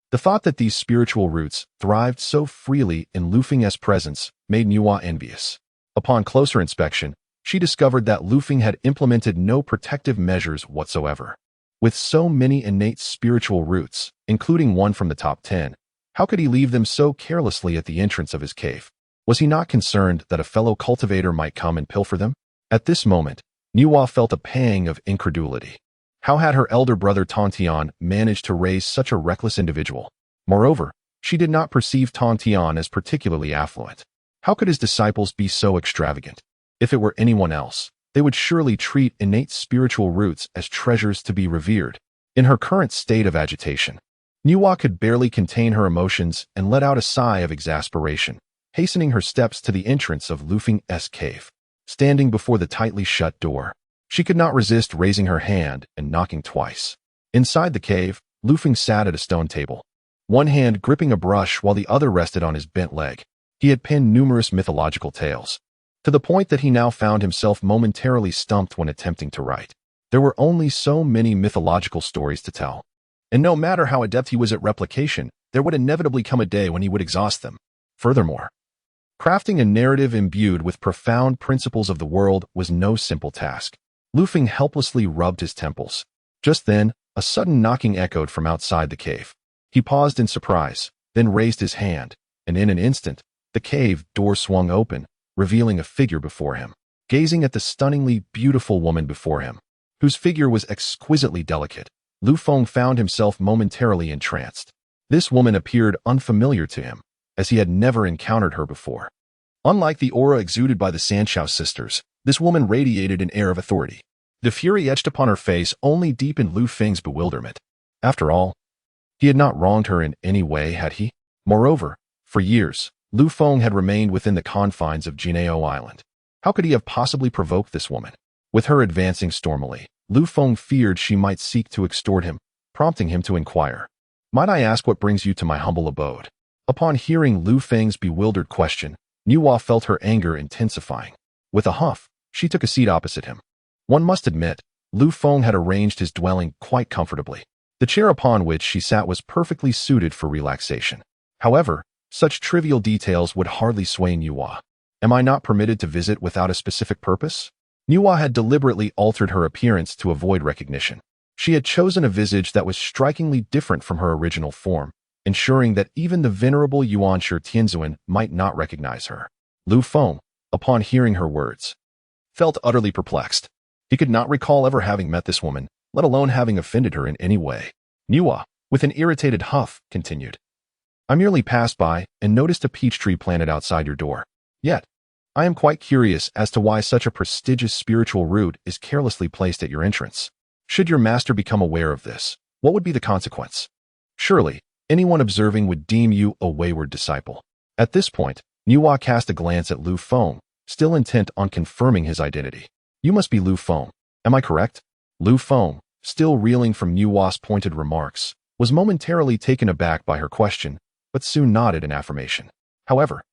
Speaker 1: The thought that these spiritual roots thrived so freely in Lu Feng's presence made Nuwa envious. Upon closer inspection, she discovered that Lu Feng had implemented no protective measures whatsoever. With so many innate spiritual roots, including one from the top 10, how could he leave them so carelessly at the entrance of his cave? Was he not concerned that a fellow cultivator might come and pilfer them? At this moment, Nuwa felt a pang of incredulity. How had her elder brother Tongtian managed to raise such a reckless individual? Moreover, she did not perceive Tongtian as particularly affluent. How could his disciples be so extravagant? If it were anyone else, they would surely treat innate spiritual roots as treasures to be revered. In her current state of agitation, Nuwa could barely contain her emotions and let out a sigh of exasperation, hastening her steps to the entrance of Lu Feng's cave. Standing before the tightly shut door, she could not resist raising her hand and knocking twice. Inside the cave, Lu Feng sat at a stone table, one hand gripping a brush while the other rested on his bent leg. He had penned numerous mythological tales, to the point that he now found himself momentarily stumped when attempting to write. There were only so many mythological stories to tell, and no matter how adept he was at replication, there would inevitably come a day when he would exhaust them. Furthermore, crafting a narrative imbued with profound principles of the world was no simple task. Lu Feng helplessly rubbed his temples. Just then, a sudden knocking echoed from outside the cave. He paused in surprise, then raised his hand, and in an instant, the cave door swung open, revealing a figure before him. Gazing at the stunningly beautiful woman before him, whose figure was exquisitely delicate, Lu Feng found himself momentarily entranced. This woman appeared unfamiliar to him, as he had never encountered her before. Unlike the aura exuded by the Sanshao sisters, this woman radiated an air of authority. The fury etched upon her face only deepened Lu Feng's bewilderment. After all, he had not wronged her in any way, had he? Moreover, for years, Lu Feng had remained within the confines of Zixiao Island. How could he have possibly provoked this woman? With her advancing stormily, Lu Feng feared she might seek to extort him, prompting him to inquire, "Might I ask what brings you to my humble abode?" Upon hearing Lu Feng's bewildered question, Nuwa felt her anger intensifying. With a huff, she took a seat opposite him. One must admit, Lu Feng had arranged his dwelling quite comfortably. The chair upon which she sat was perfectly suited for relaxation. However, such trivial details would hardly sway Nuwa. Am I not permitted to visit without a specific purpose? Nuwa had deliberately altered her appearance to avoid recognition. She had chosen a visage that was strikingly different from her original form, ensuring that even the venerable Yuanshi Tianzuan might not recognize her. Lu Feng, upon hearing her words, felt utterly perplexed. He could not recall ever having met this woman, let alone having offended her in any way. Nuwa, with an irritated huff, continued, "I merely passed by and noticed a peach tree planted outside your door. Yet, I am quite curious as to why such a prestigious spiritual root is carelessly placed at your entrance. Should your master become aware of this, what would be the consequence? Surely, anyone observing would deem you a wayward disciple." At this point, Nuwa cast a glance at Lu Feng, still intent on confirming his identity. "You must be Lu Feng, am I correct?" Lu Feng, still reeling from Nuwa's pointed remarks, was momentarily taken aback by her question, but soon nodded in affirmation. However,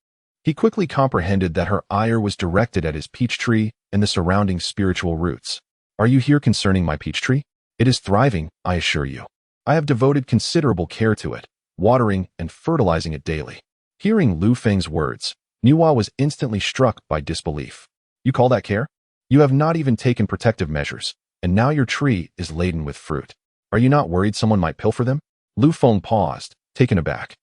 Speaker 1: he quickly comprehended that her ire was directed at his peach tree and the surrounding spiritual roots. "Are you here concerning my peach tree? It is thriving, I assure you. I have devoted considerable care to it, watering and fertilizing it daily." Hearing Lu Feng's words, Nuwa was instantly struck by disbelief. "You call that care? You have not even taken protective measures, and now your tree is laden with fruit. Are you not worried someone might pilfer them?" Lu Feng paused, taken aback.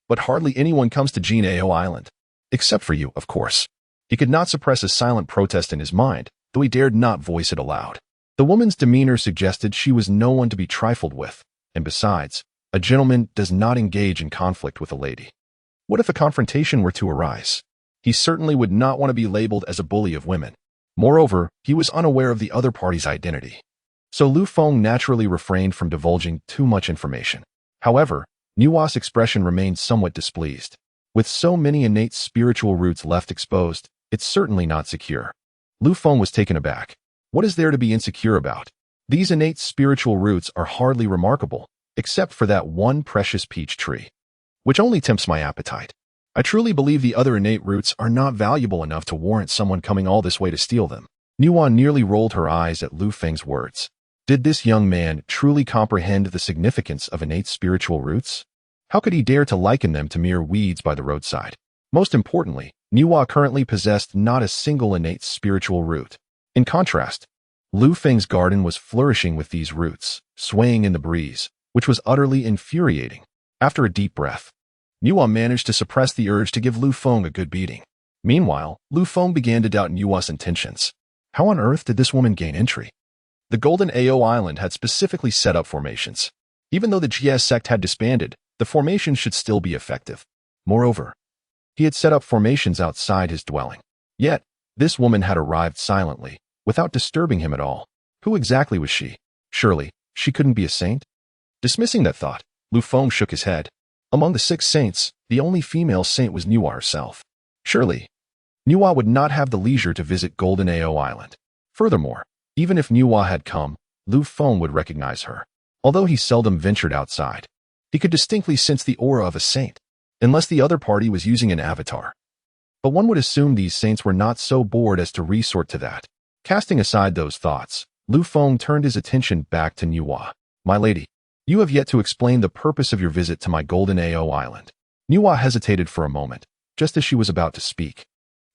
Speaker 1: "But hardly anyone comes to Zixiao Island. Except for you, of course. He could not suppress a silent protest in his mind, though he dared not voice it aloud. The woman's demeanor suggested she was no one to be trifled with, and besides, a gentleman does not engage in conflict with a lady. What if a confrontation were to arise? He certainly would not want to be labeled as a bully of women. Moreover, he was unaware of the other party's identity. So Lu Feng naturally refrained from divulging too much information. However, Nua's expression remained somewhat displeased. With so many innate spiritual roots left exposed, it's certainly not secure. Lu Feng was taken aback. What is there to be insecure about? These innate spiritual roots are hardly remarkable, except for that one precious peach tree, which only tempts my appetite. I truly believe the other innate roots are not valuable enough to warrant someone coming all this way to steal them. Nua nearly rolled her eyes at Lu Feng's words. Did this young man truly comprehend the significance of innate spiritual roots? How could he dare to liken them to mere weeds by the roadside? Most importantly, Nua currently possessed not a single innate spiritual root. In contrast, Lu Feng's garden was flourishing with these roots, swaying in the breeze, which was utterly infuriating. After a deep breath, Nua managed to suppress the urge to give Lu Feng a good beating. Meanwhile, Lu Feng began to doubt Nua's intentions. How on earth did this woman gain entry? The Golden Ao Island had specifically set up formations. Even though the Jie Sect had disbanded, the formations should still be effective. Moreover, he had set up formations outside his dwelling. Yet, this woman had arrived silently, without disturbing him at all. Who exactly was she? Surely, she couldn't be a saint? Dismissing that thought, Lu Feng shook his head. Among the 6 saints, the only female saint was Nua herself. Surely, Nua would not have the leisure to visit Golden Ao Island. Furthermore, even if Nua had come, Lu Feng would recognize her. Although he seldom ventured outside, he could distinctly sense the aura of a saint, unless the other party was using an avatar. But one would assume these saints were not so bored as to resort to that. Casting aside those thoughts, Lu Feng turned his attention back to Nua. My lady, you have yet to explain the purpose of your visit to my Golden Ao Island. Nua hesitated for a moment, just as she was about to speak.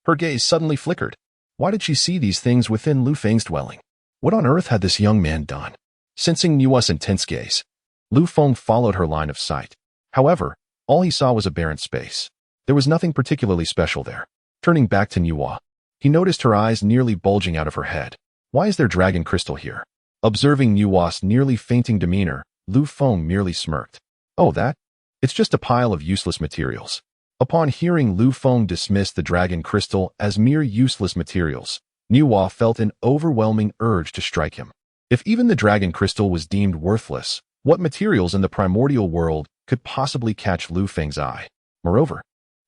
Speaker 1: Her gaze suddenly flickered. Why did she see these things within Lu Feng's dwelling? What on earth had this young man done? Sensing Nua's intense gaze, Lu Feng followed her line of sight. However, all he saw was a barren space. There was nothing particularly special there. Turning back to Nua, he noticed her eyes nearly bulging out of her head. Why is there dragon crystal here? Observing Nua's nearly fainting demeanor, Lu Feng merely smirked. Oh, that? It's just a pile of useless materials. Upon hearing Lu Feng dismiss the dragon crystal as mere useless materials, Nua felt an overwhelming urge to strike him. If even the dragon crystal was deemed worthless, what materials in the primordial world could possibly catch Lu Feng's eye? Moreover,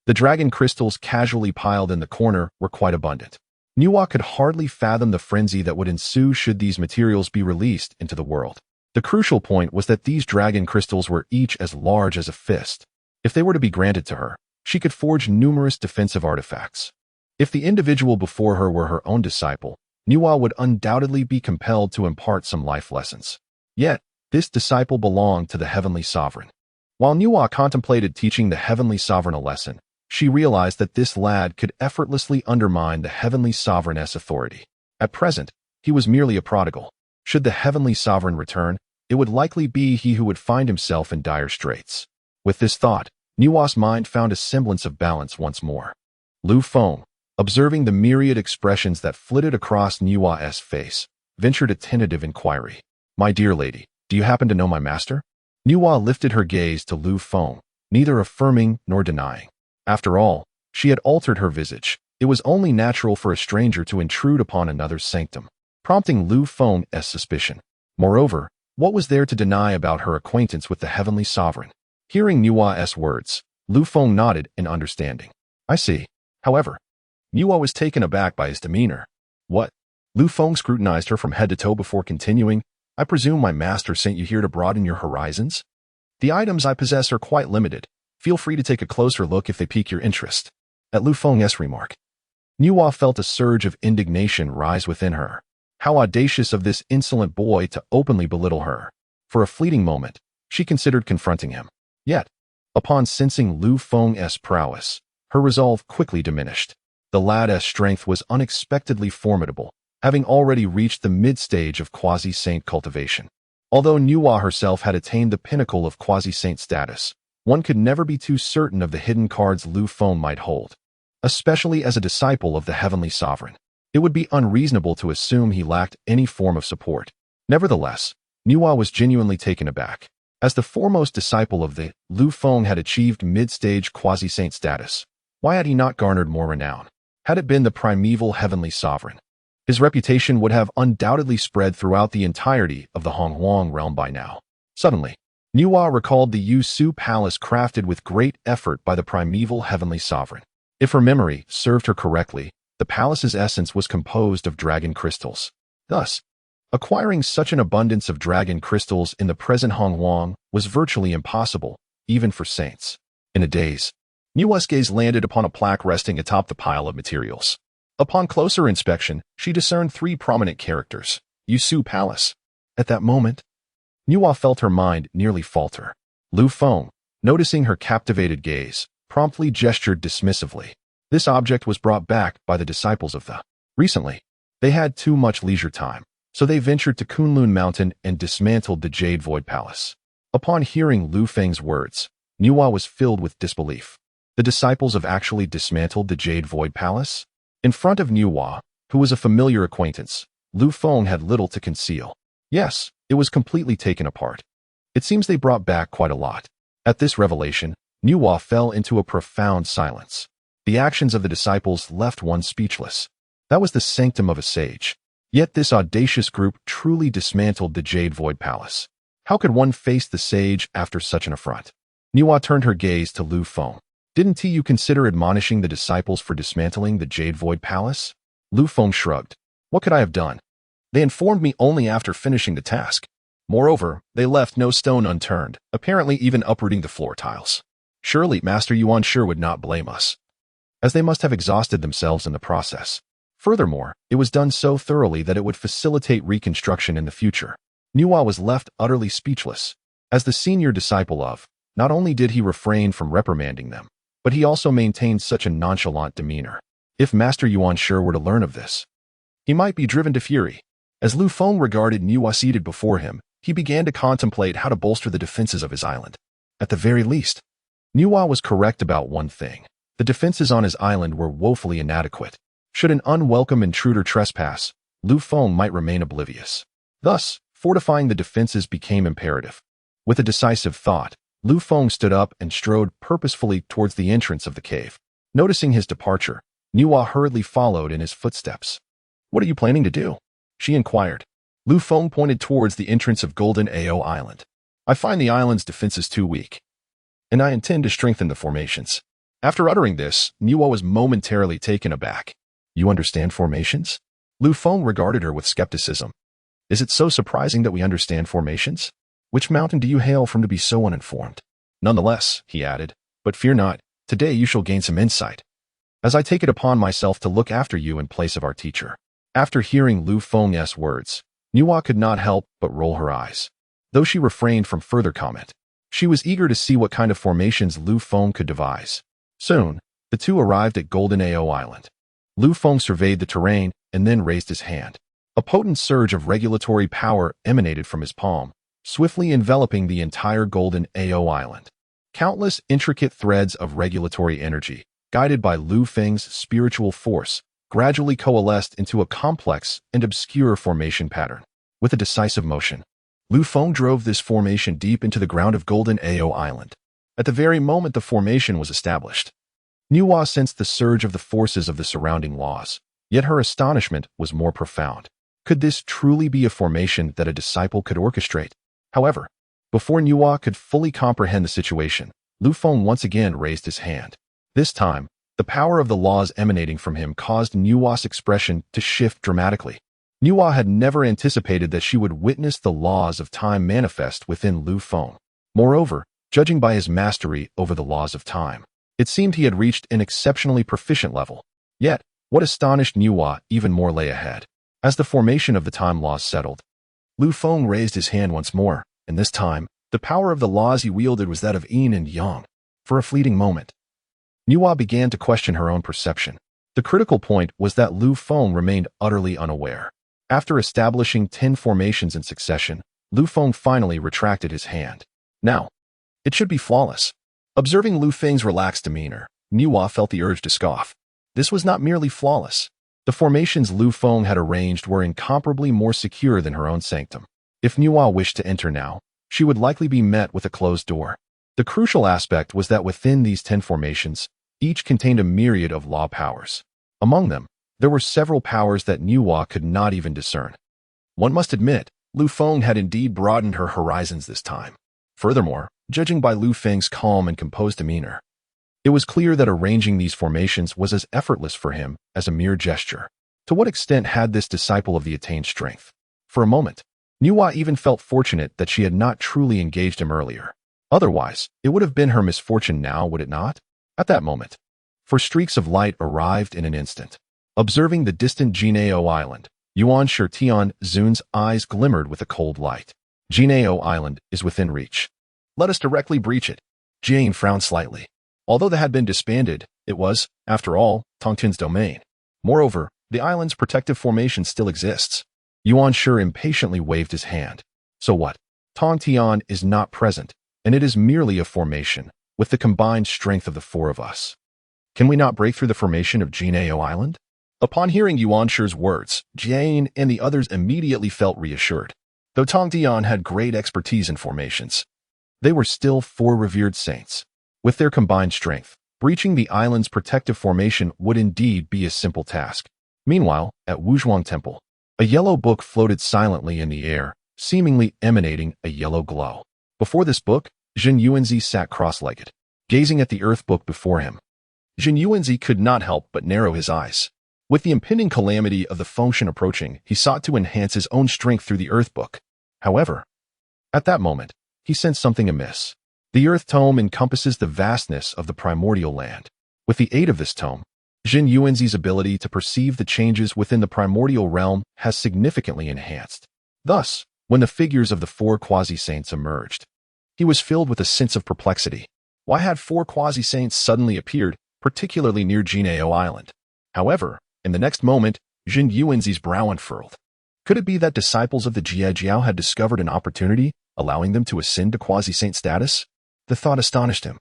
Speaker 1: the dragon crystals casually piled in the corner were quite abundant. Nua could hardly fathom the frenzy that would ensue should these materials be released into the world. The crucial point was that these dragon crystals were each as large as a fist. If they were to be granted to her, she could forge numerous defensive artifacts. If the individual before her were her own disciple, Nua would undoubtedly be compelled to impart some life lessons. Yet, this disciple belonged to the Heavenly Sovereign. While Nua contemplated teaching the Heavenly Sovereign a lesson, she realized that this lad could effortlessly undermine the Heavenly Sovereign's authority. At present, he was merely a prodigal. Should the Heavenly Sovereign return, it would likely be he who would find himself in dire straits. With this thought, Nua's mind found a semblance of balance once more. Lu Feng, observing the myriad expressions that flitted across Nua's face, ventured a tentative inquiry. My dear lady, do you happen to know my master? Nua lifted her gaze to Lu Feng, neither affirming nor denying. After all, she had altered her visage. It was only natural for a stranger to intrude upon another's sanctum, prompting Lu Feng's suspicion. Moreover, what was there to deny about her acquaintance with the Heavenly Sovereign? Hearing Nua's words, Lu Feng nodded in understanding. I see. However, Nua was taken aback by his demeanor. What? Lu Feng scrutinized her from head to toe before continuing. I presume my master sent you here to broaden your horizons? The items I possess are quite limited. Feel free to take a closer look if they pique your interest. At Lu Feng's remark, Nua felt a surge of indignation rise within her. How audacious of this insolent boy to openly belittle her. For a fleeting moment, she considered confronting him. Yet, upon sensing Lu Feng's prowess, her resolve quickly diminished. The lad's strength was unexpectedly formidable, having already reached the mid-stage of quasi-saint cultivation. Although Nua herself had attained the pinnacle of quasi-saint status, one could never be too certain of the hidden cards Lu Feng might hold. especially as a disciple of the Heavenly Sovereign. It would be unreasonable to assume he lacked any form of support. Nevertheless, Nuwa was genuinely taken aback. As the foremost disciple of the Lu Feng had achieved mid-stage quasi-saint status, why had he not garnered more renown? Had it been the primeval Heavenly Sovereign, his reputation would have undoubtedly spread throughout the entirety of the Honghuang realm by now. Suddenly, Nuwa recalled the Zixiao Palace crafted with great effort by the primeval Heavenly Sovereign. If her memory served her correctly, the palace's essence was composed of dragon crystals. Thus, acquiring such an abundance of dragon crystals in the present Honghuang was virtually impossible, even for saints. In a daze, Nuwa's gaze landed upon a plaque resting atop the pile of materials. Upon closer inspection, she discerned 3 prominent characters: Zixiao Palace. At that moment, Nuwa felt her mind nearly falter. Lu Feng, noticing her captivated gaze, promptly gestured dismissively. This object was brought back by the disciples of the. Recently, they had too much leisure time, so they ventured to Kunlun Mountain and dismantled the Jade Void Palace. Upon hearing Lu Feng's words, Nuwa was filled with disbelief. The disciples have actually dismantled the Jade Void Palace? In front of Nuwa, who was a familiar acquaintance, Lu Feng had little to conceal. Yes, it was completely taken apart. It seems they brought back quite a lot. At this revelation, Nuwa fell into a profound silence. The actions of the disciples left one speechless. That was the sanctum of a sage. Yet this audacious group truly dismantled the Jade Void Palace. How could one face the sage after such an affront? Nuwa turned her gaze to Lu Feng. Didn't you consider admonishing the disciples for dismantling the Jade Void Palace? Lu Feng shrugged. What could I have done? They informed me only after finishing the task. Moreover, they left no stone unturned, apparently even uprooting the floor tiles. Surely Master Yuan Shi would not blame us, as they must have exhausted themselves in the process. Furthermore, it was done so thoroughly that it would facilitate reconstruction in the future. Nuwa was left utterly speechless. As the senior disciple of, not only did he refrain from reprimanding them, but he also maintained such a nonchalant demeanor. If Master Yuan Shi were to learn of this, he might be driven to fury. As Lu Feng regarded Nuwa seated before him, he began to contemplate how to bolster the defenses of his island. At the very least, Nuwa was correct about one thing. The defenses on his island were woefully inadequate. Should an unwelcome intruder trespass, Lu Feng might remain oblivious. Thus, fortifying the defenses became imperative. With a decisive thought, Lu Feng stood up and strode purposefully towards the entrance of the cave. Noticing his departure, Nuwa hurriedly followed in his footsteps. What are you planning to do? She inquired. Lu Feng pointed towards the entrance of Golden Ao Island. I find the island's defenses too weak, and I intend to strengthen the formations. After uttering this, Nuwa was momentarily taken aback. You understand formations? Lu Feng regarded her with skepticism. Is it so surprising that we understand formations? Which mountain do you hail from to be so uninformed? Nonetheless, he added, but fear not, today you shall gain some insight, as I take it upon myself to look after you in place of our teacher. After hearing Lu Feng's words, Nuwa could not help but roll her eyes. Though she refrained from further comment, she was eager to see what kind of formations Lu Feng could devise. Soon, the two arrived at Golden Ao Island. Lu Feng surveyed the terrain and then raised his hand. A potent surge of regulatory power emanated from his palm, swiftly enveloping the entire Golden Ao Island. Countless intricate threads of regulatory energy, guided by Lu Feng's spiritual force, gradually coalesced into a complex and obscure formation pattern. With a decisive motion, Lu Feng drove this formation deep into the ground of Golden Ao Island. At the very moment the formation was established, Nuwa sensed the surge of the forces of the surrounding laws, yet her astonishment was more profound. Could this truly be a formation that a disciple could orchestrate? However, before Nuwa could fully comprehend the situation, Lu Feng once again raised his hand. This time, the power of the laws emanating from him caused Nuwa's expression to shift dramatically. Nuwa had never anticipated that she would witness the laws of time manifest within Lu Feng. Moreover, judging by his mastery over the laws of time, it seemed he had reached an exceptionally proficient level. Yet, what astonished Nuwa even more lay ahead. As the formation of the time laws settled, Lu Feng raised his hand once more, and this time, the power of the laws he wielded was that of yin and yang. For a fleeting moment, Nuwa began to question her own perception. The critical point was that Lu Feng remained utterly unaware. After establishing 10 formations in succession, Lu Feng finally retracted his hand. Now, it should be flawless. Observing Lu Feng's relaxed demeanor, Nuwa felt the urge to scoff. This was not merely flawless. The formations Lu Feng had arranged were incomparably more secure than her own sanctum. If Nuwa wished to enter now, she would likely be met with a closed door. The crucial aspect was that within these 10 formations, each contained a myriad of law powers. Among them, there were several powers that Nuwa could not even discern. One must admit, Lu Feng had indeed broadened her horizons this time. Furthermore, judging by Lu Feng's calm and composed demeanor, it was clear that arranging these formations was as effortless for him as a mere gesture. To what extent had this disciple of the attained strength? For a moment, Nuwa even felt fortunate that she had not truly engaged him earlier. Otherwise, it would have been her misfortune now, would it not? At that moment, for streaks of light arrived in an instant. Observing the distant Jineo Island, Yuan Shirtian Zun's eyes glimmered with a cold light. Jineo Island is within reach. Let us directly breach it. Jane frowned slightly. Although they had been disbanded, it was, after all, Tongtian's domain. Moreover, the island's protective formation still exists. Yuan Shi impatiently waved his hand. So what? Tongtian is not present, and it is merely a formation, with the combined strength of the 4 of us. Can we not break through the formation of Jineo Island? Upon hearing Yuan Shi's words, Jane and the others immediately felt reassured. Though Tongtian had great expertise in formations, they were still 4 revered saints. With their combined strength, breaching the island's protective formation would indeed be a simple task. Meanwhile, at Wuzhuang Temple, a yellow book floated silently in the air, seemingly emanating a yellow glow. Before this book, Jin Yuanzi sat cross-legged, gazing at the earth book before him. Jin Yuanzi could not help but narrow his eyes. With the impending calamity of the Fengshen approaching, he sought to enhance his own strength through the earth book. However, at that moment, he sensed something amiss. The Earth Tome encompasses the vastness of the primordial land. With the aid of this tome, Jin Yuanzi's ability to perceive the changes within the primordial realm has significantly enhanced. Thus, when the figures of the 4 quasi-saints emerged, he was filled with a sense of perplexity. Why had 4 quasi-saints suddenly appeared, particularly near Jineo Island? However, in the next moment, Jin Yuanzi's brow unfurled. Could it be that disciples of the Jie had discovered an opportunity, allowing them to ascend to quasi-saint status? The thought astonished him.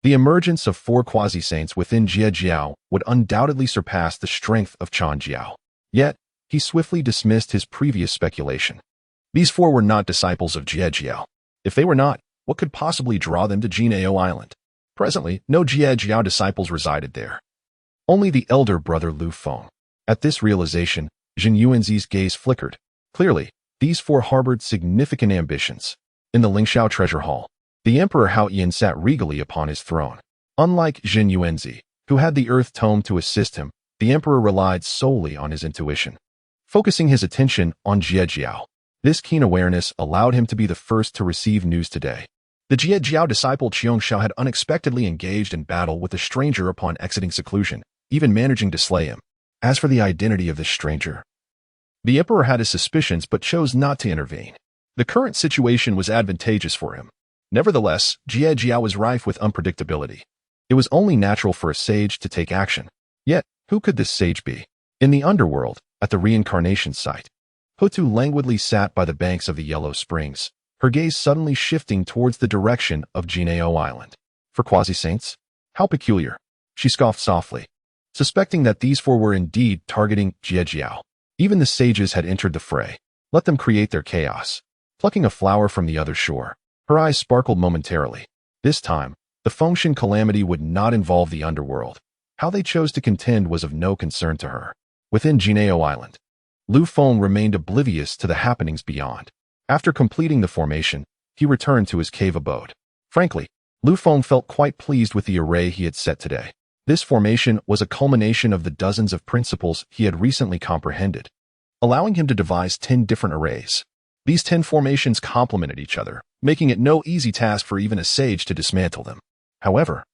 Speaker 1: The emergence of 4 quasi-saints within Jie would undoubtedly surpass the strength of Chan Jiao. Yet, he swiftly dismissed his previous speculation. These 4 were not disciples of Jie. If they were not, what could possibly draw them to Jineo Island? Presently, no Jie disciples resided there. Only the elder brother Lu Feng. At this realization, Jin Yuanzi's gaze flickered. Clearly, these 4 harbored significant ambitions. In the Lingxiao Treasure Hall, the Emperor Hao Yin sat regally upon his throne. Unlike Jin Yuanzi, who had the Earth Tome to assist him, the Emperor relied solely on his intuition. Focusing his attention on Jie, this keen awareness allowed him to be the first to receive news today. The Jie disciple Qiongxiao had unexpectedly engaged in battle with a stranger upon exiting seclusion, even managing to slay him. As for the identity of this stranger, the Emperor had his suspicions but chose not to intervene. The current situation was advantageous for him. Nevertheless, Jie was rife with unpredictability. It was only natural for a sage to take action. Yet, who could this sage be? In the underworld, at the reincarnation site, Hutu languidly sat by the banks of the Yellow Springs, her gaze suddenly shifting towards the direction of Jineo Island. For quasi-saints? How peculiar. She scoffed softly, suspecting that these 4 were indeed targeting Jie. Even the sages had entered the fray. Let them create their chaos. Plucking a flower from the other shore, her eyes sparkled momentarily. This time, the Fengshen calamity would not involve the underworld. How they chose to contend was of no concern to her. Within Jineo Island, Lu Feng remained oblivious to the happenings beyond. After completing the formation, he returned to his cave abode. Frankly, Lu Feng felt quite pleased with the array he had set today. This formation was a culmination of the dozens of principles he had recently comprehended, allowing him to devise 10 different arrays. These 10 formations complemented each other, making it no easy task for even a sage to dismantle them. However,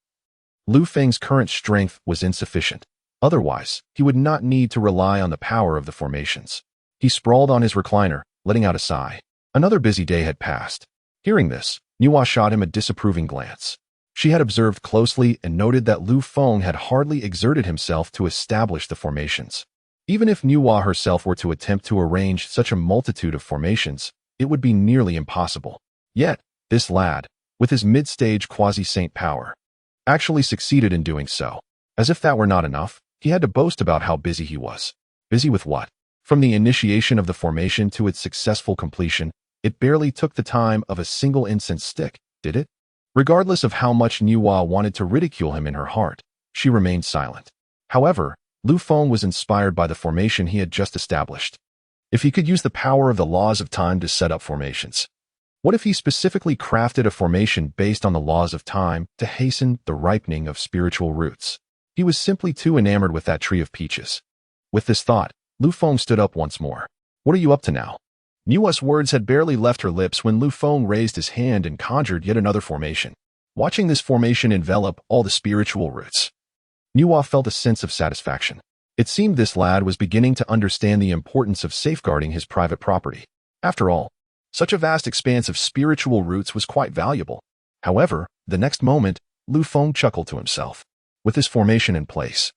Speaker 1: Lu Feng's current strength was insufficient. Otherwise, he would not need to rely on the power of the formations. He sprawled on his recliner, letting out a sigh. Another busy day had passed. Hearing this, Nuwa shot him a disapproving glance. She had observed closely and noted that Lu Feng had hardly exerted himself to establish the formations. Even if Nuwa herself were to attempt to arrange such a multitude of formations, it would be nearly impossible. Yet, this lad, with his mid-stage quasi-saint power, actually succeeded in doing so. As if that were not enough, He had to boast about how busy he was. Busy with what? From the initiation of the formation to its successful completion, it barely took the time of a single incense stick, did it? Regardless of how much Niwa wanted to ridicule him in her heart, she remained silent. However, Lu Feng was inspired by the formation he had just established. If he could use the power of the laws of time to set up formations, what if he specifically crafted a formation based on the laws of time to hasten the ripening of spiritual roots? He was simply too enamored with that tree of peaches. With this thought, Lu Feng stood up once more. What are you up to now? Niwa's words had barely left her lips when Lu Feng raised his hand and conjured yet another formation. Watching this formation envelop all the spiritual roots, Niwa felt a sense of satisfaction. It seemed this lad was beginning to understand the importance of safeguarding his private property. After all, such a vast expanse of spiritual roots was quite valuable. However, the next moment, Lu Feng chuckled to himself. With this formation in place,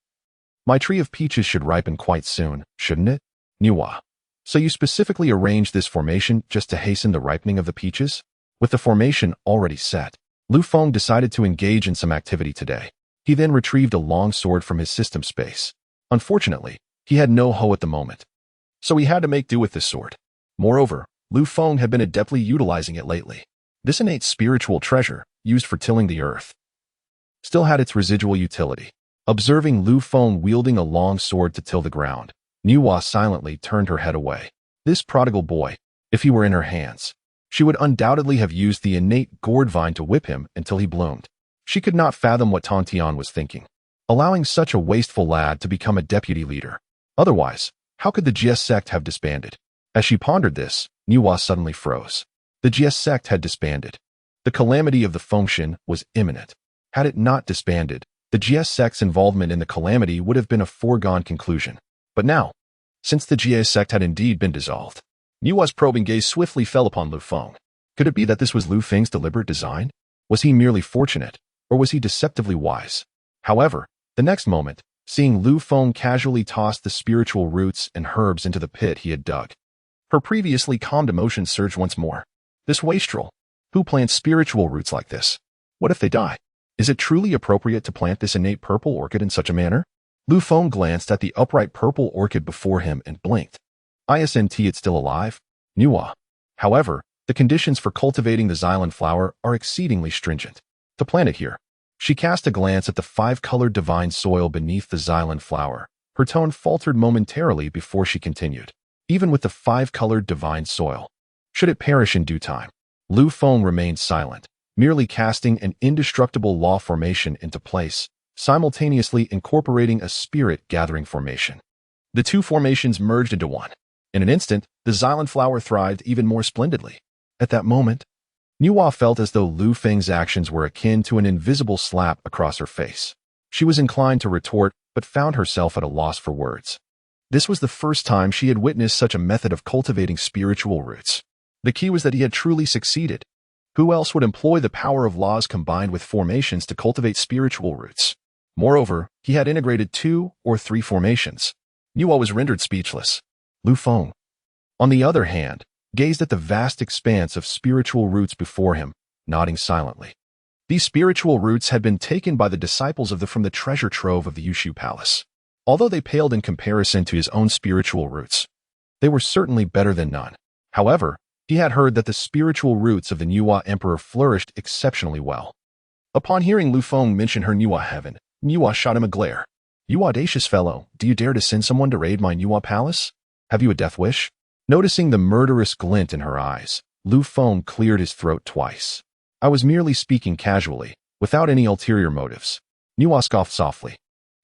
Speaker 1: my tree of peaches should ripen quite soon, shouldn't it? Niwa. So you specifically arranged this formation just to hasten the ripening of the peaches? With the formation already set, Lu Feng decided to engage in some activity today. He then retrieved a long sword from his system space. Unfortunately, he had no hoe at the moment, so he had to make do with this sword. Moreover, Lu Feng had been adeptly utilizing it lately. This innate spiritual treasure, used for tilling the earth, still had its residual utility. Observing Lu Feng wielding a long sword to till the ground, Niwa silently turned her head away. This prodigal boy, if he were in her hands, she would undoubtedly have used the innate gourd vine to whip him until he bloomed. She could not fathom what Tongtian was thinking, allowing such a wasteful lad to become a deputy leader. Otherwise, how could the Jie Sect have disbanded? As she pondered this, Niwa suddenly froze. The Jie Sect had disbanded. The calamity of the Fengshen was imminent. Had it not disbanded, the Jie Sect's involvement in the calamity would have been a foregone conclusion. But now, since the Jie Sect had indeed been dissolved, Niwa's probing gaze swiftly fell upon Lu Feng. Could it be that this was Lu Feng's deliberate design? Was he merely fortunate, or was he deceptively wise? However, the next moment, seeing Lu Feng casually toss the spiritual roots and herbs into the pit he had dug, her previously calmed emotions surged once more. This wastrel, who plants spiritual roots like this? What if they die? Is it truly appropriate to plant this innate purple orchid in such a manner? Lu Feng glanced at the upright purple orchid before him and blinked. Isn't it still alive? Niwa. However, the conditions for cultivating the Xylan flower are exceedingly stringent. To plant it here, she cast a glance at the 5-colored divine soil beneath the Xylan flower. Her tone faltered momentarily before she continued. Even with the 5-colored divine soil, should it perish in due time? Lu Feng remained silent, merely casting an indestructible law formation into place, simultaneously incorporating a spirit-gathering formation. The two formations merged into one. In an instant, the Xylan flower thrived even more splendidly. At that moment, Niwa felt as though Lu Feng's actions were akin to an invisible slap across her face. She was inclined to retort, but found herself at a loss for words. This was the first time she had witnessed such a method of cultivating spiritual roots. The key was that he had truly succeeded. Who else would employ the power of laws combined with formations to cultivate spiritual roots? Moreover, he had integrated 2 or 3 formations. Niwa was rendered speechless. Lu Feng, on the other hand, gazed at the vast expanse of spiritual roots before him, nodding silently. These spiritual roots had been taken by the disciples from the treasure trove of the Zixiao Palace. Although they paled in comparison to his own spiritual roots, they were certainly better than none. However, he had heard that the spiritual roots of the Niwa Emperor flourished exceptionally well. Upon hearing Lu Feng mention her Niwa heaven, Niwa shot him a glare. You audacious fellow, do you dare to send someone to raid my Niwa palace? Have you a death wish? Noticing the murderous glint in her eyes, Lu Feng cleared his throat twice. I was merely speaking casually, without any ulterior motives. Niwa scoffed softly.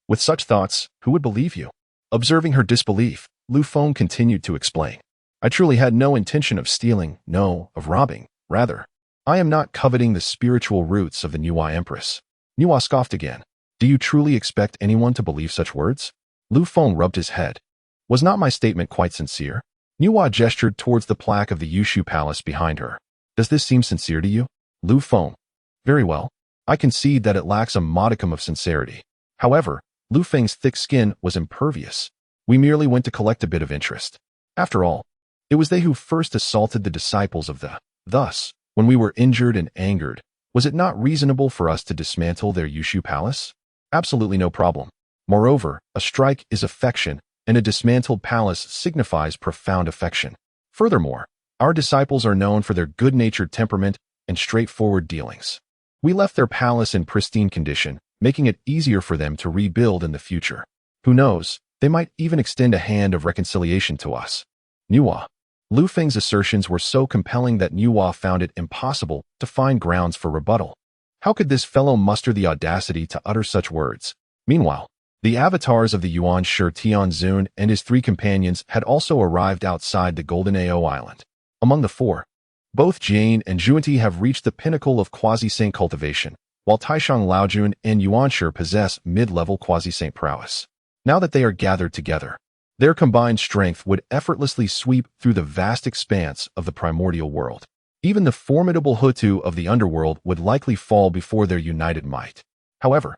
Speaker 1: With such thoughts, who would believe you? Observing her disbelief, Lu Feng continued to explain. I truly had no intention of stealing, no, of robbing. Rather, I am not coveting the spiritual roots of the Niwa Empress. Niwa scoffed again. Do you truly expect anyone to believe such words? Lu Feng rubbed his head. Was not my statement quite sincere? Niwa gestured towards the plaque of the Zixiao Palace behind her. Does this seem sincere to you? Lu Feng. Very well. I concede that it lacks a modicum of sincerity. However, Lu Feng's thick skin was impervious. We merely went to collect a bit of interest. After all, it was they who first assaulted the disciples of the. Thus, when we were injured and angered, was it not reasonable for us to dismantle their Zixiao Palace? Absolutely no problem. Moreover, a strike is affection, and a dismantled palace signifies profound affection. Furthermore, our disciples are known for their good-natured temperament and straightforward dealings. We left their palace in pristine condition, making it easier for them to rebuild in the future. Who knows, they might even extend a hand of reconciliation to us. Nuwa. Lu Feng's assertions were so compelling that Nuwa found it impossible to find grounds for rebuttal. How could this fellow muster the audacity to utter such words? Meanwhile, the avatars of the Yuan Shi Tianzun and his 3 companions had also arrived outside the Golden Ao Island. Among the 4, both Jane and Zhuanti have reached the pinnacle of quasi-saint cultivation, while Taishang Laojun and Yuan Shi possess mid-level quasi-saint prowess. Now that they are gathered together, their combined strength would effortlessly sweep through the vast expanse of the primordial world. Even the formidable Hutu of the underworld would likely fall before their united might. However,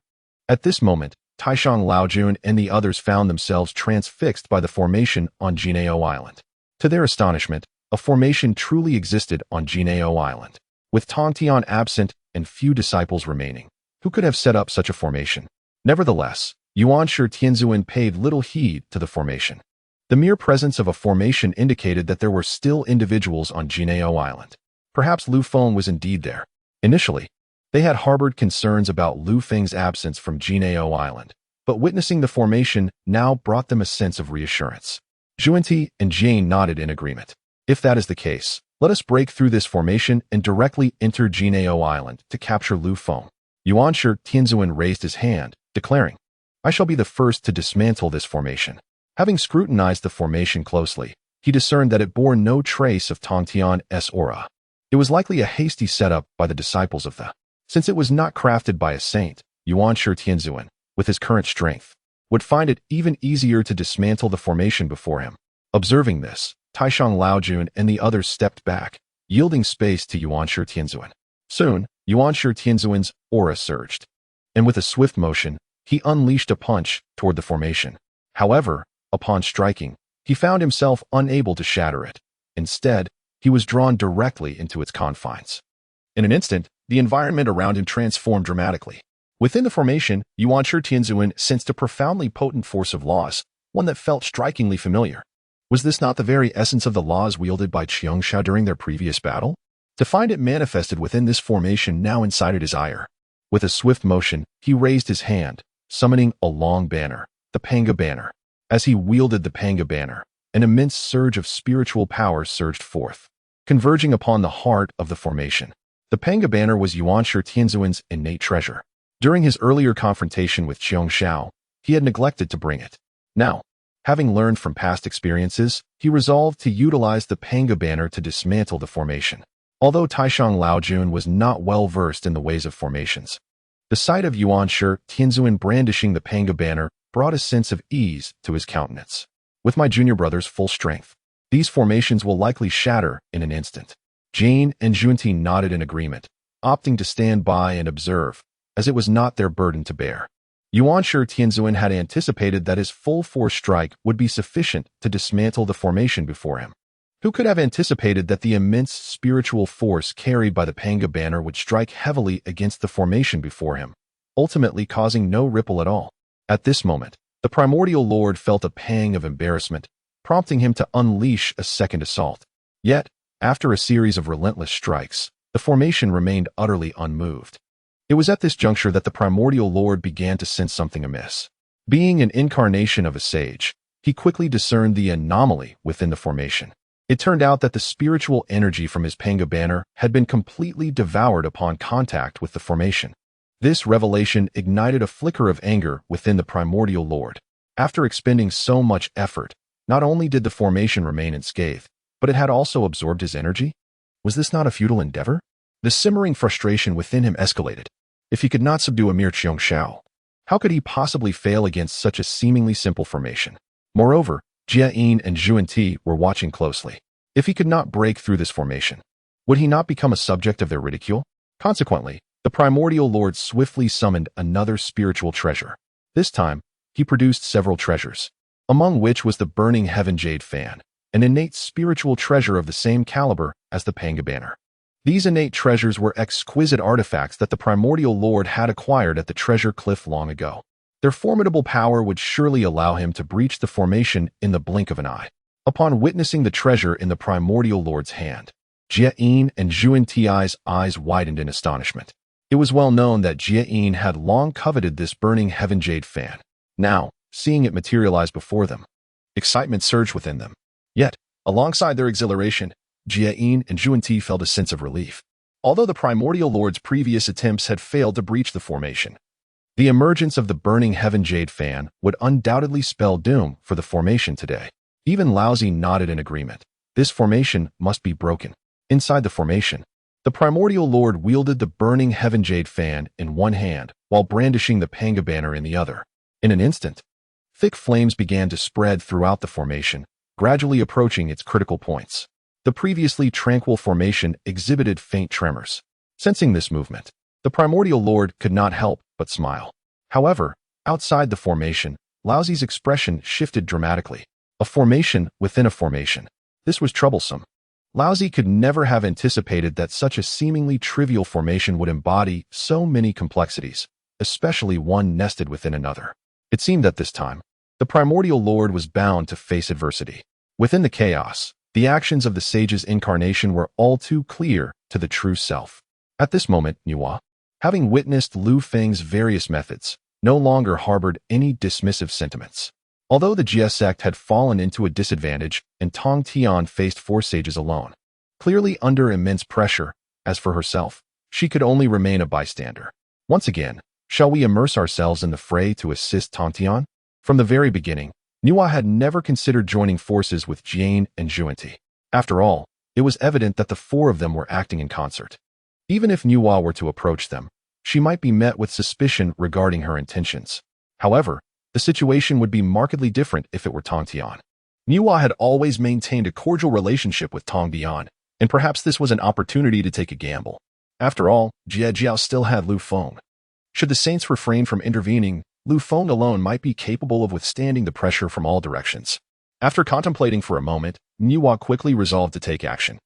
Speaker 1: at this moment, Taishang Laojun and the others found themselves transfixed by the formation on Jinao Island. To their astonishment, a formation truly existed on Jinao Island. With Tongtian absent and few disciples remaining, who could have set up such a formation? Nevertheless, Yuan Shi Tianzun paid little heed to the formation. The mere presence of a formation indicated that there were still individuals on Jinao Island. Perhaps Lu Feng was indeed there. Initially, they had harbored concerns about Lu Feng's absence from Jinao Island, but witnessing the formation now brought them a sense of reassurance. Zhuanti and Jane nodded in agreement. If that is the case, let us break through this formation and directly enter Jinao Island to capture Lu Feng. Yuan Shi Tianzun raised his hand, declaring, I shall be the first to dismantle this formation. Having scrutinized the formation closely, he discerned that it bore no trace of Tongtian's aura. It was likely a hasty setup by the disciples of the. Since it was not crafted by a saint, Yuan Shi Tianzun, with his current strength, would find it even easier to dismantle the formation before him. Observing this, Taishang Laojun and the others stepped back, yielding space to Yuan Shi Tianzun. Soon, Yuan Shi Tianzun's aura surged, and with a swift motion, he unleashed a punch toward the formation. However, upon striking, he found himself unable to shatter it. Instead, he was drawn directly into its confines. In an instant, the environment around him transformed dramatically. Within the formation, Yuan Shi Tianzun sensed a profoundly potent force of laws, one that felt strikingly familiar. Was this not the very essence of the laws wielded by Qiangsha during their previous battle? To find it manifested within this formation now incited his ire. With a swift motion, he raised his hand, summoning a long banner, the Panga Banner. As he wielded the Panga Banner, an immense surge of spiritual power surged forth, converging upon the heart of the formation. The Panga Banner was Yuan Shi Tianzun's innate treasure. During his earlier confrontation with Qiangsha, he had neglected to bring it. Now, having learned from past experiences, he resolved to utilize the Panga Banner to dismantle the formation. Although Taishang Laojun was not well versed in the ways of formations, the sight of Yuan Shi Tianzun brandishing the Panga Banner brought a sense of ease to his countenance. With my junior brother's full strength, these formations will likely shatter in an instant. Jane and Zhuanti nodded in agreement, opting to stand by and observe, as it was not their burden to bear. Yuan Shi Tianzun had anticipated that his full-force strike would be sufficient to dismantle the formation before him. Who could have anticipated that the immense spiritual force carried by the Panga Banner would strike heavily against the formation before him, ultimately causing no ripple at all? At this moment, the primordial lord felt a pang of embarrassment, prompting him to unleash a second assault. Yet, after a series of relentless strikes, the formation remained utterly unmoved. It was at this juncture that the primordial lord began to sense something amiss. Being an incarnation of a sage, he quickly discerned the anomaly within the formation. It turned out that the spiritual energy from his Panga Banner had been completely devoured upon contact with the formation. This revelation ignited a flicker of anger within the primordial lord. After expending so much effort, not only did the formation remain unscathed, but it had also absorbed his energy? Was this not a futile endeavor? The simmering frustration within him escalated. If he could not subdue a mere Qiangsha, how could he possibly fail against such a seemingly simple formation? Moreover, Jie and Zhuanti were watching closely. If he could not break through this formation, would he not become a subject of their ridicule? Consequently, the primordial lord swiftly summoned another spiritual treasure. This time, he produced several treasures, among which was the Burning Heaven Jade Fan, an innate spiritual treasure of the same caliber as the Panga Banner. These innate treasures were exquisite artifacts that the primordial lord had acquired at the treasure cliff long ago. Their formidable power would surely allow him to breach the formation in the blink of an eye. Upon witnessing the treasure in the Primordial Lord's hand, Jie Yin and Zhuan Ti's eyes widened in astonishment. It was well known that Jie Yin had long coveted this burning heaven jade fan. Now, seeing it materialize before them, excitement surged within them. Yet, alongside their exhilaration, Jie Yin and Zhuan Ti felt a sense of relief. Although the Primordial Lord's previous attempts had failed to breach the formation, the emergence of the burning heaven jade fan would undoubtedly spell doom for the formation today. Even Laozi nodded in agreement. This formation must be broken. Inside the formation, the Primordial Lord wielded the burning heaven jade fan in one hand while brandishing the Panga banner in the other. In an instant, thick flames began to spread throughout the formation, gradually approaching its critical points. The previously tranquil formation exhibited faint tremors. Sensing this movement, the Primordial Lord could not help but smile. However, outside the formation, Laozi's expression shifted dramatically. A formation within a formation. This was troublesome. Laozi could never have anticipated that such a seemingly trivial formation would embody so many complexities, especially one nested within another. It seemed that this time, the Primordial Lord was bound to face adversity. Within the chaos, the actions of the sage's incarnation were all too clear to the true self. At this moment, Nuwa, having witnessed Lu Feng's various methods, no longer harbored any dismissive sentiments. Although the Jie Sect had fallen into a disadvantage and Tongtian faced 4 sages alone, clearly under immense pressure, as for herself, she could only remain a bystander. Once again, shall we immerse ourselves in the fray to assist Tongtian? From the very beginning, Nuwa had never considered joining forces with Jian and Zhuan. After all, it was evident that the 4 of them were acting in concert. Even if Nuwa were to approach them, she might be met with suspicion regarding her intentions. However, the situation would be markedly different if it were Tongtian. Nuwa had always maintained a cordial relationship with Tongtian, and perhaps this was an opportunity to take a gamble. After all, Jiao still had Lu Feng. Should the saints refrain from intervening, Lu Feng alone might be capable of withstanding the pressure from all directions. After contemplating for a moment, Nuwa quickly resolved to take action.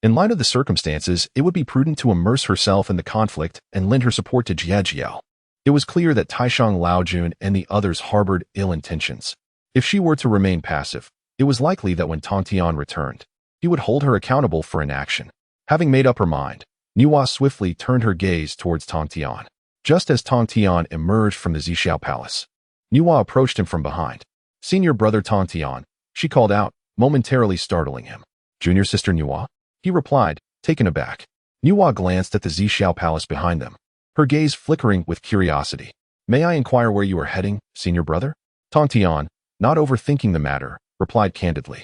Speaker 1: In light of the circumstances, it would be prudent to immerse herself in the conflict and lend her support to Jiao. It was clear that Taishang Laojun and the others harbored ill intentions. If she were to remain passive, it was likely that when Tongtian returned, he would hold her accountable for inaction. Having made up her mind, Nuwa swiftly turned her gaze towards Tongtian. Just as Tongtian emerged from the Zixiao Palace, Nuwa approached him from behind. "Senior brother Tongtian," she called out, momentarily startling him. "Junior sister Nuwa?" he replied, taken aback. Nuwa glanced at the Zixiao Palace behind them, her gaze flickering with curiosity. "May I inquire where you are heading, senior brother?" Tongtian, not overthinking the matter, replied candidly.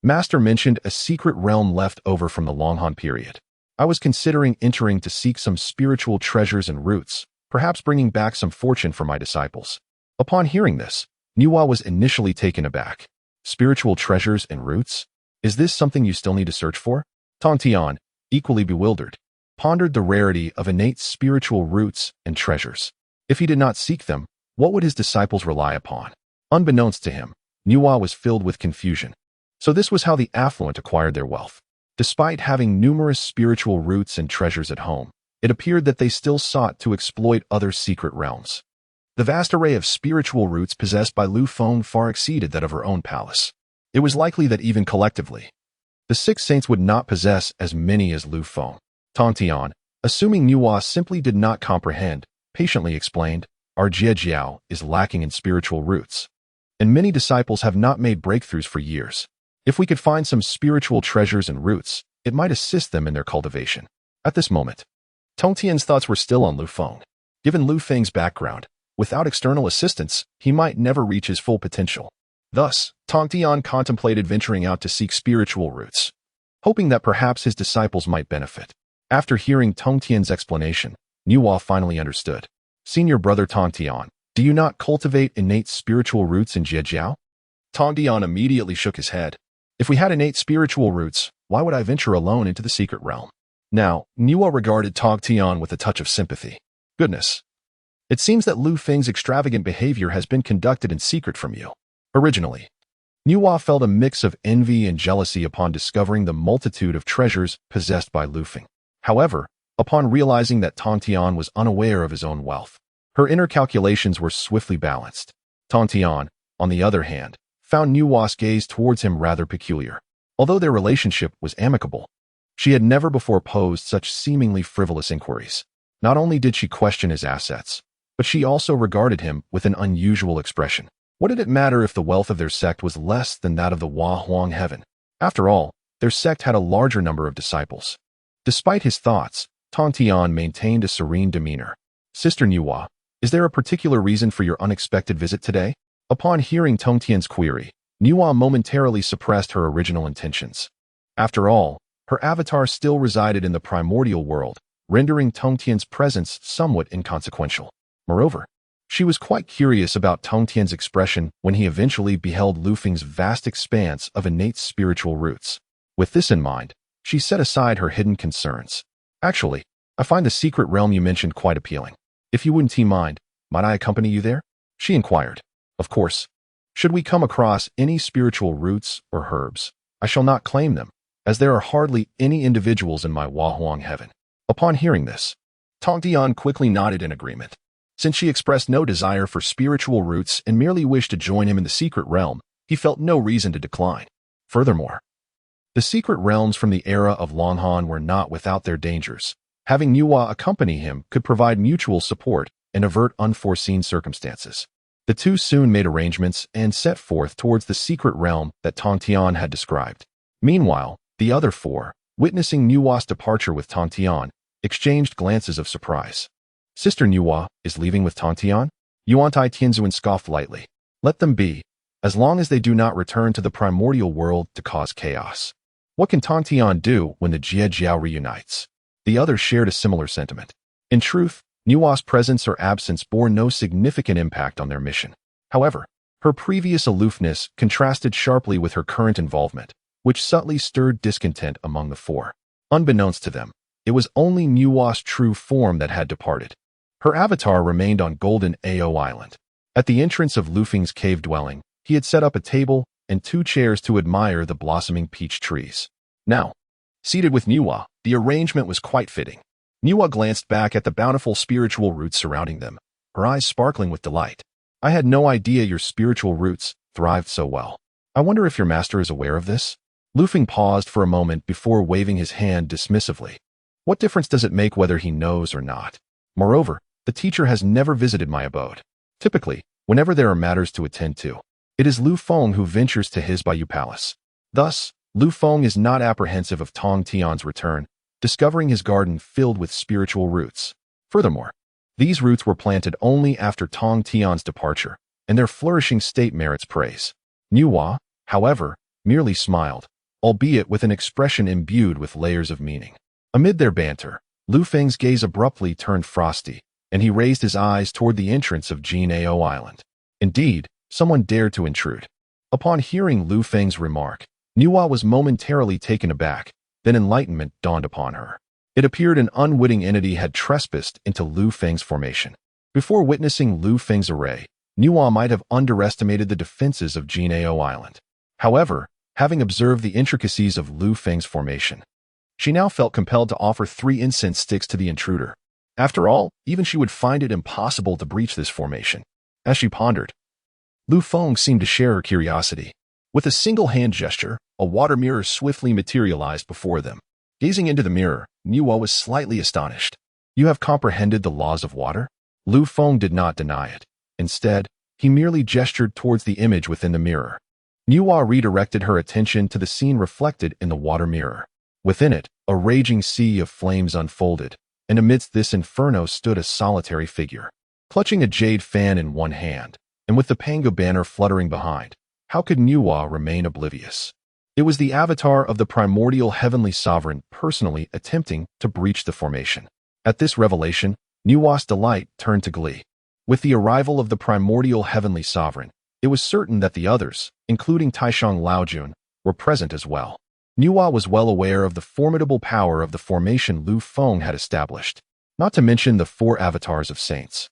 Speaker 1: "Master mentioned a secret realm left over from the Longhan period. I was considering entering to seek some spiritual treasures and roots, perhaps bringing back some fortune for my disciples." Upon hearing this, Nuwa was initially taken aback. "Spiritual treasures and roots? Is this something you still need to search for?" Tongtian, equally bewildered, pondered the rarity of innate spiritual roots and treasures. If he did not seek them, what would his disciples rely upon? Unbeknownst to him, Nuwa was filled with confusion. So this was how the affluent acquired their wealth. Despite having numerous spiritual roots and treasures at home, it appeared that they still sought to exploit other secret realms. The vast array of spiritual roots possessed by Lu Feng far exceeded that of her own palace. It was likely that even collectively, the 6 saints would not possess as many as Lu Feng. Tongtian, assuming Nuwa simply did not comprehend, patiently explained, "Our Jiao is lacking in spiritual roots, and many disciples have not made breakthroughs for years. If we could find some spiritual treasures and roots, it might assist them in their cultivation." At this moment, Tongtian's thoughts were still on Lu Feng. Given Lu Feng's background, without external assistance, he might never reach his full potential. Thus, Tongtian contemplated venturing out to seek spiritual roots, hoping that perhaps his disciples might benefit. After hearing Tongtian's explanation, Nuwa finally understood. "Senior brother Tongtian, do you not cultivate innate spiritual roots in Jiao?" Tongtian immediately shook his head. "If we had innate spiritual roots, why would I venture alone into the secret realm?" Now, Nuwa regarded Tongtian with a touch of sympathy. "Goodness. It seems that Lu Feng's extravagant behavior has been conducted in secret from you." Originally, Nuwa felt a mix of envy and jealousy upon discovering the multitude of treasures possessed by Lu Feng. However, upon realizing that Tongtian was unaware of his own wealth, Her inner calculations were swiftly balanced. Tongtian, on the other hand, found Nuwa's gaze towards him rather peculiar. Although their relationship was amicable, she had never before posed such seemingly frivolous inquiries. Not only did she question his assets, but she also regarded him with an unusual expression. What did it matter if the wealth of their sect was less than that of the Hua Huang heaven? After all, their sect had a larger number of disciples. Despite his thoughts, Tongtian maintained a serene demeanor. Sister Nuwa, is there a particular reason for your unexpected visit today? Upon hearing Tongtian's query, Nuwa momentarily suppressed her original intentions. After all, her avatar still resided in the primordial world, rendering Tongtian's presence somewhat inconsequential. Moreover, she was quite curious about Tongtian's expression when he eventually beheld Lu Feng's vast expanse of innate spiritual roots. With this in mind, she set aside her hidden concerns. Actually, I find the secret realm you mentioned quite appealing. If you wouldn't mind, might I accompany you there? She inquired. Of course. Should we come across any spiritual roots or herbs, I shall not claim them, as there are hardly any individuals in my Hua Huang heaven. Upon hearing this, Tongtian quickly nodded in agreement. Since she expressed no desire for spiritual roots and merely wished to join him in the secret realm, he felt no reason to decline. Furthermore, the secret realms from the era of Longhan were not without their dangers. Having Nuwa accompany him could provide mutual support and avert unforeseen circumstances. The two soon made arrangements and set forth towards the secret realm that Tongtian had described. Meanwhile, the other four, witnessing Nuwa's departure with Tongtian, exchanged glances of surprise. Sister Nuwa is leaving with Tongtian? Yuantai Tianzuan scoffed lightly. Let them be, as long as they do not return to the primordial world to cause chaos. What can Tongtian do when the Jie Jiao reunites? The others shared a similar sentiment. In truth, Nuwa's presence or absence bore no significant impact on their mission. However, her previous aloofness contrasted sharply with her current involvement, which subtly stirred discontent among the four. Unbeknownst to them, it was only Nuwa's true form that had departed. Her avatar remained on Golden Ao Island. At the entrance of Lu Feng's cave dwelling, he had set up a table and 2 chairs to admire the blossoming peach trees. Now, seated with Nuwa, the arrangement was quite fitting. Nuwa glanced back at the bountiful spiritual roots surrounding them, her eyes sparkling with delight. I had no idea your spiritual roots thrived so well. I wonder if your master is aware of this? Lu Feng paused for a moment before waving his hand dismissively. What difference does it make whether he knows or not? Moreover, the teacher has never visited my abode. Typically, whenever there are matters to attend to, it is Lu Feng who ventures to his Zixiao Palace. Thus, Lu Feng is not apprehensive of Tongtian's return, discovering his garden filled with spiritual roots. Furthermore, these roots were planted only after Tongtian's departure, and their flourishing state merits praise. Nuwa, however, merely smiled, albeit with an expression imbued with layers of meaning. Amid their banter, Lu Feng's gaze abruptly turned frosty, and he raised his eyes toward the entrance of Jinao Island. Indeed, someone dared to intrude. Upon hearing Lu Feng's remark, Nuwa was momentarily taken aback, then enlightenment dawned upon her. It appeared an unwitting entity had trespassed into Lu Feng's formation. Before witnessing Lu Feng's array, Nuwa might have underestimated the defenses of Jinao Island. However, having observed the intricacies of Lu Feng's formation, she now felt compelled to offer 3 incense sticks to the intruder. After all, even she would find it impossible to breach this formation. As she pondered, Lu Feng seemed to share her curiosity. With a single hand gesture, a water mirror swiftly materialized before them. Gazing into the mirror, Nuwa was slightly astonished. You have comprehended the laws of water? Lu Feng did not deny it. Instead, he merely gestured towards the image within the mirror. Nuwa redirected her attention to the scene reflected in the water mirror. Within it, a raging sea of flames unfolded, and amidst this inferno stood a solitary figure. Clutching a jade fan in one hand, and with the Pango banner fluttering behind, how could Nuwa remain oblivious? It was the avatar of the primordial heavenly sovereign personally attempting to breach the formation. At this revelation, Nuwa's delight turned to glee. With the arrival of the primordial heavenly sovereign, it was certain that the others, including Taishang Laojun, were present as well. Nuwa was well aware of the formidable power of the formation Lu Feng had established, not to mention the 4 avatars of saints.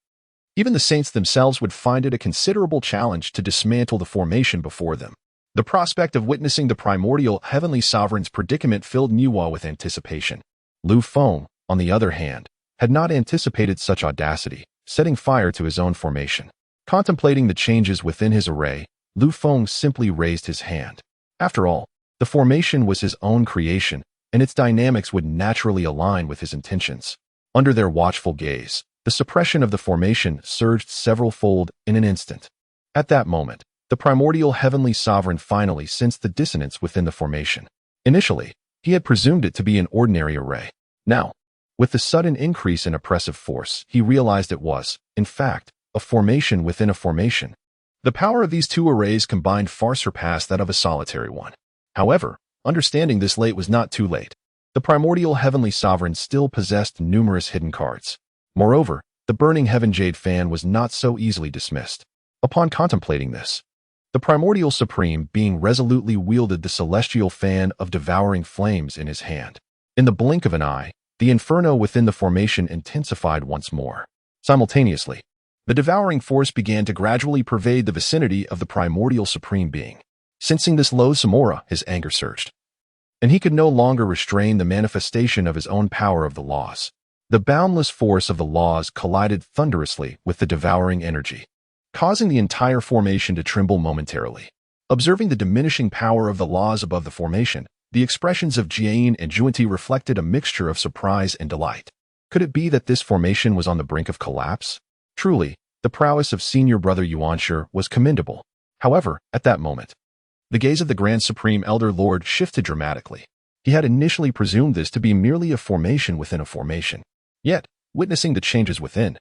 Speaker 1: Even the saints themselves would find it a considerable challenge to dismantle the formation before them. The prospect of witnessing the primordial heavenly sovereign's predicament filled Nuwa with anticipation. Lu Feng, on the other hand, had not anticipated such audacity, setting fire to his own formation. Contemplating the changes within his array, Lu Feng simply raised his hand. After all, the formation was his own creation, and its dynamics would naturally align with his intentions. Under their watchful gaze, the suppression of the formation surged several-fold in an instant. At that moment, the primordial heavenly sovereign finally sensed the dissonance within the formation. Initially, he had presumed it to be an ordinary array. Now, with the sudden increase in oppressive force, he realized it was, in fact, a formation within a formation. The power of these two arrays combined far surpassed that of a solitary one. However, understanding this late was not too late. The primordial heavenly sovereign still possessed numerous hidden cards. Moreover, the burning heaven jade fan was not so easily dismissed. Upon contemplating this, the primordial supreme being resolutely wielded the celestial fan of devouring flames in his hand. In the blink of an eye, the inferno within the formation intensified once more. Simultaneously, the devouring force began to gradually pervade the vicinity of the primordial supreme being. Sensing this loathsome aura, his anger surged, and he could no longer restrain the manifestation of his own power of the laws. The boundless force of the laws collided thunderously with the devouring energy, causing the entire formation to tremble momentarily. Observing the diminishing power of the laws above the formation, the expressions of Jian and Juanti reflected a mixture of surprise and delight. Could it be that this formation was on the brink of collapse? Truly, the prowess of senior brother Yuanshi was commendable. However, at that moment, the gaze of the Grand Supreme Elder Lord shifted dramatically. He had initially presumed this to be merely a formation within a formation. Yet, witnessing the changes within,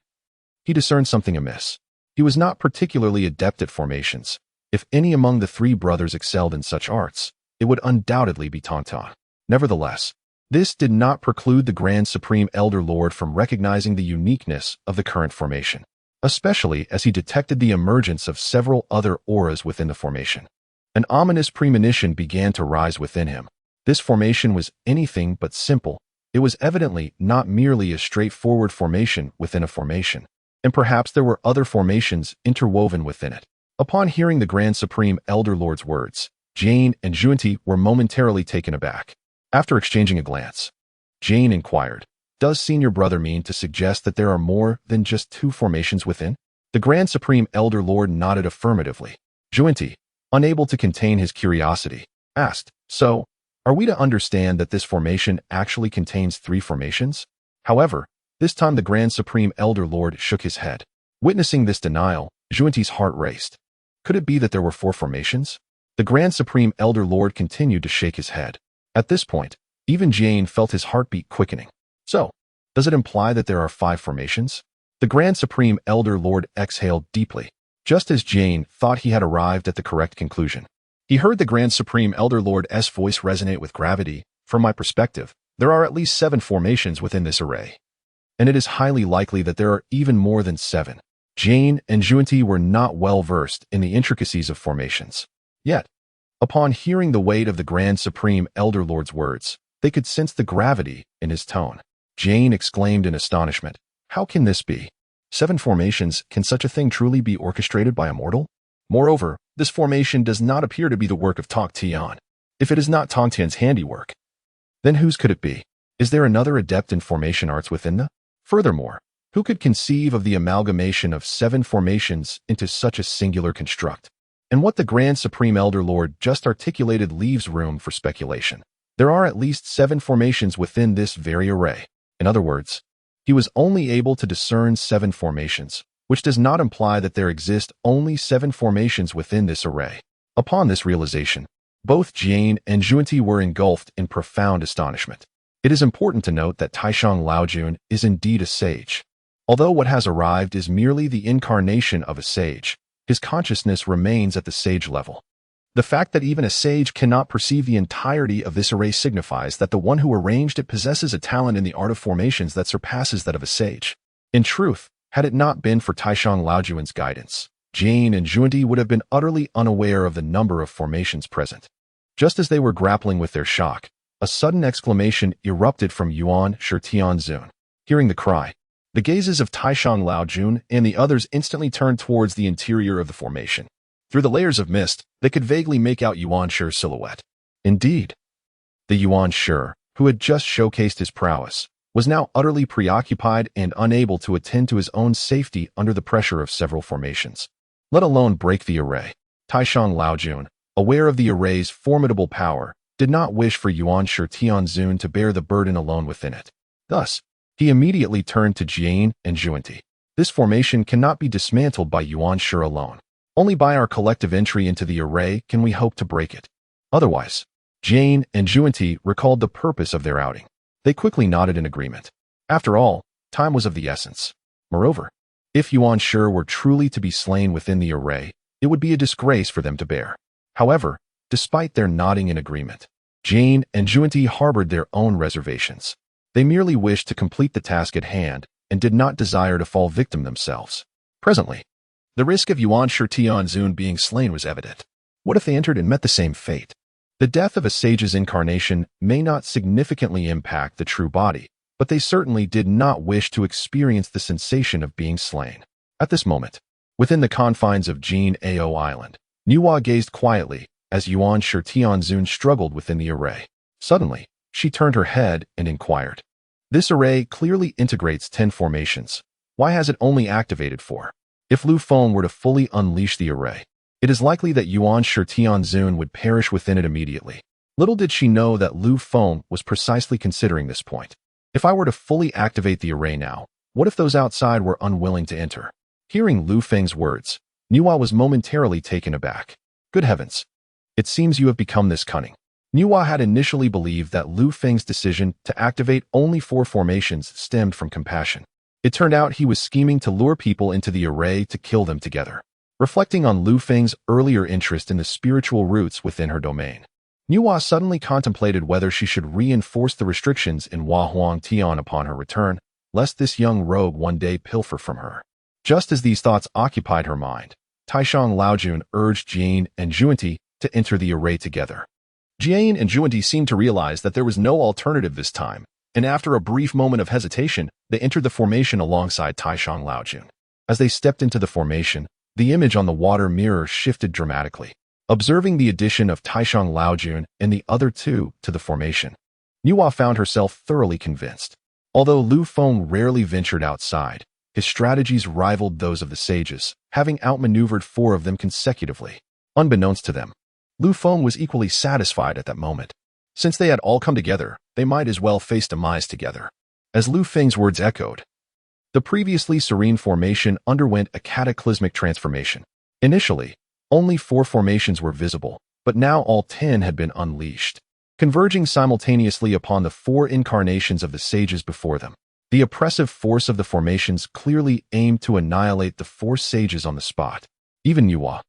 Speaker 1: he discerned something amiss. He was not particularly adept at formations. If any among the three brothers excelled in such arts, it would undoubtedly be Tongtian. Nevertheless, this did not preclude the Grand Supreme Elder Lord from recognizing the uniqueness of the current formation, especially as he detected the emergence of several other auras within the formation. An ominous premonition began to rise within him. This formation was anything but simple. It was evidently not merely a straightforward formation within a formation, and perhaps there were other formations interwoven within it. Upon hearing the Grand Supreme Elder Lord's words, Jane and Juanti were momentarily taken aback. After exchanging a glance, Jane inquired, "Does senior brother mean to suggest that there are more than just two formations within?" The Grand Supreme Elder Lord nodded affirmatively. Juanti, unable to contain his curiosity, asked, "So, are we to understand that this formation actually contains three formations?" However, this time the Grand Supreme Elder Lord shook his head. Witnessing this denial, Juanti's heart raced. Could it be that there were four formations? The Grand Supreme Elder Lord continued to shake his head. At this point, even Jane felt his heartbeat quickening. So, does it imply that there are five formations? The Grand Supreme Elder Lord exhaled deeply, just as Jane thought he had arrived at the correct conclusion. He heard the Grand Supreme Elder Lord's voice resonate with gravity. "From my perspective, there are at least 7 formations within this array, and it is highly likely that there are even more than 7. Jane and Juanti were not well versed in the intricacies of formations. Yet, upon hearing the weight of the Grand Supreme Elder Lord's words, they could sense the gravity in his tone. Jane exclaimed in astonishment, "How can this be? 7 formations, can such a thing truly be orchestrated by a mortal? Moreover, this formation does not appear to be the work of Tongtian. If it is not Tongtian's handiwork, then whose could it be? Is there another adept in formation arts within the? Furthermore, who could conceive of the amalgamation of 7 formations into such a singular construct?" And what the Grand Supreme Elder Lord just articulated leaves room for speculation. There are at least 7 formations within this very array. In other words, he was only able to discern 7 formations, which does not imply that there exist only 7 formations within this array. Upon this realization, both Jane and Juanti were engulfed in profound astonishment. It is important to note that Taishang Laojun is indeed a sage. Although what has arrived is merely the incarnation of a sage, his consciousness remains at the sage level. The fact that even a sage cannot perceive the entirety of this array signifies that the one who arranged it possesses a talent in the art of formations that surpasses that of a sage. In truth, had it not been for Taishang Laojun's guidance, Jane and Juanti would have been utterly unaware of the number of formations present. Just as they were grappling with their shock, a sudden exclamation erupted from Yuan Shitianzun. Hearing the cry, the gazes of Taishang Laojun and the others instantly turned towards the interior of the formation. Through the layers of mist, they could vaguely make out Yuan Shi's silhouette. Indeed, the Yuan Shi, who had just showcased his prowess, was now utterly preoccupied and unable to attend to his own safety under the pressure of several formations, let alone break the array. Taishang Laojun, aware of the array's formidable power, did not wish for Yuan Shi Tianzun to bear the burden alone within it. Thus, he immediately turned to Jian and Zhuanti. This formation cannot be dismantled by Yuan Shi alone. Only by our collective entry into the array can we hope to break it. Otherwise, Jian and Zhuanti recalled the purpose of their outing. They quickly nodded in agreement. After all, time was of the essence. Moreover, if Yuan Shi were truly to be slain within the array, it would be a disgrace for them to bear. However, despite their nodding in agreement, Jian and Zhuanti harbored their own reservations. They merely wished to complete the task at hand and did not desire to fall victim themselves. Presently, the risk of Yuan Shi Tianzun being slain was evident. What if they entered and met the same fate? The death of a sage's incarnation may not significantly impact the true body, but they certainly did not wish to experience the sensation of being slain. At this moment, within the confines of Jin Ao Island, Nuwa gazed quietly as Yuan Shi Tianzun struggled within the array. Suddenly, she turned her head and inquired. This array clearly integrates 10 formations. Why has it only activated 4? If Lu Feng were to fully unleash the array, it is likely that Yuan Shi Tianzun would perish within it immediately. Little did she know that Lu Feng was precisely considering this point. If I were to fully activate the array now, what if those outside were unwilling to enter? Hearing Lu Feng's words, Nuwa was momentarily taken aback. Good heavens! It seems you have become this cunning. Nuwa had initially believed that Lu Feng's decision to activate only 4 formations stemmed from compassion. It turned out he was scheming to lure people into the array to kill them together. Reflecting on Lu Feng's earlier interest in the spiritual roots within her domain, Nuwa suddenly contemplated whether she should reinforce the restrictions in Hua Huang Tian upon her return, lest this young rogue one day pilfer from her. Just as these thoughts occupied her mind, Taishang Laojun urged Jian and Zhuanti to enter the array together. Jian and Zhuanti seemed to realize that there was no alternative this time, and after a brief moment of hesitation, they entered the formation alongside Taishang Laojun. As they stepped into the formation, the image on the water mirror shifted dramatically. Observing the addition of Taishang Laojun and the other 2 to the formation, Nuwa found herself thoroughly convinced. Although Lu Feng rarely ventured outside, his strategies rivaled those of the sages, having outmaneuvered 4 of them consecutively. Unbeknownst to them, Lu Feng was equally satisfied at that moment. Since they had all come together, they might as well face demise together. As Lu Feng's words echoed, the previously serene formation underwent a cataclysmic transformation. Initially, only 4 formations were visible, but now all 10 had been unleashed, converging simultaneously upon the 4 incarnations of the sages before them. The oppressive force of the formations clearly aimed to annihilate the 4 sages on the spot. Even Nuwa,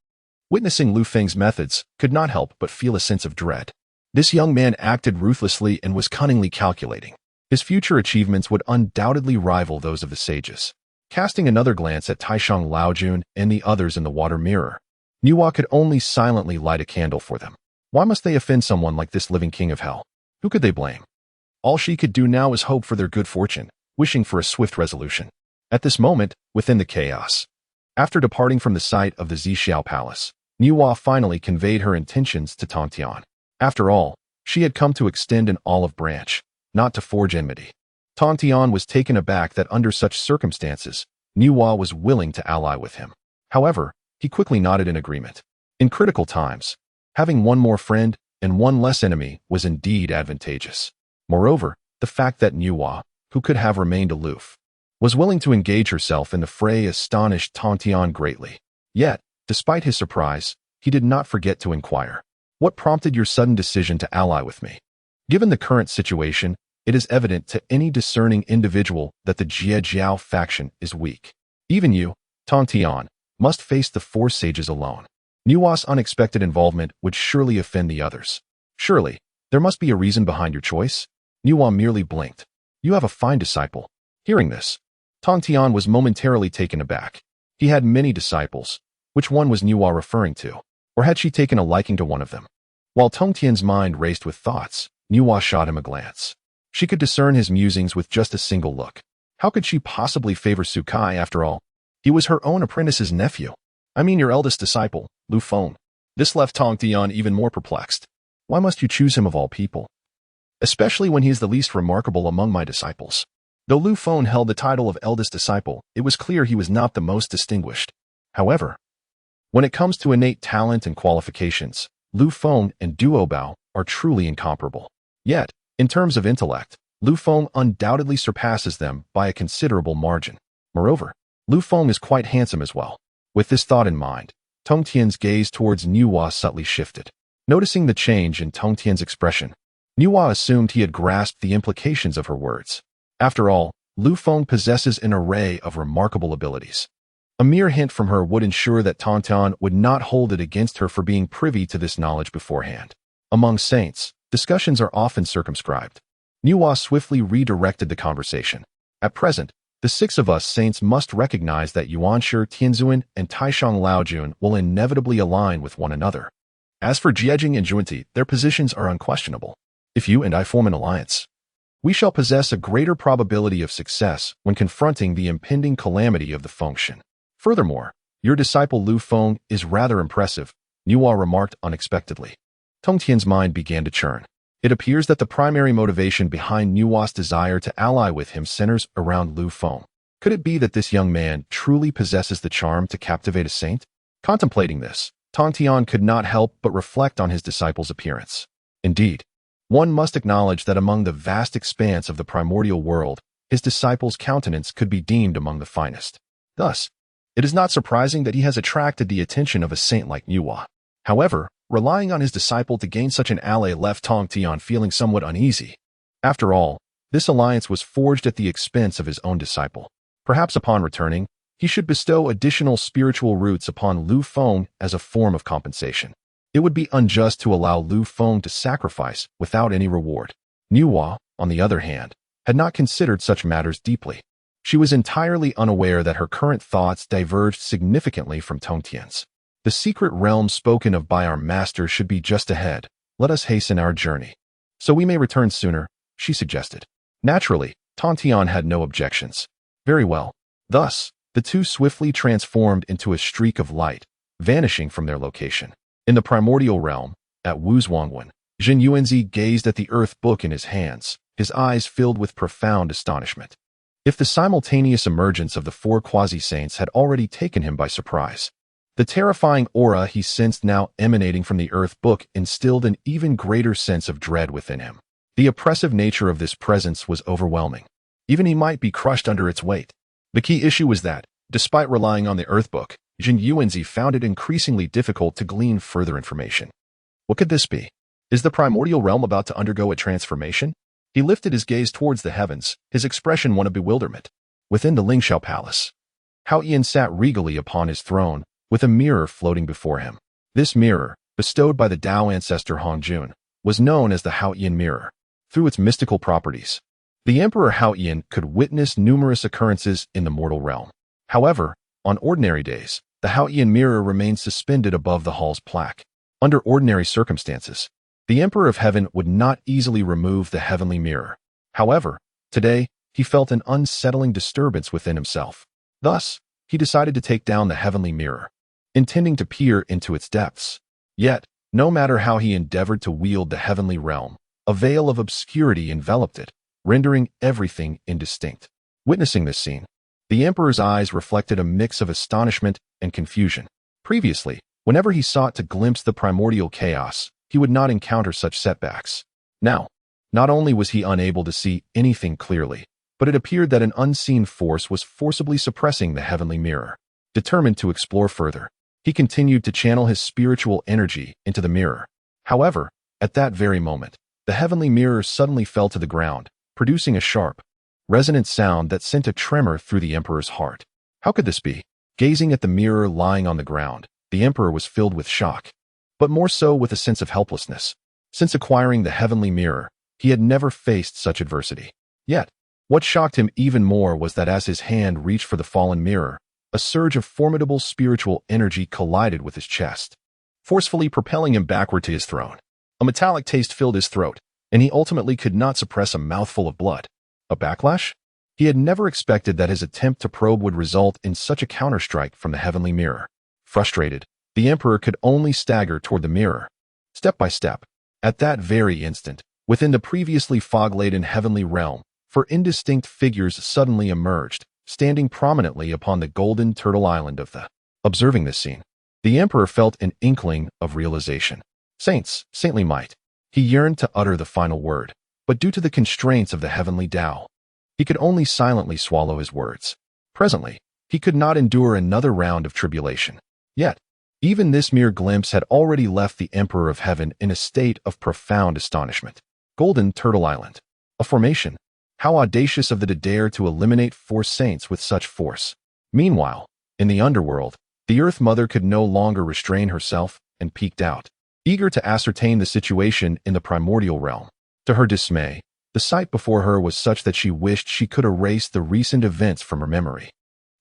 Speaker 1: witnessing Lu Feng's methods, could not help but feel a sense of dread. This young man acted ruthlessly and was cunningly calculating. His future achievements would undoubtedly rival those of the sages. Casting another glance at Taishang Laojun and the others in the water mirror, Nuwa could only silently light a candle for them. Why must they offend someone like this living king of hell? Who could they blame? All she could do now was hope for their good fortune, wishing for a swift resolution. At this moment, within the chaos, after departing from the site of the Zixiao Palace, Nuwa finally conveyed her intentions to Tongtian. After all, she had come to extend an olive branch, not to forge enmity. Tongtian was taken aback that under such circumstances, Nuwa was willing to ally with him. However, he quickly nodded in agreement. In critical times, having one more friend and one less enemy was indeed advantageous. Moreover, the fact that Nuwa, who could have remained aloof, was willing to engage herself in the fray astonished Tongtian greatly. Yet, despite his surprise, he did not forget to inquire, "What prompted your sudden decision to ally with me?" Given the current situation, it is evident to any discerning individual that the Jie Jiao faction is weak. Even you, Tongtian, must face the 4 sages alone. Nuwa's unexpected involvement would surely offend the others. Surely, there must be a reason behind your choice? Nuwa merely blinked. You have a fine disciple. Hearing this, Tongtian was momentarily taken aback. He had many disciples. Which one was Nuwa referring to? Or had she taken a liking to one of them? While Tongtian's mind raced with thoughts, Nuwa shot him a glance. She could discern his musings with just a single look. How could she possibly favor Sukai after all? He was her own apprentice's nephew. I mean your eldest disciple, Lu Feng. This left Tongtian even more perplexed. Why must you choose him of all people? especially when he is the least remarkable among my disciples. Though Lu Feng held the title of eldest disciple, it was clear he was not the most distinguished. However, when it comes to innate talent and qualifications, Lu Feng and Duo Bao are truly incomparable. Yet, in terms of intellect, Lu Feng undoubtedly surpasses them by a considerable margin. Moreover, Lu Feng is quite handsome as well. With this thought in mind, Tongtian's gaze towards Nuwa subtly shifted. Noticing the change in Tongtian's expression, Nuwa assumed he had grasped the implications of her words. After all, Lu Feng possesses an array of remarkable abilities. A mere hint from her would ensure that Tongtian would not hold it against her for being privy to this knowledge beforehand. Among saints, discussions are often circumscribed. Nuwa swiftly redirected the conversation. At present, the six of us saints must recognize that Yuanshi, Tianzuan, and Taishang Laojun will inevitably align with one another. As for Jiejing and Junti, their positions are unquestionable. If you and I form an alliance, we shall possess a greater probability of success when confronting the impending calamity of the Fengshen. Furthermore, your disciple Lu Feng is rather impressive, Nuwa remarked unexpectedly. Tongtian's mind began to churn. It appears that the primary motivation behind Nuwa's desire to ally with him centers around Lu Feng. Could it be that this young man truly possesses the charm to captivate a saint? Contemplating this, Tongtian could not help but reflect on his disciple's appearance. Indeed, one must acknowledge that among the vast expanse of the primordial world, his disciple's countenance could be deemed among the finest. Thus, it is not surprising that he has attracted the attention of a saint like Nuwa. However, relying on his disciple to gain such an ally left Tongtian feeling somewhat uneasy. After all, this alliance was forged at the expense of his own disciple. Perhaps upon returning, he should bestow additional spiritual roots upon Lu Feng as a form of compensation. It would be unjust to allow Lu Feng to sacrifice without any reward. Nuwa, on the other hand, had not considered such matters deeply. She was entirely unaware that her current thoughts diverged significantly from Tongtian's. The secret realm spoken of by our master should be just ahead. Let us hasten our journey, so we may return sooner, she suggested. Naturally, Tongtian had no objections. Very well. Thus, the two swiftly transformed into a streak of light, vanishing from their location. In the primordial realm, at Wuzhuangwen, Jin Yuanzi gazed at the earth book in his hands, his eyes filled with profound astonishment. If the simultaneous emergence of the four quasi-saints had already taken him by surprise, the terrifying aura he sensed now emanating from the earth book instilled an even greater sense of dread within him. The oppressive nature of this presence was overwhelming. Even he might be crushed under its weight. The key issue was that, despite relying on the earth book, Jin Yuanzi found it increasingly difficult to glean further information. What could this be? Is the primordial realm about to undergo a transformation? He lifted his gaze towards the heavens, his expression one of bewilderment. Within the Zixiao Palace, Hao Yan sat regally upon his throne, with a mirror floating before him. This mirror, bestowed by the Tao ancestor Hongjun, was known as the Hao Yan mirror. Through its mystical properties, the Emperor Hao Yan could witness numerous occurrences in the mortal realm. However, on ordinary days, the Hao Yan mirror remained suspended above the hall's plaque. Under ordinary circumstances, the Emperor of Heaven would not easily remove the heavenly mirror. However, today, he felt an unsettling disturbance within himself. Thus, he decided to take down the heavenly mirror, intending to peer into its depths. Yet, no matter how he endeavored to wield the heavenly realm, a veil of obscurity enveloped it, rendering everything indistinct. Witnessing this scene, the Emperor's eyes reflected a mix of astonishment and confusion. Previously, whenever he sought to glimpse the primordial chaos, he would not encounter such setbacks. Now, not only was he unable to see anything clearly, but it appeared that an unseen force was forcibly suppressing the heavenly mirror. Determined to explore further, he continued to channel his spiritual energy into the mirror. However, at that very moment, the heavenly mirror suddenly fell to the ground, producing a sharp, resonant sound that sent a tremor through the Emperor's heart. How could this be? Gazing at the mirror lying on the ground, the Emperor was filled with shock, but more so with a sense of helplessness. Since acquiring the heavenly mirror, he had never faced such adversity. Yet, what shocked him even more was that as his hand reached for the fallen mirror, a surge of formidable spiritual energy collided with his chest, forcefully propelling him backward to his throne. A metallic taste filled his throat, and he ultimately could not suppress a mouthful of blood. A backlash? He had never expected that his attempt to probe would result in such a counterstrike from the heavenly mirror. Frustrated, the Emperor could only stagger toward the mirror. Step by step. At that very instant, Within the previously fog-laden heavenly realm, four indistinct figures suddenly emerged, standing prominently upon the golden turtle island of the. Observing this scene, the emperor felt an inkling of realization. Saints, saintly might. He yearned to utter the final word, but due to the constraints of the heavenly Tao, he could only silently swallow his words. Presently, he could not endure another round of tribulation. Yet, even this mere glimpse had already left the Emperor of Heaven in a state of profound astonishment. Golden Turtle Island. A formation. How audacious of the to dare to eliminate four saints with such force. Meanwhile, in the underworld, the Earth Mother could no longer restrain herself and peeked out, eager to ascertain the situation in the primordial realm. To her dismay, the sight before her was such that she wished she could erase the recent events from her memory.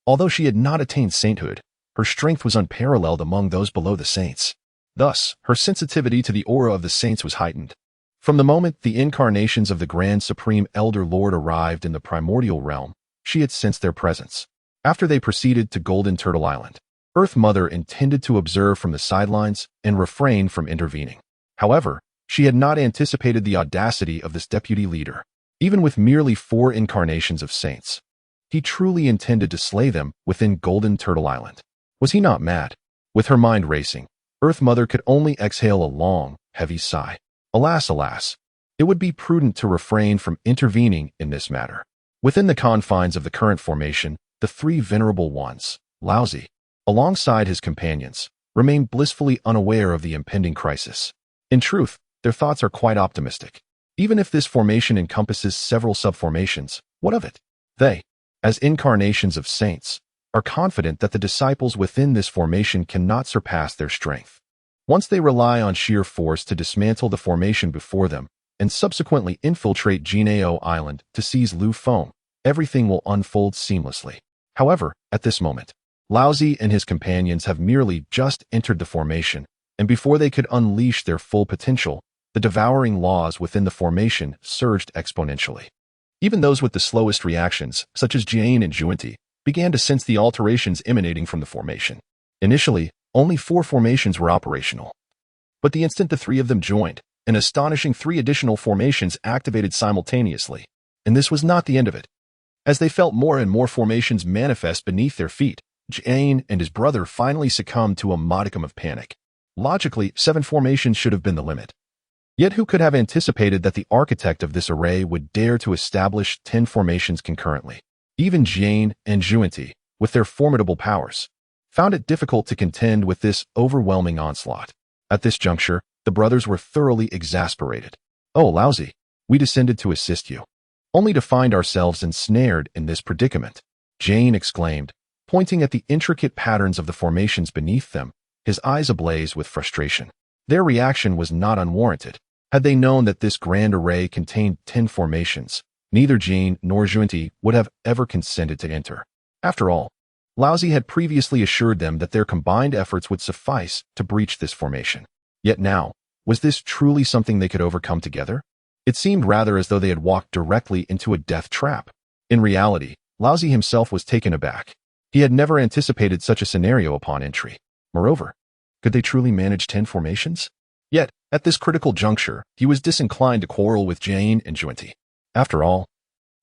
Speaker 1: Although she had not attained sainthood, her strength was unparalleled among those below the saints. Thus, her sensitivity to the aura of the saints was heightened. From the moment the incarnations of the Grand Supreme Elder Lord arrived in the primordial realm, she had sensed their presence. After they proceeded to Golden Turtle Island, Earth Mother intended to observe from the sidelines and refrain from intervening. However, she had not anticipated the audacity of this deputy leader. Even with merely 4 incarnations of saints, he truly intended to slay them within Golden Turtle Island. Was he not mad? With her mind racing, Earth Mother could only exhale a long, heavy sigh. Alas, alas, it would be prudent to refrain from intervening in this matter. Within the confines of the current formation, the 3 venerable ones, Laozi, alongside his companions, remain blissfully unaware of the impending crisis. In truth, their thoughts are quite optimistic. Even if this formation encompasses several subformations, what of it? They, as incarnations of saints, are confident that the disciples within this formation cannot surpass their strength. Once they rely on sheer force to dismantle the formation before them and subsequently infiltrate Jianeo Island to seize Lu Feng, everything will unfold seamlessly. However, at this moment, Laozi and his companions have merely just entered the formation, and before they could unleash their full potential, the devouring laws within the formation surged exponentially. Even those with the slowest reactions, such as Jian and Zhuanti, began to sense the alterations emanating from the formation. Initially, only 4 formations were operational. But the instant the 3 of them joined, an astonishing 3 additional formations activated simultaneously. And this was not the end of it. As they felt more and more formations manifest beneath their feet, Jian and his brother finally succumbed to a modicum of panic. Logically, 7 formations should have been the limit. Yet who could have anticipated that the architect of this array would dare to establish 10 formations concurrently? Even Jian and Zhuanti, with their formidable powers, found it difficult to contend with this overwhelming onslaught. At this juncture, the brothers were thoroughly exasperated. "Oh, Laozi, we descended to assist you, only to find ourselves ensnared in this predicament," Jian exclaimed, pointing at the intricate patterns of the formations beneath them, his eyes ablaze with frustration. Their reaction was not unwarranted. Had they known that this grand array contained 10 formations, neither Jian nor Zhuanti would have ever consented to enter. After all, Laozi had previously assured them that their combined efforts would suffice to breach this formation. Yet now, was this truly something they could overcome together? It seemed rather as though they had walked directly into a death trap. In reality, Laozi himself was taken aback. He had never anticipated such a scenario upon entry. Moreover, could they truly manage 10 formations? Yet, at this critical juncture, he was disinclined to quarrel with Jian and Zhuanti. After all,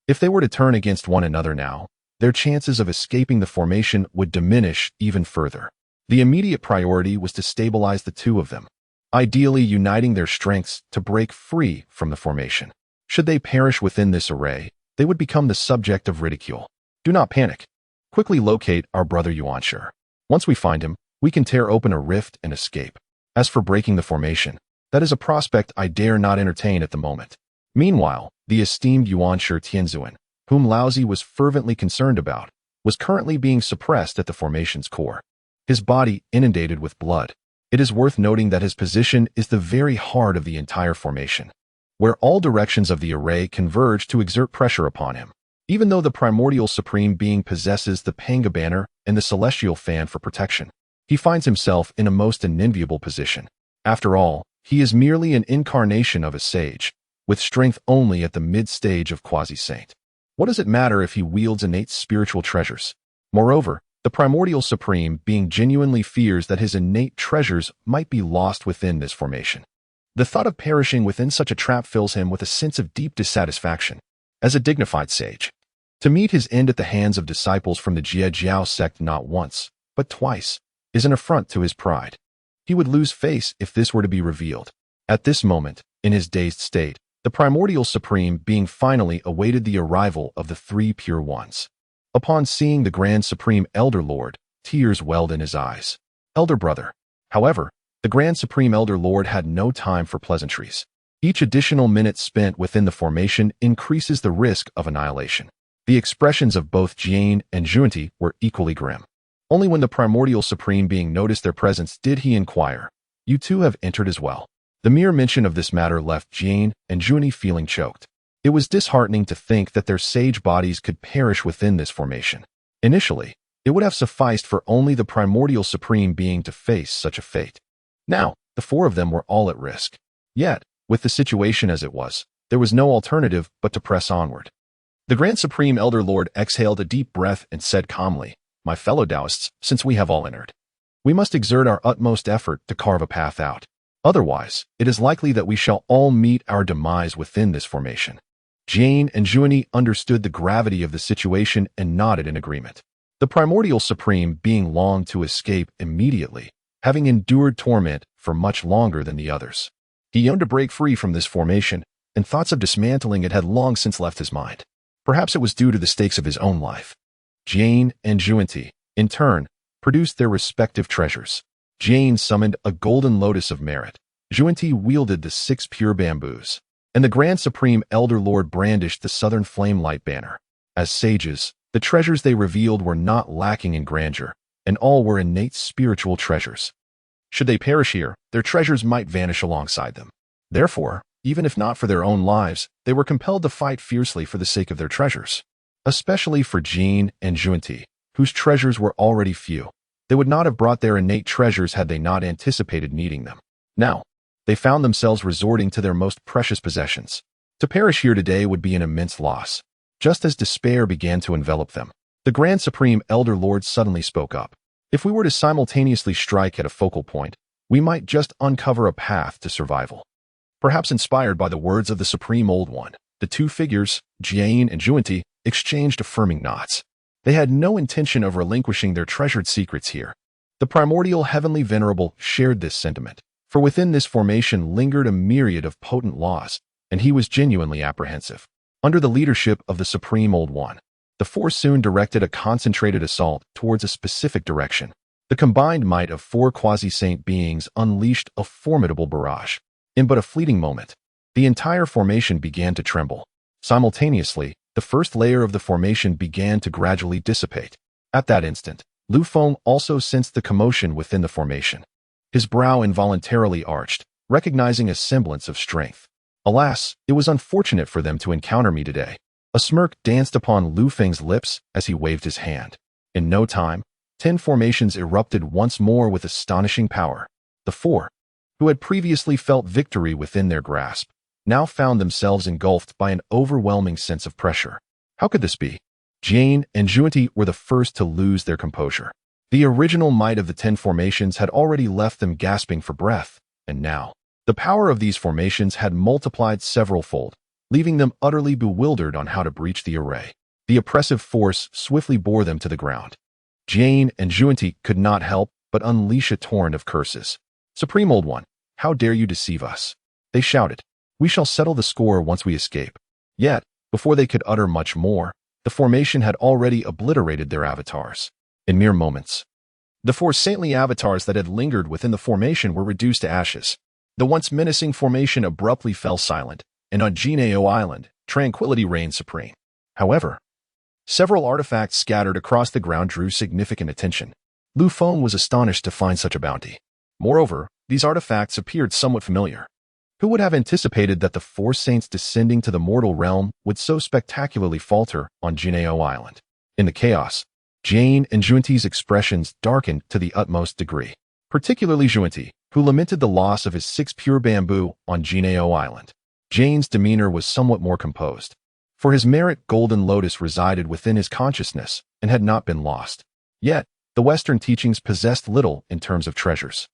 Speaker 1: if they were to turn against one another now, their chances of escaping the formation would diminish even further. The immediate priority was to stabilize the 2 of them, ideally uniting their strengths to break free from the formation. Should they perish within this array, they would become the subject of ridicule. Do not panic. Quickly locate our brother Yuanshi. Once we find him, we can tear open a rift and escape. As for breaking the formation, that is a prospect I dare not entertain at the moment. Meanwhile, the esteemed Yuanshi Tianzuan, whom Laozi was fervently concerned about, was currently being suppressed at the formation's core. His body inundated with blood. It is worth noting that his position is the very heart of the entire formation, where all directions of the array converge to exert pressure upon him. Even though the primordial supreme being possesses the Panga banner and the celestial fan for protection, he finds himself in a most unenviable position. After all, he is merely an incarnation of a sage, with strength only at the mid-stage of quasi-saint. What does it matter if he wields innate spiritual treasures? Moreover, the primordial supreme being genuinely fears that his innate treasures might be lost within this formation. The thought of perishing within such a trap fills him with a sense of deep dissatisfaction. As a dignified sage, to meet his end at the hands of disciples from the Zixiao Sect not once, but twice, is an affront to his pride. He would lose face if this were to be revealed. At this moment, in his dazed state, the Primordial Supreme being finally awaited the arrival of the three Pure Ones. Upon seeing the Grand Supreme Elder Lord, tears welled in his eyes. Elder brother. However, the Grand Supreme Elder Lord had no time for pleasantries. Each additional minute spent within the formation increases the risk of annihilation. The expressions of both Jane and Junti were equally grim. Only when the Primordial Supreme being noticed their presence did he inquire, "You two have entered as well." The mere mention of this matter left Jane and Junti feeling choked. It was disheartening to think that their sage bodies could perish within this formation. Initially, it would have sufficed for only the Primordial Supreme being to face such a fate. Now, the four of them were all at risk. Yet, with the situation as it was, there was no alternative but to press onward. The Grand Supreme Elder Lord exhaled a deep breath and said calmly, "My fellow Taoists, since we have all entered, we must exert our utmost effort to carve a path out. Otherwise, it is likely that we shall all meet our demise within this formation." Jane and Junti understood the gravity of the situation and nodded in agreement. The Primordial Supreme being longed to escape immediately, having endured torment for much longer than the others. He yearned to break free from this formation, and thoughts of dismantling it had long since left his mind. Perhaps it was due to the stakes of his own life. Jane and Junti, in turn, produced their respective treasures. Jane summoned a golden lotus of merit. Junti wielded the 6 pure bamboos, and the Grand Supreme Elder Lord brandished the Southern Flame Light banner. As sages, the treasures they revealed were not lacking in grandeur, and all were innate spiritual treasures. Should they perish here, their treasures might vanish alongside them. Therefore, even if not for their own lives, they were compelled to fight fiercely for the sake of their treasures. Especially for Jane and Junti, whose treasures were already few. They would not have brought their innate treasures had they not anticipated needing them. Now, they found themselves resorting to their most precious possessions. To perish here today would be an immense loss. Just as despair began to envelop them, the Grand Supreme Elder Lord suddenly spoke up. "If we were to simultaneously strike at a focal point, we might just uncover a path to survival." Perhaps inspired by the words of the Supreme Old One, the two figures, Jane and Junti, exchanged affirming nods. They had no intention of relinquishing their treasured secrets here. The Primordial Heavenly Venerable shared this sentiment, for within this formation lingered a myriad of potent laws, and he was genuinely apprehensive. Under the leadership of the Supreme Old One, the four soon directed a concentrated assault towards a specific direction. The combined might of 4 quasi-saint beings unleashed a formidable barrage. In but a fleeting moment, the entire formation began to tremble. Simultaneously, the first layer of the formation began to gradually dissipate. At that instant, Lu Feng also sensed the commotion within the formation. His brow involuntarily arched, recognizing a semblance of strength. Alas, it was unfortunate for them to encounter me today. A smirk danced upon Lu Feng's lips as he waved his hand. In no time, 10 formations erupted once more with astonishing power. The four, who had previously felt victory within their grasp, now found themselves engulfed by an overwhelming sense of pressure. How could this be? Jane and Junti were the first to lose their composure. The original might of the 10 formations had already left them gasping for breath, and now, the power of these formations had multiplied several-fold, leaving them utterly bewildered on how to breach the array. The oppressive force swiftly bore them to the ground. Jane and Junti could not help but unleash a torrent of curses. "Supreme Old One, how dare you deceive us?" they shouted. "We shall settle the score once we escape." Yet, before they could utter much more, the formation had already obliterated their avatars. In mere moments, the 4 saintly avatars that had lingered within the formation were reduced to ashes. The once menacing formation abruptly fell silent, and on Jineo Island, tranquility reigned supreme. However, several artifacts scattered across the ground drew significant attention. Lu Feng was astonished to find such a bounty. Moreover, these artifacts appeared somewhat familiar. Who would have anticipated that the 4 saints descending to the mortal realm would so spectacularly falter on Jineo Island? In the chaos, Jane and Junti's expressions darkened to the utmost degree, particularly Junti, who lamented the loss of his 6 pure bamboo on Jineo Island. Jane's demeanor was somewhat more composed, for his merit golden lotus resided within his consciousness and had not been lost. Yet, the Western teachings possessed little in terms of treasures.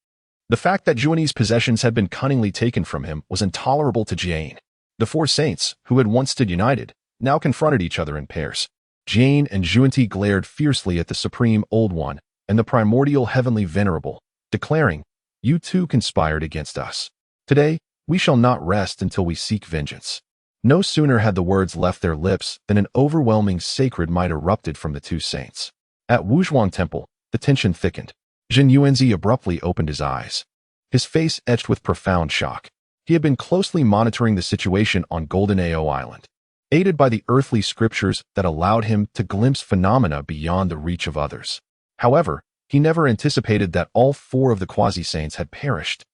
Speaker 1: The fact that Juani's possessions had been cunningly taken from him was intolerable to Jane. The four saints, who had once stood united, now confronted each other in pairs. Jane and Juanti glared fiercely at the Supreme Old One and the Primordial Heavenly Venerable, declaring, "You too conspired against us. Today, we shall not rest until we seek vengeance." No sooner had the words left their lips than an overwhelming sacred might erupted from the two saints. At Wuzhuang Temple, the tension thickened. Zhen Yuanzi abruptly opened his eyes, his face etched with profound shock. He had been closely monitoring the situation on Golden Ao Island, aided by the earthly scriptures that allowed him to glimpse phenomena beyond the reach of others. However, he never anticipated that all four of the quasi-saints had perished.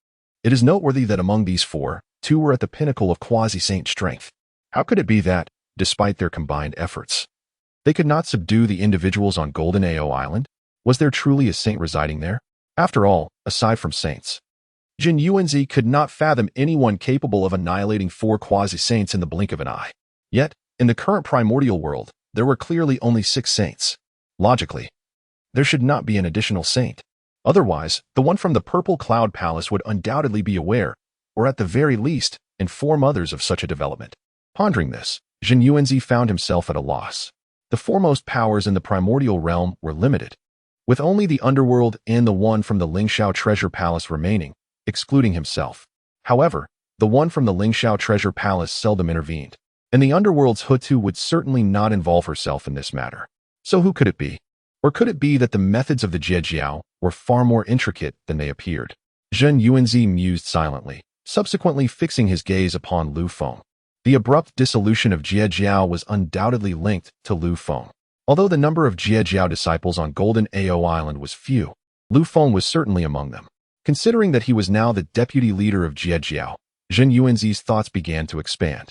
Speaker 1: It is noteworthy that among these four, two were at the pinnacle of quasi-saint strength. How could it be that, despite their combined efforts, they could not subdue the individuals on Golden Ao Island? Was there truly a saint residing there? After all, aside from saints, Zhen Yuanzi could not fathom anyone capable of annihilating four quasi-saints in the blink of an eye. Yet, in the current primordial world, there were clearly only 6 saints. Logically, there should not be an additional saint. Otherwise, the one from the Purple Cloud Palace would undoubtedly be aware, or at the very least, inform others of such a development. Pondering this, Zhen Yuanzi found himself at a loss. The foremost powers in the primordial realm were limited, with only the underworld and the one from the Lingxiao Treasure Palace remaining, excluding himself. However, the one from the Lingxiao Treasure Palace seldom intervened, and the underworld's Hutu would certainly not involve herself in this matter. So who could it be? Or could it be that the methods of the Jiejiao were far more intricate than they appeared? Zhen Yuanzi mused silently, subsequently fixing his gaze upon Lu Feng. The abrupt dissolution of Jiejiao was undoubtedly linked to Lu Feng. Although the number of Jiejiao disciples on Golden Ao Island was few, Lu Feng was certainly among them. Considering that he was now the deputy leader of Jiejiao, Zhen Yuanzi's thoughts began to expand.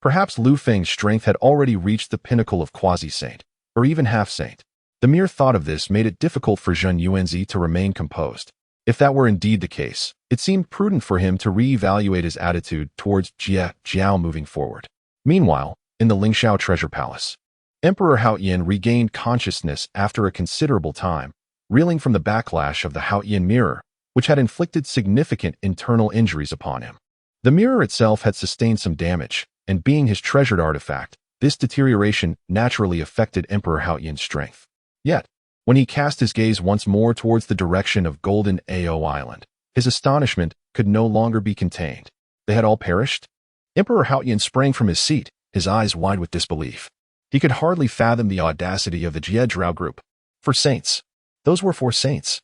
Speaker 1: Perhaps Lu Feng's strength had already reached the pinnacle of quasi-saint, or even half-saint. The mere thought of this made it difficult for Zhen Yuanzi to remain composed. If that were indeed the case, it seemed prudent for him to re-evaluate his attitude towards Jiejiao moving forward. Meanwhile, in the Lingxiao Treasure Palace, Emperor Haoyan regained consciousness after a considerable time, reeling from the backlash of the Haoyan mirror, which had inflicted significant internal injuries upon him. The mirror itself had sustained some damage, and being his treasured artifact, this deterioration naturally affected Emperor Haoyan's strength. Yet, when he cast his gaze once more towards the direction of Golden Ao Island, his astonishment could no longer be contained. They had all perished? Emperor Haoyan sprang from his seat, his eyes wide with disbelief. He could hardly fathom the audacity of the Jiejiao group. 4 saints. Those were 4 saints.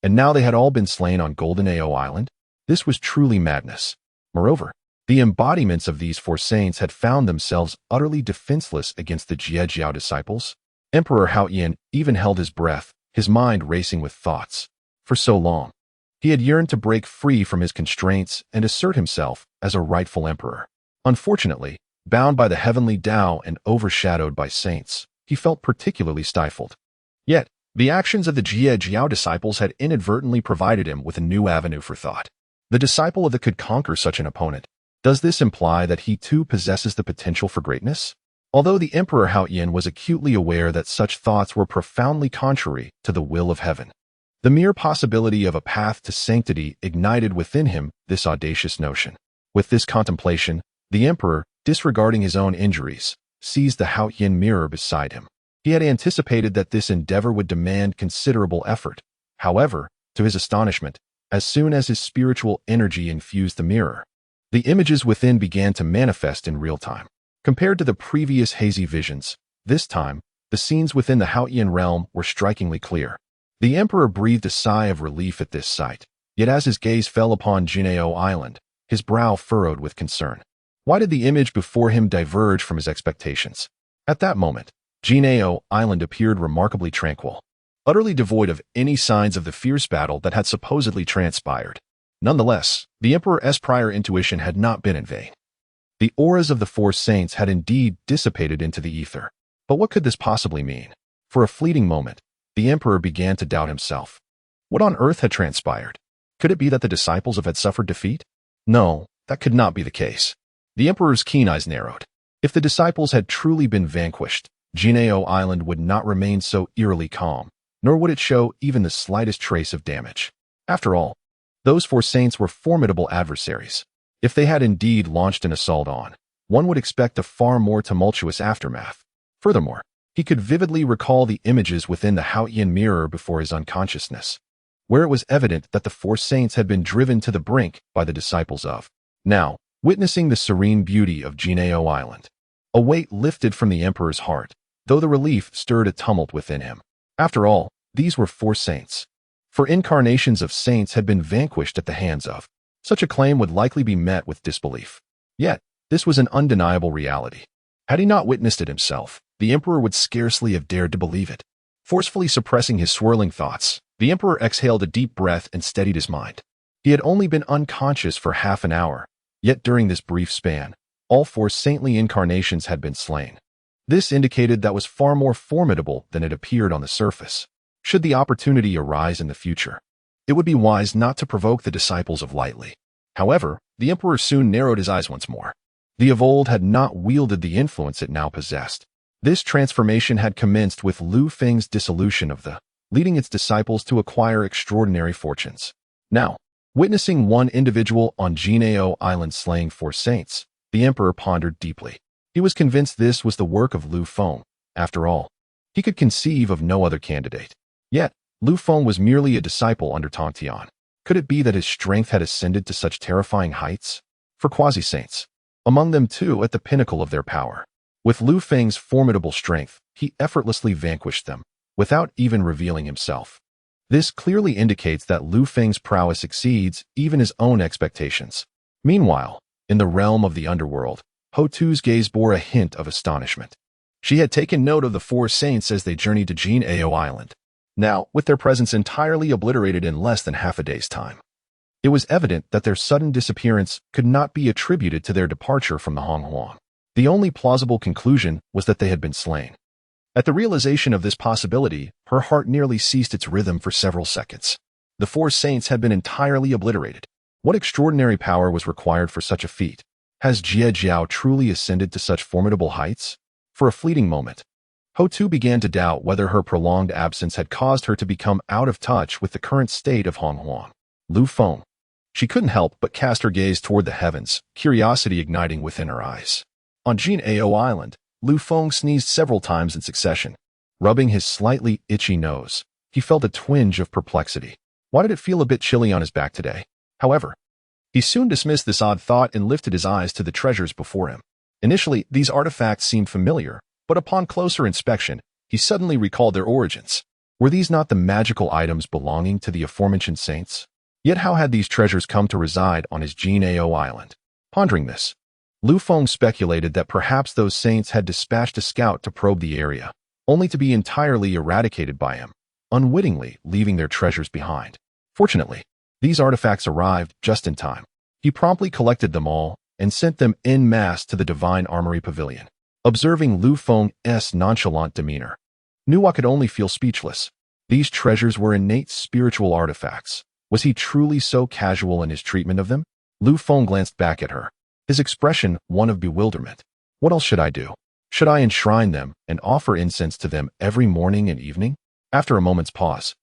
Speaker 1: And now they had all been slain on Golden Ao Island? This was truly madness. Moreover, the embodiments of these 4 saints had found themselves utterly defenseless against the Jiejiao disciples. Emperor Haoyan even held his breath, his mind racing with thoughts. For so long, he had yearned to break free from his constraints and assert himself as a rightful emperor. Unfortunately, bound by the heavenly Tao and overshadowed by saints, he felt particularly stifled. Yet, the actions of the Jiejiao disciples had inadvertently provided him with a new avenue for thought. The disciple of the could conquer such an opponent. Does this imply that he too possesses the potential for greatness? Although the Emperor Haoyan was acutely aware that such thoughts were profoundly contrary to the will of heaven, the mere possibility of a path to sanctity ignited within him this audacious notion. With this contemplation, the Emperor, disregarding his own injuries, seized the Haoyan mirror beside him. He had anticipated that this endeavor would demand considerable effort. However, to his astonishment, as soon as his spiritual energy infused the mirror, the images within began to manifest in real time. Compared to the previous hazy visions, this time, the scenes within the Haoyan realm were strikingly clear. The Emperor breathed a sigh of relief at this sight, yet as his gaze fell upon Jinao Island, his brow furrowed with concern. Why did the image before him diverge from his expectations? At that moment, Jinao Island appeared remarkably tranquil, utterly devoid of any signs of the fierce battle that had supposedly transpired. Nonetheless, the Emperor's prior intuition had not been in vain. The auras of the 4 saints had indeed dissipated into the ether. But what could this possibly mean? For a fleeting moment, the Emperor began to doubt himself. What on earth had transpired? Could it be that the disciples had suffered defeat? No, that could not be the case. The Emperor's keen eyes narrowed. If the disciples had truly been vanquished, Jinao Island would not remain so eerily calm, nor would it show even the slightest trace of damage. After all, Those four saints were formidable adversaries. If they had indeed launched an assault on, one would expect a far more tumultuous aftermath. Furthermore, he could vividly recall the images within the Haotian mirror before his unconsciousness, where it was evident that the four saints had been driven to the brink by the disciples of. Now, witnessing the serene beauty of Jineo Island, a weight lifted from the emperor's heart, though the relief stirred a tumult within him. After all, these were four saints. For incarnations of saints had been vanquished at the hands of. Such a claim would likely be met with disbelief. Yet, this was an undeniable reality. Had he not witnessed it himself, the emperor would scarcely have dared to believe it. Forcefully suppressing his swirling thoughts, the emperor exhaled a deep breath and steadied his mind. He had only been unconscious for half an hour, yet during this brief span, all four saintly incarnations had been slain. This indicated that was far more formidable than it appeared on the surface. Should the opportunity arise in the future, it would be wise not to provoke the disciples of lightly. However, the emperor soon narrowed his eyes once more. The of old had not wielded the influence it now possessed. This transformation had commenced with Lu Feng's dissolution of the, leading its disciples to acquire extraordinary fortunes. Now, witnessing one individual on Jineo Island slaying four saints, the emperor pondered deeply. He was convinced this was the work of Lu Feng. After all, he could conceive of no other candidate. Yet, Lu Feng was merely a disciple under Tongtian. Could it be that his strength had ascended to such terrifying heights? For quasi-saints, among them too at the pinnacle of their power. With Lu Feng's formidable strength, he effortlessly vanquished them, without even revealing himself. This clearly indicates that Lu Feng's prowess exceeds even his own expectations. Meanwhile, in the realm of the underworld, Ho Tu's gaze bore a hint of astonishment. She had taken note of the four saints as they journeyed to Jineo Island. Now, with their presence entirely obliterated in less than half a day's time, it was evident that their sudden disappearance could not be attributed to their departure from the Honghuang. The only plausible conclusion was that they had been slain. At the realization of this possibility, her heart nearly ceased its rhythm for several seconds. The four saints had been entirely obliterated. What extraordinary power was required for such a feat? Has Jie Jiao truly ascended to such formidable heights? For a fleeting moment, Ho Tu began to doubt whether her prolonged absence had caused her to become out of touch with the current state of Honghuang. Lu Feng. She couldn't help but cast her gaze toward the heavens, curiosity igniting within her eyes. On Jineo Island, Lu Feng sneezed several times in succession. Rubbing his slightly itchy nose, he felt a twinge of perplexity. Why did it feel a bit chilly on his back today? However, he soon dismissed this odd thought and lifted his eyes to the treasures before him. Initially, these artifacts seemed familiar, but upon closer inspection, he suddenly recalled their origins. Were these not the magical items belonging to the aforementioned saints? Yet how had these treasures come to reside on his Jineo Island? Pondering this, Lu Feng speculated that perhaps those saints had dispatched a scout to probe the area, only to be entirely eradicated by him, unwittingly leaving their treasures behind. Fortunately, these artifacts arrived just in time. He promptly collected them all and sent them en masse to the Divine Armory Pavilion. Observing Lu Feng's nonchalant demeanor, Nuwa could only feel speechless. These treasures were innate spiritual artifacts. Was he truly so casual in his treatment of them? Lu Feng glanced back at her, his expression one of bewilderment. What else should I do? Should I enshrine them and offer incense to them every morning and evening? After a moment's pause,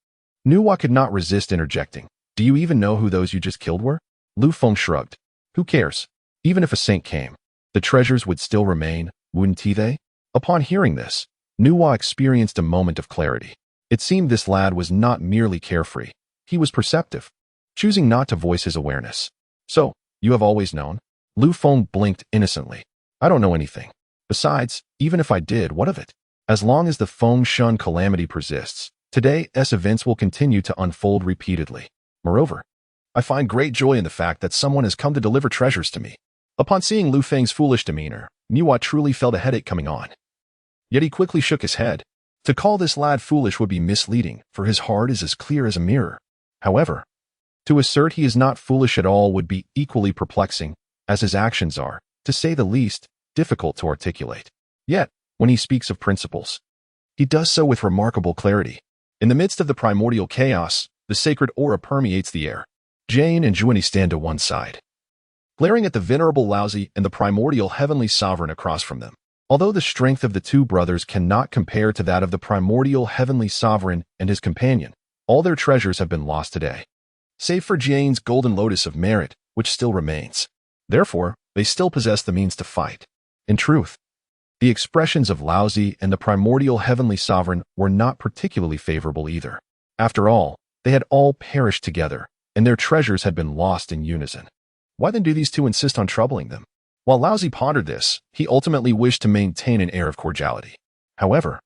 Speaker 1: Nuwa could not resist interjecting. Do you even know who those you just killed were? Lu Feng shrugged. Who cares? Even if a saint came, the treasures would still remain, wouldn't they? Upon hearing this, Nuwa experienced a moment of clarity. It seemed this lad was not merely carefree. He was perceptive, choosing not to voice his awareness. So, you have always known? Lu Feng blinked innocently. I don't know anything. Besides, even if I did, what of it? As long as the Fengshen Calamity persists, today's events will continue to unfold repeatedly. Moreover, I find great joy in the fact that someone has come to deliver treasures to me. Upon seeing Lu Feng's foolish demeanor, Nuwa truly felt a headache coming on. Yet he quickly shook his head. To call this lad foolish would be misleading, for his heart is as clear as a mirror. However, to assert he is not foolish at all would be equally perplexing, as his actions are, to say the least, difficult to articulate. Yet, when he speaks of principles, he does so with remarkable clarity. In the midst of the primordial chaos, the sacred aura permeates the air. Jane and Juani stand to one side, glaring at the venerable Laozi and the primordial heavenly sovereign across from them. Although the strength of the two brothers cannot compare to that of the primordial heavenly sovereign and his companion, all their treasures have been lost today. save for Jian's golden lotus of merit, which still remains. Therefore, they still possess the means to fight. In truth, the expressions of Laozi and the primordial heavenly sovereign were not particularly favorable either. After all, they had all perished together, and their treasures had been lost in unison. Why then do these two insist on troubling them? While Laozi pondered this, he ultimately wished to maintain an air of cordiality. However,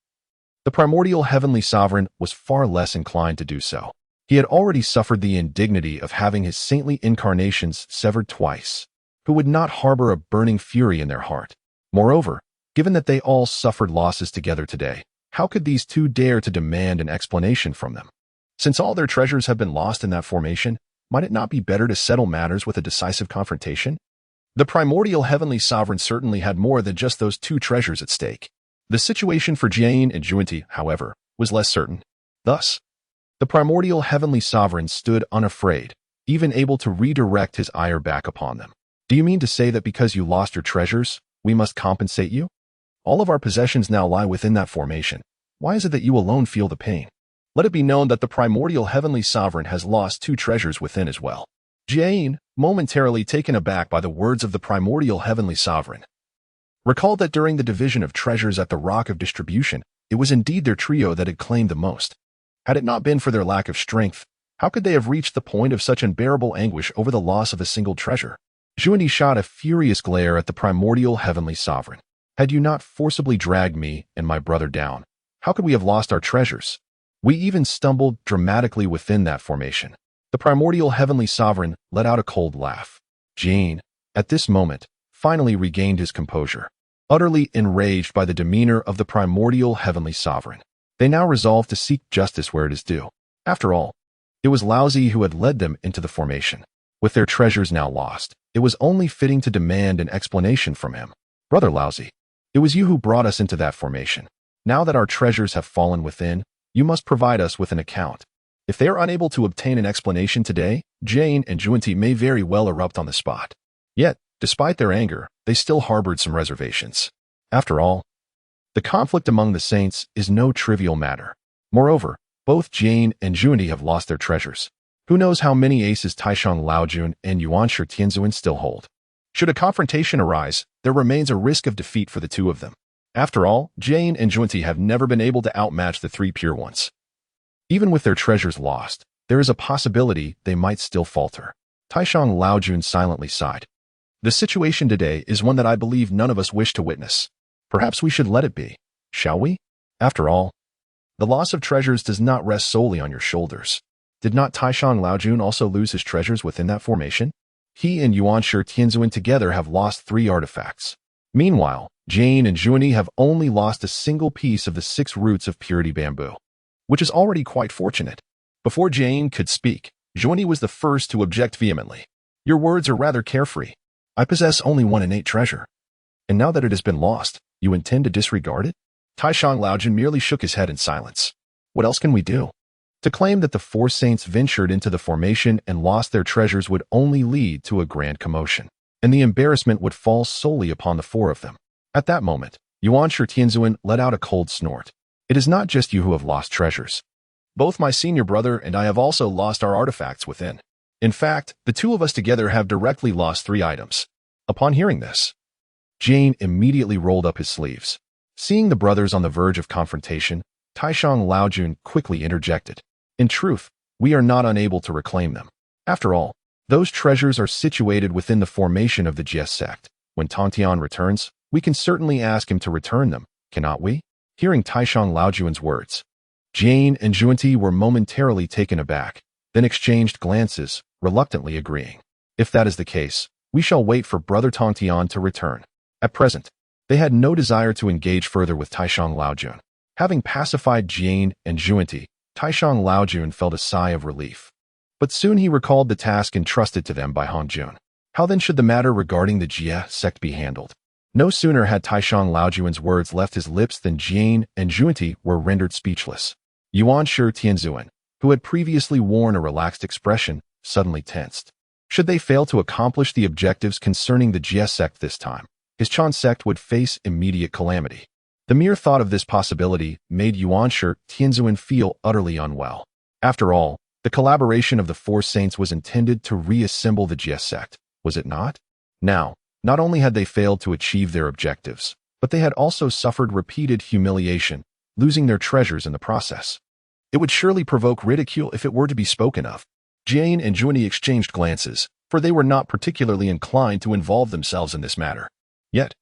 Speaker 1: the primordial heavenly sovereign was far less inclined to do so. He had already suffered the indignity of having his saintly incarnations severed twice. Who would not harbor a burning fury in their heart? Moreover, given that they all suffered losses together today, how could these two dare to demand an explanation from them? Since all their treasures have been lost in that formation, might it not be better to settle matters with a decisive confrontation? The primordial heavenly sovereign certainly had more than just those two treasures at stake. The situation for Jian and Junti, however, was less certain. Thus, the primordial heavenly sovereign stood unafraid, even able to redirect his ire back upon them. Do you mean to say that because you lost your treasures, we must compensate you? All of our possessions now lie within that formation. Why is it that you alone feel the pain? Let it be known that the primordial heavenly sovereign has lost two treasures within as well. Jian, momentarily taken aback by the words of the primordial heavenly sovereign, recalled that during the division of treasures at the Rock of Distribution, it was indeed their trio that had claimed the most. Had it not been for their lack of strength, how could they have reached the point of such unbearable anguish over the loss of a single treasure? Junti shot a furious glare at the primordial heavenly sovereign. Had you not forcibly dragged me and my brother down, how could we have lost our treasures? We even stumbled dramatically within that formation. The primordial heavenly sovereign let out a cold laugh. Jian, at this moment, finally regained his composure. Utterly enraged by the demeanor of the primordial heavenly sovereign, they now resolved to seek justice where it is due. After all, it was Laozi who had led them into the formation. With their treasures now lost, it was only fitting to demand an explanation from him. Brother Laozi, it was you who brought us into that formation. Now that our treasures have fallen within, you must provide us with an account. If they are unable to obtain an explanation today, Jian and Junti may very well erupt on the spot. Yet, despite their anger, they still harbored some reservations. After all, the conflict among the saints is no trivial matter. Moreover, both Jian and Junti have lost their treasures. Who knows how many aces Taishang Laojun and Yuanshi Tianzuan still hold? Should a confrontation arise, there remains a risk of defeat for the two of them. After all, Jian and Junti have never been able to outmatch the three pure ones. Even with their treasures lost, there is a possibility they might still falter. Taishang Laojun silently sighed. The situation today is one that I believe none of us wish to witness. Perhaps we should let it be, shall we? After all, the loss of treasures does not rest solely on your shoulders. Did not Taishang Laojun also lose his treasures within that formation? He and Yuanshi Tianzuan together have lost 3 artifacts. Meanwhile, Jian and Junti have only lost a single piece of the 6 roots of purity bamboo, which is already quite fortunate. Before Jian could speak, Junti was the first to object vehemently. Your words are rather carefree. I possess only one innate treasure. And now that it has been lost, you intend to disregard it? Taishang Laojun merely shook his head in silence. What else can we do? To claim that the 4 saints ventured into the formation and lost their treasures would only lead to a grand commotion, and the embarrassment would fall solely upon the 4 of them. At that moment, Yuanshi Tianzuan let out a cold snort. It is not just you who have lost treasures. Both my senior brother and I have also lost our artifacts within. In fact, the 2 of us together have directly lost 3 items. Upon hearing this, Jian immediately rolled up his sleeves. Seeing the brothers on the verge of confrontation, Taishang Laojun quickly interjected. In truth, we are not unable to reclaim them. After all, those treasures are situated within the formation of the Jie Sect. When Tongtian returns, we can certainly ask him to return them, cannot we? Hearing Taishang Laojun's words, Jian and Junti were momentarily taken aback, then exchanged glances, reluctantly agreeing. If that is the case, we shall wait for Brother Tongtian to return. At present, they had no desire to engage further with Taishang Laojun. Having pacified Jian and Junti, Taishang Laojun felt a sigh of relief. But soon he recalled the task entrusted to them by Hongjun. How then should the matter regarding the Jie Sect be handled? No sooner had Taishang Laojun's words left his lips than Jian and Junti were rendered speechless. Yuanshi Tianzuan, who had previously worn a relaxed expression, suddenly tensed. Should they fail to accomplish the objectives concerning the Jie Sect this time, his Chan sect would face immediate calamity. The mere thought of this possibility made Yuanshi Tianzuan feel utterly unwell. After all, The collaboration of the four saints was intended to reassemble the Jie Sect, was it not? Now, not only had they failed to achieve their objectives, but they had also suffered repeated humiliation, losing their treasures in the process. It would surely provoke ridicule if it were to be spoken of. Jane and Junie exchanged glances, for they were not particularly inclined to involve themselves in this matter. Yet,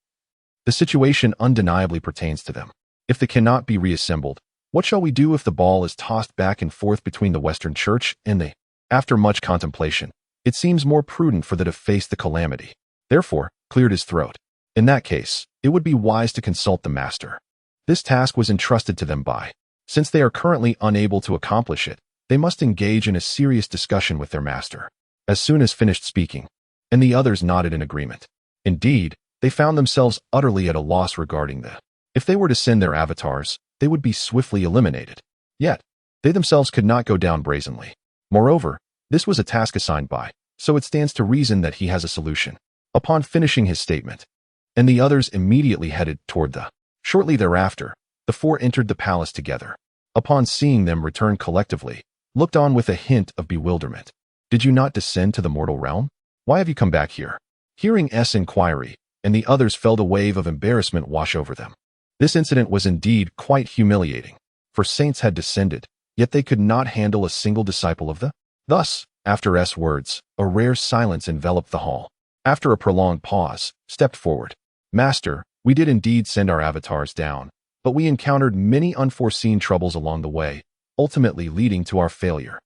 Speaker 1: the situation undeniably pertains to them. If they cannot be reassembled, what shall we do if the ball is tossed back and forth between the Western Church and the? After much contemplation, it seems more prudent for them to face the Calamity. Therefore, cleared his throat. In that case, it would be wise to consult the Master. This task was entrusted to them by. Since they are currently unable to accomplish it, they must engage in a serious discussion with their Master. As soon as finished speaking, and the others nodded in agreement. Indeed, they found themselves utterly at a loss regarding the. If they were to send their avatars, they would be swiftly eliminated. Yet, they themselves could not go down brazenly. Moreover, this was a task assigned by, so it stands to reason that he has a solution. Upon finishing his statement, and the others immediately headed toward the. Shortly thereafter, the four entered the palace together. Upon seeing them return collectively, looked on with a hint of bewilderment. Did you not descend to the mortal realm? Why have you come back here? Hearing S' inquiry, and the others felt a wave of embarrassment wash over them. This incident was indeed quite humiliating, for saints had descended, yet they could not handle a single disciple of the. Thus, after S' words, a rare silence enveloped the hall. After a prolonged pause, stepped forward. Master, we did indeed send our avatars down, but we encountered many unforeseen troubles along the way, ultimately leading to our failure.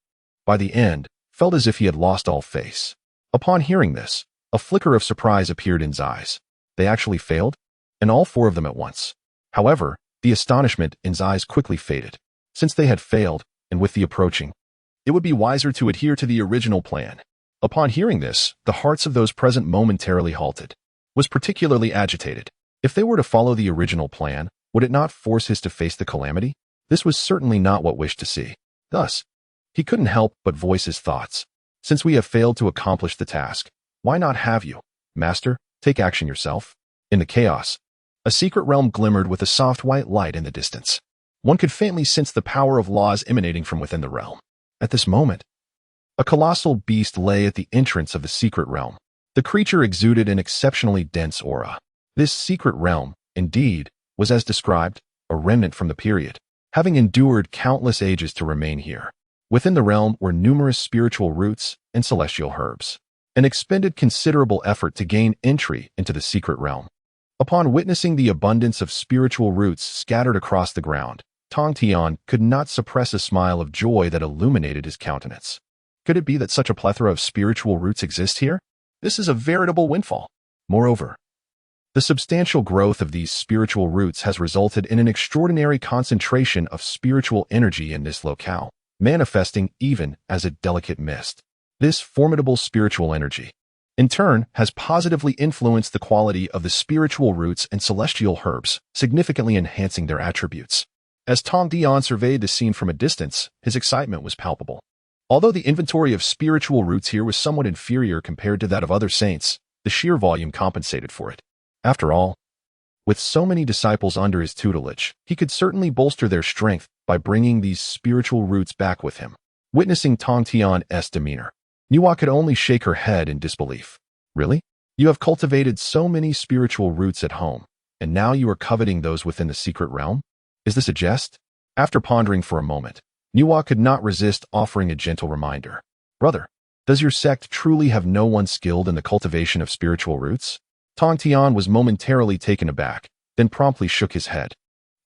Speaker 1: By the end, felt as if he had lost all face. Upon hearing this, a flicker of surprise appeared in his eyes. They actually failed? And all four of them at once. However, the astonishment in his eyes quickly faded. Since they had failed, and with the approaching, it would be wiser to adhere to the original plan. Upon hearing this, the hearts of those present momentarily halted. Was particularly agitated. If they were to follow the original plan, would it not force his to face the Calamity? This was certainly not what wished to see. Thus, he couldn't help but voice his thoughts. Since we have failed to accomplish the task, why not have you, Master, take action yourself? In the chaos, a secret realm glimmered with a soft white light in the distance. One could faintly sense the power of laws emanating from within the realm. At this moment, a colossal beast lay at the entrance of the secret realm. The creature exuded an exceptionally dense aura. This secret realm, indeed, was as described, a remnant from the period, having endured countless ages to remain here. Within the realm were numerous spiritual roots and celestial herbs, and expended considerable effort to gain entry into the secret realm. Upon witnessing the abundance of spiritual roots scattered across the ground, Tongtian could not suppress a smile of joy that illuminated his countenance. Could it be that such a plethora of spiritual roots exist here? This is a veritable windfall. Moreover, the substantial growth of these spiritual roots has resulted in an extraordinary concentration of spiritual energy in this locale, manifesting even as a delicate mist. This formidable spiritual energy, in turn, has positively influenced the quality of the spiritual roots and celestial herbs, significantly enhancing their attributes. As Tongtian surveyed the scene from a distance, his excitement was palpable. Although the inventory of spiritual roots here was somewhat inferior compared to that of other saints, the sheer volume compensated for it. After all, with so many disciples under his tutelage, he could certainly bolster their strength by bringing these spiritual roots back with him. Witnessing Tongtian's demeanor, Nuwa could only shake her head in disbelief. Really? You have cultivated so many spiritual roots at home, and now you are coveting those within the secret realm? Is this a jest? After pondering for a moment, Nuwa could not resist offering a gentle reminder. Brother, does your sect truly have no one skilled in the cultivation of spiritual roots? Tongtian was momentarily taken aback, then promptly shook his head.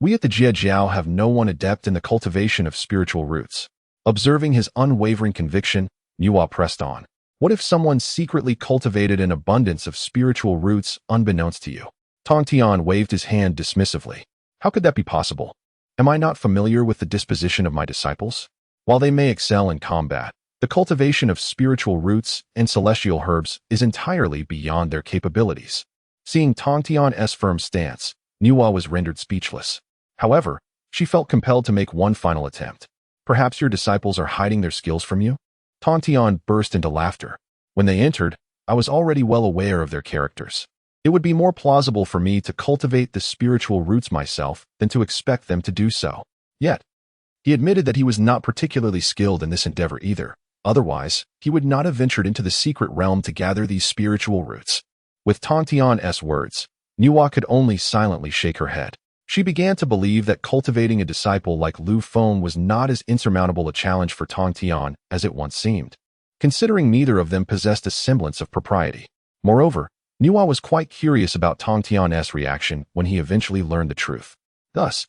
Speaker 1: We at the Jie Jiao have no one adept in the cultivation of spiritual roots. Observing his unwavering conviction, Nuwa pressed on. What if someone secretly cultivated an abundance of spiritual roots unbeknownst to you? Tongtian waved his hand dismissively. How could that be possible? Am I not familiar with the disposition of my disciples? While they may excel in combat, the cultivation of spiritual roots and celestial herbs is entirely beyond their capabilities. Seeing Tongtian's firm stance, Nuwa was rendered speechless. However, she felt compelled to make one final attempt. Perhaps your disciples are hiding their skills from you? Tongtian burst into laughter. When they entered, I was already well aware of their characters. It would be more plausible for me to cultivate the spiritual roots myself than to expect them to do so. Yet, He admitted that he was not particularly skilled in this endeavor either. Otherwise, he would not have ventured into the secret realm to gather these spiritual roots. With Tongtian's words, Nuwa could only silently shake her head. She began to believe that cultivating a disciple like Lu Feng was not as insurmountable a challenge for Tongtian as it once seemed, considering neither of them possessed a semblance of propriety. Moreover, Nuwa was quite curious about Tongtian's reaction when he eventually learned the truth. Thus,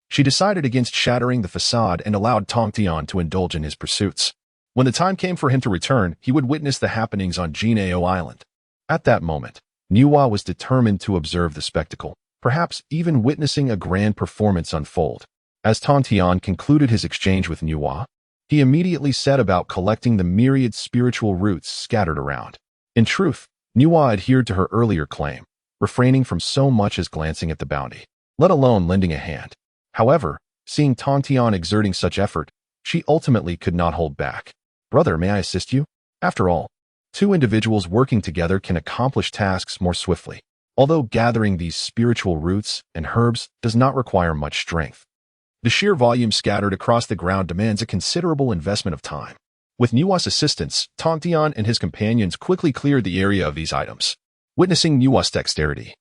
Speaker 1: she decided against shattering the facade and allowed Tongtian to indulge in his pursuits. When the time came for him to return, he would witness the happenings on Jianao Island. At that moment, Nuwa was determined to observe the spectacle, perhaps even witnessing a grand performance unfold. As Tongtian concluded his exchange with Nuwa, he immediately set about collecting the myriad spiritual roots scattered around. In truth, Nuwa adhered to her earlier claim, refraining from so much as glancing at the bounty, let alone lending a hand. However, seeing Tongtian exerting such effort, she ultimately could not hold back. "Brother, may I assist you?" After all, two individuals working together can accomplish tasks more swiftly, although gathering these spiritual roots and herbs does not require much strength. The sheer volume scattered across the ground demands a considerable investment of time. With Nuwa's assistance, Tongtian and his companions quickly cleared the area of these items. Witnessing Nuwa's dexterity,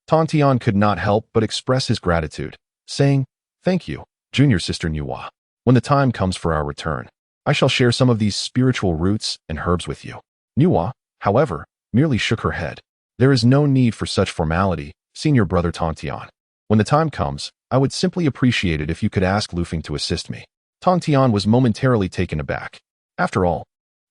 Speaker 1: Tongtian could not help but express his gratitude, saying, "Thank you, junior sister Nuwa. When the time comes for our return, I shall share some of these spiritual roots and herbs with you." Nuwa, however, merely shook her head. "There is no need for such formality, senior brother Tongtian. When the time comes, I would simply appreciate it if you could ask Lu Feng to assist me." Tongtian was momentarily taken aback. After all,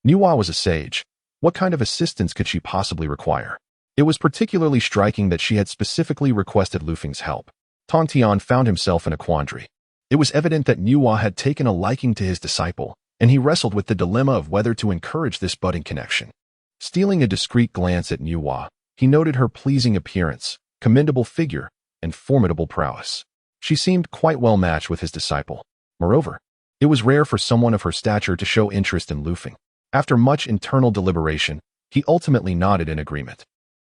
Speaker 1: Nuwa was a sage. What kind of assistance could she possibly require? It was particularly striking that she had specifically requested Lu Feng's help. Tongtian found himself in a quandary. It was evident that Nuwa had taken a liking to his disciple, and he wrestled with the dilemma of whether to encourage this budding connection. Stealing a discreet glance at Nuwa, he noted her pleasing appearance, commendable figure, and formidable prowess. She seemed quite well matched with his disciple. Moreover, it was rare for someone of her stature to show interest in Lu Feng. After much internal deliberation, he ultimately nodded in agreement.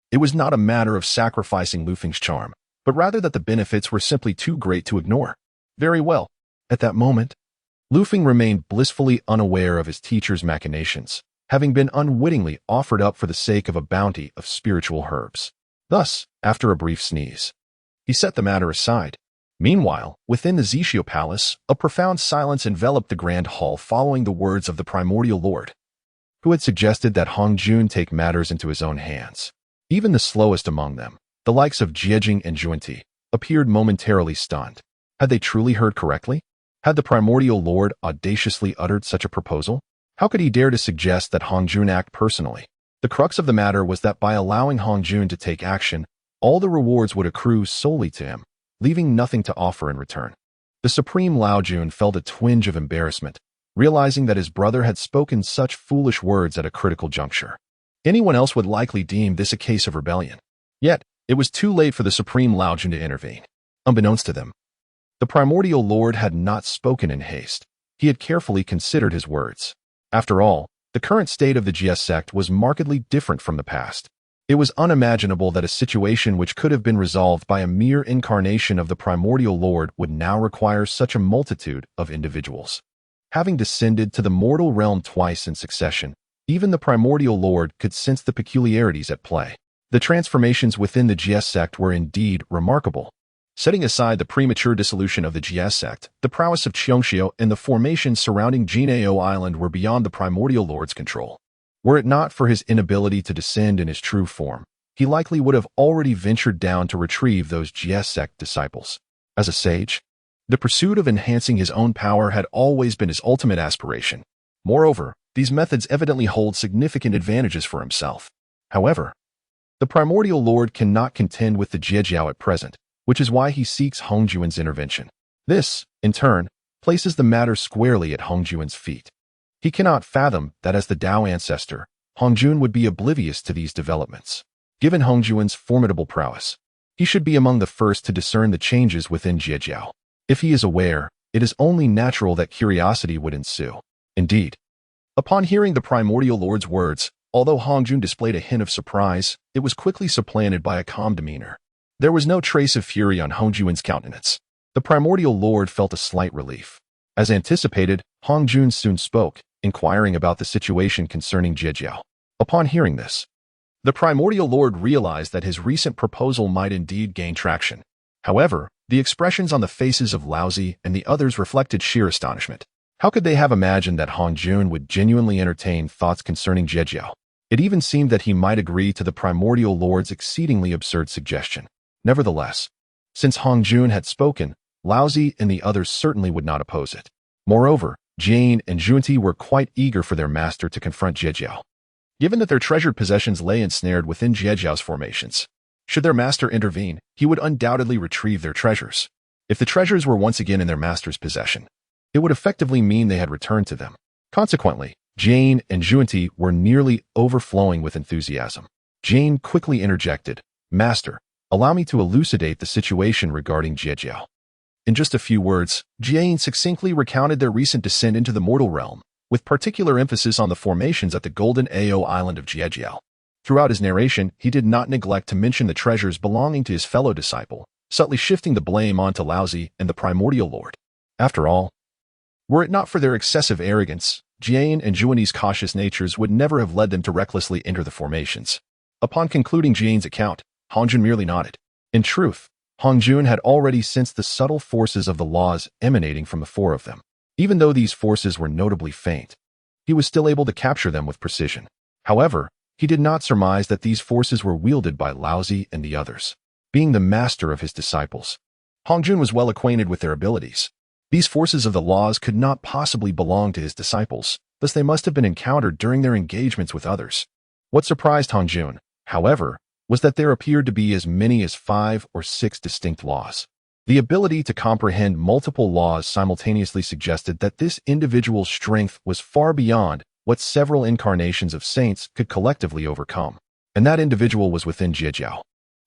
Speaker 1: It was not a matter of sacrificing Lu Feng's charm, but rather that the benefits were simply too great to ignore. Very well. At that moment, Lu Feng remained blissfully unaware of his teacher's machinations, having been unwittingly offered up for the sake of a bounty of spiritual herbs. Thus, after a brief sneeze, he set the matter aside. Meanwhile, within the Zixiao Palace, a profound silence enveloped the grand hall following the words of the Primordial Lord, who had suggested that Hongjun take matters into his own hands. Even the slowest among them, the likes of Jiejing and Junti, appeared momentarily stunned. Had they truly heard correctly? Had the Primordial Lord audaciously uttered such a proposal? How could he dare to suggest that Hongjun act personally? The crux of the matter was that by allowing Hongjun to take action, all the rewards would accrue solely to him, leaving nothing to offer in return. The Supreme Laojun felt a twinge of embarrassment, realizing that his brother had spoken such foolish words at a critical juncture. Anyone else would likely deem this a case of rebellion. Yet, it was too late for the Supreme Laojun to intervene. Unbeknownst to them, the Primordial Lord had not spoken in haste. He had carefully considered his words. After all, the current state of the Jie Sect was markedly different from the past. It was unimaginable that a situation which could have been resolved by a mere incarnation of the Primordial Lord would now require such a multitude of individuals. Having descended to the mortal realm twice in succession, even the Primordial Lord could sense the peculiarities at play. The transformations within the Jie Sect were indeed remarkable. Setting aside the premature dissolution of the Jie Sect, the prowess of Qiongxiu and the formations surrounding Jianao Island were beyond the Primordial Lord's control. Were it not for his inability to descend in his true form, he likely would have already ventured down to retrieve those Jie Sect disciples. As a sage, the pursuit of enhancing his own power had always been his ultimate aspiration. Moreover, these methods evidently hold significant advantages for himself. However, the Primordial Lord cannot contend with the Jiejiao at present, which is why he seeks Hongjuan's intervention. This, in turn, places the matter squarely at Hongjuan's feet. He cannot fathom that as the Dao ancestor, Hongjun would be oblivious to these developments. Given Hongjuan's formidable prowess, he should be among the first to discern the changes within Jiejiao. If he is aware, it is only natural that curiosity would ensue. Indeed, upon hearing the Primordial Lord's words, although Hongjun displayed a hint of surprise, it was quickly supplanted by a calm demeanor. There was no trace of fury on Hongjuan's countenance. The Primordial Lord felt a slight relief. As anticipated, Hong Jun soon spoke, inquiring about the situation concerning Zixiao. Upon hearing this, the Primordial Lord realized that his recent proposal might indeed gain traction. However, the expressions on the faces of Laozi and the others reflected sheer astonishment. How could they have imagined that Hong Jun would genuinely entertain thoughts concerning Zixiao? It even seemed that he might agree to the Primordial Lord's exceedingly absurd suggestion. Nevertheless, since Hong Jun had spoken, Laozi and the others certainly would not oppose it. Moreover, Jane and Junti were quite eager for their master to confront Zixiao. Given that their treasured possessions lay ensnared within Zixiao's formations, should their master intervene, he would undoubtedly retrieve their treasures. If the treasures were once again in their master's possession, it would effectively mean they had returned to them. Consequently, Jane and Junti were nearly overflowing with enthusiasm. Jane quickly interjected, "Master, allow me to elucidate the situation regarding Zixiao." In just a few words, Jane succinctly recounted their recent descent into the mortal realm, with particular emphasis on the formations at the Golden Ao island of Zixiao. Throughout his narration, he did not neglect to mention the treasures belonging to his fellow disciple, subtly shifting the blame onto Laozi and the Primordial Lord. After all, were it not for their excessive arrogance, Jane and Juani's cautious natures would never have led them to recklessly enter the formations. Upon concluding Jane's account, Hong Jun merely nodded. In truth, Hong Jun had already sensed the subtle forces of the laws emanating from the four of them. Even though these forces were notably faint, he was still able to capture them with precision. However, he did not surmise that these forces were wielded by Laozi and the others. Being the master of his disciples, Hong Jun was well acquainted with their abilities. These forces of the laws could not possibly belong to his disciples, thus they must have been encountered during their engagements with others. What surprised Hong Jun, however, was that there appeared to be as many as 5 or 6 distinct laws. The ability to comprehend multiple laws simultaneously suggested that this individual's strength was far beyond what several incarnations of saints could collectively overcome. And that individual was within Zixiao,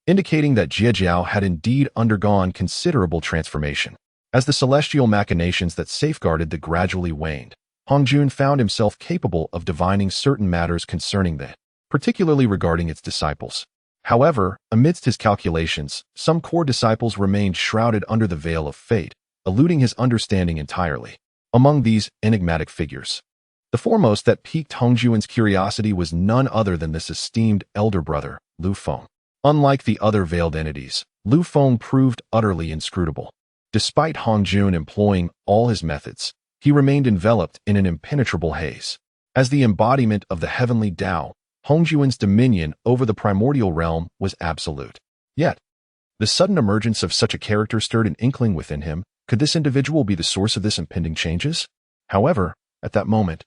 Speaker 1: indicating that Zixiao had indeed undergone considerable transformation. As the celestial machinations that safeguarded the gradually waned, Hong Jun found himself capable of divining certain matters concerning the, particularly regarding its disciples. However, amidst his calculations, some core disciples remained shrouded under the veil of fate, eluding his understanding entirely. Among these enigmatic figures, the foremost that piqued Hong Jun's curiosity was none other than this esteemed elder brother, Lu Feng. Unlike the other veiled entities, Lu Feng proved utterly inscrutable. Despite Hong Jun employing all his methods, he remained enveloped in an impenetrable haze. As the embodiment of the heavenly Tao, Hong Jun's dominion over the primordial realm was absolute. Yet, the sudden emergence of such a character stirred an inkling within him. Could this individual be the source of this impending changes? However, at that moment,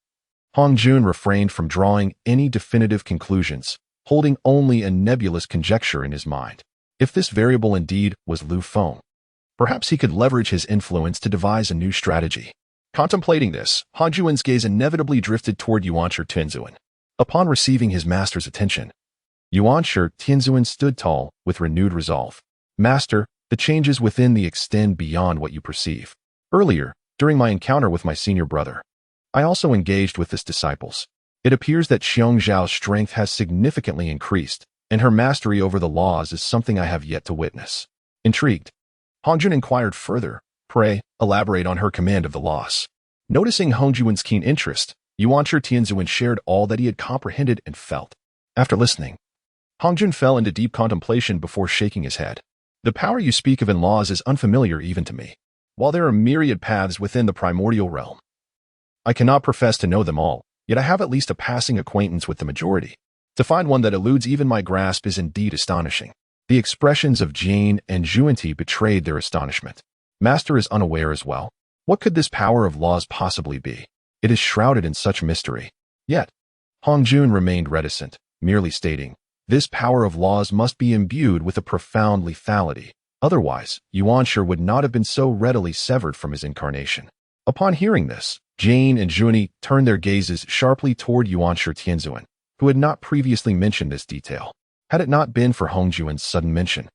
Speaker 1: Hong Jun refrained from drawing any definitive conclusions, holding only a nebulous conjecture in his mind. If this variable indeed was Lu Feng, perhaps he could leverage his influence to devise a new strategy. Contemplating this, Hong Jun's gaze inevitably drifted toward Yuanshi Tianzuan. Upon receiving his master's attention, Yuanshi Tianzuan stood tall with renewed resolve. "Master, the changes within thee extend beyond what you perceive. Earlier, during my encounter with my senior brother, I also engaged with his disciples. It appears that Xiong Zhao's strength has significantly increased, and her mastery over the laws is something I have yet to witness." Intrigued, Hong Jun inquired further, "Pray, elaborate on her command of the laws." Noticing Hong Jun's keen interest, Yuanshi Tianzuan shared all that he had comprehended and felt. After listening, Hong Jun fell into deep contemplation before shaking his head. "The power you speak of in laws is unfamiliar even to me. While there are myriad paths within the primordial realm, I cannot profess to know them all, yet I have at least a passing acquaintance with the majority. To find one that eludes even my grasp is indeed astonishing." The expressions of Jane and Junti betrayed their astonishment. Master is unaware as well. What could this power of laws possibly be? It is shrouded in such mystery. Yet, Hong Jun remained reticent, merely stating, "This power of laws must be imbued with a profound lethality. Otherwise, Yuanshi would not have been so readily severed from his incarnation." Upon hearing this, Jane and Junti turned their gazes sharply toward Yuanshi Tianzuan, who had not previously mentioned this detail. Had it not been for Hong Jun's sudden mention,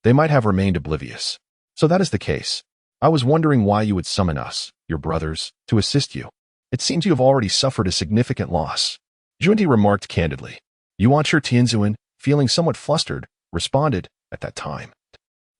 Speaker 1: they might have remained oblivious. "So that is the case. I was wondering why you would summon us, your brothers, to assist you. It seems you have already suffered a significant loss." Junti remarked candidly. Yuanshi Tianzuan, feeling somewhat flustered, responded, "At that time,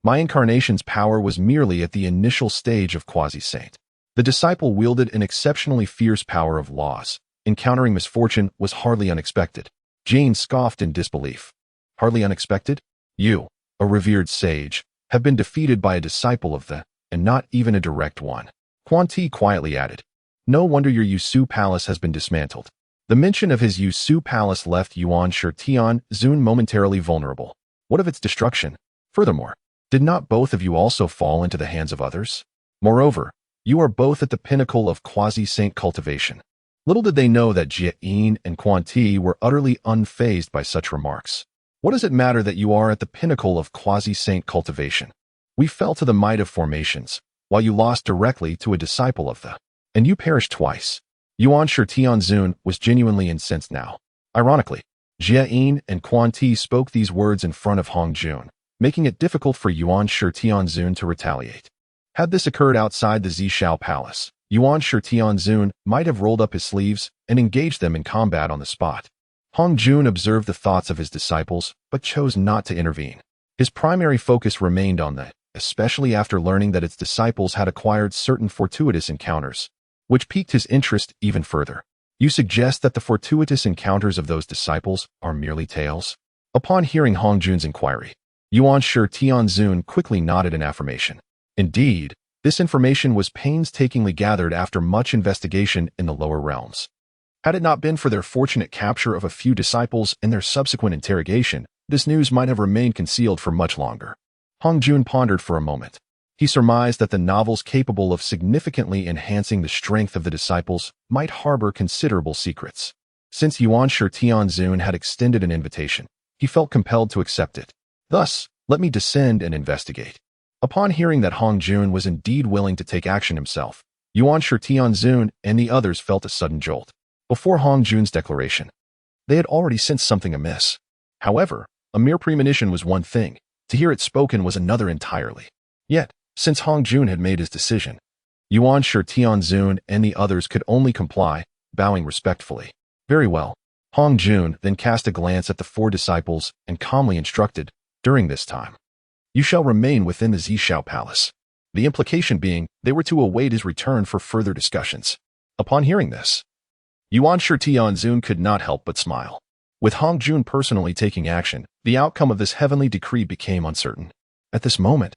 Speaker 1: my incarnation's power was merely at the initial stage of quasi-saint. The disciple wielded an exceptionally fierce power of laws. Encountering misfortune was hardly unexpected. Jane scoffed in disbelief. Hardly unexpected? You, a revered sage, have been defeated by a disciple of the, and not even a direct one. Quan Ti quietly added. No wonder your Yusu Palace has been dismantled. The mention of his Yusu Palace left Yuan Shitian Zun momentarily vulnerable. What of its destruction? Furthermore, did not both of you also fall into the hands of others? Moreover, you are both at the pinnacle of quasi-saint cultivation. Little did they know that Jie Yin and Quan Ti were utterly unfazed by such remarks. What does it matter that you are at the pinnacle of quasi-saint cultivation? We fell to the might of formations, while you lost directly to a disciple of the, and you perished twice. Yuan Shitian Zun was genuinely incensed now. Ironically, Jie Yin and Quan Ti spoke these words in front of Hong Jun, making it difficult for Yuan Shitian Zun to retaliate. Had this occurred outside the Zixiao Palace, Yuan Shitian Zun might have rolled up his sleeves and engaged them in combat on the spot. Hong Jun observed the thoughts of his disciples, but chose not to intervene. His primary focus remained on the, especially after learning that its disciples had acquired certain fortuitous encounters, which piqued his interest even further. You suggest that the fortuitous encounters of those disciples are merely tales? Upon hearing Hong Jun's inquiry, Yuan Shitian Zun quickly nodded in affirmation. Indeed, this information was painstakingly gathered after much investigation in the lower realms. Had it not been for their fortunate capture of a few disciples and their subsequent interrogation, this news might have remained concealed for much longer. Hong Jun pondered for a moment. He surmised that the novels capable of significantly enhancing the strength of the disciples might harbor considerable secrets. Since Yuan Shitian Zun had extended an invitation, he felt compelled to accept it. Thus, let me descend and investigate. Upon hearing that Hong Jun was indeed willing to take action himself, Yuan Shitian Zun and the others felt a sudden jolt. Before Hong Jun's declaration, they had already sensed something amiss. However, a mere premonition was one thing, to hear it spoken was another entirely. Yet, since Hong Jun had made his decision, Yuan Shitian Zun and the others could only comply, bowing respectfully. Very well. Hong Jun then cast a glance at the four disciples and calmly instructed, during this time, you shall remain within the Zixiao Palace. The implication being they were to await his return for further discussions. Upon hearing this, Yuan Shitian Zun could not help but smile. With Hong Jun personally taking action, the outcome of this heavenly decree became uncertain. At this moment,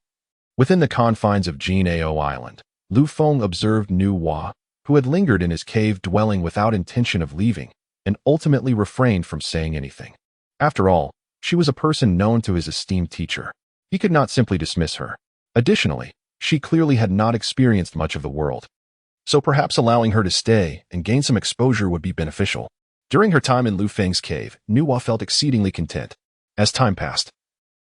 Speaker 1: within the confines of Jinao Island, Lu Feng observed Nu Hua, who had lingered in his cave dwelling without intention of leaving, and ultimately refrained from saying anything. After all, she was a person known to his esteemed teacher. He could not simply dismiss her. Additionally, she clearly had not experienced much of the world. So perhaps allowing her to stay and gain some exposure would be beneficial. During her time in Lu Feng's cave, Nu Hua felt exceedingly content. As time passed,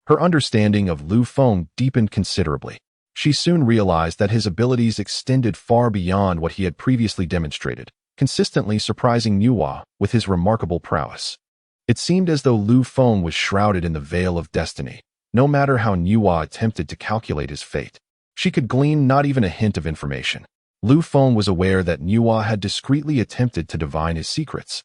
Speaker 1: her understanding of Lu Feng deepened considerably. She soon realized that his abilities extended far beyond what he had previously demonstrated, consistently surprising Nu Hua with his remarkable prowess. It seemed as though Lu Feng was shrouded in the veil of destiny. No matter how Nu Hua attempted to calculate his fate, she could glean not even a hint of information. Lu Feng was aware that Nu Hua had discreetly attempted to divine his secrets,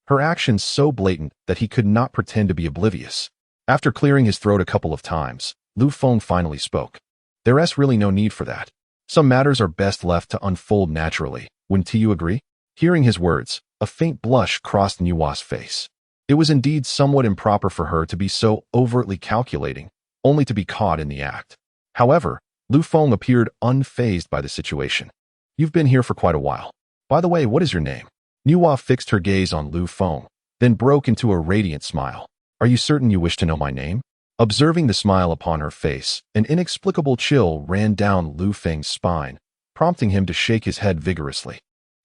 Speaker 1: her actions so blatant that he could not pretend to be oblivious. After clearing his throat a couple of times, Lu Feng finally spoke. There's really no need for that. Some matters are best left to unfold naturally. Wouldn't you agree? Hearing his words, a faint blush crossed Nu Hua's face. It was indeed somewhat improper for her to be so overtly calculating, only to be caught in the act. However, Lu Feng appeared unfazed by the situation. You've been here for quite a while. By the way, what is your name? Nu Hua fixed her gaze on Lu Feng, then broke into a radiant smile. Are you certain you wish to know my name? Observing the smile upon her face, an inexplicable chill ran down Lu Feng's spine, prompting him to shake his head vigorously.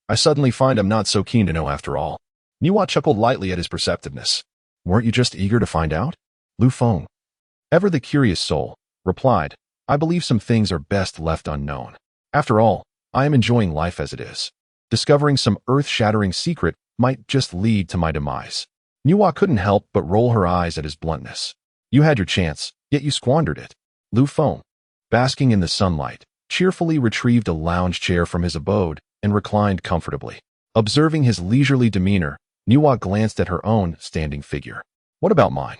Speaker 1: I suddenly find I'm not so keen to know after all. Nu Hua chuckled lightly at his perceptiveness. Weren't you just eager to find out? Lu Feng, ever the curious soul, replied, I believe some things are best left unknown. After all, I am enjoying life as it is. Discovering some earth-shattering secret might just lead to my demise. Nu Hua couldn't help but roll her eyes at his bluntness. You had your chance, yet you squandered it. Lu Feng, basking in the sunlight, cheerfully retrieved a lounge chair from his abode and reclined comfortably. Observing his leisurely demeanor, Nu Hua glanced at her own standing figure. What about mine?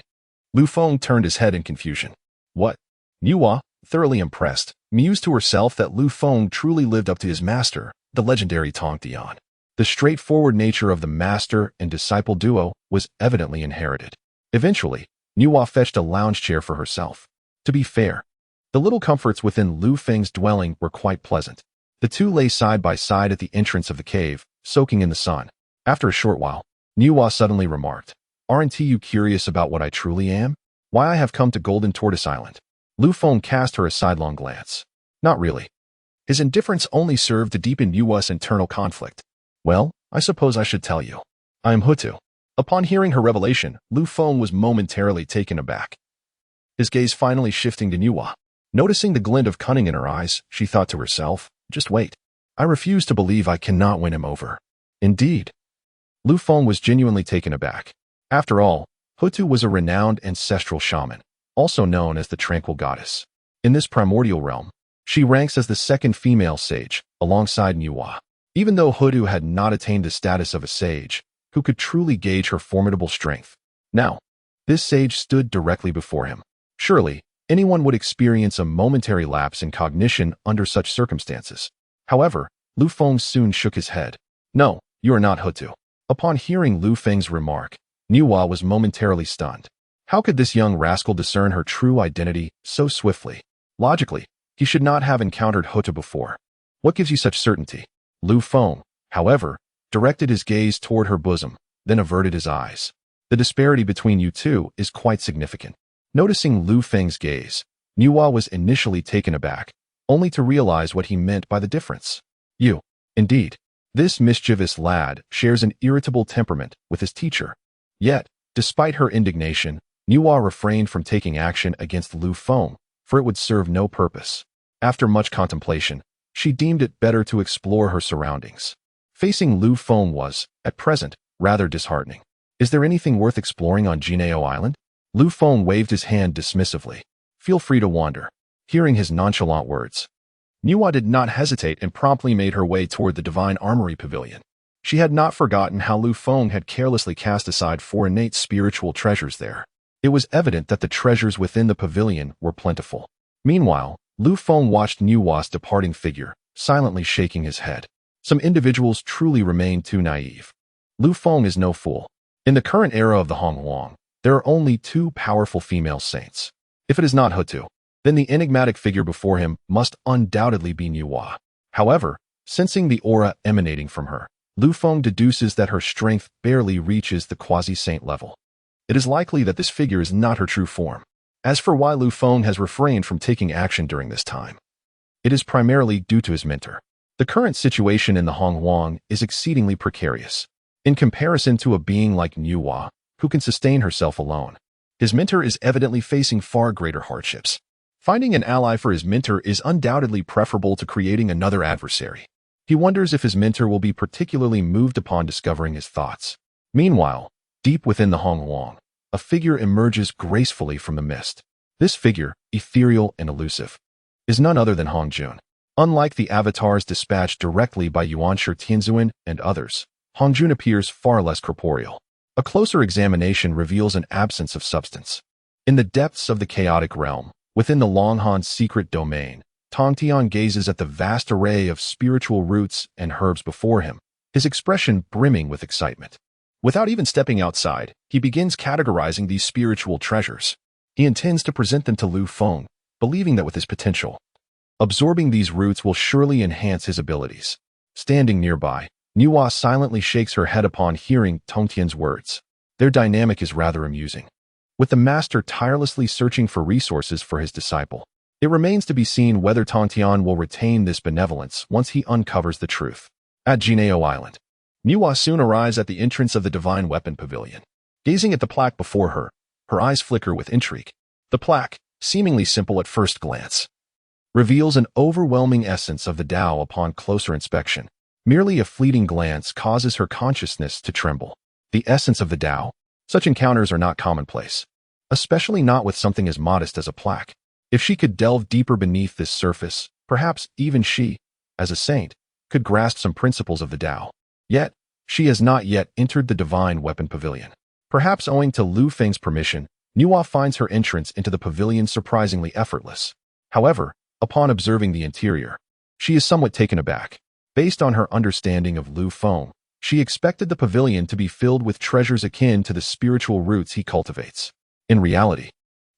Speaker 1: Lu Feng turned his head in confusion. What? Nu Hua, thoroughly impressed, mused to herself that Lu Feng truly lived up to his master, the legendary Tongtian. The straightforward nature of the master and disciple duo was evidently inherited. Eventually, Nuwa fetched a lounge chair for herself. To be fair, the little comforts within Lu Feng's dwelling were quite pleasant. The two lay side by side at the entrance of the cave, soaking in the sun. After a short while, Nuwa suddenly remarked, "Aren't you curious about what I truly am? Why I have come to Golden Tortoise Island?" Lu Feng cast her a sidelong glance. Not really. His indifference only served to deepen Nuwa's internal conflict. "Well, I suppose I should tell you. I am Hutu." Upon hearing her revelation, Lu Feng was momentarily taken aback. His gaze finally shifting to Nuwa. Noticing the glint of cunning in her eyes, she thought to herself, "Just wait. I refuse to believe I cannot win him over." Indeed. Lu Feng was genuinely taken aback. After all, Hutu was a renowned ancestral shaman, also known as the Tranquil Goddess. In this primordial realm, she ranks as the second female sage, alongside Nuwa. Even though Hutu had not attained the status of a sage, who could truly gauge her formidable strength. Now, this sage stood directly before him. Surely, anyone would experience a momentary lapse in cognition under such circumstances. However, Lu Feng soon shook his head. "No, you are not Hutu." Upon hearing Lu Feng's remark, Nuwa was momentarily stunned. How could this young rascal discern her true identity so swiftly? Logically, he should not have encountered Hutu before. What gives you such certainty? Lu Feng, however, directed his gaze toward her bosom, then averted his eyes. The disparity between you two is quite significant. Noticing Lu Feng's gaze, Nuwa was initially taken aback, only to realize what he meant by the difference. You, indeed. This mischievous lad shares an irritable temperament with his teacher. Yet, despite her indignation, Nuwa refrained from taking action against Lu Feng, for it would serve no purpose. After much contemplation, she deemed it better to explore her surroundings. Facing Lu Feng was, at present, rather disheartening. "Is there anything worth exploring on Jianeo Island?" Lu Feng waved his hand dismissively. "Feel free to wander." Hearing his nonchalant words, Nuwa did not hesitate and promptly made her way toward the Divine Armory Pavilion. She had not forgotten how Lu Feng had carelessly cast aside 4 innate spiritual treasures there. It was evident that the treasures within the pavilion were plentiful. Meanwhile, Lu Feng watched Nuwa's departing figure, silently shaking his head. Some individuals truly remain too naive. Lu Feng is no fool. In the current era of the Hongwang, there are only 2 powerful female saints. If it is not Hutu, then the enigmatic figure before him must undoubtedly be Nuwa. However, sensing the aura emanating from her, Lu Feng deduces that her strength barely reaches the quasi-saint level. It is likely that this figure is not her true form. As for why Lu Feng has refrained from taking action during this time, it is primarily due to his mentor. The current situation in the Hongwang is exceedingly precarious. In comparison to a being like Nuwa, who can sustain herself alone, his mentor is evidently facing far greater hardships. Finding an ally for his mentor is undoubtedly preferable to creating another adversary. He wonders if his mentor will be particularly moved upon discovering his thoughts. Meanwhile, deep within the Hongwang, a figure emerges gracefully from the mist. This figure, ethereal and elusive, is none other than Hongjun. Unlike the avatars dispatched directly by Yuanshi Tianzuan and others, Hongjun appears far less corporeal. A closer examination reveals an absence of substance. In the depths of the chaotic realm, within the Longhan's secret domain, Tongtian gazes at the vast array of spiritual roots and herbs before him, his expression brimming with excitement. Without even stepping outside, he begins categorizing these spiritual treasures. He intends to present them to Lu Feng, believing that with his potential, absorbing these roots will surely enhance his abilities. Standing nearby, Nuwa silently shakes her head upon hearing Tongtian's words. Their dynamic is rather amusing. With the master tirelessly searching for resources for his disciple, it remains to be seen whether Tongtian will retain this benevolence once he uncovers the truth. At Jianeo Island, Nuwa soon arrives at the entrance of the Divine Weapon Pavilion. Gazing at the plaque before her, her eyes flicker with intrigue. The plaque, seemingly simple at first glance, reveals an overwhelming essence of the Tao upon closer inspection. Merely a fleeting glance causes her consciousness to tremble. The essence of the Tao. Such encounters are not commonplace, especially not with something as modest as a plaque. If she could delve deeper beneath this surface, perhaps even she, as a saint, could grasp some principles of the Tao. Yet, she has not yet entered the Divine Weapon Pavilion. Perhaps owing to Lu Feng's permission, Nuwa finds her entrance into the pavilion surprisingly effortless. However, Upon observing the interior, she is somewhat taken aback. Based on her understanding of Lu Feng, she expected the pavilion to be filled with treasures akin to the spiritual roots he cultivates. In reality,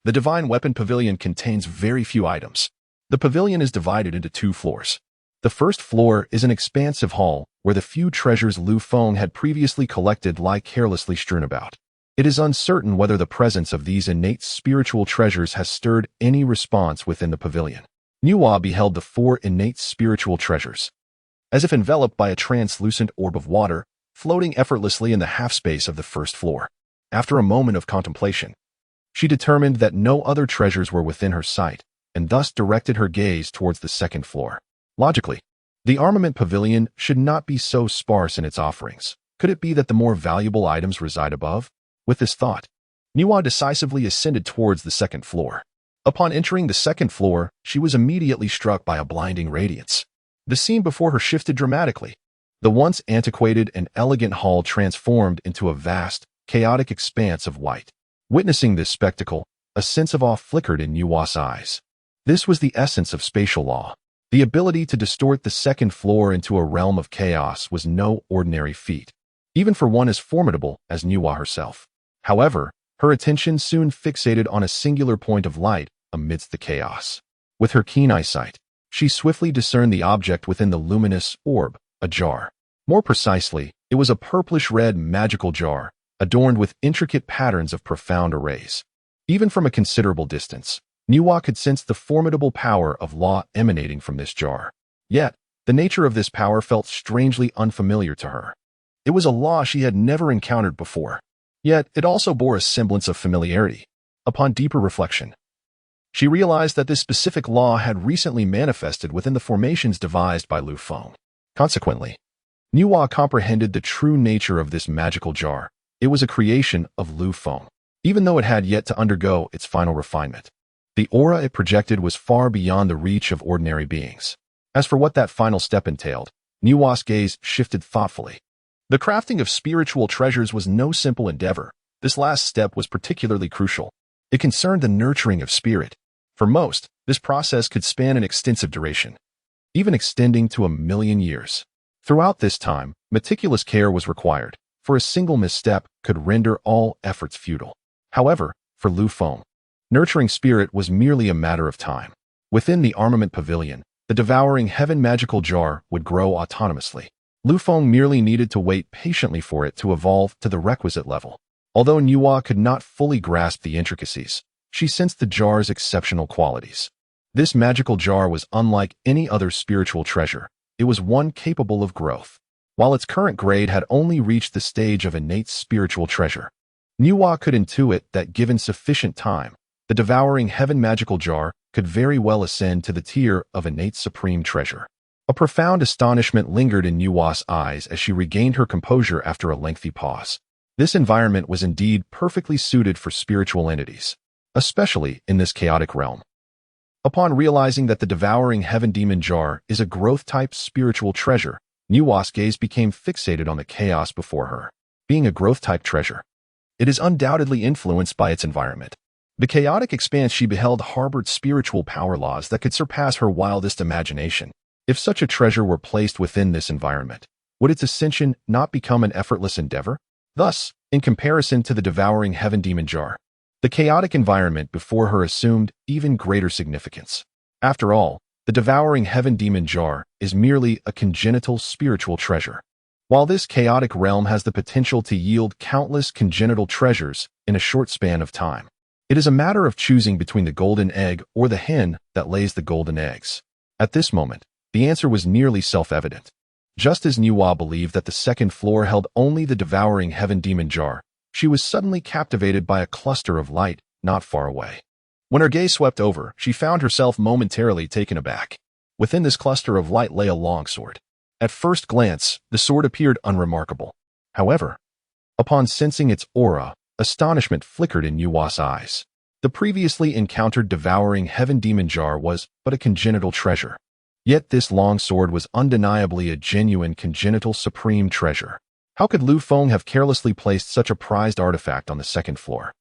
Speaker 1: the Divine Weapon Pavilion contains very few items. The pavilion is divided into 2 floors. The first floor is an expansive hall where the few treasures Lu Feng had previously collected lie carelessly strewn about. It is uncertain whether the presence of these innate spiritual treasures has stirred any response within the pavilion. Nuwa beheld the 4 innate spiritual treasures, as if enveloped by a translucent orb of water, floating effortlessly in the half-space of the first floor. After a moment of contemplation, she determined that no other treasures were within her sight, and thus directed her gaze towards the second floor. Logically, the armament pavilion should not be so sparse in its offerings. Could it be that the more valuable items reside above? With this thought, Nuwa decisively ascended towards the second floor. Upon entering the second floor, she was immediately struck by a blinding radiance. The scene before her shifted dramatically. The once antiquated and elegant hall transformed into a vast, chaotic expanse of white. Witnessing this spectacle, a sense of awe flickered in Nuwa's eyes. This was the essence of spatial law. The ability to distort the second floor into a realm of chaos was no ordinary feat, even for one as formidable as Nuwa herself. However, her attention soon fixated on a singular point of light amidst the chaos. With her keen eyesight, she swiftly discerned the object within the luminous orb, a jar. More precisely, it was a purplish-red magical jar, adorned with intricate patterns of profound arrays. Even from a considerable distance, Nuwa could sense the formidable power of law emanating from this jar. Yet, the nature of this power felt strangely unfamiliar to her. It was a law she had never encountered before. Yet, it also bore a semblance of familiarity. Upon deeper reflection, she realized that this specific law had recently manifested within the formations devised by Lu Feng. Consequently, Nuwa comprehended the true nature of this magical jar. It was a creation of Lu Feng, even though it had yet to undergo its final refinement. The aura it projected was far beyond the reach of ordinary beings. As for what that final step entailed, Nuwa's gaze shifted thoughtfully. The crafting of spiritual treasures was no simple endeavor. This last step was particularly crucial. It concerned the nurturing of spirit. For most, this process could span an extensive duration, even extending to 1,000,000 years. Throughout this time, meticulous care was required, for a single misstep could render all efforts futile. However, for Lu Feng, nurturing spirit was merely a matter of time. Within the armament pavilion, the devouring heaven magical jar would grow autonomously. Lu Feng merely needed to wait patiently for it to evolve to the requisite level. Although Nuwa could not fully grasp the intricacies, she sensed the jar's exceptional qualities. This magical jar was unlike any other spiritual treasure. It was one capable of growth. While its current grade had only reached the stage of innate spiritual treasure, Nuwa could intuit that given sufficient time, the devouring heaven magical jar could very well ascend to the tier of innate supreme treasure. A profound astonishment lingered in Nuwa's eyes as she regained her composure after a lengthy pause. This environment was indeed perfectly suited for spiritual entities, especially in this chaotic realm. Upon realizing that the devouring heaven demon jar is a growth-type spiritual treasure, Nuwa's gaze became fixated on the chaos before her. Being a growth-type treasure, it is undoubtedly influenced by its environment. The chaotic expanse she beheld harbored spiritual power laws that could surpass her wildest imagination. If such a treasure were placed within this environment, would its ascension not become an effortless endeavor? Thus, in comparison to the devouring heaven demon jar, the chaotic environment before her assumed even greater significance. After all, the devouring heaven demon jar is merely a congenital spiritual treasure. While this chaotic realm has the potential to yield countless congenital treasures in a short span of time, it is a matter of choosing between the golden egg or the hen that lays the golden eggs. At this moment, the answer was nearly self-evident. Just as Nuwa believed that the second floor held only the devouring heaven demon jar, she was suddenly captivated by a cluster of light not far away. When her gaze swept over, she found herself momentarily taken aback. Within this cluster of light lay a longsword. At first glance, the sword appeared unremarkable. However, upon sensing its aura, astonishment flickered in Nuwa's eyes. The previously encountered devouring heaven demon jar was but a congenital treasure. Yet this long sword was undeniably a genuine congenital supreme treasure. How could Lu Feng have carelessly placed such a prized artifact on the second floor?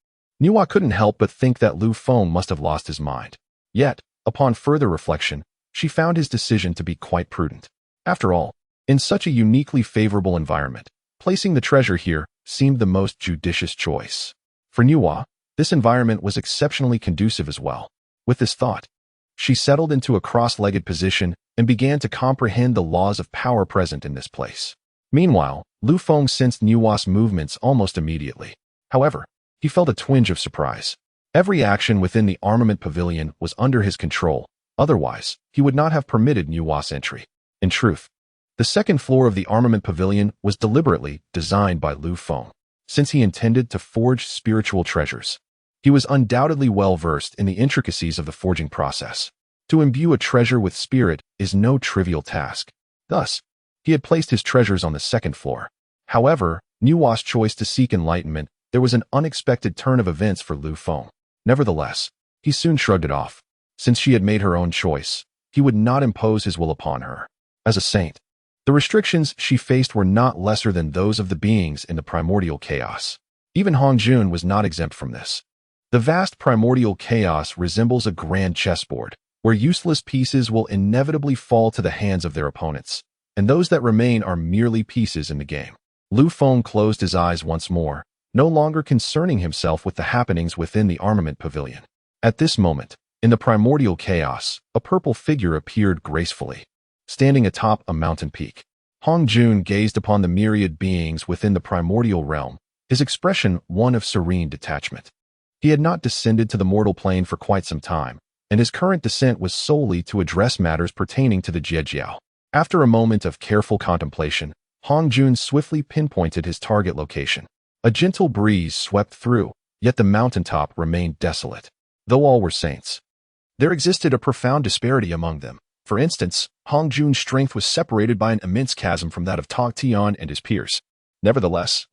Speaker 1: Nuwa couldn't help but think that Lu Feng must have lost his mind. Yet, Upon further reflection, she found his decision to be quite prudent. After all, in such a uniquely favorable environment, placing the treasure here seemed the most judicious choice. For Nuwa, this environment was exceptionally conducive as well. With this thought, she settled into a cross-legged position and began to comprehend the laws of power present in this place. Meanwhile, Lu Feng sensed Nuwa's movements almost immediately. However, he felt a twinge of surprise. Every action within the armament pavilion was under his control, otherwise, he would not have permitted Nuwa's entry. In truth, the second floor of the armament pavilion was deliberately designed by Lu Feng, since he intended to forge spiritual treasures. He was undoubtedly well versed in the intricacies of the forging process. To imbue a treasure with spirit is no trivial task. Thus, he had placed his treasures on the second floor. However, Nuwa's choice to seek enlightenment, there was an unexpected turn of events for Lu Feng. Nevertheless, he soon shrugged it off. Since she had made her own choice, he would not impose his will upon her. As a saint, the restrictions she faced were not lesser than those of the beings in the Primordial Chaos. Even Hongjun was not exempt from this. The vast Primordial Chaos resembles a grand chessboard, where useless pieces will inevitably fall to the hands of their opponents, and those that remain are merely pieces in the game. Lu Feng closed his eyes once more, no longer concerning himself with the happenings within the armament pavilion. At this moment, in the Primordial Chaos, a purple figure appeared gracefully, standing atop a mountain peak. Hongjun gazed upon the myriad beings within the primordial realm, his expression one of serene detachment. He had not descended to the mortal plane for quite some time, and his current descent was solely to address matters pertaining to the Jiejiao. After a moment of careful contemplation, Hongjun swiftly pinpointed his target location. A gentle breeze swept through, yet the mountaintop remained desolate. Though all were saints, there existed a profound disparity among them. For instance, Hongjun's strength was separated by an immense chasm from that of Tongtian and his peers. Nevertheless,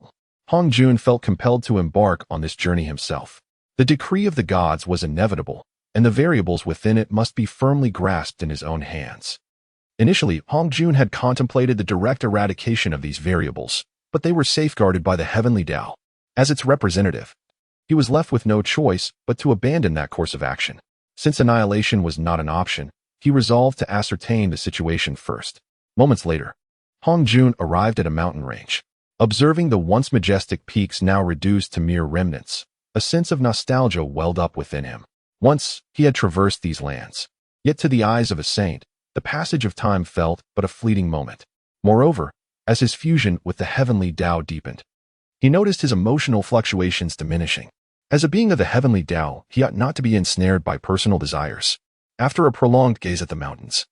Speaker 1: Hongjun felt compelled to embark on this journey himself. The decree of the gods was inevitable, and the variables within it must be firmly grasped in his own hands. Initially, Hongjun had contemplated the direct eradication of these variables, but they were safeguarded by the heavenly Tao. As its representative, he was left with no choice but to abandon that course of action. Since annihilation was not an option, he resolved to ascertain the situation first. Moments later, Hongjun arrived at a mountain range. Observing the once majestic peaks now reduced to mere remnants, a sense of nostalgia welled up within him. Once, he had traversed these lands. Yet to the eyes of a saint, the passage of time felt but a fleeting moment. Moreover, as his fusion with the heavenly Tao deepened, he noticed his emotional fluctuations diminishing. As a being of the heavenly Tao, he ought not to be ensnared by personal desires. After a prolonged gaze at the mountains,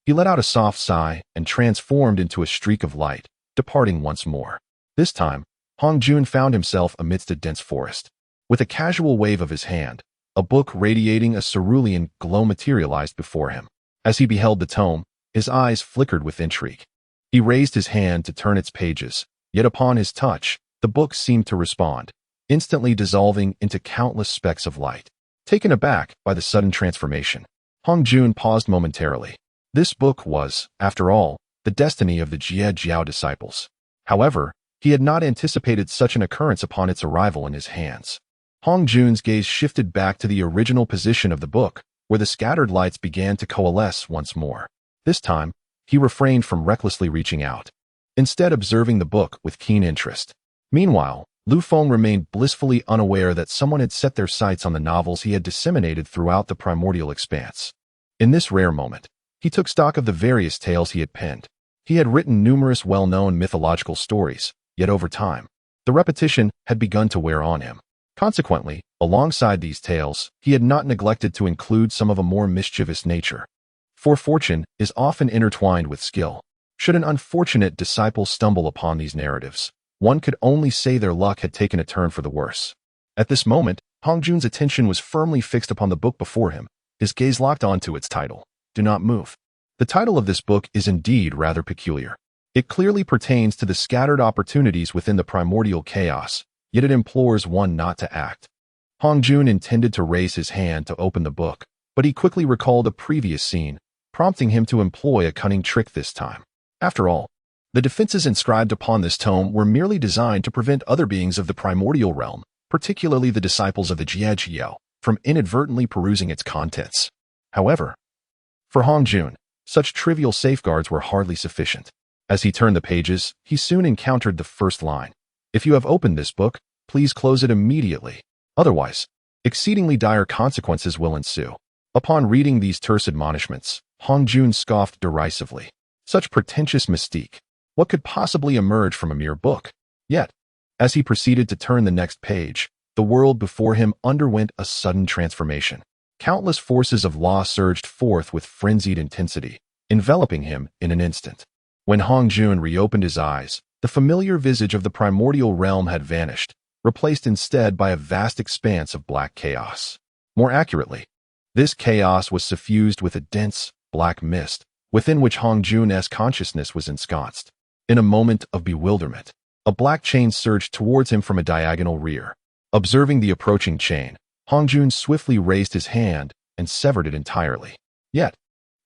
Speaker 1: he let out a soft sigh and transformed into a streak of light, departing once more. This time, Hongjun found himself amidst a dense forest. With a casual wave of his hand, a book radiating a cerulean glow materialized before him. As he beheld the tome, his eyes flickered with intrigue. He raised his hand to turn its pages, yet upon his touch, the book seemed to respond, instantly dissolving into countless specks of light. Taken aback by the sudden transformation, Hongjun paused momentarily. This book was, after all, the destiny of the Jiejiao disciples. However, he had not anticipated such an occurrence upon its arrival in his hands. Hongjun's gaze shifted back to the original position of the book, where the scattered lights began to coalesce once more. This time, he refrained from recklessly reaching out, instead observing the book with keen interest. Meanwhile, Lu Feng remained blissfully unaware that someone had set their sights on the novels he had disseminated throughout the primordial expanse. In this rare moment, he took stock of the various tales he had penned. He had written numerous well-known mythological stories, yet over time, the repetition had begun to wear on him. Consequently, alongside these tales, he had not neglected to include some of a more mischievous nature. For fortune is often intertwined with skill. Should an unfortunate disciple stumble upon these narratives, one could only say their luck had taken a turn for the worse. At this moment, Hongjun's attention was firmly fixed upon the book before him, his gaze locked onto its title, Do Not Move. The title of this book is indeed rather peculiar. It clearly pertains to the scattered opportunities within the primordial chaos, yet it implores one not to act. Hongjun intended to raise his hand to open the book, but he quickly recalled a previous scene, prompting him to employ a cunning trick this time. After all, the defenses inscribed upon this tome were merely designed to prevent other beings of the primordial realm, particularly the disciples of the Jiejiao, from inadvertently perusing its contents. However, for Hong Jun, such trivial safeguards were hardly sufficient. As he turned the pages, he soon encountered the first line. If you have opened this book, please close it immediately. Otherwise, exceedingly dire consequences will ensue. Upon reading these terse admonishments, Hong Jun scoffed derisively. Such pretentious mystique. What could possibly emerge from a mere book? Yet, as he proceeded to turn the next page, the world before him underwent a sudden transformation. Countless forces of law surged forth with frenzied intensity, enveloping him in an instant. When Hong Jun reopened his eyes, the familiar visage of the primordial realm had vanished, replaced instead by a vast expanse of black chaos. More accurately, this chaos was suffused with a dense, black mist, within which Hong Jun's consciousness was ensconced. In a moment of bewilderment, a black chain surged towards him from a diagonal rear. Observing the approaching chain, Hong Jun swiftly raised his hand and severed it entirely. Yet,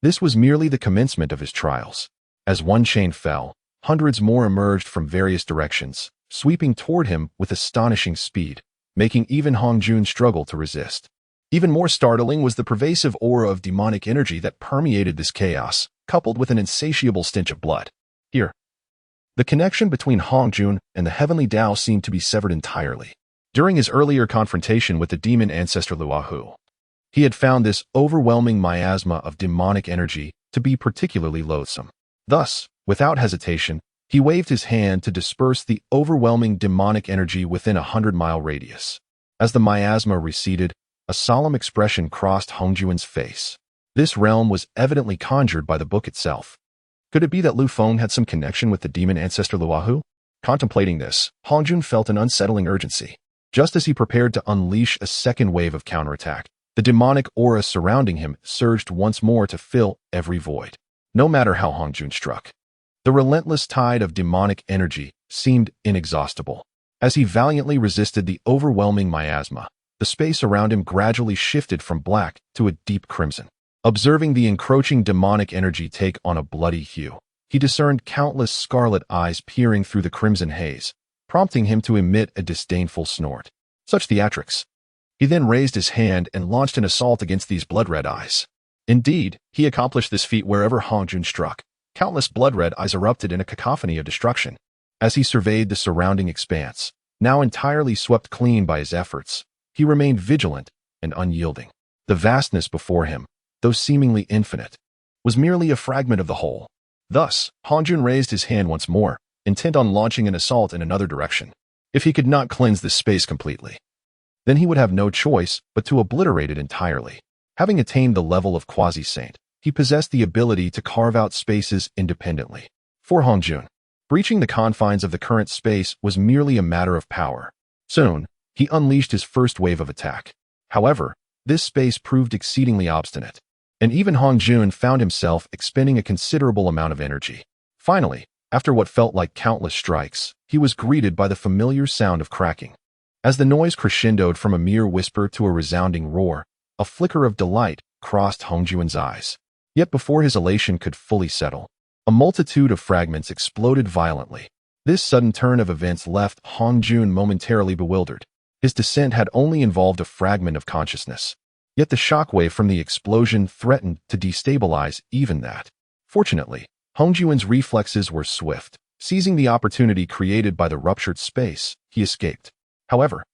Speaker 1: this was merely the commencement of his trials. As one chain fell, hundreds more emerged from various directions, sweeping toward him with astonishing speed, making even Hong Jun struggle to resist. Even more startling was the pervasive aura of demonic energy that permeated this chaos, coupled with an insatiable stench of blood. Here, the connection between Hong Jun and the heavenly Tao seemed to be severed entirely. During his earlier confrontation with the demon ancestor Luahu, he had found this overwhelming miasma of demonic energy to be particularly loathsome. Thus, without hesitation, he waved his hand to disperse the overwhelming demonic energy within a 100-mile radius. As the miasma receded, a solemn expression crossed Hong Jun's face. This realm was evidently conjured by the book itself. Could it be that Lu Feng had some connection with the demon ancestor Luahu? Contemplating this, Hong Jun felt an unsettling urgency. Just as he prepared to unleash a second wave of counterattack, the demonic aura surrounding him surged once more to fill every void. No matter how Hong Jun struck, the relentless tide of demonic energy seemed inexhaustible. As he valiantly resisted the overwhelming miasma, the space around him gradually shifted from black to a deep crimson. Observing the encroaching demonic energy take on a bloody hue, he discerned countless scarlet eyes peering through the crimson haze, prompting him to emit a disdainful snort. Such theatrics. He then raised his hand and launched an assault against these blood-red eyes. Indeed, he accomplished this feat wherever Hong Jun struck. Countless blood-red eyes erupted in a cacophony of destruction. As he surveyed the surrounding expanse, now entirely swept clean by his efforts, he remained vigilant and unyielding. The vastness before him, though seemingly infinite, was merely a fragment of the whole. Thus, Hong Jun raised his hand once more, intent on launching an assault in another direction. If he could not cleanse this space completely, then he would have no choice but to obliterate it entirely. Having attained the level of quasi-saint, he possessed the ability to carve out spaces independently. For Hong Jun, breaching the confines of the current space was merely a matter of power. Soon, he unleashed his first wave of attack. However, this space proved exceedingly obstinate, and even Hong Jun found himself expending a considerable amount of energy. Finally, after what felt like countless strikes, he was greeted by the familiar sound of cracking. As the noise crescendoed from a mere whisper to a resounding roar, a flicker of delight crossed Hong Jun's eyes. Yet before his elation could fully settle, a multitude of fragments exploded violently. This sudden turn of events left Hong Jun momentarily bewildered. His descent had only involved a fragment of consciousness. Yet the shockwave from the explosion threatened to destabilize even that. Fortunately, Hong Jun's reflexes were swift. Seizing the opportunity created by the ruptured space, he escaped. However,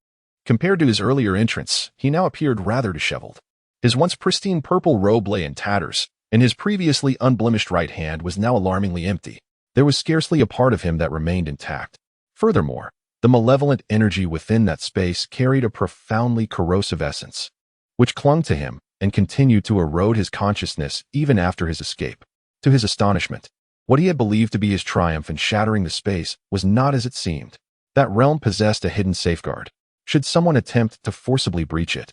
Speaker 1: compared to his earlier entrance, he now appeared rather disheveled. His once pristine purple robe lay in tatters, and his previously unblemished right hand was now alarmingly empty. There was scarcely a part of him that remained intact. Furthermore, the malevolent energy within that space carried a profoundly corrosive essence, which clung to him and continued to erode his consciousness even after his escape. To his astonishment, what he had believed to be his triumph in shattering the space was not as it seemed. That realm possessed a hidden safeguard. Should someone attempt to forcibly breach it,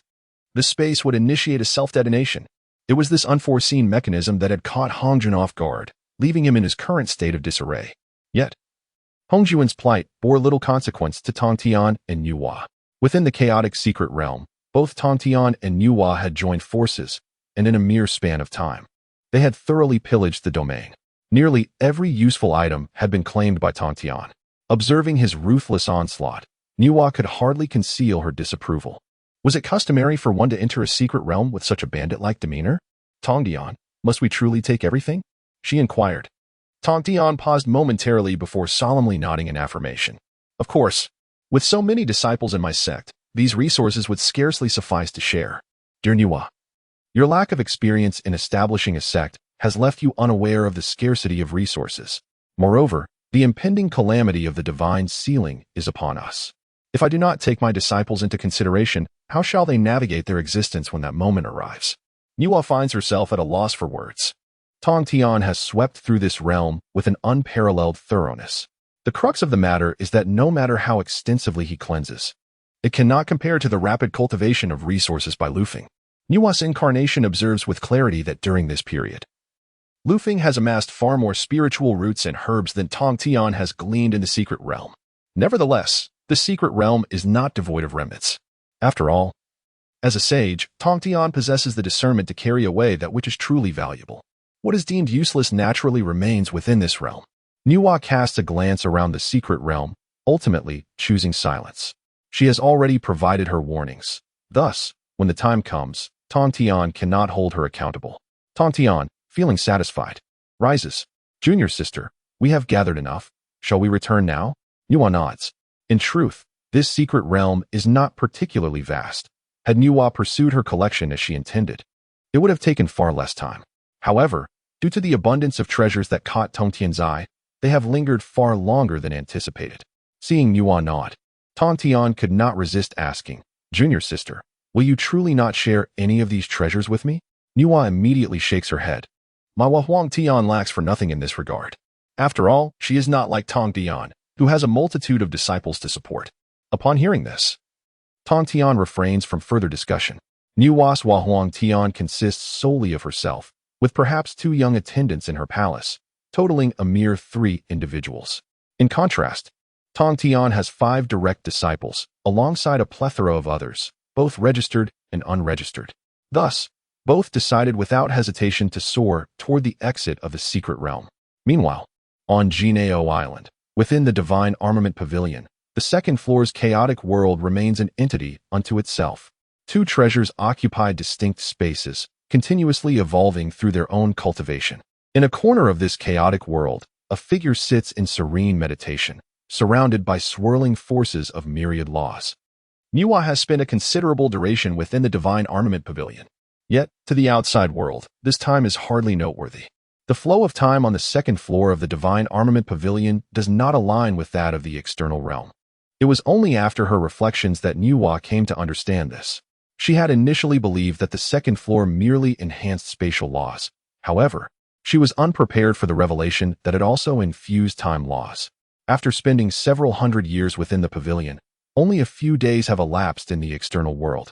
Speaker 1: the space would initiate a self-detonation. It was this unforeseen mechanism that had caught Hong Jun off guard, leaving him in his current state of disarray. Yet, Hong Jun's plight bore little consequence to Tongtian and Nuwa. Within the chaotic secret realm, both Tongtian and Nuwa had joined forces, and in a mere span of time, they had thoroughly pillaged the domain. Nearly every useful item had been claimed by Tongtian. Observing his ruthless onslaught, Nuwa could hardly conceal her disapproval. Was it customary for one to enter a secret realm with such a bandit-like demeanor? Tongtian, must we truly take everything? She inquired. Tongtian paused momentarily before solemnly nodding in affirmation. Of course, with so many disciples in my sect, these resources would scarcely suffice to share. Dear Nuwa, your lack of experience in establishing a sect has left you unaware of the scarcity of resources. Moreover, the impending calamity of the divine sealing is upon us. If I do not take my disciples into consideration, how shall they navigate their existence when that moment arrives? Nuwa finds herself at a loss for words. Tongtian has swept through this realm with an unparalleled thoroughness. The crux of the matter is that no matter how extensively he cleanses, it cannot compare to the rapid cultivation of resources by Lu Feng. Nuwa's incarnation observes with clarity that during this period, Lu Feng has amassed far more spiritual roots and herbs than Tongtian has gleaned in the secret realm. Nevertheless, the secret realm is not devoid of remnants. After all, as a sage, Tongtian possesses the discernment to carry away that which is truly valuable. What is deemed useless naturally remains within this realm. Nuwa casts a glance around the secret realm, ultimately choosing silence. She has already provided her warnings. Thus, when the time comes, Tongtian cannot hold her accountable. Tongtian, feeling satisfied, rises. Junior sister, we have gathered enough. Shall we return now? Nuwa nods. In truth, this secret realm is not particularly vast. Had Nuwa pursued her collection as she intended, it would have taken far less time. However, due to the abundance of treasures that caught Tongtian's eye, they have lingered far longer than anticipated. Seeing Nuwa nod, Tongtian could not resist asking, Junior sister, will you truly not share any of these treasures with me? Nuwa immediately shakes her head. Ma Huangtian lacks for nothing in this regard. After all, she is not like Tongtian, who has a multitude of disciples to support. Upon hearing this, Tongtian refrains from further discussion. Nuwa's Huangtian consists solely of herself, with perhaps 2 young attendants in her palace, totaling a mere 3 individuals. In contrast, Tongtian has 5 direct disciples, alongside a plethora of others, both registered and unregistered. Thus, both decided without hesitation to soar toward the exit of the secret realm. Meanwhile, on Jianeo Island, within the Divine Armament Pavilion, the second floor's chaotic world remains an entity unto itself. 2 treasures occupy distinct spaces, continuously evolving through their own cultivation. In a corner of this chaotic world, a figure sits in serene meditation, surrounded by swirling forces of myriad laws. Nuwa has spent a considerable duration within the Divine Armament Pavilion. Yet, to the outside world, this time is hardly noteworthy. The flow of time on the second floor of the Divine Armament Pavilion does not align with that of the external realm. It was only after her reflections that Nuwa came to understand this. She had initially believed that the second floor merely enhanced spatial laws. However, she was unprepared for the revelation that it also infused time laws. After spending several hundred years within the pavilion, only a few days have elapsed in the external world.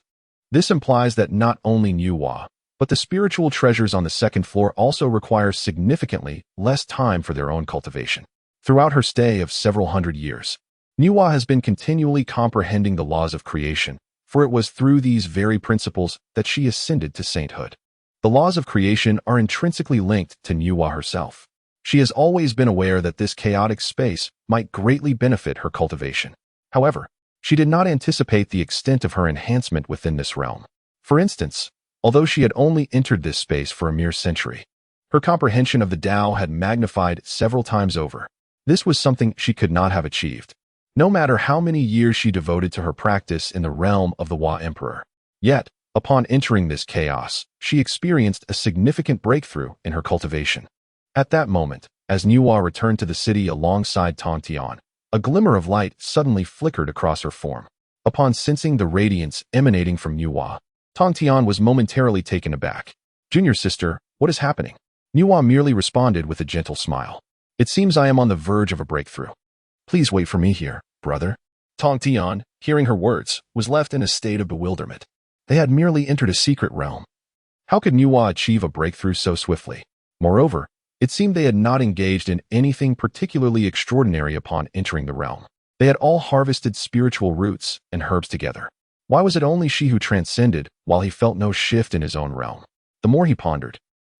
Speaker 1: This implies that not only Nuwa, but the spiritual treasures on the second floor also require significantly less time for their own cultivation. Throughout her stay of several hundred years, Nuwa has been continually comprehending the laws of creation, for it was through these very principles that she ascended to sainthood. The laws of creation are intrinsically linked to Nuwa herself. She has always been aware that this chaotic space might greatly benefit her cultivation. However, she did not anticipate the extent of her enhancement within this realm. For instance, although she had only entered this space for a mere century, her comprehension of the Tao had magnified several times over. This was something she could not have achieved, no matter how many years she devoted to her practice in the realm of the Hua Emperor. Yet, upon entering this chaos, she experienced a significant breakthrough in her cultivation. At that moment, as Nuwa returned to the city alongside Tongtian, a glimmer of light suddenly flickered across her form. Upon sensing the radiance emanating from Nuwa, Tongtian was momentarily taken aback. Junior sister, what is happening? Nuwa merely responded with a gentle smile. It seems I am on the verge of a breakthrough. Please wait for me here, brother. Tongtian, hearing her words, was left in a state of bewilderment. They had merely entered a secret realm. How could Nuwa achieve a breakthrough so swiftly? Moreover, it seemed they had not engaged in anything particularly extraordinary upon entering the realm. They had all harvested spiritual roots and herbs together. Why was it only she who transcended, while he felt no shift in his own realm? The more he pondered,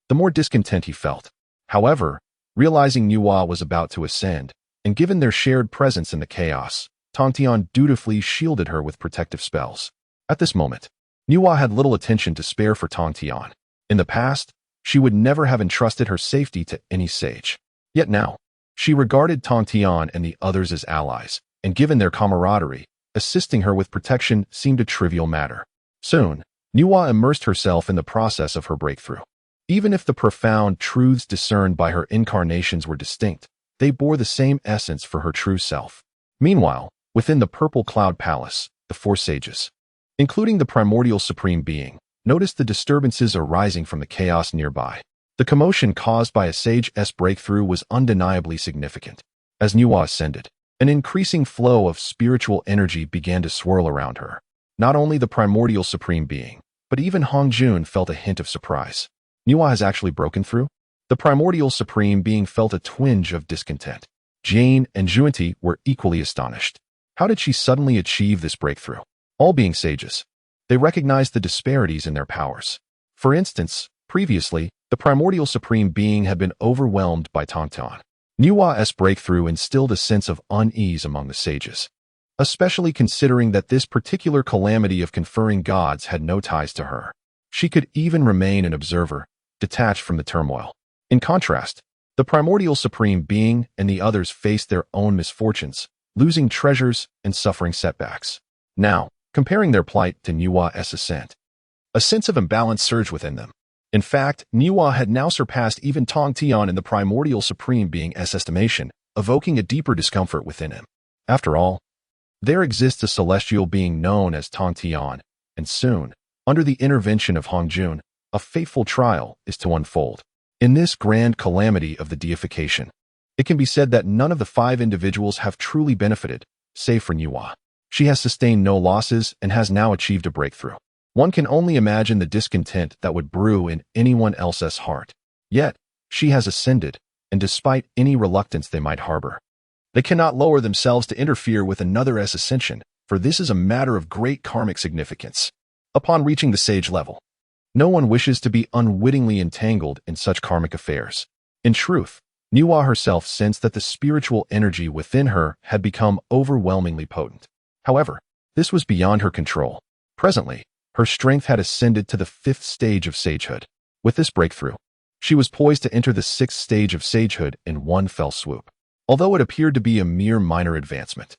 Speaker 1: the more discontent he felt. However, realizing Nuwa was about to ascend, and given their shared presence in the chaos, Tongtian dutifully shielded her with protective spells. At this moment, Nuwa had little attention to spare for Tongtian. In the past, she would never have entrusted her safety to any sage. Yet now, she regarded Tongtian and the others as allies, and given their camaraderie, assisting her with protection seemed a trivial matter. Soon, Nuwa immersed herself in the process of her breakthrough. Even if the profound truths discerned by her incarnations were distinct, they bore the same essence for her true self. Meanwhile, within the Purple Cloud Palace, the four sages, including the primordial supreme being, noticed the disturbances arising from the chaos nearby. The commotion caused by a sage's breakthrough was undeniably significant. As Nuwa ascended, an increasing flow of spiritual energy began to swirl around her. Not only the primordial supreme being, but even Hongjun felt a hint of surprise. Nuwa has actually broken through? The primordial supreme being felt a twinge of discontent. Jane and Juanti were equally astonished. How did she suddenly achieve this breakthrough? All being sages, they recognized the disparities in their powers. For instance, previously, the primordial supreme being had been overwhelmed by Tongtian. Nuwa's breakthrough instilled a sense of unease among the sages, especially considering that this particular calamity of conferring gods had no ties to her. She could even remain an observer, detached from the turmoil. In contrast, the primordial supreme being and the others faced their own misfortunes, losing treasures and suffering setbacks. Now, comparing their plight to Nuwa's ascent, a sense of imbalance surged within them. In fact, Nuwa had now surpassed even Tongtian in the primordial supreme being's estimation, evoking a deeper discomfort within him. After all, there exists a celestial being known as Tongtian, and soon, under the intervention of Hongjun, a fateful trial is to unfold. In this grand calamity of the deification, it can be said that none of the 5 individuals have truly benefited, save for Nuwa. She has sustained no losses and has now achieved a breakthrough. One can only imagine the discontent that would brew in anyone else's heart. Yet, she has ascended, and despite any reluctance they might harbor, they cannot lower themselves to interfere with another's ascension, for this is a matter of great karmic significance. Upon reaching the sage level, no one wishes to be unwittingly entangled in such karmic affairs. In truth, Nuwa herself sensed that the spiritual energy within her had become overwhelmingly potent. However, this was beyond her control. Presently, her strength had ascended to the 5th stage of sagehood. With this breakthrough, she was poised to enter the 6th stage of sagehood in one fell swoop. Although it appeared to be a mere minor advancement,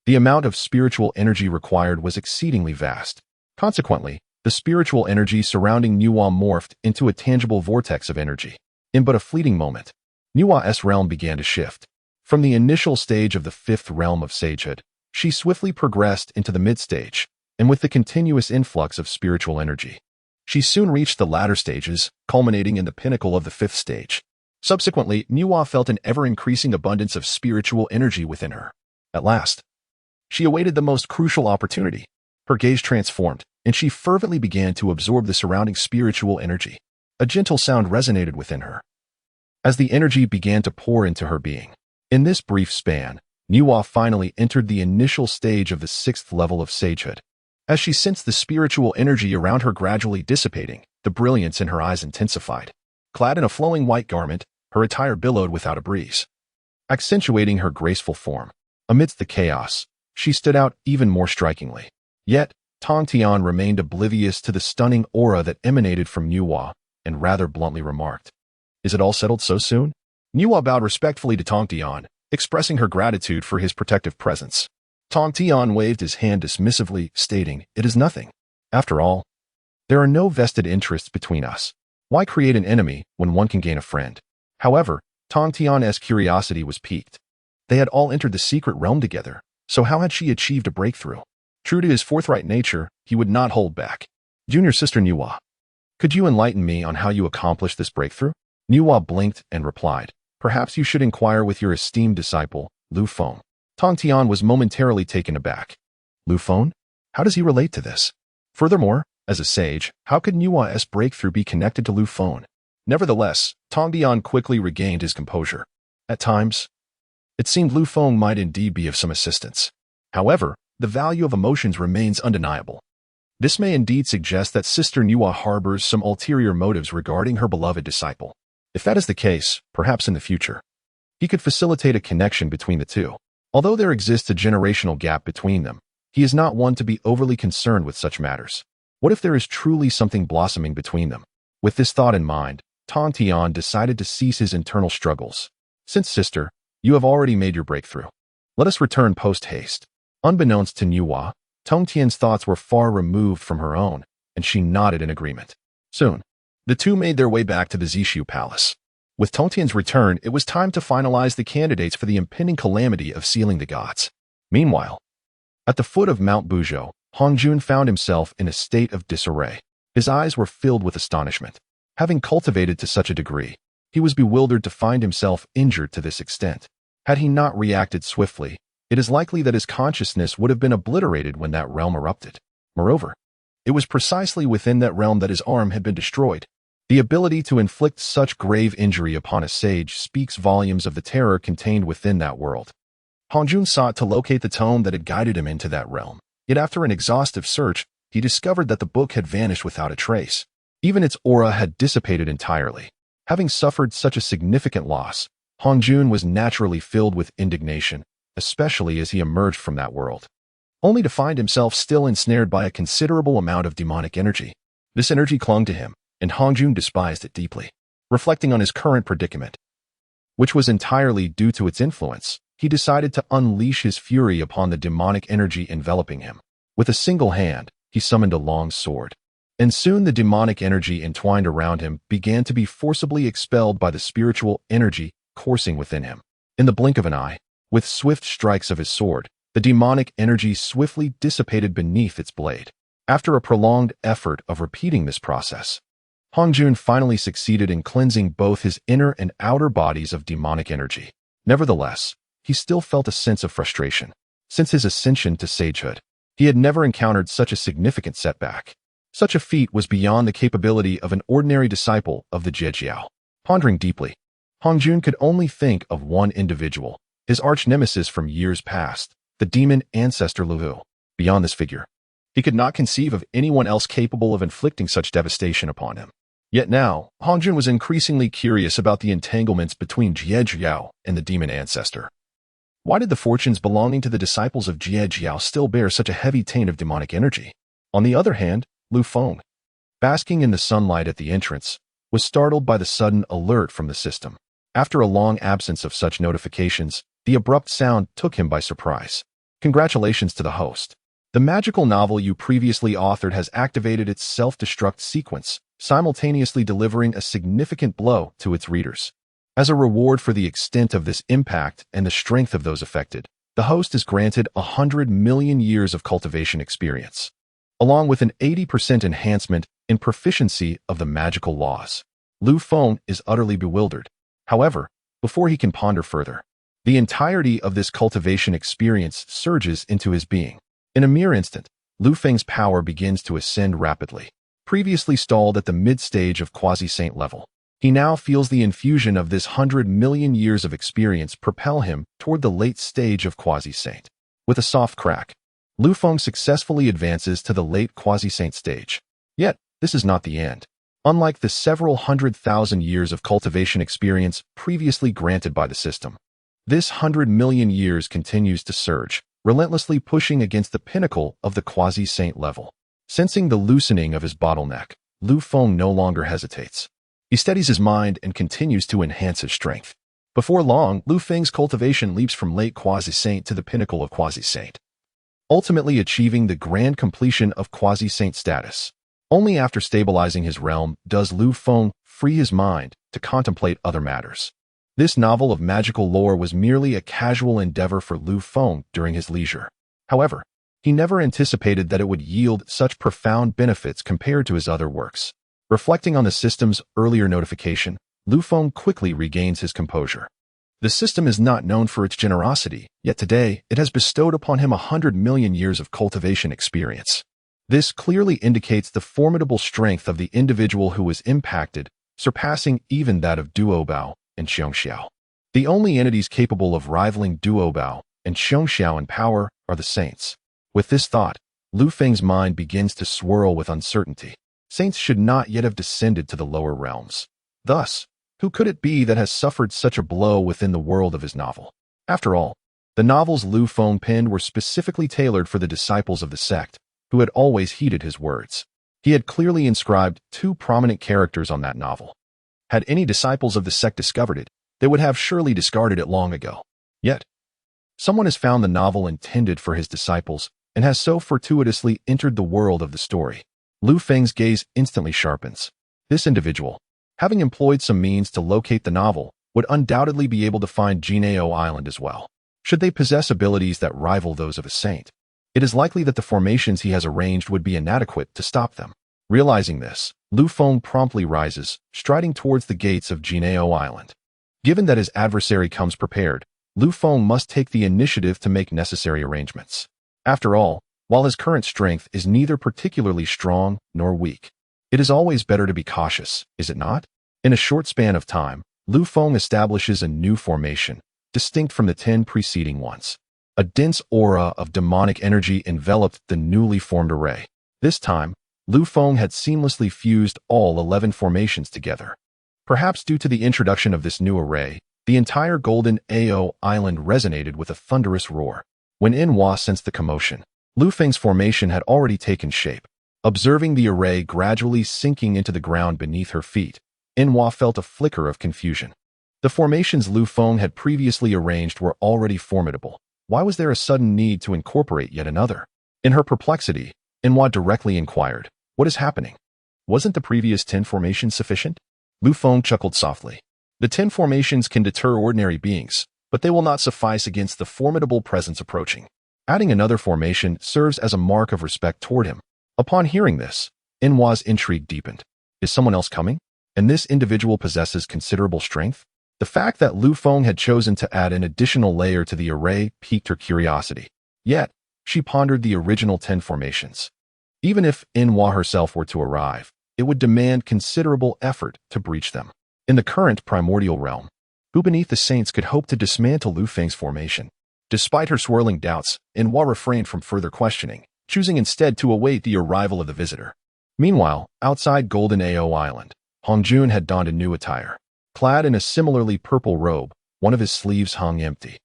Speaker 1: the amount of spiritual energy required was exceedingly vast. Consequently, the spiritual energy surrounding Nuwa morphed into a tangible vortex of energy. In but a fleeting moment, Nuwa's realm began to shift. From the initial stage of the 5th realm of sagehood, she swiftly progressed into the mid-stage, and with the continuous influx of spiritual energy, she soon reached the latter stages, culminating in the pinnacle of the 5th stage. Subsequently, Nuwa felt an ever-increasing abundance of spiritual energy within her. At last, she awaited the most crucial opportunity. Her gaze transformed, and she fervently began to absorb the surrounding spiritual energy. A gentle sound resonated within her as the energy began to pour into her being. In this brief span, Nuwa finally entered the initial stage of the 6th level of sagehood. As she sensed the spiritual energy around her gradually dissipating, the brilliance in her eyes intensified. Clad in a flowing white garment, her attire billowed without a breeze, accentuating her graceful form. Amidst the chaos, she stood out even more strikingly. Yet, Tongtian remained oblivious to the stunning aura that emanated from Nuwa, and rather bluntly remarked, "Is it all settled so soon?" Nuwa bowed respectfully to Tongtian, expressing her gratitude for his protective presence. Tongtian waved his hand dismissively, stating, "It is nothing. After all, there are no vested interests between us. Why create an enemy when one can gain a friend?" However, Tongtian's curiosity was piqued. They had all entered the secret realm together, so how had she achieved a breakthrough? True to his forthright nature, he would not hold back. "Junior sister Nuwa, could you enlighten me on how you accomplished this breakthrough?" Nuwa blinked and replied, "Perhaps you should inquire with your esteemed disciple, Lu Feng." Tongtian was momentarily taken aback. Lu Feng? How does he relate to this? Furthermore, as a sage, how could Nuwa's breakthrough be connected to Lu Feng? Nevertheless, Tongtian quickly regained his composure. At times, it seemed Lu Feng might indeed be of some assistance. However, the value of emotions remains undeniable. This may indeed suggest that Sister Nuwa harbors some ulterior motives regarding her beloved disciple. If that is the case, perhaps in the future, he could facilitate a connection between the two. Although there exists a generational gap between them, he is not one to be overly concerned with such matters. What if there is truly something blossoming between them? With this thought in mind, Tongtian decided to cease his internal struggles. Since, sister, you have already made your breakthrough, let us return post-haste. Unbeknownst to Nuwa, Tongtian's thoughts were far removed from her own, and she nodded in agreement. Soon, the two made their way back to the Zixiao Palace. With Tongtian's return, it was time to finalize the candidates for the impending calamity of sealing the gods. Meanwhile, at the foot of Mount Buzhou, Hongjun found himself in a state of disarray. His eyes were filled with astonishment. Having cultivated to such a degree, he was bewildered to find himself injured to this extent. Had he not reacted swiftly, it is likely that his consciousness would have been obliterated when that realm erupted. Moreover, it was precisely within that realm that his arm had been destroyed. The ability to inflict such grave injury upon a sage speaks volumes of the terror contained within that world. Hongjun sought to locate the tome that had guided him into that realm. Yet after an exhaustive search, he discovered that the book had vanished without a trace. Even its aura had dissipated entirely. Having suffered such a significant loss, Hongjun was naturally filled with indignation, especially as he emerged from that world, only to find himself still ensnared by a considerable amount of demonic energy. This energy clung to him, and Hongjun despised it deeply. Reflecting on his current predicament, which was entirely due to its influence, he decided to unleash his fury upon the demonic energy enveloping him. With a single hand, he summoned a long sword. And soon the demonic energy entwined around him began to be forcibly expelled by the spiritual energy coursing within him. In the blink of an eye, with swift strikes of his sword, the demonic energy swiftly dissipated beneath its blade. After a prolonged effort of repeating this process, Hongjun finally succeeded in cleansing both his inner and outer bodies of demonic energy. Nevertheless, he still felt a sense of frustration. Since his ascension to sagehood, he had never encountered such a significant setback. Such a feat was beyond the capability of an ordinary disciple of the Zhejiao. Pondering deeply, Hongjun could only think of one individual, his arch-nemesis from years past, the demon ancestor Lu Feng. Beyond this figure, he could not conceive of anyone else capable of inflicting such devastation upon him. Yet now, Hongjun was increasingly curious about the entanglements between Zhejiao and the demon ancestor. Why did the fortunes belonging to the disciples of Zhejiao still bear such a heavy taint of demonic energy? On the other hand, Lu Feng, basking in the sunlight at the entrance, was startled by the sudden alert from the system. After a long absence of such notifications, the abrupt sound took him by surprise. Congratulations to the host. The magical novel you previously authored has activated its self-destruct sequence, simultaneously delivering a significant blow to its readers. As a reward for the extent of this impact and the strength of those affected, the host is granted 100 million years of cultivation experience, along with an 80% enhancement in proficiency of the magical laws. Lu Feng is utterly bewildered. However, before he can ponder further, the entirety of this cultivation experience surges into his being. In a mere instant, Lu Feng's power begins to ascend rapidly. Previously stalled at the mid-stage of quasi-saint level, he now feels the infusion of this 100 million years of experience propel him toward the late stage of quasi-saint. With a soft crack, Lu Feng successfully advances to the late quasi-saint stage. Yet, this is not the end. Unlike the several 100,000 years of cultivation experience previously granted by the system, this 100 million years continues to surge, relentlessly pushing against the pinnacle of the quasi-saint level. Sensing the loosening of his bottleneck, Lu Feng no longer hesitates. He steadies his mind and continues to enhance his strength. Before long, Lu Feng's cultivation leaps from late quasi-saint to the pinnacle of quasi-saint, ultimately achieving the grand completion of quasi-saint status. Only after stabilizing his realm does Lu Feng free his mind to contemplate other matters. This novel of magical lore was merely a casual endeavor for Lu Feng during his leisure. However, he never anticipated that it would yield such profound benefits compared to his other works. Reflecting on the system's earlier notification, Lu Feng quickly regains his composure. The system is not known for its generosity, yet today it has bestowed upon him 100 million years of cultivation experience. This clearly indicates the formidable strength of the individual who was impacted, surpassing even that of Duobao and Xiongxiao. The only entities capable of rivaling Duobao and Xiongxiao in power are the saints. With this thought, Lu Feng's mind begins to swirl with uncertainty. Saints should not yet have descended to the lower realms. Thus, who could it be that has suffered such a blow within the world of his novel? After all, the novels Lu Feng penned were specifically tailored for the disciples of the sect, who had always heeded his words. He had clearly inscribed 2 prominent characters on that novel. Had any disciples of the sect discovered it, they would have surely discarded it long ago. Yet, someone has found the novel intended for his disciples and has so fortuitously entered the world of the story. Lu Feng's gaze instantly sharpens. This individual, having employed some means to locate the novel, would undoubtedly be able to find Jianeo Island as well. Should they possess abilities that rival those of a saint, it is likely that the formations he has arranged would be inadequate to stop them. Realizing this, Lu Feng promptly rises, striding towards the gates of Jianeo Island. Given that his adversary comes prepared, Lu Feng must take the initiative to make necessary arrangements. After all, while his current strength is neither particularly strong nor weak, it is always better to be cautious, is it not? In a short span of time, Lu Feng establishes a new formation, distinct from the 10 preceding ones. A dense aura of demonic energy enveloped the newly formed array. This time, Lu Feng had seamlessly fused all 11 formations together. Perhaps due to the introduction of this new array, the entire Golden Ao Island resonated with a thunderous roar. When Enhua sensed the commotion, Lu Feng's formation had already taken shape. Observing the array gradually sinking into the ground beneath her feet, Enhua felt a flicker of confusion. The formations Lu Feng had previously arranged were already formidable. Why was there a sudden need to incorporate yet another? In her perplexity, Enhua directly inquired, "What is happening? Wasn't the previous 10 formations sufficient?" Lu Feng chuckled softly. "The 10 formations can deter ordinary beings, but they will not suffice against the formidable presence approaching. Adding another formation serves as a mark of respect toward him." Upon hearing this, Enhua's intrigue deepened. Is someone else coming? And this individual possesses considerable strength? The fact that Lu Feng had chosen to add an additional layer to the array piqued her curiosity. Yet, she pondered the original 10 formations. Even if Enhua herself were to arrive, it would demand considerable effort to breach them. In the current primordial realm, who beneath the saints could hope to dismantle Lu Feng's formation? Despite her swirling doubts, Enhua refrained from further questioning, choosing instead to await the arrival of the visitor. Meanwhile, outside Golden Ao Island, Hongjun had donned a new attire. Clad in a similarly purple robe, one of his sleeves hung empty.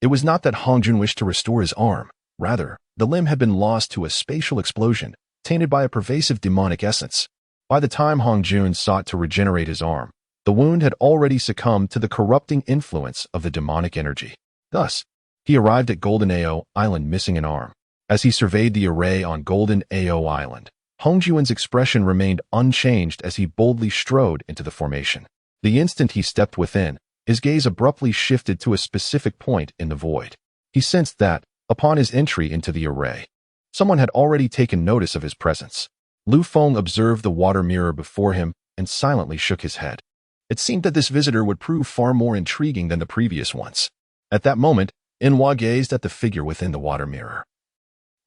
Speaker 1: It was not that Hongjun wished to restore his arm. Rather, the limb had been lost to a spatial explosion, tainted by a pervasive demonic essence. By the time Hongjun sought to regenerate his arm, the wound had already succumbed to the corrupting influence of the demonic energy. Thus, he arrived at Golden Ao Island missing an arm. As he surveyed the array on Golden Ao Island, Hongjun's expression remained unchanged as he boldly strode into the formation. The instant he stepped within, his gaze abruptly shifted to a specific point in the void. He sensed that, upon his entry into the array, someone had already taken notice of his presence. Lu Feng observed the water mirror before him and silently shook his head. It seemed that this visitor would prove far more intriguing than the previous ones. At that moment, Enhua gazed at the figure within the water mirror,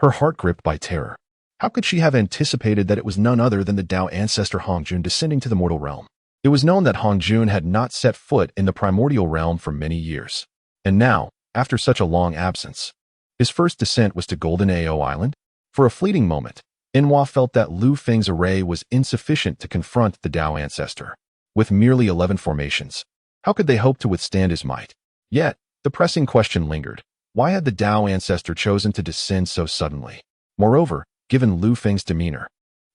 Speaker 1: her heart gripped by terror. How could she have anticipated that it was none other than the Dao ancestor Hongjun descending to the mortal realm? It was known that Hongjun had not set foot in the primordial realm for many years. And now, after such a long absence, his first descent was to Golden Ao Island? For a fleeting moment, Enhua felt that Lu Feng's array was insufficient to confront the Dao ancestor. With merely 11 formations, how could they hope to withstand his might? Yet, the pressing question lingered. Why had the Dao ancestor chosen to descend so suddenly? Moreover, given Lu Feng's demeanor,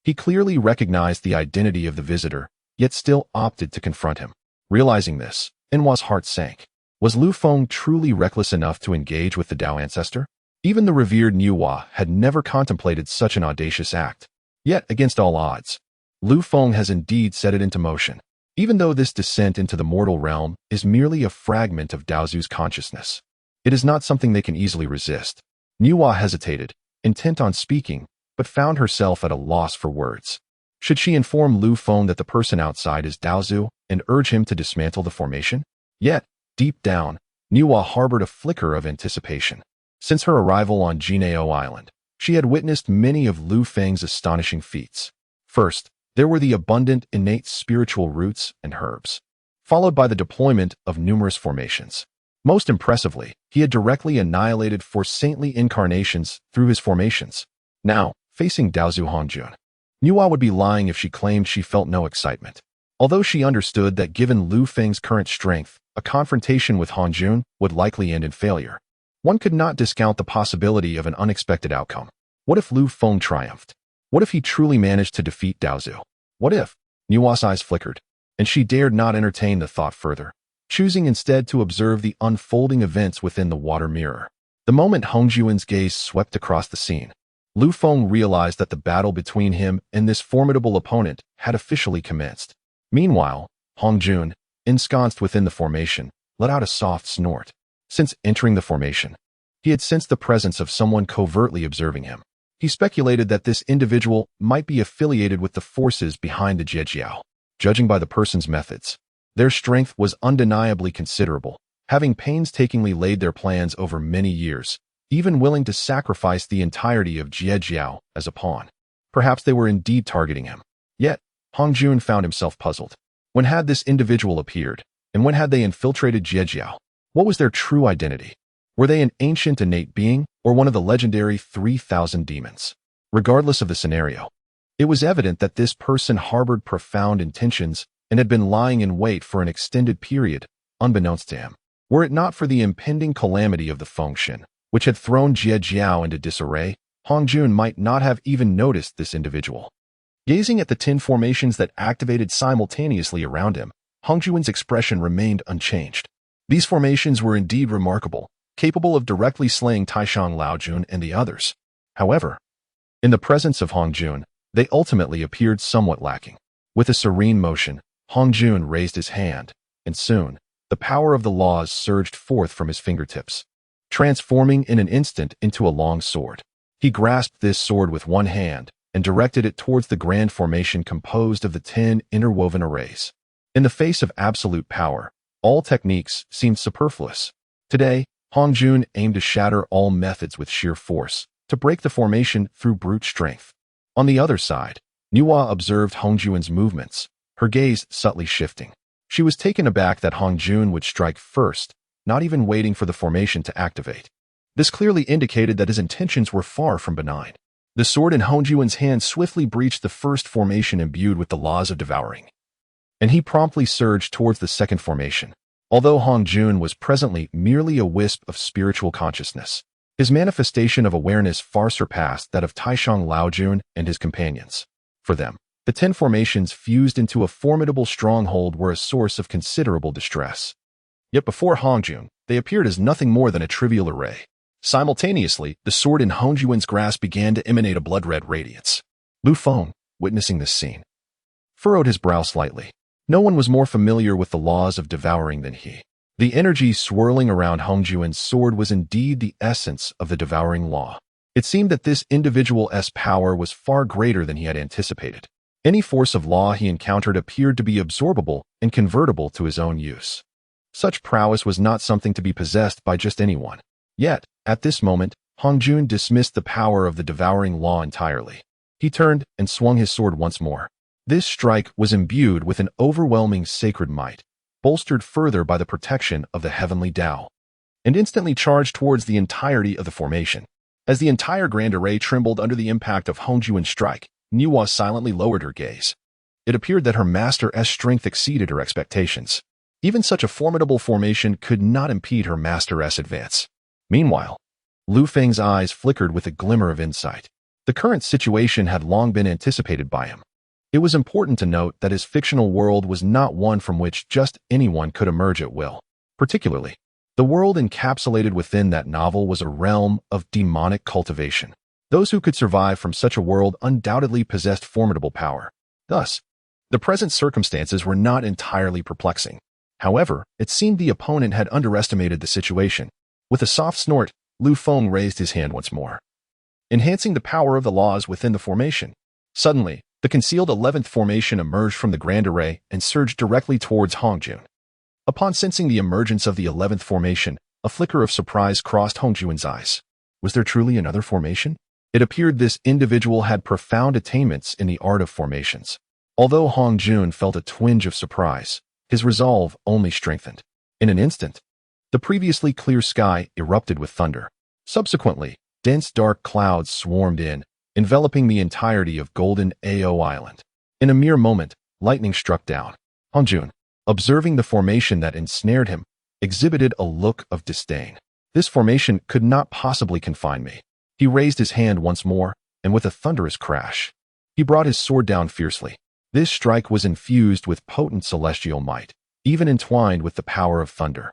Speaker 1: he clearly recognized the identity of the visitor, yet still opted to confront him. Realizing this, Enhua's heart sank. Was Lu Feng truly reckless enough to engage with the Dao ancestor? Even the revered Niuhua had never contemplated such an audacious act. Yet, against all odds, Lu Feng has indeed set it into motion. Even though this descent into the mortal realm is merely a fragment of Daozu's consciousness, it is not something they can easily resist. Niuhua hesitated, intent on speaking, but found herself at a loss for words. Should she inform Lu Feng that the person outside is Daozu and urge him to dismantle the formation? Yet, deep down, Niuhua harbored a flicker of anticipation. Since her arrival on Jianeo Island, she had witnessed many of Lu Feng's astonishing feats. First, there were the abundant innate spiritual roots and herbs, followed by the deployment of numerous formations. Most impressively, he had directly annihilated 4 saintly incarnations through his formations. Now, facing Daozu Hongjun, Niuhua would be lying if she claimed she felt no excitement. Although she understood that given Lu Feng's current strength, a confrontation with Hongjun would likely end in failure, one could not discount the possibility of an unexpected outcome. What if Lu Feng triumphed? What if he truly managed to defeat Daozu? What if? Nua's eyes flickered, and she dared not entertain the thought further, choosing instead to observe the unfolding events within the water mirror. The moment Hongjuan's gaze swept across the scene, Lu Feng realized that the battle between him and this formidable opponent had officially commenced. Meanwhile, Hongjun, ensconced within the formation, let out a soft snort. Since entering the formation, he had sensed the presence of someone covertly observing him. He speculated that this individual might be affiliated with the forces behind the Zhijiao. Judging by the person's methods, their strength was undeniably considerable, having painstakingly laid their plans over many years, even willing to sacrifice the entirety of Zhijiao as a pawn. Perhaps they were indeed targeting him. Yet, Hongjun found himself puzzled. When had this individual appeared, and when had they infiltrated Zhijiao? What was their true identity? Were they an ancient innate being, or one of the legendary 3,000 demons? Regardless of the scenario, it was evident that this person harbored profound intentions and had been lying in wait for an extended period, unbeknownst to him. Were it not for the impending calamity of the Fengshen, which had thrown Zhijiao into disarray, Hongjun might not have even noticed this individual. Gazing at the 10 formations that activated simultaneously around him, Hongjuan's expression remained unchanged. These formations were indeed remarkable, capable of directly slaying Taishang Laojun and the others. However, in the presence of Hongjun, they ultimately appeared somewhat lacking. With a serene motion, Hongjun raised his hand, and soon, the power of the laws surged forth from his fingertips, transforming in an instant into a long sword. He grasped this sword with one hand and directed it towards the grand formation composed of the 10 interwoven arrays. In the face of absolute power, all techniques seemed superfluous. Today, Hongjun aimed to shatter all methods with sheer force, to break the formation through brute strength. On the other side, Nuwa observed Hongjuan's movements, her gaze subtly shifting. She was taken aback that Hongjun would strike first, not even waiting for the formation to activate. This clearly indicated that his intentions were far from benign. The sword in Hongjuan's hand swiftly breached the first formation imbued with the laws of devouring, and he promptly surged towards the second formation. Although Hongjun was presently merely a wisp of spiritual consciousness, his manifestation of awareness far surpassed that of Taishang Laojun and his companions. For them, the 10 formations fused into a formidable stronghold were a source of considerable distress. Yet before Hongjun, they appeared as nothing more than a trivial array. Simultaneously, the sword in Hongjuan's grasp began to emanate a blood-red radiance. Lu Feng, witnessing this scene, furrowed his brow slightly. No one was more familiar with the laws of devouring than he. The energy swirling around Hongjuan's sword was indeed the essence of the devouring law. It seemed that this individual's power was far greater than he had anticipated. Any force of law he encountered appeared to be absorbable and convertible to his own use. Such prowess was not something to be possessed by just anyone. Yet, at this moment, Hongjun dismissed the power of the devouring law entirely. He turned and swung his sword once more. This strike was imbued with an overwhelming sacred might, bolstered further by the protection of the heavenly Tao, and instantly charged towards the entirety of the formation. As the entire grand array trembled under the impact of Hongjuan's strike, Nuwa silently lowered her gaze. It appeared that her master's strength exceeded her expectations. Even such a formidable formation could not impede her master's advance. Meanwhile, Lu Feng's eyes flickered with a glimmer of insight. The current situation had long been anticipated by him. It was important to note that his fictional world was not one from which just anyone could emerge at will. Particularly, the world encapsulated within that novel was a realm of demonic cultivation. Those who could survive from such a world undoubtedly possessed formidable power. Thus, the present circumstances were not entirely perplexing. However, it seemed the opponent had underestimated the situation. With a soft snort, Lu Feng raised his hand once more, enhancing the power of the laws within the formation. Suddenly, the concealed 11th formation emerged from the grand array and surged directly towards Hongjun. Upon sensing the emergence of the 11th formation, a flicker of surprise crossed Hongjuan's eyes. Was there truly another formation? It appeared this individual had profound attainments in the art of formations. Although Hongjun felt a twinge of surprise, his resolve only strengthened. In an instant, the previously clear sky erupted with thunder. Subsequently, dense dark clouds swarmed in, enveloping the entirety of Golden Ao Island. In a mere moment, lightning struck down. Hongjun, observing the formation that ensnared him, exhibited a look of disdain. This formation could not possibly confine me. He raised his hand once more, and with a thunderous crash, He brought his sword down fiercely. This strike was infused with potent celestial might, even entwined with the power of thunder.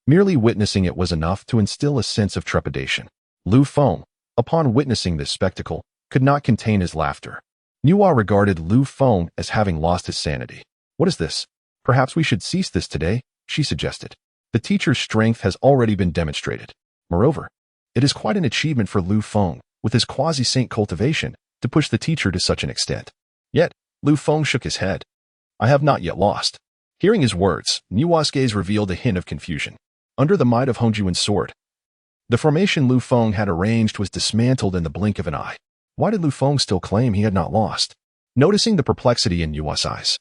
Speaker 1: Merely witnessing it was enough to instill a sense of trepidation. Lu Feng, upon witnessing this spectacle, could not contain his laughter. Nuwa regarded Lu Feng as having lost his sanity. "What is this? Perhaps we should cease this today," she suggested. "The teacher's strength has already been demonstrated. Moreover, it is quite an achievement for Lu Feng, with his quasi-saint cultivation, to push the teacher to such an extent." Yet, Lu Feng shook his head. "I have not yet lost." Hearing his words, Nuwa's gaze revealed a hint of confusion. Under the might of Hongjuan's sword, the formation Lu Feng had arranged was dismantled in the blink of an eye. Why did Lu Feng still claim he had not lost? Noticing the perplexity in Nuwa's eyes,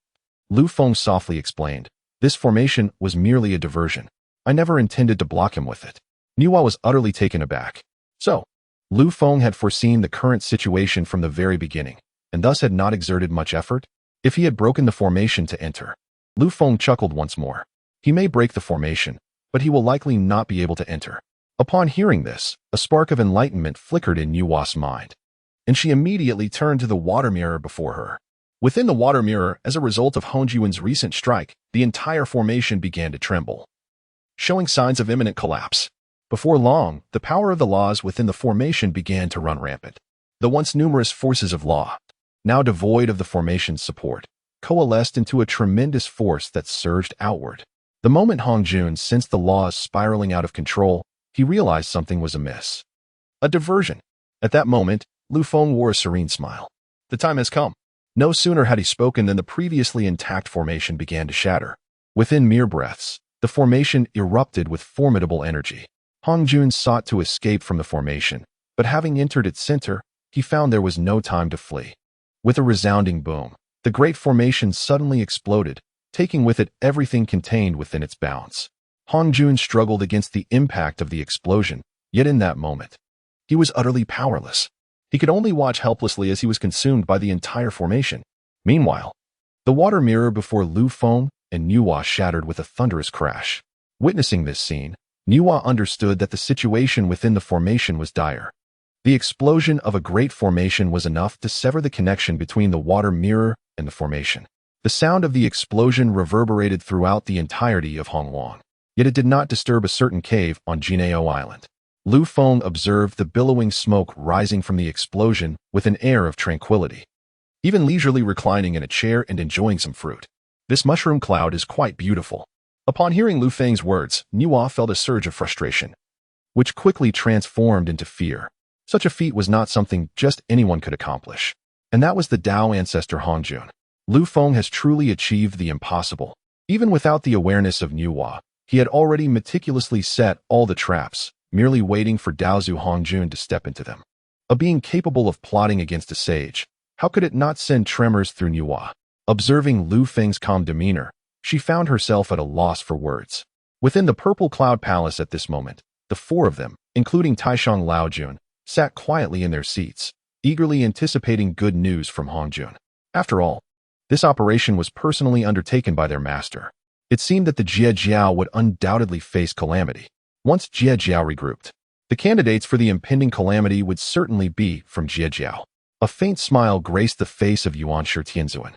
Speaker 1: Lu Feng softly explained, "This formation was merely a diversion. I never intended to block him with it." Nuwa was utterly taken aback. So, Lu Feng had foreseen the current situation from the very beginning, and thus had not exerted much effort? If he had broken the formation to enter, Lu Feng chuckled once more. He may break the formation, but he will likely not be able to enter. Upon hearing this, a spark of enlightenment flickered in Nuwa's mind, and she immediately turned to the water mirror before her. Within the water mirror, as a result of Hongjuan's recent strike, the entire formation began to tremble, showing signs of imminent collapse. Before long, the power of the laws within the formation began to run rampant. The once numerous forces of law, now devoid of the formation's support, coalesced into a tremendous force that surged outward. The moment Hongjuan sensed the laws spiraling out of control, he realized something was amiss. A diversion. At that moment, Lu Feng wore a serene smile. The time has come. No sooner had he spoken than the previously intact formation began to shatter. Within mere breaths, the formation erupted with formidable energy. Hongjuan sought to escape from the formation, but having entered its center, he found there was no time to flee. With a resounding boom, the great formation suddenly exploded, taking with it everything contained within its bounds. Hongjuan struggled against the impact of the explosion, yet in that moment, he was utterly powerless. He could only watch helplessly as he was consumed by the entire formation. Meanwhile, the water mirror before Lu Feng and Nuwa shattered with a thunderous crash. Witnessing this scene, Nuwa understood that the situation within the formation was dire. The explosion of a great formation was enough to sever the connection between the water mirror and the formation. The sound of the explosion reverberated throughout the entirety of Hongwang, yet it did not disturb a certain cave on Jineo Island. Lu Feng observed the billowing smoke rising from the explosion with an air of tranquility, even leisurely reclining in a chair and enjoying some fruit. "This mushroom cloud is quite beautiful." Upon hearing Lu Feng's words, Nuwa felt a surge of frustration, which quickly transformed into fear. Such a feat was not something just anyone could accomplish, and that was the Tao ancestor Hongjuan. Lu Feng has truly achieved the impossible. Even without the awareness of Nuwa, he had already meticulously set all the traps, merely waiting for Daozu Hongjuan to step into them. A being capable of plotting against a sage, how could it not send tremors through Nuwa? Observing Lu Feng's calm demeanor, she found herself at a loss for words. Within the Purple Cloud Palace at this moment, the four of them, including Taishang Laojun, sat quietly in their seats, eagerly anticipating good news from Hongjuan. After all, this operation was personally undertaken by their master. It seemed that the Jie Jiao would undoubtedly face Calamity. Once Jie Jiao regrouped, the candidates for the impending Calamity would certainly be from Jie Jiao. A faint smile graced the face of Yuanshi Tianzuan,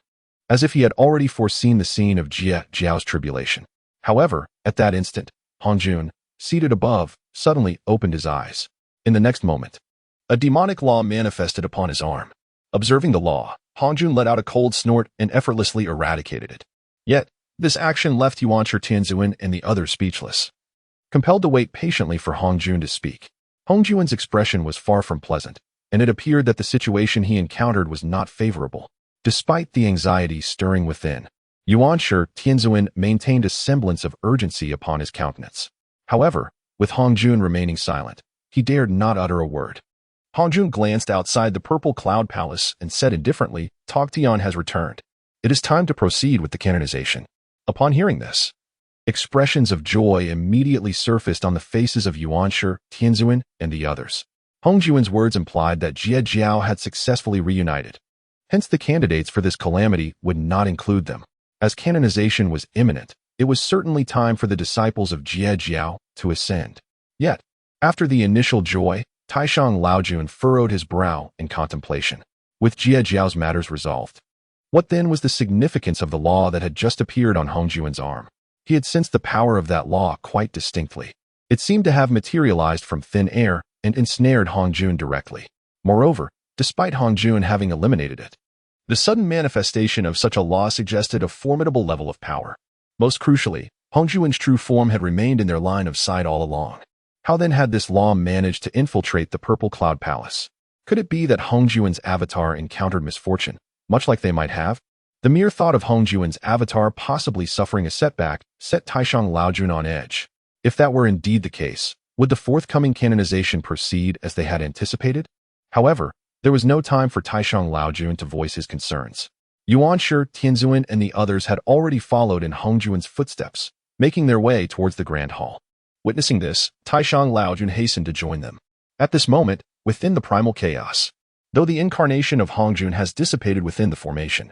Speaker 1: as if he had already foreseen the scene of Jie Jiao's tribulation. However, at that instant, Hongjuan, seated above, suddenly opened his eyes. In the next moment, a demonic law manifested upon his arm. Observing the law, Hongjuan let out a cold snort and effortlessly eradicated it. Yet, this action left Yuanshi Tianzuan and the others speechless, compelled to wait patiently for Hongjuan to speak. Hongjuan's expression was far from pleasant, and it appeared that the situation he encountered was not favorable. Despite the anxiety stirring within, Yuanshi Tianzuan maintained a semblance of urgency upon his countenance. However, with Hongjuan remaining silent, he dared not utter a word. Hongjuan glanced outside the Purple Cloud Palace and said indifferently, "Tongtian has returned. It is time to proceed with the canonization." Upon hearing this, expressions of joy immediately surfaced on the faces of Yuanshi, Tianzuan, and the others. Hongjuan's words implied that Jie Jiao had successfully reunited. Hence the candidates for this calamity would not include them. As canonization was imminent, it was certainly time for the disciples of Jie Jiao to ascend. Yet, after the initial joy, Taishang Laojun furrowed his brow in contemplation. with Jie Jiao's matters resolved. What then was the significance of the law that had just appeared on Hong Juan's arm? He had sensed the power of that law quite distinctly. It seemed to have materialized from thin air and ensnared Hong Juan directly. Moreover, despite Hong Juan having eliminated it, the sudden manifestation of such a law suggested a formidable level of power. Most crucially, Hong Juan's true form had remained in their line of sight all along. How then had this law managed to infiltrate the Purple Cloud Palace? Could it be that Hong Juan's avatar encountered misfortune, much like they might have? The mere thought of Hong Juan's avatar possibly suffering a setback set Taishang Laojun on edge. If that were indeed the case, would the forthcoming canonization proceed as they had anticipated? However, there was no time for Taishang Laojun to voice his concerns. Yuan Shi, Tianzuan, and the others had already followed in Hong Juan's footsteps, making their way towards the Grand Hall. Witnessing this, Taishang Laojun hastened to join them. At this moment, within the Primal Chaos, though the incarnation of Hong Juan has dissipated within the formation,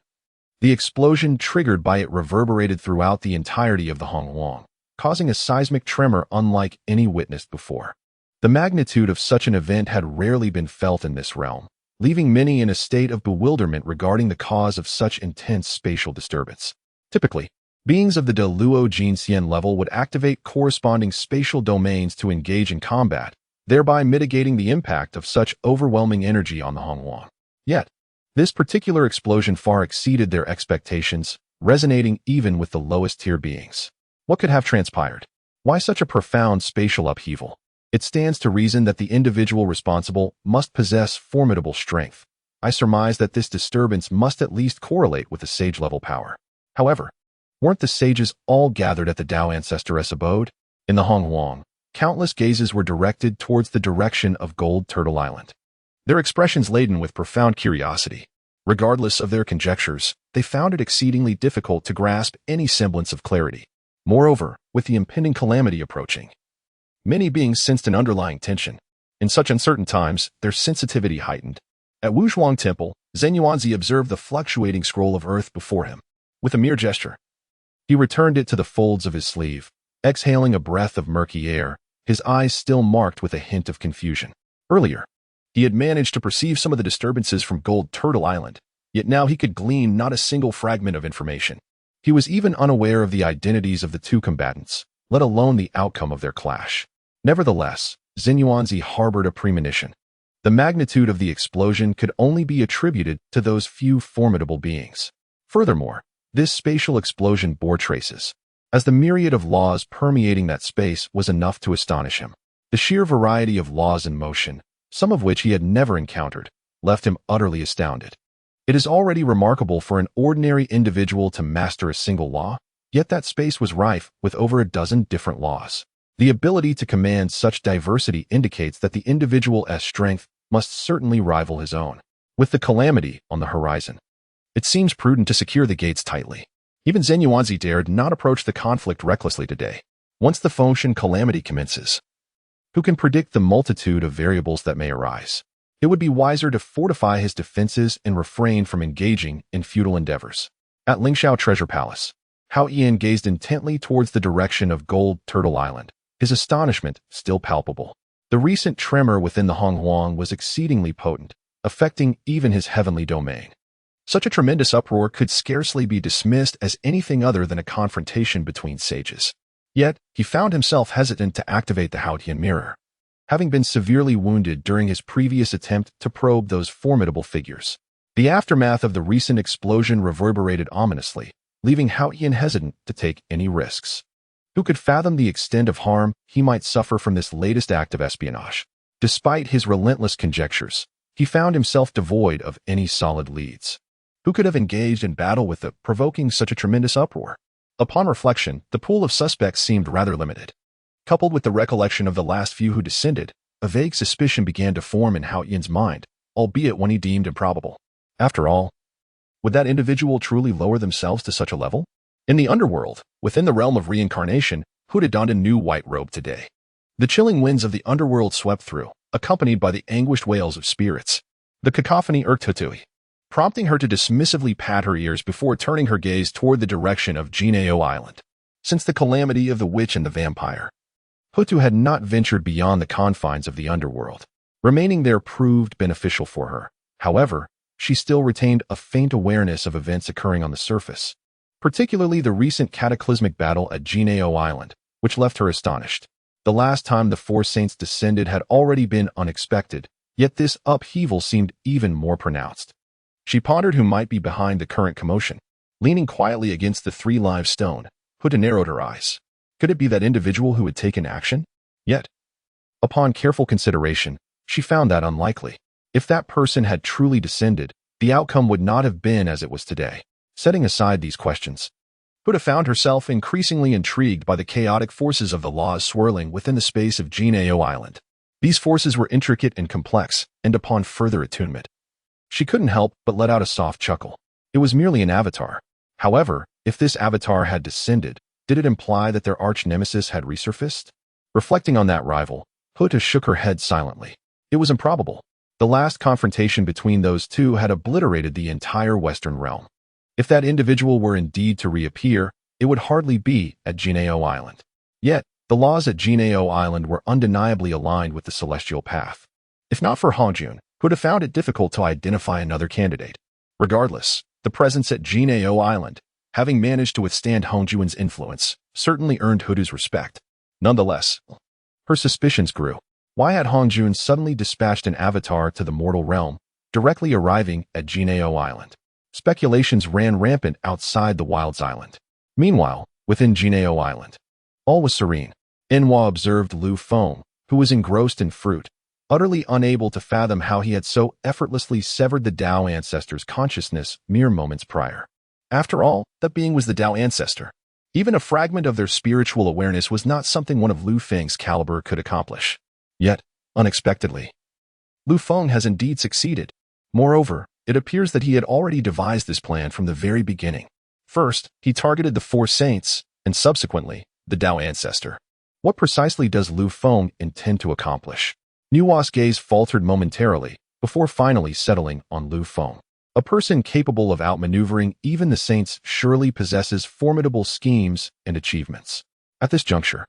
Speaker 1: the explosion triggered by it reverberated throughout the entirety of the Hong Wang, causing a seismic tremor unlike any witnessed before. The magnitude of such an event had rarely been felt in this realm, leaving many in a state of bewilderment regarding the cause of such intense spatial disturbance. Typically, beings of the De Luo Jinxian level would activate corresponding spatial domains to engage in combat, thereby mitigating the impact of such overwhelming energy on the Hong Wang. Yet, this particular explosion far exceeded their expectations, resonating even with the lowest tier beings. What could have transpired? Why such a profound spatial upheaval? It stands to reason that the individual responsible must possess formidable strength. I surmise that this disturbance must at least correlate with the sage-level power. However, weren't the sages all gathered at the Dao Ancestoress abode? In the Hong Wang, countless gazes were directed towards the direction of Gold Turtle Island, their expressions laden with profound curiosity. Regardless of their conjectures, they found it exceedingly difficult to grasp any semblance of clarity. Moreover, with the impending calamity approaching, many beings sensed an underlying tension. In such uncertain times, their sensitivity heightened. At Wuzhuang Temple, Zhen Yuanzi observed the fluctuating scroll of earth before him. With a mere gesture, he returned it to the folds of his sleeve, exhaling a breath of murky air, his eyes still marked with a hint of confusion. Earlier, he had managed to perceive some of the disturbances from Gold Turtle Island, yet now he could glean not a single fragment of information. He was even unaware of the identities of the two combatants, let alone the outcome of their clash. Nevertheless, Zhen Yuanzi harbored a premonition. The magnitude of the explosion could only be attributed to those few formidable beings. Furthermore, this spatial explosion bore traces, as the myriad of laws permeating that space was enough to astonish him. The sheer variety of laws in motion, some of which he had never encountered, left him utterly astounded. It is already remarkable for an ordinary individual to master a single law, yet that space was rife with over a dozen different laws. The ability to command such diversity indicates that the individual's strength must certainly rival his own. With the calamity on the horizon, it seems prudent to secure the gates tightly. Even Zhen Yuanzi dared not approach the conflict recklessly today. Once the Fengshen calamity commences, who can predict the multitude of variables that may arise? It would be wiser to fortify his defenses and refrain from engaging in futile endeavors. At Lingxiao Treasure Palace, Hao Yian gazed intently towards the direction of Gold Turtle Island, his astonishment still palpable. The recent tremor within the Hong Wang was exceedingly potent, affecting even his heavenly domain. Such a tremendous uproar could scarcely be dismissed as anything other than a confrontation between sages. Yet, he found himself hesitant to activate the Haotian mirror, having been severely wounded during his previous attempt to probe those formidable figures. The aftermath of the recent explosion reverberated ominously, leaving Haotian hesitant to take any risks. Who could fathom the extent of harm he might suffer from this latest act of espionage? Despite his relentless conjectures, he found himself devoid of any solid leads. Who could have engaged in battle with it, provoking such a tremendous uproar? Upon reflection, the pool of suspects seemed rather limited. Coupled with the recollection of the last few who descended, a vague suspicion began to form in Hao Yin's mind, albeit one he deemed improbable. After all, would that individual truly lower themselves to such a level? In the underworld, within the realm of reincarnation, who had donned a new white robe today? The chilling winds of the underworld swept through, accompanied by the anguished wails of spirits. The cacophony irked Hutui, prompting her to dismissively pat her ears before turning her gaze toward the direction of Jineo Island. Since the calamity of the witch and the vampire, Hutu had not ventured beyond the confines of the underworld. Remaining there proved beneficial for her. However, she still retained a faint awareness of events occurring on the surface, particularly the recent cataclysmic battle at Jineo Island, which left her astonished. The last time the four saints descended had already been unexpected, yet this upheaval seemed even more pronounced. She pondered who might be behind the current commotion. Leaning quietly against the three-live stone, Huda narrowed her eyes. Could it be that individual who had taken action? Yet, upon careful consideration, she found that unlikely. If that person had truly descended, the outcome would not have been as it was today. Setting aside these questions, Huda found herself increasingly intrigued by the chaotic forces of the laws swirling within the space of Jineo Island. These forces were intricate and complex, and upon further attunement, she couldn't help but let out a soft chuckle. It was merely an avatar. However, if this avatar had descended, did it imply that their arch-nemesis had resurfaced? Reflecting on that rival, Huda shook her head silently. It was improbable. The last confrontation between those two had obliterated the entire Western realm. If that individual were indeed to reappear, it would hardly be at Jineo Island. Yet, the laws at Jineo Island were undeniably aligned with the celestial path. If not for Hongjun, Huda found it difficult to identify another candidate. Regardless, the presence at Jineo Island, having managed to withstand Hongjun's influence, certainly earned Huda's respect. Nonetheless, her suspicions grew. Why had Hongjun suddenly dispatched an avatar to the mortal realm, directly arriving at Jineo Island? Speculations ran rampant outside the Wilds Island. Meanwhile, within Jineo Island, all was serene. Enhua observed Lu Feng, who was engrossed in fruit, utterly unable to fathom how he had so effortlessly severed the Dao ancestor's consciousness mere moments prior. After all, that being was the Dao ancestor. Even a fragment of their spiritual awareness was not something one of Lu Feng's caliber could accomplish. Yet, unexpectedly, Lu Feng has indeed succeeded. Moreover, it appears that he had already devised this plan from the very beginning. First, he targeted the four saints, and subsequently, the Dao ancestor. What precisely does Lu Feng intend to accomplish? Nua's gaze faltered momentarily, before finally settling on Lu Feng. A person capable of outmaneuvering even the saints surely possesses formidable schemes and achievements. At this juncture,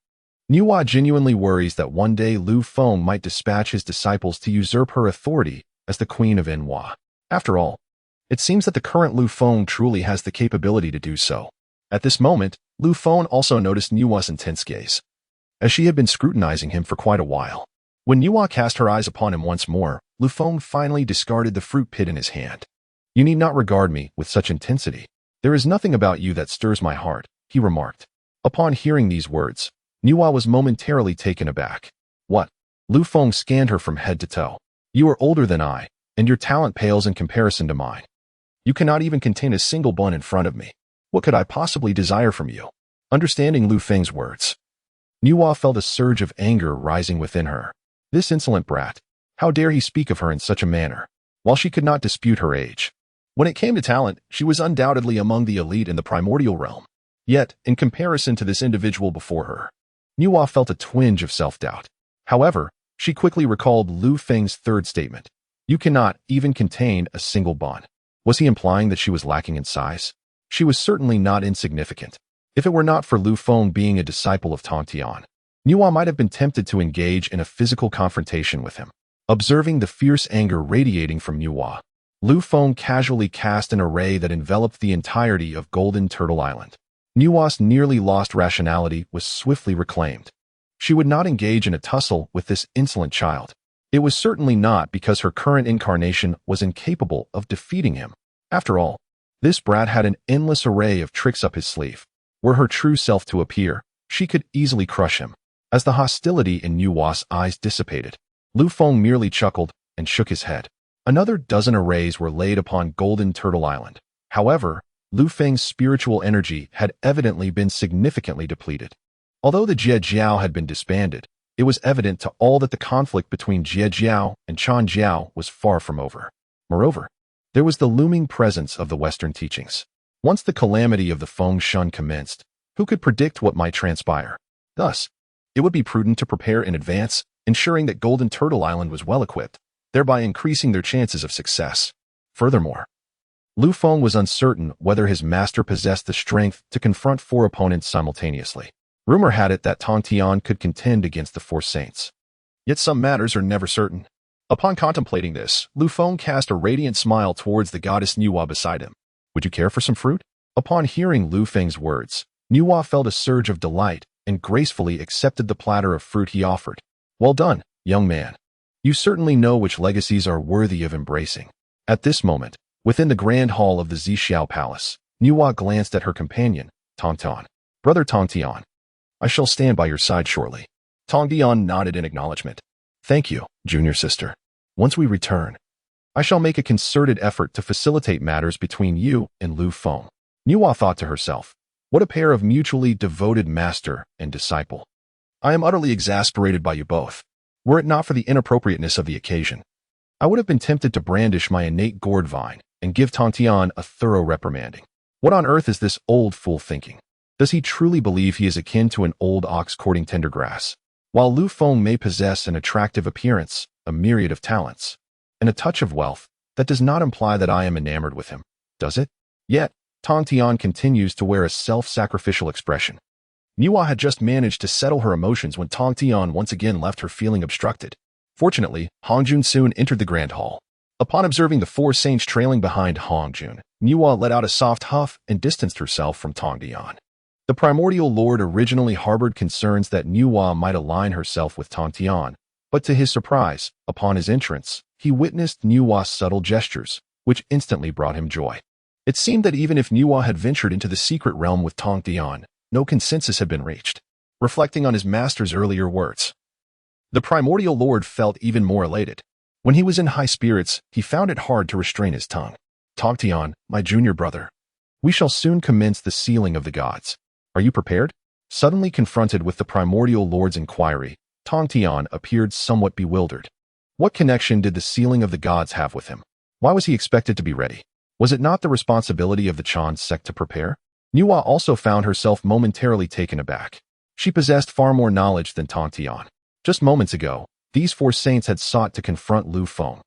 Speaker 1: Nua genuinely worries that one day Lu Feng might dispatch his disciples to usurp her authority as the Queen of Enhua. After all, it seems that the current Lu Feng truly has the capability to do so. At this moment, Lu Feng also noticed Nua's intense gaze, as she had been scrutinizing him for quite a while. When Nua cast her eyes upon him once more, Lu Feng finally discarded the fruit pit in his hand. "You need not regard me with such intensity. There is nothing about you that stirs my heart," he remarked. Upon hearing these words, Nua was momentarily taken aback. "What?" Lu Feng scanned her from head to toe. "You are older than I, and your talent pales in comparison to mine. You cannot even contain a single bun in front of me. What could I possibly desire from you?" Understanding Lu Feng's words, Nua felt a surge of anger rising within her. This insolent brat, how dare he speak of her in such a manner? While she could not dispute her age, when it came to talent, she was undoubtedly among the elite in the primordial realm. Yet, in comparison to this individual before her, Nua felt a twinge of self-doubt. However, she quickly recalled Lu Feng's third statement. You cannot even contain a single bond. Was he implying that she was lacking in size? She was certainly not insignificant. If it were not for Lu Feng being a disciple of Tongtian, Nua might have been tempted to engage in a physical confrontation with him. Observing the fierce anger radiating from Nua, Lu Feng casually cast an array that enveloped the entirety of Golden Turtle Island. Nua's nearly lost rationality was swiftly reclaimed. She would not engage in a tussle with this insolent child. It was certainly not because her current incarnation was incapable of defeating him. After all, this brat had an endless array of tricks up his sleeve. Were her true self to appear, she could easily crush him. As the hostility in Nua's eyes dissipated, Lu Feng merely chuckled and shook his head. Another dozen arrays were laid upon Golden Turtle Island. However, Lu Feng's spiritual energy had evidently been significantly depleted. Although the Jie Jiao had been disbanded, it was evident to all that the conflict between Jie Jiao and Chan Jiao was far from over. Moreover, there was the looming presence of the Western teachings. Once the calamity of the Fengshen commenced, who could predict what might transpire? Thus, it would be prudent to prepare in advance, ensuring that Golden Turtle Island was well equipped, thereby increasing their chances of success. Furthermore, Lu Feng was uncertain whether his master possessed the strength to confront four opponents simultaneously. Rumor had it that Tongtian could contend against the four saints. Yet some matters are never certain. Upon contemplating this, Lu Feng cast a radiant smile towards the goddess Nuwa beside him. Would you care for some fruit? Upon hearing Lu Feng's words, Nuwa felt a surge of delight and gracefully accepted the platter of fruit he offered. Well done, young man. You certainly know which legacies are worthy of embracing. At this moment, within the grand hall of the Zixiao Palace, Nuwa glanced at her companion, Tongtian. Brother Tongtian, I shall stand by your side shortly. Tongtian nodded in acknowledgement. Thank you, junior sister. Once we return, I shall make a concerted effort to facilitate matters between you and Lu Feng. Nuwa thought to herself, what a pair of mutually devoted master and disciple. I am utterly exasperated by you both. Were it not for the inappropriateness of the occasion, I would have been tempted to brandish my innate gourd vine and give Tongtian a thorough reprimanding. What on earth is this old fool thinking? Does he truly believe he is akin to an old ox courting tender grass? While Lu Feng may possess an attractive appearance, a myriad of talents, and a touch of wealth, that does not imply that I am enamored with him, does it? Yet, Tongtian continues to wear a self-sacrificial expression. Nuwa had just managed to settle her emotions when Tongtian once again left her feeling obstructed. Fortunately, Hongjun soon entered the grand hall. Upon observing the four saints trailing behind Hongjun, Nuwa let out a soft huff and distanced herself from Tongtian. The Primordial Lord originally harbored concerns that Nuwa might align herself with Tongtian, but to his surprise, upon his entrance, he witnessed Nuwa's subtle gestures, which instantly brought him joy. It seemed that even if Nuwa had ventured into the secret realm with Tongtian, no consensus had been reached. Reflecting on his master's earlier words, the Primordial Lord felt even more elated. When he was in high spirits, he found it hard to restrain his tongue. Tongtian, my junior brother, we shall soon commence the sealing of the gods. Are you prepared? Suddenly confronted with the Primordial Lord's inquiry, Tongtian appeared somewhat bewildered. What connection did the sealing of the gods have with him? Why was he expected to be ready? Was it not the responsibility of the Chan sect to prepare? Nuwa also found herself momentarily taken aback. She possessed far more knowledge than Tongtian. Just moments ago, these four saints had sought to confront Lu Feng.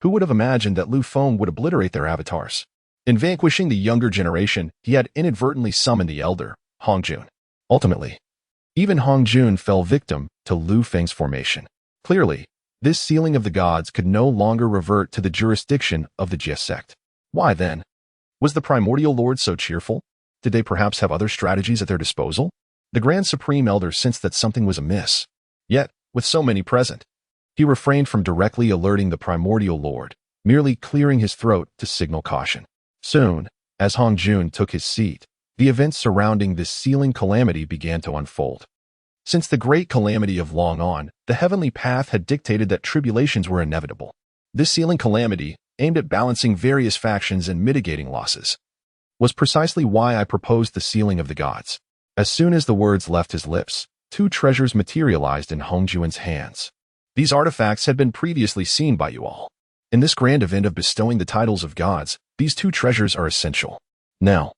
Speaker 1: Who would have imagined that Lu Feng would obliterate their avatars? In vanquishing the younger generation, he had inadvertently summoned the elder, Hongjun. Ultimately, even Hongjun fell victim to Lu Feng's formation. Clearly, this sealing of the gods could no longer revert to the jurisdiction of the Jie Sect. Why then? Was the Primordial Lord so cheerful? Did they perhaps have other strategies at their disposal? The Grand Supreme Elder sensed that something was amiss. Yet, with so many present, he refrained from directly alerting the Primordial Lord, merely clearing his throat to signal caution. Soon, as Hongjun took his seat, the events surrounding this sealing calamity began to unfold. Since the great calamity of Long On, the heavenly path had dictated that tribulations were inevitable. This sealing calamity, aimed at balancing various factions and mitigating losses, was precisely why I proposed the sealing of the gods. As soon as the words left his lips, two treasures materialized in Hongjuan's hands. These artifacts had been previously seen by you all. In this grand event of bestowing the titles of gods, these two treasures are essential. Now,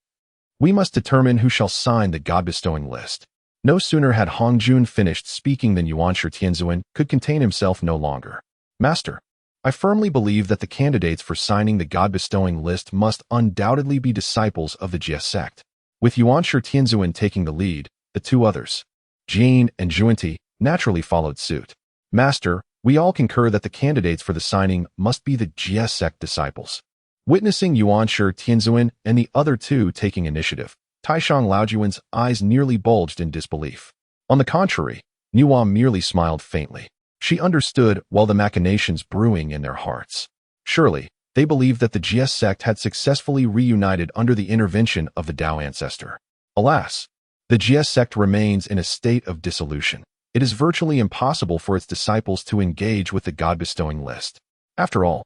Speaker 1: we must determine who shall sign the god-bestowing list. No sooner had Hongjun finished speaking than Yuanshi Tianzuan could contain himself no longer. Master, I firmly believe that the candidates for signing the god-bestowing list must undoubtedly be disciples of the Jie Sect. With Yuanshi Tianzuan taking the lead, the two others, Jane and Zhuanti, naturally followed suit. Master, we all concur that the candidates for the signing must be the Jie Sect disciples. Witnessing Yuanshi Tianzuan and the other two taking initiative, Taishang Laojuan's eyes nearly bulged in disbelief. On the contrary, Nuwa merely smiled faintly. She understood while the machinations brewing in their hearts. Surely, they believed that the Jie Sect had successfully reunited under the intervention of the Dao ancestor. Alas, the Jie Sect remains in a state of dissolution. It is virtually impossible for its disciples to engage with the god-bestowing list. After all,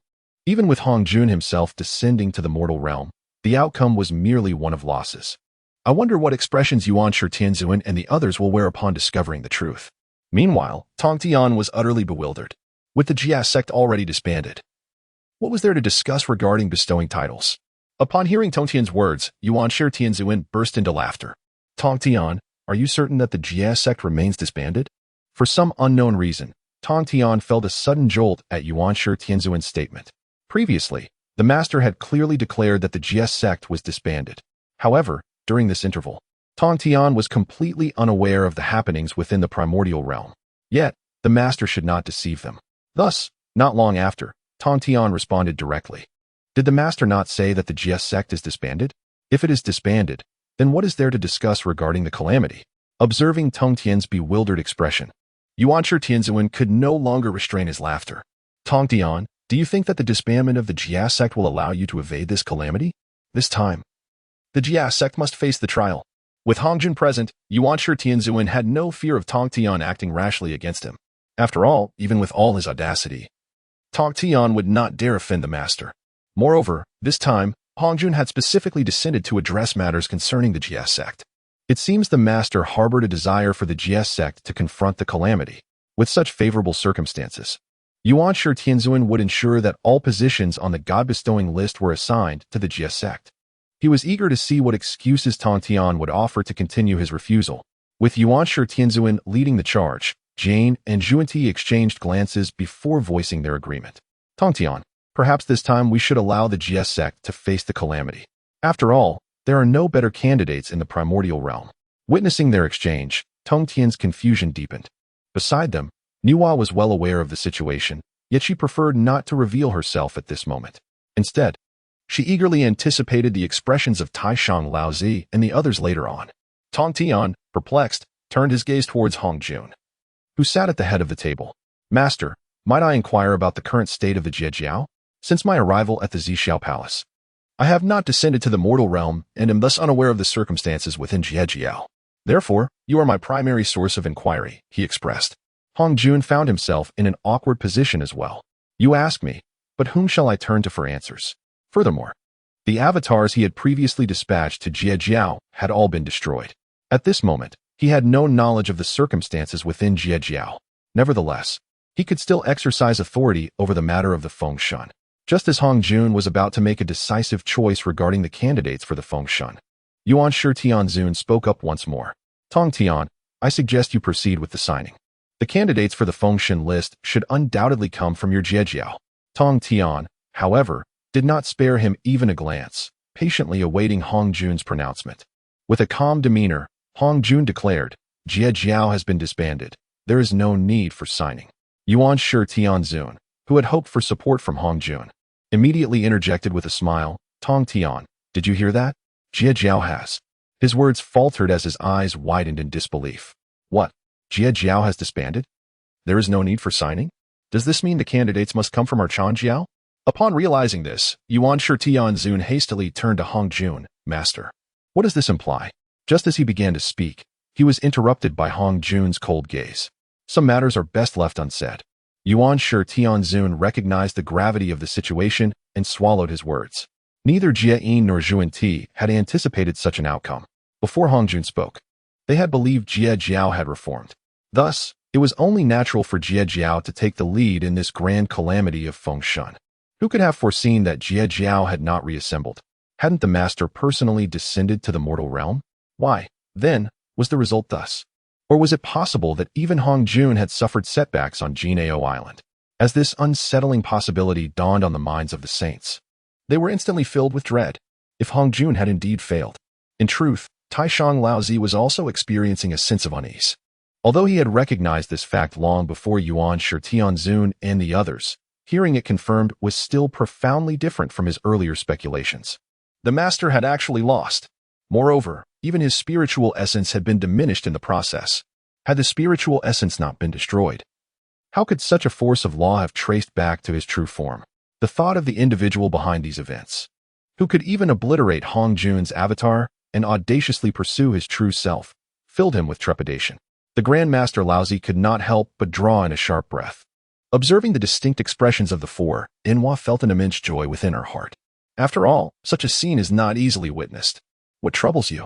Speaker 1: even with Hongjun himself descending to the mortal realm, the outcome was merely one of losses. I wonder what expressions Yuanshi Tianzuan and the others will wear upon discovering the truth. Meanwhile, Tongtian was utterly bewildered. With the Jie Sect already disbanded, what was there to discuss regarding bestowing titles? Upon hearing Tongtian's words, Yuanshi Tianzuan burst into laughter. Tongtian, are you certain that the Jie Sect remains disbanded? For some unknown reason, Tongtian felt a sudden jolt at Yuanshi Tianzuan's statement. Previously, the master had clearly declared that the Jie Sect was disbanded. However, during this interval, Tongtian was completely unaware of the happenings within the primordial realm. Yet, the master should not deceive them. Thus, Not long after, Tongtian responded directly. Did the master not say that the Jie Sect is disbanded? If it is disbanded, then what is there to discuss regarding the Calamity? Observing Tongtian's bewildered expression, Yuanshi Tianzuan could no longer restrain his laughter. Tongtian, do you think that the disbandment of the Jie Sect will allow you to evade this calamity? This time, the Jie Sect must face the trial. With Hongjun present, Yuanshi Tianzuan had no fear of Tongtian acting rashly against him. After all, even with all his audacity, Tongtian would not dare offend the master. Moreover, this time, Hongjun had specifically descended to address matters concerning the Jie Sect. It seems the master harbored a desire for the Jie Sect to confront the Calamity. With such favorable circumstances, Yuanshi Tianzuan would ensure that all positions on the god-bestowing list were assigned to the Jie Sect. He was eager to see what excuses Tongtian would offer to continue his refusal. With Yuanshi Tianzuan leading the charge, Jane and Zhuanti exchanged glances before voicing their agreement. Tongtian, perhaps this time we should allow the Jie Sect to face the Calamity. After all, there are no better candidates in the primordial realm. Witnessing their exchange, Tongtian's confusion deepened. Beside them, Nuwa was well aware of the situation, yet she preferred not to reveal herself at this moment. Instead, she eagerly anticipated the expressions of Taishang Laozi and the others later on. Tongtian, perplexed, turned his gaze towards Hongjun, who sat at the head of the table. Master, might I inquire about the current state of the Jiejiao? Since my arrival at the Zixiao Palace, I have not descended to the mortal realm and am thus unaware of the circumstances within Jiejiao. Therefore, you are my primary source of inquiry, he expressed. Hongjun found himself in an awkward position as well. You ask me, but whom shall I turn to for answers? Furthermore, the avatars he had previously dispatched to Jiejiao had all been destroyed. At this moment, he had no knowledge of the circumstances within Jiejiao. Nevertheless, he could still exercise authority over the matter of the Fengshen. Just as Hongjun was about to make a decisive choice regarding the candidates for the Fengshen, Yuanshi Tianzun spoke up once more. Tongtian, I suggest you proceed with the signing. The candidates for the Fengshen list should undoubtedly come from your Jiejiao. Tongtian, however, did not spare him even a glance, patiently awaiting Hongjun's pronouncement. With a calm demeanor, Hongjun declared, Jiejiao has been disbanded. There is no need for signing. Yuanshi Tianzun, who had hoped for support from Hongjun, immediately interjected with a smile, Tongtian, did you hear that? Jiejiao has. His words faltered as his eyes widened in disbelief. What? Jiejiao has disbanded? There is no need for signing? Does this mean the candidates must come from our Changjiao? Upon realizing this, Yuanshi Tianzun hastily turned to Hongjun, Master. What does this imply? Just as he began to speak, he was interrupted by Hongjun's cold gaze. Some matters are best left unsaid. Yuanshi Tianzun recognized the gravity of the situation and swallowed his words. Neither Jie nor Zhuanti had anticipated such an outcome. Before Hongjun spoke, they had believed Jiejiao had reformed. Thus, it was only natural for Jiejiao to take the lead in this grand calamity of Fengshen. Who could have foreseen that Jiejiao had not reassembled? Hadn't the master personally descended to the mortal realm? Why, then, was the result thus? Or was it possible that even Hongjun had suffered setbacks on Jinao Island? As this unsettling possibility dawned on the minds of the saints, they were instantly filled with dread. If Hongjun had indeed failed, in truth, Taishang Laozi was also experiencing a sense of unease. Although he had recognized this fact long before Yuanshi Tianzun and the others, hearing it confirmed was still profoundly different from his earlier speculations. The master had actually lost. Moreover, even his spiritual essence had been diminished in the process. Had the spiritual essence not been destroyed, how could such a force of law have traced back to his true form? The thought of the individual behind these events, who could even obliterate Hongjun's avatar and audaciously pursue his true self, filled him with trepidation. The Grand Master Laozi could not help but draw in a sharp breath. Observing the distinct expressions of the four, Enhua felt an immense joy within her heart. After all, such a scene is not easily witnessed. What troubles you,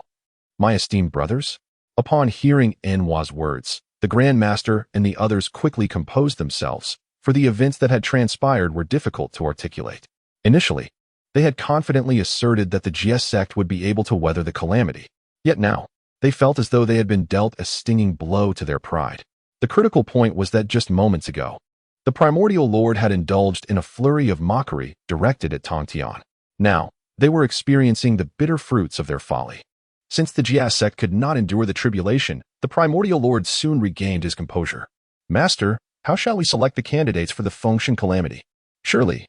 Speaker 1: my esteemed brothers? Upon hearing Enhua's words, the Grand Master and the others quickly composed themselves, for the events that had transpired were difficult to articulate. Initially, they had confidently asserted that the Jie Sect would be able to weather the calamity. Yet now, they felt as though they had been dealt a stinging blow to their pride. The critical point was that just moments ago, the Primordial Lord had indulged in a flurry of mockery directed at Tongtian. Now, they were experiencing the bitter fruits of their folly. Since the Jie Sect could not endure the tribulation, the Primordial Lord soon regained his composure. Master, How shall we select the candidates for the Fengshen Calamity? Surely,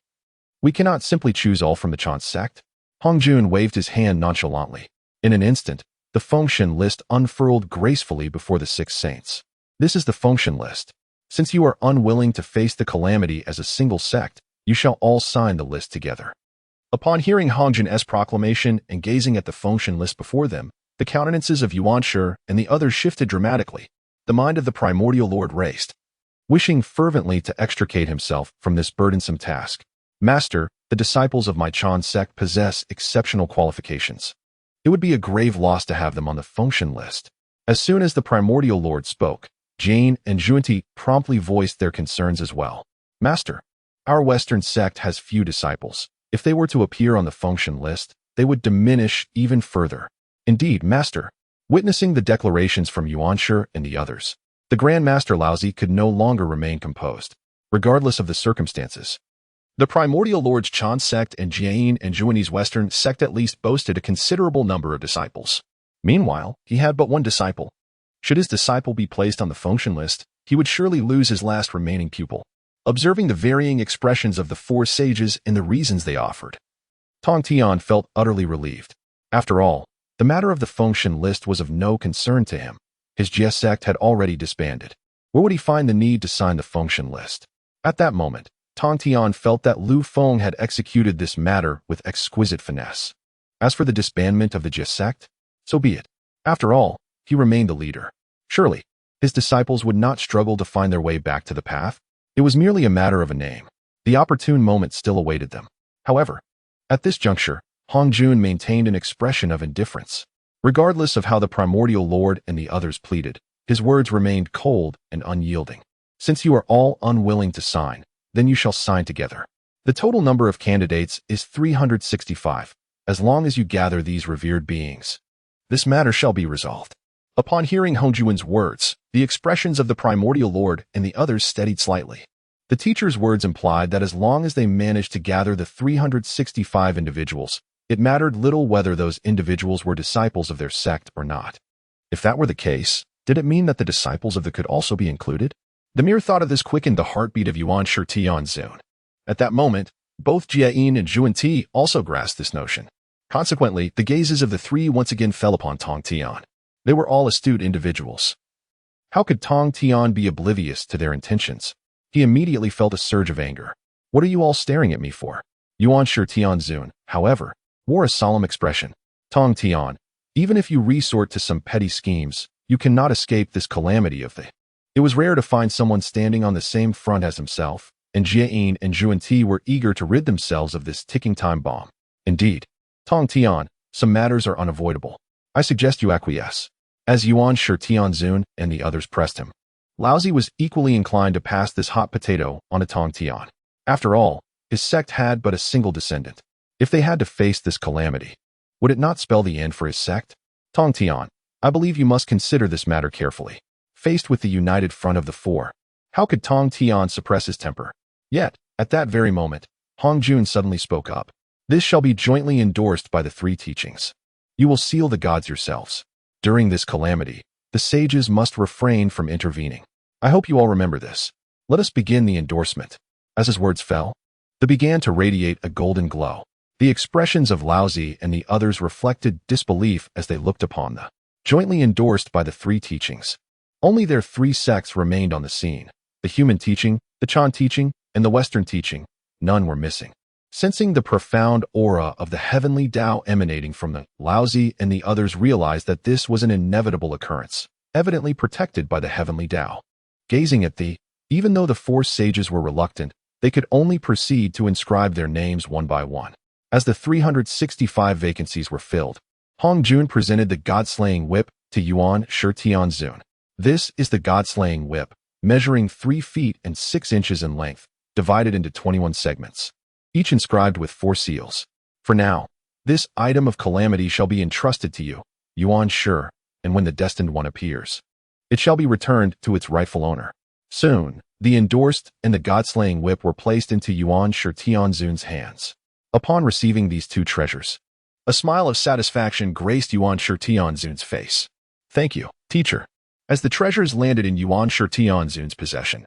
Speaker 1: we cannot simply choose all from the Chan sect. Hongjun waved his hand nonchalantly. In an instant, the Fengshen list unfurled gracefully before the 6 saints. This is the Fengshen list. Since you are unwilling to face the Calamity as a single sect, you shall all sign the list together. Upon hearing Hongjun's proclamation and gazing at the Fengshen list before them, the countenances of Yuan Shi and the others shifted dramatically. The mind of the Primordial Lord raced, wishing fervently to extricate himself from this burdensome task. Master, the disciples of my Chan sect possess exceptional qualifications. It would be a grave loss to have them on the Fengshen list. As soon as the Primordial Lord spoke, Jane and Junti promptly voiced their concerns as well. Master, our Western sect has few disciples. If they were to appear on the Fengshen list, they would diminish even further. Indeed, Master, witnessing the declarations from Yuan Shi and the others, the Grand Master Laozi could no longer remain composed, regardless of the circumstances. The Primordial Lord's Chan sect and Jiayin and Juani's Western sect at least boasted a considerable number of disciples. Meanwhile, he had but one disciple. Should his disciple be placed on the Fengshen list, he would surely lose his last remaining pupil. Observing the varying expressions of the 4 sages and the reasons they offered, Tongtian felt utterly relieved. After all, the matter of the Fengshen list was of no concern to him. His Jie sect had already disbanded. Where would he find the need to sign the Fengshen list? At that moment, Tongtian felt that Lu Feng had executed this matter with exquisite finesse. As for the disbandment of the Jie sect, so be it. After all, he remained the leader. Surely, his disciples would not struggle to find their way back to the path. It was merely a matter of a name. The opportune moment still awaited them. However, at this juncture, Hongjun maintained an expression of indifference. Regardless of how the Primordial Lord and the others pleaded, his words remained cold and unyielding. Since you are all unwilling to sign, then you shall sign together. The total number of candidates is 365. As long as you gather these revered beings, this matter shall be resolved. Upon hearing Hongjun's words, the expressions of the Primordial Lord and the others steadied slightly. The teacher's words implied that as long as they managed to gather the 365 individuals, it mattered little whether those individuals were disciples of their sect or not. If that were the case, did it mean that the disciples of the could also be included? The mere thought of this quickened the heartbeat of Yuan Shi Tianzun. At that moment, both Jiayin and Junti also grasped this notion. Consequently, the gazes of the 3 once again fell upon Tongtian. They were all astute individuals. How could Tongtian be oblivious to their intentions? He immediately felt a surge of anger. What are you all staring at me for? Yuan Shi Tianzun, however, wore a solemn expression. Tongtian, even if you resort to some petty schemes, you cannot escape this calamity of the... It was rare to find someone standing on the same front as himself, and Jiayin and Junti were eager to rid themselves of this ticking time bomb. Indeed, Tongtian, some matters are unavoidable. I suggest you acquiesce. As Yuan Shi Tianzun and the others pressed him, Laozi was equally inclined to pass this hot potato on to Tongtian. After all, his sect had but a single descendant. If they had to face this calamity, would it not spell the end for his sect? Tongtian, I believe you must consider this matter carefully. Faced with the united front of the 4, how could Tongtian suppress his temper? Yet, at that very moment, Hongjun suddenly spoke up. This shall be jointly endorsed by the 3 teachings. You will seal the gods yourselves. During this calamity, the sages must refrain from intervening. I hope you all remember this. Let us begin the endorsement. As his words fell, they began to radiate a golden glow. The expressions of Laozi and the others reflected disbelief as they looked upon the jointly endorsed by the 3 teachings. Only their 3 sects remained on the scene. The human teaching, the Chan teaching, and the Western teaching. None were missing. Sensing the profound aura of the heavenly Tao emanating from the Laozi and the others realized that this was an inevitable occurrence, evidently protected by the heavenly Tao. Gazing at even though the 4 sages were reluctant, they could only proceed to inscribe their names one by one. As the 365 vacancies were filled, Hongjun presented the God-slaying whip to Yuan Shi Tianzun. This is the God-slaying whip, measuring 3 feet and 6 inches in length, divided into 21 segments, each inscribed with 4 seals. For now, this item of calamity shall be entrusted to you, Yuan Shi, and when the destined one appears, it shall be returned to its rightful owner. Soon, the endorsed and the God-slaying whip were placed into Yuan Shi Tianzun's hands. Upon receiving these 2 treasures, a smile of satisfaction graced Yuan Shi Tianzun's face. Thank you, teacher. As the treasures landed in Yuan Shi Tianzun's possession,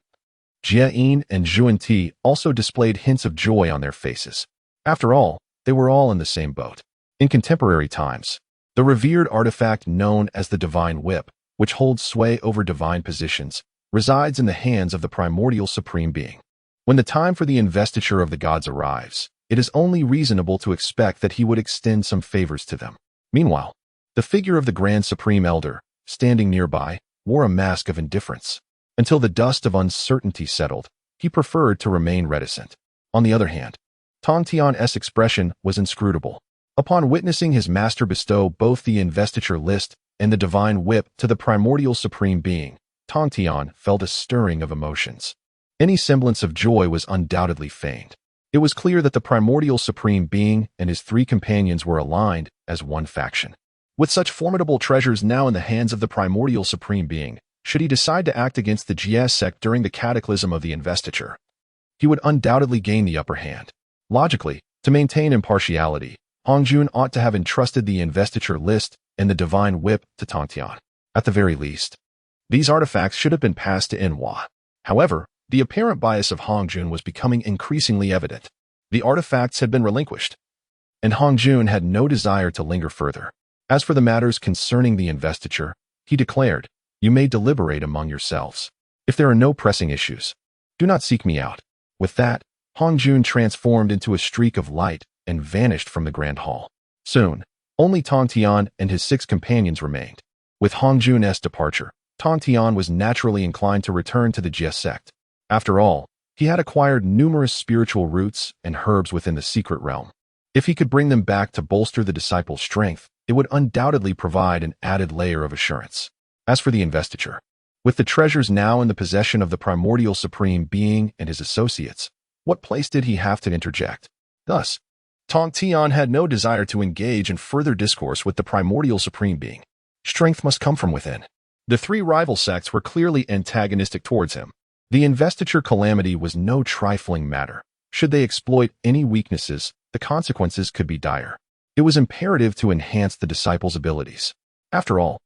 Speaker 1: Jie and Zhuan also displayed hints of joy on their faces. After all, they were all in the same boat. In contemporary times, the revered artifact known as the Divine Whip, which holds sway over divine positions, resides in the hands of the primordial supreme being. When the time for the investiture of the gods arrives, it is only reasonable to expect that he would extend some favors to them. Meanwhile, the figure of the Grand Supreme Elder, standing nearby, wore a mask of indifference. Until the dust of uncertainty settled, he preferred to remain reticent. On the other hand, Tongtian's expression was inscrutable. Upon witnessing his master bestow both the investiture list and the divine whip to the primordial supreme being, Tongtian felt a stirring of emotions. Any semblance of joy was undoubtedly feigned. It was clear that the primordial supreme being and his three companions were aligned as one faction. With such formidable treasures now in the hands of the primordial supreme being, should he decide to act against the Jie Sect during the cataclysm of the investiture, he would undoubtedly gain the upper hand. Logically, to maintain impartiality, Hongjun ought to have entrusted the investiture list and the divine whip to Tongtian. At the very least, these artifacts should have been passed to Enhua. However, the apparent bias of Hongjun was becoming increasingly evident. The artifacts had been relinquished, and Hongjun had no desire to linger further. As for the matters concerning the investiture, he declared, "You may deliberate among yourselves. If there are no pressing issues, do not seek me out." With that, Hongjun transformed into a streak of light and vanished from the grand hall. Soon, only Tongtian and his 6 companions remained. With Hongjun's departure, Tongtian was naturally inclined to return to the Jie Sect. After all, he had acquired numerous spiritual roots and herbs within the secret realm. If he could bring them back to bolster the disciples' strength, it would undoubtedly provide an added layer of assurance. As for the investiture, with the treasures now in the possession of the primordial supreme being and his associates, what place did he have to interject? Thus, Tongtian had no desire to engage in further discourse with the primordial supreme being. Strength must come from within. The 3 rival sects were clearly antagonistic towards him. The investiture calamity was no trifling matter. Should they exploit any weaknesses, the consequences could be dire. It was imperative to enhance the disciples' abilities. After all,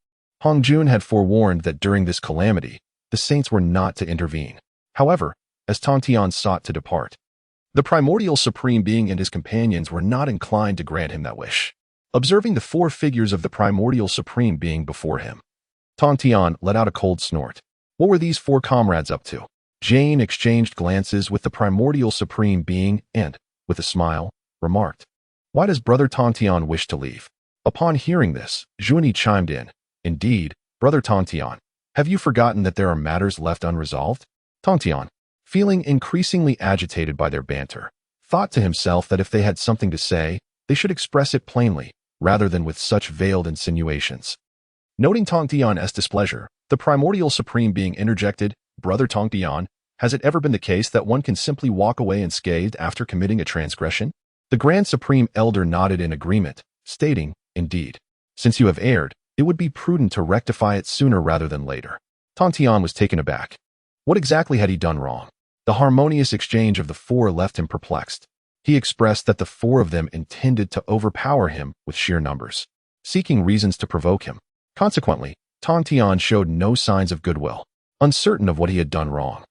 Speaker 1: Hongjun had forewarned that during this calamity, the saints were not to intervene. However, as Tongtian sought to depart, the primordial supreme being and his companions were not inclined to grant him that wish. Observing the 4 figures of the primordial supreme being before him, Tongtian let out a cold snort. What were these 4 comrades up to? Jane exchanged glances with the primordial supreme being and, with a smile, remarked, "Why does Brother Tongtian wish to leave?" Upon hearing this, Zhuan chimed in, "Indeed, Brother Tongtian, have you forgotten that there are matters left unresolved?" Tongtian, feeling increasingly agitated by their banter, thought to himself that if they had something to say, they should express it plainly, rather than with such veiled insinuations. Noting Tongtian's displeasure, the primordial supreme being interjected, "Brother Tongtian, has it ever been the case that one can simply walk away unscathed after committing a transgression?" The Grand Supreme Elder nodded in agreement, stating, "Indeed, since you have erred, it would be prudent to rectify it sooner rather than later." Tongtian was taken aback. What exactly had he done wrong? The harmonious exchange of the 4 left him perplexed. He expressed that the 4 of them intended to overpower him with sheer numbers, seeking reasons to provoke him. Consequently, Tongtian showed no signs of goodwill, uncertain of what he had done wrong.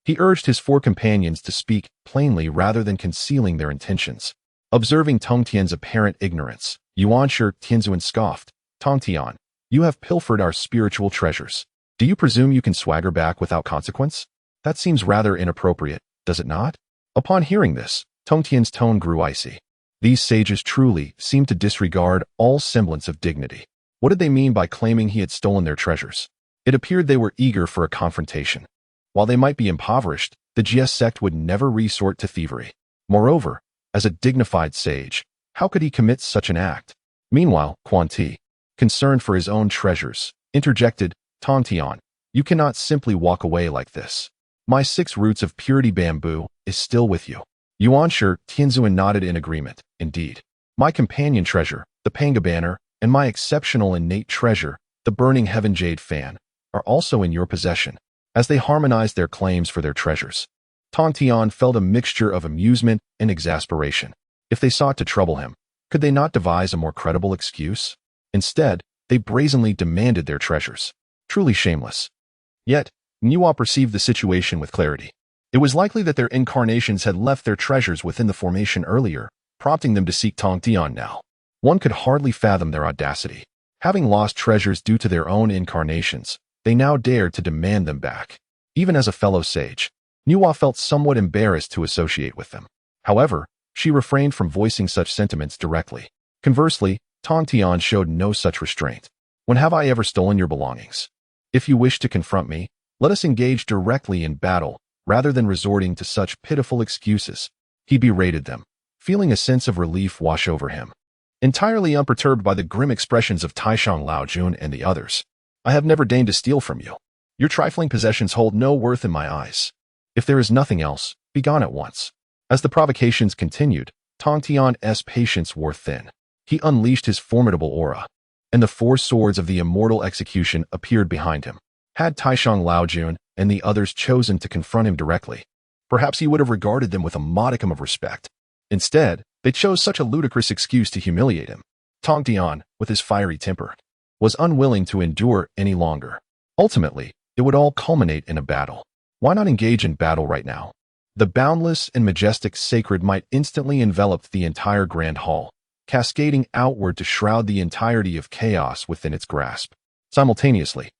Speaker 1: He urged his 4 companions to speak plainly rather than concealing their intentions. Observing Tongtian's apparent ignorance, Yuanshi Tianzuan scoffed, "Tongtian, you have pilfered our spiritual treasures. Do you presume you can swagger back without consequence? That seems rather inappropriate, does it not?" Upon hearing this, Tongtian's tone grew icy. These sages truly seemed to disregard all semblance of dignity. What did they mean by claiming he had stolen their treasures? It appeared they were eager for a confrontation. While they might be impoverished, the Jie Sect would never resort to thievery. Moreover, as a dignified sage, how could he commit such an act? Meanwhile, Quan Ti, concerned for his own treasures, interjected, "Tongtian, you cannot simply walk away like this. My 6 roots of purity bamboo is still with you." Yuanshi Tianzuan nodded in agreement. "Indeed, my companion treasure, the Panga banner, and my exceptional innate treasure, the burning heaven jade fan, are also in your possession." As they harmonized their claims for their treasures, Tongtian felt a mixture of amusement and exasperation. If they sought to trouble him, could they not devise a more credible excuse? Instead, they brazenly demanded their treasures. Truly shameless. Yet, Nuo perceived the situation with clarity. It was likely that their incarnations had left their treasures within the formation earlier, prompting them to seek Tongtian now. One could hardly fathom their audacity. Having lost treasures due to their own incarnations, they now dared to demand them back. Even as a fellow sage, Nuwa felt somewhat embarrassed to associate with them. However, she refrained from voicing such sentiments directly. Conversely, Tongtian showed no such restraint. When have I ever stolen your belongings? If you wish to confront me, let us engage directly in battle, rather than resorting to such pitiful excuses. He berated them, feeling a sense of relief wash over him. Entirely unperturbed by the grim expressions of Taishang Laojun and the others, I have never deigned to steal from you. Your trifling possessions hold no worth in my eyes. If there is nothing else, be gone at once. As the provocations continued, Tongtian's patience wore thin. He unleashed his formidable aura, and the 4 swords of the immortal execution appeared behind him. Had Taishang Laojun and the others chosen to confront him directly, perhaps he would have regarded them with a modicum of respect. Instead, they chose such a ludicrous excuse to humiliate him. Tongtian, with his fiery temper, was unwilling to endure any longer. Ultimately, it would all culminate in a battle. Why not engage in battle right now? The boundless and majestic sacred might instantly enveloped the entire grand hall, cascading outward to shroud the entirety of chaos within its grasp. Simultaneously,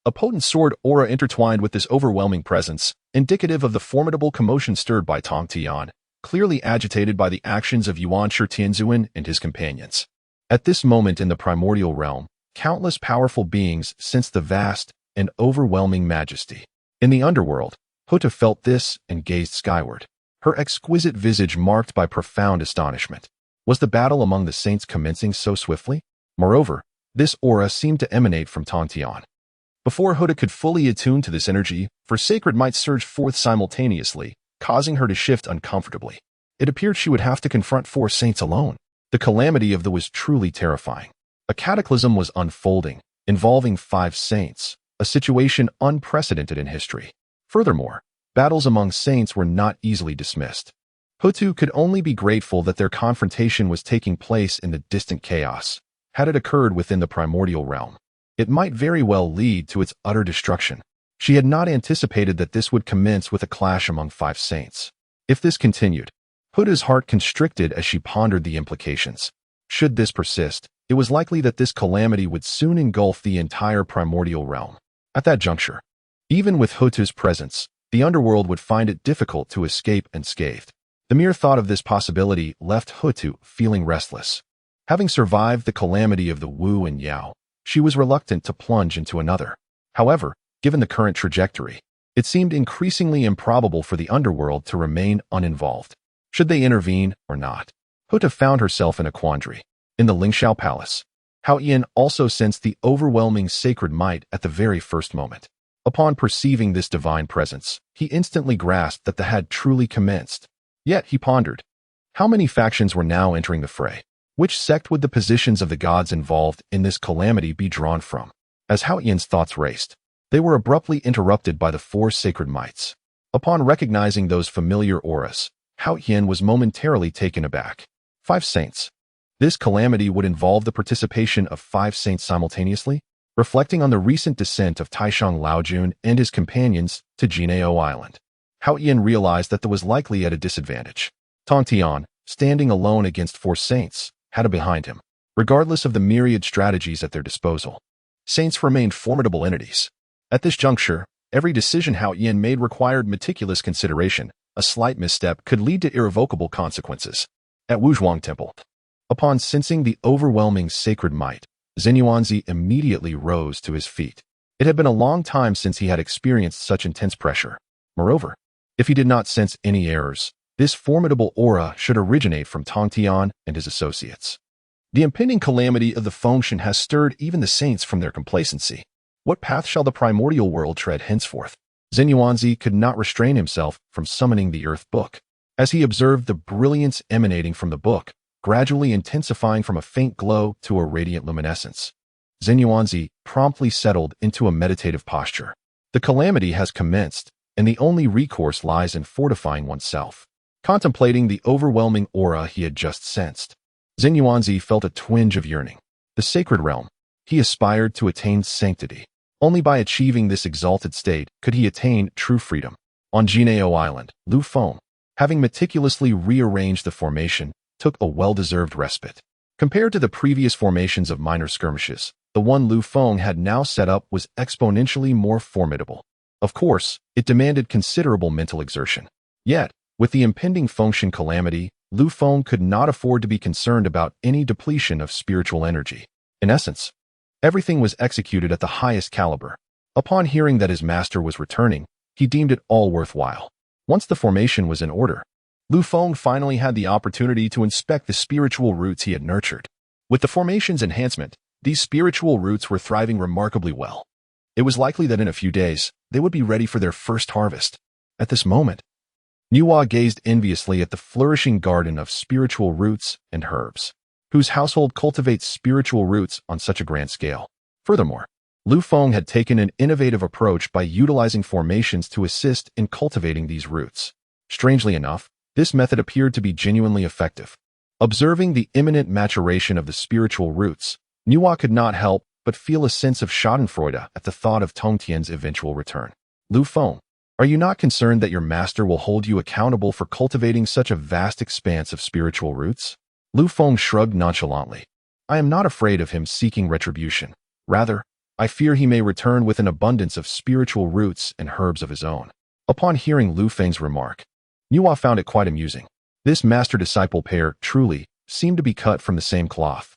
Speaker 1: a potent sword aura intertwined with this overwhelming presence, indicative of the formidable commotion stirred by Tongtian, clearly agitated by the actions of Yuan Shitianzuan and his companions. At this moment in the primordial realm, countless powerful beings sensed the vast and overwhelming majesty. In the underworld, Huta felt this and gazed skyward, her exquisite visage marked by profound astonishment. Was the battle among the saints commencing so swiftly? Moreover, this aura seemed to emanate from Tongtian. Before Huta could fully attune to this energy, for sacred might surge forth simultaneously, causing her to shift uncomfortably. It appeared she would have to confront 4 saints alone. The calamity of the was truly terrifying. A cataclysm was unfolding, involving 5 saints, a situation unprecedented in history. Furthermore, battles among saints were not easily dismissed. Hutu could only be grateful that their confrontation was taking place in the distant chaos. Had it occurred within the primordial realm, it might very well lead to its utter destruction. She had not anticipated that this would commence with a clash among 5 saints. If this continued, Huda's heart constricted as she pondered the implications. Should this persist, it was likely that this calamity would soon engulf the entire primordial realm. At that juncture, even with Hutu's presence, the underworld would find it difficult to escape unscathed. The mere thought of this possibility left Hutu feeling restless. Having survived the calamity of the Wu and Yao, she was reluctant to plunge into another. However, given the current trajectory, it seemed increasingly improbable for the underworld to remain uninvolved. Should they intervene or not? Huta found herself in a quandary. In the Zixiao Palace, Hao Yin also sensed the overwhelming sacred might at the very first moment. Upon perceiving this divine presence, he instantly grasped that the had truly commenced. Yet he pondered, how many factions were now entering the fray? Which sect would the positions of the gods involved in this calamity be drawn from? As Hao Yin's thoughts raced, they were abruptly interrupted by the 4 sacred mights. Upon recognizing those familiar auras, Hao Yin was momentarily taken aback. 5 saints. This calamity would involve the participation of 5 saints simultaneously? Reflecting on the recent descent of Taishang Laojun and his companions to Jineo Island, Hao Yin realized that there was likely at a disadvantage. Tongtian, standing alone against 4 saints, had a behind him. Regardless of the myriad strategies at their disposal, saints remained formidable entities. At this juncture, every decision Hao Yin made required meticulous consideration. A slight misstep could lead to irrevocable consequences. At Wuzhuang Temple, upon sensing the overwhelming sacred might, Zenyuanzi immediately rose to his feet. It had been a long time since he had experienced such intense pressure. Moreover, if he did not sense any errors, this formidable aura should originate from Tongtian and his associates. The impending calamity of the Fengshen has stirred even the saints from their complacency. What path shall the primordial world tread henceforth? Zenyuanzi could not restrain himself from summoning the Earth Book. As he observed the brilliance emanating from the book, gradually intensifying from a faint glow to a radiant luminescence, Zenyuanzi promptly settled into a meditative posture. The calamity has commenced, and the only recourse lies in fortifying oneself. Contemplating the overwhelming aura he had just sensed, Zenyuanzi felt a twinge of yearning. The sacred realm. He aspired to attain sanctity. Only by achieving this exalted state could he attain true freedom. On Jineo Island, Lu Feng, having meticulously rearranged the formation, took a well-deserved respite. Compared to the previous formations of minor skirmishes, the one Lu Feng had now set up was exponentially more formidable. Of course, it demanded considerable mental exertion. Yet, with the impending Fengshen calamity, Lu Feng could not afford to be concerned about any depletion of spiritual energy. In essence, everything was executed at the highest caliber. Upon hearing that his master was returning, he deemed it all worthwhile. Once the formation was in order, Lu Feng finally had the opportunity to inspect the spiritual roots he had nurtured. With the formation's enhancement, these spiritual roots were thriving remarkably well. It was likely that in a few days, they would be ready for their first harvest. At this moment, Niwa gazed enviously at the flourishing garden of spiritual roots and herbs, whose household cultivates spiritual roots on such a grand scale. Furthermore, Lu Feng had taken an innovative approach by utilizing formations to assist in cultivating these roots. Strangely enough, this method appeared to be genuinely effective. Observing the imminent maturation of the spiritual roots, Niwa could not help but feel a sense of schadenfreude at the thought of Tongtian's eventual return. Lu Feng, are you not concerned that your master will hold you accountable for cultivating such a vast expanse of spiritual roots? Lu Feng shrugged nonchalantly. I am not afraid of him seeking retribution. Rather, I fear he may return with an abundance of spiritual roots and herbs of his own. Upon hearing Lu Feng's remark, Niwa found it quite amusing. This master-disciple pair truly seemed to be cut from the same cloth.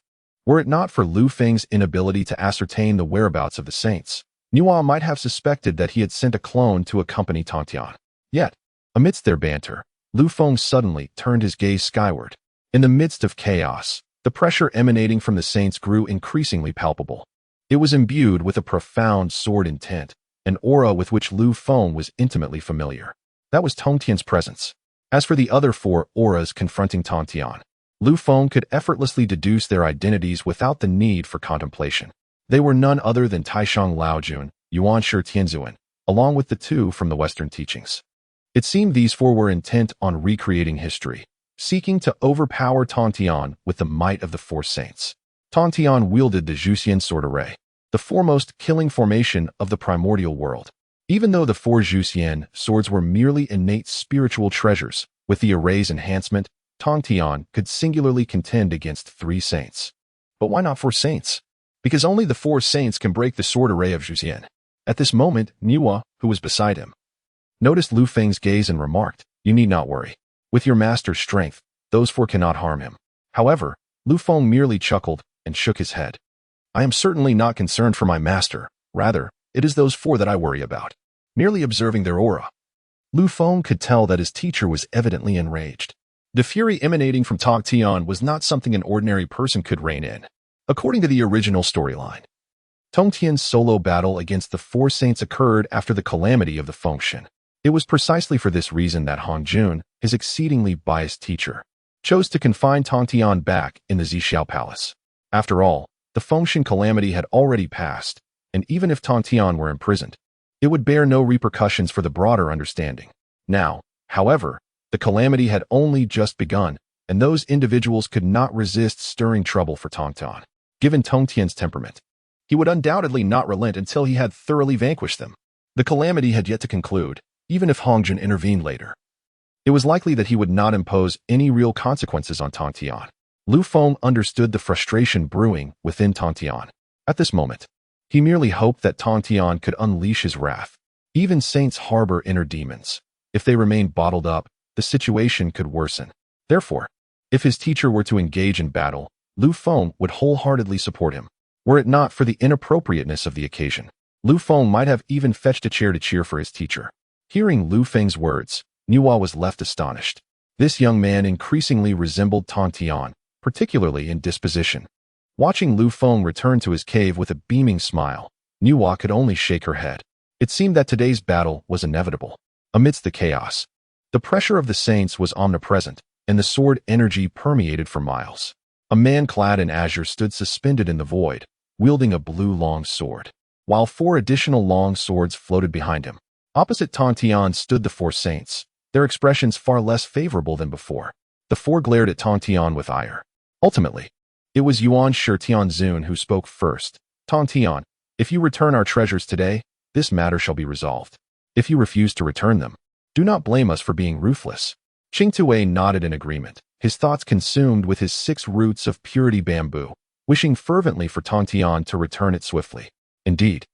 Speaker 1: Were it not for Lu Feng's inability to ascertain the whereabouts of the saints, Niwa might have suspected that he had sent a clone to accompany Tongtian. Yet, amidst their banter, Lu Feng suddenly turned his gaze skyward. In the midst of chaos, the pressure emanating from the saints grew increasingly palpable. It was imbued with a profound sword intent, an aura with which Lu Feng was intimately familiar. That was Tongtian's presence. As for the other four auras confronting Tongtian, Lu Feng could effortlessly deduce their identities without the need for contemplation. They were none other than Taishang Laojun, Yuanshi Tianzuan, along with the two from the Western teachings. It seemed these four were intent on recreating history, seeking to overpower Tongtian with the might of the four saints. Tongtian wielded the Zhuxian sword array, the foremost killing formation of the primordial world. Even though the four Zhuxian swords were merely innate spiritual treasures, with the array's enhancement, Tongtian could singularly contend against three saints. But why not four saints? Because only the four saints can break the sword array of Zhuxian. At this moment, Niwa, who was beside him, noticed Lu Feng's gaze and remarked, "You need not worry. With your master's strength, those four cannot harm him." However, Lu Feng merely chuckled and shook his head. "I am certainly not concerned for my master. Rather, it is those four that I worry about." Merely observing their aura, Lu Feng could tell that his teacher was evidently enraged. The fury emanating from Tongtian was not something an ordinary person could rein in. According to the original storyline, Tongtian's solo battle against the four saints occurred after the calamity of the Fengshen. It was precisely for this reason that Hongjun, his exceedingly biased teacher, chose to confine Tongtian back in the Zixiao Palace. After all, the Fengshen calamity had already passed, and even if Tongtian were imprisoned, it would bear no repercussions for the broader understanding. Now, however, the calamity had only just begun, and those individuals could not resist stirring trouble for Tongtian. Given Tongtian's temperament, he would undoubtedly not relent until he had thoroughly vanquished them. The calamity had yet to conclude, even if Hongjun intervened later. It was likely that he would not impose any real consequences on Tongtian. Lu Feng understood the frustration brewing within Tongtian. At this moment, he merely hoped that Tongtian could unleash his wrath. Even saints harbor inner demons. If they remain bottled up, the situation could worsen. Therefore, if his teacher were to engage in battle, Lu Feng would wholeheartedly support him. Were it not for the inappropriateness of the occasion, Lu Feng might have even fetched a chair to cheer for his teacher. Hearing Lu Feng's words, Niwa was left astonished. This young man increasingly resembled Tongtian, particularly in disposition. Watching Lu Feng return to his cave with a beaming smile, Niwa could only shake her head. It seemed that today's battle was inevitable. Amidst the chaos, the pressure of the saints was omnipresent, and the sword energy permeated for miles. A man clad in azure stood suspended in the void, wielding a blue long sword, while four additional long swords floated behind him. Opposite Tongtian stood the four saints, their expressions far less favorable than before. The four glared at Tongtian with ire. Ultimately, it was Yuanshi Tianzun who spoke first. "Tongtian, if you return our treasures today, this matter shall be resolved. If you refuse to return them, Do not blame us for being ruthless. Qing Tue nodded in agreement, his thoughts consumed with his 6 roots of purity bamboo, wishing fervently for Tongtian to return it swiftly. Indeed,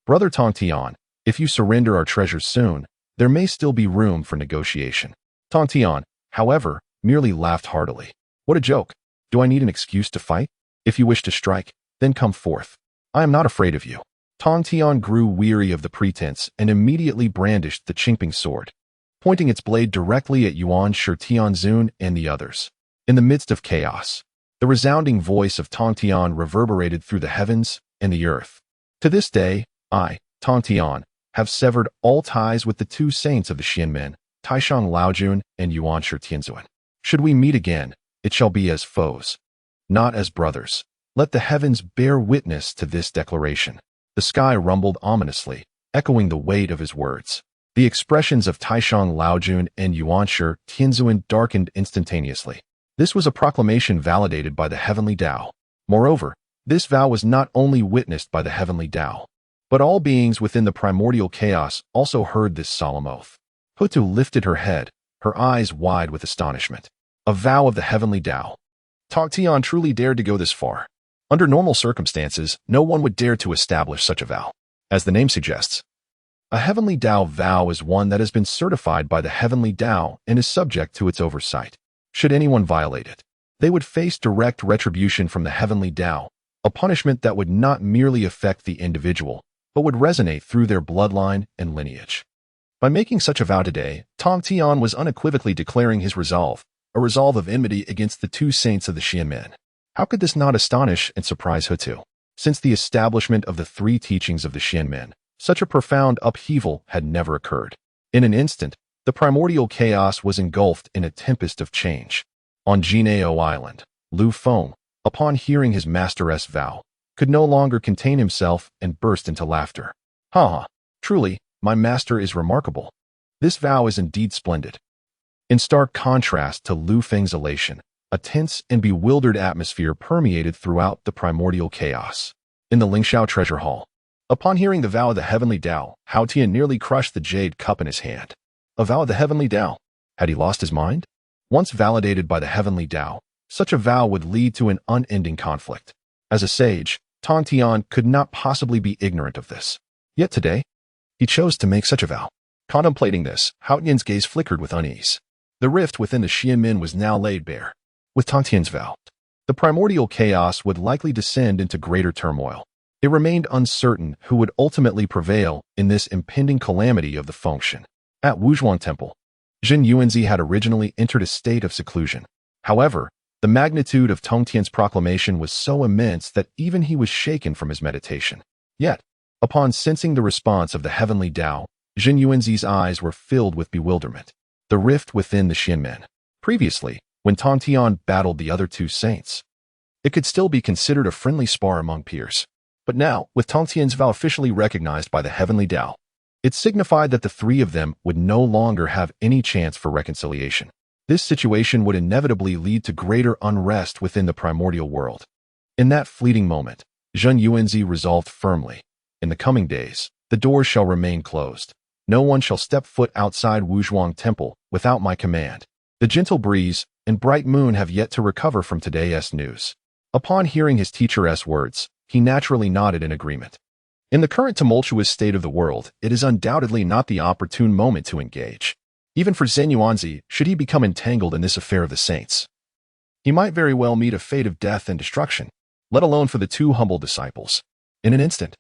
Speaker 1: brother Tongtian, if you surrender our treasures soon, there may still be room for negotiation. Tongtian, however, merely laughed heartily. What a joke. Do I need an excuse to fight? If you wish to strike, then come forth. I am not afraid of you. Tongtian grew weary of the pretense and immediately brandished the Qingping sword, pointing its blade directly at Yuan Shi Tianzun and the others. In the midst of chaos, the resounding voice of Tongtian reverberated through the heavens and the earth. To this day, I, Tongtian, have severed all ties with the 2 saints of the Xianmen, Taishang Laojun and Yuan Shi Tianzun. Should we meet again, it shall be as foes, not as brothers. Let the heavens bear witness to this declaration. The sky rumbled ominously, echoing the weight of his words. The expressions of Taishang Laojun and Yuan Shi Tianzun darkened instantaneously. This was a proclamation validated by the heavenly Tao. Moreover, this vow was not only witnessed by the heavenly Tao, but all beings within the primordial chaos also heard this solemn oath. Hutu lifted her head, her eyes wide with astonishment. A vow of the heavenly Tao. Tongtian truly dared to go this far. Under normal circumstances, no one would dare to establish such a vow. As the name suggests, a heavenly Tao vow is one that has been certified by the heavenly Tao and is subject to its oversight. Should anyone violate it, they would face direct retribution from the heavenly Tao, a punishment that would not merely affect the individual, but would resonate through their bloodline and lineage. By making such a vow today, Tongtian was unequivocally declaring his resolve, a resolve of enmity against the 2 saints of the Xianmen. How could this not astonish and surprise Hutu? Since the establishment of the 3 teachings of the Xianmen, such a profound upheaval had never occurred. In an instant, the primordial chaos was engulfed in a tempest of change. On Jineo Island, Lu Feng, upon hearing his master's vow, could no longer contain himself and burst into laughter. Ha! Truly, my master is remarkable. This vow is indeed splendid. In stark contrast to Lu Feng's elation, a tense and bewildered atmosphere permeated throughout the primordial chaos. In the Lingxiao treasure hall, upon hearing the vow of the heavenly Tao, Hao Tian nearly crushed the jade cup in his hand. A vow of the heavenly Tao. Had he lost his mind? Once validated by the heavenly Tao, such a vow would lead to an unending conflict. As a sage, Tongtian could not possibly be ignorant of this. Yet today, he chose to make such a vow. Contemplating this, Hao Tian's gaze flickered with unease. The rift within the Xianmen was now laid bare. With Tongtian's vow, the primordial chaos would likely descend into greater turmoil. It remained uncertain who would ultimately prevail in this impending calamity of the Fengshen. At Wuzhuang Temple, Zhen Yuanzi had originally entered a state of seclusion. However, the magnitude of Tongtian's proclamation was so immense that even he was shaken from his meditation. Yet, upon sensing the response of the heavenly Tao, Zhen Yuanzi's eyes were filled with bewilderment. The rift within the Xianmen. Previously, when Tongtian battled the other 2 saints, it could still be considered a friendly spar among peers. But now, with Tongtian's vow officially recognized by the heavenly Tao, it signified that the 3 of them would no longer have any chance for reconciliation. This situation would inevitably lead to greater unrest within the primordial world. In that fleeting moment, Zhen Yuanzi resolved firmly, in the coming days, the doors shall remain closed. No one shall step foot outside Wuzhuang Temple without my command. The gentle breeze and bright moon have yet to recover from today's news. Upon hearing his teacher's words, he naturally nodded in agreement. In the current tumultuous state of the world, it is undoubtedly not the opportune moment to engage. Even for Zhen Yuanzi, should he become entangled in this affair of the saints, he might very well meet a fate of death and destruction, let alone for the 2 humble disciples. In an instant,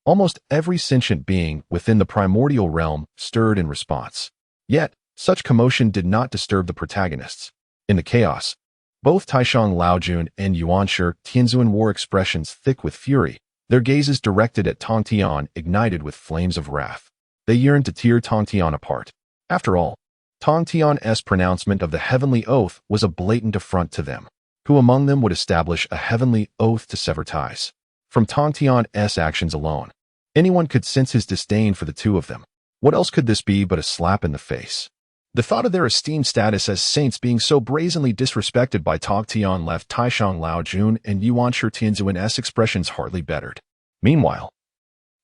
Speaker 1: almost every sentient being within the primordial realm stirred in response. Yet, such commotion did not disturb the protagonists. In the chaos, both Taishang Laojun and Yuan Shi Tianzun wore expressions thick with fury, their gazes directed at Tongtian ignited with flames of wrath. They yearned to tear Tongtian apart. After all, Tongtian's pronouncement of the heavenly oath was a blatant affront to them. Who among them would establish a heavenly oath to sever ties? From Tongtian's actions alone, anyone could sense his disdain for the 2 of them. What else could this be but a slap in the face? The thought of their esteemed status as saints being so brazenly disrespected by Tongtian left Taishang Laojun and Yuan Shi Tianzun's expressions hardly bettered. Meanwhile,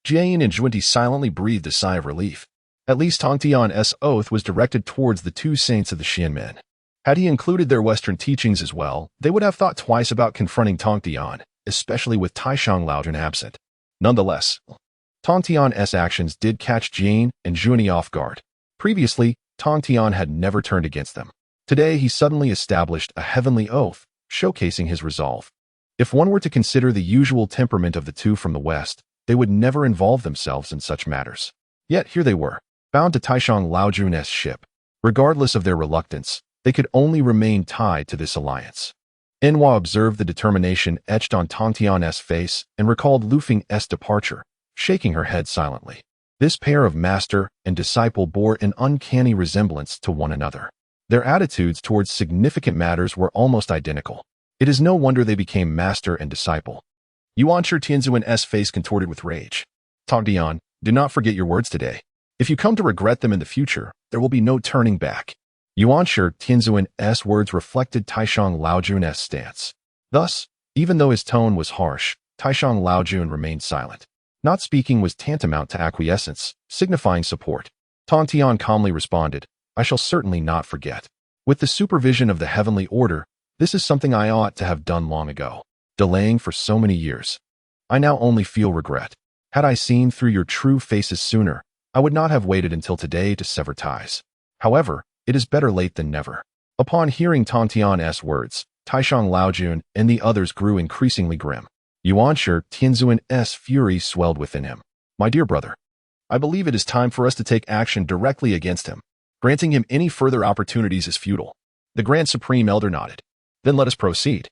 Speaker 1: Jian and Zhuanti silently breathed a sigh of relief. At least Tongtian's oath was directed towards the two saints of the Xianmen. Had he included their Western teachings as well, they would have thought twice about confronting Tongtian, especially with Taishang Laojun absent. Nonetheless, Tongtian's actions did catch Jane and Zhuani off guard. Previously, Tongtian had never turned against them. Today, he suddenly established a heavenly oath, showcasing his resolve. If one were to consider the usual temperament of the two from the West, they would never involve themselves in such matters. Yet here they were, bound to Taishang Laojun's ship. Regardless of their reluctance, they could only remain tied to this alliance. Enhua observed the determination etched on Tongtian's face and recalled Lu Feng's departure, shaking her head silently. This pair of master and disciple bore an uncanny resemblance to one another. Their attitudes towards significant matters were almost identical. It is no wonder they became master and disciple. Yuanshi Tianzuan's face contorted with rage. Tongtian, do not forget your words today. If you come to regret them in the future, there will be no turning back. Yuanshi Tianzuan's words reflected Taishang Laojun's stance. Thus, even though his tone was harsh, Taishang Laojun remained silent. Not speaking was tantamount to acquiescence, signifying support. Tongtian calmly responded, I shall certainly not forget. With the supervision of the heavenly order, this is something I ought to have done long ago, delaying for so many years. I now only feel regret. Had I seen through your true faces sooner, I would not have waited until today to sever ties. However, it is better late than never. Upon hearing Tongtian's words, Taishang Laojun and the others grew increasingly grim. Yuanshi Tianzuan's fury swelled within him. My dear brother, I believe it is time for us to take action directly against him. Granting him any further opportunities is futile. The Grand Supreme Elder nodded. Then let us proceed.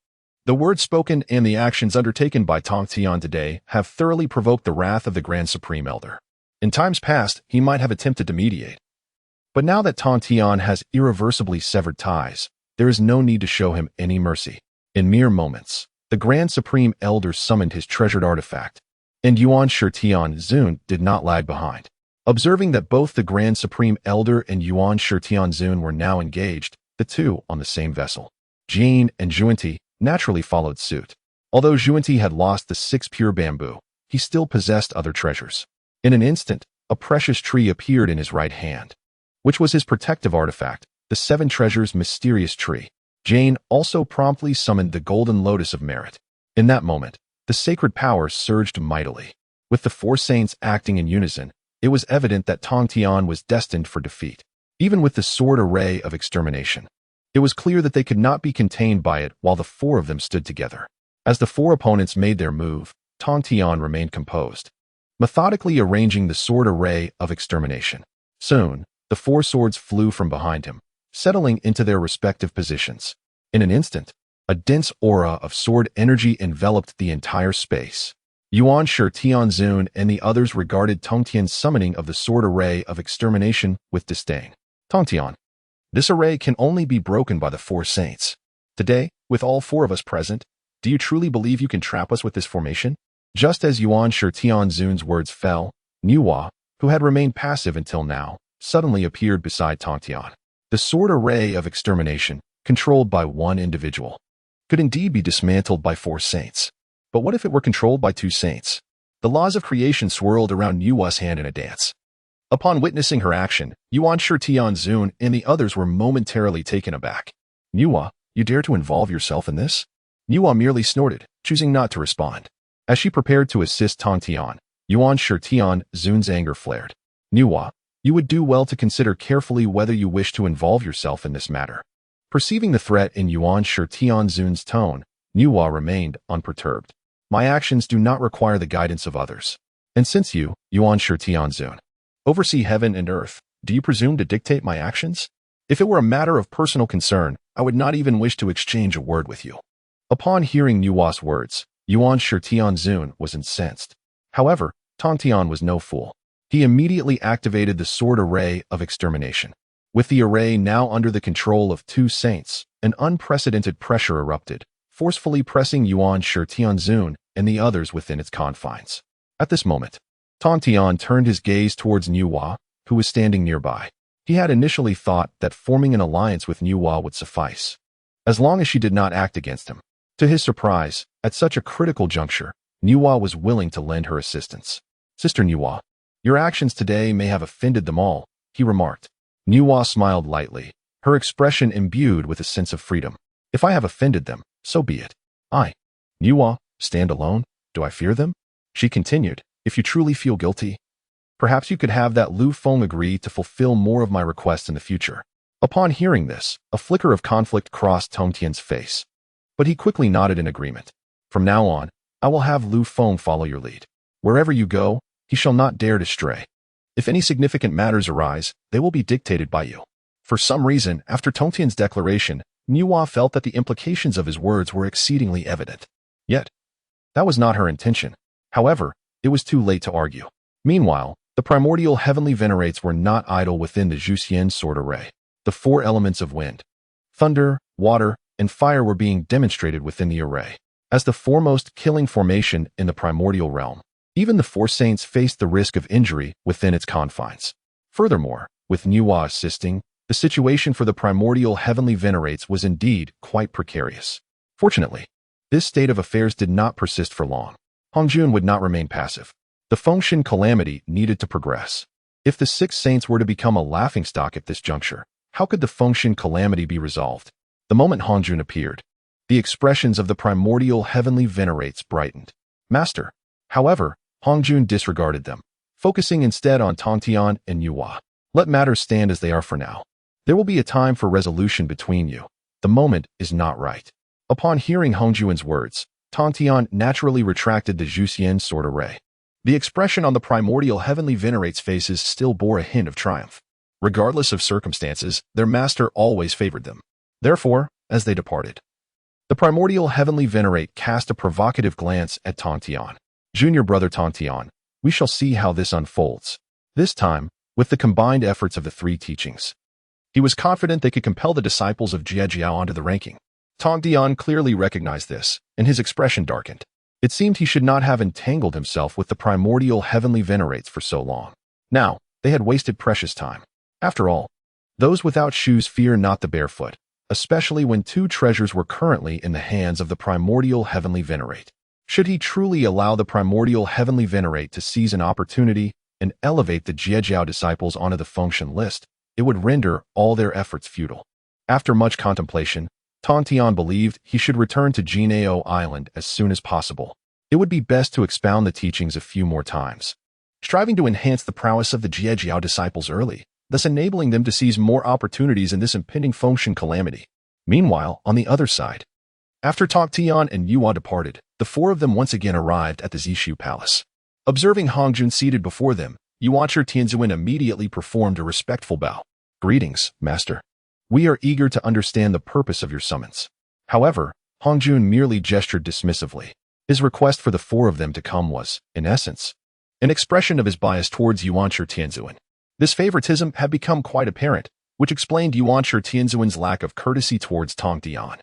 Speaker 1: The words spoken and the actions undertaken by Tongtian today have thoroughly provoked the wrath of the Grand Supreme Elder. In times past, he might have attempted to mediate. But now that Tongtian has irreversibly severed ties, there is no need to show him any mercy. In mere moments, the Grand Supreme Elder summoned his treasured artifact, and Yuanshi Tianzun did not lag behind. Observing that both the Grand Supreme Elder and Yuanshi Tianzun were now engaged, the two on the same vessel, Jane and Zhuani naturally followed suit. Although Zhuani had lost the 6 pure bamboo, he still possessed other treasures. In an instant, a precious tree appeared in his right hand, which was his protective artifact, the 7 treasures mysterious tree. Jane also promptly summoned the golden lotus of merit. In that moment, the sacred power surged mightily. With the 4 saints acting in unison, it was evident that Tongtian was destined for defeat. Even with the sword array of extermination, it was clear that they could not be contained by it while the 4 of them stood together. As the 4 opponents made their move, Tongtian remained composed, methodically arranging the sword array of extermination. Soon, the 4 swords flew from behind him, settling into their respective positions. In an instant, a dense aura of sword energy enveloped the entire space. Yuanshi Tianzun and the others regarded Tongtian's summoning of the sword array of extermination with disdain. Tongtian, this array can only be broken by the 4 saints. Today, with all 4 of us present, do you truly believe you can trap us with this formation? Just as Yuanshi Tianzun's words fell, Enhua, who had remained passive until now, suddenly appeared beside Tongtian. The sword array of extermination, controlled by one individual, could indeed be dismantled by 4 saints. But what if it were controlled by 2 saints? The laws of creation swirled around Enhua's hand in a dance. Upon witnessing her action, Yuanshi Tianzun and the others were momentarily taken aback. Enhua, you dare to involve yourself in this? Enhua merely snorted, choosing not to respond. As she prepared to assist Tongtian, Yuanshi Tianzun's anger flared. Enhua, you would do well to consider carefully whether you wish to involve yourself in this matter. Perceiving the threat in Yuanshi Tianzun's tone, Enhua remained unperturbed. My actions do not require the guidance of others. And since you, Yuanshi Tianzun, oversee heaven and earth, do you presume to dictate my actions? If it were a matter of personal concern, I would not even wish to exchange a word with you. Upon hearing Enhua's words, Yuanshi Tianzun was incensed. However, Tongtian was no fool. He immediately activated the sword array of extermination. With the array now under the control of 2 saints, an unprecedented pressure erupted, forcefully pressing Yuanshi Tianzun and the others within its confines. At this moment, Tongtian turned his gaze towards Enhua, who was standing nearby. He had initially thought that forming an alliance with Enhua would suffice, as long as she did not act against him. To his surprise, at such a critical juncture, Enhua was willing to lend her assistance. Sister Enhua, Your actions today may have offended them all, he remarked. Nuwa smiled lightly, her expression imbued with a sense of freedom. If I have offended them, so be it. Nuwa, stand alone? Do I fear them? She continued. If you truly feel guilty, perhaps you could have that Lu Feng agree to fulfill more of my requests in the future. Upon hearing this, a flicker of conflict crossed Tongtian's face, but he quickly nodded in agreement. From now on, I will have Lu Feng follow your lead. Wherever you go, he shall not dare to stray. If any significant matters arise, they will be dictated by you. For some reason, after Tongtian's declaration, Nuwa felt that the implications of his words were exceedingly evident. Yet, that was not her intention. However, it was too late to argue. Meanwhile, the primordial heavenly venerates were not idle within the Zhuxian sword array. The 4 elements of wind, thunder, water, and fire were being demonstrated within the array. As the foremost killing formation in the primordial realm, even the 4 saints faced the risk of injury within its confines. Furthermore, with Nuwa assisting, the situation for the primordial heavenly venerates was indeed quite precarious. Fortunately, this state of affairs did not persist for long. Hongjun would not remain passive. The Fengshen Calamity needed to progress. If the 6 saints were to become a laughingstock at this juncture, how could the Fengshen Calamity be resolved? The moment Hongjun appeared, the expressions of the primordial heavenly venerates brightened. Master. However, Hongjun disregarded them, focusing instead on Tongtian and Nuwa. Let matters stand as they are for now. There will be a time for resolution between you. The moment is not right. Upon hearing Hongjun's words, Tongtian naturally retracted the Zhuxian sword array. The expression on the primordial heavenly venerates' faces still bore a hint of triumph. Regardless of circumstances, their master always favored them. Therefore, as they departed, the primordial heavenly venerate cast a provocative glance at Tongtian. Junior brother Tongtian, we shall see how this unfolds. This time, with the combined efforts of the 3 teachings. He was confident they could compel the disciples of Zhijiao onto the ranking. Tongtian clearly recognized this, and his expression darkened. It seemed he should not have entangled himself with the primordial heavenly venerates for so long. Now, they had wasted precious time. After all, those without shoes fear not the barefoot, especially when 2 treasures were currently in the hands of the primordial heavenly venerate. Should he truly allow the primordial heavenly venerate to seize an opportunity and elevate the Zhijiao disciples onto the Fengshen list, it would render all their efforts futile. After much contemplation, Tongtian believed he should return to Jinao Island as soon as possible. It would be best to expound the teachings a few more times, striving to enhance the prowess of the Zhijiao disciples early, thus enabling them to seize more opportunities in this impending Fengshen calamity. Meanwhile, on the other side, after Tongtian and Nuwa departed, the 4 of them once again arrived at the Zixiao Palace. Observing Hongjun seated before them, Yuanchi Tianzuan immediately performed a respectful bow. Greetings, master. We are eager to understand the purpose of your summons. However, Hongjun merely gestured dismissively. His request for the 4 of them to come was, in essence, an expression of his bias towards Yuanchi Tianzuan. This favoritism had become quite apparent, which explained Yuanchi Tianzuan's lack of courtesy towards Tongtian.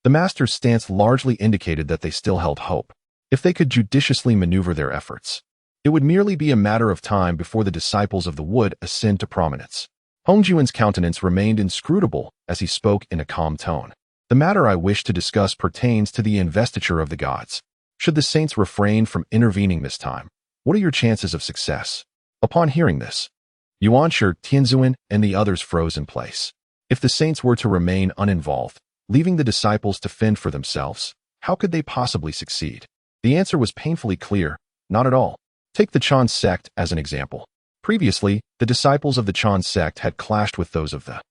Speaker 1: The master's stance largely indicated that they still held hope. If they could judiciously maneuver their efforts, it would merely be a matter of time before the disciples of the wood ascend to prominence. Hongjuan's countenance remained inscrutable as he spoke in a calm tone. The matter I wish to discuss pertains to the investiture of the gods. Should the saints refrain from intervening this time, what are your chances of success? Upon hearing this, Yuanchi Tianzuan and the others froze in place. If the saints were to remain uninvolved, leaving the disciples to fend for themselves, how could they possibly succeed? The answer was painfully clear, not at all. Take the Chan sect as an example. Previously, the disciples of the Chan sect had clashed with those of the.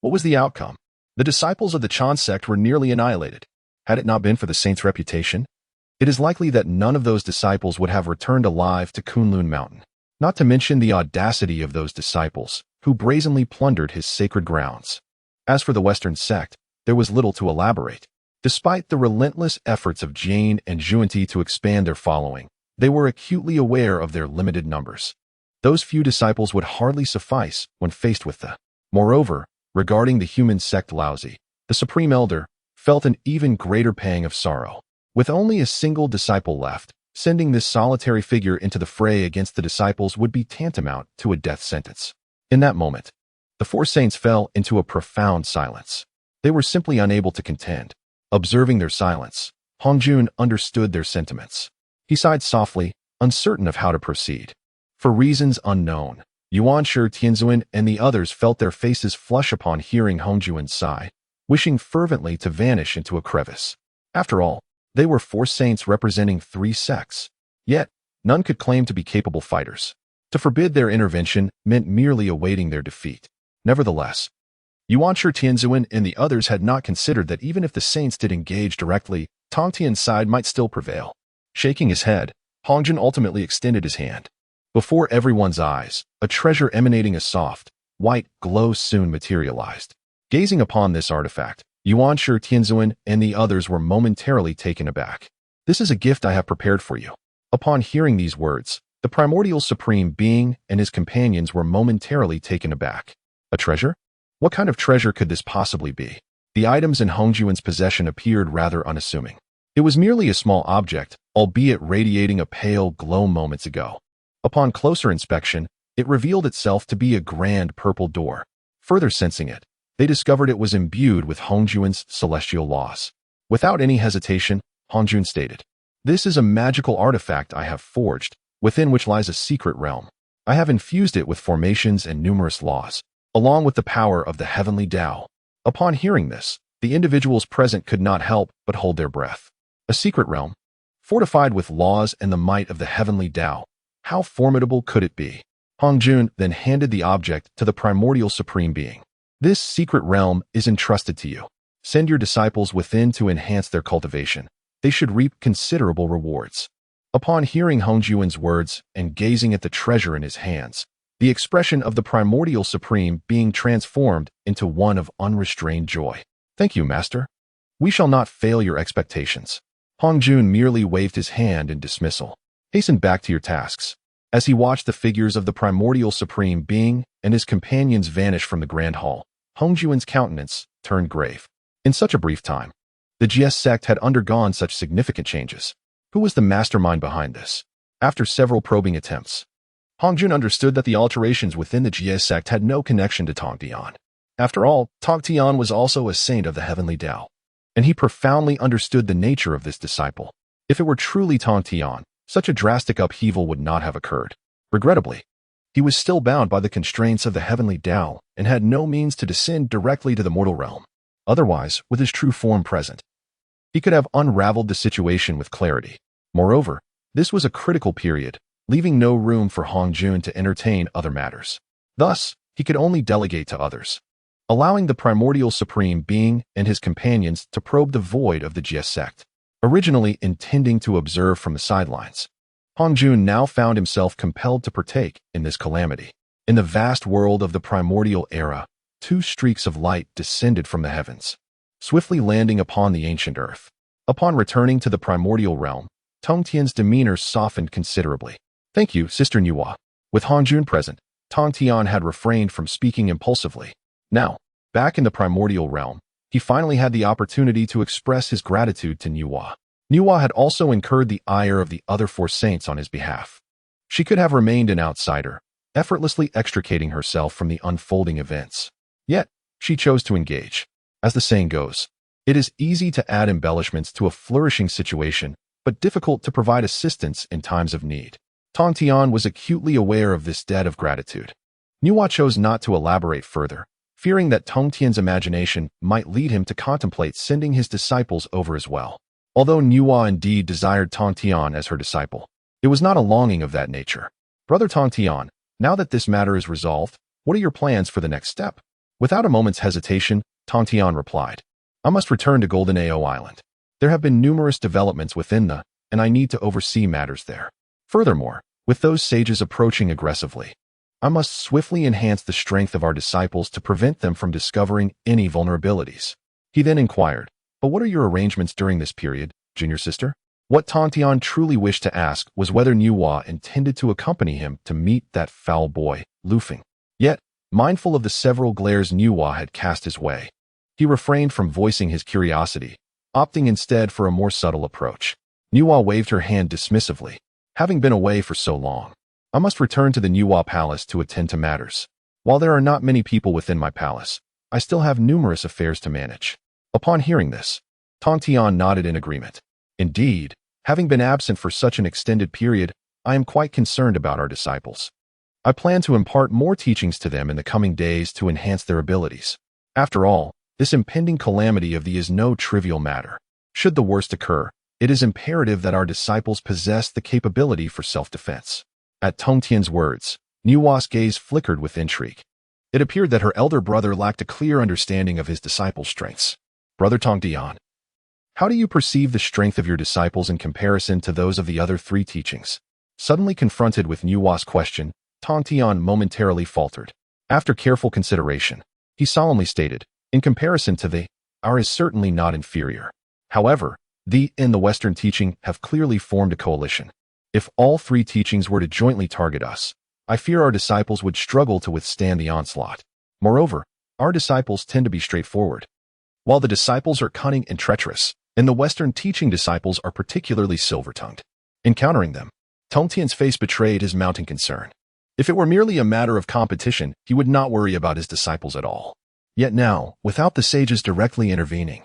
Speaker 1: What was the outcome? The disciples of the Chan sect were nearly annihilated. Had it not been for the saint's reputation, it is likely that none of those disciples would have returned alive to Kunlun Mountain. Not to mention the audacity of those disciples, who brazenly plundered his sacred grounds. As for the Western sect, there was little to elaborate. Despite the relentless efforts of Jane and Zhuanti to expand their following, they were acutely aware of their limited numbers. Those few disciples would hardly suffice when faced with the. Moreover, regarding the human sect Laozi, the Supreme Elder felt an even greater pang of sorrow. With only a single disciple left, sending this solitary figure into the fray against the disciples would be tantamount to a death sentence. In that moment, the 4 saints fell into a profound silence. They were simply unable to contend. Observing their silence, Hongjun understood their sentiments. He sighed softly, uncertain of how to proceed. For reasons unknown, Yuan Shi, Tianzuan, and the others felt their faces flush upon hearing Hongjuan's sigh, wishing fervently to vanish into a crevice. After all, they were 4 saints representing 3 sects. Yet, none could claim to be capable fighters. To forbid their intervention meant merely awaiting their defeat. Nevertheless, Yuan Shi, Tianzuan, and the others had not considered that even if the saints did engage directly, Tongtian's side might still prevail. Shaking his head, Hongjuan ultimately extended his hand. Before everyone's eyes, a treasure emanating a soft, white glow soon materialized. Gazing upon this artifact, Yuan Shi, Tianzuan, and the others were momentarily taken aback. "This is a gift I have prepared for you." Upon hearing these words, the primordial supreme being and his companions were momentarily taken aback. A treasure? What kind of treasure could this possibly be? The items in Hongjuan's possession appeared rather unassuming. It was merely a small object, albeit radiating a pale glow moments ago. Upon closer inspection, it revealed itself to be a grand purple door. Further sensing it, they discovered it was imbued with Hongjuan's celestial laws. Without any hesitation, Hongjuan stated, "This is a magical artifact I have forged, within which lies a secret realm. I have infused it with formations and numerous laws, along with the power of the heavenly Tao." Upon hearing this, the individuals present could not help but hold their breath. A secret realm, fortified with laws and the might of the heavenly Tao. How formidable could it be? Hongjuan then handed the object to the primordial supreme being. "This secret realm is entrusted to you. Send your disciples within to enhance their cultivation. They should reap considerable rewards." Upon hearing Hongjuan's words and gazing at the treasure in his hands, the expression of the primordial supreme being transformed into one of unrestrained joy. "Thank you, Master. We shall not fail your expectations." Hongjuan merely waved his hand in dismissal. "Hasten back to your tasks." As he watched the figures of the primordial supreme being and his companions vanish from the grand hall, Hongjuan's countenance turned grave. In such a brief time, the Jie Sect had undergone such significant changes. Who was the mastermind behind this? After several probing attempts, Hongjuan understood that the alterations within the Jie Sect had no connection to Tongtian. After all, Tongtian was also a saint of the heavenly Tao, and he profoundly understood the nature of this disciple. If it were truly Tongtian, such a drastic upheaval would not have occurred. Regrettably, he was still bound by the constraints of the heavenly Tao and had no means to descend directly to the mortal realm. Otherwise, with his true form present, he could have unraveled the situation with clarity. Moreover, this was a critical period, leaving no room for Hongjuan to entertain other matters. Thus, he could only delegate to others, allowing the primordial supreme being and his companions to probe the void of the Jie Sect. Originally intending to observe from the sidelines, Hongjuan now found himself compelled to partake in this calamity. In the vast world of the primordial era, 2 streaks of light descended from the heavens, swiftly landing upon the ancient earth. Upon returning to the primordial realm, Tongtian's demeanor softened considerably. "Thank you, Sister Nuwa." With Hongjuan present, Tongtian had refrained from speaking impulsively. Now, back in the primordial realm, he finally had the opportunity to express his gratitude to Nuwa. Nuwa had also incurred the ire of the other 4 saints on his behalf. She could have remained an outsider, effortlessly extricating herself from the unfolding events. Yet, she chose to engage. As the saying goes, it is easy to add embellishments to a flourishing situation, but difficult to provide assistance in times of need. Tongtian was acutely aware of this debt of gratitude. Nuwa chose not to elaborate further, fearing that Tongtian's imagination might lead him to contemplate sending his disciples over as well. Although Nuwa indeed desired Tongtian as her disciple, it was not a longing of that nature. "Brother Tongtian, now that this matter is resolved, what are your plans for the next step?" Without a moment's hesitation, Tongtian replied, "I must return to Golden Ao Island. There have been numerous developments within and I need to oversee matters there. Furthermore, with those sages approaching aggressively, I must swiftly enhance the strength of our disciples to prevent them from discovering any vulnerabilities." He then inquired, "But what are your arrangements during this period, junior sister?" What Tongtian truly wished to ask was whether Nuwa intended to accompany him to meet that foul boy, Lu Feng. Yet, mindful of the several glares Nuwa had cast his way, he refrained from voicing his curiosity, opting instead for a more subtle approach. Nuwa waved her hand dismissively. "Having been away for so long, I must return to the Zixiao Palace to attend to matters. While there are not many people within my palace, I still have numerous affairs to manage." Upon hearing this, Tongtian nodded in agreement. Indeed, having been absent for such an extended period, I am quite concerned about our disciples. I plan to impart more teachings to them in the coming days to enhance their abilities. After all, this impending calamity of thee is no trivial matter. Should the worst occur, it is imperative that our disciples possess the capability for self-defense. At Tongtian's words, Nuwa's gaze flickered with intrigue. It appeared that her elder brother lacked a clear understanding of his disciples' strengths. Brother Tongtian, how do you perceive the strength of your disciples in comparison to those of the other three teachings? Suddenly confronted with Nuwa's question, Tongtian momentarily faltered. After careful consideration, he solemnly stated, in comparison to the, our is certainly not inferior. However, the and the Western teaching have clearly formed a coalition. If all three teachings were to jointly target us, I fear our disciples would struggle to withstand the onslaught. Moreover, our disciples tend to be straightforward, while the disciples are cunning and treacherous, and the Western teaching disciples are particularly silver-tongued. Encountering them, Tongtian's face betrayed his mounting concern. If it were merely a matter of competition, he would not worry about his disciples at all. Yet now, without the sages directly intervening,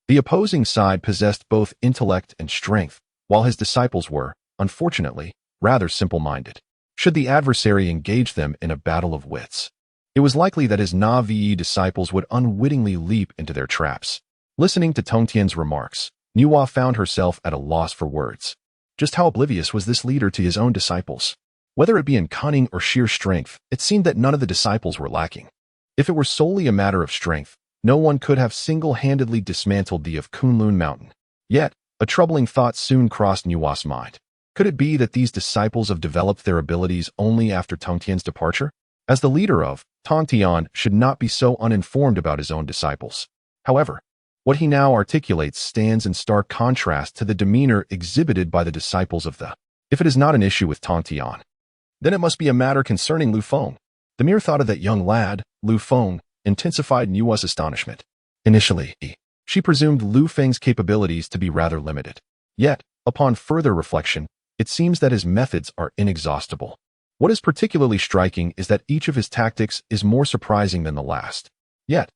Speaker 1: the opposing side possessed both intellect and strength, while his disciples were, unfortunately, rather simple-minded. Should the adversary engage them in a battle of wits, it was likely that his Na'vi disciples would unwittingly leap into their traps. Listening to Tongtian's remarks, Nuwa found herself at a loss for words. Just how oblivious was this leader to his own disciples? Whether it be in cunning or sheer strength, it seemed that none of the disciples were lacking. If it were solely a matter of strength, no one could have single-handedly dismantled the of Kunlun Mountain. Yet, a troubling thought soon crossed Nuwa's mind. Could it be that these disciples have developed their abilities only after Tongtian's departure? As the leader of Tongtian should not be so uninformed about his own disciples. However, what he now articulates stands in stark contrast to the demeanor exhibited by the disciples of the. If it is not an issue with Tongtian, then it must be a matter concerning Lu Feng. The mere thought of that young lad, Lu Feng, intensified Nuwa's astonishment. Initially, she presumed Lu Feng's capabilities to be rather limited. Yet, upon further reflection, it seems that his methods are inexhaustible. What is particularly striking is that each of his tactics is more surprising than the last. Yet,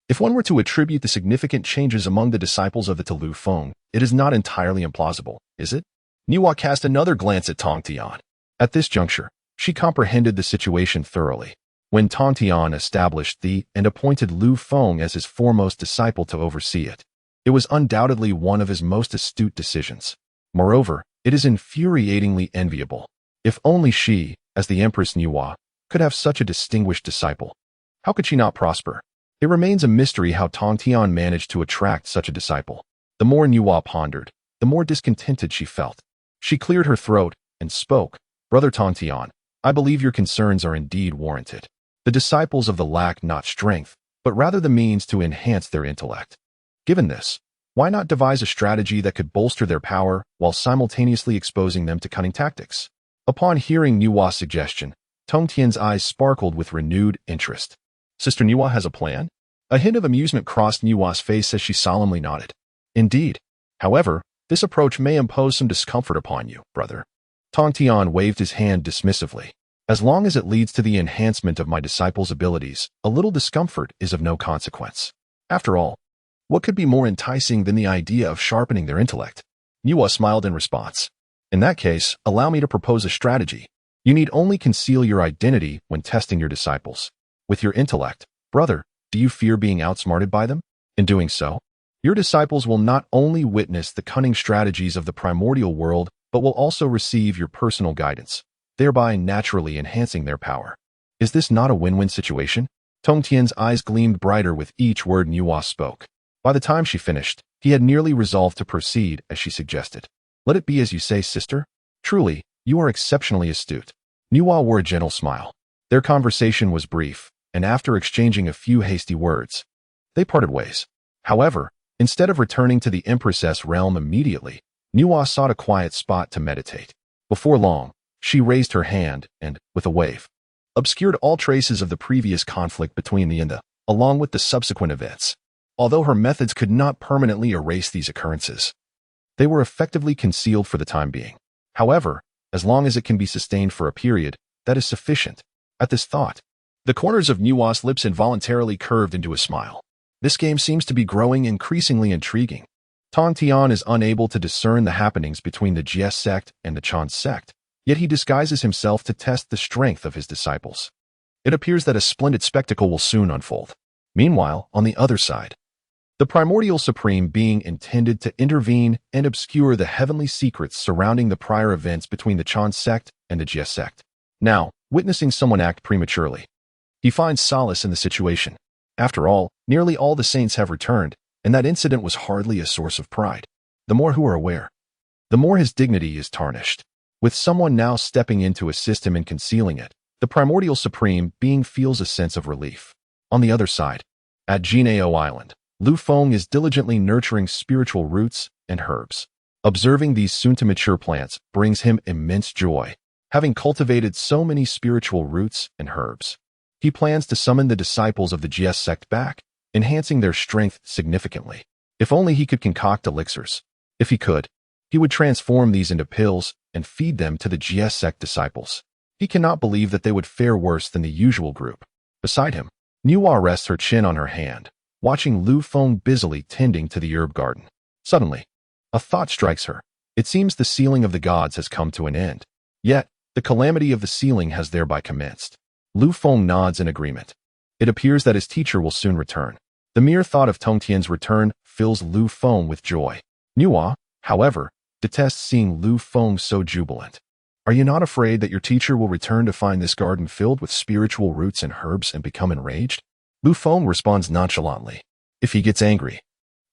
Speaker 1: if one were to attribute the significant changes among the disciples of the to Lu Feng, it is not entirely implausible, is it? Nuwa cast another glance at Tongtian. At this juncture, she comprehended the situation thoroughly. When Tongtian established the and appointed Lu Feng as his foremost disciple to oversee it, it was undoubtedly one of his most astute decisions. Moreover, it is infuriatingly enviable. If only she, as the Empress Nuwa, could have such a distinguished disciple. How could she not prosper? It remains a mystery how Tongtian managed to attract such a disciple. The more Nuwa pondered, the more discontented she felt. She cleared her throat and spoke. Brother Tongtian, I believe your concerns are indeed warranted. The disciples of the lack not strength, but rather the means to enhance their intellect. Given this, why not devise a strategy that could bolster their power while simultaneously exposing them to cunning tactics? Upon hearing Nuwa's suggestion, Tongtian's eyes sparkled with renewed interest. Sister Nuwa has a plan? A hint of amusement crossed Nuwa's face as she solemnly nodded. Indeed. However, this approach may impose some discomfort upon you, brother. Tongtian waved his hand dismissively. As long as it leads to the enhancement of my disciples' abilities, a little discomfort is of no consequence. After all, what could be more enticing than the idea of sharpening their intellect? Nuwa smiled in response. In that case, allow me to propose a strategy. You need only conceal your identity when testing your disciples. With your intellect, brother, do you fear being outsmarted by them? In doing so, your disciples will not only witness the cunning strategies of the primordial world, but will also receive your personal guidance, thereby naturally enhancing their power. Is this not a win-win situation? Tongtian's eyes gleamed brighter with each word Nuwa spoke. By the time she finished, he had nearly resolved to proceed as she suggested. Let it be as you say, sister. Truly, you are exceptionally astute. Nuwa wore a gentle smile. Their conversation was brief, and after exchanging a few hasty words, they parted ways. However, instead of returning to the Empress's realm immediately, Nuwa sought a quiet spot to meditate. Before long, she raised her hand and, with a wave, obscured all traces of the previous conflict between the and the, along with the subsequent events. Although her methods could not permanently erase these occurrences, they were effectively concealed for the time being. However, as long as it can be sustained for a period, that is sufficient. At this thought, the corners of Nuwa's lips involuntarily curved into a smile. This game seems to be growing increasingly intriguing. Tongtian is unable to discern the happenings between the Jie Sect and the Chan Sect, Yet he disguises himself to test the strength of his disciples. It appears that a splendid spectacle will soon unfold. Meanwhile, on the other side, the primordial supreme being intended to intervene and obscure the heavenly secrets surrounding the prior events between the Chan sect and the Jie sect. Now, witnessing someone act prematurely, he finds solace in the situation. After all, nearly all the saints have returned, and that incident was hardly a source of pride. The more who are aware, the more his dignity is tarnished. With someone now stepping in to assist him in concealing it, the primordial supreme being feels a sense of relief. On the other side, at Jianao Island, Lu Feng is diligently nurturing spiritual roots and herbs. Observing these soon-to-mature plants brings him immense joy. Having cultivated so many spiritual roots and herbs, he plans to summon the disciples of the Jie sect back, enhancing their strength significantly. If only he could concoct elixirs. If he could, he would transform these into pills and feed them to the Jie sect disciples. He cannot believe that they would fare worse than the usual group. Beside him, Nuwa rests her chin on her hand, watching Lu Feng busily tending to the herb garden. Suddenly, a thought strikes her. It seems the sealing of the gods has come to an end. Yet, the calamity of the sealing has thereby commenced. Lu Feng nods in agreement. It appears that his teacher will soon return. The mere thought of Tongtian's return fills Lu Feng with joy. Nuwa, however, detests seeing Lu Feng so jubilant. Are you not afraid that your teacher will return to find this garden filled with spiritual roots and herbs and become enraged? Lu Feng responds nonchalantly. If he gets angry,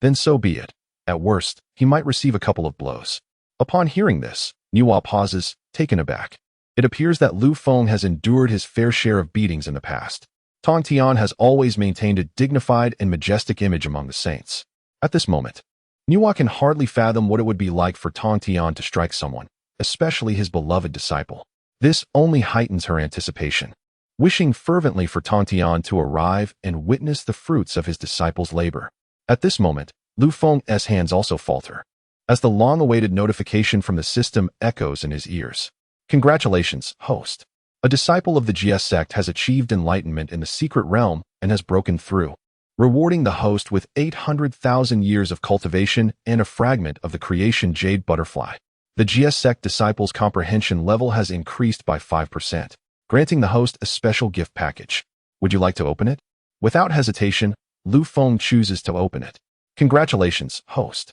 Speaker 1: then so be it. At worst, he might receive a couple of blows. Upon hearing this, Nuwa pauses, taken aback. It appears that Lu Feng has endured his fair share of beatings in the past. Tongtian has always maintained a dignified and majestic image among the saints. At this moment, Nuwa can hardly fathom what it would be like for Tongtian to strike someone, especially his beloved disciple. This only heightens her anticipation, wishing fervently for Tongtian to arrive and witness the fruits of his disciple's labor. At this moment, Lu Feng's hands also falter, as the long-awaited notification from the system echoes in his ears. Congratulations, host. A disciple of the Jie sect has achieved enlightenment in the secret realm and has broken through, rewarding the host with 800,000 years of cultivation and a fragment of the creation jade butterfly. The Jie sect disciple's comprehension level has increased by 5%, granting the host a special gift package. Would you like to open it? Without hesitation, Lu Feng chooses to open it. Congratulations, host.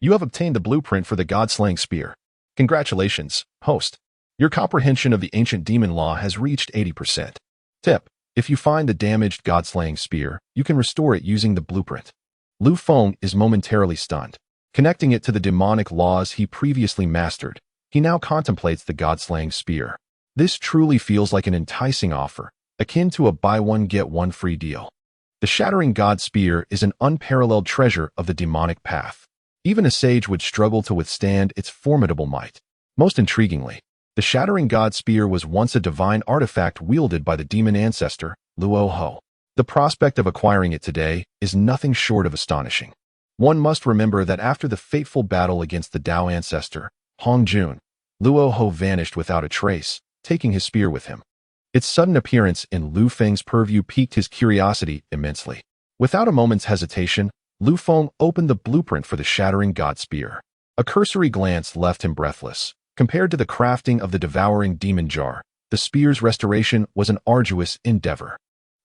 Speaker 1: You have obtained the blueprint for the god-slaying spear. Congratulations, host. Your comprehension of the ancient demon law has reached 80%. Tip: if you find the damaged god-slaying spear, you can restore it using the blueprint. Lu Feng is momentarily stunned. Connecting it to the demonic laws he previously mastered, he now contemplates the god-slaying spear. This truly feels like an enticing offer, akin to a buy-one-get-one-free deal. The Shattering God Spear is an unparalleled treasure of the demonic path. Even a sage would struggle to withstand its formidable might. Most intriguingly, the Shattering God Spear was once a divine artifact wielded by the demon ancestor, Luo Ho. The prospect of acquiring it today is nothing short of astonishing. One must remember that after the fateful battle against the Dao ancestor, Hong Jun, Luo Ho vanished without a trace, taking his spear with him. Its sudden appearance in Lu Feng's purview piqued his curiosity immensely. Without a moment's hesitation, Lu Feng opened the blueprint for the Shattering God Spear. A cursory glance left him breathless. Compared to the crafting of the devouring demon jar, the spear's restoration was an arduous endeavor.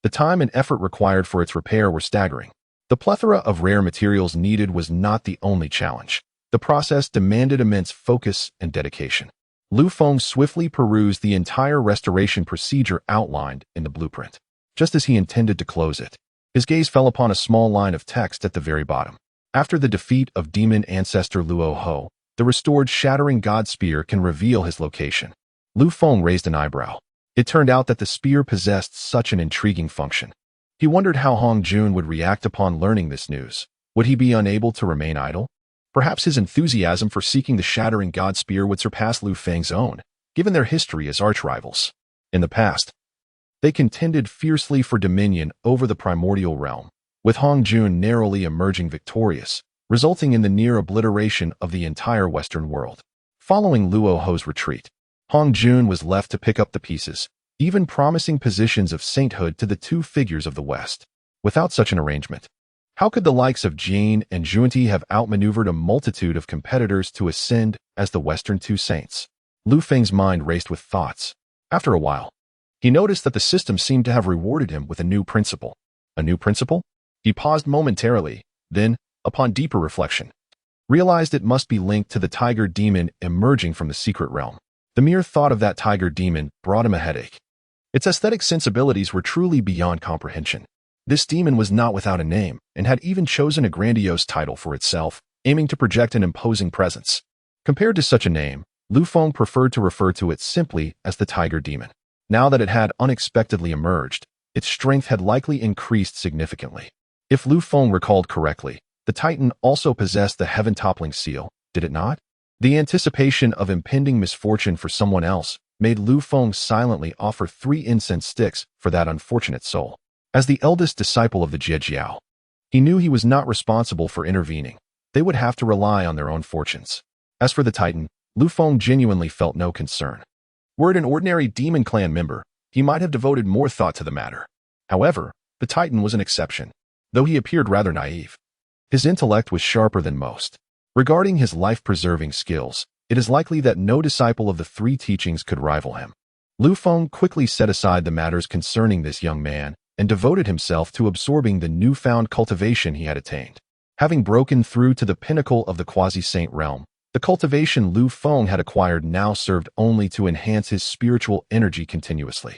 Speaker 1: The time and effort required for its repair were staggering. The plethora of rare materials needed was not the only challenge. The process demanded immense focus and dedication. Lu Feng swiftly perused the entire restoration procedure outlined in the blueprint. Just as he intended to close it, his gaze fell upon a small line of text at the very bottom. After the defeat of demon ancestor Luo Ho, the restored Shattering God Spear can reveal his location. Lu Feng raised an eyebrow. It turned out that the spear possessed such an intriguing function. He wondered how Hong Jun would react upon learning this news. Would he be unable to remain idle? Perhaps his enthusiasm for seeking the Shattering God Spear would surpass Lu Feng's own, given their history as arch-rivals. In the past, they contended fiercely for dominion over the primordial realm, with Hong Jun narrowly emerging victorious, resulting in the near obliteration of the entire Western world. Following Luo Ho's retreat, Hong Jun was left to pick up the pieces, even promising positions of sainthood to the two figures of the West. Without such an arrangement, how could the likes of Jane and Junti have outmaneuvered a multitude of competitors to ascend as the Western two saints? Lu Feng's mind raced with thoughts. After a while, he noticed that the system seemed to have rewarded him with a new principle. A new principle? He paused momentarily, then, upon deeper reflection, realized it must be linked to the tiger demon emerging from the secret realm. The mere thought of that tiger demon brought him a headache. Its aesthetic sensibilities were truly beyond comprehension. This demon was not without a name, and had even chosen a grandiose title for itself, aiming to project an imposing presence. Compared to such a name, Lu Feng preferred to refer to it simply as the tiger demon. Now that it had unexpectedly emerged, its strength had likely increased significantly. If Lu Feng recalled correctly, the Titan also possessed the heaven-toppling seal, did it not? The anticipation of impending misfortune for someone else made Lu Feng silently offer 3 incense sticks for that unfortunate soul. As the eldest disciple of the Zhijiao, he knew he was not responsible for intervening. They would have to rely on their own fortunes. As for the Titan, Lu Feng genuinely felt no concern. Were it an ordinary demon clan member, he might have devoted more thought to the matter. However, the Titan was an exception, though he appeared rather naive. His intellect was sharper than most. Regarding his life-preserving skills, it is likely that no disciple of the 3 teachings could rival him. Lu Feng quickly set aside the matters concerning this young man and devoted himself to absorbing the newfound cultivation he had attained. Having broken through to the pinnacle of the quasi-saint realm, the cultivation Lu Feng had acquired now served only to enhance his spiritual energy continuously.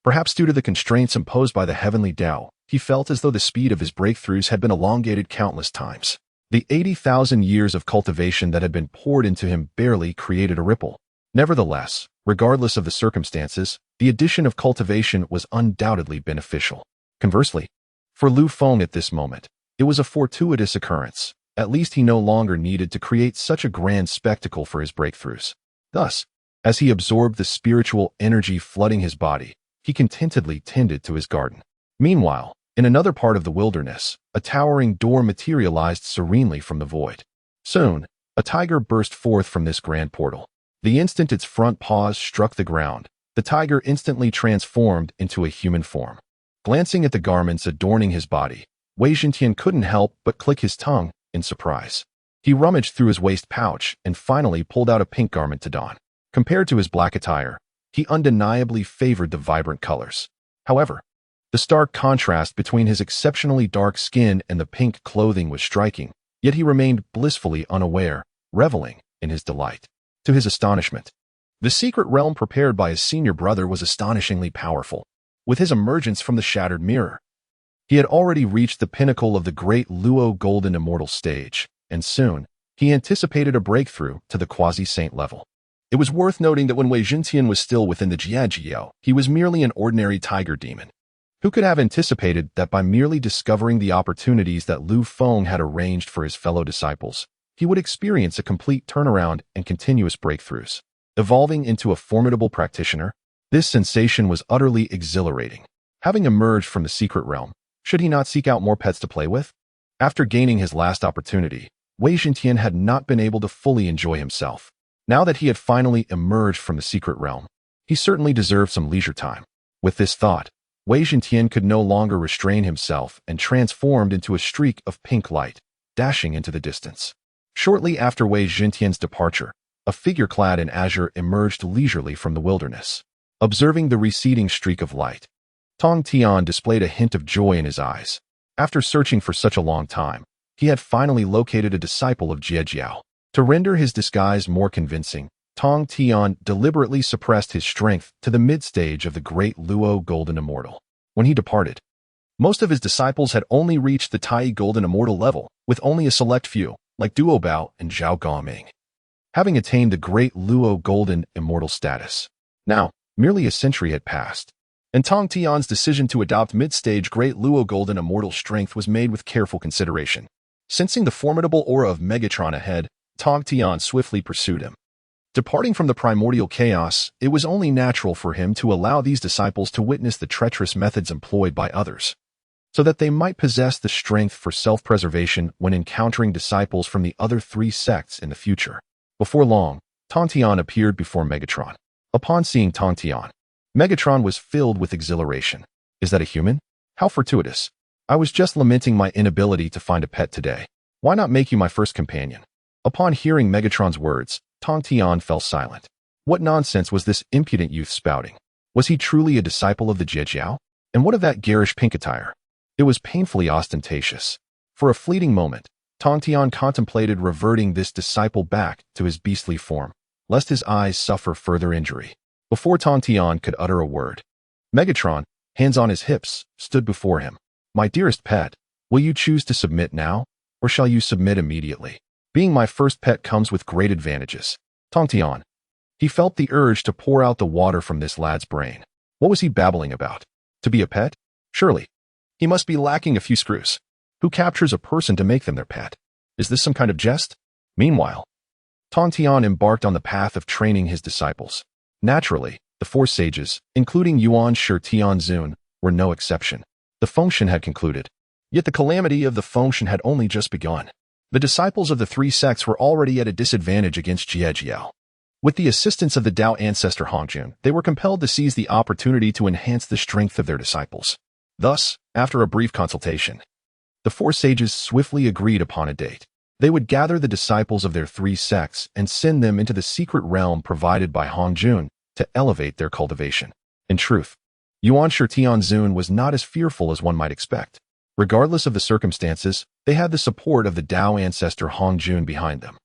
Speaker 1: Perhaps due to the constraints imposed by the heavenly Tao, he felt as though the speed of his breakthroughs had been elongated countless times. The 80,000 years of cultivation that had been poured into him barely created a ripple. Nevertheless, regardless of the circumstances, the addition of cultivation was undoubtedly beneficial. Conversely, for Lu Feng at this moment, it was a fortuitous occurrence. At least he no longer needed to create such a grand spectacle for his breakthroughs. Thus, as he absorbed the spiritual energy flooding his body, he contentedly tended to his garden. Meanwhile, in another part of the wilderness, a towering door materialized serenely from the void. Soon, a tiger burst forth from this grand portal. The instant its front paws struck the ground, the tiger instantly transformed into a human form. Glancing at the garments adorning his body, Wei Zhentian couldn't help but click his tongue in surprise. He rummaged through his waist pouch and finally pulled out a pink garment to don. Compared to his black attire, he undeniably favored the vibrant colors. However, the stark contrast between his exceptionally dark skin and the pink clothing was striking, yet he remained blissfully unaware, reveling in his delight. To his astonishment, the secret realm prepared by his senior brother was astonishingly powerful. With his emergence from the shattered mirror, he had already reached the pinnacle of the great Luo Golden Immortal stage, and soon, he anticipated a breakthrough to the quasi-saint level. It was worth noting that when Wei Zhentian was still within the Zhijiao, he was merely an ordinary tiger demon. Who could have anticipated that by merely discovering the opportunities that Lu Feng had arranged for his fellow disciples, he would experience a complete turnaround and continuous breakthroughs? Evolving into a formidable practitioner, this sensation was utterly exhilarating. Having emerged from the secret realm, should he not seek out more pets to play with? After gaining his last opportunity, Wei Zhentian had not been able to fully enjoy himself. Now that he had finally emerged from the secret realm, he certainly deserved some leisure time. With this thought, Wei Zhentian could no longer restrain himself and transformed into a streak of pink light, dashing into the distance. Shortly after Wei Zhentian's departure, a figure clad in azure emerged leisurely from the wilderness. Observing the receding streak of light, Tongtian displayed a hint of joy in his eyes. After searching for such a long time, he had finally located a disciple of Zhijiao. To render his disguise more convincing, Tongtian deliberately suppressed his strength to the mid-stage of the great Luo Golden Immortal. When he departed, most of his disciples had only reached the Tai Golden Immortal level, with only a select few, like Duo Bao and Zhao Gaoming, having attained the great Luo Golden Immortal status. Now, merely a century had passed, and Tongtian's decision to adopt mid-stage great Luo Golden Immortal strength was made with careful consideration. Sensing the formidable aura of Megatron ahead, Tongtian swiftly pursued him. Departing from the Primordial Chaos, it was only natural for him to allow these disciples to witness the treacherous methods employed by others, so that they might possess the strength for self-preservation when encountering disciples from the other 3 sects in the future. Before long, Tongtian appeared before Megatron. Upon seeing Tongtian, Megatron was filled with exhilaration. Is that a human? How fortuitous. I was just lamenting my inability to find a pet today. Why not make you my first companion? Upon hearing Megatron's words, Tongtian fell silent. What nonsense was this impudent youth spouting? Was he truly a disciple of the Zhijiao? And what of that garish pink attire? It was painfully ostentatious. For a fleeting moment, Tongtian contemplated reverting this disciple back to his beastly form, lest his eyes suffer further injury. Before Tongtian could utter a word, Megatron, hands on his hips, stood before him. My dearest pet, will you choose to submit now, or shall you submit immediately? Being my first pet comes with great advantages. Tongtian. He felt the urge to pour out the water from this lad's brain. What was he babbling about? To be a pet? Surely. He must be lacking a few screws. Who captures a person to make them their pet? Is this some kind of jest? Meanwhile, Tongtian embarked on the path of training his disciples. Naturally, the four sages, including Yuan Shi Tianzun, were no exception. The Fengshen had concluded. Yet the calamity of the Fengshen had only just begun. The disciples of the three sects were already at a disadvantage against Zhijiao. With the assistance of the Dao ancestor Hongjun, they were compelled to seize the opportunity to enhance the strength of their disciples. Thus, after a brief consultation, the four sages swiftly agreed upon a date. They would gather the disciples of their three sects and send them into the secret realm provided by Hongjun to elevate their cultivation. In truth, Yuan Shi Tianzun was not as fearful as one might expect. Regardless of the circumstances, they had the support of the Dao ancestor Hongjun behind them.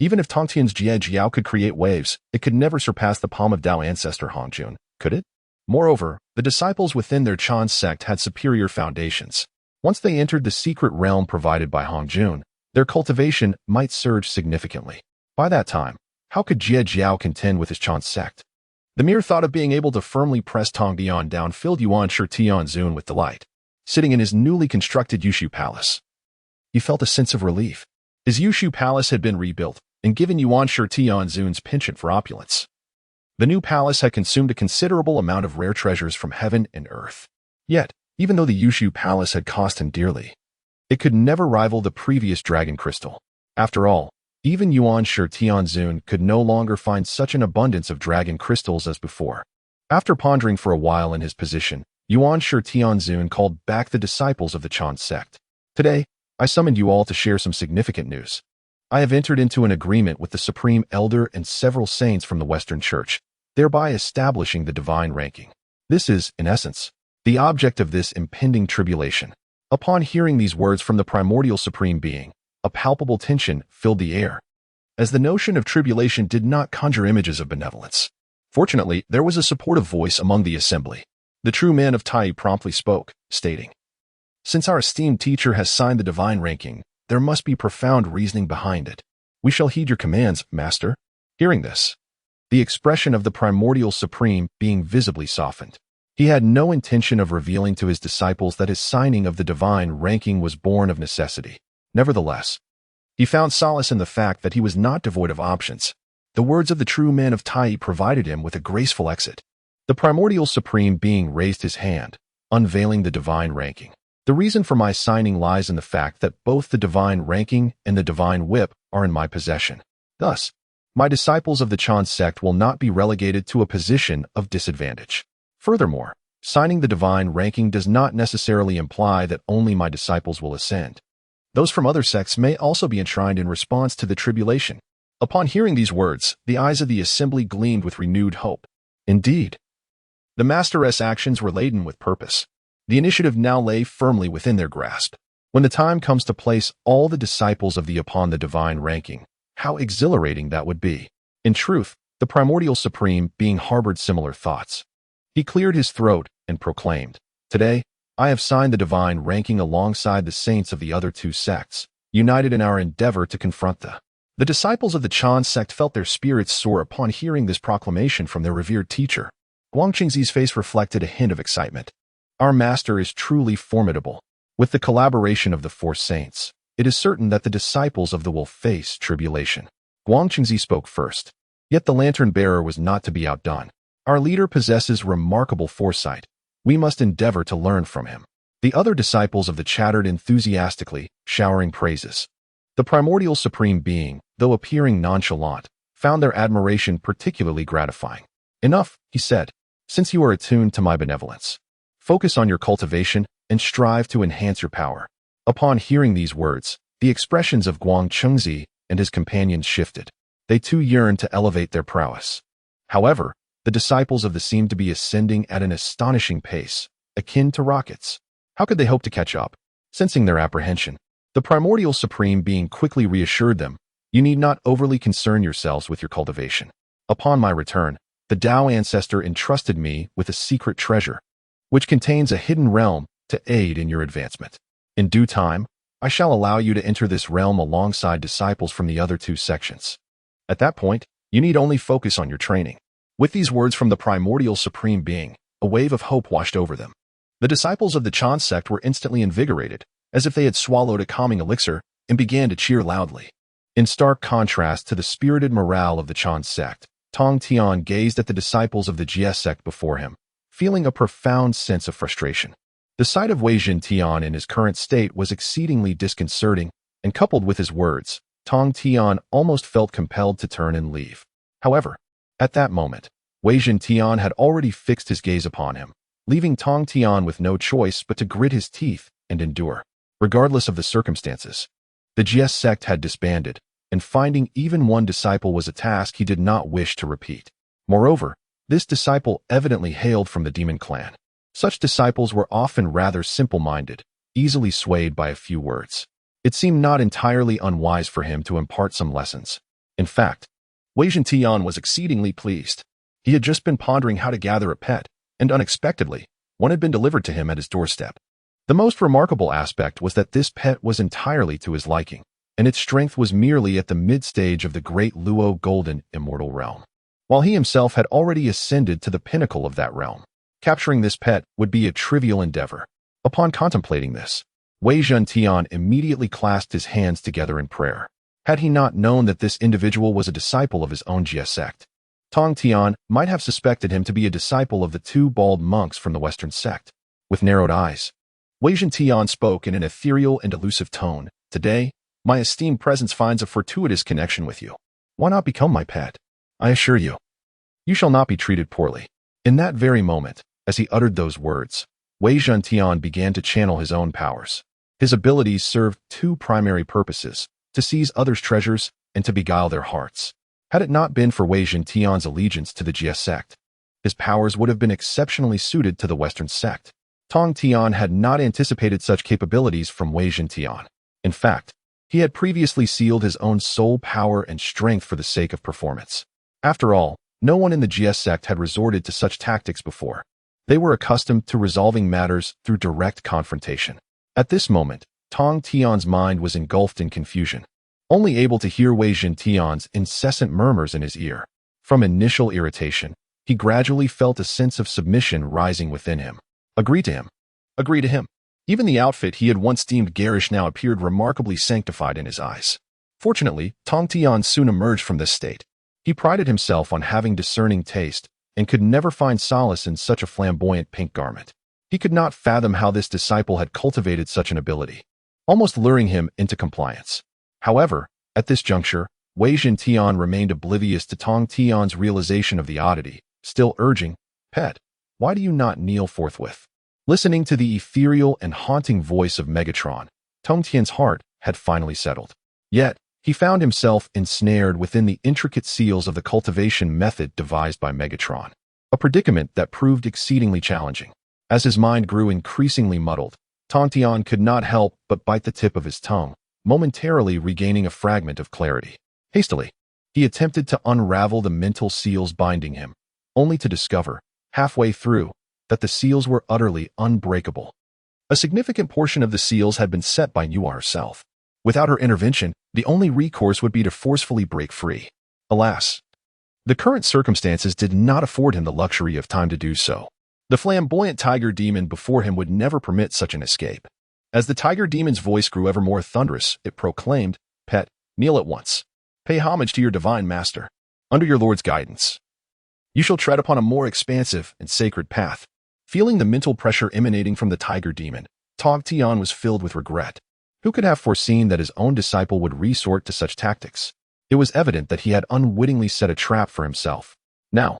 Speaker 1: Even if Tongtian's Zhijiao could create waves, it could never surpass the palm of Dao ancestor Hongjun, could it? Moreover, the disciples within their Chan sect had superior foundations. Once they entered the secret realm provided by Hongjun, their cultivation might surge significantly. By that time, how could Zhijiao contend with his Chan sect? The mere thought of being able to firmly press Tongtian down filled Yuan Shi Tianzun with delight. Sitting in his newly constructed Zixiao Palace, he felt a sense of relief. His Zixiao Palace had been rebuilt and given Yuan Shi Tianzun's penchant for opulence. The new palace had consumed a considerable amount of rare treasures from heaven and earth. Yet, even though the Zixiao Palace had cost him dearly, it could never rival the previous dragon crystal. After all, even Yuan Shi Tianzun could no longer find such an abundance of dragon crystals as before. After pondering for a while in his position, Yuan Shi Tianzun called back the disciples of the Chan sect. Today, I summoned you all to share some significant news. I have entered into an agreement with the Supreme Elder and several saints from the Western Church, thereby establishing the divine ranking. This is, in essence, the object of this impending tribulation. Upon hearing these words from the primordial Supreme Being, a palpable tension filled the air, as the notion of tribulation did not conjure images of benevolence. Fortunately, there was a supportive voice among the assembly. The true man of Tai promptly spoke, stating, "Since our esteemed teacher has signed the divine ranking, there must be profound reasoning behind it. We shall heed your commands, Master." Hearing this, the expression of the primordial Supreme Being visibly softened. He had no intention of revealing to his disciples that his signing of the divine ranking was born of necessity. Nevertheless, he found solace in the fact that he was not devoid of options. The words of the true man of Tai provided him with a graceful exit. The primordial Supreme Being raised his hand, unveiling the divine ranking. The reason for my signing lies in the fact that both the divine ranking and the divine whip are in my possession. Thus, my disciples of the Chan sect will not be relegated to a position of disadvantage. Furthermore, signing the divine ranking does not necessarily imply that only my disciples will ascend. Those from other sects may also be enshrined in response to the tribulation. Upon hearing these words, the eyes of the assembly gleamed with renewed hope. Indeed, the Master's actions were laden with purpose. The initiative now lay firmly within their grasp. When the time comes to place all the disciples of the upon the divine ranking, how exhilarating that would be. In truth, the primordial Supreme Being harbored similar thoughts. He cleared his throat and proclaimed, "Today, I have signed the divine ranking alongside the saints of the other two sects, united in our endeavor to confront the disciples of the Chan sect felt their spirits soar upon hearing this proclamation from their revered teacher. Guangqingzi's face reflected a hint of excitement. Our master is truly formidable. With the collaboration of the four saints, it is certain that the disciples of the will face tribulation." Guangqingzi spoke first. Yet the lantern bearer was not to be outdone. Our leader possesses remarkable foresight. We must endeavor to learn from him. The other disciples of the chattered enthusiastically, showering praises. The primordial Supreme Being, though appearing nonchalant, found their admiration particularly gratifying. "Enough," he said, "since you are attuned to my benevolence. Focus on your cultivation and strive to enhance your power." Upon hearing these words, the expressions of Guangqingzi and his companions shifted. They too yearned to elevate their prowess. However, the disciples of the seemed to be ascending at an astonishing pace, akin to rockets. How could they hope to catch up? Sensing their apprehension, the Primordial Supreme Being quickly reassured them, "You need not overly concern yourselves with your cultivation. Upon my return, the Tao Ancestor entrusted me with a secret treasure, which contains a hidden realm to aid in your advancement. In due time, I shall allow you to enter this realm alongside disciples from the other two sections. At that point, you need only focus on your training." With these words from the Primordial Supreme Being, a wave of hope washed over them. The disciples of the Chan sect were instantly invigorated, as if they had swallowed a calming elixir, and began to cheer loudly. In stark contrast to the spirited morale of the Chan sect, Tongtian gazed at the disciples of the Jie sect before him, feeling a profound sense of frustration. The sight of Wei Tian in his current state was exceedingly disconcerting, and coupled with his words, Tongtian almost felt compelled to turn and leave. However, at that moment, Wei Tian had already fixed his gaze upon him, leaving Tongtian with no choice but to grit his teeth and endure. Regardless of the circumstances, the Jie sect had disbanded, and finding even one disciple was a task he did not wish to repeat. Moreover, this disciple evidently hailed from the demon clan. Such disciples were often rather simple-minded, easily swayed by a few words. It seemed not entirely unwise for him to impart some lessons. In fact, Wei Tian was exceedingly pleased. He had just been pondering how to gather a pet, and unexpectedly, one had been delivered to him at his doorstep. The most remarkable aspect was that this pet was entirely to his liking, and its strength was merely at the mid-stage of the great Luo Golden Immortal realm, while he himself had already ascended to the pinnacle of that realm. Capturing this pet would be a trivial endeavor. Upon contemplating this, Wei Tian immediately clasped his hands together in prayer. Had he not known that this individual was a disciple of his own Jie sect, Tongtian might have suspected him to be a disciple of the two bald monks from the Western sect. With narrowed eyes, Wei Tian spoke in an ethereal and elusive tone. "Today, my esteemed presence finds a fortuitous connection with you. Why not become my pet? I assure you, you shall not be treated poorly." In that very moment, as he uttered those words, Wei Tian began to channel his own powers. His abilities served two primary purposes: to seize others' treasures and to beguile their hearts. Had it not been for Wei Tian's allegiance to the Jie sect, his powers would have been exceptionally suited to the Western sect. Tongtian had not anticipated such capabilities from Wei Tian. In fact, he had previously sealed his own soul power and strength for the sake of performance. After all, no one in the Jie sect had resorted to such tactics before. They were accustomed to resolving matters through direct confrontation. At this moment, Tongtian's mind was engulfed in confusion, only able to hear Wei Tian's incessant murmurs in his ear. From initial irritation, he gradually felt a sense of submission rising within him. Agree to him. Agree to him. Even the outfit he had once deemed garish now appeared remarkably sanctified in his eyes. Fortunately, Tongtian soon emerged from this state. He prided himself on having discerning taste, and could never find solace in such a flamboyant pink garment. He could not fathom how this disciple had cultivated such an ability, almost luring him into compliance. However, at this juncture, Wei Tian remained oblivious to Tongtian's realization of the oddity, still urging, "Pet, why do you not kneel forthwith?" Listening to the ethereal and haunting voice of Megatron, Tongtian's heart had finally settled. Yet, he found himself ensnared within the intricate seals of the cultivation method devised by Megatron, a predicament that proved exceedingly challenging. As his mind grew increasingly muddled, Tongtian could not help but bite the tip of his tongue, momentarily regaining a fragment of clarity. Hastily, he attempted to unravel the mental seals binding him, only to discover, halfway through, that the seals were utterly unbreakable. A significant portion of the seals had been set by Nuwa herself. Without her intervention, the only recourse would be to forcefully break free. Alas, the current circumstances did not afford him the luxury of time to do so. The flamboyant tiger demon before him would never permit such an escape. As the tiger demon's voice grew ever more thunderous, it proclaimed, "Pet, kneel at once. Pay homage to your divine master. Under your Lord's guidance, you shall tread upon a more expansive and sacred path." Feeling the mental pressure emanating from the tiger demon, Tongtian was filled with regret. Who could have foreseen that his own disciple would resort to such tactics? It was evident that he had unwittingly set a trap for himself. Now,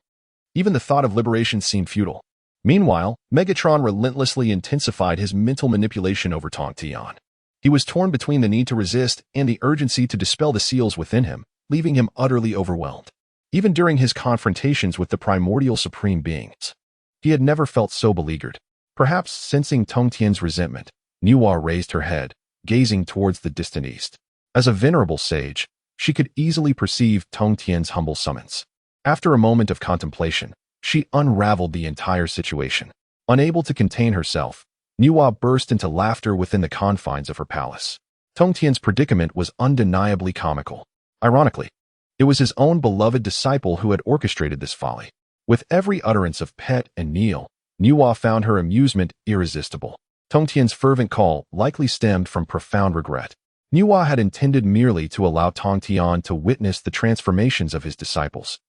Speaker 1: even the thought of liberation seemed futile. Meanwhile, Megatron relentlessly intensified his mental manipulation over Tongtian. He was torn between the need to resist and the urgency to dispel the seals within him, leaving him utterly overwhelmed. Even during his confrontations with the primordial supreme beings, he had never felt so beleaguered. Perhaps sensing Tongtian's resentment, Nuwa raised her head, gazing towards the distant east. As a venerable sage, she could easily perceive Tongtian's humble summons. After a moment of contemplation, she unraveled the entire situation. Unable to contain herself, Nuwa burst into laughter within the confines of her palace. Tongtian's predicament was undeniably comical. Ironically, it was his own beloved disciple who had orchestrated this folly. With every utterance of pet and kneel, Nuwa found her amusement irresistible. Tongtian's fervent call likely stemmed from profound regret. Nuwa had intended merely to allow Tongtian to witness the transformations of his disciples,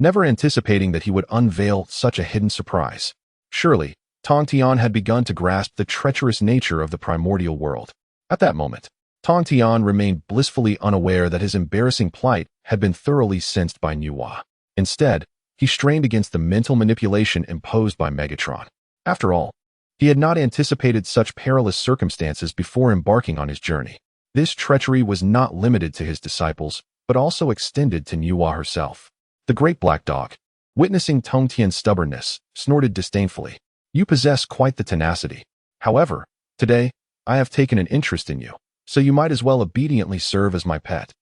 Speaker 1: never anticipating that he would unveil such a hidden surprise. Surely, Tongtian had begun to grasp the treacherous nature of the primordial world. At that moment, Tongtian remained blissfully unaware that his embarrassing plight had been thoroughly sensed by Nuwa. Instead, he strained against the mental manipulation imposed by Megatron. After all, he had not anticipated such perilous circumstances before embarking on his journey. This treachery was not limited to his disciples, but also extended to Nuwa herself. The great black dog, witnessing Tongtian's stubbornness, snorted disdainfully. You possess quite the tenacity. However, today, I have taken an interest in you, so you might as well obediently serve as my pet.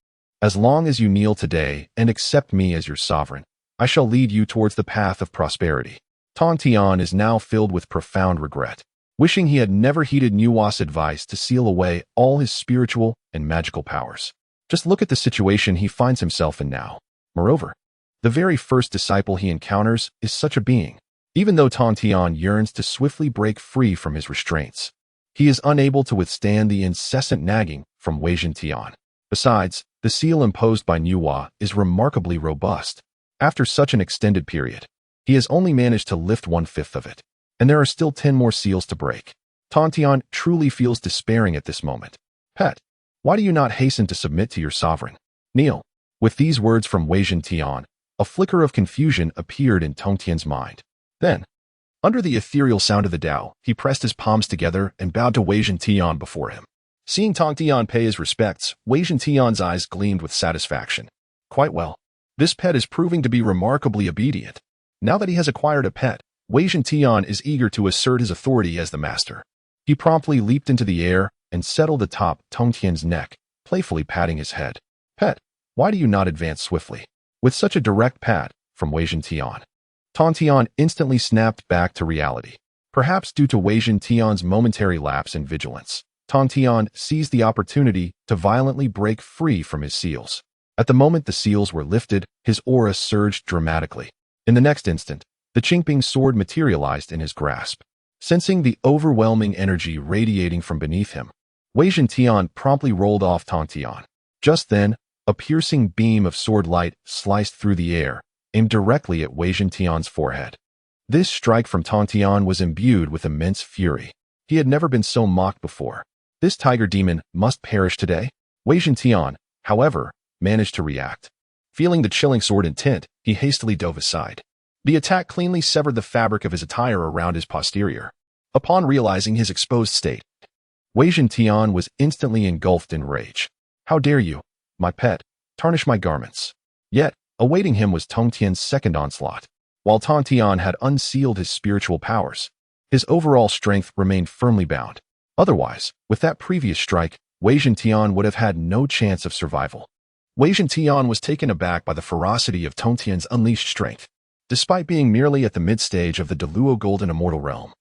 Speaker 1: As long as you kneel today and accept me as your sovereign, I shall lead you towards the path of prosperity. Tongtian is now filled with profound regret, wishing he had never heeded Nuwa's advice to seal away all his spiritual and magical powers. Just look at the situation he finds himself in now. Moreover, the very first disciple he encounters is such a being. Even though Tongtian yearns to swiftly break free from his restraints, he is unable to withstand the incessant nagging from Wei Tian. Besides, the seal imposed by Nuwa is remarkably robust. After such an extended period, he has only managed to lift 1/5 of it, and there are still 10 more seals to break. Tongtian truly feels despairing at this moment. Pet, why do you not hasten to submit to your sovereign? Kneel. With these words from Wei Tian, a flicker of confusion appeared in Tongtian's mind. Then, under the ethereal sound of the Tao, he pressed his palms together and bowed to Wei Tian before him. Seeing Tongtian pay his respects, Wei Tian's eyes gleamed with satisfaction. Quite well. This pet is proving to be remarkably obedient. Now that he has acquired a pet, Wei Tian is eager to assert his authority as the master. He promptly leaped into the air and settled atop Tongtian's neck, playfully patting his head. Pet, why do you not advance swiftly? With such a direct pat from Wei Tian, Tongtian instantly snapped back to reality. Perhaps due to Wei Tian's momentary lapse in vigilance, Tongtian seized the opportunity to violently break free from his seals. At the moment the seals were lifted, his aura surged dramatically. In the next instant, the Qingping sword materialized in his grasp. Sensing the overwhelming energy radiating from beneath him, Wei Tian promptly rolled off Tongtian. Just then, a piercing beam of sword light sliced through the air, aimed directly at Wei Tian's forehead. This strike from Tongtian was imbued with immense fury. He had never been so mocked before. This tiger demon must perish today. Wei Tian, however, managed to react. Feeling the chilling sword intent, he hastily dove aside. The attack cleanly severed the fabric of his attire around his posterior. Upon realizing his exposed state, Wei Tian was instantly engulfed in rage. How dare you, my pet, tarnish my garments? Yet, awaiting him was Tongtian's second onslaught. While Tongtian had unsealed his spiritual powers, his overall strength remained firmly bound. Otherwise, with that previous strike, Wei Tian would have had no chance of survival. Wei Tian was taken aback by the ferocity of Tongtian's unleashed strength. Despite being merely at the mid-stage of the Deluo Golden Immortal Realm,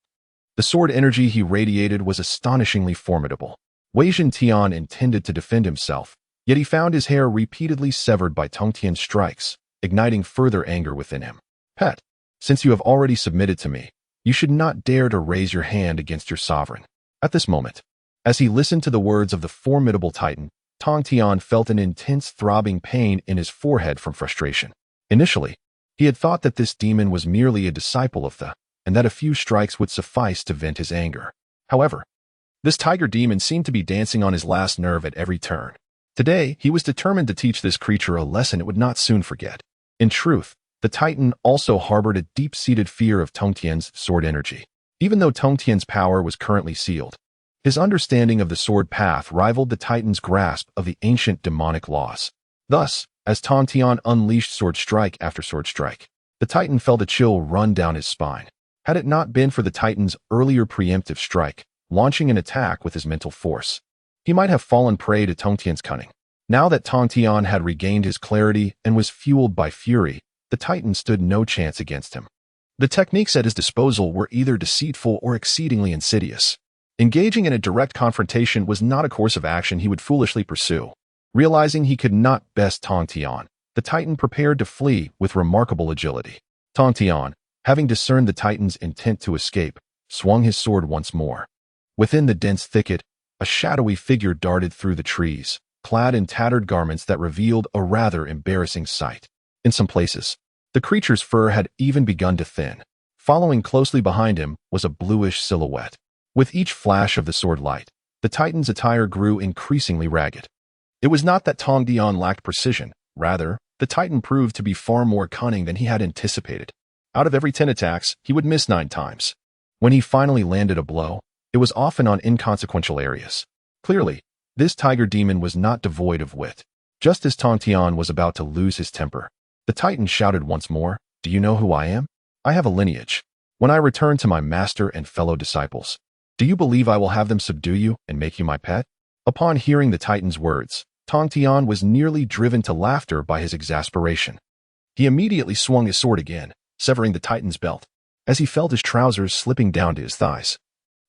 Speaker 1: the sword energy he radiated was astonishingly formidable. Wei Tian intended to defend himself, yet he found his hair repeatedly severed by Tongtian's strikes, igniting further anger within him. Pet, since you have already submitted to me, you should not dare to raise your hand against your sovereign. At this moment, as he listened to the words of the formidable titan, Tongtian felt an intense throbbing pain in his forehead from frustration. Initially, he had thought that this demon was merely a disciple of the, and that a few strikes would suffice to vent his anger. However, this tiger demon seemed to be dancing on his last nerve at every turn. Today, he was determined to teach this creature a lesson it would not soon forget. In truth, the Titan also harbored a deep-seated fear of Tongtian's sword energy. Even though Tongtian's power was currently sealed, his understanding of the sword path rivaled the Titan's grasp of the ancient demonic laws. Thus, As Tongtian unleashed sword strike after sword strike, the Titan felt a chill run down his spine. Had it not been for the Titan's earlier preemptive strike, launching an attack with his mental force, he might have fallen prey to Tongtian's cunning. Now that Tongtian had regained his clarity and was fueled by fury, the Titan stood no chance against him. The techniques at his disposal were either deceitful or exceedingly insidious. Engaging in a direct confrontation was not a course of action he would foolishly pursue. Realizing he could not best Tongtian, the Titan prepared to flee with remarkable agility. Tongtian, having discerned the Titan's intent to escape, swung his sword once more. Within the dense thicket, a shadowy figure darted through the trees, clad in tattered garments that revealed a rather embarrassing sight. In some places, the creature's fur had even begun to thin. Following closely behind him was a bluish silhouette. With each flash of the sword light, the Titan's attire grew increasingly ragged. It was not that Tongtian lacked precision. Rather, the Titan proved to be far more cunning than he had anticipated. Out of every 10 attacks, he would miss 9 times. When he finally landed a blow, it was often on inconsequential areas. Clearly, this tiger demon was not devoid of wit. Just as Tongtian was about to lose his temper, the Titan shouted once more, "Do you know who I am? I have a lineage. When I return to my master and fellow disciples, do you believe I will have them subdue you and make you my pet?" Upon hearing the Titan's words, Tongtian was nearly driven to laughter by his exasperation. He immediately swung his sword again, severing the Titan's belt, as he felt his trousers slipping down to his thighs.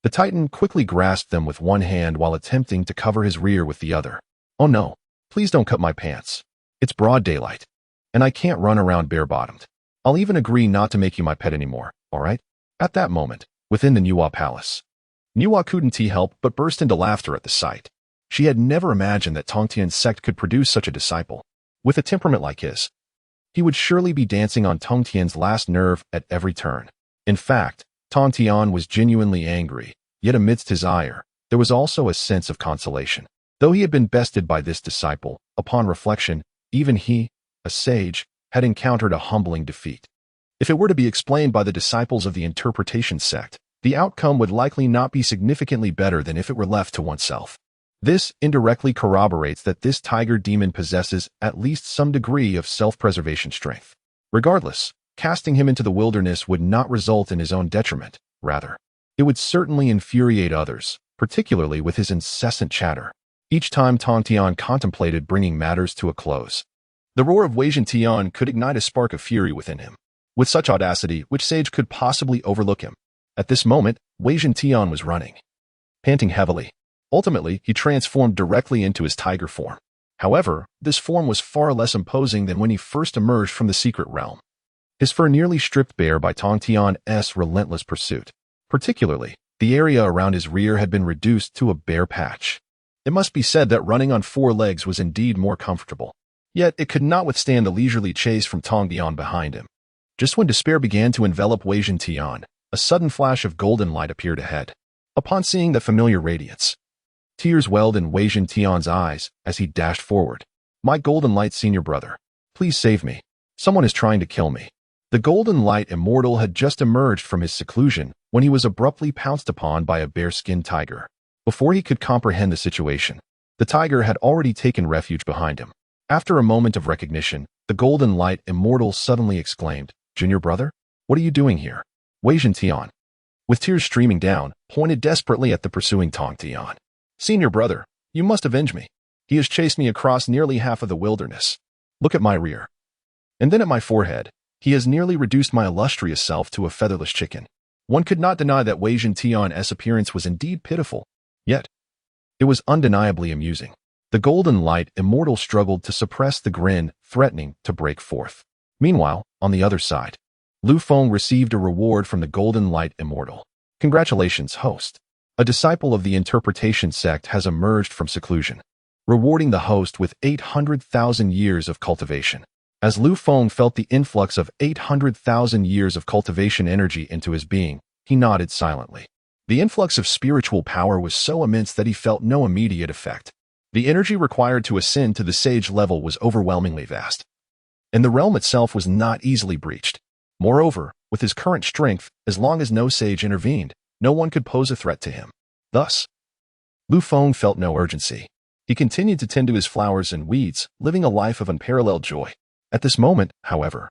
Speaker 1: The Titan quickly grasped them with one hand while attempting to cover his rear with the other. "Oh no, please don't cut my pants. It's broad daylight, and I can't run around bare-bottomed. I'll even agree not to make you my pet anymore, all right?" At that moment, within the Nuwa Palace, Nuwa couldn't help but burst into laughter at the sight. She had never imagined that Tongtian's sect could produce such a disciple. With a temperament like his, he would surely be dancing on Tongtian's last nerve at every turn. In fact, Tongtian was genuinely angry, yet amidst his ire, there was also a sense of consolation. Though he had been bested by this disciple, upon reflection, even he, a sage, had encountered a humbling defeat. If it were to be explained by the disciples of the Interpretation Sect, the outcome would likely not be significantly better than if it were left to oneself. This indirectly corroborates that this tiger demon possesses at least some degree of self-preservation strength. Regardless, casting him into the wilderness would not result in his own detriment. Rather, it would certainly infuriate others, particularly with his incessant chatter. Each time Tongtian contemplated bringing matters to a close, the roar of Wei Tian could ignite a spark of fury within him. With such audacity, which sage could possibly overlook him? At this moment, Wei Tian was running, panting heavily. Ultimately, he transformed directly into his tiger form. However, this form was far less imposing than when he first emerged from the secret realm. His fur nearly stripped bare by Tongtian's relentless pursuit. Particularly, the area around his rear had been reduced to a bare patch. It must be said that running on 4 legs was indeed more comfortable. Yet it could not withstand the leisurely chase from Tongtian behind him. Just when despair began to envelop Wei Tian, a sudden flash of golden light appeared ahead. Upon seeing the familiar radiance, tears welled in Wei Tian's eyes as he dashed forward. "My Golden Light senior brother, please save me. Someone is trying to kill me." The Golden Light immortal had just emerged from his seclusion when he was abruptly pounced upon by a bare-skinned tiger. Before he could comprehend the situation, the tiger had already taken refuge behind him. After a moment of recognition, the Golden Light immortal suddenly exclaimed, "Junior brother? What are you doing here?" Wei Tian, with tears streaming down, pointed desperately at the pursuing Tongtian. "Senior brother, you must avenge me. He has chased me across nearly half of the wilderness. Look at my rear. And then at my forehead. He has nearly reduced my illustrious self to a featherless chicken." One could not deny that Wei Tian's appearance was indeed pitiful. Yet, it was undeniably amusing. The Golden Light immortal struggled to suppress the grin, threatening to break forth. Meanwhile, on the other side, Lu Feng received a reward from the Golden Light immortal. "Congratulations, host. A disciple of the Interpretation Sect has emerged from seclusion," rewarding the host with 800,000 years of cultivation. As Lu Feng felt the influx of 800,000 years of cultivation energy into his being, he nodded silently. The influx of spiritual power was so immense that he felt no immediate effect. The energy required to ascend to the sage level was overwhelmingly vast, and the realm itself was not easily breached. Moreover, with his current strength, as long as no sage intervened, no one could pose a threat to him. Thus, Lu Feng felt no urgency. He continued to tend to his flowers and weeds, living a life of unparalleled joy. At this moment, however,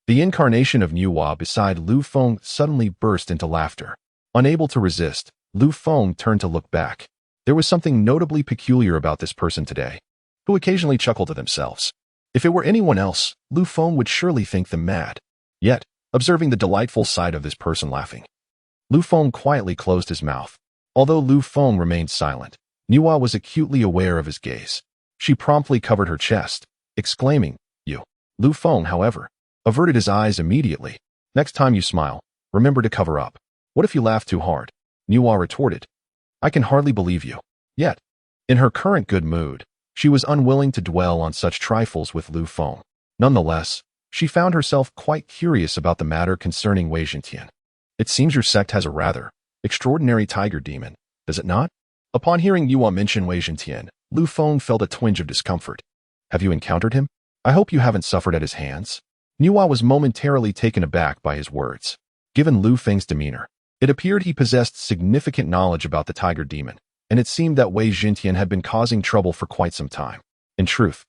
Speaker 1: the incarnation of Nuwa beside Lu Feng suddenly burst into laughter. Unable to resist, Lu Feng turned to look back. There was something notably peculiar about this person today, who occasionally chuckled to themselves. If it were anyone else, Lu Feng would surely think them mad. Yet, observing the delightful sight of this person laughing, Lu Feng quietly closed his mouth. Although Lu Feng remained silent, Nuwa was acutely aware of his gaze. She promptly covered her chest, exclaiming, "You." Lu Feng, however, averted his eyes immediately. "Next time you smile, remember to cover up." "What if you laugh too hard?" Nuwa retorted. "I can hardly believe you." Yet, in her current good mood, she was unwilling to dwell on such trifles with Lu Feng. Nonetheless, she found herself quite curious about the matter concerning Wei Jintian. "It seems your sect has a rather extraordinary tiger demon, does it not?" Upon hearing Nuwa mention Wei Jintian, Lu Feng felt a twinge of discomfort. "Have you encountered him? I hope you haven't suffered at his hands." Nuwa was momentarily taken aback by his words. Given Lu Feng's demeanor, it appeared he possessed significant knowledge about the tiger demon, and it seemed that Wei Jintian had been causing trouble for quite some time. In truth,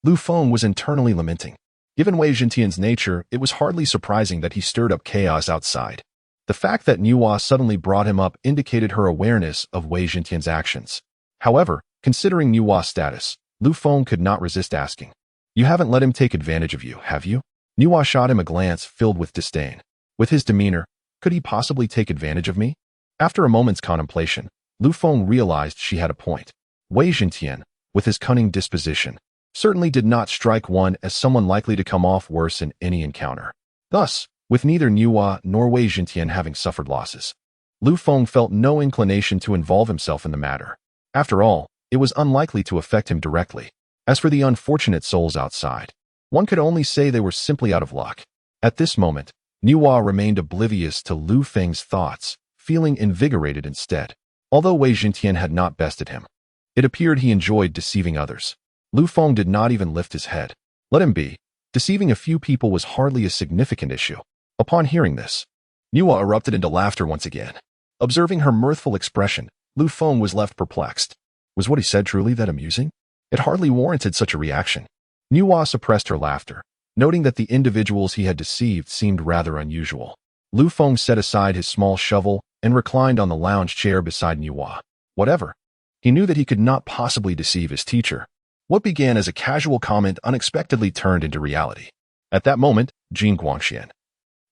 Speaker 1: Lu Feng was internally lamenting. Given Wei Jintian's nature, it was hardly surprising that he stirred up chaos outside. The fact that Nuwa suddenly brought him up indicated her awareness of Wei Jintian's actions. However, considering Nuwa's status, Lu Feng could not resist asking, "You haven't let him take advantage of you, have you?" Nuwa shot him a glance filled with disdain. With his demeanor, could he possibly take advantage of me? After a moment's contemplation, Lu Feng realized she had a point. Wei Jintian, with his cunning disposition, certainly did not strike one as someone likely to come off worse in any encounter. Thus, with neither Nuwa nor Wei Jintian having suffered losses, Lu Feng felt no inclination to involve himself in the matter. After all, it was unlikely to affect him directly. As for the unfortunate souls outside, one could only say they were simply out of luck. At this moment, Nuwa remained oblivious to Lu Feng's thoughts, feeling invigorated instead. Although Wei Jintian had not bested him, it appeared he enjoyed deceiving others. Lu Feng did not even lift his head. Let him be. Deceiving a few people was hardly a significant issue. Upon hearing this, Nuwa erupted into laughter once again. Observing her mirthful expression, Lu Feng was left perplexed. Was what he said truly that amusing? It hardly warranted such a reaction. Nuwa suppressed her laughter, noting that the individuals he had deceived seemed rather unusual. Lu Feng set aside his small shovel and reclined on the lounge chair beside Nuwa. Whatever. He knew that he could not possibly deceive his teacher. What began as a casual comment unexpectedly turned into reality. At that moment, Jin Guangxian,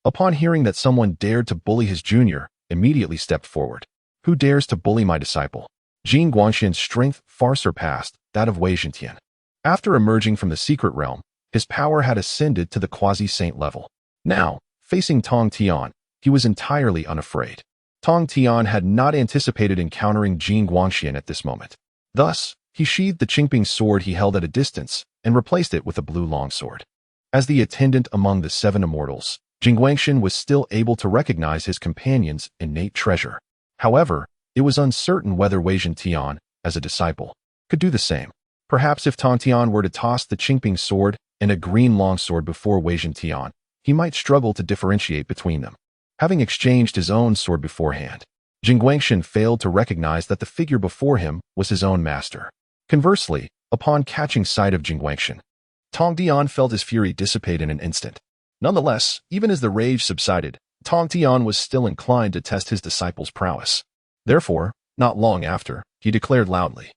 Speaker 1: upon hearing that someone dared to bully his junior, immediately stepped forward. "Who dares to bully my disciple?" Jin Guangxian's strength far surpassed that of Wei Jintian. After emerging from the secret realm, his power had ascended to the quasi-saint level. Now, facing Tongtian, he was entirely unafraid. Tongtian had not anticipated encountering Jin Guangxian at this moment. Thus, he sheathed the Qingping sword he held at a distance and replaced it with a blue longsword. As the attendant among the 7 immortals, Jin Guangxian was still able to recognize his companion's innate treasure. However, it was uncertain whether Wei Jintian, as a disciple, could do the same. Perhaps if Tongtian were to toss the Qingping sword and a green longsword before Wei Jintian, he might struggle to differentiate between them. Having exchanged his own sword beforehand, Jin Guangxian failed to recognize that the figure before him was his own master. Conversely, upon catching sight of Jin Guangxian, Tongtian felt his fury dissipate in an instant. Nonetheless, even as the rage subsided, Tongtian was still inclined to test his disciple's prowess. Therefore, not long after, he declared loudly,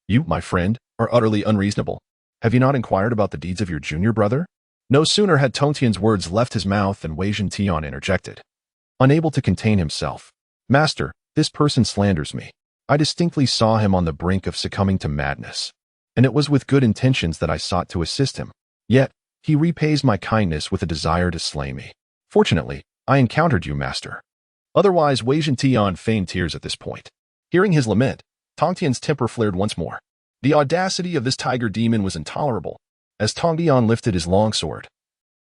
Speaker 1: "You, my friend, are utterly unreasonable. Have you not inquired about the deeds of your junior brother?" No sooner had Tongtian's words left his mouth than Wei Jintian interjected. Unable to contain himself, "Master, this person slanders me. I distinctly saw him on the brink of succumbing to madness, and it was with good intentions that I sought to assist him. Yet, he repays my kindness with a desire to slay me. Fortunately, I encountered you, master." Otherwise, Wei Jintian feigned tears at this point. Hearing his lament, Tongtian's temper flared once more. The audacity of this tiger demon was intolerable. As Tongtian lifted his longsword,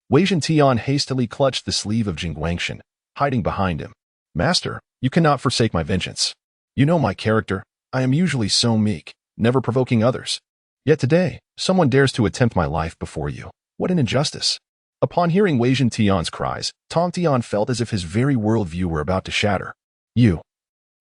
Speaker 1: Wei Jintian hastily clutched the sleeve of Jin Guangxian, hiding behind him. "Master, you cannot forsake my vengeance. You know my character. I am usually so meek, never provoking others. Yet today, someone dares to attempt my life before you. What an injustice." Upon hearing Wei Jintian's cries, Tongtian felt as if his very worldview were about to shatter. "You,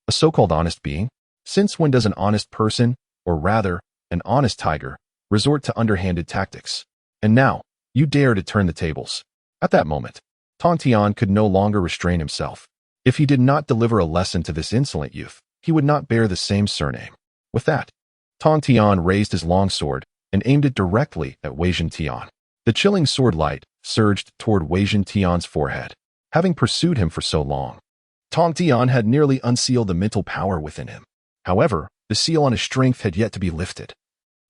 Speaker 1: a so-called honest being? Since when does an honest person, or rather, an honest tiger, resort to underhanded tactics. And now, you dare to turn the tables. At that moment, Tongtian could no longer restrain himself. If he did not deliver a lesson to this insolent youth, he would not bear the same surname. With that, Tongtian raised his longsword and aimed it directly at Wei Zhentian. The chilling sword light surged toward Wei Zhentian's forehead. Having pursued him for so long, Tongtian had nearly unsealed the mental power within him. However, the seal on his strength had yet to be lifted,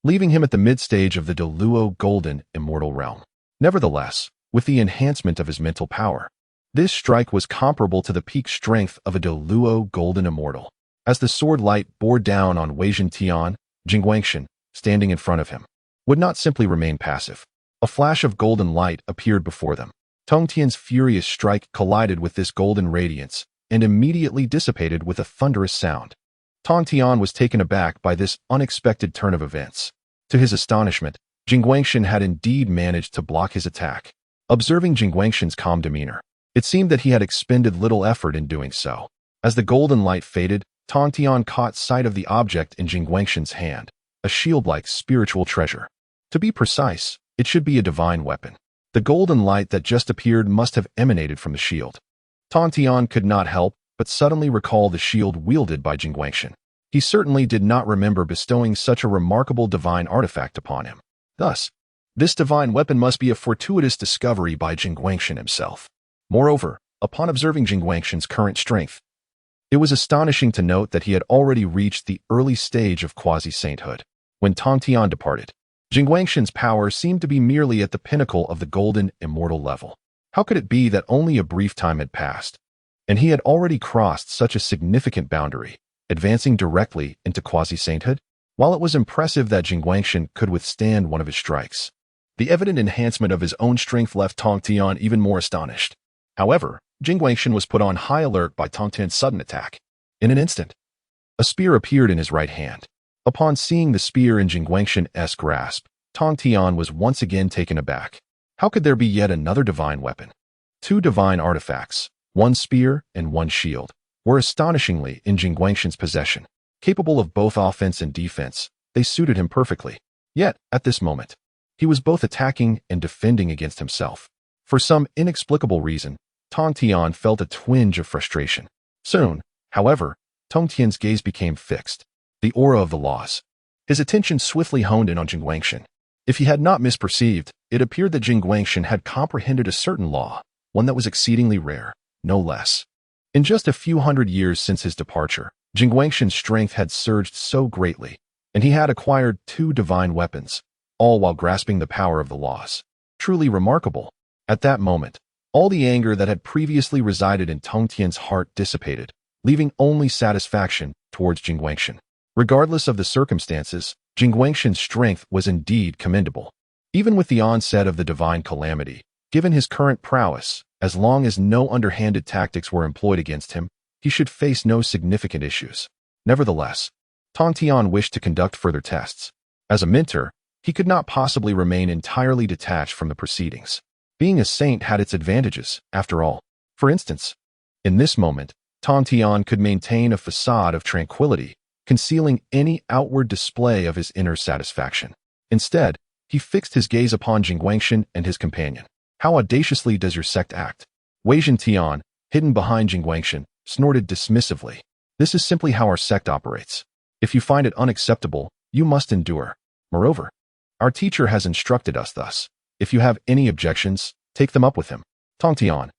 Speaker 1: leaving him at the mid-stage of the Deluo Golden Immortal realm. Nevertheless, with the enhancement of his mental power, this strike was comparable to the peak strength of a Deluo Golden Immortal. As the sword light bore down on Wei Zhentian, Jing Guangshan, standing in front of him, would not simply remain passive. A flash of golden light appeared before them. Tongtian's furious strike collided with this golden radiance and immediately dissipated with a thunderous sound. Tongtian was taken aback by this unexpected turn of events. To his astonishment, Jing Guangshan had indeed managed to block his attack. Observing Jing Guangshan's calm demeanor, it seemed that he had expended little effort in doing so. As the golden light faded, Tongtian caught sight of the object in Jing Guangshan's hand, a shield-like spiritual treasure. To be precise, it should be a divine weapon. The golden light that just appeared must have emanated from the shield. Tongtian could not help but suddenly recall the shield wielded by Jing Guangshan. He certainly did not remember bestowing such a remarkable divine artifact upon him. Thus, this divine weapon must be a fortuitous discovery by Jing Guangshan himself. Moreover, upon observing Jing Guangshan's current strength, it was astonishing to note that he had already reached the early stage of quasi-sainthood. When Tongtian departed, Jing Guangshan's power seemed to be merely at the pinnacle of the golden immortal level. How could it be that only a brief time had passed, and he had already crossed such a significant boundary, advancing directly into quasi-sainthood? While it was impressive that Jing Guangshan could withstand one of his strikes, the evident enhancement of his own strength left Tongtian even more astonished. However, Jing Guangshan was put on high alert by Tongtian's sudden attack. In an instant, a spear appeared in his right hand. Upon seeing the spear in Jing Guangshan's grasp, Tongtian was once again taken aback. How could there be yet another divine weapon? Two divine artifacts, one spear and one shield, were astonishingly in Jing Guangshan's possession. Capable of both offense and defense, they suited him perfectly. Yet, at this moment, he was both attacking and defending against himself. For some inexplicable reason, Tongtian felt a twinge of frustration. Soon, however, Tongtian's gaze became fixed. The aura of the laws. His attention swiftly honed in on Jing Guangshan. If he had not misperceived, it appeared that Jing Guangshan had comprehended a certain law, one that was exceedingly rare, no less. In just a few hundred years since his departure, Jing Guangshan's strength had surged so greatly, and he had acquired two divine weapons, all while grasping the power of the laws. Truly remarkable. At that moment, all the anger that had previously resided in Tongtian's heart dissipated, leaving only satisfaction towards Jing Guangshan. Regardless of the circumstances, Jing Guangshan's strength was indeed commendable. Even with the onset of the divine calamity, given his current prowess, as long as no underhanded tactics were employed against him, he should face no significant issues. Nevertheless, Tongtian wished to conduct further tests. As a mentor, he could not possibly remain entirely detached from the proceedings. Being a saint had its advantages, after all. For instance, in this moment, Tongtian could maintain a facade of tranquility, concealing any outward display of his inner satisfaction. Instead, he fixed his gaze upon Jing Guangshan and his companion. How audaciously does your sect act? Wei Zhentian, hidden behind Jing Guangshan, snorted dismissively. This is simply how our sect operates. If you find it unacceptable, you must endure. Moreover, our teacher has instructed us thus. If you have any objections, take them up with him. Tongtian,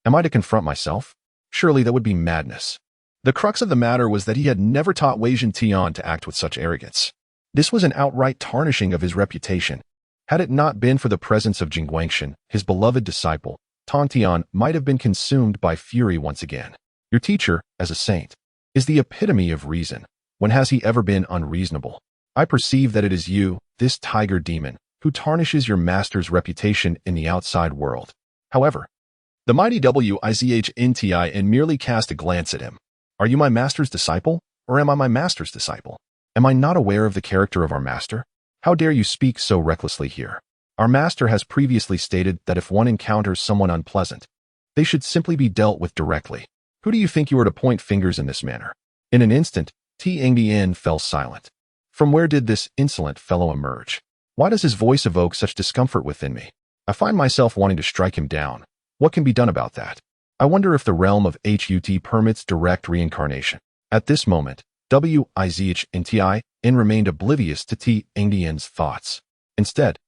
Speaker 1: am I to confront myself? Surely that would be madness. The crux of the matter was that he had never taught Wei Zhentian to act with such arrogance. This was an outright tarnishing of his reputation. Had it not been for the presence of Jing Guangshan, his beloved disciple, Tongtian might have been consumed by fury once again. Your teacher, as a saint, is the epitome of reason. When has he ever been unreasonable? I perceive that it is you, this tiger demon, who tarnishes your master's reputation in the outside world. However, the mighty Wizhnti and merely cast a glance at him. Are you my master's disciple, or am I my master's disciple? Am I not aware of the character of our master? How dare you speak so recklessly here? Our master has previously stated that if one encounters someone unpleasant, they should simply be dealt with directly. Who do you think you are to point fingers in this manner? In an instant, Tianbian fell silent. From where did this insolent fellow emerge? Why does his voice evoke such discomfort within me? I find myself wanting to strike him down. What can be done about that? I wonder if the realm of HUT permits direct reincarnation. At this moment, Zixiao remained oblivious to Tongtian's thoughts. Instead,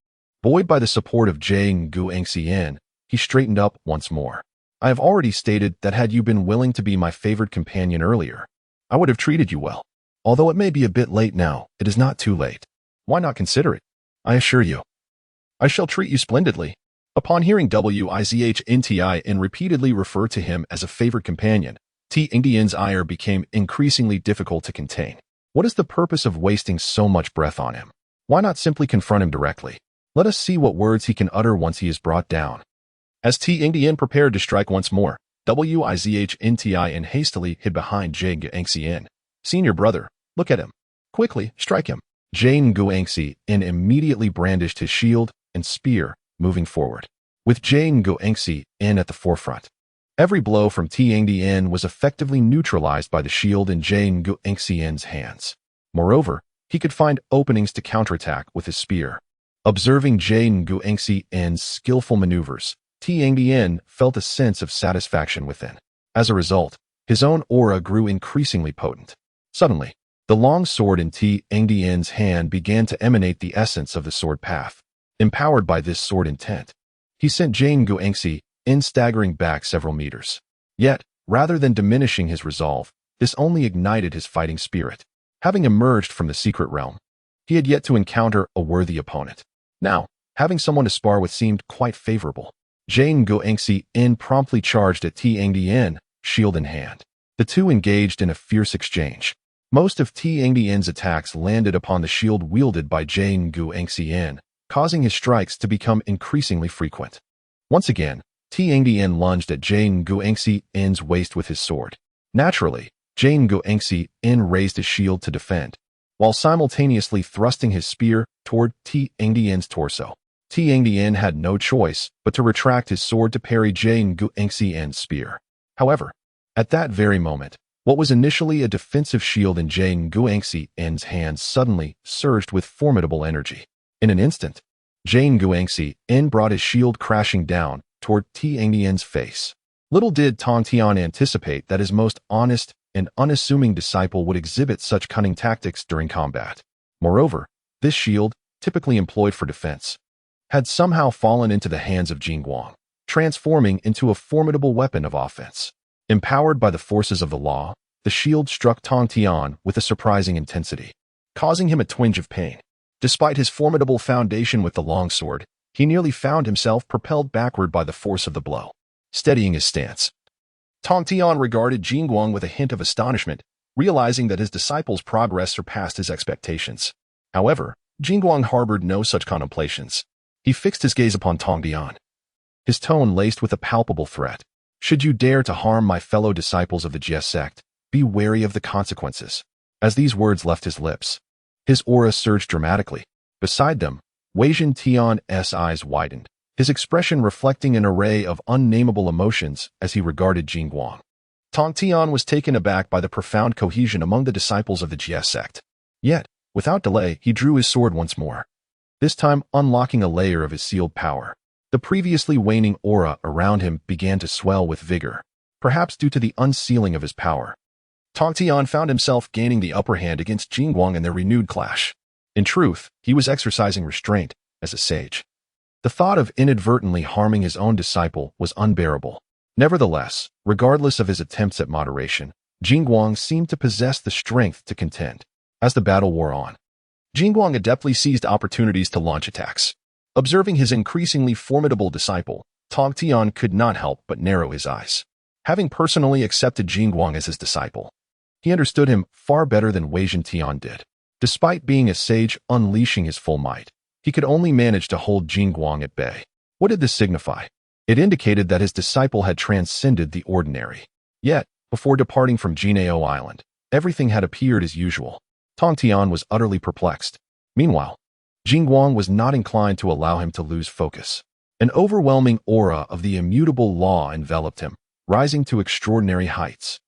Speaker 1: buoyed by the support of Zixiao, he straightened up once more. I have already stated that had you been willing to be my favored companion earlier, I would have treated you well. Although it may be a bit late now, it is not too late. Why not consider it? I assure you, I shall treat you splendidly. Upon hearing Zixiao repeatedly refer to him as a favored companion, Tongtian's ire became increasingly difficult to contain. What is the purpose of wasting so much breath on him? Why not simply confront him directly? Let us see what words he can utter once he is brought down. As Tongtian prepared to strike once more, Zixiao hastily hid behind Zixiao. Senior brother, look at him. Quickly, strike him. Zixiao immediately brandished his shield and spear, moving forward, with Zixiao at the forefront. Every blow from Tongtian was effectively neutralized by the shield in Zixiao's hands. Moreover, he could find openings to counterattack with his spear. Observing Zixiao's skillful maneuvers, Tongtian felt a sense of satisfaction within. As a result, his own aura grew increasingly potent. Suddenly, the long sword in Tongtian's hand began to emanate the essence of the sword path. Empowered by this sword intent, he sent Zixiao staggering back several meters. Yet, rather than diminishing his resolve, this only ignited his fighting spirit. Having emerged from the secret realm, he had yet to encounter a worthy opponent. Now, having someone to spar with seemed quite favorable. Zixiao promptly charged at Tongtian, shield in hand. The two engaged in a fierce exchange. Most of Tongtian's attacks landed upon the shield wielded by Zixiao, causing his strikes to become increasingly frequent. Once again, Tongtian lunged at Zixiao's waist with his sword. Naturally, Zixiao raised his shield to defend, while simultaneously thrusting his spear toward Tongtian's torso. Tongtian had no choice but to retract his sword to parry Zixiao's spear. However, at that very moment, what was initially a defensive shield in Zixiao's hands suddenly surged with formidable energy. In an instant, Zixiao brought his shield crashing down toward Tongtian's face. Little did Tongtian anticipate that his most honest and unassuming disciple would exhibit such cunning tactics during combat. Moreover, this shield, typically employed for defense, had somehow fallen into the hands of Jinguang, transforming into a formidable weapon of offense. Empowered by the forces of the law, the shield struck Tongtian with a surprising intensity, causing him a twinge of pain. Despite his formidable foundation with the longsword, he nearly found himself propelled backward by the force of the blow. Steadying his stance, Tongtian regarded Jinguang with a hint of astonishment, realizing that his disciple's progress surpassed his expectations. However, Jinguang harbored no such contemplations. He fixed his gaze upon Tongtian, his tone laced with a palpable threat. Should you dare to harm my fellow disciples of the Jie Sect, be wary of the consequences. As these words left his lips, his aura surged dramatically. Beside them, Weijin Tian's eyes widened, his expression reflecting an array of unnamable emotions as he regarded Jinguang. Tongtian was taken aback by the profound cohesion among the disciples of the Jie Sect. Yet, without delay, he drew his sword once more, this time unlocking a layer of his sealed power. The previously waning aura around him began to swell with vigor, perhaps due to the unsealing of his power. Tongtian found himself gaining the upper hand against Jinguang in their renewed clash. In truth, he was exercising restraint as a sage. The thought of inadvertently harming his own disciple was unbearable. Nevertheless, regardless of his attempts at moderation, Jinguang seemed to possess the strength to contend. As the battle wore on, Jinguang adeptly seized opportunities to launch attacks. Observing his increasingly formidable disciple, Tongtian could not help but narrow his eyes. Having personally accepted Jinguang as his disciple, he understood him far better than Weijin Tian did. Despite being a sage unleashing his full might, he could only manage to hold Jinguang at bay. What did this signify? It indicated that his disciple had transcended the ordinary. Yet, before departing from Jianao Island, everything had appeared as usual. Tongtian was utterly perplexed. Meanwhile, Jinguang was not inclined to allow him to lose focus. An overwhelming aura of the immutable law enveloped him, rising to extraordinary heights.